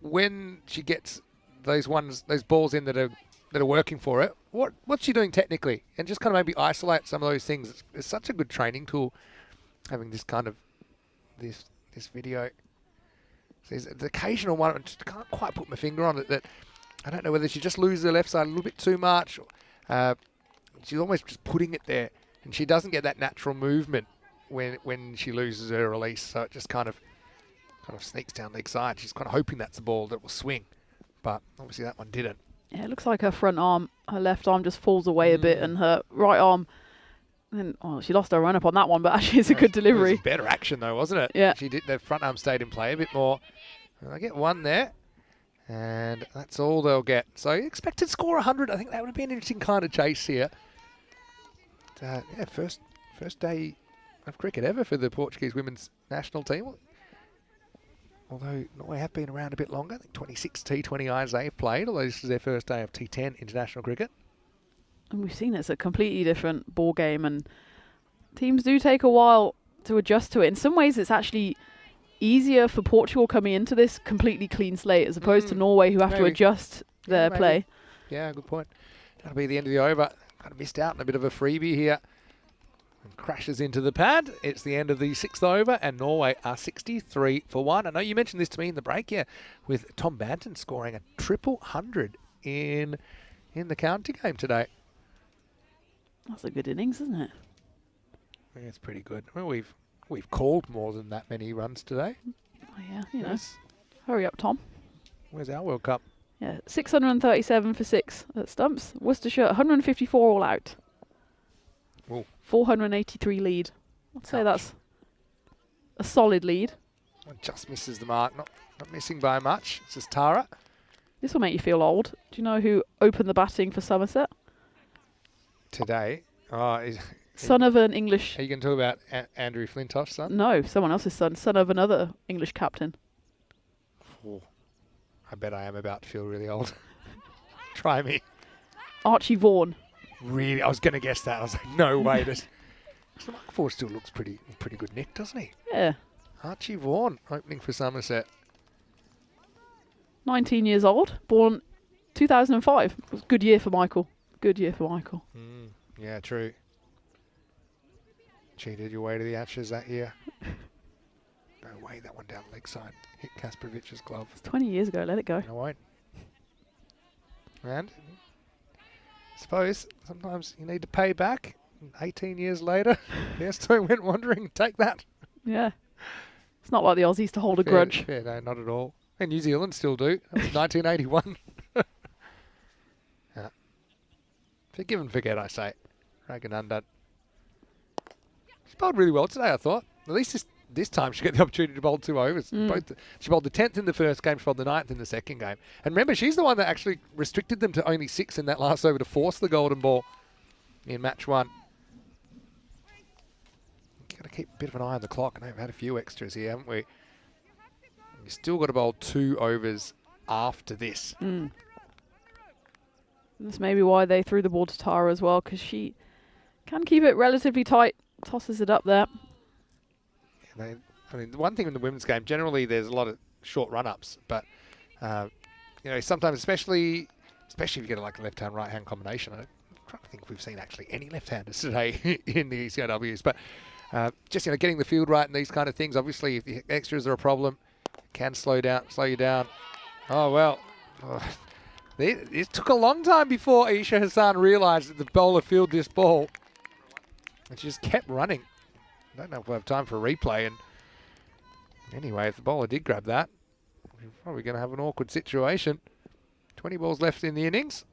B: when she gets those balls in that are working for it, what's she doing technically, and just kind of maybe isolate some of those things. It's such a good training tool, having this kind of this video. So there's the occasional one, I just can't quite put my finger on it, that I don't know whether she just loses her left side a little bit too much, or she's almost just putting it there and she doesn't get that natural movement when she loses her release. So it just kind of sneaks down leg side. She's kind of hoping that's a ball that will swing, but obviously that one didn't.
D: Yeah, it looks like her front arm, her left arm just falls away a bit, and her right arm, and she lost her run up on that one, but actually it's a good delivery.
B: It was better action though, wasn't it?
D: Yeah.
B: She did. The front arm stayed in play a bit more. And I get one there, and that's all they'll get. So expected score 100. I think that would be an interesting kind of chase here. Yeah, first day of cricket ever for the Portuguese women's national team. Although Norway have been around a bit longer. I think 26 T20Is they've played, although this is their first day of T10 international cricket.
D: And we've seen it's a completely different ball game, and teams do take a while to adjust to it. In some ways, it's actually easier for Portugal coming into this completely clean slate as opposed to Norway, who have to adjust their play.
B: Yeah, good point. That'll be the end of the over. Kind of missed out on a bit of a freebie here. And crashes into the pad. It's the end of the 6th over, and Norway are 63 for 1. I know you mentioned this to me in the break, with Tom Banton scoring a 100 in the county game today.
D: That's a good innings, isn't it?
B: I think it's pretty good. Well, we've called more than that many runs today.
D: Oh, yeah, you know.
B: Yes.
D: Hurry up, Tom.
B: Where's our World Cup?
D: Yeah, 637 for 6 at stumps. Worcestershire, 154 all out.
B: Ooh.
D: 483 lead. I'd say
B: Ouch.
D: that's a solid lead.
B: Just misses the mark. Not missing by much. It's just Tara.
D: This will make you feel old. Do you know who opened the batting for Somerset?
B: Today. Oh,
D: Son of an English...
B: Are you going to talk about Andrew Flintoff's son?
D: No, someone else's son. Son of another English captain.
B: Oh, I bet I am about to feel really old. Try me.
D: Archie Vaughan.
B: Really? I was going to guess that. I was like, no way. The mark forward still looks pretty good nick, doesn't he?
D: Yeah.
B: Archie Vaughan opening for Somerset.
D: 19 years old. Born 2005. It was a good year for Michael. Good year for Michael.
B: Yeah, true. Cheated your way to the Ashes that year. No way, that one down the leg side. Hit Kasparovic's glove.
D: 20 years ago. Let it go.
B: I won't. And I suppose sometimes you need to pay back. 18 years later, Bairstow went wandering. Take that.
D: Yeah. It's not like the Aussies to hold a grudge.
B: Fair, no, not at all. And New Zealand still do. That was 1981. Yeah. Forgive and forget, I say. Ragan undone. She bowled really well today, I thought. At least this time she got the opportunity to bowl 2 overs. She bowled the 10th in the first game, she bowled the 9th in the second game. And remember, she's the one that actually restricted them to only 6 in that last over to force the golden ball in match 1. You've got to keep a bit of an eye on the clock. I know we've had a few extras here, haven't we? You still got to bowl 2 overs after this.
D: That's maybe why they threw the ball to Tara as well, because she can keep it relatively tight, tosses it up there.
B: I mean, the one thing in the women's game, generally there's a lot of short run-ups, but sometimes, especially if you get like a left-hand, right-hand combination, I'm trying to think if we've seen actually any left-handers today in the ECI-Ws, but just getting the field right and these kind of things. Obviously, if the extras are a problem, it can slow you down. Oh well. It took a long time before Aisha Hassan realised that the bowler fielded this ball. And she just kept running. I don't know if we'll have time for a replay. And anyway, if the bowler did grab that, we're probably going to have an awkward situation. 20 balls left in the innings.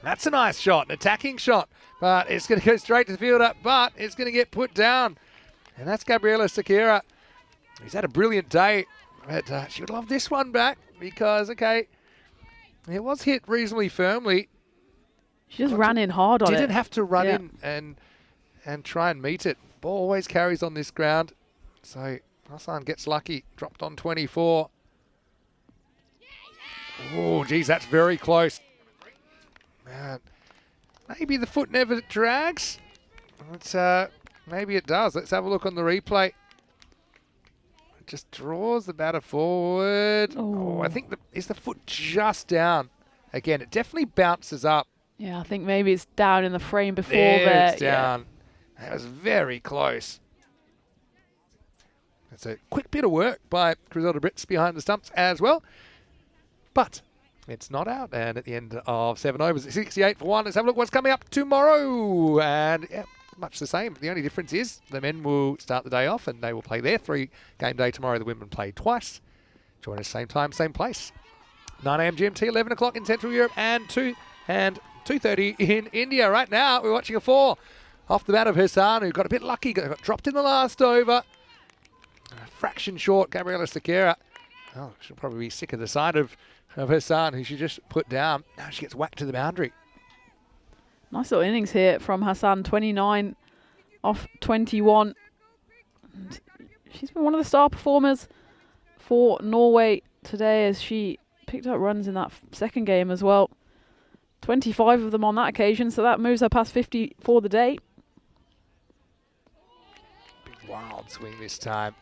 B: That's a nice shot, an attacking shot. But it's going to go straight to the fielder, but it's going to get put down. And that's Gabriela Sakira. He's had a brilliant day. But she would love this one back because, okay, it was hit reasonably firmly.
D: She just ran in hard on it.
B: Didn't have to run in and try and meet it. Ball always carries on this ground. So Hassan gets lucky. Dropped on 24. Oh, geez, that's very close. Man, maybe the foot never drags. Maybe it does. Let's have a look on the replay. It just draws the batter forward. Oh, I think is the foot just down. Again, it definitely bounces up.
D: Yeah, I think maybe it's down in the frame before
B: there. It's down. Yeah. That was very close. That's a quick bit of work by Griselda Brits behind the stumps as well. But it's not out. And at the end of 7 overs, 68 for 1. Let's have a look what's coming up tomorrow. And much the same. The only difference is the men will start the day off and they will play their 3-game day tomorrow. The women play twice. Join us same time, same place. 9 a.m. GMT, 11 o'clock in Central Europe, and 2:30 in India. Right now, we're watching a 4 off the bat of Hassan, who got a bit lucky, got dropped in the last over. A fraction short, Gabriela Sequeira. Oh, she'll probably be sick of the sight of Hassan, who she just put down. Now she gets whacked to the boundary.
D: Nice little innings here from Hassan, 29 off 21. And she's been one of the star performers for Norway today, as she picked up runs in that second game as well. 25 of them on that occasion, so that moves her past 50 for the day.
B: Big wild swing this time.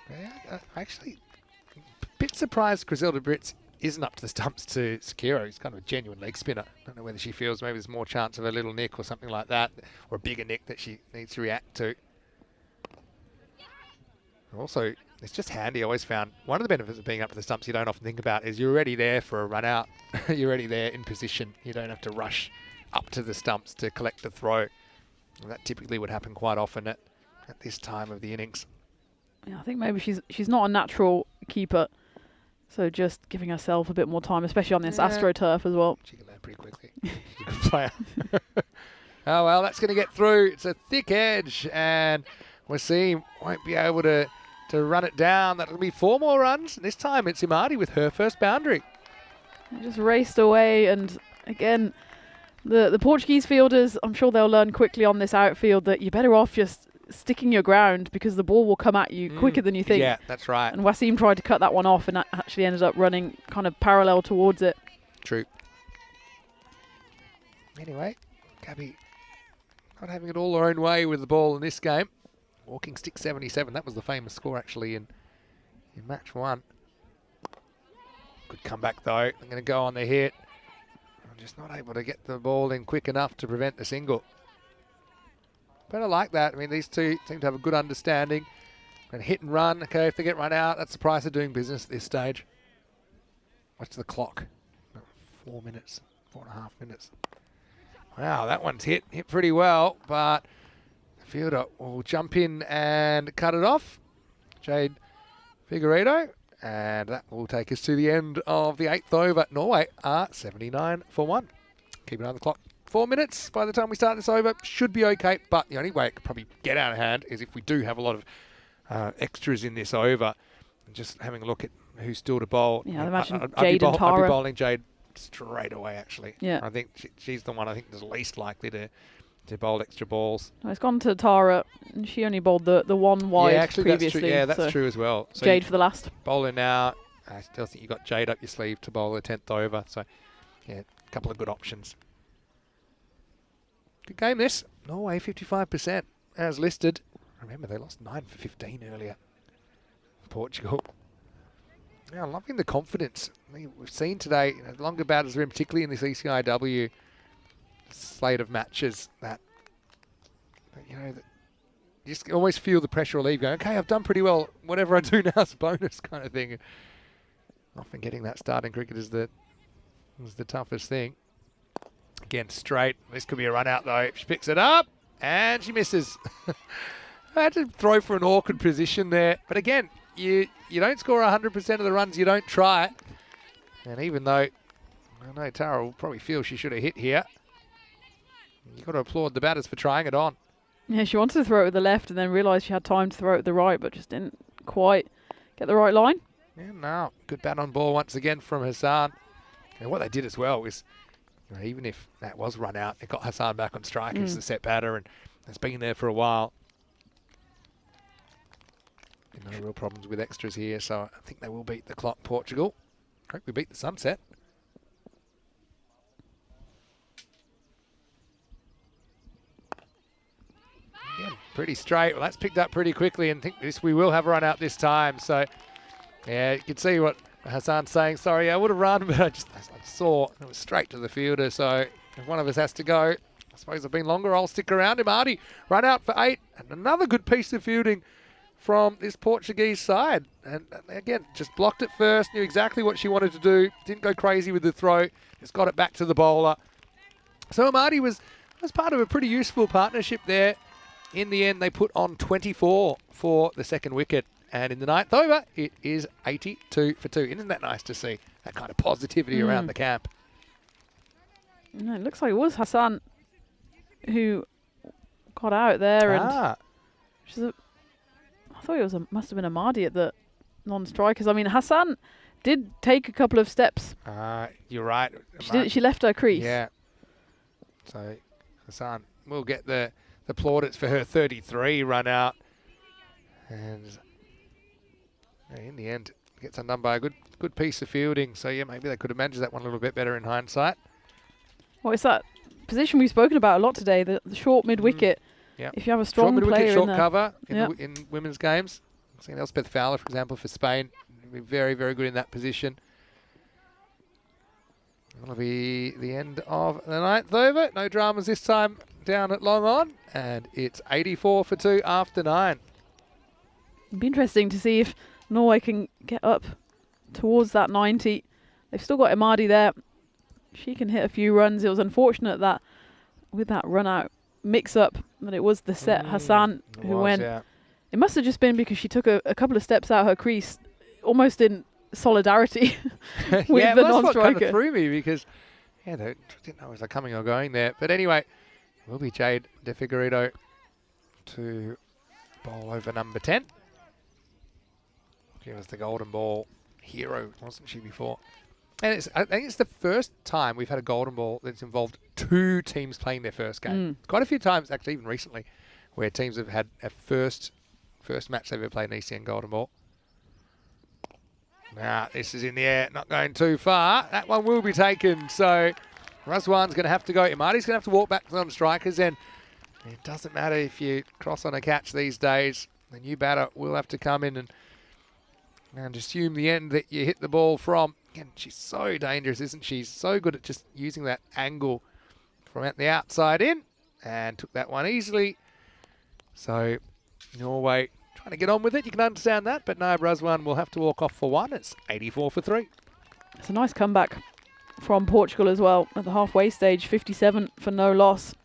B: Yeah, actually, a bit surprised Griselda Brits isn't up to the stumps to Sequeira. He's kind of a genuine leg spinner. Don't know whether she feels maybe there's more chance of a little nick or something like that, or a bigger nick that she needs to react to. Also, it's just handy. I always found one of the benefits of being up to the stumps you don't often think about is you're already there for a run out. You're already there in position. You don't have to rush up to the stumps to collect a throw. And that typically would happen quite often at this time of the innings.
D: Yeah, I think maybe she's not a natural keeper, so just giving herself a bit more time, especially on this AstroTurf as well.
B: She can learn pretty quickly. She's a good player. Oh, well, that's going to get through. It's a thick edge, and Wasim won't be able to run it down. That'll be 4 more runs. This time it's Imadi with her first boundary.
D: Just raced away, and again, the Portuguese fielders, I'm sure they'll learn quickly on this outfield that you're better off just sticking your ground, because the ball will come at you quicker than you think.
B: Yeah, that's right.
D: And Wasim tried to cut that one off and actually ended up running kind of parallel towards it.
B: True. Anyway, Gabby not having it all her own way with the ball in this game. Walking stick 77. That was the famous score actually in match 1. Good comeback though. I'm going to go on the hit. I'm just not able to get the ball in quick enough to prevent the single. But I like that. I mean, these two seem to have a good understanding. And hit and run. Okay, if they get run out, that's the price of doing business at this stage. Watch the clock. 4 minutes, 4.5 minutes. Wow, that one's hit pretty well, but the fielder will jump in and cut it off. Jade Figueiredo, and that will take us to the end of the 8th over. Norway are 79 for 1. Keep an eye on the clock. 4 minutes by the time we start this over. Should be okay, but the only way it could probably get out of hand is if we do have a lot of extras in this over. And just having a look at who's still to bowl.
D: Yeah, I imagine Jade and Tara.
B: I'd be bowling Jade straight away, actually.
D: Yeah.
B: I think she's the one I think is least likely to bowl extra balls.
D: No, it's gone to Tara, and she only bowled the one wide previously.
B: That's true. Yeah, that's true as well. So
D: Jade for the last.
B: Bowling now. I still think you've got Jade up your sleeve to bowl the 10th over. So, yeah, a couple of good options. Good game this. Norway 55% as listed. Remember, they lost 9 for 15 earlier. Portugal. Now, loving the confidence. I mean, we've seen today, longer batters are in, particularly in this ECI-W slate of matches, that you just always feel the pressure relief going, okay, I've done pretty well. Whatever I do now is a bonus kind of thing. Often getting that start in cricket is the toughest thing. Again, straight. This could be a run out though. She picks it up and she misses. I had to throw for an awkward position there. But again, you don't score 100% of the runs, you don't try it. And even though I know Tara will probably feel she should have hit here, you've got to applaud the batters for trying it on.
D: Yeah, she wanted to throw it with the left and then realised she had time to throw it with the right, but just didn't quite get the right line.
B: Yeah, no. Good bat on ball once again from Hassan. And what they did as well was, even if that was run out, it got Hassan back on strike as the set batter, and has been there for a while. No real problems with extras here, so I think they will beat the clock, Portugal. Hope we beat the sunset. Again, pretty straight. Well, that's picked up pretty quickly, and I think we will have a run out this time. So, yeah, you can see what Hassan's saying. Sorry, I would have run, but I saw it was straight to the fielder. So if one of us has to go, I suppose I've been longer. I'll stick around him. Artie, run out for 8, and another good piece of fielding from this Portuguese side. And again, just blocked it first, knew exactly what she wanted to do, didn't go crazy with the throw, just got it back to the bowler. So Amadi was As part of a pretty useful partnership there. In the end, they put on 24 for the second wicket. And in the ninth over, it is 82 for 2. Isn't that nice to see? That kind of positivity around the camp.
D: No, it looks like it was Hassan who got out there. And which is I thought it was must have been Amadi at the non-strikers. I mean, Hassan did take a couple of steps.
B: You're right.
D: She left her crease.
B: Yeah. So Hassan will get the plaudits for her 33 run out. And in the end, gets undone by a good piece of fielding. So, yeah, maybe they could have managed that one a little bit better in hindsight.
D: Well, it's that position we've spoken about a lot today, the short mid-wicket.
B: Yeah.
D: If you have a strong
B: short
D: player
B: short
D: in
B: cover in women's games. I've seen Elspeth Fowler, for example, for Spain. Be very, very good in that position. That'll be the end of the ninth over. No dramas this time down at long on. And it's 84 for 2 after 9.
D: It'd be interesting to see if Norway can get up towards that 90. They've still got Amadi there. She can hit a few runs. It was unfortunate that with that run-out mix-up that it was the set Hassan who went. Yeah. It must have just been because she took a couple of steps out her crease, almost in solidarity with the non-striker.
B: That's what kind of threw me because they didn't know if they're coming or going there. But anyway, it will be Jade De Figueiredo to bowl over number 10. She was the golden ball hero, wasn't she, before? And I think it's the first time we've had a golden ball that's involved 2 teams playing their first game. Quite a few times, actually, even recently, where teams have had a first match they've ever played an ECN golden ball. Now, this is in the air, not going too far. That one will be taken, so Razwan's going to have to go. Imadi's going to have to walk back to the non-strikers, and it doesn't matter if you cross on a catch these days. The new batter will have to come in and assume the end that you hit the ball from. Again, she's so dangerous, isn't she? She's so good at just using that angle from at the outside in, and took that one easily. So Norway trying to get on with it. You can understand that, but Naib Razwan will have to walk off for 1. It's 84 for 3.
D: It's a nice comeback from Portugal as well at the halfway stage, 57 for no loss.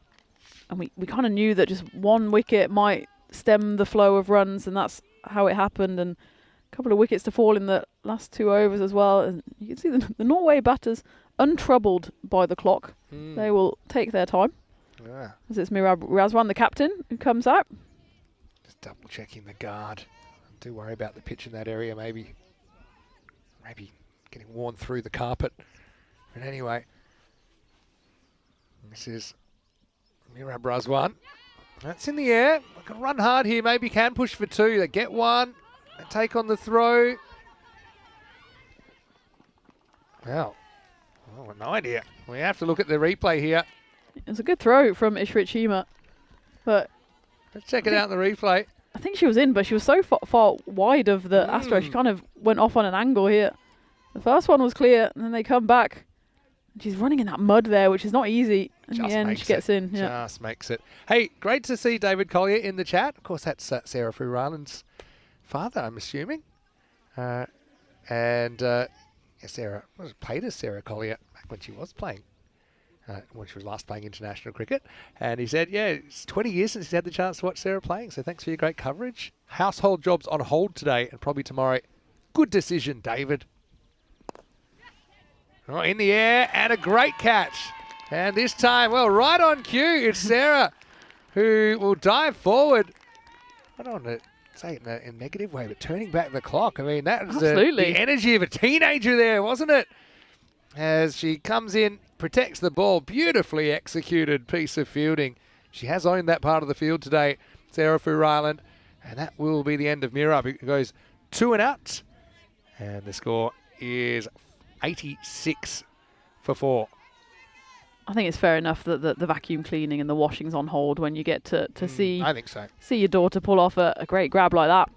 D: And we kind of knew that just 1 wicket might stem the flow of runs, and that's how it happened. And a couple of wickets to fall in the last 2 overs as well. And you can see the Norway batters untroubled by the clock. They will take their time.
B: Yeah.
D: As it's Mirab Razwan, the captain, who comes out.
B: Just double checking the guard. I do worry about the pitch in that area, maybe getting worn through the carpet. But anyway, this is Mirab Razwan. That's in the air. I can run hard here. Maybe can push for 2. They get 1. They take on the throw. Well, no idea. We have to look at the replay here.
D: It was a good throw from Ishrit Shima, but
B: let's check it out in the replay.
D: I think she was in, but she was so far wide of the Astro, she kind of went off on an angle here. The first one was clear, and then they come back. She's running in that mud there, which is not easy. In the end, she gets in. Yeah.
B: Just makes it. Hey, great to see David Collier in the chat. Of course, that's Sarah Fruiran's father, I'm assuming. Sarah was played as Sarah Collier back when she was playing. When she was last playing international cricket. And he said, yeah, it's 20 years since he's had the chance to watch Sarah playing, so thanks for your great coverage. Household jobs on hold today and probably tomorrow. Good decision, David. Oh, in the air and a great catch. And this time, well, right on cue, it's Sarah who will dive forward. I don't want to say it in a negative way, but turning back the clock. I mean, that was the energy of a teenager there, wasn't it? As she comes in, protects the ball, beautifully executed piece of fielding. She has owned that part of the field today, Sarah Fruiran, and that will be the end of Mirab. It goes 2 and out, and the score is 86 for 4.
D: I think it's fair enough that the vacuum cleaning and the washing's on hold when you get to see.
B: I think so.
D: See your daughter pull off a great grab like that.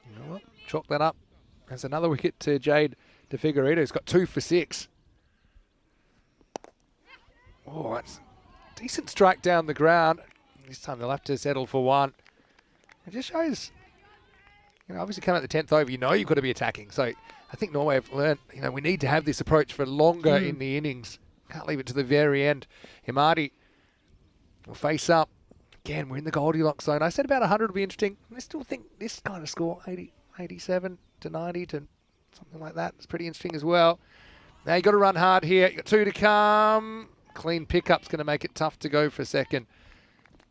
B: You know what? Chalk that up. There's another wicket to Jade De Figueiredo, who's got 2 for 6. Oh, that's a decent strike down the ground. This time they'll have to settle for 1. It just shows, obviously coming at the 10th over, you've got to be attacking. So I think Norway have learned, we need to have this approach for longer in the innings can't leave it to the very end. Imadi will face up. Again, we're in the Goldilocks zone. I said about 100 will be interesting. I still think this kind of score, 80, 87 to 90 to something like that, is pretty interesting as well. Now you've got to run hard here. You've got 2 to come. Clean pickup's going to make it tough to go for second.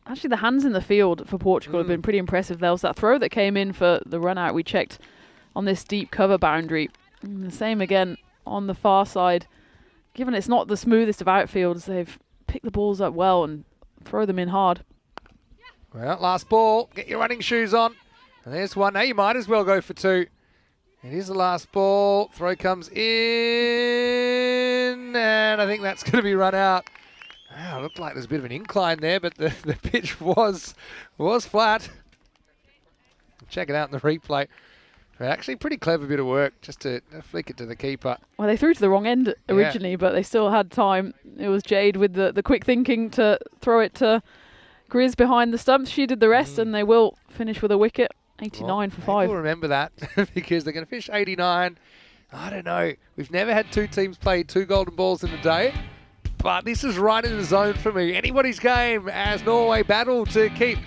D: Actually, the hands in the field for Portugal have been pretty impressive. There was that throw that came in for the run out. We checked on this deep cover boundary. And the same again on the far side. Given it's not the smoothest of outfields, they've picked the balls up well and throw them in hard.
B: Well, last ball. Get your running shoes on. And there's one. Now you might as well go for 2. It is the last ball. Throw comes in. And I think that's going to be run out. Wow, looked like there's a bit of an incline there, but the pitch was flat. Check it out in the replay. Actually, pretty clever bit of work just to flick it to the keeper.
D: Well, they threw to the wrong end originally, but they still had time. It was Jade with the quick thinking to throw it to Grizz behind the stumps. She did the rest, and they will finish with a wicket. 89 for 5.
B: We'll remember that because they're going to finish 89. I don't know. We've never had 2 teams play 2 golden balls in a day, but this is right in the zone for me. Anybody's game as Norway battle to keep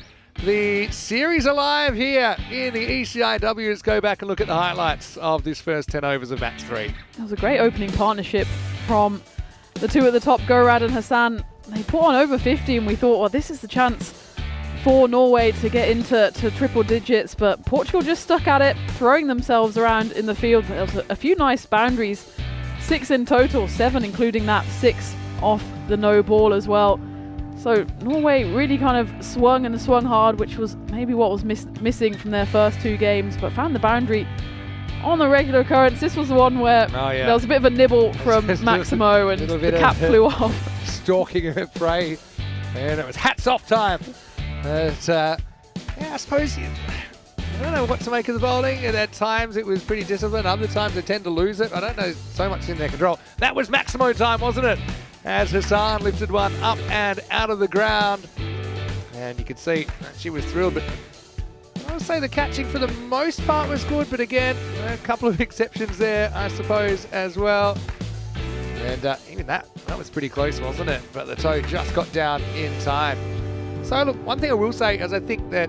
B: the series alive here in the ECI-W. Let's go back and look at the highlights of this first 10 overs of match 3.
D: It was a great opening partnership from the 2 at the top, Gorad and Hassan. They put on over 50 and we thought, well, this is the chance for Norway to get into triple digits, but Portugal just stuck at it, throwing themselves around in the field. There was a few nice boundaries, 6 in total, 7 including that 6 off the no ball as well. So Norway really kind of swung and swung hard, which was maybe what was missing from their first 2 games, but found the boundary on the regular occurrence. This was the one where there was a bit of a nibble from Maximo and the cap flew off.
B: Stalking her prey, and it was hats off time. But yeah, I suppose I don't know what to make of the bowling. And at times it was pretty disciplined. Other times they tend to lose it. I don't know so much in their control. That was Maximo time, wasn't it? As Hassan lifted one up and out of the ground. And you can see she was thrilled. But I would say the catching for the most part was good. But again, a couple of exceptions there, I suppose, as well. And even that was pretty close, wasn't it? But the toe just got down in time. So look, one thing I will say is I think that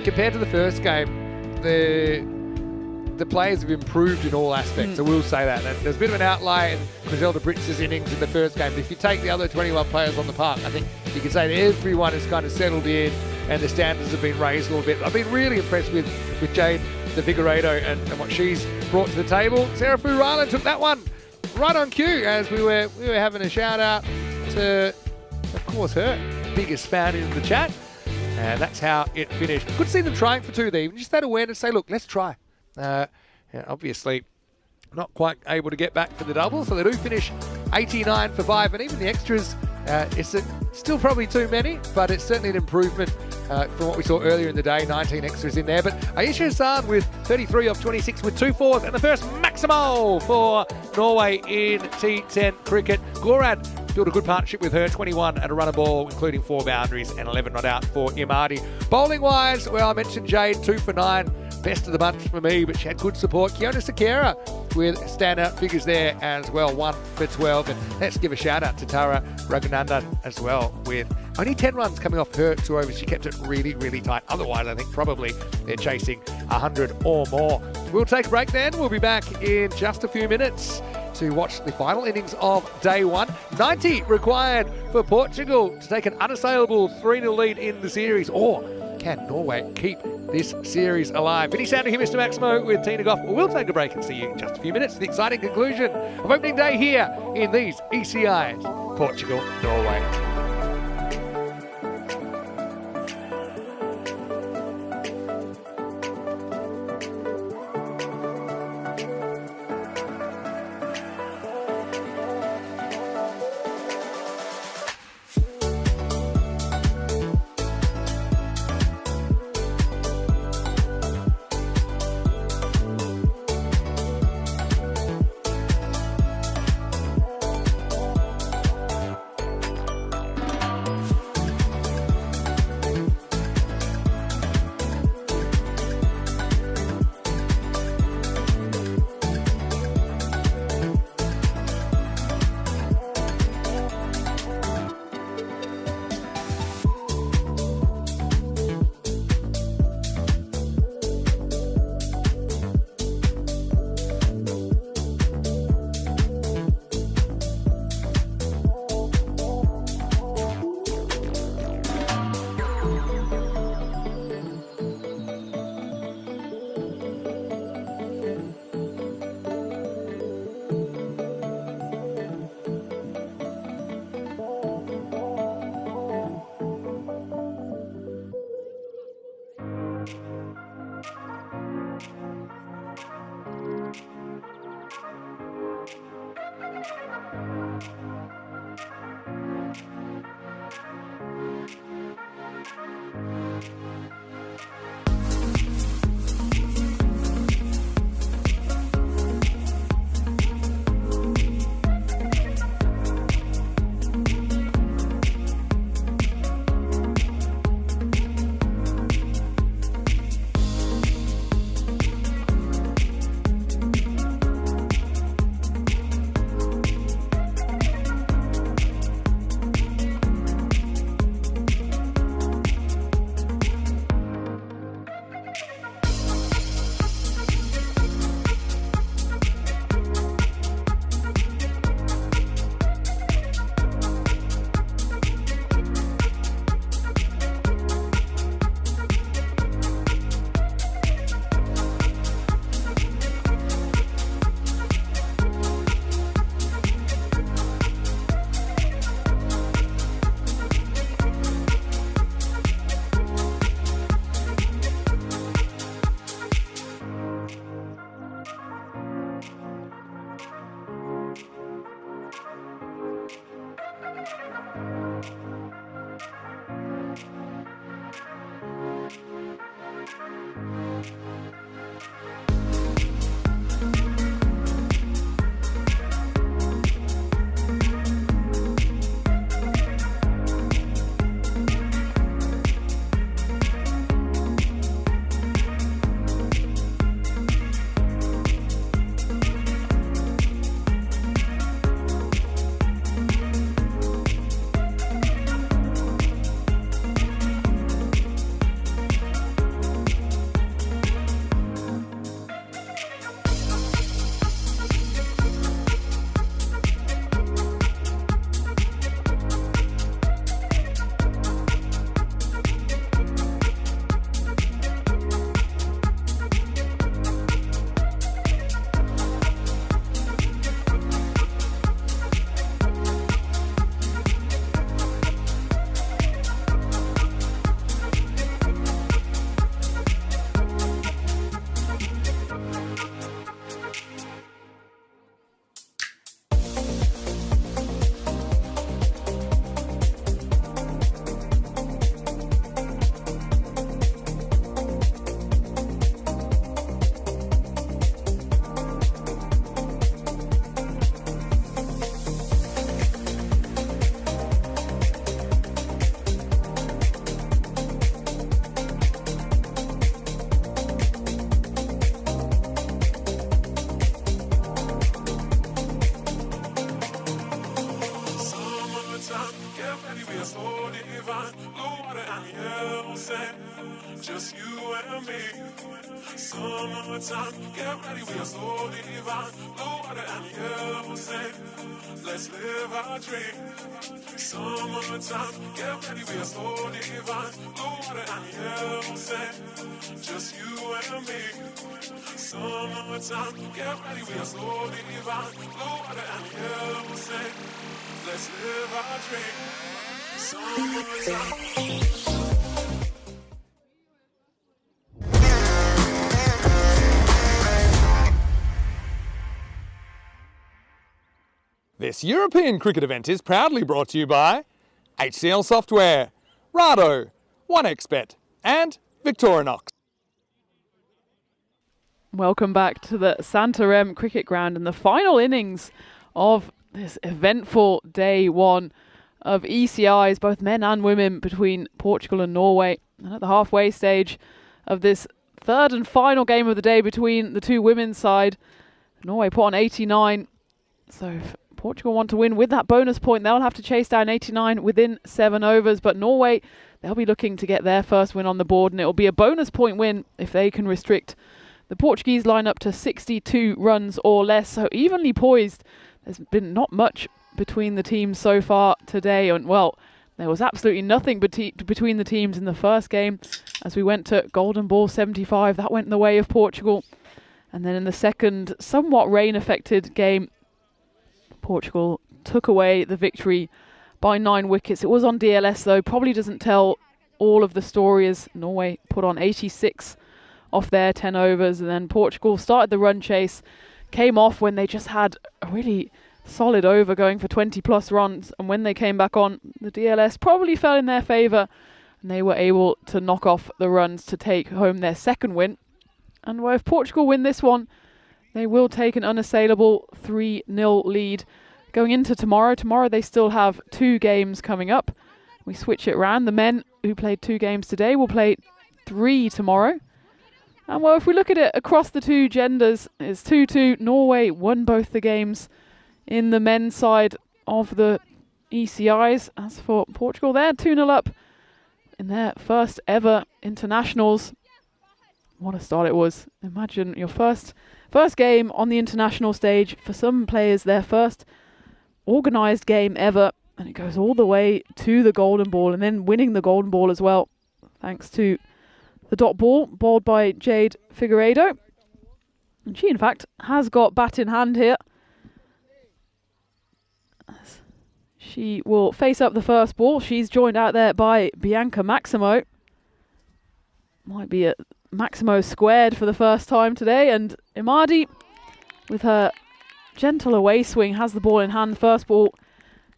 B: compared to the first game, the players have improved in all aspects. I will say that. And there's a bit of an outlier in Griselda Britz's innings in the first game. But if you take the other 21 players on the park, I think you can say that everyone has kind of settled in and the standards have been raised a little bit. I've been really impressed with Jade de Figueiredo and what she's brought to the table. Sarah Furala took that one right on cue as we were having a shout out to, of course, her biggest fan in the chat. And that's how it finished. Good to see them trying for 2 there. Even just that awareness, say, look, let's try. Obviously, not quite able to get back for the double, so they do finish 89 for 5. And even the extras, it's still probably too many, but it's certainly an improvement from what we saw earlier in the day. 19 extras in there. But Aisha Hassan with 33 off 26 with 2 fours, and the first Maximo for Norway in T10 cricket. Gorad built a good partnership with her, 21 and a runner ball, including 4 boundaries and 11 not out for Imadi. Bowling wise, well, I mentioned Jade, 2 for 9. Best of the bunch for me, but she had good support. Kiona Sakera with standout figures there as well, 1 for 12. And let's give a shout out to Tara Raghunandan as well with only 10 runs coming off her 2 overs. She kept it really, really tight. Otherwise, I think probably they're chasing 100 or more. We'll take a break then. We'll be back in just a few minutes to watch the final innings of day 1. 90 required for Portugal to take an unassailable 3-0 lead in the series. Or can Norway keep this series alive? Vinny Sander here, Mr. Maximo with Tina Goff. We'll take a break and see you in just a few minutes for the exciting conclusion of opening day here in these ECIs, Portugal-Norway.
E: just you and me. Summertime, get ready, we are so divine. Blue water and yellow sand, let's live our dream. Summertime, get ready, we are so divine. Blue water and yellow sand, just you and me. Summertime, get ready, we are so divine. Blue water and yellow sand, let's live our dream. Summertime.
B: This European cricket event is proudly brought to you by HCL Software, Rado, 1xBet and Victorinox.
D: Welcome back to the Santarem Cricket Ground and the final innings of this eventful day one of ECIs, both men and women, between Portugal and Norway. And at the halfway stage of this third and final game of the day between the two women's side, Norway put on 89. So if Portugal want to win with that bonus point, they'll have to chase down 89 within 7 overs. But Norway, they'll be looking to get their first win on the board, and it'll be a bonus point win if they can restrict the Portuguese lineup to 62 runs or less. So evenly poised. There's been not much between the teams so far today. And well, there was absolutely nothing between the teams in the first game as we went to Golden Ball 75. That went in the way of Portugal. And then in the second, somewhat rain-affected game, Portugal took away the victory by 9 wickets. It was on DLS though, probably doesn't tell all of the story as Norway put on 86 off their 10 overs, and then Portugal started the run chase, came off when they just had a really solid over going for 20 plus runs, and when they came back on, the DLS probably fell in their favour and they were able to knock off the runs to take home their second win. And well, if Portugal win this one, they will take an unassailable 3-0 lead going into tomorrow. Tomorrow they still have 2 games coming up. We switch it around. The men who played 2 games today will play 3 tomorrow. And well, if we look at it across the two genders, it's 2-2. Norway won both the games in the men's side of the ECIs. As for Portugal, they're 2-0 up in their first ever internationals. What a start it was. Imagine your first game on the international stage. For some players, their first organised game ever. And it goes all the way to the golden ball, and then winning the golden ball as well, thanks to the dot ball bowled by Jade Figueiredo. And she, in fact, has got bat in hand here. She will face up the first ball. She's joined out there by Bianca Maximo. Might be a Maximo squared for the first time today. And Imadi, with her gentle away swing, has the ball in hand. First ball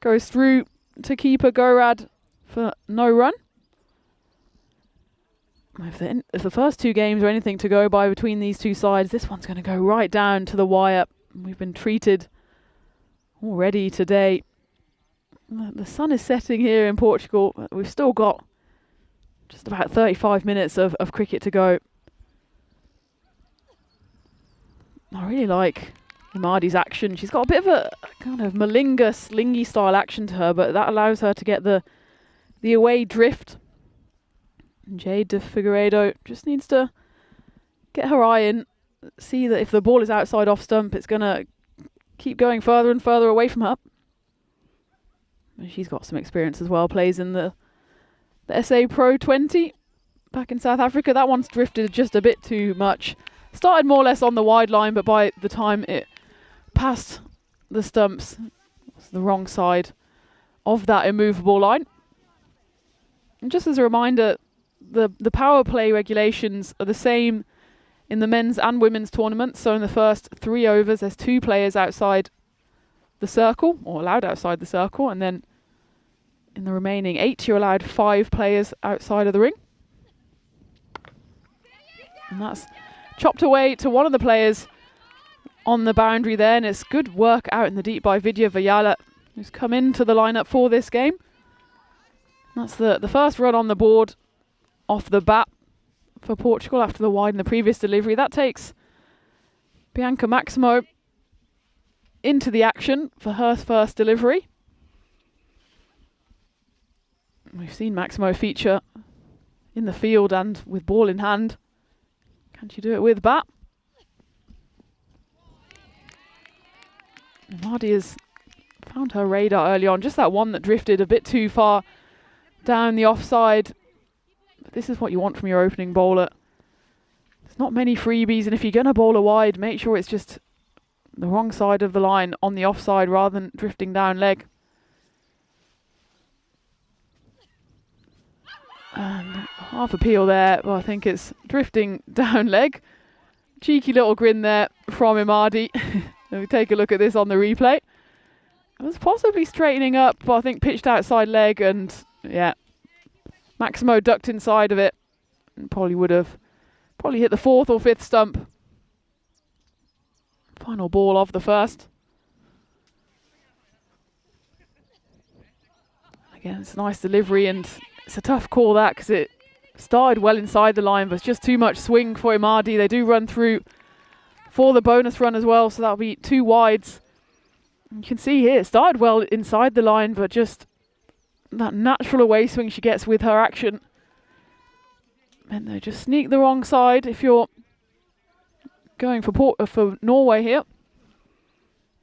D: goes through to keeper Gorad for no run. If the first 2 games are anything to go by between these two sides, this one's going to go right down to the wire. We've been treated already today. The sun is setting here in Portugal. We've still got just about 35 minutes of cricket to go. I really like Imadi's action. She's got a bit of a kind of Malinga, slingy style action to her, but that allows her to get the away drift. And Jade Figueiredo just needs to get her eye in, see that if the ball is outside off stump, it's going to keep going further and further away from her. And she's got some experience as well, plays in the SA Pro 20 back in South Africa. That one's drifted just a bit too much. Started more or less on the wide line, but by the time it passed the stumps, it's the wrong side of that immovable line. And just as a reminder, the power play regulations are the same in the men's and women's tournaments. So in the first 3 overs, there's 2 players outside the circle, or allowed outside the circle, and then in the remaining 8, you're allowed 5 players outside of the ring. And that's chopped away to one of the players on the boundary there, and it's good work out in the deep by Vidya Vayala, who's come into the lineup for this game. That's the first run on the board off the bat for Portugal after the wide in the previous delivery. That takes Bianca Maximo into the action for her first delivery. We've seen Maximo feature in the field and with ball in hand. Can she do it with bat? Mardi has found her radar early on, just that one that drifted a bit too far down the offside. But this is what you want from your opening bowler. There's not many freebies, and if you're going to bowl a wide, make sure it's just the wrong side of the line on the offside rather than drifting down leg. And half appeal there. Well, I think it's drifting down leg. Cheeky little grin there from Imadi. Let me take a look at this on the replay. It was possibly straightening up, but I think pitched outside leg, and yeah, Maximo ducked inside of it and probably would have hit the 4th or 5th stump. Final ball of the first. Again, it's a nice delivery, and it's a tough call that, because it started well inside the line, but it's just too much swing for Imadi. They do run through for the bonus run as well, so that'll be 2 wides. You can see here, it started well inside the line, but just that natural away swing she gets with her action. And they just sneak the wrong side if you're going for Norway here.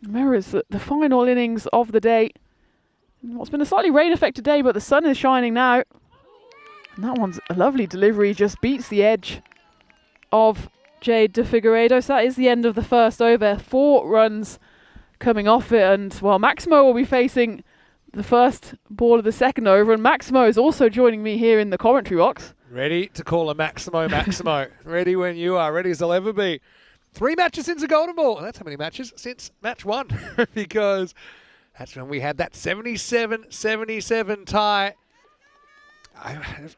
D: Mirrors the final innings of the day. What's been a slightly rain-affected day, but the sun is shining now. And that one's a lovely delivery, just beats the edge of Jade de Figueiredo. So that is the end of the first over. 4 runs coming off it, and well, Maximo will be facing the first ball of the second over, and Maximo is also joining me here in the commentary box.
B: Ready to call a Maximo. Ready when you are. Ready as I'll ever be. 3 matches since a golden ball. That's how many matches since match 1, because that's when we had that 77-77 tie.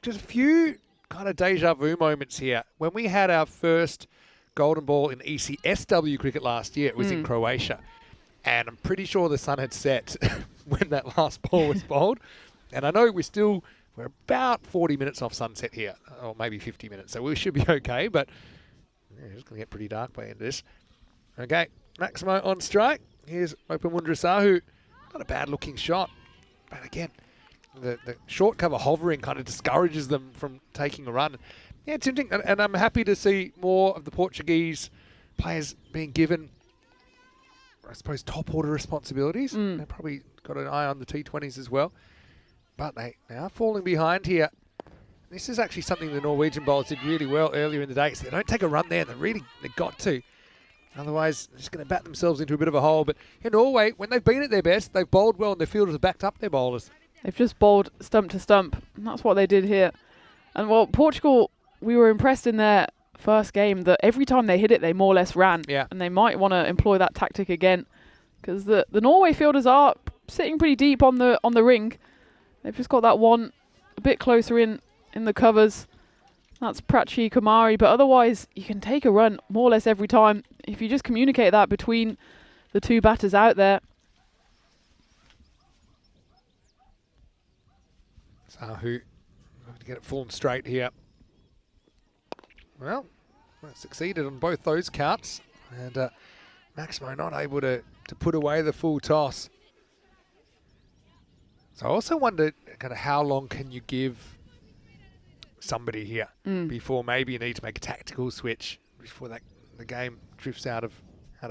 B: Just a few kind of deja vu moments here. When we had our first golden ball in ECI-W cricket last year, it was in Croatia. And I'm pretty sure the sun had set when that last ball was bowled. And I know we're about 40 minutes off sunset here, or maybe 50 minutes, so we should be okay, but yeah, it's going to get pretty dark by the end of this. Okay, Maximo on strike. Here's Open Mundrasahu. Not a bad-looking shot, but again, the short cover hovering kind of discourages them from taking a run. Yeah, it's interesting, and I'm happy to see more of the Portuguese players being given, I suppose, top-order responsibilities. They've probably got an eye on the T20s as well. But they are falling behind here. This is actually something the Norwegian bowlers did really well earlier in the day. So they don't take a run there. They've got to. Otherwise, they're just going to bat themselves into a bit of a hole. But in Norway, when they've been at their best, they've bowled well and their fielders have backed up their bowlers.
D: They've just bowled stump to stump, and that's what they did here. And well, Portugal, we were impressed in their first game that every time they hit it, they more or less ran.
B: Yeah.
D: And they might want to employ that tactic again, because the Norway fielders are sitting pretty deep on the ring. They've just got that one a bit closer in the covers. That's Prachi Kumari, but otherwise you can take a run more or less every time if you just communicate that between the 2 batters out there.
B: Sahu to get it full and straight here. Well, succeeded on both those counts, and Maximo not able to put away the full toss. So I also wondered kind of how long can you give somebody here before maybe you need to make a tactical switch before the game drifts out of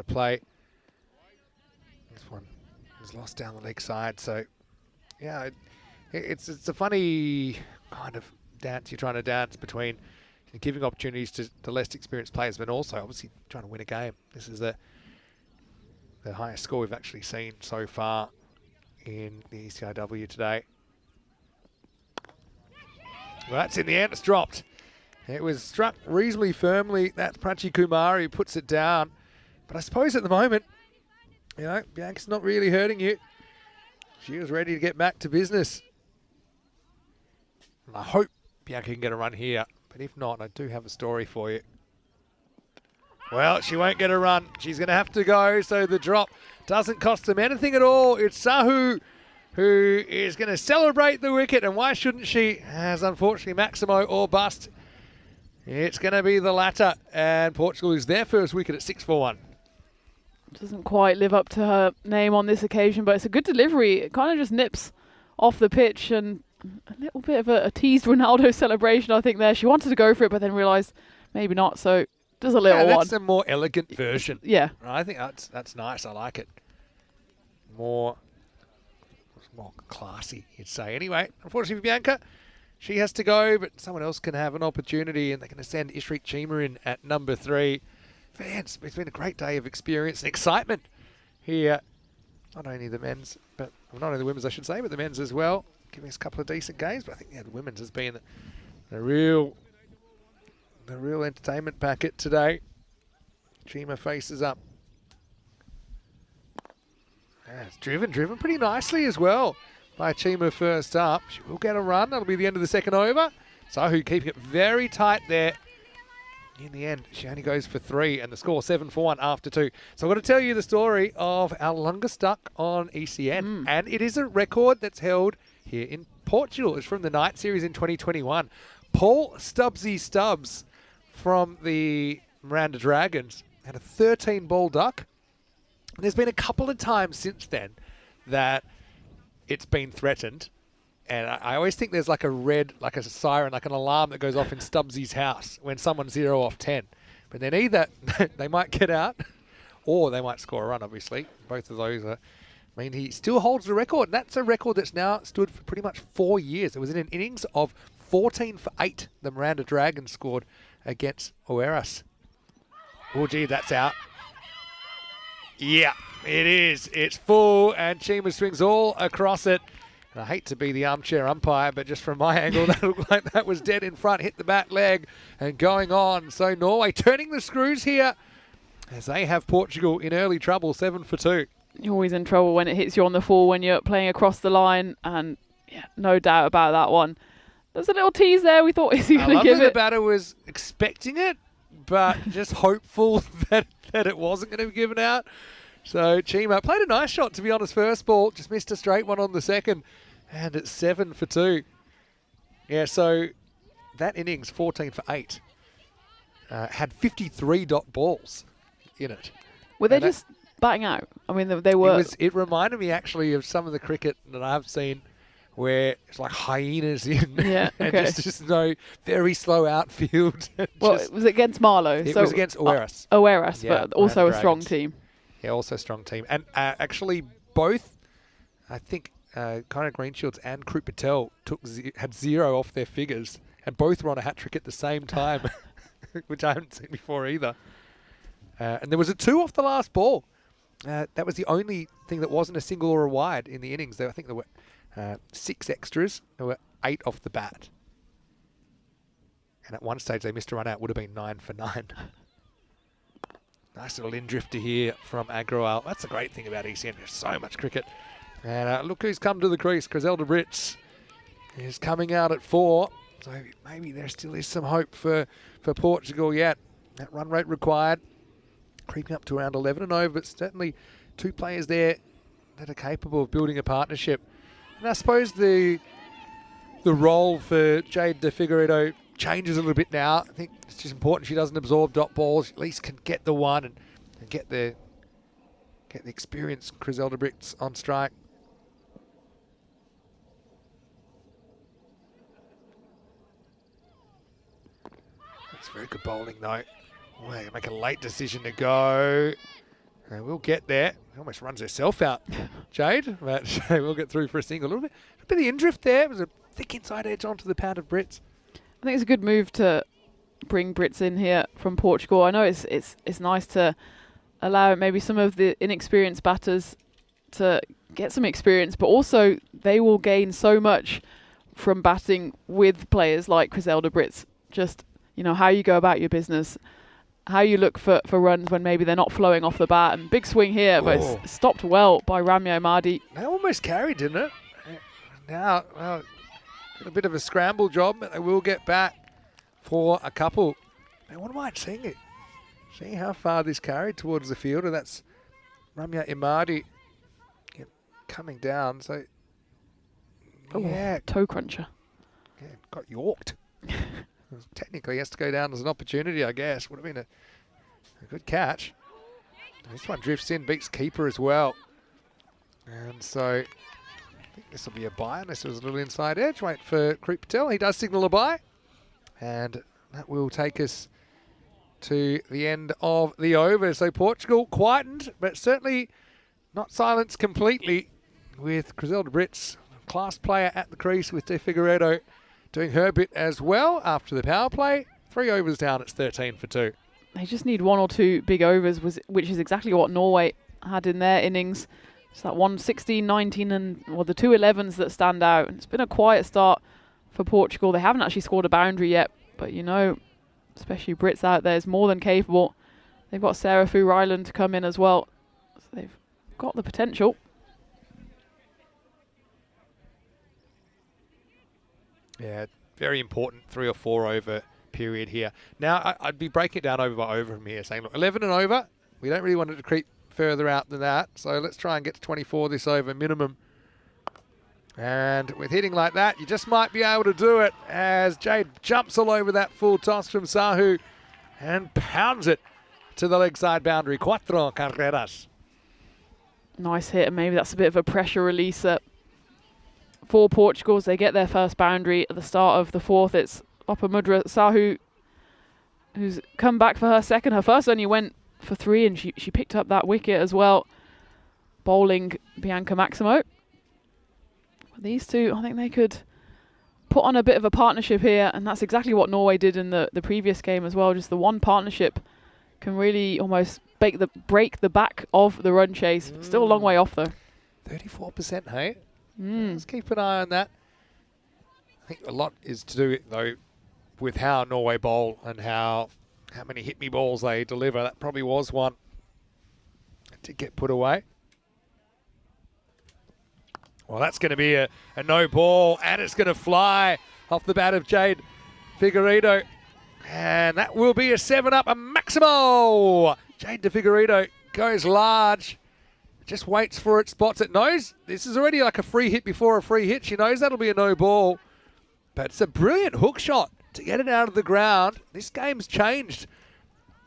B: play. This one is lost down the leg side. So yeah, it's a funny kind of dance you're trying to dance between giving opportunities to less experienced players, but also obviously trying to win a game. This is the highest score we've actually seen so far in the ECI-W today. Well, that's in the end. It's dropped. It was struck reasonably firmly. That's Prachi Kumari who puts it down. But I suppose at the moment, you know, Bianca's not really hurting you. She was ready to get back to business. And I hope Bianca can get a run here. But if not, I do have a story for you. Well, she won't get a run. She's going to have to go. So the drop doesn't cost them anything at all. It's Sahu who is going to celebrate the wicket. And why shouldn't she? As unfortunately Maximo or bust. It's going to be the latter. And Portugal lose their first wicket at 6 for 1.
D: Doesn't quite live up to her name on this occasion, but it's a good delivery. It kind of just nips off the pitch, and A little bit of a teased Ronaldo celebration, I think, there. She wanted to go for it, but then realised maybe not, so just a little one.
B: That's a more elegant version.
D: Yeah.
B: I think that's nice. I like it. More classy, you'd say. Anyway, unfortunately for Bianca, she has to go, but someone else can have an opportunity, and they're going to send Ishreek Chima in at number 3. Fans, it's been a great day of experience and excitement here. Not only the men's, but well, not only the women's, I should say, but the men's as well. Giving us a couple of decent games, but I think the women's has been the real entertainment packet today. Chima faces up. Yeah, it's driven pretty nicely as well by Chima first up. She will get a run. That'll be the end of the second over. Sahu keeping it very tight there. In the end, she only goes for 3, and the score 7-1 after 2. So I've got to tell you the story of our longest duck on ECN, and it is a record that's held here in Portugal. It's from the night series in 2021. Paul Stubbs from the Miranda Dragons had a 13-ball duck. And there's been a couple of times since then that it's been threatened. And I always think there's like a siren, like an alarm that goes off in Stubbsy's house when someone's 0 off 10. But then either they might get out or they might score a run, obviously. Both of those are... I mean, he still holds the record. And that's a record that's now stood for pretty much 4 years. It was in an innings of 14 for 8 the Miranda Dragons scored against Oeiras. Oh, gee, that's out. Yeah, it is. It's full, and Chima swings all across it. And I hate to be the armchair umpire, but just from my angle, that looked like that was dead in front, hit the back leg, and going on. So Norway turning the screws here as they have Portugal in early trouble, 7 for 2.
D: You're always in trouble when it hits you on the full when you're playing across the line, and yeah, no doubt about that one. There's a little tease there. We thought, is he going to give it?
B: The batter was expecting it, but just hopeful that it wasn't going to be given out. So Chima played a nice shot, to be honest, first ball. Just missed a straight one on the second. And it's 7 for 2. Yeah, so that innings, 14 for 8, had 53 dot balls in it.
D: Were they just batting out? I mean, they were...
B: It reminded me, actually, of some of the cricket that I've seen where it's like hyenas in.
D: Yeah,
B: and
D: okay.
B: just no, very slow outfield.
D: Well, it was against Marlow.
B: It was against Oeiras.
D: Oeiras,
B: Yeah,
D: but also a strong
B: Dragons.
D: team.
B: Yeah, also a strong team. And actually, both, I think, Conor Greenshields and Krut Patel had 0 off their figures, and both were on a hat-trick at the same time, which I haven't seen before either. And there was a 2 off the last ball. That was the only thing that wasn't a single or a wide in the innings. I think there were 6 extras. There were 8 off the bat. And at one stage, they missed a run out. Would have been 9 for 9. Nice little in-drifter here from Agroal. That's the great thing about ECN. There's so much cricket. And look who's come to the crease. Griselda Brits is coming out at 4. So maybe there still is some hope for Portugal yet. That run rate required, creeping up to around 11 and over, but certainly 2 players there that are capable of building a partnership. And I suppose the role for Jade De Figueiredo changes a little bit now. I think it's just important she doesn't absorb dot balls. She at least can get the one and get the experienced Griselda Brits on strike. That's very good bowling though. Oh, they make a late decision to go. And we'll get there. Almost runs herself out, Jade, but she will get through for a single. A little bit of the in-drift there. It was a thick inside edge onto the pad of Brits.
D: I think it's a good move to bring Brits in here from Portugal. I know it's nice to allow maybe some of the inexperienced batters to get some experience, but also they will gain so much from batting with players like Griselda Brits. Just, you know, how you go about your business, how you look for runs when maybe they're not flowing off the bat. And big swing here, but it's stopped well by Ramya Mahdi.
B: They almost carried, didn't it? Now, well, a bit of a scramble job, but they will get back for a couple. Now, what am I seeing it? See how far this carried towards the fielder. That's Ramya Imadi coming down. So, yeah.
D: Toe cruncher.
B: Yeah, got yorked. Technically, he has to go down as an opportunity, I guess. Would have been a good catch. This one drifts in, beats keeper as well. And so, think this will be a bye unless there was a little inside edge. Wait for Creep Patel. He does signal a bye. And that will take us to the end of the over. So Portugal quietened, but certainly not silenced completely, with Griselda Brits, class player at the crease, with De Figueiredo doing her bit as well after the power play. 3 overs down, it's 13 for 2.
D: They just need 1 or 2 big overs, which is exactly what Norway had in their innings. It's that 116, 19, and the 2 11s that stand out. And it's been a quiet start for Portugal. They haven't actually scored a boundary yet, but you know, especially Brits out there, is more than capable. They've got Sarah Fu Ryland to come in as well. So they've got the potential.
B: Yeah, very important 3 or 4 over period here. Now, I'd be breaking it down over by over from here, saying, look, 11 and over, we don't really want it to creep further out than that, so let's try and get to 24 this over minimum. And with hitting like that, you just might be able to do it, as Jade jumps all over that full toss from Sahu and pounds it to the leg side boundary. 4 carreras.
D: Nice hit, and maybe that's a bit of a pressure releaser for Portugal as they get their first boundary at the start of the 4th. It's Opamudra Sahu who's come back for her second. Her first only went for 3, and she picked up that wicket as well, bowling Bianca Maximo. These two, I think they could put on a bit of a partnership here, and that's exactly what Norway did in the previous game as well. Just the one partnership can really almost break the back of the run chase. Still a long way off though.
B: 34%, hey? Let's keep an eye on that. I think a lot is to do, though, with how Norway bowl and how many hit-me balls they deliver. That probably was one that did get put away. Well, that's going to be a no ball, and it's going to fly off the bat of Jade Figueiredo. And that will be a 7-up, a Maximo. Jade De Figueiredo goes large. Just waits for it, spots it, knows this is already like a free hit before a free hit. She knows that'll be a no ball. But it's a brilliant hook shot to get it out of the ground. This game's changed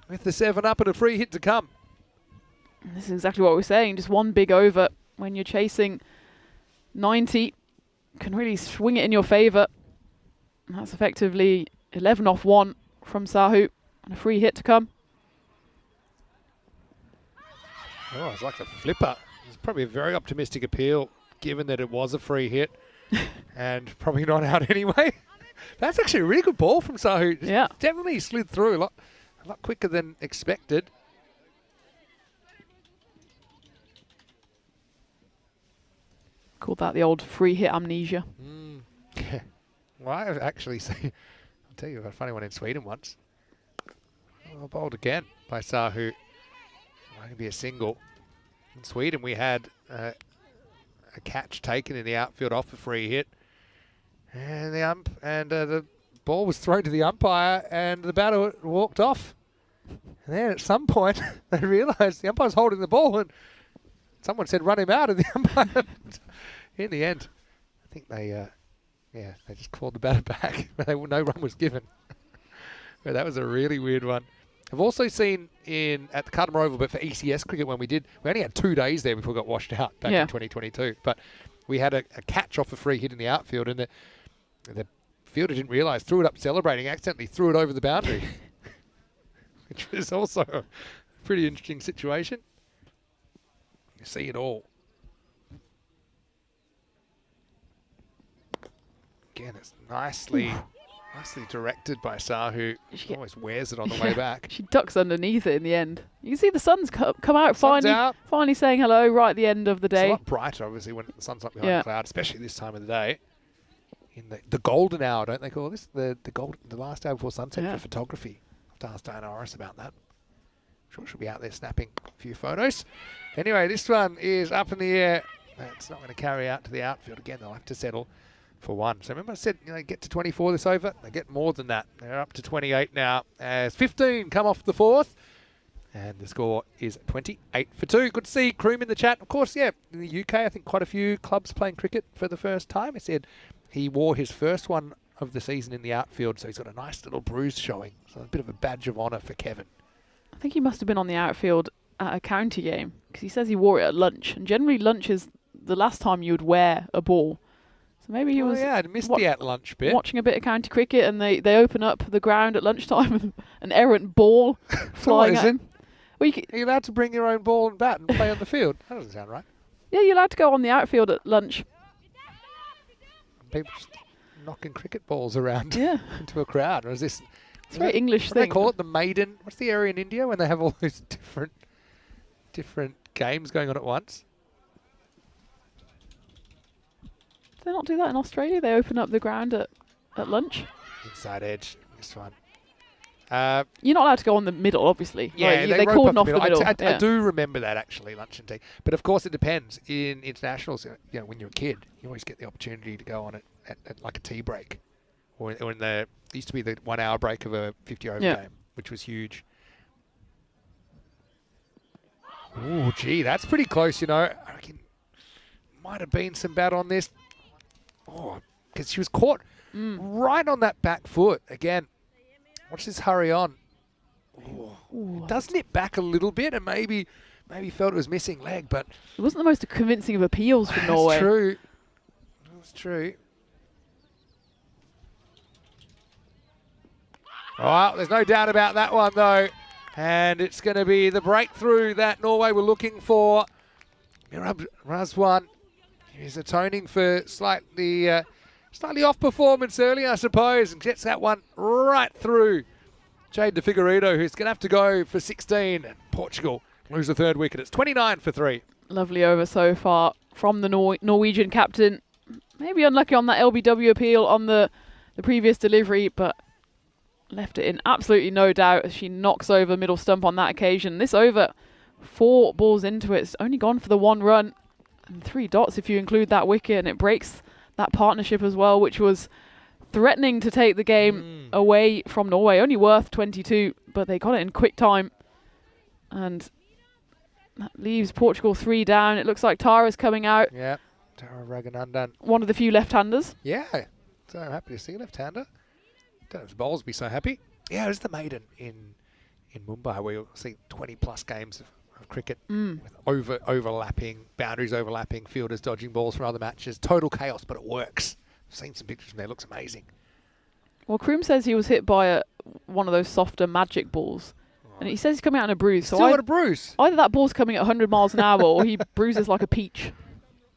B: with the 7-up and a free hit to come.
D: This is exactly what we're saying. Just one big over when you're chasing 90 can really swing it in your favour. And that's effectively 11 off 1 from Sahu and a free hit to come.
B: Oh, it's like a flipper. It's probably a very optimistic appeal, given that it was a free hit and probably not out anyway. That's actually a really good ball from Sahu.
D: Yeah.
B: Definitely slid through a lot quicker than expected.
D: Call that the old free hit amnesia.
B: Yeah. Well, I've actually seen, I'll tell you, I've got a funny one in Sweden once. Oh, bowled again by Sahu. It could be a single. In Sweden, we had a catch taken in the outfield off a free hit, and the ball was thrown to the umpire, and the batter walked off. And then at some point, they realised the umpire's holding the ball, and someone said, "Run him out," and the umpire. In the end, I think they just called the batter back, but no run was given. But that was a really weird one. I've also seen at the Carter Oval, but for ECS cricket when we only had 2 days there before it got washed out back in 2022. But we had a catch off a free hit in the outfield, and the fielder didn't realise, threw it up celebrating, accidentally threw it over the boundary, which was also a pretty interesting situation. You see it all. Again, it's nicely directed by Sahu. She always wears it on the way back.
D: She ducks underneath it in the end. You can see the sun's come out finally saying hello right at the end of the day.
B: It's a lot brighter, obviously, when the sun's up behind the cloud, especially this time of the day. In the golden hour, don't they call this? The last hour before sunset for photography. I've to ask Diana Orris about that. I'm sure she'll be out there snapping a few photos. Anyway, this one is up in the air. It's not going to carry out to the outfield. Again, they'll have to settle for 1. So remember I said, get to 24 this over. They get more than that. They're up to 28 now as 15 come off the 4th. And the score is 28 for 2. Good to see Kroom in the chat. Of course, in the UK, I think quite a few clubs playing cricket for the first time. He said he wore his first one of the season in the outfield, so he's got a nice little bruise showing. So a bit of a badge of honour for Kevin.
D: I think he must have been on the outfield at a county game, because he says he wore it at lunch. And generally lunch is the last time you would wear a ball. So maybe he was
B: yeah, I missed the at-lunch bit.
D: watching a bit of county cricket, and they open up the ground at lunchtime with an errant ball flying at him. Well,
B: Are you allowed to bring your own ball and bat and play on the field? That doesn't sound right.
D: yeah, you're allowed to go on the outfield at lunch.
B: People just knocking cricket balls around
D: Yeah.
B: into a crowd. Or is this...
D: It's a very English
B: What do they
D: thing.
B: call it? The maiden... What's the area in India when they have all those different games going on at once?
D: Do they not do that in Australia? They open up the ground at lunch?
B: Inside edge. This one.
D: You're not allowed to go on the middle, obviously.
B: Yeah,
D: Like,
B: they
D: they
B: rope
D: cordon
B: off
D: off the middle.
B: I
D: Yeah.
B: do remember that, actually, lunch and tea. But of course, it depends. In internationals, when you're a kid, you always get the opportunity to go on it at like a tea break, or in it used to be the 1 hour break of a 50 over game, which was huge. Oh, gee, that's pretty close. I reckon might have been some bat on this. Oh, because she was caught right on that back foot again. Watch this hurry on. It does nip back a little bit, and maybe felt it was missing leg, but
D: It wasn't the most convincing of appeals for Norway.
B: that's true. That's true. Well, there's no doubt about that one, though. And it's going to be the breakthrough that Norway were looking for. Razwan is atoning for slightly off performance early, I suppose, and gets that one right through. Jade de Figueiredo, who's going to have to go for 16. And Portugal lose the third wicket. It's 29 for 3.
D: Lovely over so far from the Norwegian captain. Maybe unlucky on that LBW appeal on the previous delivery, but left it in absolutely no doubt as she knocks over middle stump on that occasion. This over, 4 balls into it. It's only gone for the 1 run and 3 dots if you include that wicket, and it breaks that partnership as well, which was threatening to take the game away from Norway. Only worth 22, but they got it in quick time. And that leaves Portugal 3 down. It looks like Tara's coming out.
B: Yeah, Tara Raghunandan.
D: One of the few left-handers.
B: Yeah, so happy to see a left-hander. Don't know if the bowlers will be so happy. Yeah, it was the maiden in Mumbai where you'll see 20-plus games of cricket with overlapping, boundaries overlapping, fielders dodging balls from other matches. Total chaos, but it works. I've seen some pictures from there. It looks amazing.
D: Well, Kroom says he was hit by one of those softer magic balls. And he says he's coming out in a bruise. So
B: Still got a bruise.
D: Either that ball's coming at 100 miles an hour or he bruises like a peach.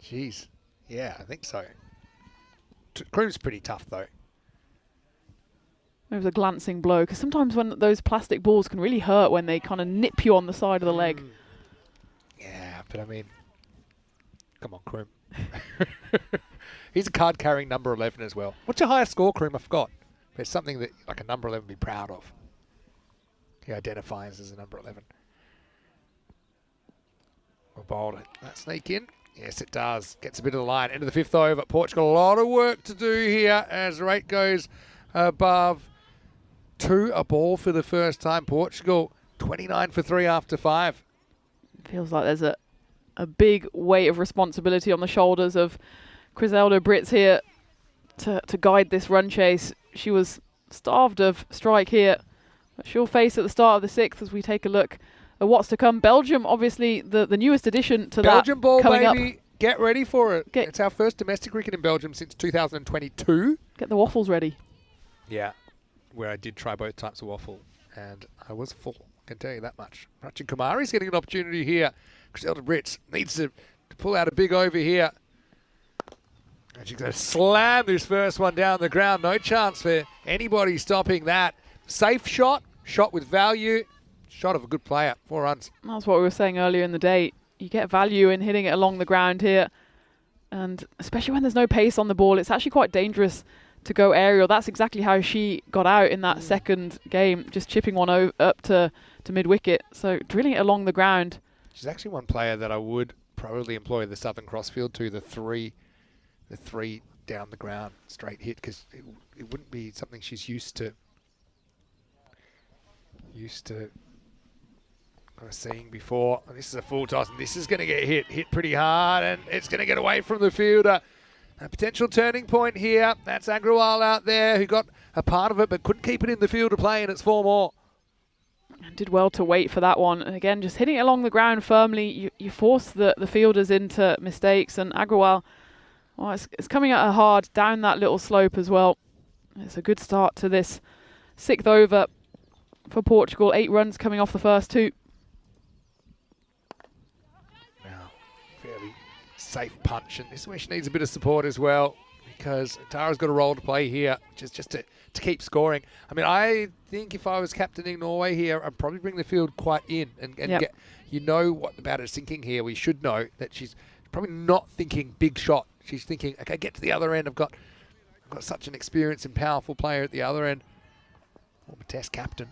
B: Jeez. Yeah, I think so. Kroom's pretty tough, though.
D: It was a glancing blow, because sometimes when those plastic balls can really hurt when they kind of nip you on the side of the leg.
B: Yeah, but I mean, come on, Kroom. He's a card-carrying number 11 as well. What's your highest score, Kroom? I forgot. It's something that, like a number 11, be proud of. He identifies as a number 11. Well bowled. That sneak in? Yes, it does. Gets a bit of the line. End of the 5th over. Portugal, a lot of work to do here as the rate goes above 2 a ball for the first time. Portugal, 29 for 3 after 5.
D: Feels like there's a big weight of responsibility on the shoulders of Griselda Brits here to guide this run chase. She was starved of strike here, but she'll face at the start of the 6th as we take a look at what's to come. Belgium, obviously, the newest addition to
B: Belgium
D: that
B: ball,
D: coming
B: baby.
D: up.
B: Get ready for it. It's our first domestic cricket in Belgium since 2022.
D: Get the waffles ready.
B: Yeah, where I did try both types of waffle, and I was full. Can tell you that much. Rachin Kumari's getting an opportunity here. Griselda Brits needs to pull out a big over here. And she's going to slam this first one down the ground. No chance for anybody stopping that. Safe shot with value. Shot of a good player. 4 runs.
D: That's what we were saying earlier in the day. You get value in hitting it along the ground here. And especially when there's no pace on the ball, it's actually quite dangerous to go aerial. That's exactly how she got out in that second game, just chipping one up to mid-wicket. So drilling it along the ground.
B: She's actually one player that I would probably employ the Southern Crossfield to, the three down the ground straight hit, because it wouldn't be something she's used to kind of seeing before. And this is a full toss, and this is going to get hit pretty hard, and it's going to get away from the fielder. A potential turning point here. That's Agrawal out there, who got a part of it but couldn't keep it in the field to play, and it's 4 more.
D: Did well to wait for that one. And again, just hitting it along the ground firmly. You force the fielders into mistakes. And Agrawal, well, it's coming at her hard down that little slope as well. It's a good start to this 6th over for Portugal. 8 runs coming off the first 2.
B: Now, fairly safe punch. And this is where she needs a bit of support as well, because Tara's got a role to play here, which is just to keep scoring. I mean, I think if I was captaining Norway here, I'd probably bring the field quite in and get, you know what the batter's thinking here. We should know that she's probably not thinking big shot. She's thinking, okay, get to the other end. I've got such an experienced and powerful player at the other end. Former Test captain.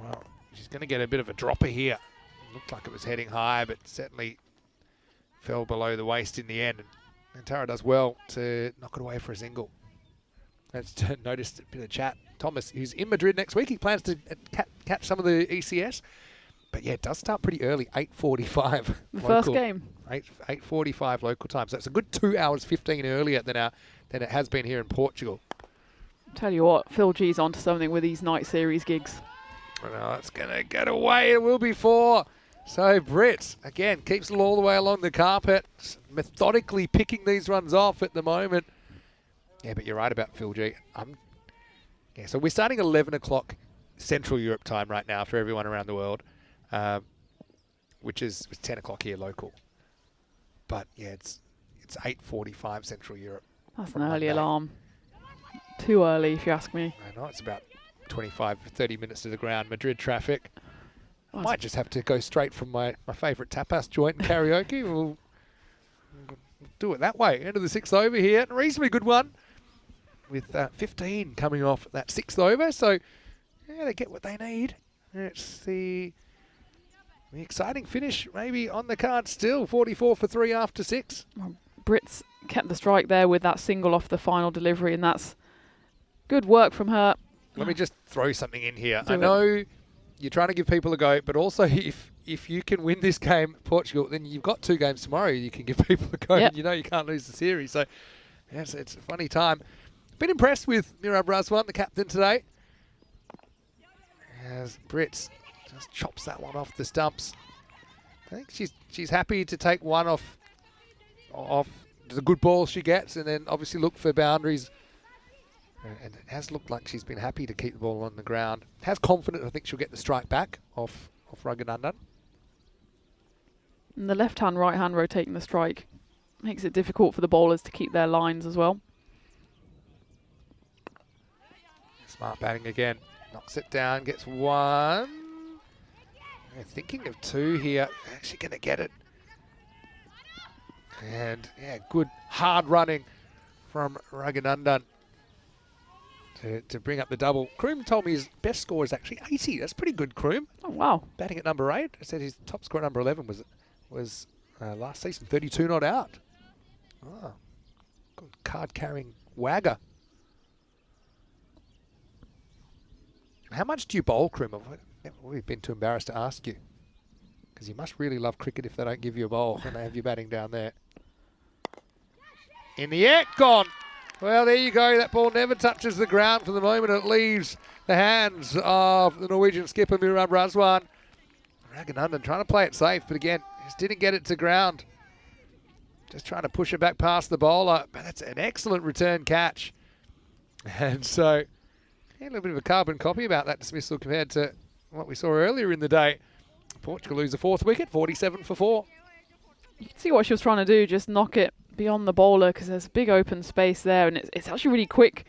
B: Well, she's going to get a bit of a dropper here. Looked like it was heading high, but certainly fell below the waist in the end. And Tara does well to knock it away for a single. I just noticed a bit of chat. Thomas, who's in Madrid next week, he plans to catch some of the ECS. But yeah, it does start pretty early, 8:45.
D: The first game.
B: 8:45 local time. So it's a good 2 hours 15 earlier than it has been here in Portugal.
D: Tell you what, Phil G's onto something with these night series gigs.
B: Well, it's going to get away. It will be 4. So Britt, again, keeps it all the way along the carpet, methodically picking these runs off at the moment. Yeah, but you're right about Phil G. Yeah, so we're starting 11 o'clock Central Europe time right now for everyone around the world, which is 10 o'clock here local. But yeah, it's 8:45 Central Europe.
D: That's an early alarm. Too early, if you ask me.
B: I know, it's about 25, 30 minutes to the ground. Madrid traffic. Might just have to go straight from my favourite tapas joint and karaoke. We'll do it that way. End of the 6th over here. A reasonably good one with 15 coming off that 6th over. So, yeah, they get what they need. It's the exciting finish maybe on the card still. 44 for 3 after 6.
D: Well, Brit's kept the strike there with that single off the final delivery, and that's good work from her.
B: Let me just throw something in here. I know you're trying to give people a go, but also if you can win this game, Portugal, then you've got 2 games tomorrow you can give people a go.
D: Yep.
B: And you know you can't lose the series. So, yes, it's a funny time. Been impressed with Mirab Razwan, the captain today. As Britt just chops that one off the stumps. I think she's happy to take one off the good ball she gets, and then obviously look for boundaries. And it has looked like she's been happy to keep the ball on the ground. Has confidence, I think she'll get the strike back off Raghunandan.
D: And the left hand, right hand rotating the strike makes it difficult for the bowlers to keep their lines as well.
B: Smart batting again. Knocks it down, gets 1. They're thinking of 2 here. Actually going to get it. And yeah, good hard running from Raghunandan to bring up the double. Kroom told me his best score is actually 80. That's pretty good, Kroom.
D: Oh, wow.
B: Batting at number 8. I said his top score at number 11 was last season, 32 not out. Oh, good card-carrying wagger. How much do you bowl, Kroom? We've been too embarrassed to ask you. Because you must really love cricket if they don't give you a bowl when they have you batting down there. In the air, gone. Well, there you go. That ball never touches the ground for the moment. It leaves the hands of the Norwegian skipper, Mirab Razwan. Raghunandan trying to play it safe, but again, just didn't get it to ground. Just trying to push it back past the bowler. But that's an excellent return catch. And so, yeah, a little bit of a carbon copy about that dismissal compared to what we saw earlier in the day. Portugal lose the 4th wicket, 47 for 4.
D: You can see what she was trying to do, just knock it beyond the bowler, because there's a big open space there, and it's actually really quick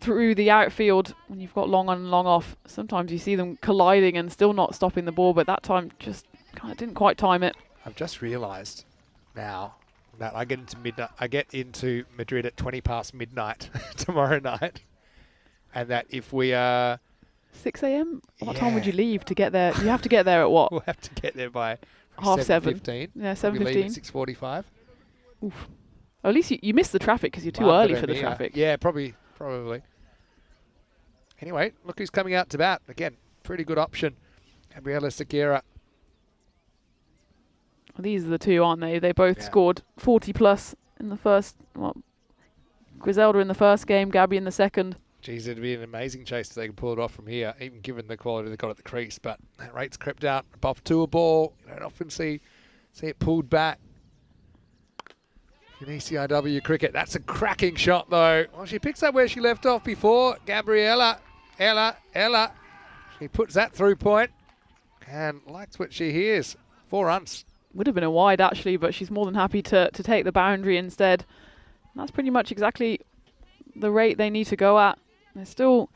D: through the outfield when you've got long on and long off. Sometimes you see them colliding and still not stopping the ball, but that time just kind of didn't quite time it.
B: I've just realised now that I get into Madrid at 20 past midnight tomorrow night, and that if we are
D: 6 a.m. What time would you leave to get there? You have to get there at what?
B: We'll have to get there by
D: half
B: 7:15.
D: Yeah, 7:15.
B: We leave at 6:45.
D: Oof. At least you missed the traffic because you're too early for the traffic.
B: Yeah, probably. Anyway, look who's coming out to bat. Again, pretty good option. Gabriela Sequeira.
D: Well, these are the two, aren't they? They both scored 40 plus in the first. Well, Griselda in the first game, Gabby in the second.
B: Geez, it'd be an amazing chase if they could pull it off from here, even given the quality they've got at the crease. But that rate's crept out above to a ball. You don't often see it pulled back in ECI-W cricket. That's a cracking shot, though. Well, she picks up where she left off before. Gabriella, Ella. She puts that through point and likes what she hears. 4 runs.
D: Would have been a wide, actually, but she's more than happy to take the boundary instead. And that's pretty much exactly the rate they need to go at. There's still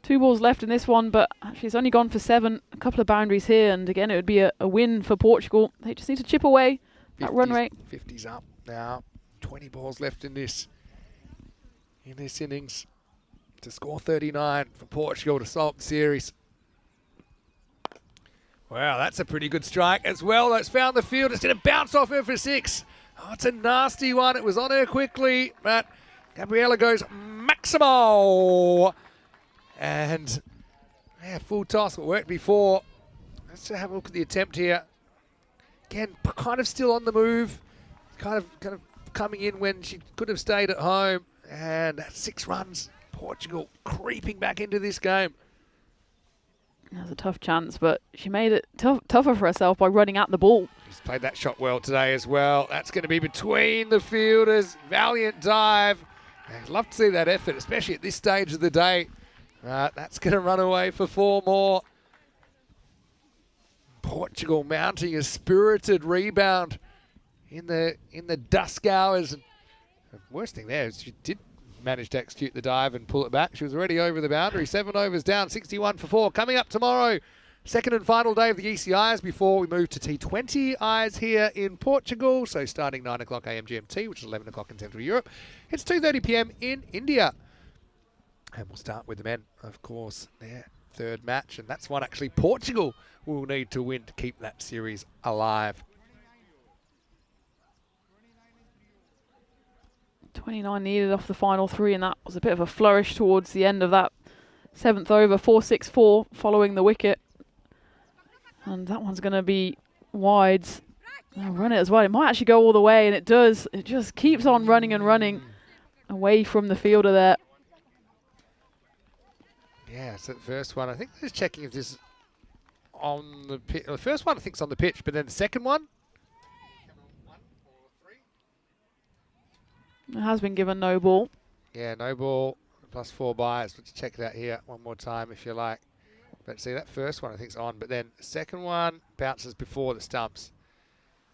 D: 2 balls left in this one, but she's only gone for 7. A couple of boundaries here, and again, it would be a win for Portugal. They just need to chip away that run rate.
B: 50's up now. 20 balls left in this innings to score 39 for Portugal to solve the series. Wow, that's a pretty good strike as well. It's found the field. It's going to bounce off her for 6. Oh, it's a nasty one. It was on her quickly, but Gabriella goes Maximo. And yeah, full toss. It worked before. Let's have a look at the attempt here. Again, kind of still on the move. Kind of coming in when she could have stayed at home. And that's 6 runs. Portugal creeping back into this game.
D: That was a tough chance, but she made it tougher for herself by running at the ball.
B: She's played that shot well today as well. That's going to be between the fielders. Valiant dive. I'd love to see that effort, especially at this stage of the day. That's going to run away for 4 more. Portugal mounting a spirited rebound in the dusk hours. And the worst thing there is she did manage to execute the dive and pull it back. She was already over the boundary. 7 overs down, 61 for 4. Coming up tomorrow, second and final day of the ECIs before we move to T20 eyes here in Portugal. So starting 9 o'clock AM GMT, which is 11 o'clock in Central Europe. It's 2:30 PM in India. And we'll start with the men, of course, their third match. And that's one actually Portugal will need to win to keep that series alive.
D: 29 needed off the final 3, and that was a bit of a flourish towards the end of that 7th over. 4-6-4 following the wicket. And that one's going to be wides. I'll run it as well. It might actually go all the way, and it does. It just keeps on running and running away from the fielder there.
B: Yeah, so the first one, I think they're just checking if this is on the pitch. The first one I think is on the pitch, but then the second one?
D: It has been given no ball.
B: Yeah, no ball, plus 4 byes. Let's check it out here one more time if you like. But see, that first one I think is on, but then the second one bounces before the stumps.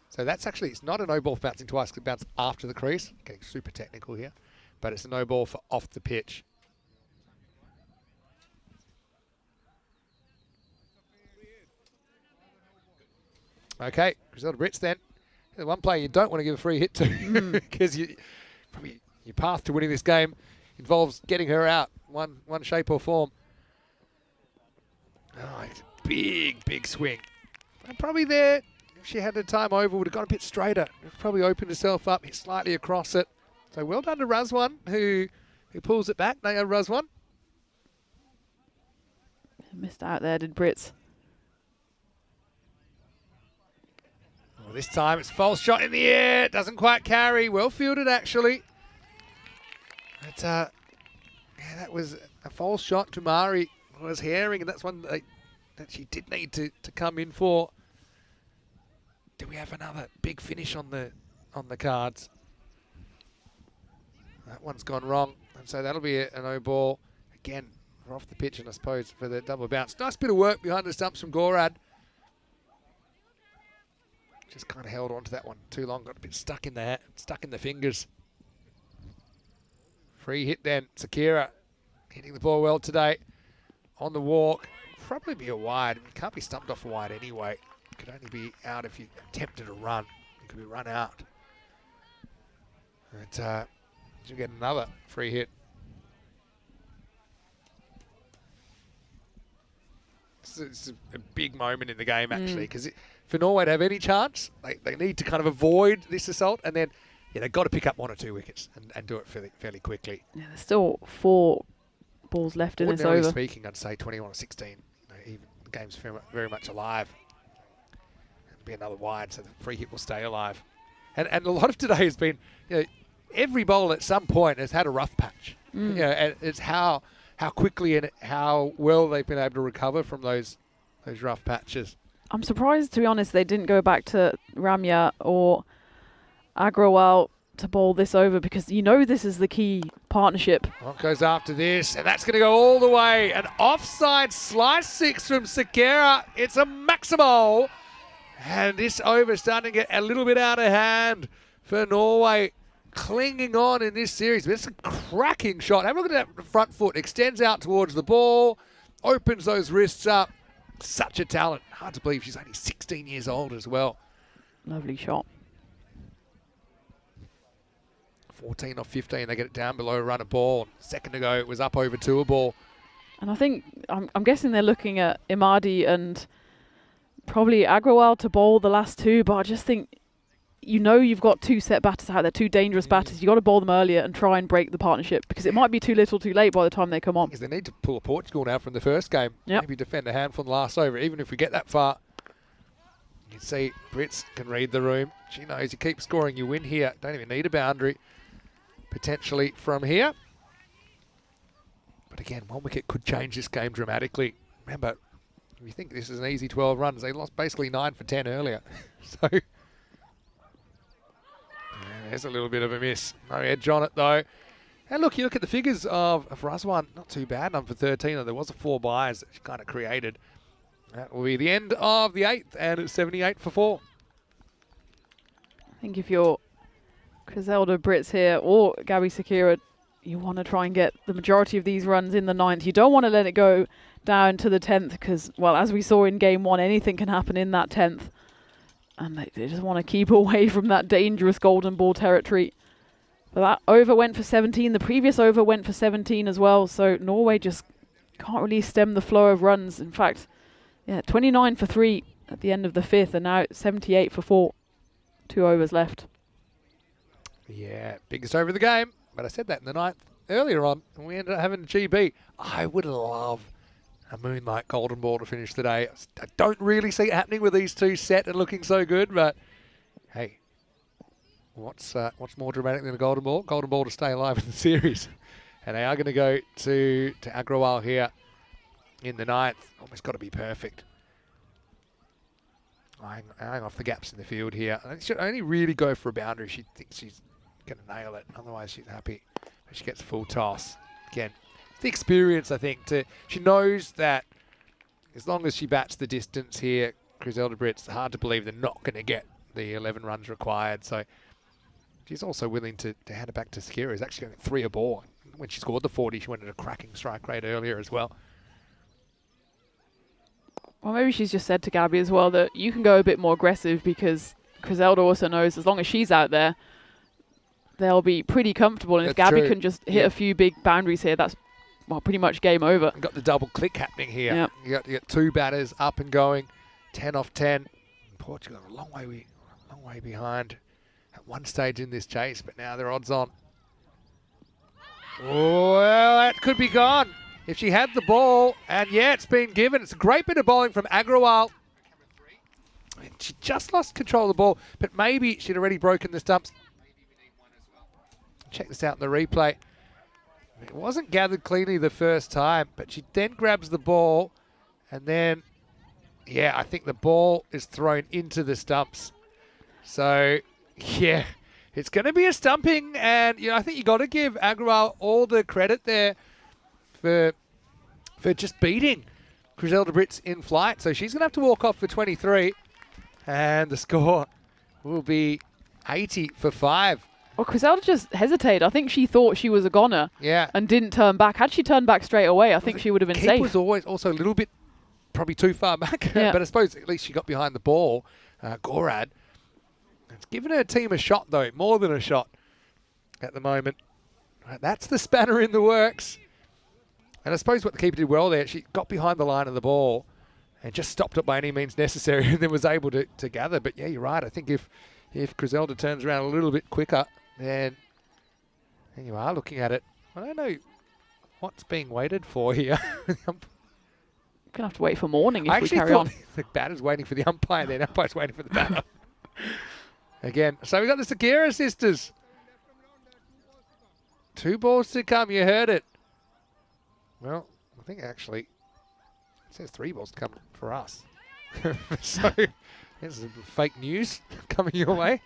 B: So that's actually, it's not a no ball for bouncing twice, because it bounced after the crease. Getting super technical here. But it's a no ball for off the pitch. Okay, Griselda Brits then. The one player you don't want to give a free hit to, because probably your path to winning this game involves getting her out one shape or form. Oh, it's a big swing. And probably there, if she had the time over, would have gone a bit straighter. Probably opened herself up, hit slightly across it. So well done to Razwan, who pulls it back. Naya Razwan.
D: Missed out there, did Brits.
B: Well, this time it's false shot in the air. Doesn't quite carry. Well fielded, actually. But, yeah, that was a false shot. Kumari was herring, and that's one that she did need to come in for. Do we have another big finish on the cards? That one's gone wrong, and so that'll be a no ball. Again, we're off the pitch, and I suppose for the double bounce. Nice bit of work behind the stumps from Gorad. Just kind of held on to that one too long. Got a bit stuck in the fingers. Free hit then. Sakira hitting the ball well today. On the walk. Probably be a wide. It can't be stumped off a wide anyway. It could only be out if you attempted a run. It could be run out. But you get another free hit. It's a big moment in the game, actually, because for Norway to have any chance, they need to kind of avoid this assault, and then they've got to pick up 1 or 2 wickets and do it fairly quickly.
D: Yeah, there's still 4 balls left in this over.
B: Ordinarily speaking, I'd say 21 or 16. Even the game's very much alive. It'll be another wide, so the free hit will stay alive. And a lot of today has been, every bowler at some point has had a rough patch. And it's how how quickly and how well they've been able to recover from those rough patches.
D: I'm surprised, to be honest, they didn't go back to Ramya or Agrawal to bowl this over, because you know this is the key partnership.
B: What goes after this? And that's going to go all the way. An offside slice 6 from Sakera. It's a maximal. And this over starting to get a little bit out of hand for Norway. Clinging on in this series. But it's a cracking shot. Have a look at that front foot. Extends out towards the ball. Opens those wrists up. Such a talent. Hard to believe she's only 16 years old as well.
D: Lovely shot.
B: 14 off 15, they get it down below, run a ball. Second ago, it was up over to a ball.
D: And I think, I'm guessing they're looking at Imadi and probably Agrawal to bowl the last two, but I just think, you know, you've got two set batters out there, two dangerous batters. You've got to bowl them earlier and try and break the partnership, because it might be too little too late by the time they come on.
B: Because they need to pull a Portugal now from the first game.
D: Yep.
B: Maybe defend a handful in the last over, even if we get that far. You can see Brits can read the room. She knows you keep scoring, you win here. Don't even need a boundary. Potentially from here. But again, one wicket could change this game dramatically. Remember, if you think this is an easy 12 runs, they lost basically 9 for 10 earlier. So, yeah, there's a little bit of a miss. No edge on it though. And look, you look at the figures of Razwan, not too bad. None for 13. There was a 4 buys that she kind of created. That will be the end of the 8th, and it's 78 for 4.
D: I think if you're Griselda Brits here or Gabby Sakira, you want to try and get the majority of these runs in the 9th. You don't want to let it go down to the 10th, because, well, as we saw in game 1, anything can happen in that 10th. And they just want to keep away from that dangerous golden ball territory. But that over went for 17. The previous over went for 17 as well. So Norway just can't really stem the flow of runs. In fact, yeah, 29 for 3 at the end of the 5th, and now 78 for 4. 2 overs left.
B: Yeah, biggest over of the game. But I said that in the 9th earlier on, and we ended up having a GB. I would love a Moonlight Golden Ball to finish the day. I don't really see it happening with these two set and looking so good, but hey, what's more dramatic than a Golden Ball? Golden Ball to stay alive in the series. And they are going to go to Agrawal here in the 9th. Almost got to be perfect. Eyeing off the gaps in the field here. And she should only really go for a boundary if she thinks she's going to nail it. Otherwise, she's happy. But she gets a full toss. Again, it's the experience, I think. She knows that as long as she bats the distance here, Griselda Brits, it's hard to believe they're not going to get the 11 runs required. So she's also willing to hand it back to Sakira, who's actually going 3 a ball. When she scored the 40, she went at a cracking strike rate earlier as well.
D: Well, maybe she's just said to Gabby as well that you can go a bit more aggressive, because Griselda also knows as long as she's out there, they'll be pretty comfortable. And if Gabby can just hit a few big boundaries here, that's, well, pretty much game over.
B: You've got the double click happening here.
D: Yep.
B: You got 2 batters up and going, 10 off 10. Portugal a long way behind at one stage in this chase, but now they're odds on. Well, that could be gone if she had the ball, and yeah, it's been given. It's a great bit of bowling from Agrawal. She just lost control of the ball, but maybe she'd already broken the stumps. Check this out in the replay. It wasn't gathered cleanly the first time, but she then grabs the ball, and then, yeah, I think the ball is thrown into the stumps. So, yeah, it's going to be a stumping, and I think you got to give Agrawal all the credit there for just beating Griselda Brits in flight. So she's going to have to walk off for 23, and the score will be 80 for 5.
D: Well, Griselda just hesitated. I think she thought she was a goner,
B: yeah,
D: and didn't turn back. Had she turned back straight away, I think she would have been
B: keep
D: safe.
B: Was always also a little bit probably too far back,
D: Yeah.
B: but I suppose at least she got behind the ball. Gorad. It's given her team a shot, though, more than a shot at the moment. Right, that's the spanner in the works. And I suppose what the keeper did well there, she got behind the line of the ball and just stopped it by any means necessary, and then was able to gather. But yeah, you're right. I think if Griselda turns around a little bit quicker, then you are looking at it. I don't know what's being waited for here.
D: Gonna have to wait for morning if we carry on.
B: The batter's waiting for the umpire, then umpire's waiting for the batter. Again, so we got the Sakira sisters. 2 balls to come, you heard it. Well, I think actually it says 3 balls to come for us. So there's some fake news coming your way.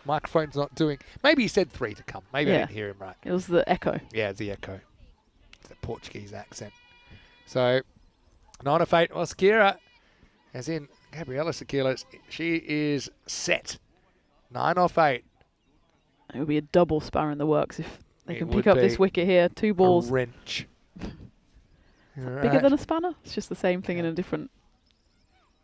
B: Microphone's not doing. Maybe he said 3 to come. Maybe I didn't hear him right.
D: It was the echo.
B: Yeah, it's the echo. It's the Portuguese accent. So 9 of 8. Well, Sakira, as in Gabriela Sakira, she is set. 9 off 8.
D: It would be a double spanner in the works if they
B: It
D: can
B: would
D: pick up this
B: be
D: wicket here. 2 balls.
B: A wrench.
D: Bigger than a spanner? It's just the same thing in a different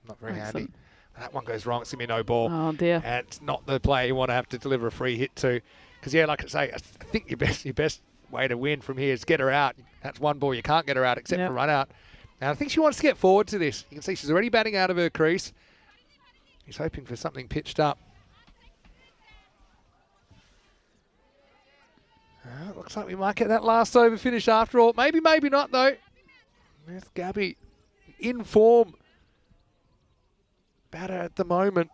B: Not very
D: accent.
B: handy. That one goes wrong. It's going to be no ball.
D: Oh, dear.
B: And it's not the player you want to have to deliver a free hit to. Because, yeah, like I say, I think your best way to win from here is get her out. That's 1 ball. You can't get her out except for run out. And I think she wants to get forward to this. You can see she's already batting out of her crease. He's hoping for something pitched up. Looks like we might get that last over finish after all. Maybe, maybe not, though. There's Gabby in form. Batter at the moment.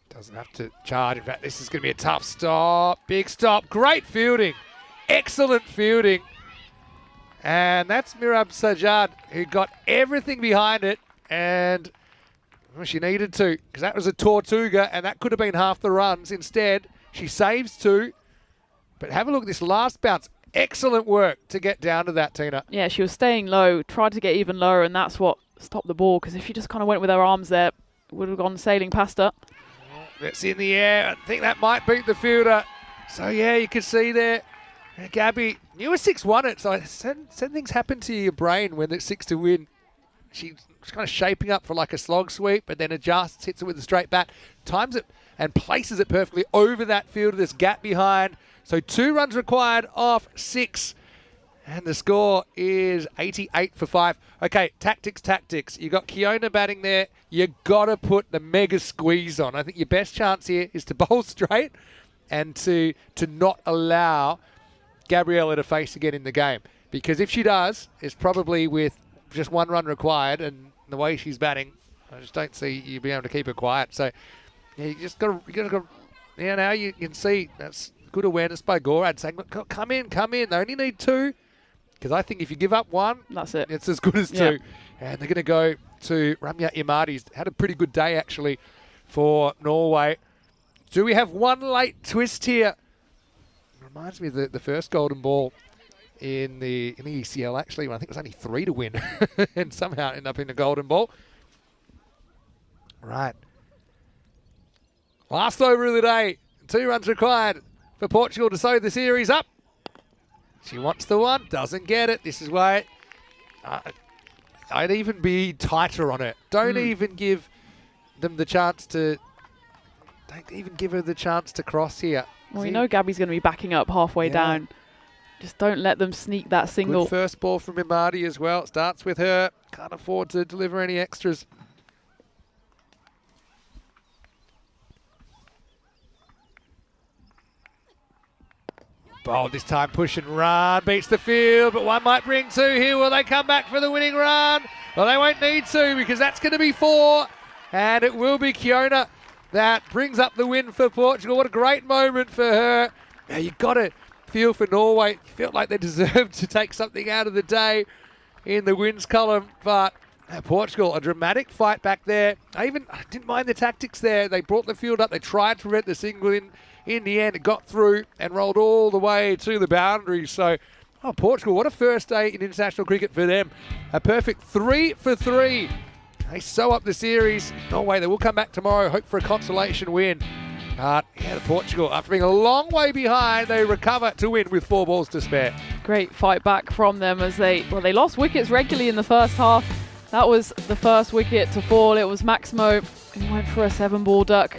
B: Doesn't have to charge. In fact, this is going to be a tough stop. Big stop. Great fielding. Excellent fielding. And that's Mirab Sajjad, who got everything behind it. And well, she needed to, because that was a Tortuga, and that could have been half the runs. Instead, she saves 2. But have a look at this last bounce. Excellent work to get down to that, Tina.
D: Yeah, she was staying low, tried to get even lower, and that's what stopped the ball, because if she just kind of went with her arms there, it would have gone sailing past her.
B: That's in the air. I think that might beat the fielder. So, yeah, you can see there. Gabby knew a 6-1 it, so certain things happen to your brain when it's 6 to win. She's kind of shaping up for like a slog sweep, but then adjusts, hits it with a straight bat, times it and places it perfectly over that fielder. There's gap behind. So 2 runs required off 6. And the score is 88 for 5. Okay, tactics. You got Kiona batting there. You got to put the mega squeeze on. I think your best chance here is to bowl straight and to not allow Gabriela to face again in the game. Because if she does, it's probably with just 1 run required, and the way she's batting, I just don't see you being able to keep her quiet. So yeah, you just got to. Yeah, now you can see that's good awareness by Gorad saying, "Look, come in. They only need 2." Because I think if you give up 1,
D: that's it.
B: It's as good as 2. And they're going to go to Ramya Imadi. He's had a pretty good day, actually, for Norway. Do we have 1 late twist here? Reminds me of the first golden ball in the ECL, actually, when I think it was only 3 to win. And somehow end up in the golden ball. Right. Last over of the day. 2 runs required for Portugal to sew the series up. She wants the 1, doesn't get it. This is why I'd even be tighter on it. Don't even give them the chance to. Don't even give her the chance to cross here.
D: Well, you know Gabby's going to be backing up halfway down. Just don't let them sneak that single.
B: Good first ball from Imadi as well. It starts with her. Can't afford to deliver any extras. Bold this time, push and run, beats the field, but 1 might bring 2 here. Will they come back for the winning run? Well, they won't need to, because that's going to be 4, and it will be Kiona that brings up the win for Portugal. What a great moment for her. Now, you've got to feel for Norway. You felt like they deserved to take something out of the day in the wins column, but Portugal, a dramatic fight back there. I didn't mind the tactics there. They brought the field up. They tried to prevent the single in. In the end, it got through and rolled all the way to the boundary. So, Portugal, what a first day in international cricket for them. A perfect 3 for 3. They sew up the series. Norway, they will come back tomorrow, hope for a consolation win. Portugal, after being a long way behind, they recover to win with 4 balls to spare.
D: Great fight back from them as they lost wickets regularly in the first half. That was the first wicket to fall. It was Maximo who went for a 7-ball duck.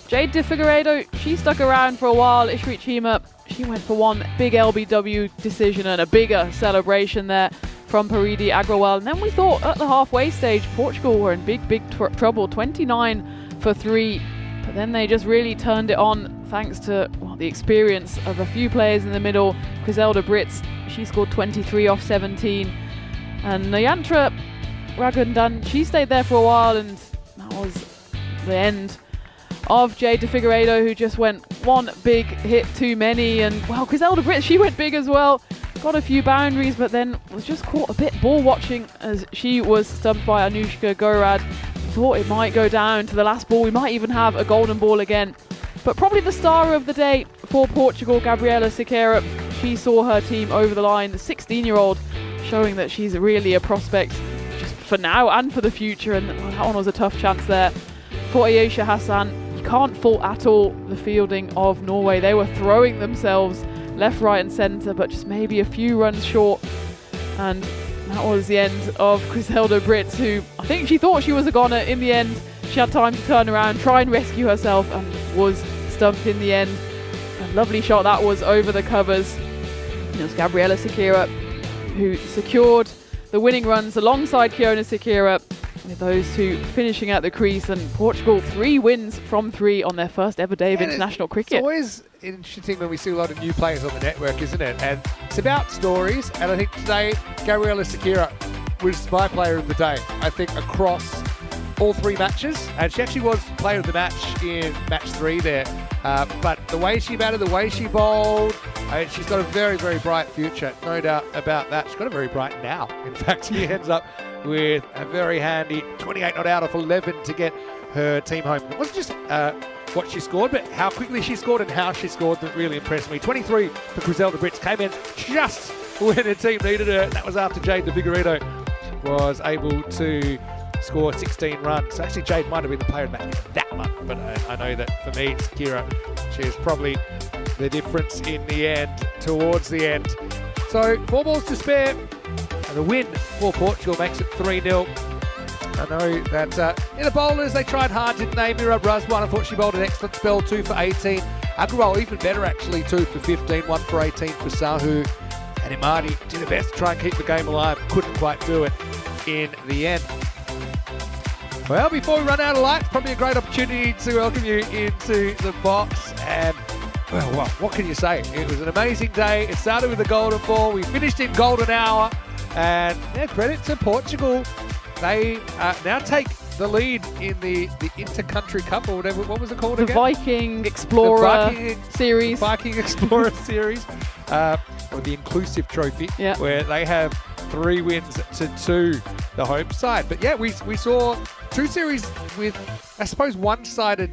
D: Jade De Figueiredo, she stuck around for a while. Ishri Chima, she went for 1 big LBW decision and a bigger celebration there from Paridi Agrawal. And then we thought at the halfway stage, Portugal were in big trouble, 29 for 3. But then they just really turned it on thanks to the experience of a few players in the middle. Griselda Brits, she scored 23 off 17. And Nayantra Ragundan, she stayed there for a while, and that was the end of Jade de Figueiredo, who just went one big hit too many. And, well, Griselda Britt, she went big as well. Got a few boundaries, but then was just caught a bit ball watching as she was stumped by Anushka Gorad. Thought it might go down to the last ball. We might even have a golden ball again. But probably the star of the day for Portugal, Gabriela Siqueira. She saw her team over the line, the 16-year-old, showing that she's really a prospect just for now and for the future. And that one was a tough chance there. For Ayesha Hassan, you can't fault at all the fielding of Norway. They were throwing themselves left, right and centre, but just maybe a few runs short. And that was the end of Griselda Britt, who I think she thought she was a goner. In the end, she had time to turn around, try and rescue herself, and was stumped in the end. A lovely shot that was over the covers. It was Gabriela Siqueira who secured the winning runs alongside Kiona Siqueira, with those two finishing at the crease. And Portugal 3 wins from 3 on their first ever day of international cricket.
B: It's always interesting when we see a lot of new players on the network, isn't it? And it's about stories. And I think today, Gabriela Siqueira was my player of the day, I think, across all 3 matches. And she actually was player of the match in match 3 there. But the way she batted, the way she bowled, she's got a very, very bright future. No doubt about that. She's got a very bright now. In fact, she ends up with a very handy 28 not out of 11 to get her team home. It wasn't just what she scored, but how quickly she scored and how she scored that really impressed me. 23 for Griselda Britt, came in just when her team needed her. That was after Jade de Figueiredo was able to score 16 runs. So actually, Jade might have been the player of the match in that month, but I know that for me, Siqueira, she is probably the difference in the end, towards the end. So 4 balls to spare, and the win for Portugal makes it 3-0. I know that in the bowlers, they tried hard, didn't they? Mira Razwan, I thought she bowled an excellent spell, 2 for 18. Agarwal even better actually, 2 for 15, 1 for 18 for Sahu. And Imadi did her best to try and keep the game alive, couldn't quite do it in the end. Well, before we run out of light, probably a great opportunity to welcome you into the box. And, well, what can you say? It was an amazing day. It started with the golden ball. We finished in golden hour. And yeah, credit to Portugal. They now take the lead in the Inter-Country Cup, or whatever. What was it called again?
D: Viking Explorer Series.
B: The Viking Explorer Series. Or the Inclusive Trophy, where they have 3 wins to 2, the home side. But yeah, we saw 2 series with, I suppose, one-sided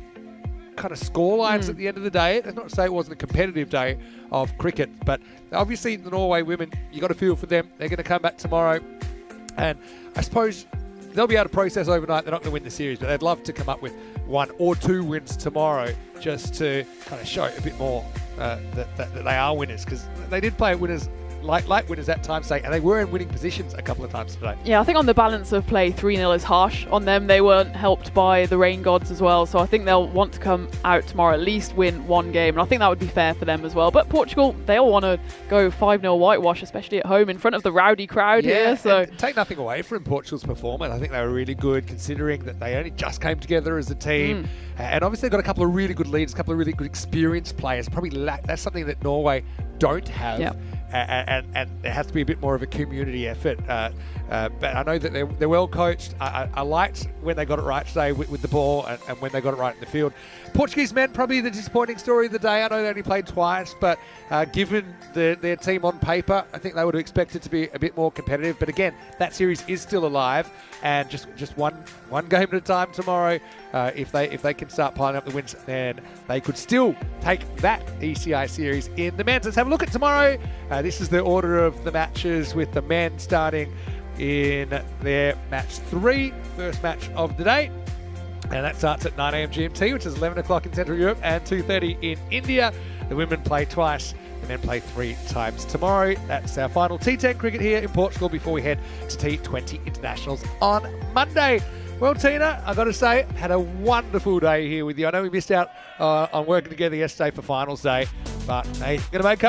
B: kind of score lines at the end of the day. That's not to say it wasn't a competitive day of cricket, but obviously the Norway women, you got to feel for them. They're going to come back tomorrow, and I suppose they'll be able to process overnight. They're not going to win the series, but they'd love to come up with 1 or 2 wins tomorrow just to kind of show a bit more that they are winners, because they did play at winners, like winners at times, and they were in winning positions a couple of times today.
D: Yeah, I think on the balance of play, 3-0 is harsh on them. They weren't helped by the rain gods as well, so I think they'll want to come out tomorrow, at least win 1 game, and I think that would be fair for them as well. But Portugal, they all want to go 5-0 whitewash, especially at home in front of the rowdy crowd here. So
B: take nothing away from Portugal's performance. I think they were really good, considering that they only just came together as a team. And obviously they've got a couple of really good leaders, a couple of really good experienced players. Probably that's something that Norway don't have.
D: Yep.
B: And there has to be a bit more of a community effort. But I know that they're well coached. I liked when they got it right today with the ball and when they got it right in the field. Portuguese men, probably the disappointing story of the day. I know they only played twice, but given their team on paper, I think they would have expected to be a bit more competitive. But again, that series is still alive, and just one game at a time tomorrow. If they can start piling up the wins, then they could still take that ECI series in the men's. Let's have a look at tomorrow. This is the order of the matches, with the men starting in their match 3, first match of the day. And that starts at 9 a.m. GMT, which is 11 o'clock in Central Europe, and 2:30 in India. The women play twice, the men play 3 times tomorrow. That's our final T10 cricket here in Portugal before we head to T20 internationals on Monday. Well, Tina, I've got to say, had a wonderful day here with you. I know we missed out on working together yesterday for finals day, but hey, going to make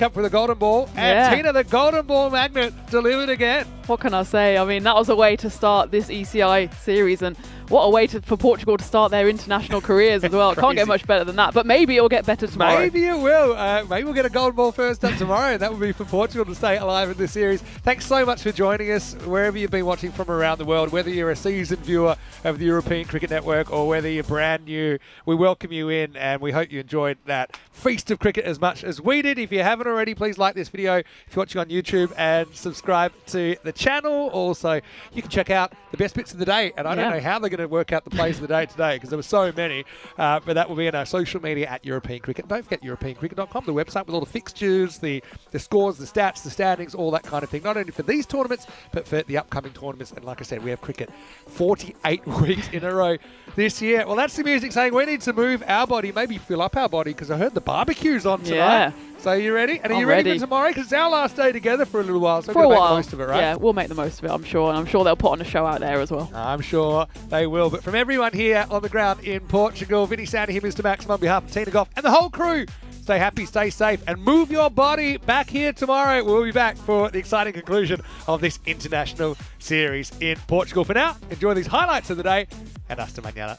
B: up for the golden ball. And Tina, the golden ball magnet, delivered again.
D: What can I say? I mean, that was a way to start this ECI series, and what a way for Portugal to start their international careers as well. It can't get much better than that, but maybe it'll get better tomorrow.
B: Maybe it will. Maybe we'll get a gold ball first up tomorrow. That would be for Portugal to stay alive in this series. Thanks so much for joining us, wherever you've been watching from around the world, whether you're a seasoned viewer of the European Cricket Network or whether you're brand new. We welcome you in, and we hope you enjoyed that feast of cricket as much as we did. If you haven't already, please like this video if you're watching on YouTube and subscribe to the channel. Also, you can check out the best bits of the day, and I don't know how they're going to work out the plays of the day today because there were so many, but that will be in our social media at European Cricket. Don't forget europeancricket.com, the website with all the fixtures, the scores, the stats, the standings, all that kind of thing, not only for these tournaments but for the upcoming tournaments. And like I said, we have cricket 48 weeks in a row this year. Well, that's the music saying we need to move our body, maybe fill up our body, because I heard the barbecue's on tonight.
D: Yeah.
B: So you ready? And are
D: I'm
B: you ready
D: ready
B: for tomorrow? Because it's our last day together for a little while, so
D: for a
B: we'll make
D: while.
B: the most of it, right?
D: Yeah, we'll make the most of it, I'm sure. And I'm sure they'll put on a show out there as well.
B: I'm sure they will. But from everyone here on the ground in Portugal, Vinny Sandy here, Mr. Maxim, on behalf of Tina Goff and the whole crew, stay happy, stay safe, and move your body. Back here tomorrow. We'll be back for the exciting conclusion of this international series in Portugal. For now, enjoy these highlights of the day, and hasta mañana.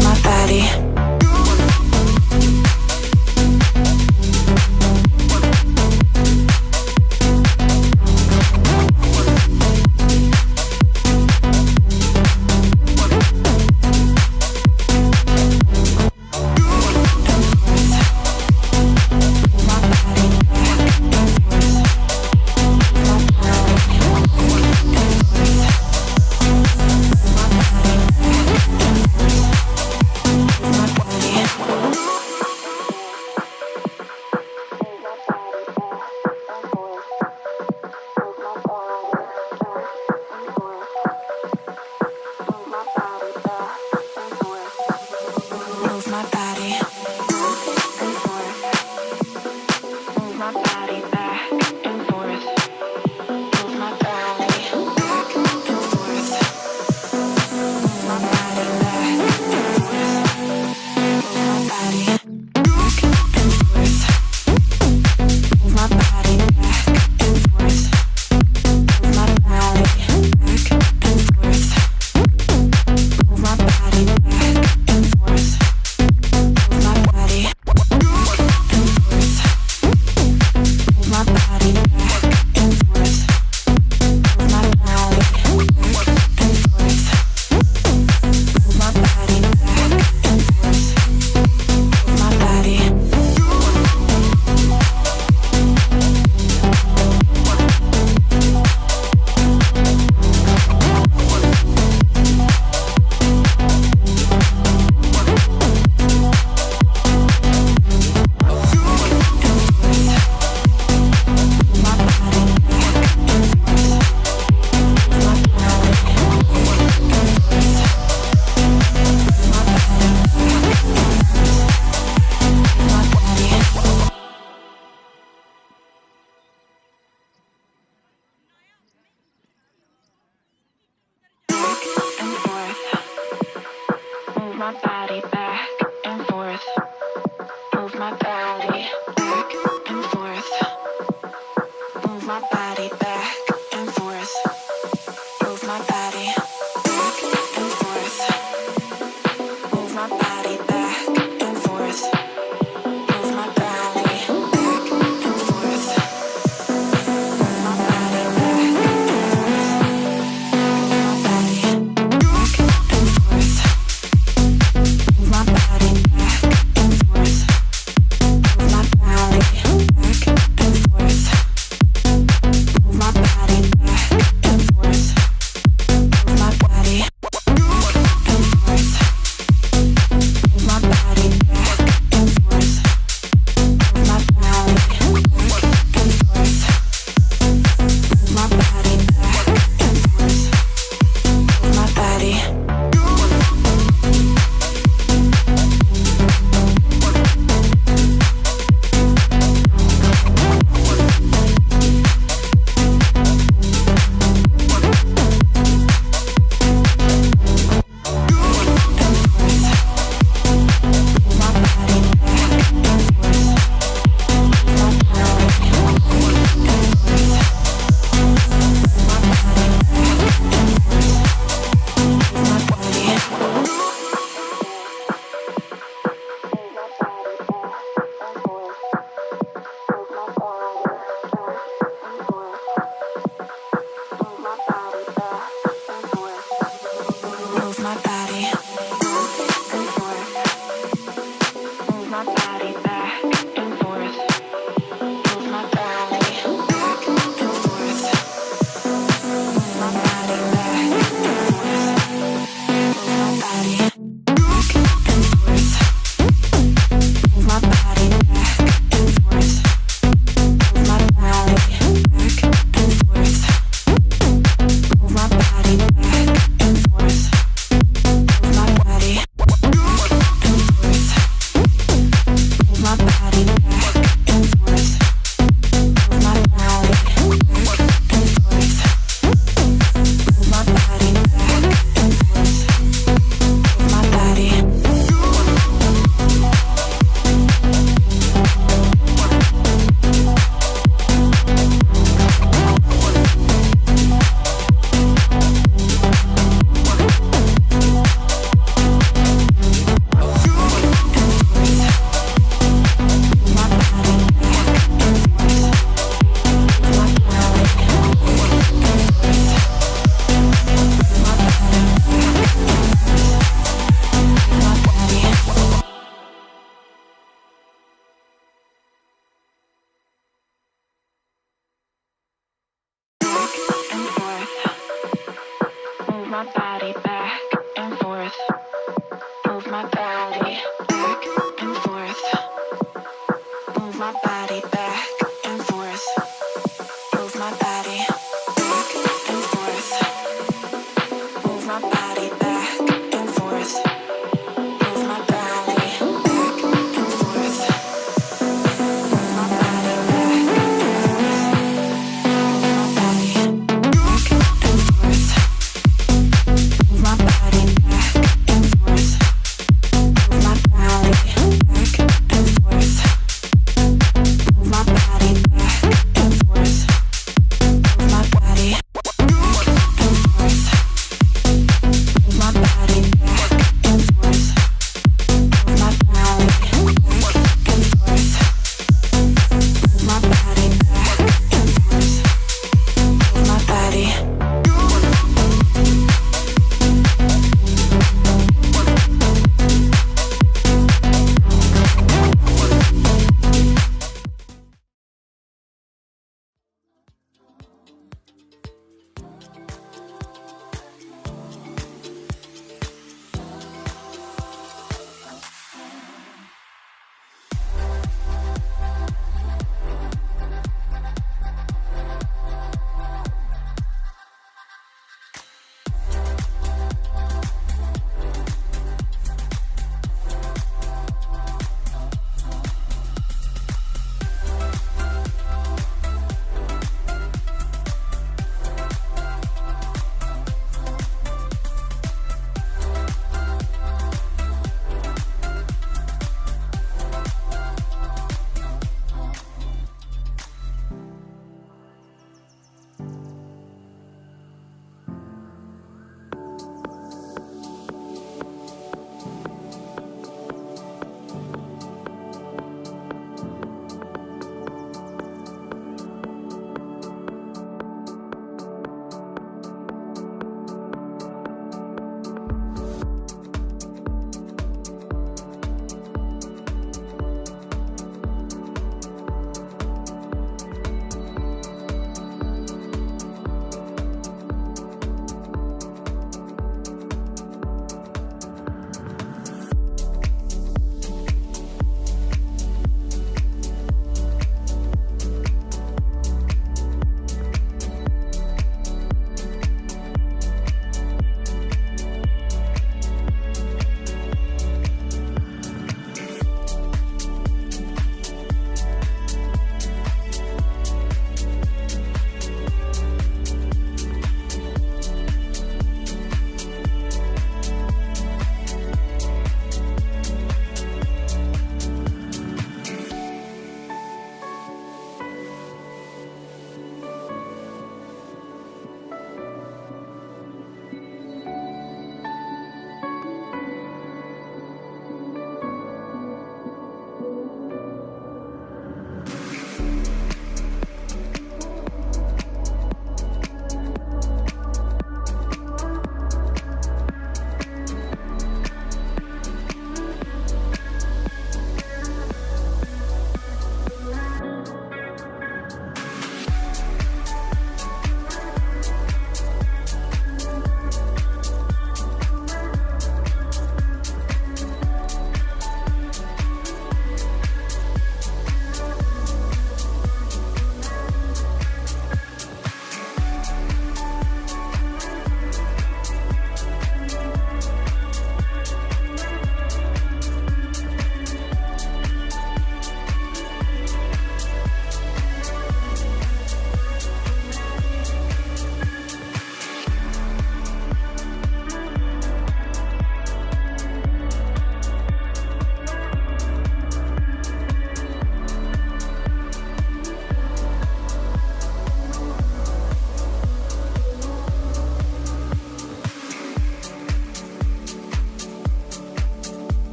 I: My body. my body back and forth. Move my body back and forth. Move my body back